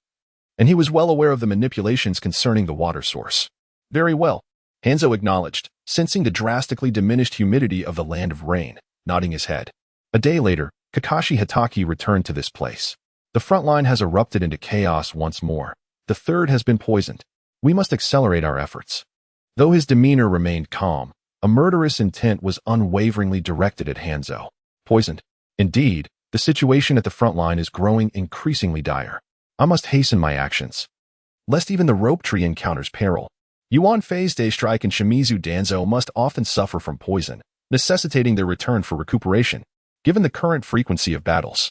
and he was well aware of the manipulations concerning the water source. Very well, Hanzo acknowledged, sensing the drastically diminished humidity of the land of rain, nodding his head. A day later, Kakashi Hatake returned to this place. The front line has erupted into chaos once more. The third has been poisoned. We must accelerate our efforts. Though his demeanor remained calm, a murderous intent was unwaveringly directed at Hanzo. Poisoned? Indeed, the situation at the front line is growing increasingly dire. I must hasten my actions, lest even the rope tree encounters peril. Yuan Fei's Day Strike and Shimizu Danzō must often suffer from poison, necessitating their return for recuperation, given the current frequency of battles.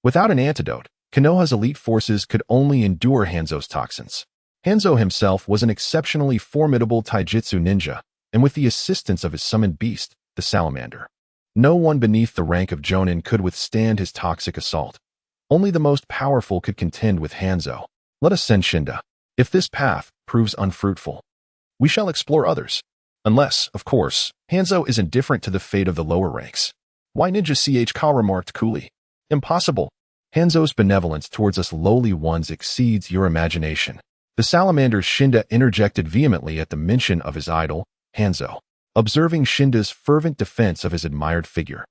Without an antidote, Konoha's elite forces could only endure Hanzo's toxins. Hanzo himself was an exceptionally formidable taijutsu ninja, and with the assistance of his summoned beast, the salamander, no one beneath the rank of Jonin could withstand his toxic assault. Only the most powerful could contend with Hanzo. Let us send Shinda. If this path proves unfruitful, we shall explore others. Unless, of course, Hanzo is indifferent to the fate of the lower ranks. Ka remarked coolly. Impossible. Hanzo's benevolence towards us lowly ones exceeds your imagination. The salamander's Shinda interjected vehemently at the mention of his idol, Hanzo, observing Shinda's fervent defense of his admired figure.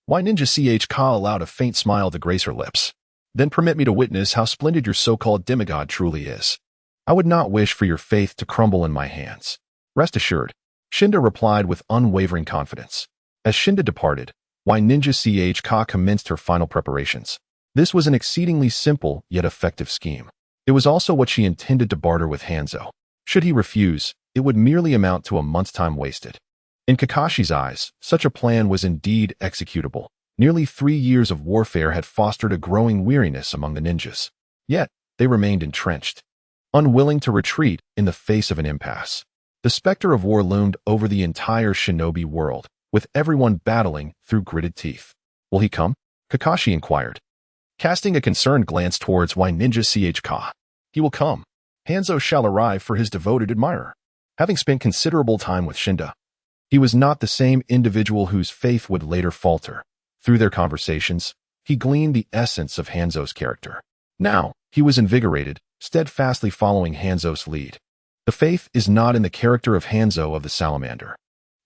Ka allowed a faint smile to grace her lips. Then permit me to witness how splendid your so-called demigod truly is. I would not wish for your faith to crumble in my hands. Rest assured, Shinda replied with unwavering confidence. As Shinda departed, Ka commenced her final preparations. This was an exceedingly simple yet effective scheme. It was also what she intended to barter with Hanzo. Should he refuse, it would merely amount to a month's time wasted. In Kakashi's eyes, such a plan was indeed executable. Nearly 3 years of warfare had fostered a growing weariness among the ninjas. Yet, they remained entrenched, unwilling to retreat in the face of an impasse. The specter of war loomed over the entire shinobi world, with everyone battling through gritted teeth. Will he come? Kakashi inquired, casting a concerned glance towards Ka. He will come. Hanzo shall arrive for his devoted admirer. Having spent considerable time with Shinda, he was not the same individual whose faith would later falter. Through their conversations, he gleaned the essence of Hanzo's character. Now, he was invigorated, steadfastly following Hanzo's lead. The faith is not in the character of Hanzo of the salamander,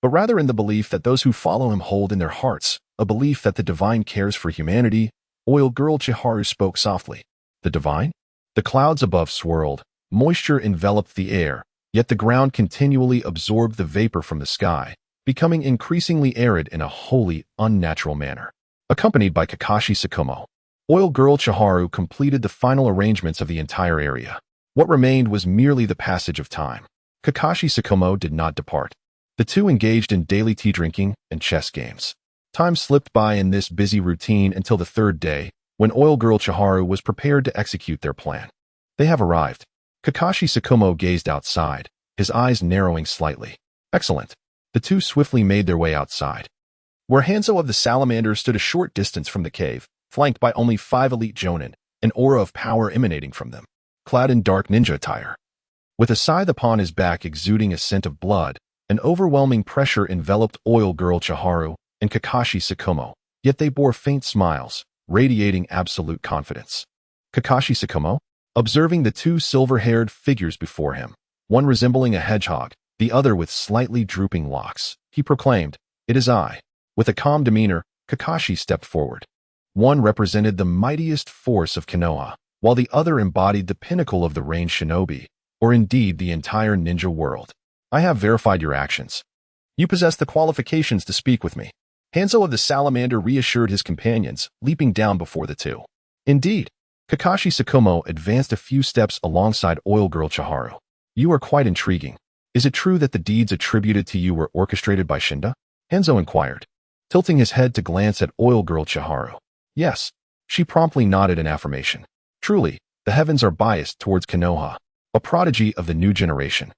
but rather in the belief that those who follow him hold in their hearts, a belief that the divine cares for humanity. Oil Girl Chiharu spoke softly. The divine? The clouds above swirled, moisture enveloped the air, yet the ground continually absorbed the vapor from the sky, becoming increasingly arid in a wholly unnatural manner. Accompanied by Kakashi Sakumo, Oil Girl Chiharu completed the final arrangements of the entire area. What remained was merely the passage of time. Kakashi Sakumo did not depart. The two engaged in daily tea drinking and chess games. Time slipped by in this busy routine until the third day, when Oil Girl Chiharu was prepared to execute their plan. They have arrived. Kakashi Sakumo gazed outside, his eyes narrowing slightly. Excellent. The two swiftly made their way outside, where Hanzo of the salamander stood a short distance from the cave, flanked by only 5 elite jonin, an aura of power emanating from them, clad in dark ninja attire. With a scythe upon his back exuding a scent of blood, an overwhelming pressure enveloped Oil Girl Chiharu and Kakashi Sakumo, yet they bore faint smiles, radiating absolute confidence. Kakashi Sakumo, observing the 2 silver-haired figures before him, one resembling a hedgehog, the other with slightly drooping locks, he proclaimed, "It is I." With a calm demeanor, Kakashi stepped forward. One represented the mightiest force of Konoha, while the other embodied the pinnacle of the Rain Shinobi, or indeed the entire ninja world. I have verified your actions. You possess the qualifications to speak with me. Hanzo of the Salamander reassured his companions, leaping down before the two. Indeed, Kakashi Sakomo advanced a few steps alongside Oil Girl Chiharu. You are quite intriguing. Is it true that the deeds attributed to you were orchestrated by Shinda? Hanzo inquired, tilting his head to glance at Oil Girl Chiharu. Yes. She promptly nodded in affirmation. Truly, the heavens are biased towards Konoha, a prodigy of the new generation,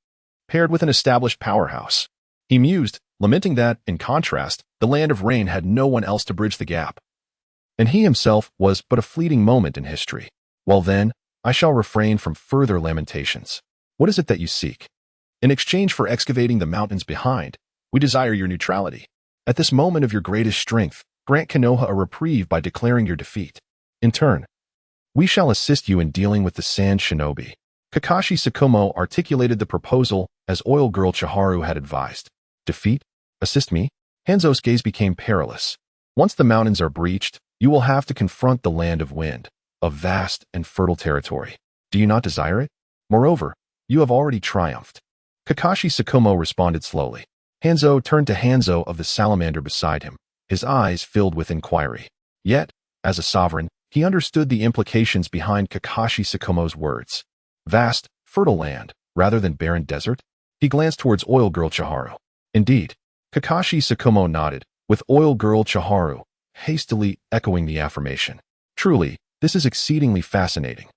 paired with an established powerhouse. He mused, lamenting that, in contrast, the Land of Rain had no one else to bridge the gap. And he himself was but a fleeting moment in history. Well then, I shall refrain from further lamentations. What is it that you seek? In exchange for excavating the mountains behind, we desire your neutrality. At this moment of your greatest strength, grant Konoha a reprieve by declaring your defeat. In turn, we shall assist you in dealing with the Sand Shinobi. Kakashi Sakomo articulated the proposal as Oil Girl Chiharu had advised. Defeat? Assist me? Hanzo's gaze became perilous. Once the mountains are breached, you will have to confront the Land of Wind, a vast and fertile territory. Do you not desire it? Moreover, you have already triumphed. Kakashi Sakomo responded slowly. Hanzo turned to Hanzo of the Salamander beside him, his eyes filled with inquiry. Yet, as a sovereign, he understood the implications behind Kakashi Sakomo's words. Vast, fertile land, rather than barren desert? He glanced towards Oil Girl Chiharu. Indeed, Kakashi Sakomo nodded, with Oil Girl Chiharu hastily echoing the affirmation. Truly, this is exceedingly fascinating.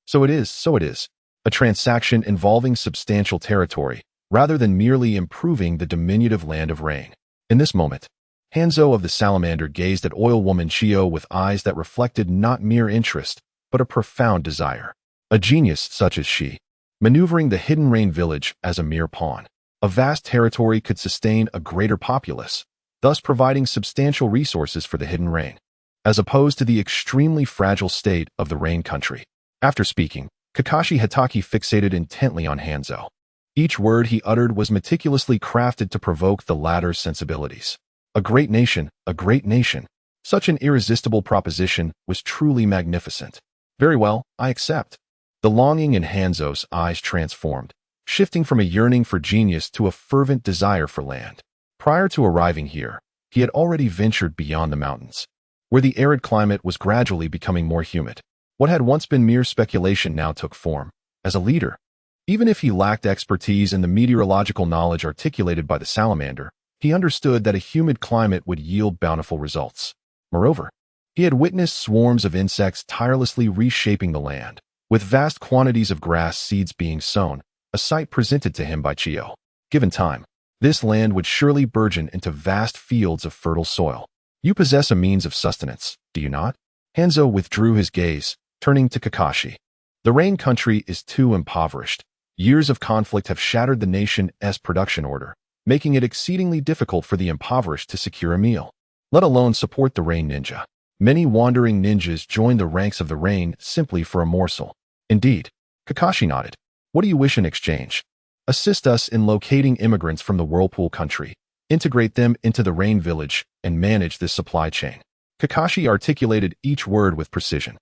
So it is. A transaction involving substantial territory, rather than merely improving the diminutive Land of Rain. In this moment, Hanzo of the Salamander gazed at Oil Woman Chiyo with eyes that reflected not mere interest, but a profound desire. A genius such as she, maneuvering the Hidden Rain village as a mere pawn. A vast territory could sustain a greater populace, thus providing substantial resources for the Hidden Rain, as opposed to the extremely fragile state of the Rain country. After speaking, Kakashi Hatake fixated intently on Hanzo. Each word he uttered was meticulously crafted to provoke the latter's sensibilities. A great nation, a great nation. Such an irresistible proposition was truly magnificent. Very well, I accept. The longing in Hanzo's eyes transformed, shifting from a yearning for genius to a fervent desire for land. Prior to arriving here, he had already ventured beyond the mountains, where the arid climate was gradually becoming more humid. What had once been mere speculation now took form. As a leader, even if he lacked expertise in the meteorological knowledge articulated by the salamander, he understood that a humid climate would yield bountiful results. Moreover, he had witnessed swarms of insects tirelessly reshaping the land, with vast quantities of grass seeds being sown, a sight presented to him by Chiyo. Given time, this land would surely burgeon into vast fields of fertile soil. You possess a means of sustenance, do you not? Hanzo withdrew his gaze, turning to Kakashi. The Rain country is too impoverished. Years of conflict have shattered the nation's production order, making it exceedingly difficult for the impoverished to secure a meal, let alone support the Rain ninja. Many wandering ninjas join the ranks of the Rain simply for a morsel. Indeed, Kakashi nodded. What do you wish in exchange? Assist us in locating immigrants from the Whirlpool country, integrate them into the Rain village, and manage this supply chain. Kakashi articulated each word with precision.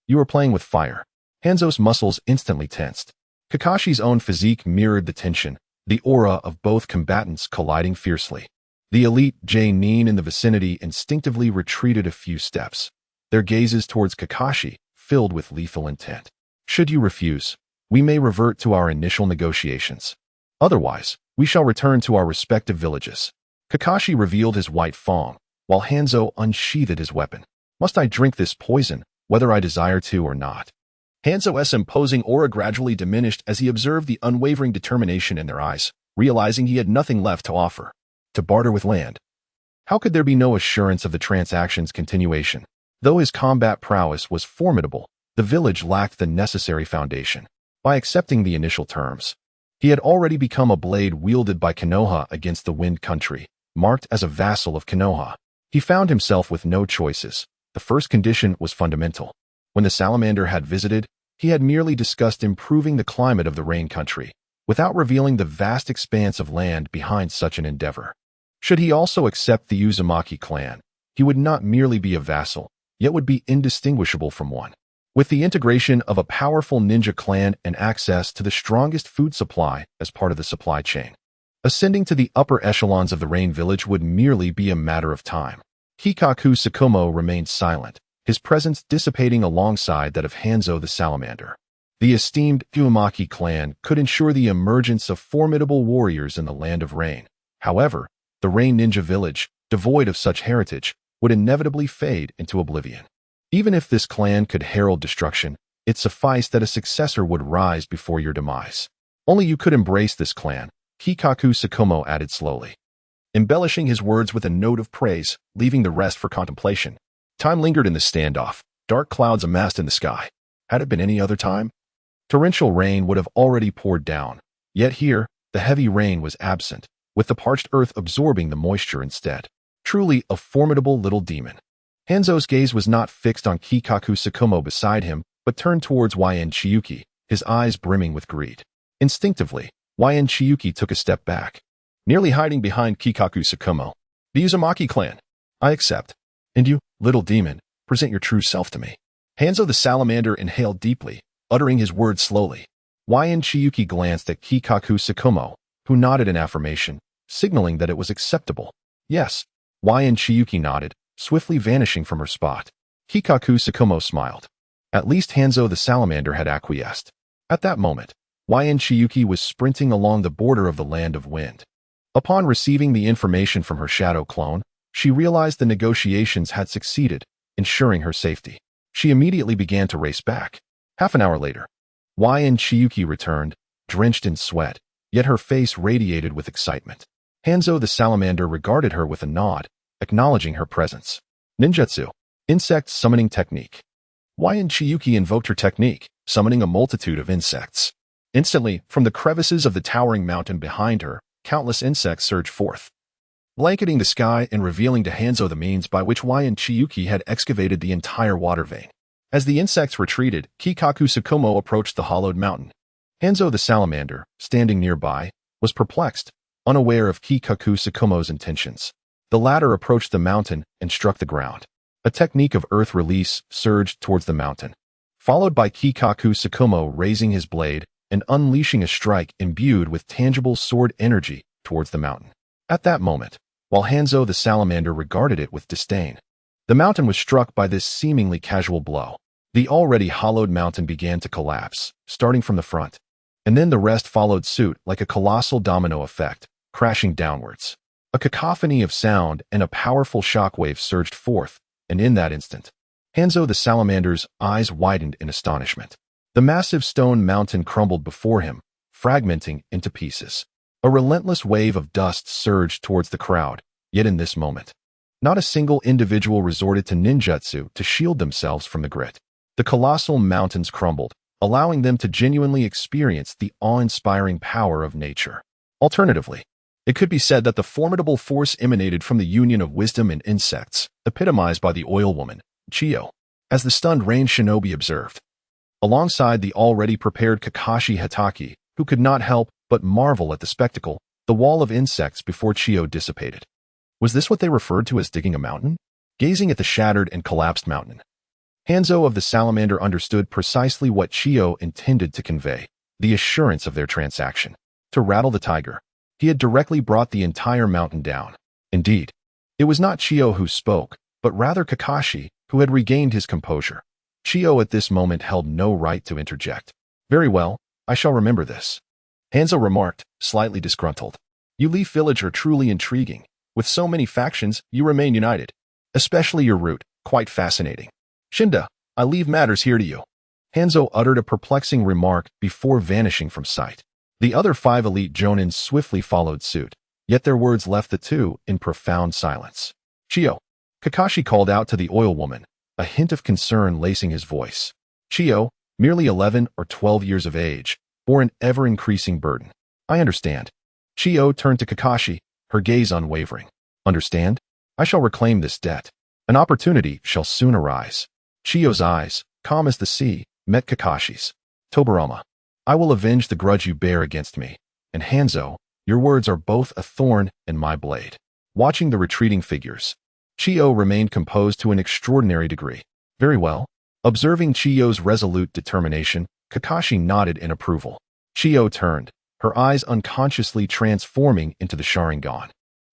You are playing with fire. Hanzo's muscles instantly tensed. Kakashi's own physique mirrored the tension, the aura of both combatants colliding fiercely. The elite J-nin in the vicinity instinctively retreated a few steps, their gazes towards Kakashi filled with lethal intent. Should you refuse, we may revert to our initial negotiations. Otherwise, we shall return to our respective villages. Kakashi revealed his White Fang, while Hanzo unsheathed his weapon. Must I drink this poison, whether I desire to or not? Hanzo's imposing aura gradually diminished as he observed the unwavering determination in their eyes, realizing he had nothing left to offer. To barter with land. How could there be no assurance of the transaction's continuation? Though his combat prowess was formidable, the village lacked the necessary foundation. By accepting the initial terms, he had already become a blade wielded by Konoha against the Wind country, marked as a vassal of Konoha. He found himself with no choices. The first condition was fundamental. When the salamander had visited, he had merely discussed improving the climate of the Rain country, without revealing the vast expanse of land behind such an endeavor. Should he also accept the Uzumaki clan, he would not merely be a vassal, yet would be indistinguishable from one. With the integration of a powerful ninja clan and access to the strongest food supply as part of the supply chain, ascending to the upper echelons of the Rain Village would merely be a matter of time. Kikaku Tsukumo remained silent, his presence dissipating alongside that of Hanzo the Salamander. The esteemed Uzumaki clan could ensure the emergence of formidable warriors in the Land of Rain. However, the Rain Ninja Village, devoid of such heritage, would inevitably fade into oblivion. Even if this clan could herald destruction, it sufficed that a successor would rise before your demise. Only you could embrace this clan, Kikaku Tsukumo added slowly, embellishing his words with a note of praise, leaving the rest for contemplation. Time lingered in the standoff, dark clouds amassed in the sky. Had it been any other time, torrential rain would have already poured down. Yet here, the heavy rain was absent, with the parched earth absorbing the moisture instead. Truly a formidable little demon. Hanzo's gaze was not fixed on Kikaku Tsukumo beside him, but turned towards YN Chiyuki, his eyes brimming with greed. Instinctively, YN Chiyuki took a step back, nearly hiding behind Kikaku Tsukumo. The Uzumaki clan. I accept. And you, little demon, present your true self to me. Hanzo the Salamander inhaled deeply, uttering his words slowly. YN Chiyuki glanced at Kikaku Tsukumo, who nodded in affirmation, signaling that it was acceptable. Yes. YN Chiyuki nodded, swiftly vanishing from her spot. Kikaku Tsukumo smiled. At least Hanzo the Salamander had acquiesced. At that moment, YN Chiyuki was sprinting along the border of the Land of Wind. Upon receiving the information from her shadow clone, she realized the negotiations had succeeded, ensuring her safety. She immediately began to race back. Half an hour later, YN Chiyuki returned, drenched in sweat, yet her face radiated with excitement. Hanzo the Salamander regarded her with a nod, acknowledging her presence. Ninjutsu, insect summoning technique. YN Chiyuki invoked her technique, summoning a multitude of insects. Instantly, from the crevices of the towering mountain behind her, countless insects surged forth, blanketing the sky and revealing to Hanzo the means by which YN Chiyuki had excavated the entire water vein. As the insects retreated, Kikaku Tsukumo approached the hollowed mountain. Hanzo the Salamander, standing nearby, was perplexed, unaware of Kikaku Tsukumo's intentions. The latter approached the mountain and struck the ground. A technique of earth release surged towards the mountain, followed by Kikaku Tsukumo raising his blade and unleashing a strike imbued with tangible sword energy towards the mountain. At that moment, while Hanzo the Salamander regarded it with disdain, the mountain was struck by this seemingly casual blow. The already hollowed mountain began to collapse, starting from the front, and then the rest followed suit like a colossal domino effect, crashing downwards. A cacophony of sound and a powerful shockwave surged forth, and in that instant, Hanzo the Salamander's eyes widened in astonishment. The massive stone mountain crumbled before him, fragmenting into pieces. A relentless wave of dust surged towards the crowd, yet in this moment, not a single individual resorted to ninjutsu to shield themselves from the grit. The colossal mountains crumbled, allowing them to genuinely experience the awe-inspiring power of nature. Alternatively, it could be said that the formidable force emanated from the union of wisdom and insects, epitomized by the oil woman, Chiyo, as the stunned Rain Shinobi observed. Alongside the already prepared Kakashi Hatake, who could not help but marvel at the spectacle, the wall of insects before Chiyo dissipated. Was this what they referred to as digging a mountain? Gazing at the shattered and collapsed mountain, Hanzo of the Salamander understood precisely what Chiyo intended to convey, the assurance of their transaction. To rattle the tiger, he had directly brought the entire mountain down. Indeed, it was not Chiyo who spoke, but rather Kakashi, who had regained his composure. Chiyo at this moment held no right to interject. Very well, I shall remember this, Hanzo remarked, slightly disgruntled. You Leaf Village are truly intriguing. With so many factions, you remain united. Especially your route, quite fascinating. Shinda, I leave matters here to you. Hanzo uttered a perplexing remark before vanishing from sight. The other 5 elite Jonin swiftly followed suit, yet their words left the two in profound silence. Chiyo, Kakashi called out to the oil woman, a hint of concern lacing his voice. Chiyo, merely 11 or 12 years of age, bore an ever-increasing burden. I understand. Chiyo turned to Kakashi, her gaze unwavering. Understand? I shall reclaim this debt. An opportunity shall soon arise. Chiyo's eyes, calm as the sea, met Kakashi's. Tobirama, I will avenge the grudge you bear against me. And Hanzo, your words are both a thorn and my blade. Watching the retreating figures, Chiyo remained composed to an extraordinary degree. Very well. Observing Chiyo's resolute determination, Kakashi nodded in approval. Chiyo turned, her eyes unconsciously transforming into the Sharingan.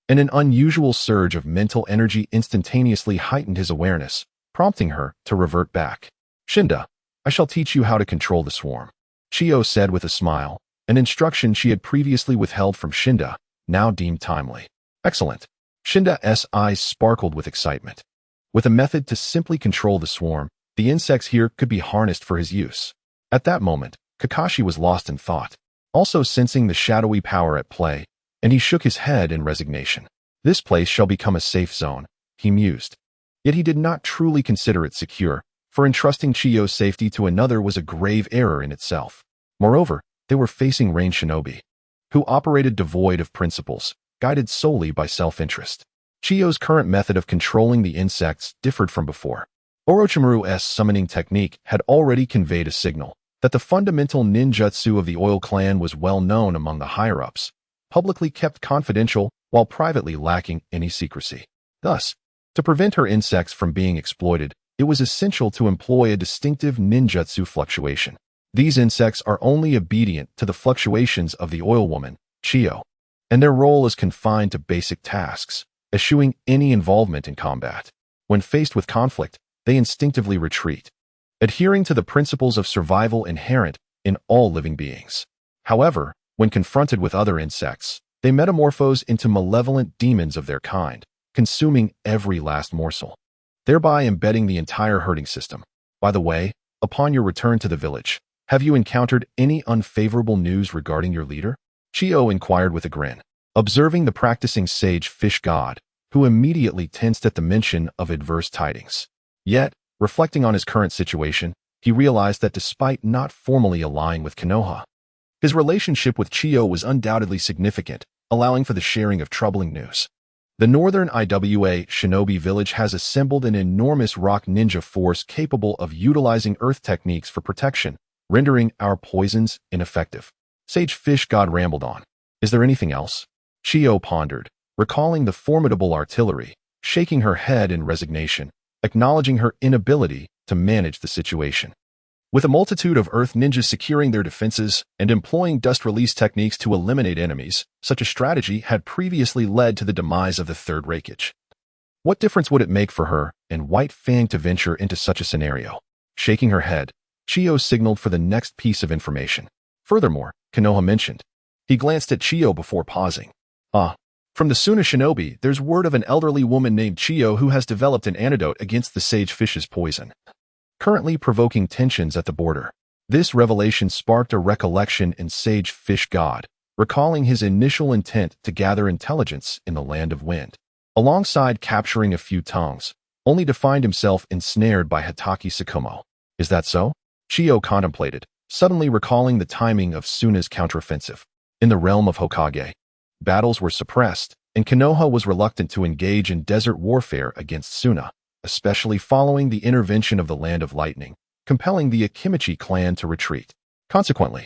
And an unusual surge of mental energy instantaneously heightened his awareness, prompting her to revert back. Shinda, I shall teach you how to control the swarm, Chiyo said with a smile, an instruction she had previously withheld from Shinda, now deemed timely. Excellent. Shinda's eyes sparkled with excitement. With a method to simply control the swarm, the insects here could be harnessed for his use. At that moment, Kakashi was lost in thought, also sensing the shadowy power at play, and he shook his head in resignation. This place shall become a safe zone, he mused. Yet he did not truly consider it secure, for entrusting Chiyo's safety to another was a grave error in itself. Moreover, they were facing range shinobi, who operated devoid of principles, guided solely by self-interest. Chiyo's current method of controlling the insects differed from before. Orochimaru's summoning technique had already conveyed a signal that the fundamental ninjutsu of the Oil Clan was well known among the higher-ups, publicly kept confidential while privately lacking any secrecy. Thus, to prevent her insects from being exploited, it was essential to employ a distinctive ninjutsu fluctuation. These insects are only obedient to the fluctuations of the oil woman, Chiyo, and their role is confined to basic tasks, eschewing any involvement in combat. When faced with conflict, they instinctively retreat, adhering to the principles of survival inherent in all living beings. However, when confronted with other insects, they metamorphose into malevolent demons of their kind, consuming every last morsel, thereby embedding the entire herding system. By the way, upon your return to the village, have you encountered any unfavorable news regarding your leader? Chiyo inquired with a grin, observing the practicing sage fish god, who immediately tensed at the mention of adverse tidings. Yet, reflecting on his current situation, he realized that despite not formally allying with Konoha, his relationship with Chiyo was undoubtedly significant, allowing for the sharing of troubling news. The northern Iwa shinobi village has assembled an enormous rock ninja force capable of utilizing earth techniques for protection, rendering our poisons ineffective. Sage Fish God rambled on. Is there anything else? Chiyo pondered, recalling the formidable artillery, shaking her head in resignation, acknowledging her inability to manage the situation. With a multitude of earth ninjas securing their defenses and employing dust release techniques to eliminate enemies, such a strategy had previously led to the demise of the Third Reikage. What difference would it make for her and White Fang to venture into such a scenario? Shaking her head, Chiyo signaled for the next piece of information. Furthermore, Konoha mentioned. He glanced at Chiyo before pausing. From the Suna shinobi, there's word of an elderly woman named Chiyo who has developed an antidote against the sage fish's poison, currently provoking tensions at the border. This revelation sparked a recollection in Sage Fish God, recalling his initial intent to gather intelligence in the Land of Wind, alongside capturing a few tongues, only to find himself ensnared by Hatake Tsukumo. Is that so? Chiyo contemplated, suddenly recalling the timing of Suna's counteroffensive. In the realm of Hokage, battles were suppressed, and Konoha was reluctant to engage in desert warfare against Suna, especially following the intervention of the Land of Lightning, compelling the Akimichi clan to retreat. Consequently,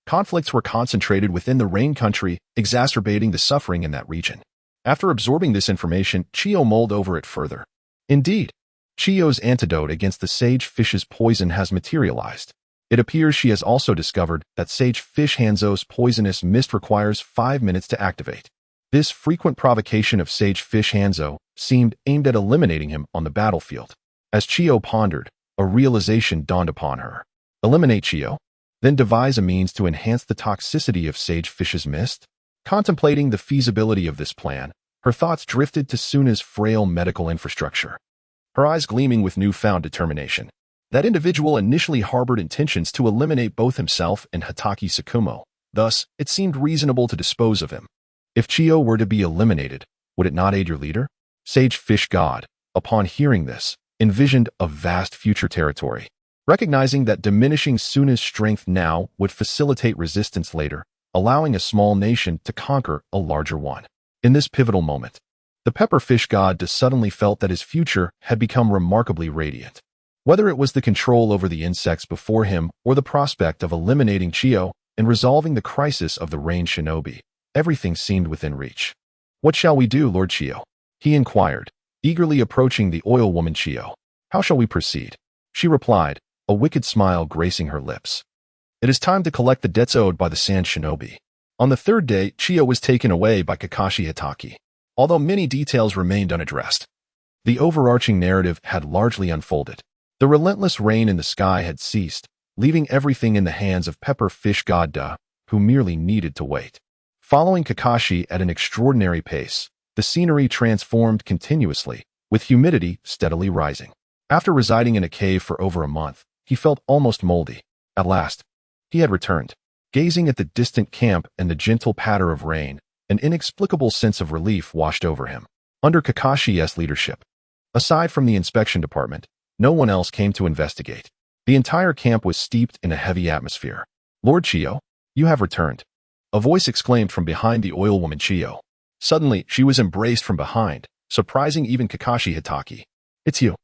conflicts were concentrated within the Rain Country, exacerbating the suffering in that region. After absorbing this information, Chiyo mulled over it further. Indeed, Chiyo's antidote against the sage fish's poison has materialized. It appears she has also discovered that Sage Fish Hanzo's poisonous mist requires 5 minutes to activate. This frequent provocation of Sage Fish Hanzo seemed aimed at eliminating him on the battlefield. As Chiyo pondered, a realization dawned upon her. Eliminate Chiyo, then devise a means to enhance the toxicity of Sage Fish's mist? Contemplating the feasibility of this plan, her thoughts drifted to Suna's frail medical infrastructure, her eyes gleaming with newfound determination. That individual initially harbored intentions to eliminate both himself and Hatake Tsukumo. Thus, it seemed reasonable to dispose of him. If Chiyo were to be eliminated, would it not aid your leader? Sage Fish God, upon hearing this, envisioned a vast future territory. Recognizing that diminishing Suna's strength now would facilitate resistance later, allowing a small nation to conquer a larger one. In this pivotal moment, the Pepper Fish God suddenly felt that his future had become remarkably radiant. Whether it was the control over the insects before him or the prospect of eliminating Chiyo and resolving the crisis of the Rain Shinobi, everything seemed within reach. What shall we do, Lord Chiyo? He inquired, eagerly approaching the oil woman Chiyu. "How shall we proceed?" She replied, a wicked smile gracing her lips. "It is time to collect the debts owed by the Sand Shinobi." On the third day, Chiyu was taken away by Kakashi Hatake. Although many details remained unaddressed, the overarching narrative had largely unfolded. The relentless rain in the sky had ceased, leaving everything in the hands of Pepper Fish God Da, who merely needed to wait. Following Kakashi at an extraordinary pace, the scenery transformed continuously, with humidity steadily rising. After residing in a cave for over a month, he felt almost moldy. At last, he had returned. Gazing at the distant camp and the gentle patter of rain, an inexplicable sense of relief washed over him. Under Kakashi's leadership, aside from the inspection department, no one else came to investigate. The entire camp was steeped in a heavy atmosphere. "Lord Chiyu, you have returned," a voice exclaimed from behind the oil woman Chiyu. Suddenly, she was embraced from behind, surprising even Kakashi Hatake. "It's you."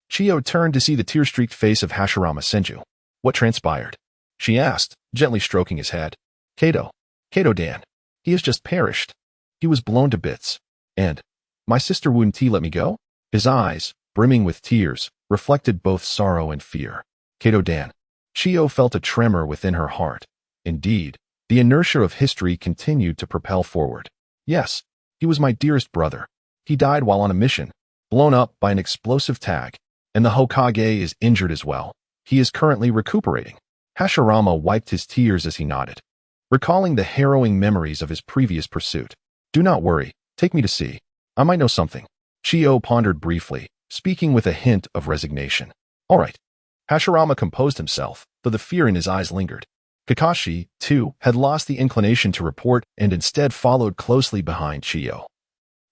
Chiyu turned to see the tear-streaked face of Hashirama Senju. "What transpired?" she asked, gently stroking his head. Kato-dan. He has just perished. He was blown to bits. And my sister wouldn't he let me go?" His eyes, brimming with tears, reflected both sorrow and fear. Kato-dan. Chiyu felt a tremor within her heart. Indeed, the inertia of history continued to propel forward. "Yes, he was my dearest brother. He died while on a mission, blown up by an explosive tag. And the Hokage is injured as well. He is currently recuperating." Hashirama wiped his tears as he nodded, recalling the harrowing memories of his previous pursuit. "Do not worry, take me to see. I might know something." Chiyu pondered briefly, speaking with a hint of resignation. "All right." Hashirama composed himself, though the fear in his eyes lingered. Kakashi, too, had lost the inclination to report and instead followed closely behind Chiyu,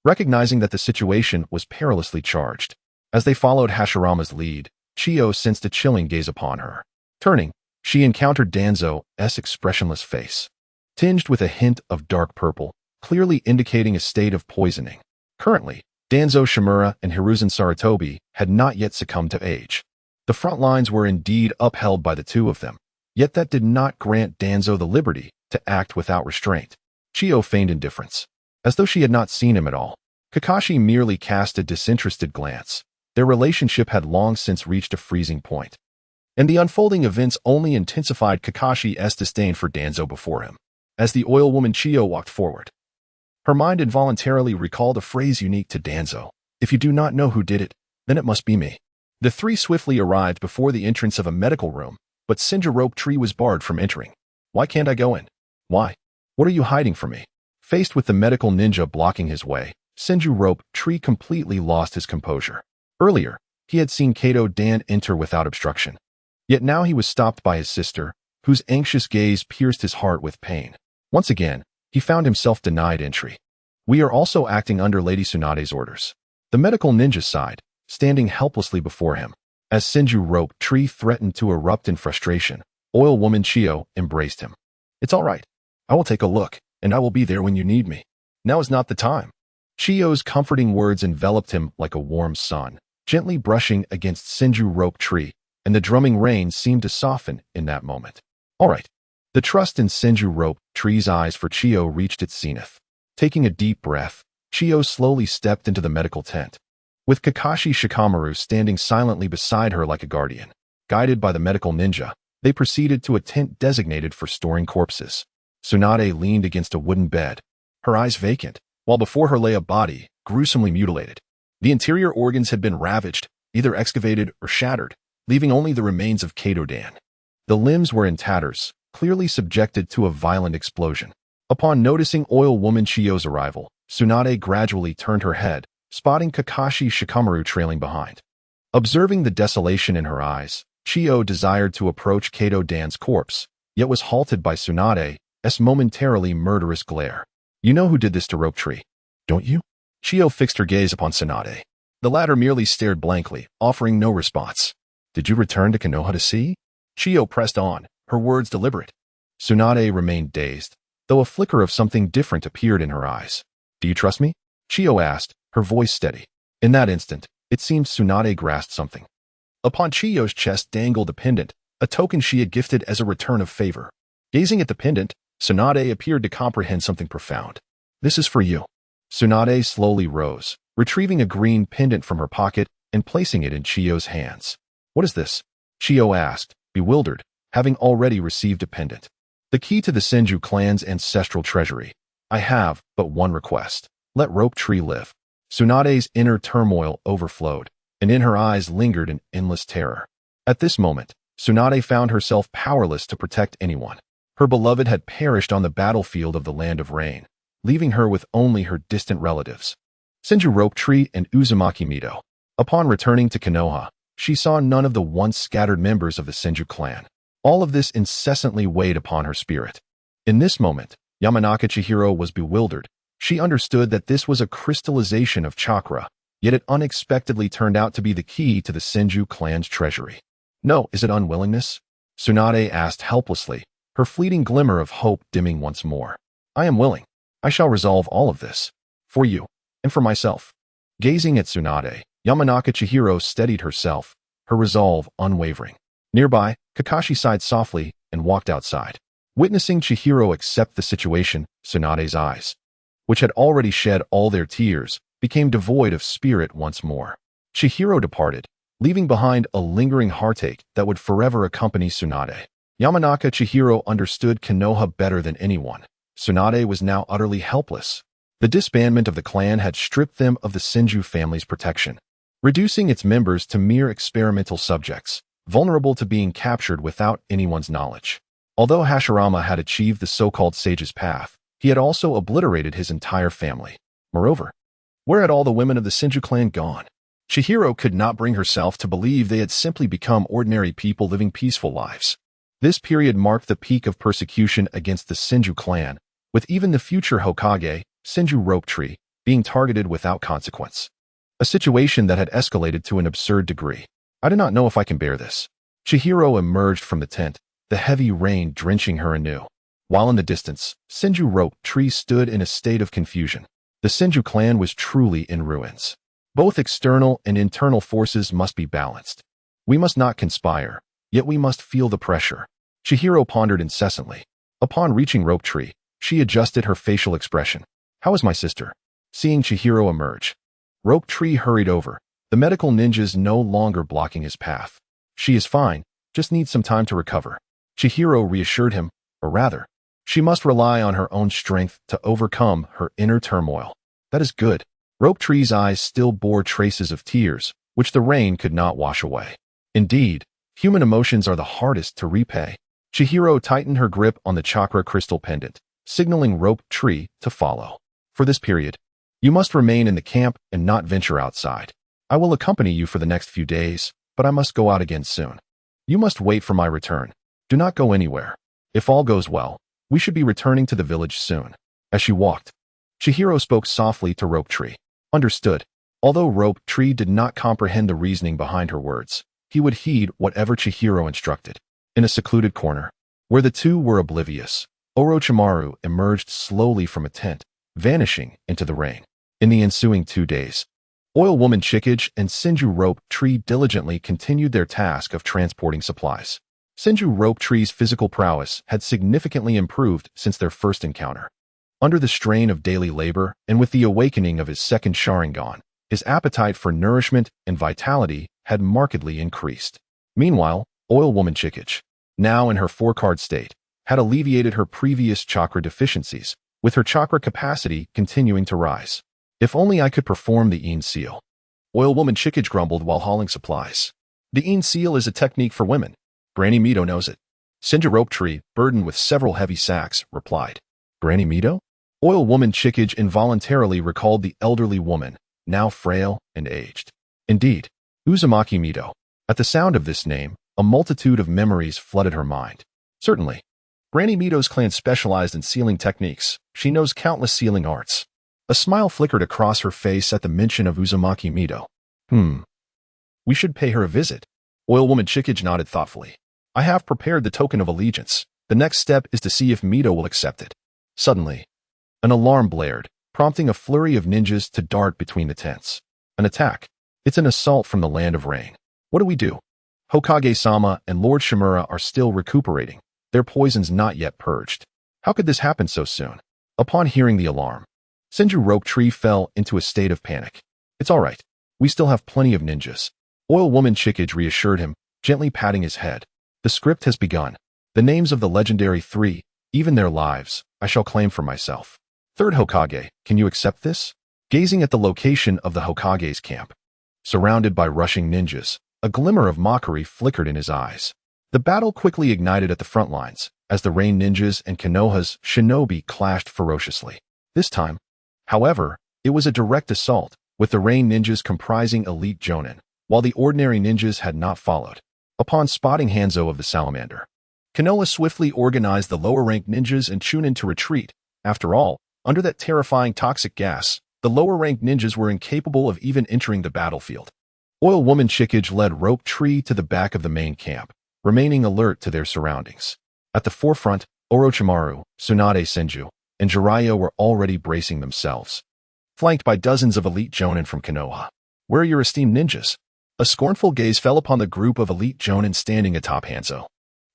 recognizing that the situation was perilously charged. As they followed Hashirama's lead, Chiyu sensed a chilling gaze upon her. Turning, she encountered Danzō's expressionless face, tinged with a hint of dark purple, clearly indicating a state of poisoning. Currently, Danzō Shimura and Hiruzen Sarutobi had not yet succumbed to age. The front lines were indeed upheld by the two of them, yet that did not grant Danzō the liberty to act without restraint. Chiyu feigned indifference, as though she had not seen him at all. Kakashi merely cast a disinterested glance. Their relationship had long since reached a freezing point, and the unfolding events only intensified Kakashi's disdain for Danzō before him. As the oil woman Chiyu walked forward, her mind involuntarily recalled a phrase unique to Danzō: "If you do not know who did it, then it must be me." The three swiftly arrived before the entrance of a medical room, but Senju Tree was barred from entering. "Why can't I go in?" "Why? What are you hiding from me?" Faced with the medical ninja blocking his way, Senju Tree completely lost his composure. Earlier, he had seen Kato-dan enter without obstruction. Yet now he was stopped by his sister, whose anxious gaze pierced his heart with pain. Once again, he found himself denied entry. "We are also acting under Lady Tsunade's orders." The medical ninja sighed, standing helplessly before him. As Senju Tree threatened to erupt in frustration, oil woman Chiyu embraced him. "It's all right. I will take a look, and I will be there when you need me. Now is not the time." Chiyu's comforting words enveloped him like a warm sun, gently brushing against Senju Tree, and the drumming rain seemed to soften in that moment. "All right." The trust in Senju Tree's eyes for Chiyu reached its zenith. Taking a deep breath, Chiyu slowly stepped into the medical tent, with Kakashi Shikamaru standing silently beside her like a guardian. Guided by the medical ninja, they proceeded to a tent designated for storing corpses. Tsunade leaned against a wooden bed, her eyes vacant, while before her lay a body, gruesomely mutilated. The interior organs had been ravaged, either excavated or shattered, leaving only the remains of Kato-dan. The limbs were in tatters, clearly subjected to a violent explosion. Upon noticing oil woman Chiyu's arrival, Tsunade gradually turned her head, spotting Kakashi Shikamaru trailing behind. Observing the desolation in her eyes, Chiyu desired to approach Kato-dan's corpse, yet was halted by Tsunade's momentarily murderous glare. "You know who did this to Rope Tree, don't you?" Chiyu fixed her gaze upon Tsunade. The latter merely stared blankly, offering no response. "Did you return to Konoha to see?" Chiyu pressed on, her words deliberate. Tsunade remained dazed, though a flicker of something different appeared in her eyes. "Do you trust me?" Chiyu asked, her voice steady. In that instant, it seemed Tsunade grasped something. Upon Chiyu's chest dangled a pendant, a token she had gifted as a return of favor. Gazing at the pendant, Tsunade appeared to comprehend something profound. "This is for you." Tsunade slowly rose, retrieving a green pendant from her pocket and placing it in Chiyo's hands. "What is this?" Chiyo asked, bewildered, having already received a pendant. "The key to the Senju clan's ancestral treasury. I have but one request. Let Rope Tree live." Tsunade's inner turmoil overflowed, and in her eyes lingered an endless terror. At this moment, Tsunade found herself powerless to protect anyone. Her beloved had perished on the battlefield of the Land of Rain, leaving her with only her distant relatives, Senju Rope Tree and Uzumaki Mido. Upon returning to Konoha, she saw none of the once scattered members of the Senju clan. All of this incessantly weighed upon her spirit. In this moment, Yamanaka Chihiro was bewildered. She understood that this was a crystallization of chakra, yet it unexpectedly turned out to be the key to the Senju clan's treasury. "No, is it unwillingness?" Tsunade asked helplessly, her fleeting glimmer of hope dimming once more. "I am willing. I shall resolve all of this. For you, and for myself." Gazing at Tsunade, Yamanaka Chihiro steadied herself, her resolve unwavering. Nearby, Kakashi sighed softly and walked outside. Witnessing Chihiro accept the situation, Tsunade's eyes, which had already shed all their tears, became devoid of spirit once more. Chihiro departed, leaving behind a lingering heartache that would forever accompany Tsunade. Yamanaka Chihiro understood Konoha better than anyone. Tsunade was now utterly helpless. The disbandment of the clan had stripped them of the Senju family's protection, reducing its members to mere experimental subjects, vulnerable to being captured without anyone's knowledge. Although Hashirama had achieved the so-called sage's path, he had also obliterated his entire family. Moreover, where had all the women of the Senju clan gone? Chihiro could not bring herself to believe they had simply become ordinary people living peaceful lives. This period marked the peak of persecution against the Senju clan, with even the future Hokage, Senju Rope Tree, being targeted without consequence. A situation that had escalated to an absurd degree. "I do not know if I can bear this." Chihiro emerged from the tent, the heavy rain drenching her anew. While in the distance, Senju Rope Tree stood in a state of confusion. The Senju clan was truly in ruins. Both external and internal forces must be balanced. "We must not conspire, yet we must feel the pressure," Chihiro pondered incessantly. Upon reaching Rope Tree, she adjusted her facial expression. "How is my sister?" Seeing Chihiro emerge, Rope Tree hurried over, the medical ninjas no longer blocking his path. "She is fine, just needs some time to recover," Chihiro reassured him, or rather, she must rely on her own strength to overcome her inner turmoil. "That is good." Rope Tree's eyes still bore traces of tears, which the rain could not wash away. Indeed, human emotions are the hardest to repay. Chihiro tightened her grip on the chakra crystal pendant, signaling Rope Tree to follow. "For this period, you must remain in the camp and not venture outside. I will accompany you for the next few days, but I must go out again soon. You must wait for my return. Do not go anywhere. If all goes well, we should be returning to the village soon." As she walked, Chihiro spoke softly to Rope Tree. Understood. Although Rope Tree did not comprehend the reasoning behind her words, he would heed whatever Chihiro instructed. In a secluded corner, where the two were oblivious, Orochimaru emerged slowly from a tent, vanishing into the rain. In the ensuing 2 days, Oil Woman Chickage and Senju Rope Tree diligently continued their task of transporting supplies. Senju Rope Tree's physical prowess had significantly improved since their first encounter. Under the strain of daily labor and with the awakening of his second Sharingan, his appetite for nourishment and vitality had markedly increased. Meanwhile, Oil Woman Chickage, now in her 4-card state, had alleviated her previous chakra deficiencies, with her chakra capacity continuing to rise. "If only I could perform the Een Seal," Oil Woman Chickage grumbled while hauling supplies. "The Een Seal is a technique for women. Granny Mido knows it." Senju Rope Tree, burdened with several heavy sacks, replied. "Granny Mido?" Oil Woman Chickage involuntarily recalled the elderly woman, now frail and aged. Indeed, Uzumaki Mido. At the sound of this name, a multitude of memories flooded her mind. Certainly, Granny Mido's clan specialized in sealing techniques. She knows countless sealing arts. A smile flickered across her face at the mention of Uzumaki Mido. We should pay her a visit." Oil Woman Chickage nodded thoughtfully. "I have prepared the token of allegiance. The next step is to see if Mido will accept it." Suddenly, an alarm blared, prompting a flurry of ninjas to dart between the tents. "An attack. It's an assault from the Land of Rain. What do we do?" Hokage-sama and Lord Shimura are still recuperating, their poisons not yet purged. How could this happen so soon? Upon hearing the alarm, Senju Rope Tree fell into a state of panic. It's all right. We still have plenty of ninjas. Oil Woman Chickage reassured him, gently patting his head. The script has begun. The names of the legendary three, even their lives, I shall claim for myself. Third Hokage, can you accept this? Gazing at the location of the Hokage's camp, surrounded by rushing ninjas, a glimmer of mockery flickered in his eyes. The battle quickly ignited at the front lines, as the Rain ninjas and Konoha's shinobi clashed ferociously. This time, however, it was a direct assault, with the Rain ninjas comprising elite jonin, while the ordinary ninjas had not followed. Upon spotting Hanzo of the Salamander, Konoha swiftly organized the lower-ranked ninjas and Chunin to retreat. After all, under that terrifying toxic gas, the lower-ranked ninjas were incapable of even entering the battlefield. Oil Woman Chickage led Rope Tree to the back of the main camp, remaining alert to their surroundings. At the forefront, Orochimaru, Tsunade Senju, and Jiraiya were already bracing themselves, flanked by dozens of elite jonin from Konoha. Where are your esteemed ninjas? A scornful gaze fell upon the group of elite jonin standing atop Hanzo.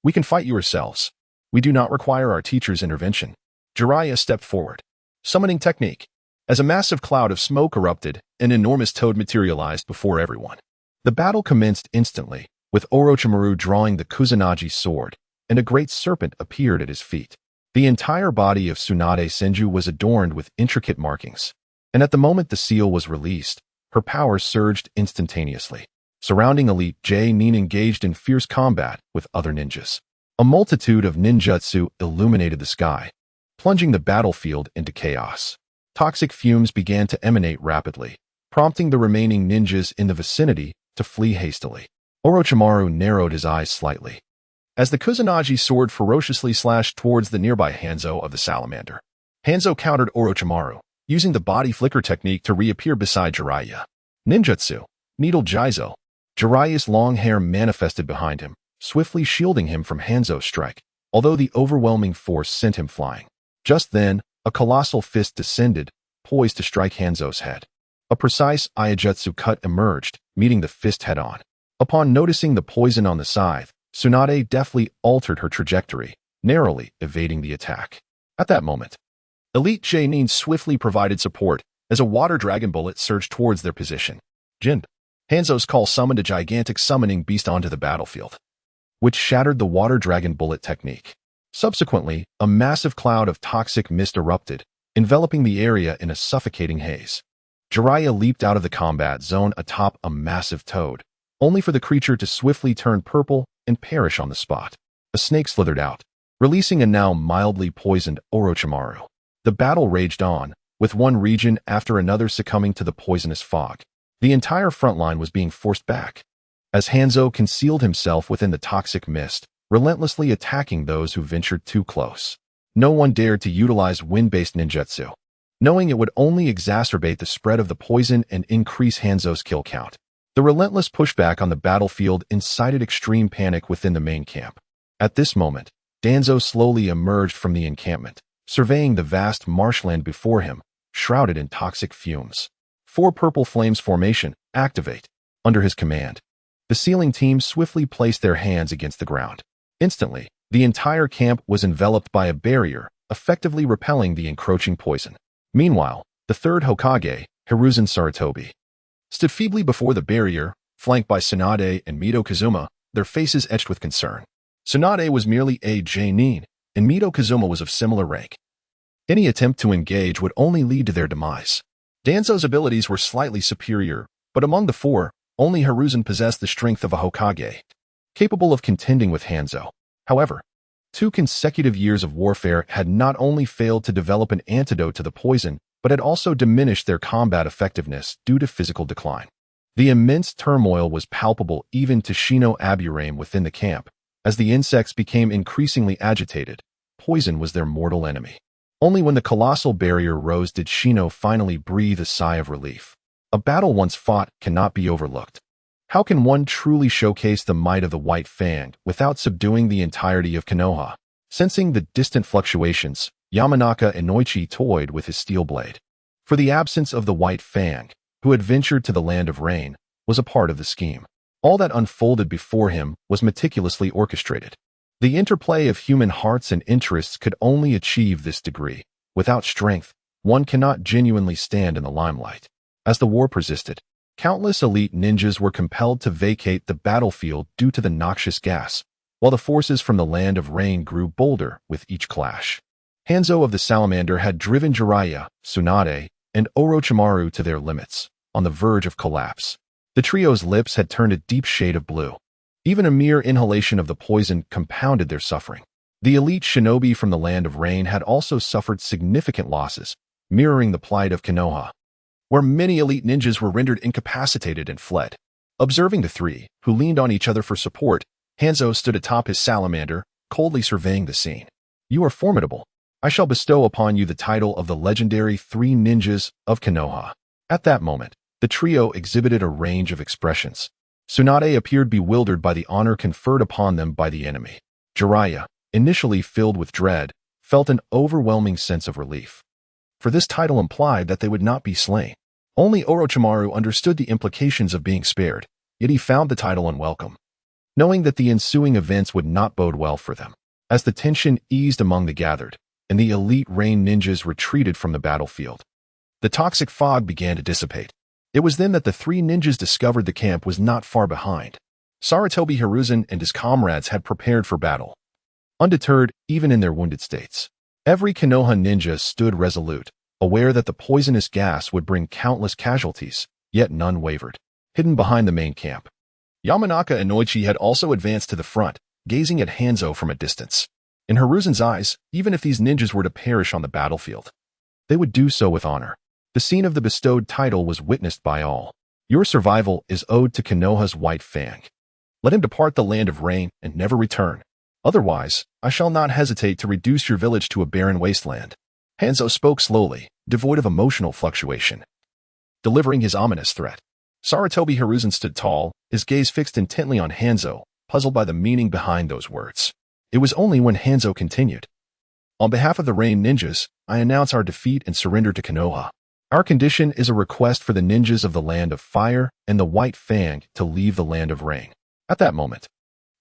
We can fight yourselves. We do not require our teacher's intervention. Jiraiya stepped forward. Summoning technique. As a massive cloud of smoke erupted, an enormous toad materialized before everyone. The battle commenced instantly, with Orochimaru drawing the Kusanagi sword, and a great serpent appeared at his feet. The entire body of Tsunade Senju was adorned with intricate markings, and at the moment the seal was released, her power surged instantaneously. Surrounding Elite J-Nin engaged in fierce combat with other ninjas. A multitude of ninjutsu illuminated the sky, plunging the battlefield into chaos. Toxic fumes began to emanate rapidly, prompting the remaining ninjas in the vicinity to flee hastily. Orochimaru narrowed his eyes slightly, as the Kusanagi sword ferociously slashed towards the nearby Hanzo of the Salamander. Hanzo countered Orochimaru, using the body flicker technique to reappear beside Jiraiya. Ninjutsu, Needle Jizo. Jiraiya's long hair manifested behind him, swiftly shielding him from Hanzo's strike, although the overwhelming force sent him flying. Just then, a colossal fist descended, poised to strike Hanzo's head. A precise Iajutsu cut emerged, meeting the fist head-on. Upon noticing the poison on the scythe, Tsunade deftly altered her trajectory, narrowly evading the attack. At that moment, Elite J-Nin swiftly provided support as a water dragon bullet surged towards their position. Jin. Hanzo's call summoned a gigantic summoning beast onto the battlefield, which shattered the water dragon bullet technique. Subsequently, a massive cloud of toxic mist erupted, enveloping the area in a suffocating haze. Jiraiya leaped out of the combat zone atop a massive toad, only for the creature to swiftly turn purple and perish on the spot. A snake slithered out, releasing a now mildly poisoned Orochimaru. The battle raged on, with one region after another succumbing to the poisonous fog. The entire front line was being forced back, as Hanzo concealed himself within the toxic mist, relentlessly attacking those who ventured too close. No one dared to utilize wind-based ninjutsu, knowing it would only exacerbate the spread of the poison and increase Hanzo's kill count. The relentless pushback on the battlefield incited extreme panic within the main camp. At this moment, Danzō slowly emerged from the encampment, surveying the vast marshland before him, shrouded in toxic fumes. 4 purple flames formation, activate. Under his command, the sealing team swiftly placed their hands against the ground. Instantly, the entire camp was enveloped by a barrier, effectively repelling the encroaching poison. Meanwhile, the third Hokage, Hiruzen Sarutobi, stood feebly before the barrier, flanked by Tsunade and Mito Kazuma, their faces etched with concern. Tsunade was merely a J-Nin, and Mito Kazuma was of similar rank. Any attempt to engage would only lead to their demise. Danzō's abilities were slightly superior, but among the 4, only Hiruzen possessed the strength of a Hokage, capable of contending with Hanzo. However, 2 consecutive years of warfare had not only failed to develop an antidote to the poison, but had also diminished their combat effectiveness due to physical decline. The immense turmoil was palpable even to Shino Aburame within the camp. As the insects became increasingly agitated, poison was their mortal enemy. Only when the colossal barrier rose did Shino finally breathe a sigh of relief. A battle once fought cannot be overlooked. How can one truly showcase the might of the White Fang without subduing the entirety of Konoha? Sensing the distant fluctuations, Yamanaka Inoichi toyed with his steel blade. For the absence of the White Fang, who had ventured to the land of rain, was a part of the scheme. All that unfolded before him was meticulously orchestrated. The interplay of human hearts and interests could only achieve this degree. Without strength, one cannot genuinely stand in the limelight. As the war persisted, countless elite ninjas were compelled to vacate the battlefield due to the noxious gas, while the forces from the Land of Rain grew bolder with each clash. Hanzo of the Salamander had driven Jiraiya, Tsunade, and Orochimaru to their limits, on the verge of collapse. The trio's lips had turned a deep shade of blue. Even a mere inhalation of the poison compounded their suffering. The elite shinobi from the Land of Rain had also suffered significant losses, mirroring the plight of Konoha, where many elite ninjas were rendered incapacitated and fled. Observing the three, who leaned on each other for support, Hanzo stood atop his salamander, coldly surveying the scene. "You are formidable. I shall bestow upon you the title of the legendary Three Ninjas of Konoha." At that moment, the trio exhibited a range of expressions. Tsunade appeared bewildered by the honor conferred upon them by the enemy. Jiraiya, initially filled with dread, felt an overwhelming sense of relief. For this title implied that they would not be slain. Only Orochimaru understood the implications of being spared, yet he found the title unwelcome, knowing that the ensuing events would not bode well for them. As the tension eased among the gathered, and the elite Rain ninjas retreated from the battlefield, the toxic fog began to dissipate. It was then that the three ninjas discovered the camp was not far behind. Sarutobi Hiruzen and his comrades had prepared for battle, undeterred even in their wounded states. Every Konoha ninja stood resolute, aware that the poisonous gas would bring countless casualties, yet none wavered. Hidden behind the main camp, Yamanaka and Noichi had also advanced to the front, gazing at Hanzo from a distance. In Hiruzen's eyes, even if these ninjas were to perish on the battlefield, they would do so with honor. The scene of the bestowed title was witnessed by all. "Your survival is owed to Konoha's White Fang. Let him depart the Land of Rain and never return. Otherwise, I shall not hesitate to reduce your village to a barren wasteland." Hanzo spoke slowly, devoid of emotional fluctuation, delivering his ominous threat. Sarutobi Hiruzen stood tall, his gaze fixed intently on Hanzo, puzzled by the meaning behind those words. It was only when Hanzo continued, "On behalf of the Rain ninjas, I announce our defeat and surrender to Konoha. Our condition is a request for the ninjas of the Land of Fire and the White Fang to leave the Land of Rain." At that moment,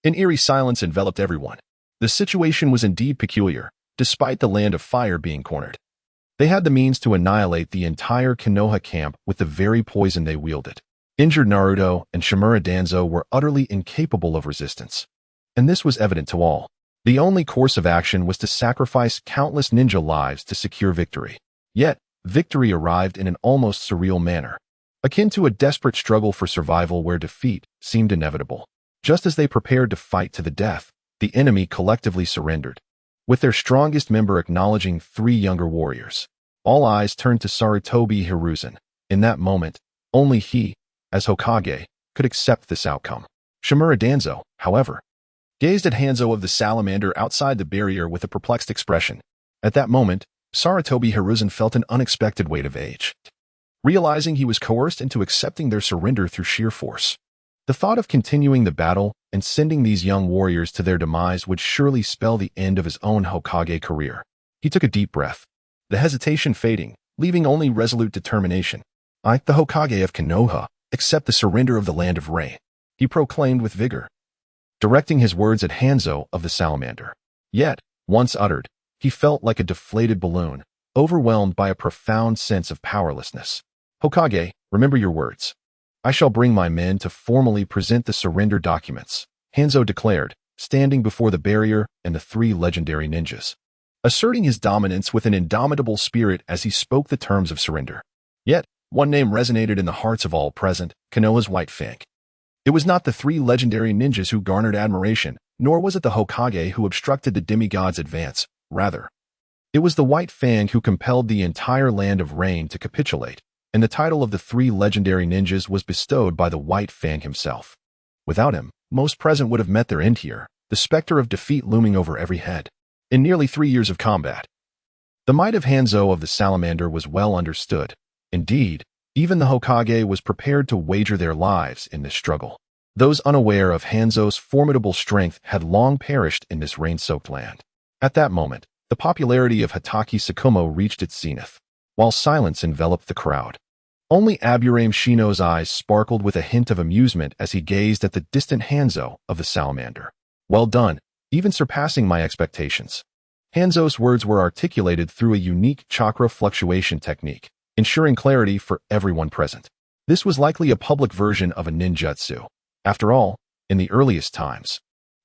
an eerie silence enveloped everyone. The situation was indeed peculiar, despite the Land of Fire being cornered. They had the means to annihilate the entire Konoha camp with the very poison they wielded. Injured Naruto and Shimura Danzō were utterly incapable of resistance, and this was evident to all. The only course of action was to sacrifice countless ninja lives to secure victory. Yet, victory arrived in an almost surreal manner, akin to a desperate struggle for survival where defeat seemed inevitable. Just as they prepared to fight to the death, the enemy collectively surrendered, with their strongest member acknowledging three younger warriors. All eyes turned to Sarutobi Hiruzen. In that moment, only he, as Hokage, could accept this outcome. Shimura Danzō, however, gazed at Hanzo of the Salamander outside the barrier with a perplexed expression. At that moment, Sarutobi Hiruzen felt an unexpected weight of age, realizing he was coerced into accepting their surrender through sheer force. The thought of continuing the battle and sending these young warriors to their demise would surely spell the end of his own Hokage career. He took a deep breath, the hesitation fading, leaving only resolute determination. "I, the Hokage of Konoha, accept the surrender of the Land of Rain," he proclaimed with vigor, directing his words at Hanzo of the Salamander. Yet, once uttered, he felt like a deflated balloon, overwhelmed by a profound sense of powerlessness. "Hokage, remember your words. I shall bring my men to formally present the surrender documents," Hanzo declared, standing before the barrier and the three legendary ninjas, asserting his dominance with an indomitable spirit as he spoke the terms of surrender. Yet, one name resonated in the hearts of all present: Konoha's White Fang. It was not the three legendary ninjas who garnered admiration, nor was it the Hokage who obstructed the demigod's advance. Rather, it was the White Fang who compelled the entire Land of Rain to capitulate, and the title of the three legendary ninjas was bestowed by the White Fang himself. Without him, most present would have met their end here, the specter of defeat looming over every head. In nearly 3 years of combat, the might of Hanzo of the Salamander was well understood. Indeed, even the Hokage was prepared to wager their lives in this struggle. Those unaware of Hanzo's formidable strength had long perished in this rain-soaked land. At that moment, the popularity of Hatake Sakumo reached its zenith, while silence enveloped the crowd. Only Aburame Chiyu's eyes sparkled with a hint of amusement as he gazed at the distant Hanzo of the Salamander. "Well done, even surpassing my expectations." Hanzo's words were articulated through a unique chakra fluctuation technique, ensuring clarity for everyone present. This was likely a public version of a ninjutsu. After all, in the earliest times,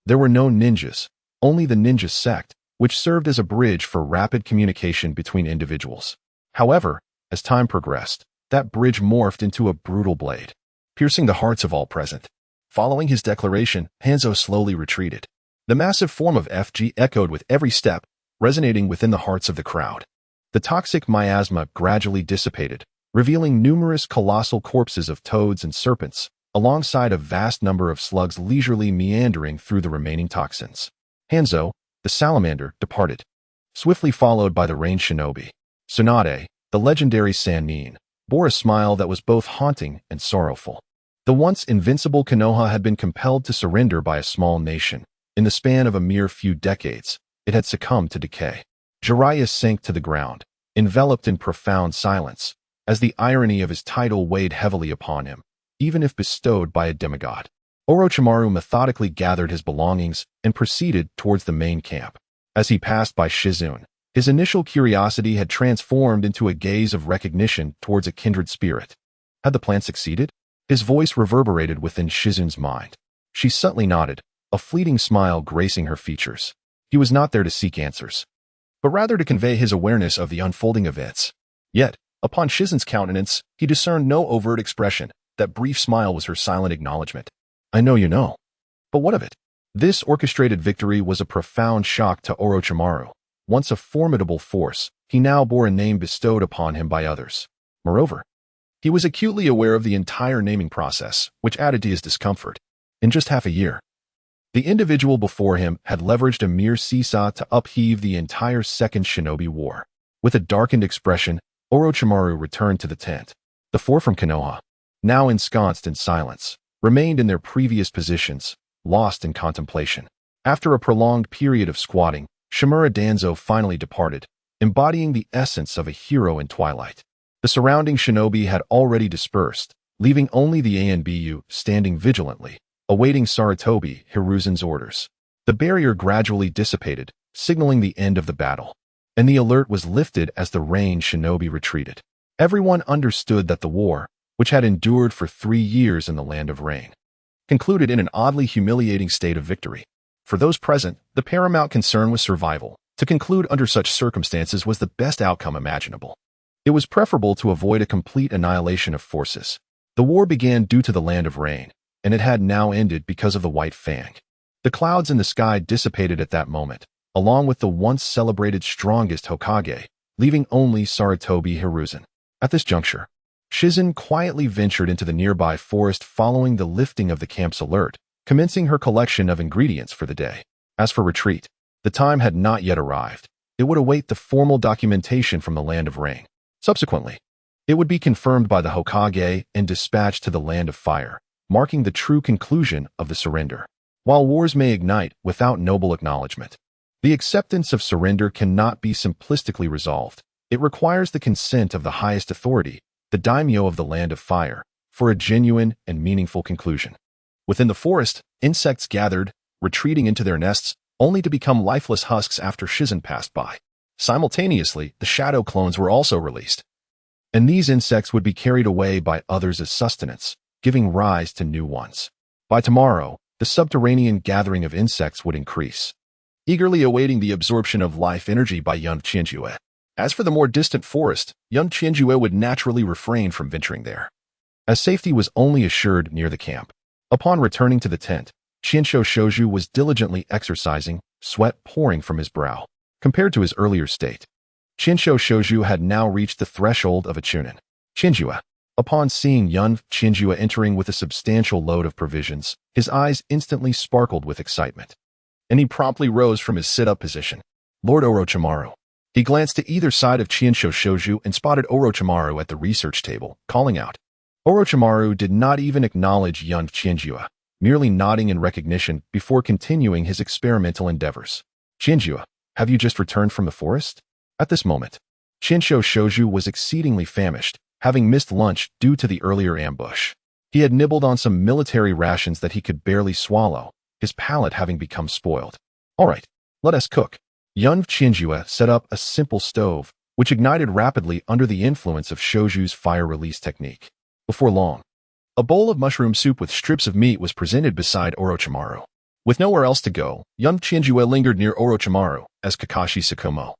there were no ninjas, only the ninja sect, which served as a bridge for rapid communication between individuals. However, as time progressed, that bridge morphed into a brutal blade, piercing the hearts of all present. Following his declaration, Hanzo slowly retreated. The massive form of FG echoed with every step, resonating within the hearts of the crowd. The toxic miasma gradually dissipated, revealing numerous colossal corpses of toads and serpents, alongside a vast number of slugs leisurely meandering through the remaining toxins. Hanzo, the salamander, departed, swiftly followed by the range shinobi. Tsunade, the legendary Sannin, bore a smile that was both haunting and sorrowful. The once invincible Konoha had been compelled to surrender by a small nation. In the span of a mere few decades, it had succumbed to decay. Jiraiya sank to the ground, enveloped in profound silence, as the irony of his title weighed heavily upon him, even if bestowed by a demigod. Orochimaru methodically gathered his belongings and proceeded towards the main camp. As he passed by Shizune, his initial curiosity had transformed into a gaze of recognition towards a kindred spirit. Had the plan succeeded? His voice reverberated within Shizune's mind. She subtly nodded, a fleeting smile gracing her features. He was not there to seek answers, but rather to convey his awareness of the unfolding events. Yet, upon Shizune's countenance, he discerned no overt expression. That brief smile was her silent acknowledgement. I know you know. But what of it? This orchestrated victory was a profound shock to Orochimaru. Once a formidable force, he now bore a name bestowed upon him by others. Moreover, he was acutely aware of the entire naming process, which added to his discomfort. In just half a year, the individual before him had leveraged a mere seesaw to upheave the entire Second Shinobi War. With a darkened expression, Orochimaru returned to the tent. The four from Konoha, now ensconced in silence, remained in their previous positions, lost in contemplation. After a prolonged period of squatting, Shimura Danzō finally departed, embodying the essence of a hero in twilight. The surrounding shinobi had already dispersed, leaving only the ANBU standing vigilantly, awaiting Sarutobi Hiruzen's orders. The barrier gradually dissipated, signaling the end of the battle, and the alert was lifted as the range shinobi retreated. Everyone understood that the war, which had endured for 3 years in the Land of Rain, concluded in an oddly humiliating state of victory. For those present, the paramount concern was survival. To conclude under such circumstances was the best outcome imaginable. It was preferable to avoid a complete annihilation of forces. The war began due to the Land of Rain, and it had now ended because of the White Fang. The clouds in the sky dissipated at that moment, along with the once celebrated strongest Hokage, leaving only Sarutobi Hiruzen. At this juncture, Shizune quietly ventured into the nearby forest following the lifting of the camp's alert, commencing her collection of ingredients for the day. As for retreat, the time had not yet arrived. It would await the formal documentation from the Land of Rain. Subsequently, it would be confirmed by the Hokage and dispatched to the Land of Fire, marking the true conclusion of the surrender. While wars may ignite without noble acknowledgement, the acceptance of surrender cannot be simplistically resolved. It requires the consent of the highest authority, the daimyo of the Land of Fire, for a genuine and meaningful conclusion. Within the forest, insects gathered, retreating into their nests, only to become lifeless husks after Shizune passed by. Simultaneously, the shadow clones were also released, and these insects would be carried away by others as sustenance, giving rise to new ones. By tomorrow, the subterranean gathering of insects would increase, eagerly awaiting the absorption of life energy by young Qianjue. As for the more distant forest, young Qianjue would naturally refrain from venturing there, as safety was only assured near the camp. Upon returning to the tent, Qianshou Shouju was diligently exercising, sweat pouring from his brow. Compared to his earlier state, Qianshou Shouju had now reached the threshold of a chunin. Qianjue, upon seeing young Qianjue entering with a substantial load of provisions, his eyes instantly sparkled with excitement, and he promptly rose from his sit-up position. Lord Orochimaru. He glanced to either side of Qianshou Shouju and spotted Orochimaru at the research table, calling out. Orochimaru did not even acknowledge young Qianjue, merely nodding in recognition before continuing his experimental endeavors. Qianjue, have you just returned from the forest? At this moment, Qianshou Shouju was exceedingly famished, having missed lunch due to the earlier ambush. He had nibbled on some military rations that he could barely swallow, his palate having become spoiled. All right, let us cook. Young Qianjue set up a simple stove, which ignited rapidly under the influence of Shoju's fire release technique. Before long, a bowl of mushroom soup with strips of meat was presented beside Orochimaru. With nowhere else to go, young Chinjue lingered near Orochimaru, as Kakashi Tsukumo,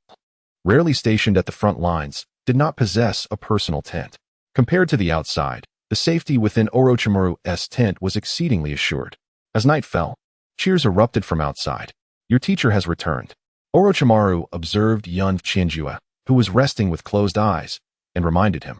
rarely stationed at the front lines, did not possess a personal tent. Compared to the outside, the safety within Orochimaru's tent was exceedingly assured. As night fell, cheers erupted from outside. Your teacher has returned. Orochimaru observed young Chinjue, who was resting with closed eyes, and reminded him.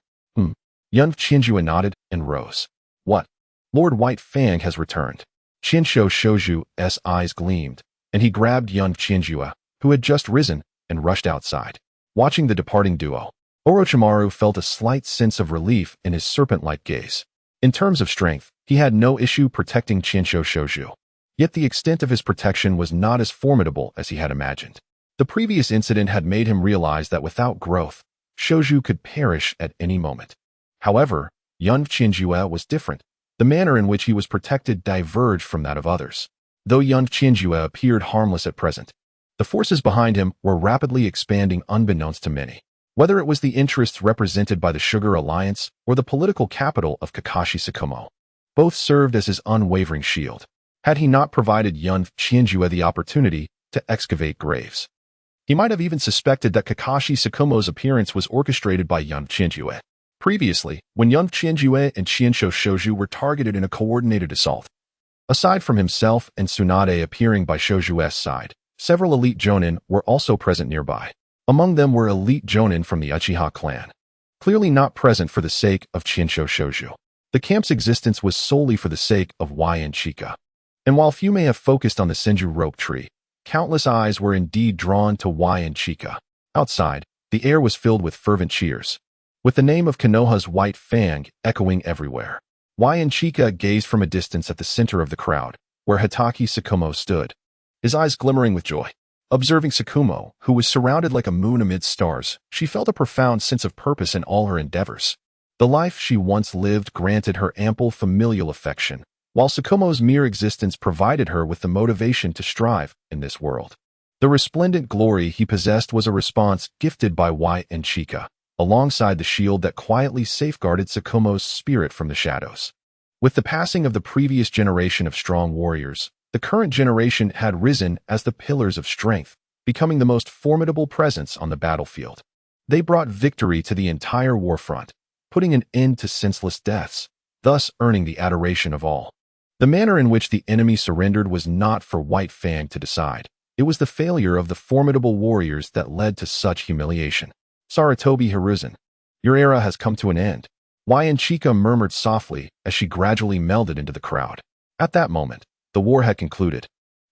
Young Chinjue nodded and rose. What? Lord White Fang has returned. Shinsho Shoju's eyes gleamed, and he grabbed young Chinjue, who had just risen, and rushed outside. Watching the departing duo, Orochimaru felt a slight sense of relief in his serpent-like gaze. In terms of strength, he had no issue protecting Shinsho Shoju. Yet the extent of his protection was not as formidable as he had imagined. The previous incident had made him realize that without growth, Shoju could perish at any moment. However, young Chinjue was different. The manner in which he was protected diverged from that of others. Though young Chinjue appeared harmless at present, the forces behind him were rapidly expanding unbeknownst to many. Whether it was the interests represented by the Sugar Alliance or the political capital of Kakashi Tsukumo, both served as his unwavering shield. Had he not provided young Chinjue the opportunity to excavate graves, he might have even suspected that Kakashi Tsukumo's appearance was orchestrated by young Chinjue. Previously, when young Chinjue and Shinsho Shoju were targeted in a coordinated assault, aside from himself and Tsunade appearing by Shoju's side, several elite jonin were also present nearby. Among them were elite jonin from the Uchiha clan, clearly not present for the sake of Shinsho Shoju. The camp's existence was solely for the sake of YN Chika. And while few may have focused on the Senju rope tree, countless eyes were indeed drawn to YN Chika. Outside, the air was filled with fervent cheers, with the name of Konoha's White Fang echoing everywhere. YN Chika gazed from a distance at the center of the crowd, where Hitaki Tsukumo stood, his eyes glimmering with joy. Observing Tsukumo, who was surrounded like a moon amid stars, she felt a profound sense of purpose in all her endeavors. The life she once lived granted her ample familial affection, while Tsukumo's mere existence provided her with the motivation to strive in this world. The resplendent glory he possessed was a response gifted by YN Chika, alongside the shield that quietly safeguarded Tsukumo's spirit from the shadows. With the passing of the previous generation of strong warriors, the current generation had risen as the pillars of strength, becoming the most formidable presence on the battlefield. They brought victory to the entire war front, putting an end to senseless deaths, thus earning the adoration of all. The manner in which the enemy surrendered was not for White Fang to decide. It was the failure of the formidable warriors that led to such humiliation. Sarutobi Hiruzen, your era has come to an end. YN Chika murmured softly as she gradually melded into the crowd. At that moment, the war had concluded,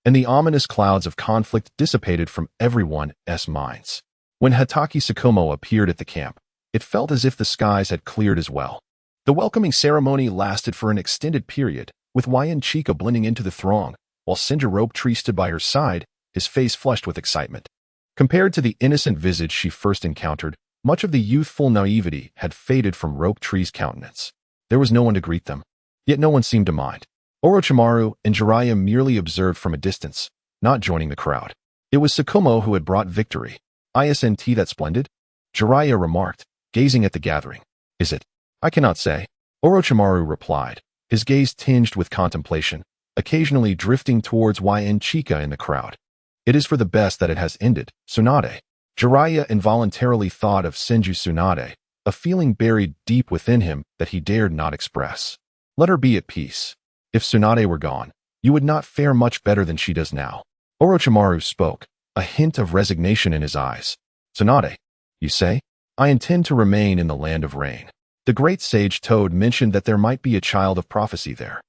and the ominous clouds of conflict dissipated from everyone's minds. When Hitaki Tsukumo appeared at the camp, it felt as if the skies had cleared as well. The welcoming ceremony lasted for an extended period, with YN Chika blending into the throng, while Senju Rope Tree stood by her side, his face flushed with excitement. Compared to the innocent visage she first encountered, much of the youthful naivety had faded from Rope Tree's countenance. There was no one to greet them, yet no one seemed to mind. Orochimaru and Jiraiya merely observed from a distance, not joining the crowd. It was Tsukumo who had brought victory. Isn't that splendid? Jiraiya remarked, gazing at the gathering. Is it? I cannot say. Orochimaru replied, his gaze tinged with contemplation, occasionally drifting towards YN Chika in the crowd. It is for the best that it has ended, Tsunade. Jiraiya involuntarily thought of Senju Tsunade, a feeling buried deep within him that he dared not express. Let her be at peace. If Tsunade were gone, you would not fare much better than she does now. Orochimaru spoke, a hint of resignation in his eyes. Tsunade, you say? I intend to remain in the land of rain. The great sage Toad mentioned that there might be a child of prophecy there.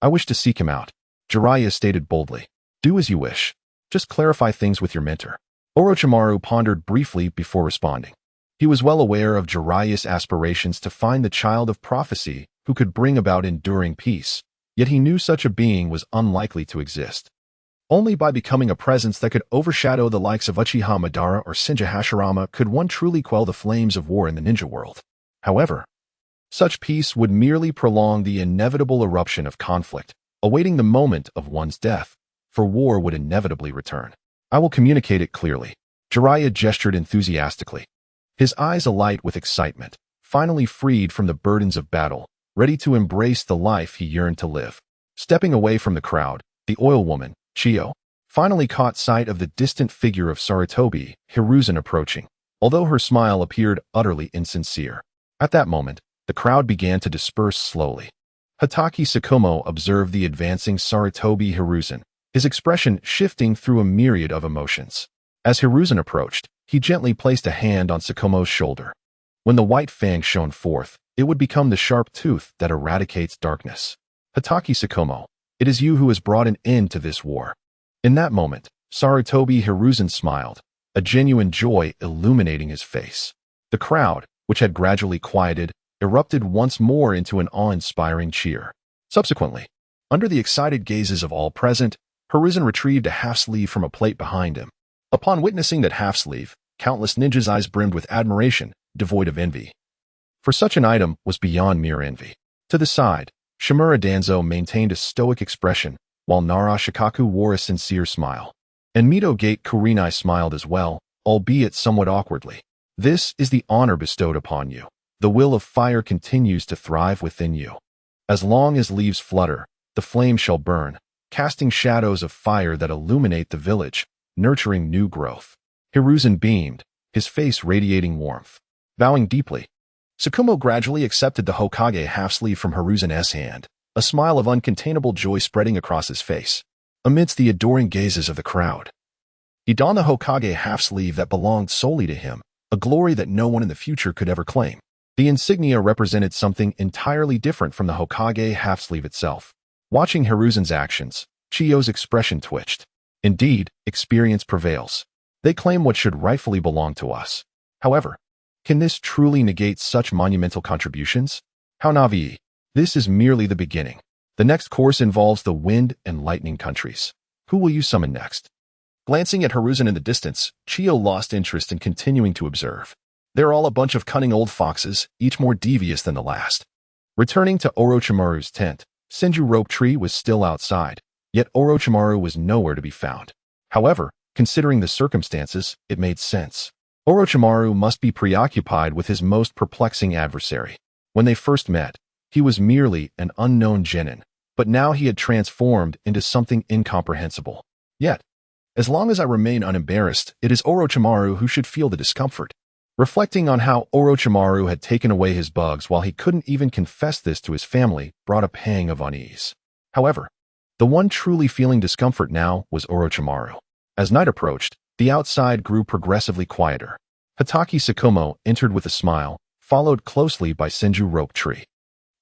I wish to seek him out. Jiraiya stated boldly. Do as you wish. Just clarify things with your mentor. Orochimaru pondered briefly before responding. He was well aware of Jiraiya's aspirations to find the child of prophecy who could bring about enduring peace. Yet he knew such a being was unlikely to exist. Only by becoming a presence that could overshadow the likes of Uchiha Madara or Senju Hashirama could one truly quell the flames of war in the ninja world. However, such peace would merely prolong the inevitable eruption of conflict, awaiting the moment of one's death, for war would inevitably return. I will communicate it clearly. Jiraiya gestured enthusiastically. his eyes alight with excitement, finally freed from the burdens of battle, ready to embrace the life he yearned to live. Stepping away from the crowd, the oil woman, Chiyu, finally caught sight of the distant figure of Sarutobi, Hiruzen approaching, although her smile appeared utterly insincere. At that moment, the crowd began to disperse slowly. Hatake Tsukumo observed the advancing Sarutobi Hiruzen, his expression shifting through a myriad of emotions. As Hiruzen approached, he gently placed a hand on Tsukumo's shoulder. When the White Fang shone forth, it would become the sharp tooth that eradicates darkness. Hatake Tsukumo, it is you who has brought an end to this war. In that moment, Sarutobi Hiruzen smiled, a genuine joy illuminating his face. The crowd, which had gradually quieted, erupted once more into an awe-inspiring cheer. Subsequently, under the excited gazes of all present, Hiruzen retrieved a half-sleeve from a plate behind him. Upon witnessing that half-sleeve, countless ninjas' eyes brimmed with admiration, devoid of envy. For such an item was beyond mere envy. To the side, Shimura Danzō maintained a stoic expression, while Nara Shikaku wore a sincere smile. And Mito Gate Kurenai smiled as well, albeit somewhat awkwardly. This is the honor bestowed upon you. The will of fire continues to thrive within you. As long as leaves flutter, the flame shall burn, casting shadows of fire that illuminate the village, nurturing new growth. Hiruzen beamed, his face radiating warmth. Bowing deeply, Tsukumo gradually accepted the Hokage half-sleeve from Hiruzen's hand, a smile of uncontainable joy spreading across his face. Amidst the adoring gazes of the crowd, he donned the Hokage half-sleeve that belonged solely to him, a glory that no one in the future could ever claim. The insignia represented something entirely different from the Hokage half-sleeve itself. Watching Hiruzen's actions, Chiyu's expression twitched. Indeed, experience prevails. They claim what should rightfully belong to us. However, can this truly negate such monumental contributions? How naive. This is merely the beginning. The next course involves the wind and lightning countries. Who will you summon next? Glancing at Hiruzen in the distance, Chiyu lost interest in continuing to observe. They're all a bunch of cunning old foxes, each more devious than the last. Returning to Orochimaru's tent, Senju Rope Tree was still outside, yet Orochimaru was nowhere to be found. However, considering the circumstances, it made sense. Orochimaru must be preoccupied with his most perplexing adversary. When they first met, he was merely an unknown genin, but now he had transformed into something incomprehensible. Yet, as long as I remain unembarrassed, it is Orochimaru who should feel the discomfort. Reflecting on how Orochimaru had taken away his bugs while he couldn't even confess this to his family brought a pang of unease. However, the one truly feeling discomfort now was Orochimaru. As night approached, the outside grew progressively quieter. Hatake Tsukumo entered with a smile, followed closely by Senju Rope Tree.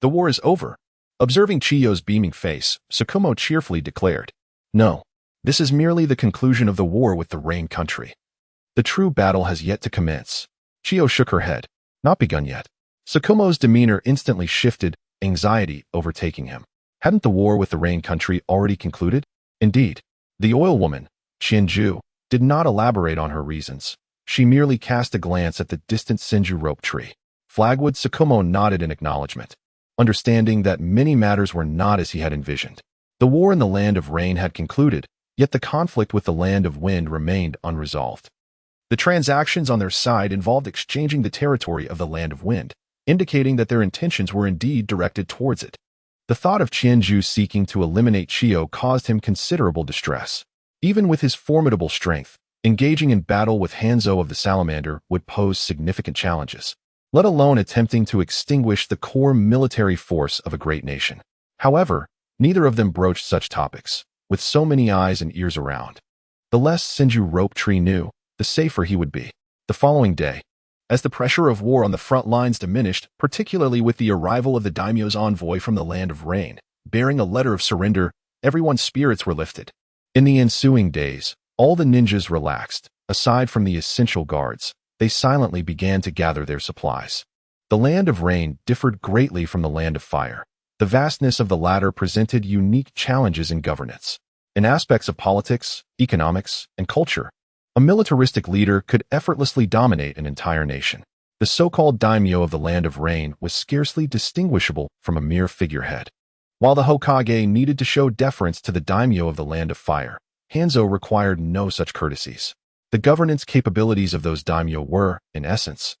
The war is over. Observing Chiyu's beaming face, Tsukumo cheerfully declared, "No, this is merely the conclusion of the war with the Rain Country. The true battle has yet to commence." Chiyu shook her head. Not begun yet. Tsukumo's demeanor instantly shifted, anxiety overtaking him. Hadn't the war with the Rain Country already concluded? Indeed, the oil woman, Qianju, did not elaborate on her reasons. She merely cast a glance at the distant Senju Rope Tree. Flagwood Tsukumo nodded in acknowledgement, understanding that many matters were not as he had envisioned. The war in the Land of Rain had concluded, yet the conflict with the Land of Wind remained unresolved. The transactions on their side involved exchanging the territory of the Land of Wind, indicating that their intentions were indeed directed towards it. The thought of Qianju seeking to eliminate Chiyu caused him considerable distress. Even with his formidable strength, engaging in battle with Hanzo of the Salamander would pose significant challenges, let alone attempting to extinguish the core military force of a great nation. However, neither of them broached such topics, with so many eyes and ears around. The less Senju Rope Tree knew, the safer he would be. The following day, as the pressure of war on the front lines diminished, particularly with the arrival of the daimyo's envoy from the Land of Rain, bearing a letter of surrender, everyone's spirits were lifted. In the ensuing days, all the ninjas relaxed. Aside from the essential guards, they silently began to gather their supplies. The Land of Rain differed greatly from the Land of Fire. The vastness of the latter presented unique challenges in governance. In aspects of politics, economics, and culture, a militaristic leader could effortlessly dominate an entire nation. The so-called daimyo of the Land of Rain was scarcely distinguishable from a mere figurehead. While the Hokage needed to show deference to the daimyo of the Land of Fire, Hanzo required no such courtesies. The governance capabilities of those daimyo were, in essence,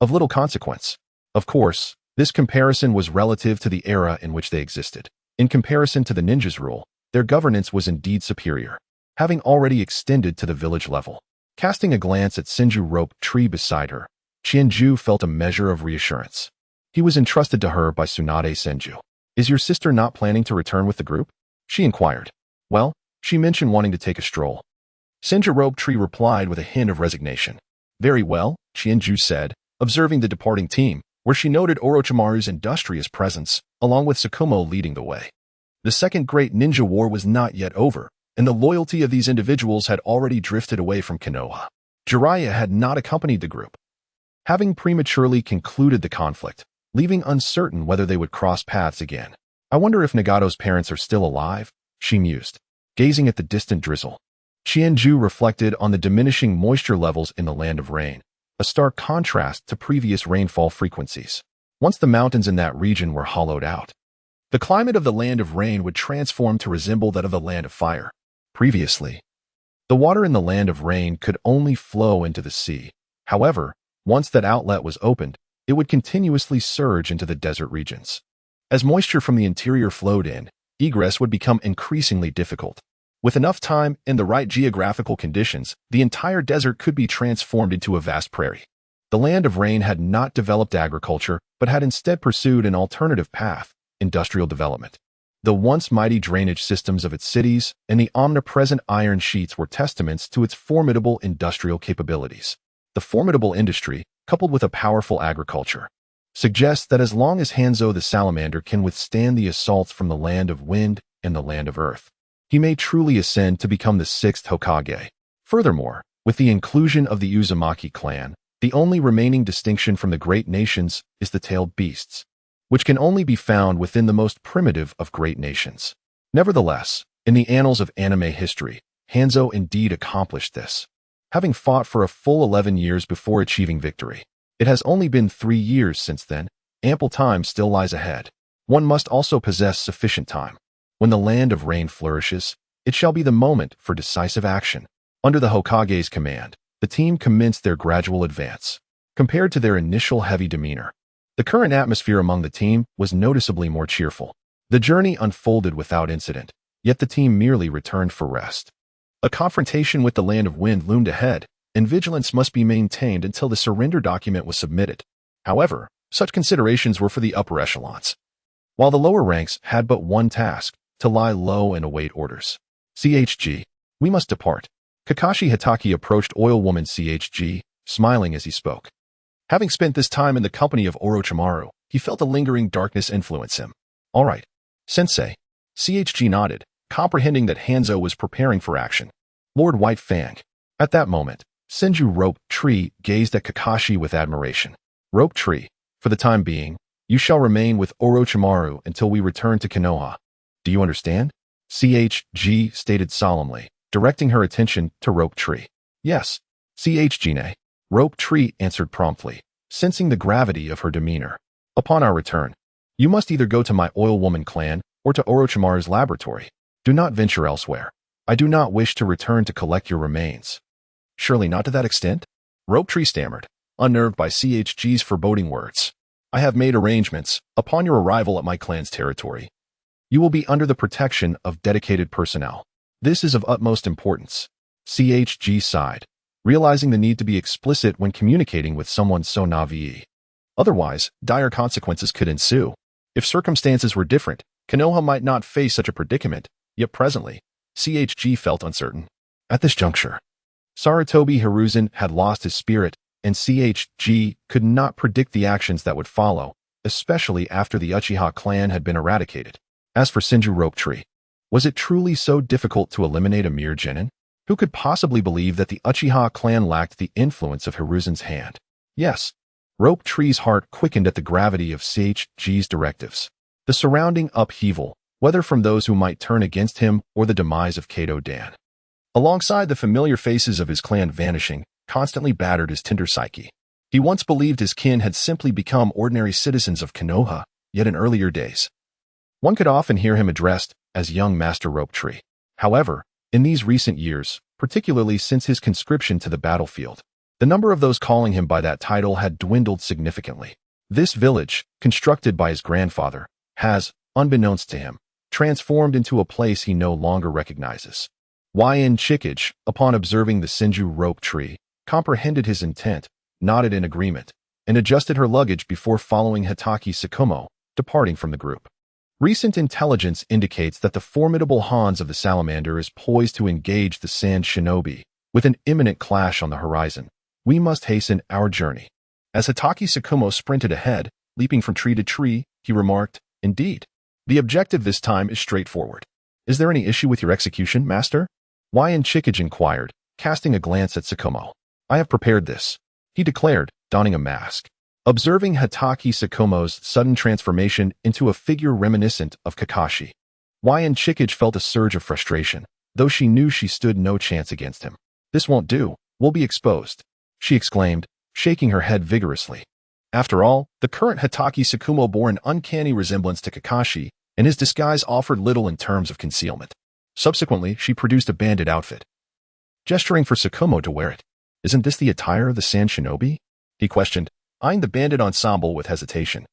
of little consequence. Of course, this comparison was relative to the era in which they existed. In comparison to the ninjas' rule, their governance was indeed superior, having already extended to the village level. Casting a glance at Senju rope tree beside her, Qianju felt a measure of reassurance. He was entrusted to her by Tsunade Senju. "Is your sister not planning to return with the group?" she inquired. "Well, she mentioned wanting to take a stroll." Senju rope tree replied with a hint of resignation. "Very well," Qianju said, observing the departing team, where she noted Orochimaru's industrious presence, along with Tsukumo leading the way. The Second Great Ninja War was not yet over, and the loyalty of these individuals had already drifted away from Konoha. Jiraiya had not accompanied the group, having prematurely concluded the conflict, leaving uncertain whether they would cross paths again. "I wonder if Nagato's parents are still alive," she mused, gazing at the distant drizzle. Qianju reflected on the diminishing moisture levels in the Land of Rain, a stark contrast to previous rainfall frequencies. Once the mountains in that region were hollowed out, the climate of the Land of Rain would transform to resemble that of the Land of Fire. Previously, the water in the Land of Rain could only flow into the sea. However, once that outlet was opened, it would continuously surge into the desert regions. As moisture from the interior flowed in, egress would become increasingly difficult. With enough time and the right geographical conditions, the entire desert could be transformed into a vast prairie. The Land of Rain had not developed agriculture, but had instead pursued an alternative path: industrial development. The once mighty drainage systems of its cities and the omnipresent iron sheets were testaments to its formidable industrial capabilities. The formidable industry, coupled with a powerful agriculture, suggests that as long as Hanzo the Salamander can withstand the assaults from the Land of Wind and the Land of Earth, he may truly ascend to become the 6th Hokage. Furthermore, with the inclusion of the Uzumaki clan, the only remaining distinction from the great nations is the tailed beasts, which can only be found within the most primitive of great nations. Nevertheless, in the annals of anime history, Hanzo indeed accomplished this, having fought for a full 11 years before achieving victory. It has only been 3 years since then. Ample time still lies ahead. One must also possess sufficient time. When the Land of Rain flourishes, it shall be the moment for decisive action. Under the Hokage's command, the team commenced their gradual advance. Compared to their initial heavy demeanor, the current atmosphere among the team was noticeably more cheerful. The journey unfolded without incident, yet the team merely returned for rest. A confrontation with the Land of Wind loomed ahead, and vigilance must be maintained until the surrender document was submitted. However, such considerations were for the upper echelons, while the lower ranks had but one task: to lie low and await orders. "CHG, we must depart." Kakashi Hitaki approached Oil Woman CHG, smiling as he spoke. Having spent this time in the company of Orochimaru, he felt a lingering darkness influence him. "All right, Sensei." CHG nodded, comprehending that Hanzo was preparing for action. "Lord White Fang." At that moment, Senju Rope Tree gazed at Kakashi with admiration. "Rope Tree, for the time being, you shall remain with Orochimaru until we return to Konoha. Do you understand?" CHG stated solemnly, directing her attention to Rope Tree. "Yes, CHG-ne." Rope Tree answered promptly, sensing the gravity of her demeanor. "Upon our return, you must either go to my Oil Woman clan or to Orochimaru's laboratory. Do not venture elsewhere. I do not wish to return to collect your remains." "Surely not to that extent?" Rope Tree stammered, unnerved by CHG's foreboding words. "I have made arrangements. Upon your arrival at my clan's territory, you will be under the protection of dedicated personnel. This is of utmost importance." CHG sighed, realizing the need to be explicit when communicating with someone so naive. Otherwise, dire consequences could ensue. If circumstances were different, Konoha might not face such a predicament, yet presently, CHG felt uncertain. At this juncture, Sarutobi Hiruzen had lost his spirit, and CHG could not predict the actions that would follow, especially after the Uchiha clan had been eradicated. As for Senju Rope Tree, was it truly so difficult to eliminate a mere genin? Who could possibly believe that the Uchiha clan lacked the influence of Hiruzen's hand? Yes, Rope Tree's heart quickened at the gravity of CHG's directives. The surrounding upheaval, whether from those who might turn against him or the demise of Kato Dan, alongside the familiar faces of his clan vanishing, constantly battered his tender psyche. He once believed his kin had simply become ordinary citizens of Konoha, yet in earlier days, one could often hear him addressed as young Master Rope Tree. However, in these recent years, particularly since his conscription to the battlefield, The number of those calling him by that title had dwindled significantly. This village, constructed by his grandfather, has, unbeknownst to him, transformed into a place he no longer recognizes. Yin Chikage, upon observing the Senju rope tree, comprehended his intent, nodded in agreement, and adjusted her luggage before following Hitaki Tsukumo, departing from the group. Recent intelligence indicates that the formidable Hans of the Salamander is poised to engage the Sand Shinobi, with an imminent clash on the horizon. We must hasten our journey. As Hitaki Tsukumo sprinted ahead, leaping from tree to tree, he remarked, "Indeed. The objective this time is straightforward. Is there any issue with your execution, master?" Yin Chikage inquired, casting a glance at Tsukumo. "I have prepared this," he declared, donning a mask. Observing Hitaki Tsukumo's sudden transformation into a figure reminiscent of Kakashi, Yin Chikage felt a surge of frustration, though she knew she stood no chance against him. "This won't do. We'll be exposed," she exclaimed, shaking her head vigorously. After all, the current Hitaki Tsukumo bore an uncanny resemblance to Kakashi, and his disguise offered little in terms of concealment. Subsequently, she produced a bandit outfit, gesturing for Tsukumo to wear it. "Isn't this the attire of the Sand Shinobi?" he questioned, eyeing the bandit ensemble with hesitation.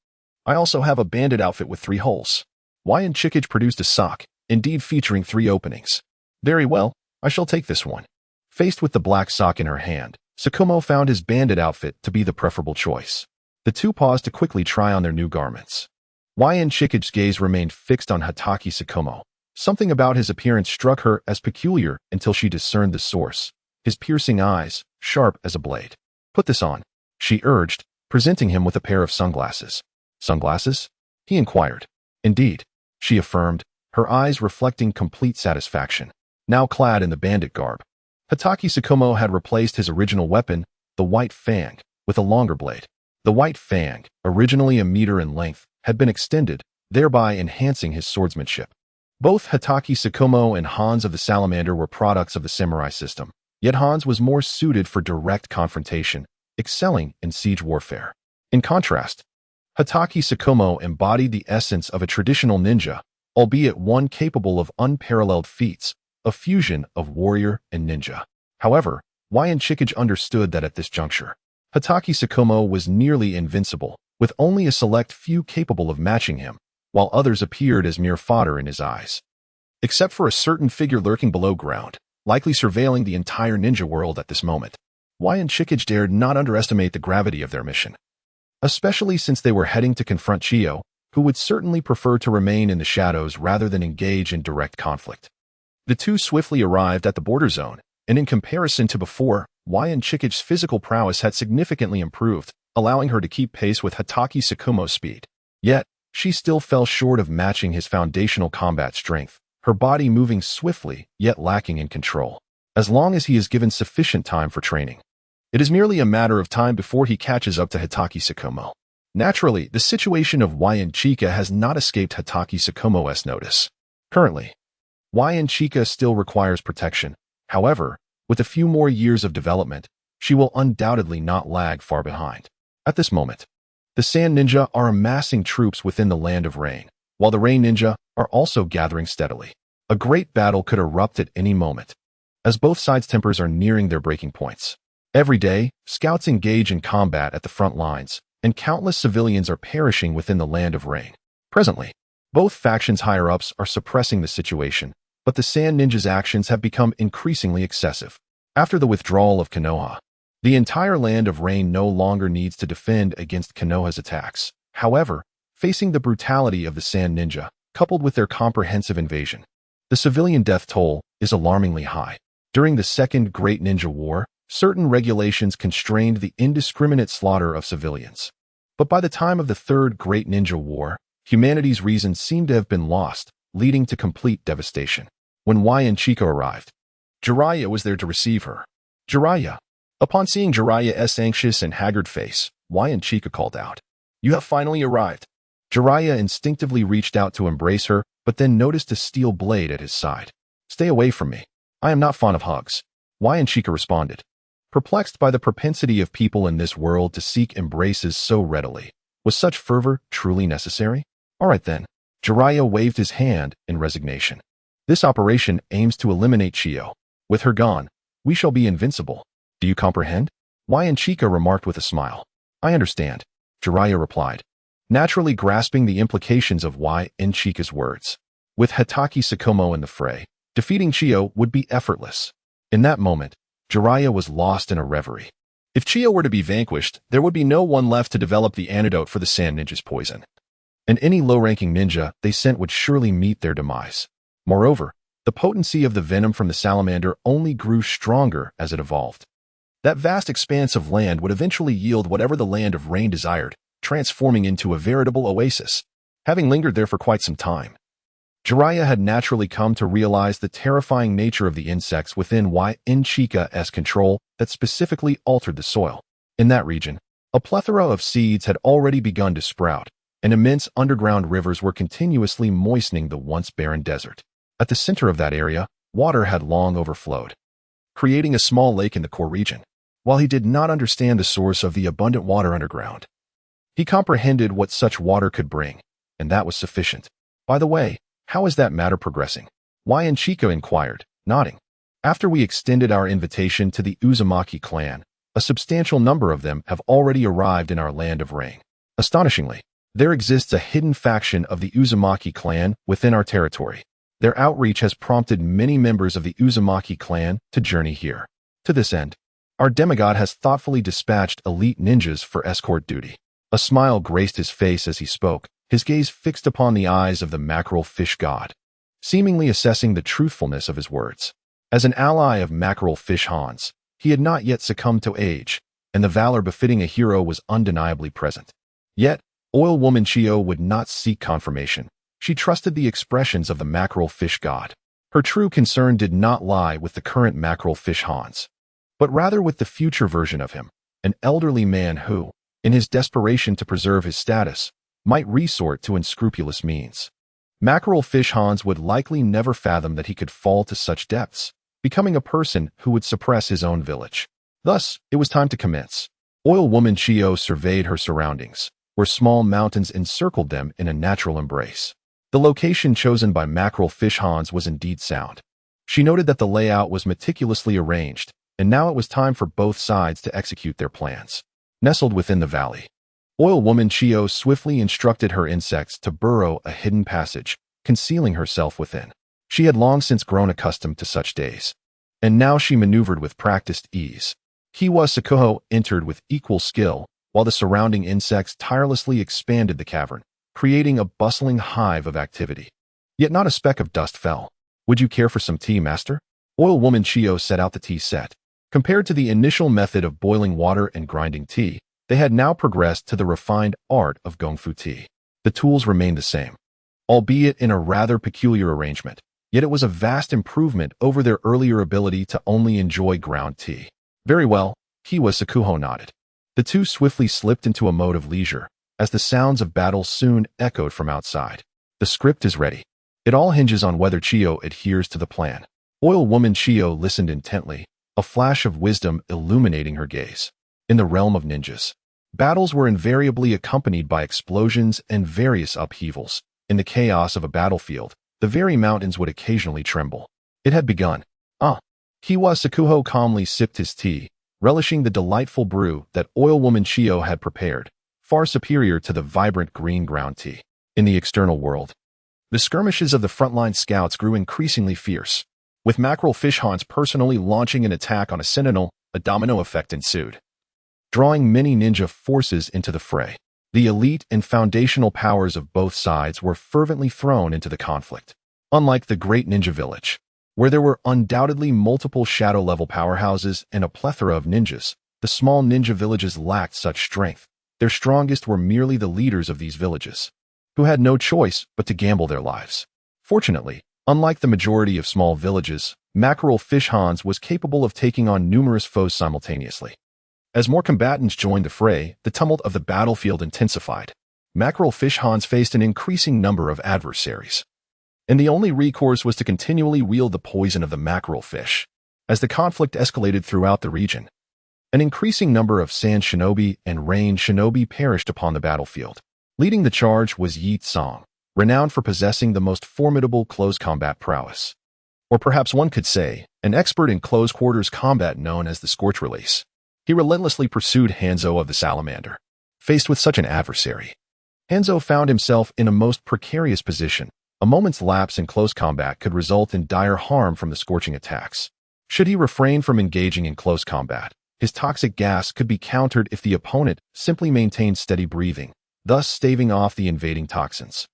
"I also have a bandit outfit with 3 holes." Yin Chikage produced a sock, indeed featuring 3 openings. "Very well, I shall take this one." Faced with the black sock in her hand, Tsukumo found his bandit outfit to be the preferable choice. The two paused to quickly try on their new garments. Yin Chikage's gaze remained fixed on Hitaki Tsukumo. Something about his appearance struck her as peculiar until she discerned the source. His piercing eyes, sharp as a blade. "Put this on," she urged, presenting him with a pair of sunglasses. "Sunglasses?" he inquired. "Indeed," she affirmed, her eyes reflecting complete satisfaction. Now clad in the bandit garb, Hitaki Tsukumo had replaced his original weapon, the White Fang, with a longer blade. The White Fang, originally a meter in length, had been extended, thereby enhancing his swordsmanship. Both Hitaki Tsukumo and Hans of the Salamander were products of the samurai system, yet Hans was more suited for direct confrontation, excelling in siege warfare. In contrast, Hitaki Tsukumo embodied the essence of a traditional ninja, albeit one capable of unparalleled feats, a fusion of warrior and ninja. However, Yin Chikage understood that at this juncture, Hitaki Tsukumo was nearly invincible, with only a select few capable of matching him, while others appeared as mere fodder in his eyes. Except for a certain figure lurking below ground, likely surveilling the entire ninja world at this moment, Yin Chikage dared not underestimate the gravity of their mission. Especially since they were heading to confront Chiyo, who would certainly prefer to remain in the shadows rather than engage in direct conflict. The two swiftly arrived at the border zone, and in comparison to before, Yin Chikage's physical prowess had significantly improved, allowing her to keep pace with Hitaki Tsukumo's speed. Yet, she still fell short of matching his foundational combat strength, her body moving swiftly, yet lacking in control. As long as he is given sufficient time for training, it is merely a matter of time before he catches up to Hitaki Tsukumo. Naturally, the situation of Yin Chika has not escaped Hitaki Tsukumo's notice. Currently, Yin Chika still requires protection. However, with a few more years of development, she will undoubtedly not lag far behind. At this moment, the Sand Ninja are amassing troops within the Land of Rain, while the Rain Ninja are also gathering steadily. A great battle could erupt at any moment, as both sides' tempers are nearing their breaking points. Every day, scouts engage in combat at the front lines, and countless civilians are perishing within the Land of Rain. Presently, both factions' higher-ups are suppressing the situation, but the Sand Ninja's actions have become increasingly excessive. After the withdrawal of Konoha, the entire Land of Rain no longer needs to defend against Konoha's attacks. However, facing the brutality of the Sand Ninja, coupled with their comprehensive invasion, the civilian death toll is alarmingly high. During the Second Great Ninja War, certain regulations constrained the indiscriminate slaughter of civilians. But by the time of the Third Great Ninja War, humanity's reason seemed to have been lost, leading to complete devastation. When Yin Chika arrived, Jiraiya was there to receive her. "Jiraiya." Upon seeing Jiraiya's anxious and haggard face, Yin Chika called out, "You have finally arrived." Jiraiya instinctively reached out to embrace her, but then noticed a steel blade at his side. "Stay away from me. I am not fond of hugs," Yin Chika responded. Perplexed by the propensity of people in this world to seek embraces so readily, was such fervor truly necessary? All right then. Jiraiya waved his hand in resignation. "This operation aims to eliminate Chiyo. With her gone, we shall be invincible. Do you comprehend?" Chika remarked with a smile. I understand, Jiraiya replied, naturally grasping the implications of Chika's words. With Hatake Sakomo in the fray, defeating Chiyo would be effortless. In that moment, Jiraiya was lost in a reverie. If Chiyo were to be vanquished, there would be no one left to develop the antidote for the Sand Ninja's poison. And any low-ranking ninja they sent would surely meet their demise. Moreover, the potency of the venom from the salamander only grew stronger as it evolved. That vast expanse of land would eventually yield whatever the Land of Rain desired, transforming into a veritable oasis. Having lingered there for quite some time, Jiraiya had naturally come to realize the terrifying nature of the insects within Chika's control that specifically altered the soil. In that region, a plethora of seeds had already begun to sprout, and immense underground rivers were continuously moistening the once barren desert. At the center of that area, water had long overflowed, creating a small lake in the core region. While he did not understand the source of the abundant water underground, he comprehended what such water could bring, and that was sufficient. By the way, how is that matter progressing? Chika inquired, nodding. After we extended our invitation to the Uzumaki clan, a substantial number of them have already arrived in our Land of Rain. Astonishingly, there exists a hidden faction of the Uzumaki clan within our territory. Their outreach has prompted many members of the Uzumaki clan to journey here. To this end, our demigod has thoughtfully dispatched elite ninjas for escort duty. A smile graced his face as he spoke, his gaze fixed upon the eyes of the mackerel fish god, seemingly assessing the truthfulness of his words. As an ally of mackerel fish Hans, he had not yet succumbed to age, and the valor befitting a hero was undeniably present. Yet, Oil Woman Chiyo would not seek confirmation. She trusted the expressions of the mackerel fish god. Her true concern did not lie with the current mackerel fish Hans, but rather with the future version of him, an elderly man who, in his desperation to preserve his status, might resort to unscrupulous means. Mackerel fish Hans would likely never fathom that he could fall to such depths, becoming a person who would suppress his own village. Thus, it was time to commence. Oil Woman Chiyo surveyed her surroundings, where small mountains encircled them in a natural embrace. The location chosen by mackerel fish Hans was indeed sound. She noted that the layout was meticulously arranged, and now it was time for both sides to execute their plans. Nestled within the valley, Oil Woman Chiyo swiftly instructed her insects to burrow a hidden passage, concealing herself within. She had long since grown accustomed to such days, and now she maneuvered with practiced ease. Sakoho entered with equal skill, while the surrounding insects tirelessly expanded the cavern, creating a bustling hive of activity. Yet not a speck of dust fell. Would you care for some tea, master? Oil Woman Chiyo set out the tea set. Compared to the initial method of boiling water and grinding tea, they had now progressed to the refined art of gongfu tea. The tools remained the same, albeit in a rather peculiar arrangement, yet it was a vast improvement over their earlier ability to only enjoy ground tea. Very well, Sakuho nodded. The two swiftly slipped into a mode of leisure, as the sounds of battle soon echoed from outside. The script is ready. It all hinges on whether Chiyo adheres to the plan. Oil Woman Chiyo listened intently, a flash of wisdom illuminating her gaze. In the realm of ninjas, battles were invariably accompanied by explosions and various upheavals. In the chaos of a battlefield, the very mountains would occasionally tremble. It had begun. Sakuho calmly sipped his tea, relishing the delightful brew that Oil Woman Chiyo had prepared, far superior to the vibrant green ground tea. In the external world, the skirmishes of the frontline scouts grew increasingly fierce. With mackerel fish Hans personally launching an attack on a sentinel, a domino effect ensued, drawing many ninja forces into the fray. The elite and foundational powers of both sides were fervently thrown into the conflict. Unlike the great ninja village, where there were undoubtedly multiple shadow-level powerhouses and a plethora of ninjas, the small ninja villages lacked such strength. Their strongest were merely the leaders of these villages, who had no choice but to gamble their lives. Fortunately, unlike the majority of small villages, mackerel fish Hans was capable of taking on numerous foes simultaneously. As more combatants joined the fray, the tumult of the battlefield intensified. Mackerel fish Hans faced an increasing number of adversaries, and the only recourse was to continually wield the poison of the mackerel fish. As the conflict escalated throughout the region, an increasing number of sand shinobi and rain shinobi perished upon the battlefield. Leading the charge was Yi Tsang, renowned for possessing the most formidable close combat prowess. Or perhaps one could say, an expert in close quarters combat known as the Scorch Release. He relentlessly pursued Hanzo of the Salamander. Faced with such an adversary, Hanzo found himself in a most precarious position. A moment's lapse in close combat could result in dire harm from the scorching attacks. Should he refrain from engaging in close combat, his toxic gas could be countered if the opponent simply maintained steady breathing, thus staving off the invading toxins.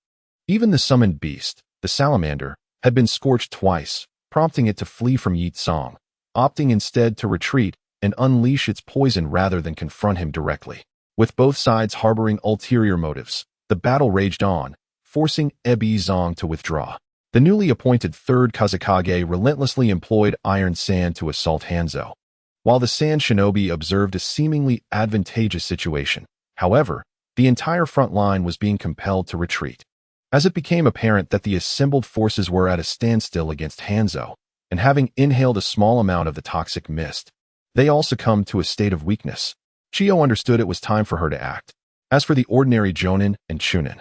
Even the summoned beast, the salamander, had been scorched twice, prompting it to flee from Yi Tsang, opting instead to retreat and unleash its poison rather than confront him directly. With both sides harboring ulterior motives, the battle raged on, forcing Yi Tsang to withdraw. The newly appointed third Kazekage relentlessly employed Iron Sand to assault Hanzo, while the Sand Shinobi observed a seemingly advantageous situation. However, the entire front line was being compelled to retreat. As it became apparent that the assembled forces were at a standstill against Hanzo, and having inhaled a small amount of the toxic mist, they all succumbed to a state of weakness. Chiyo understood it was time for her to act. As for the ordinary Jonin and Chunin,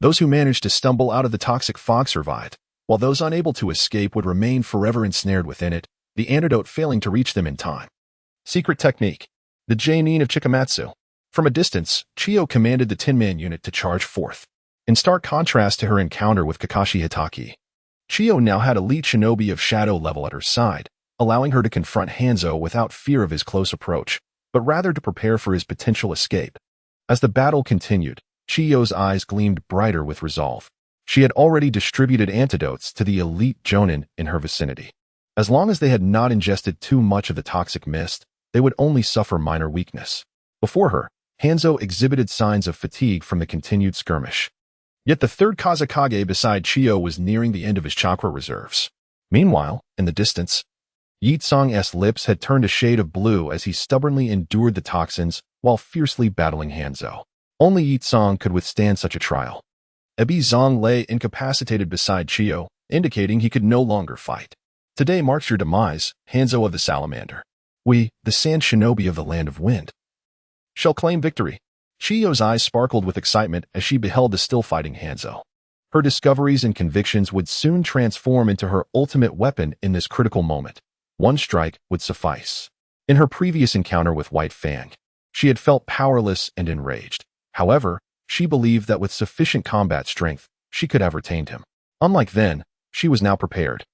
those who managed to stumble out of the toxic fog survived, while those unable to escape would remain forever ensnared within it, the antidote failing to reach them in time. Secret technique. The Jainin of Chikamatsu. From a distance, Chiyo commanded the Tin Man unit to charge forth. In stark contrast to her encounter with Kakashi Hitaki, Chiyo now had elite shinobi of shadow level at her side, allowing her to confront Hanzo without fear of his close approach, but rather to prepare for his potential escape. As the battle continued, Chiyo's eyes gleamed brighter with resolve. She had already distributed antidotes to the elite Jonin in her vicinity. As long as they had not ingested too much of the toxic mist, they would only suffer minor weakness. Before her, Hanzo exhibited signs of fatigue from the continued skirmish. Yet the third Kazekage beside Chiyo was nearing the end of his chakra reserves. Meanwhile, in the distance, Yi Tsang's lips had turned a shade of blue as he stubbornly endured the toxins while fiercely battling Hanzo. Only Yi Tsang could withstand such a trial. Yi Tsang lay incapacitated beside Chiyo, indicating he could no longer fight. Today marks your demise, Hanzo of the Salamander. We, the Sand Shinobi of the Land of Wind, shall claim victory. Chiyo's eyes sparkled with excitement as she beheld the still-fighting Hanzo. Her discoveries and convictions would soon transform into her ultimate weapon in this critical moment. One strike would suffice. In her previous encounter with White Fang, she had felt powerless and enraged. However, she believed that with sufficient combat strength, she could have retained him. Unlike then, she was now prepared.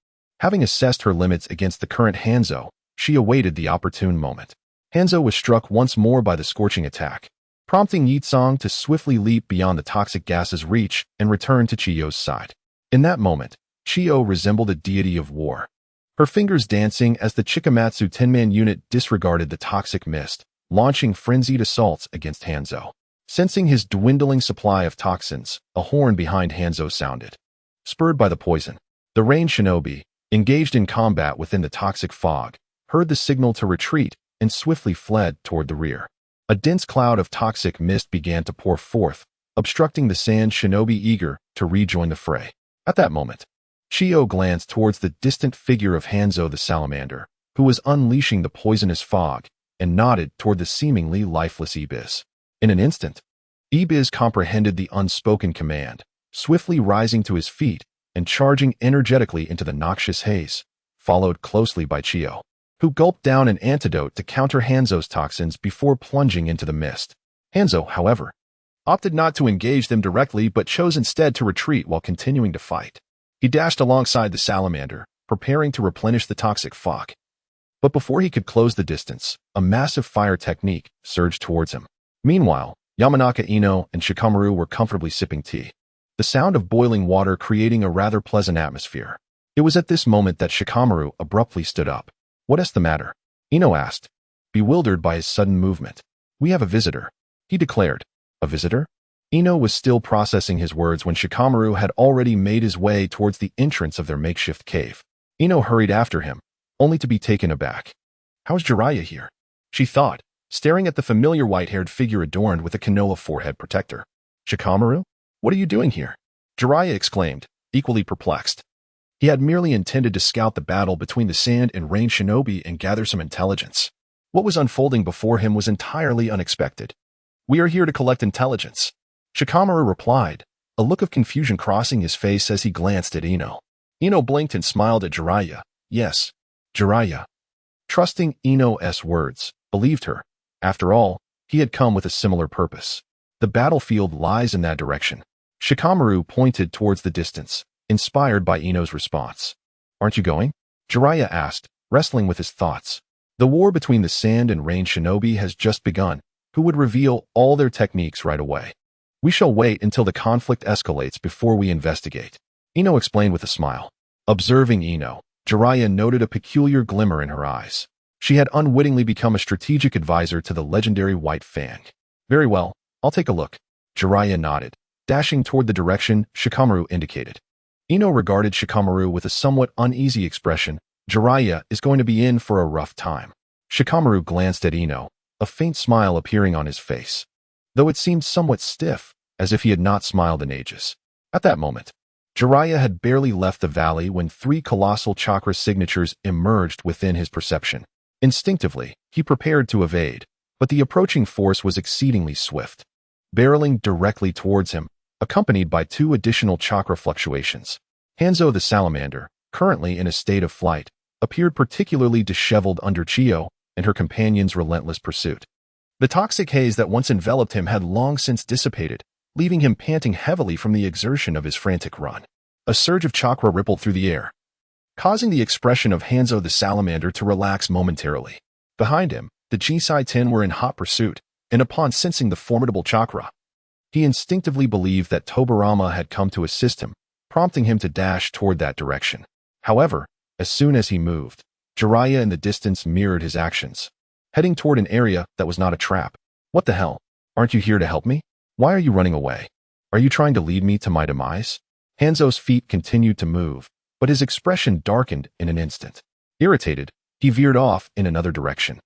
Having assessed her limits against the current Hanzo, she awaited the opportune moment. Hanzo was struck once more by the scorching attack, prompting Yi Tsang to swiftly leap beyond the toxic gas's reach and return to Chiyo's side. In that moment, Chiyo resembled a deity of war, her fingers dancing as the Chikamatsu Tinman unit disregarded the toxic mist, launching frenzied assaults against Hanzo. Sensing his dwindling supply of toxins, a horn behind Hanzo sounded. Spurred by the poison, the range shinobi, engaged in combat within the toxic fog, heard the signal to retreat and swiftly fled toward the rear. A dense cloud of toxic mist began to pour forth, obstructing the Sand Shinobi eager to rejoin the fray. At that moment, Chiyo glanced towards the distant figure of Hanzo the Salamander, who was unleashing the poisonous fog, and nodded toward the seemingly lifeless Ibiz. In an instant, Ibiz comprehended the unspoken command, swiftly rising to his feet and charging energetically into the noxious haze, followed closely by Chiyo, who gulped down an antidote to counter Hanzo's toxins before plunging into the mist. Hanzo, however, opted not to engage them directly but chose instead to retreat while continuing to fight. He dashed alongside the salamander, preparing to replenish the toxic fog. But before he could close the distance, a massive fire technique surged towards him. Meanwhile, Yamanaka Ino and Shikamaru were comfortably sipping tea, the sound of boiling water creating a rather pleasant atmosphere. It was at this moment that Shikamaru abruptly stood up. "What is the matter?" Ino asked, bewildered by his sudden movement. "We have a visitor," he declared. "A visitor?" Ino was still processing his words when Shikamaru had already made his way towards the entrance of their makeshift cave. Ino hurried after him, only to be taken aback. "How's Jiraiya here?" she thought, staring at the familiar white-haired figure adorned with a Konoha forehead protector. "Shikamaru? What are you doing here?" Jiraiya exclaimed, equally perplexed. He had merely intended to scout the battle between the Sand and Rain Shinobi and gather some intelligence. What was unfolding before him was entirely unexpected. "We are here to collect intelligence," Shikamaru replied, a look of confusion crossing his face as he glanced at Ino. Ino blinked and smiled at Jiraiya. Yes, Jiraiya, trusting Ino's words, believed her, After all, he had come with a similar purpose. The battlefield lies in that direction. Shikamaru pointed towards the distance, inspired by Ino's response. Aren't you going? Jiraiya asked, wrestling with his thoughts. The war between the sand and rain shinobi has just begun, who would reveal all their techniques right away. We shall wait until the conflict escalates before we investigate, Ino explained with a smile. Observing Ino, Jiraiya noted a peculiar glimmer in her eyes. She had unwittingly become a strategic advisor to the legendary White Fang. Very well, I'll take a look. Jiraiya nodded, dashing toward the direction Shikamaru indicated. Ino regarded Shikamaru with a somewhat uneasy expression. Jiraiya is going to be in for a rough time. Shikamaru glanced at Ino, a faint smile appearing on his face, though it seemed somewhat stiff, as if he had not smiled in ages. At that moment, Jiraiya had barely left the valley when 3 colossal chakra signatures emerged within his perception. Instinctively, he prepared to evade, but the approaching force was exceedingly swift, barreling directly towards him, accompanied by 2 additional chakra fluctuations. Danzō the salamander, currently in a state of flight, appeared particularly disheveled under Chiyu and her companion's relentless pursuit. The toxic haze that once enveloped him had long since dissipated, leaving him panting heavily from the exertion of his frantic run. A surge of chakra rippled through the air, causing the expression of Danzō the salamander to relax momentarily. Behind him, the Jisai 10 were in hot pursuit, and upon sensing the formidable chakra, he instinctively believed that Tobirama had come to assist him, prompting him to dash toward that direction. However, as soon as he moved, Jiraiya in the distance mirrored his actions, heading toward an area that was not a trap. What the hell? Aren't you here to help me? Why are you running away? Are you trying to lead me to my demise? Danzō's feet continued to move, but his expression darkened in an instant. Irritated, he veered off in another direction.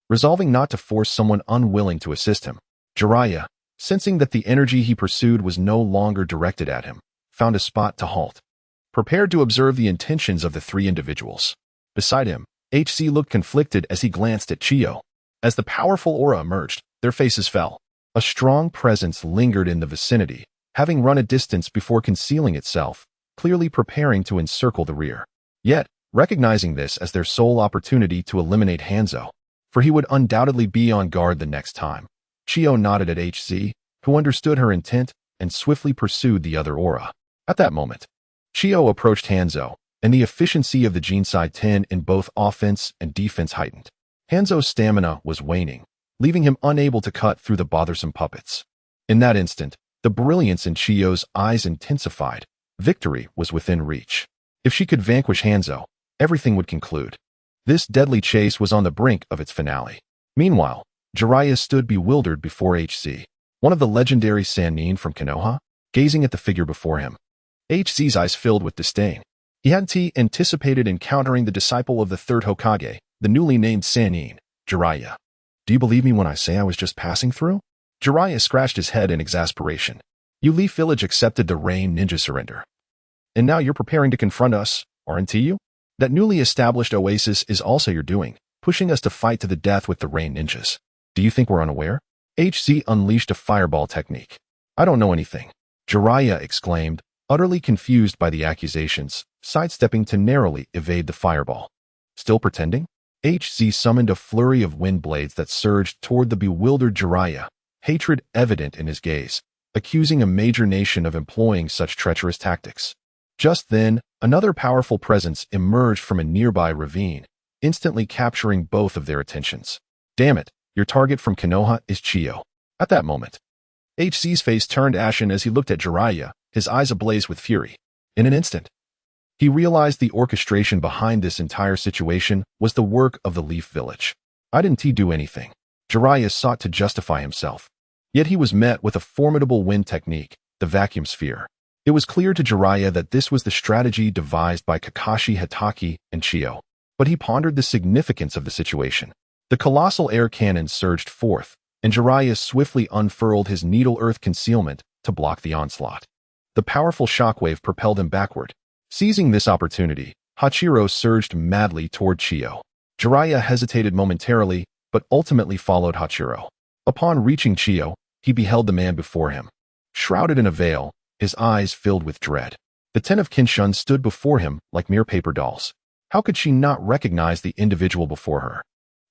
Resolving not to force someone unwilling to assist him, Jiraiya, sensing that the energy he pursued was no longer directed at him, found a spot to halt, prepared to observe the intentions of the 3 individuals. Beside him, HC looked conflicted as he glanced at Chiyu. As the powerful aura emerged, their faces fell. A strong presence lingered in the vicinity, having run a distance before concealing itself, clearly preparing to encircle the rear. Yet, recognizing this as their sole opportunity to eliminate Danzō, for he would undoubtedly be on guard the next time, Chiyu nodded at HC, who understood her intent and swiftly pursued the other aura. At that moment, Chiyu approached Danzō, and the efficiency of the Jisai 10 in both offense and defense heightened. Danzō's stamina was waning, leaving him unable to cut through the bothersome puppets. In that instant, the brilliance in Chiyu's eyes intensified. Victory was within reach. If she could vanquish Danzō, everything would conclude. This deadly chase was on the brink of its finale. Meanwhile, Jiraiya stood bewildered before HC, one of the legendary Sannin from Konoha, gazing at the figure before him. HC's eyes filled with disdain. He hadn't anticipated encountering the disciple of the 3rd Hokage, the newly named Sannin, Jiraiya. Do you believe me when I say I was just passing through? Jiraiya scratched his head in exasperation. You Leaf Village accepted the Rain Ninja surrender. And now you're preparing to confront us, aren't you? That newly established oasis is also your doing, pushing us to fight to the death with the Rain Ninjas. Do you think we're unaware? HC unleashed a fireball technique. I don't know anything, Jiraiya exclaimed, utterly confused by the accusations, sidestepping to narrowly evade the fireball. Still pretending? HC summoned a flurry of wind blades that surged toward the bewildered Jiraiya, hatred evident in his gaze, accusing a major nation of employing such treacherous tactics. Just then, another powerful presence emerged from a nearby ravine, instantly capturing both of their attentions. Damn it, your target from Konoha is Chiyu. At that moment, HC's face turned ashen as he looked at Jiraiya, his eyes ablaze with fury. In an instant, he realized the orchestration behind this entire situation was the work of the Leaf Village. I didn't do anything. Jiraiya sought to justify himself. Yet he was met with a formidable wind technique, the vacuum sphere. It was clear to Jiraiya that this was the strategy devised by Kakashi Hatake and Chiyu. But he pondered the significance of the situation. The colossal air cannon surged forth, and Jiraiya swiftly unfurled his needle earth concealment to block the onslaught. The powerful shockwave propelled him backward. Seizing this opportunity, Hachiro surged madly toward Chiyu. Jiraiya hesitated momentarily, but ultimately followed Hachiro. Upon reaching Chiyu, he beheld the man before him. Shrouded in a veil, his eyes filled with dread. The 10 of Kinshun stood before him like mere paper dolls. How could she not recognize the individual before her?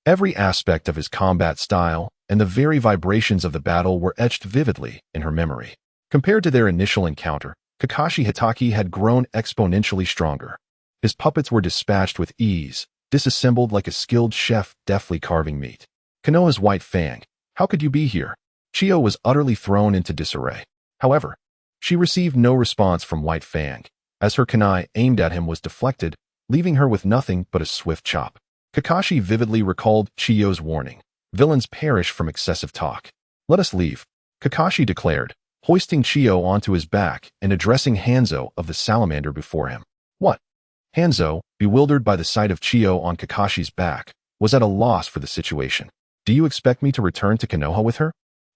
Every aspect of his combat style, and the very vibrations of the battle were etched vividly in her memory. Compared to their initial encounter, Kakashi Hatake had grown exponentially stronger. His puppets were dispatched with ease, disassembled like a skilled chef deftly carving meat. Konoha's White Fang, how could you be here? Chiyo was utterly thrown into disarray. However, she received no response from White Fang, as her kunai aimed at him was deflected, leaving her with nothing but a swift chop. Kakashi vividly recalled Chiyo's warning. Villains perish from excessive talk. Let us leave, Kakashi declared, hoisting Chiyo onto his back and addressing Hanzo of the salamander before him. What? Hanzo, bewildered by the sight of Chiyo on Kakashi's back, was at a loss for the situation. Do you expect me to return to Konoha with her?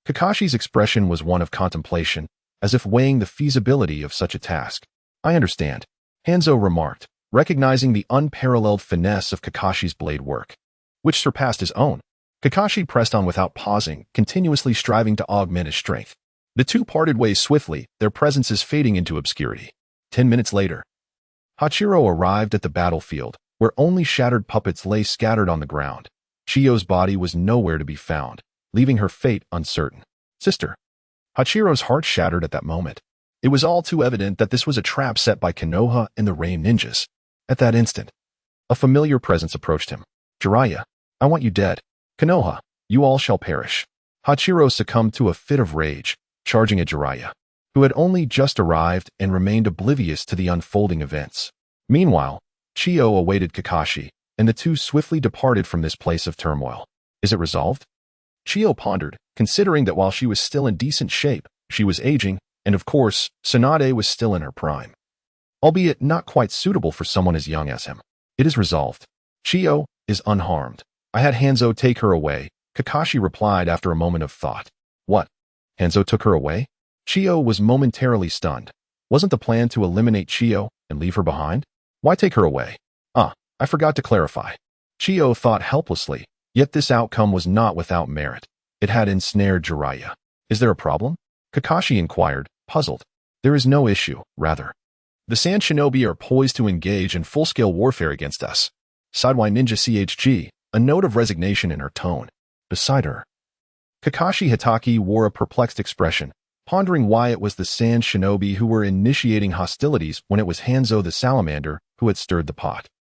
Kakashi's expression was one of contemplation, as if weighing the feasibility of such a task. I understand, Hanzo remarked, recognizing the unparalleled finesse of Kakashi's blade work, which surpassed his own. Kakashi pressed on without pausing, continuously striving to augment his strength. The two parted ways swiftly, their presences fading into obscurity. 10 minutes later, Hachiro arrived at the battlefield, where only shattered puppets lay scattered on the ground. Chiyo's body was nowhere to be found, leaving her fate uncertain. Sister. Hachiro's heart shattered at that moment. It was all too evident that this was a trap set by Konoha and the Rain Ninjas. At that instant, a familiar presence approached him. Jiraiya, I want you dead. Konoha, you all shall perish. Hachiro succumbed to a fit of rage, charging at Jiraiya, who had only just arrived and remained oblivious to the unfolding events. Meanwhile, Chiyo awaited Kakashi, and the two swiftly departed from this place of turmoil. Is it resolved? Chiyo pondered, considering that while she was still in decent shape, she was aging, and of course, Tsunade was still in her prime. Albeit not quite suitable for someone as young as him. It is resolved. Chiyo is unharmed. I had Hanzo take her away, Kakashi replied after a moment of thought. What? Hanzo took her away? Chiyo was momentarily stunned. Wasn't the plan to eliminate Chiyo and leave her behind? Why take her away? I forgot to clarify. Chiyo thought helplessly, yet this outcome was not without merit. It had ensnared Jiraiya. Is there a problem? Kakashi inquired, puzzled. There is no issue, rather. The Sand Shinobi are poised to engage in full-scale warfare against us. Sideway Ninja CHG, a note of resignation in her tone. Beside her, Kakashi Hatake wore a perplexed expression, pondering why it was the Sand Shinobi who were initiating hostilities when it was Hanzo the Salamander who had stirred the pot.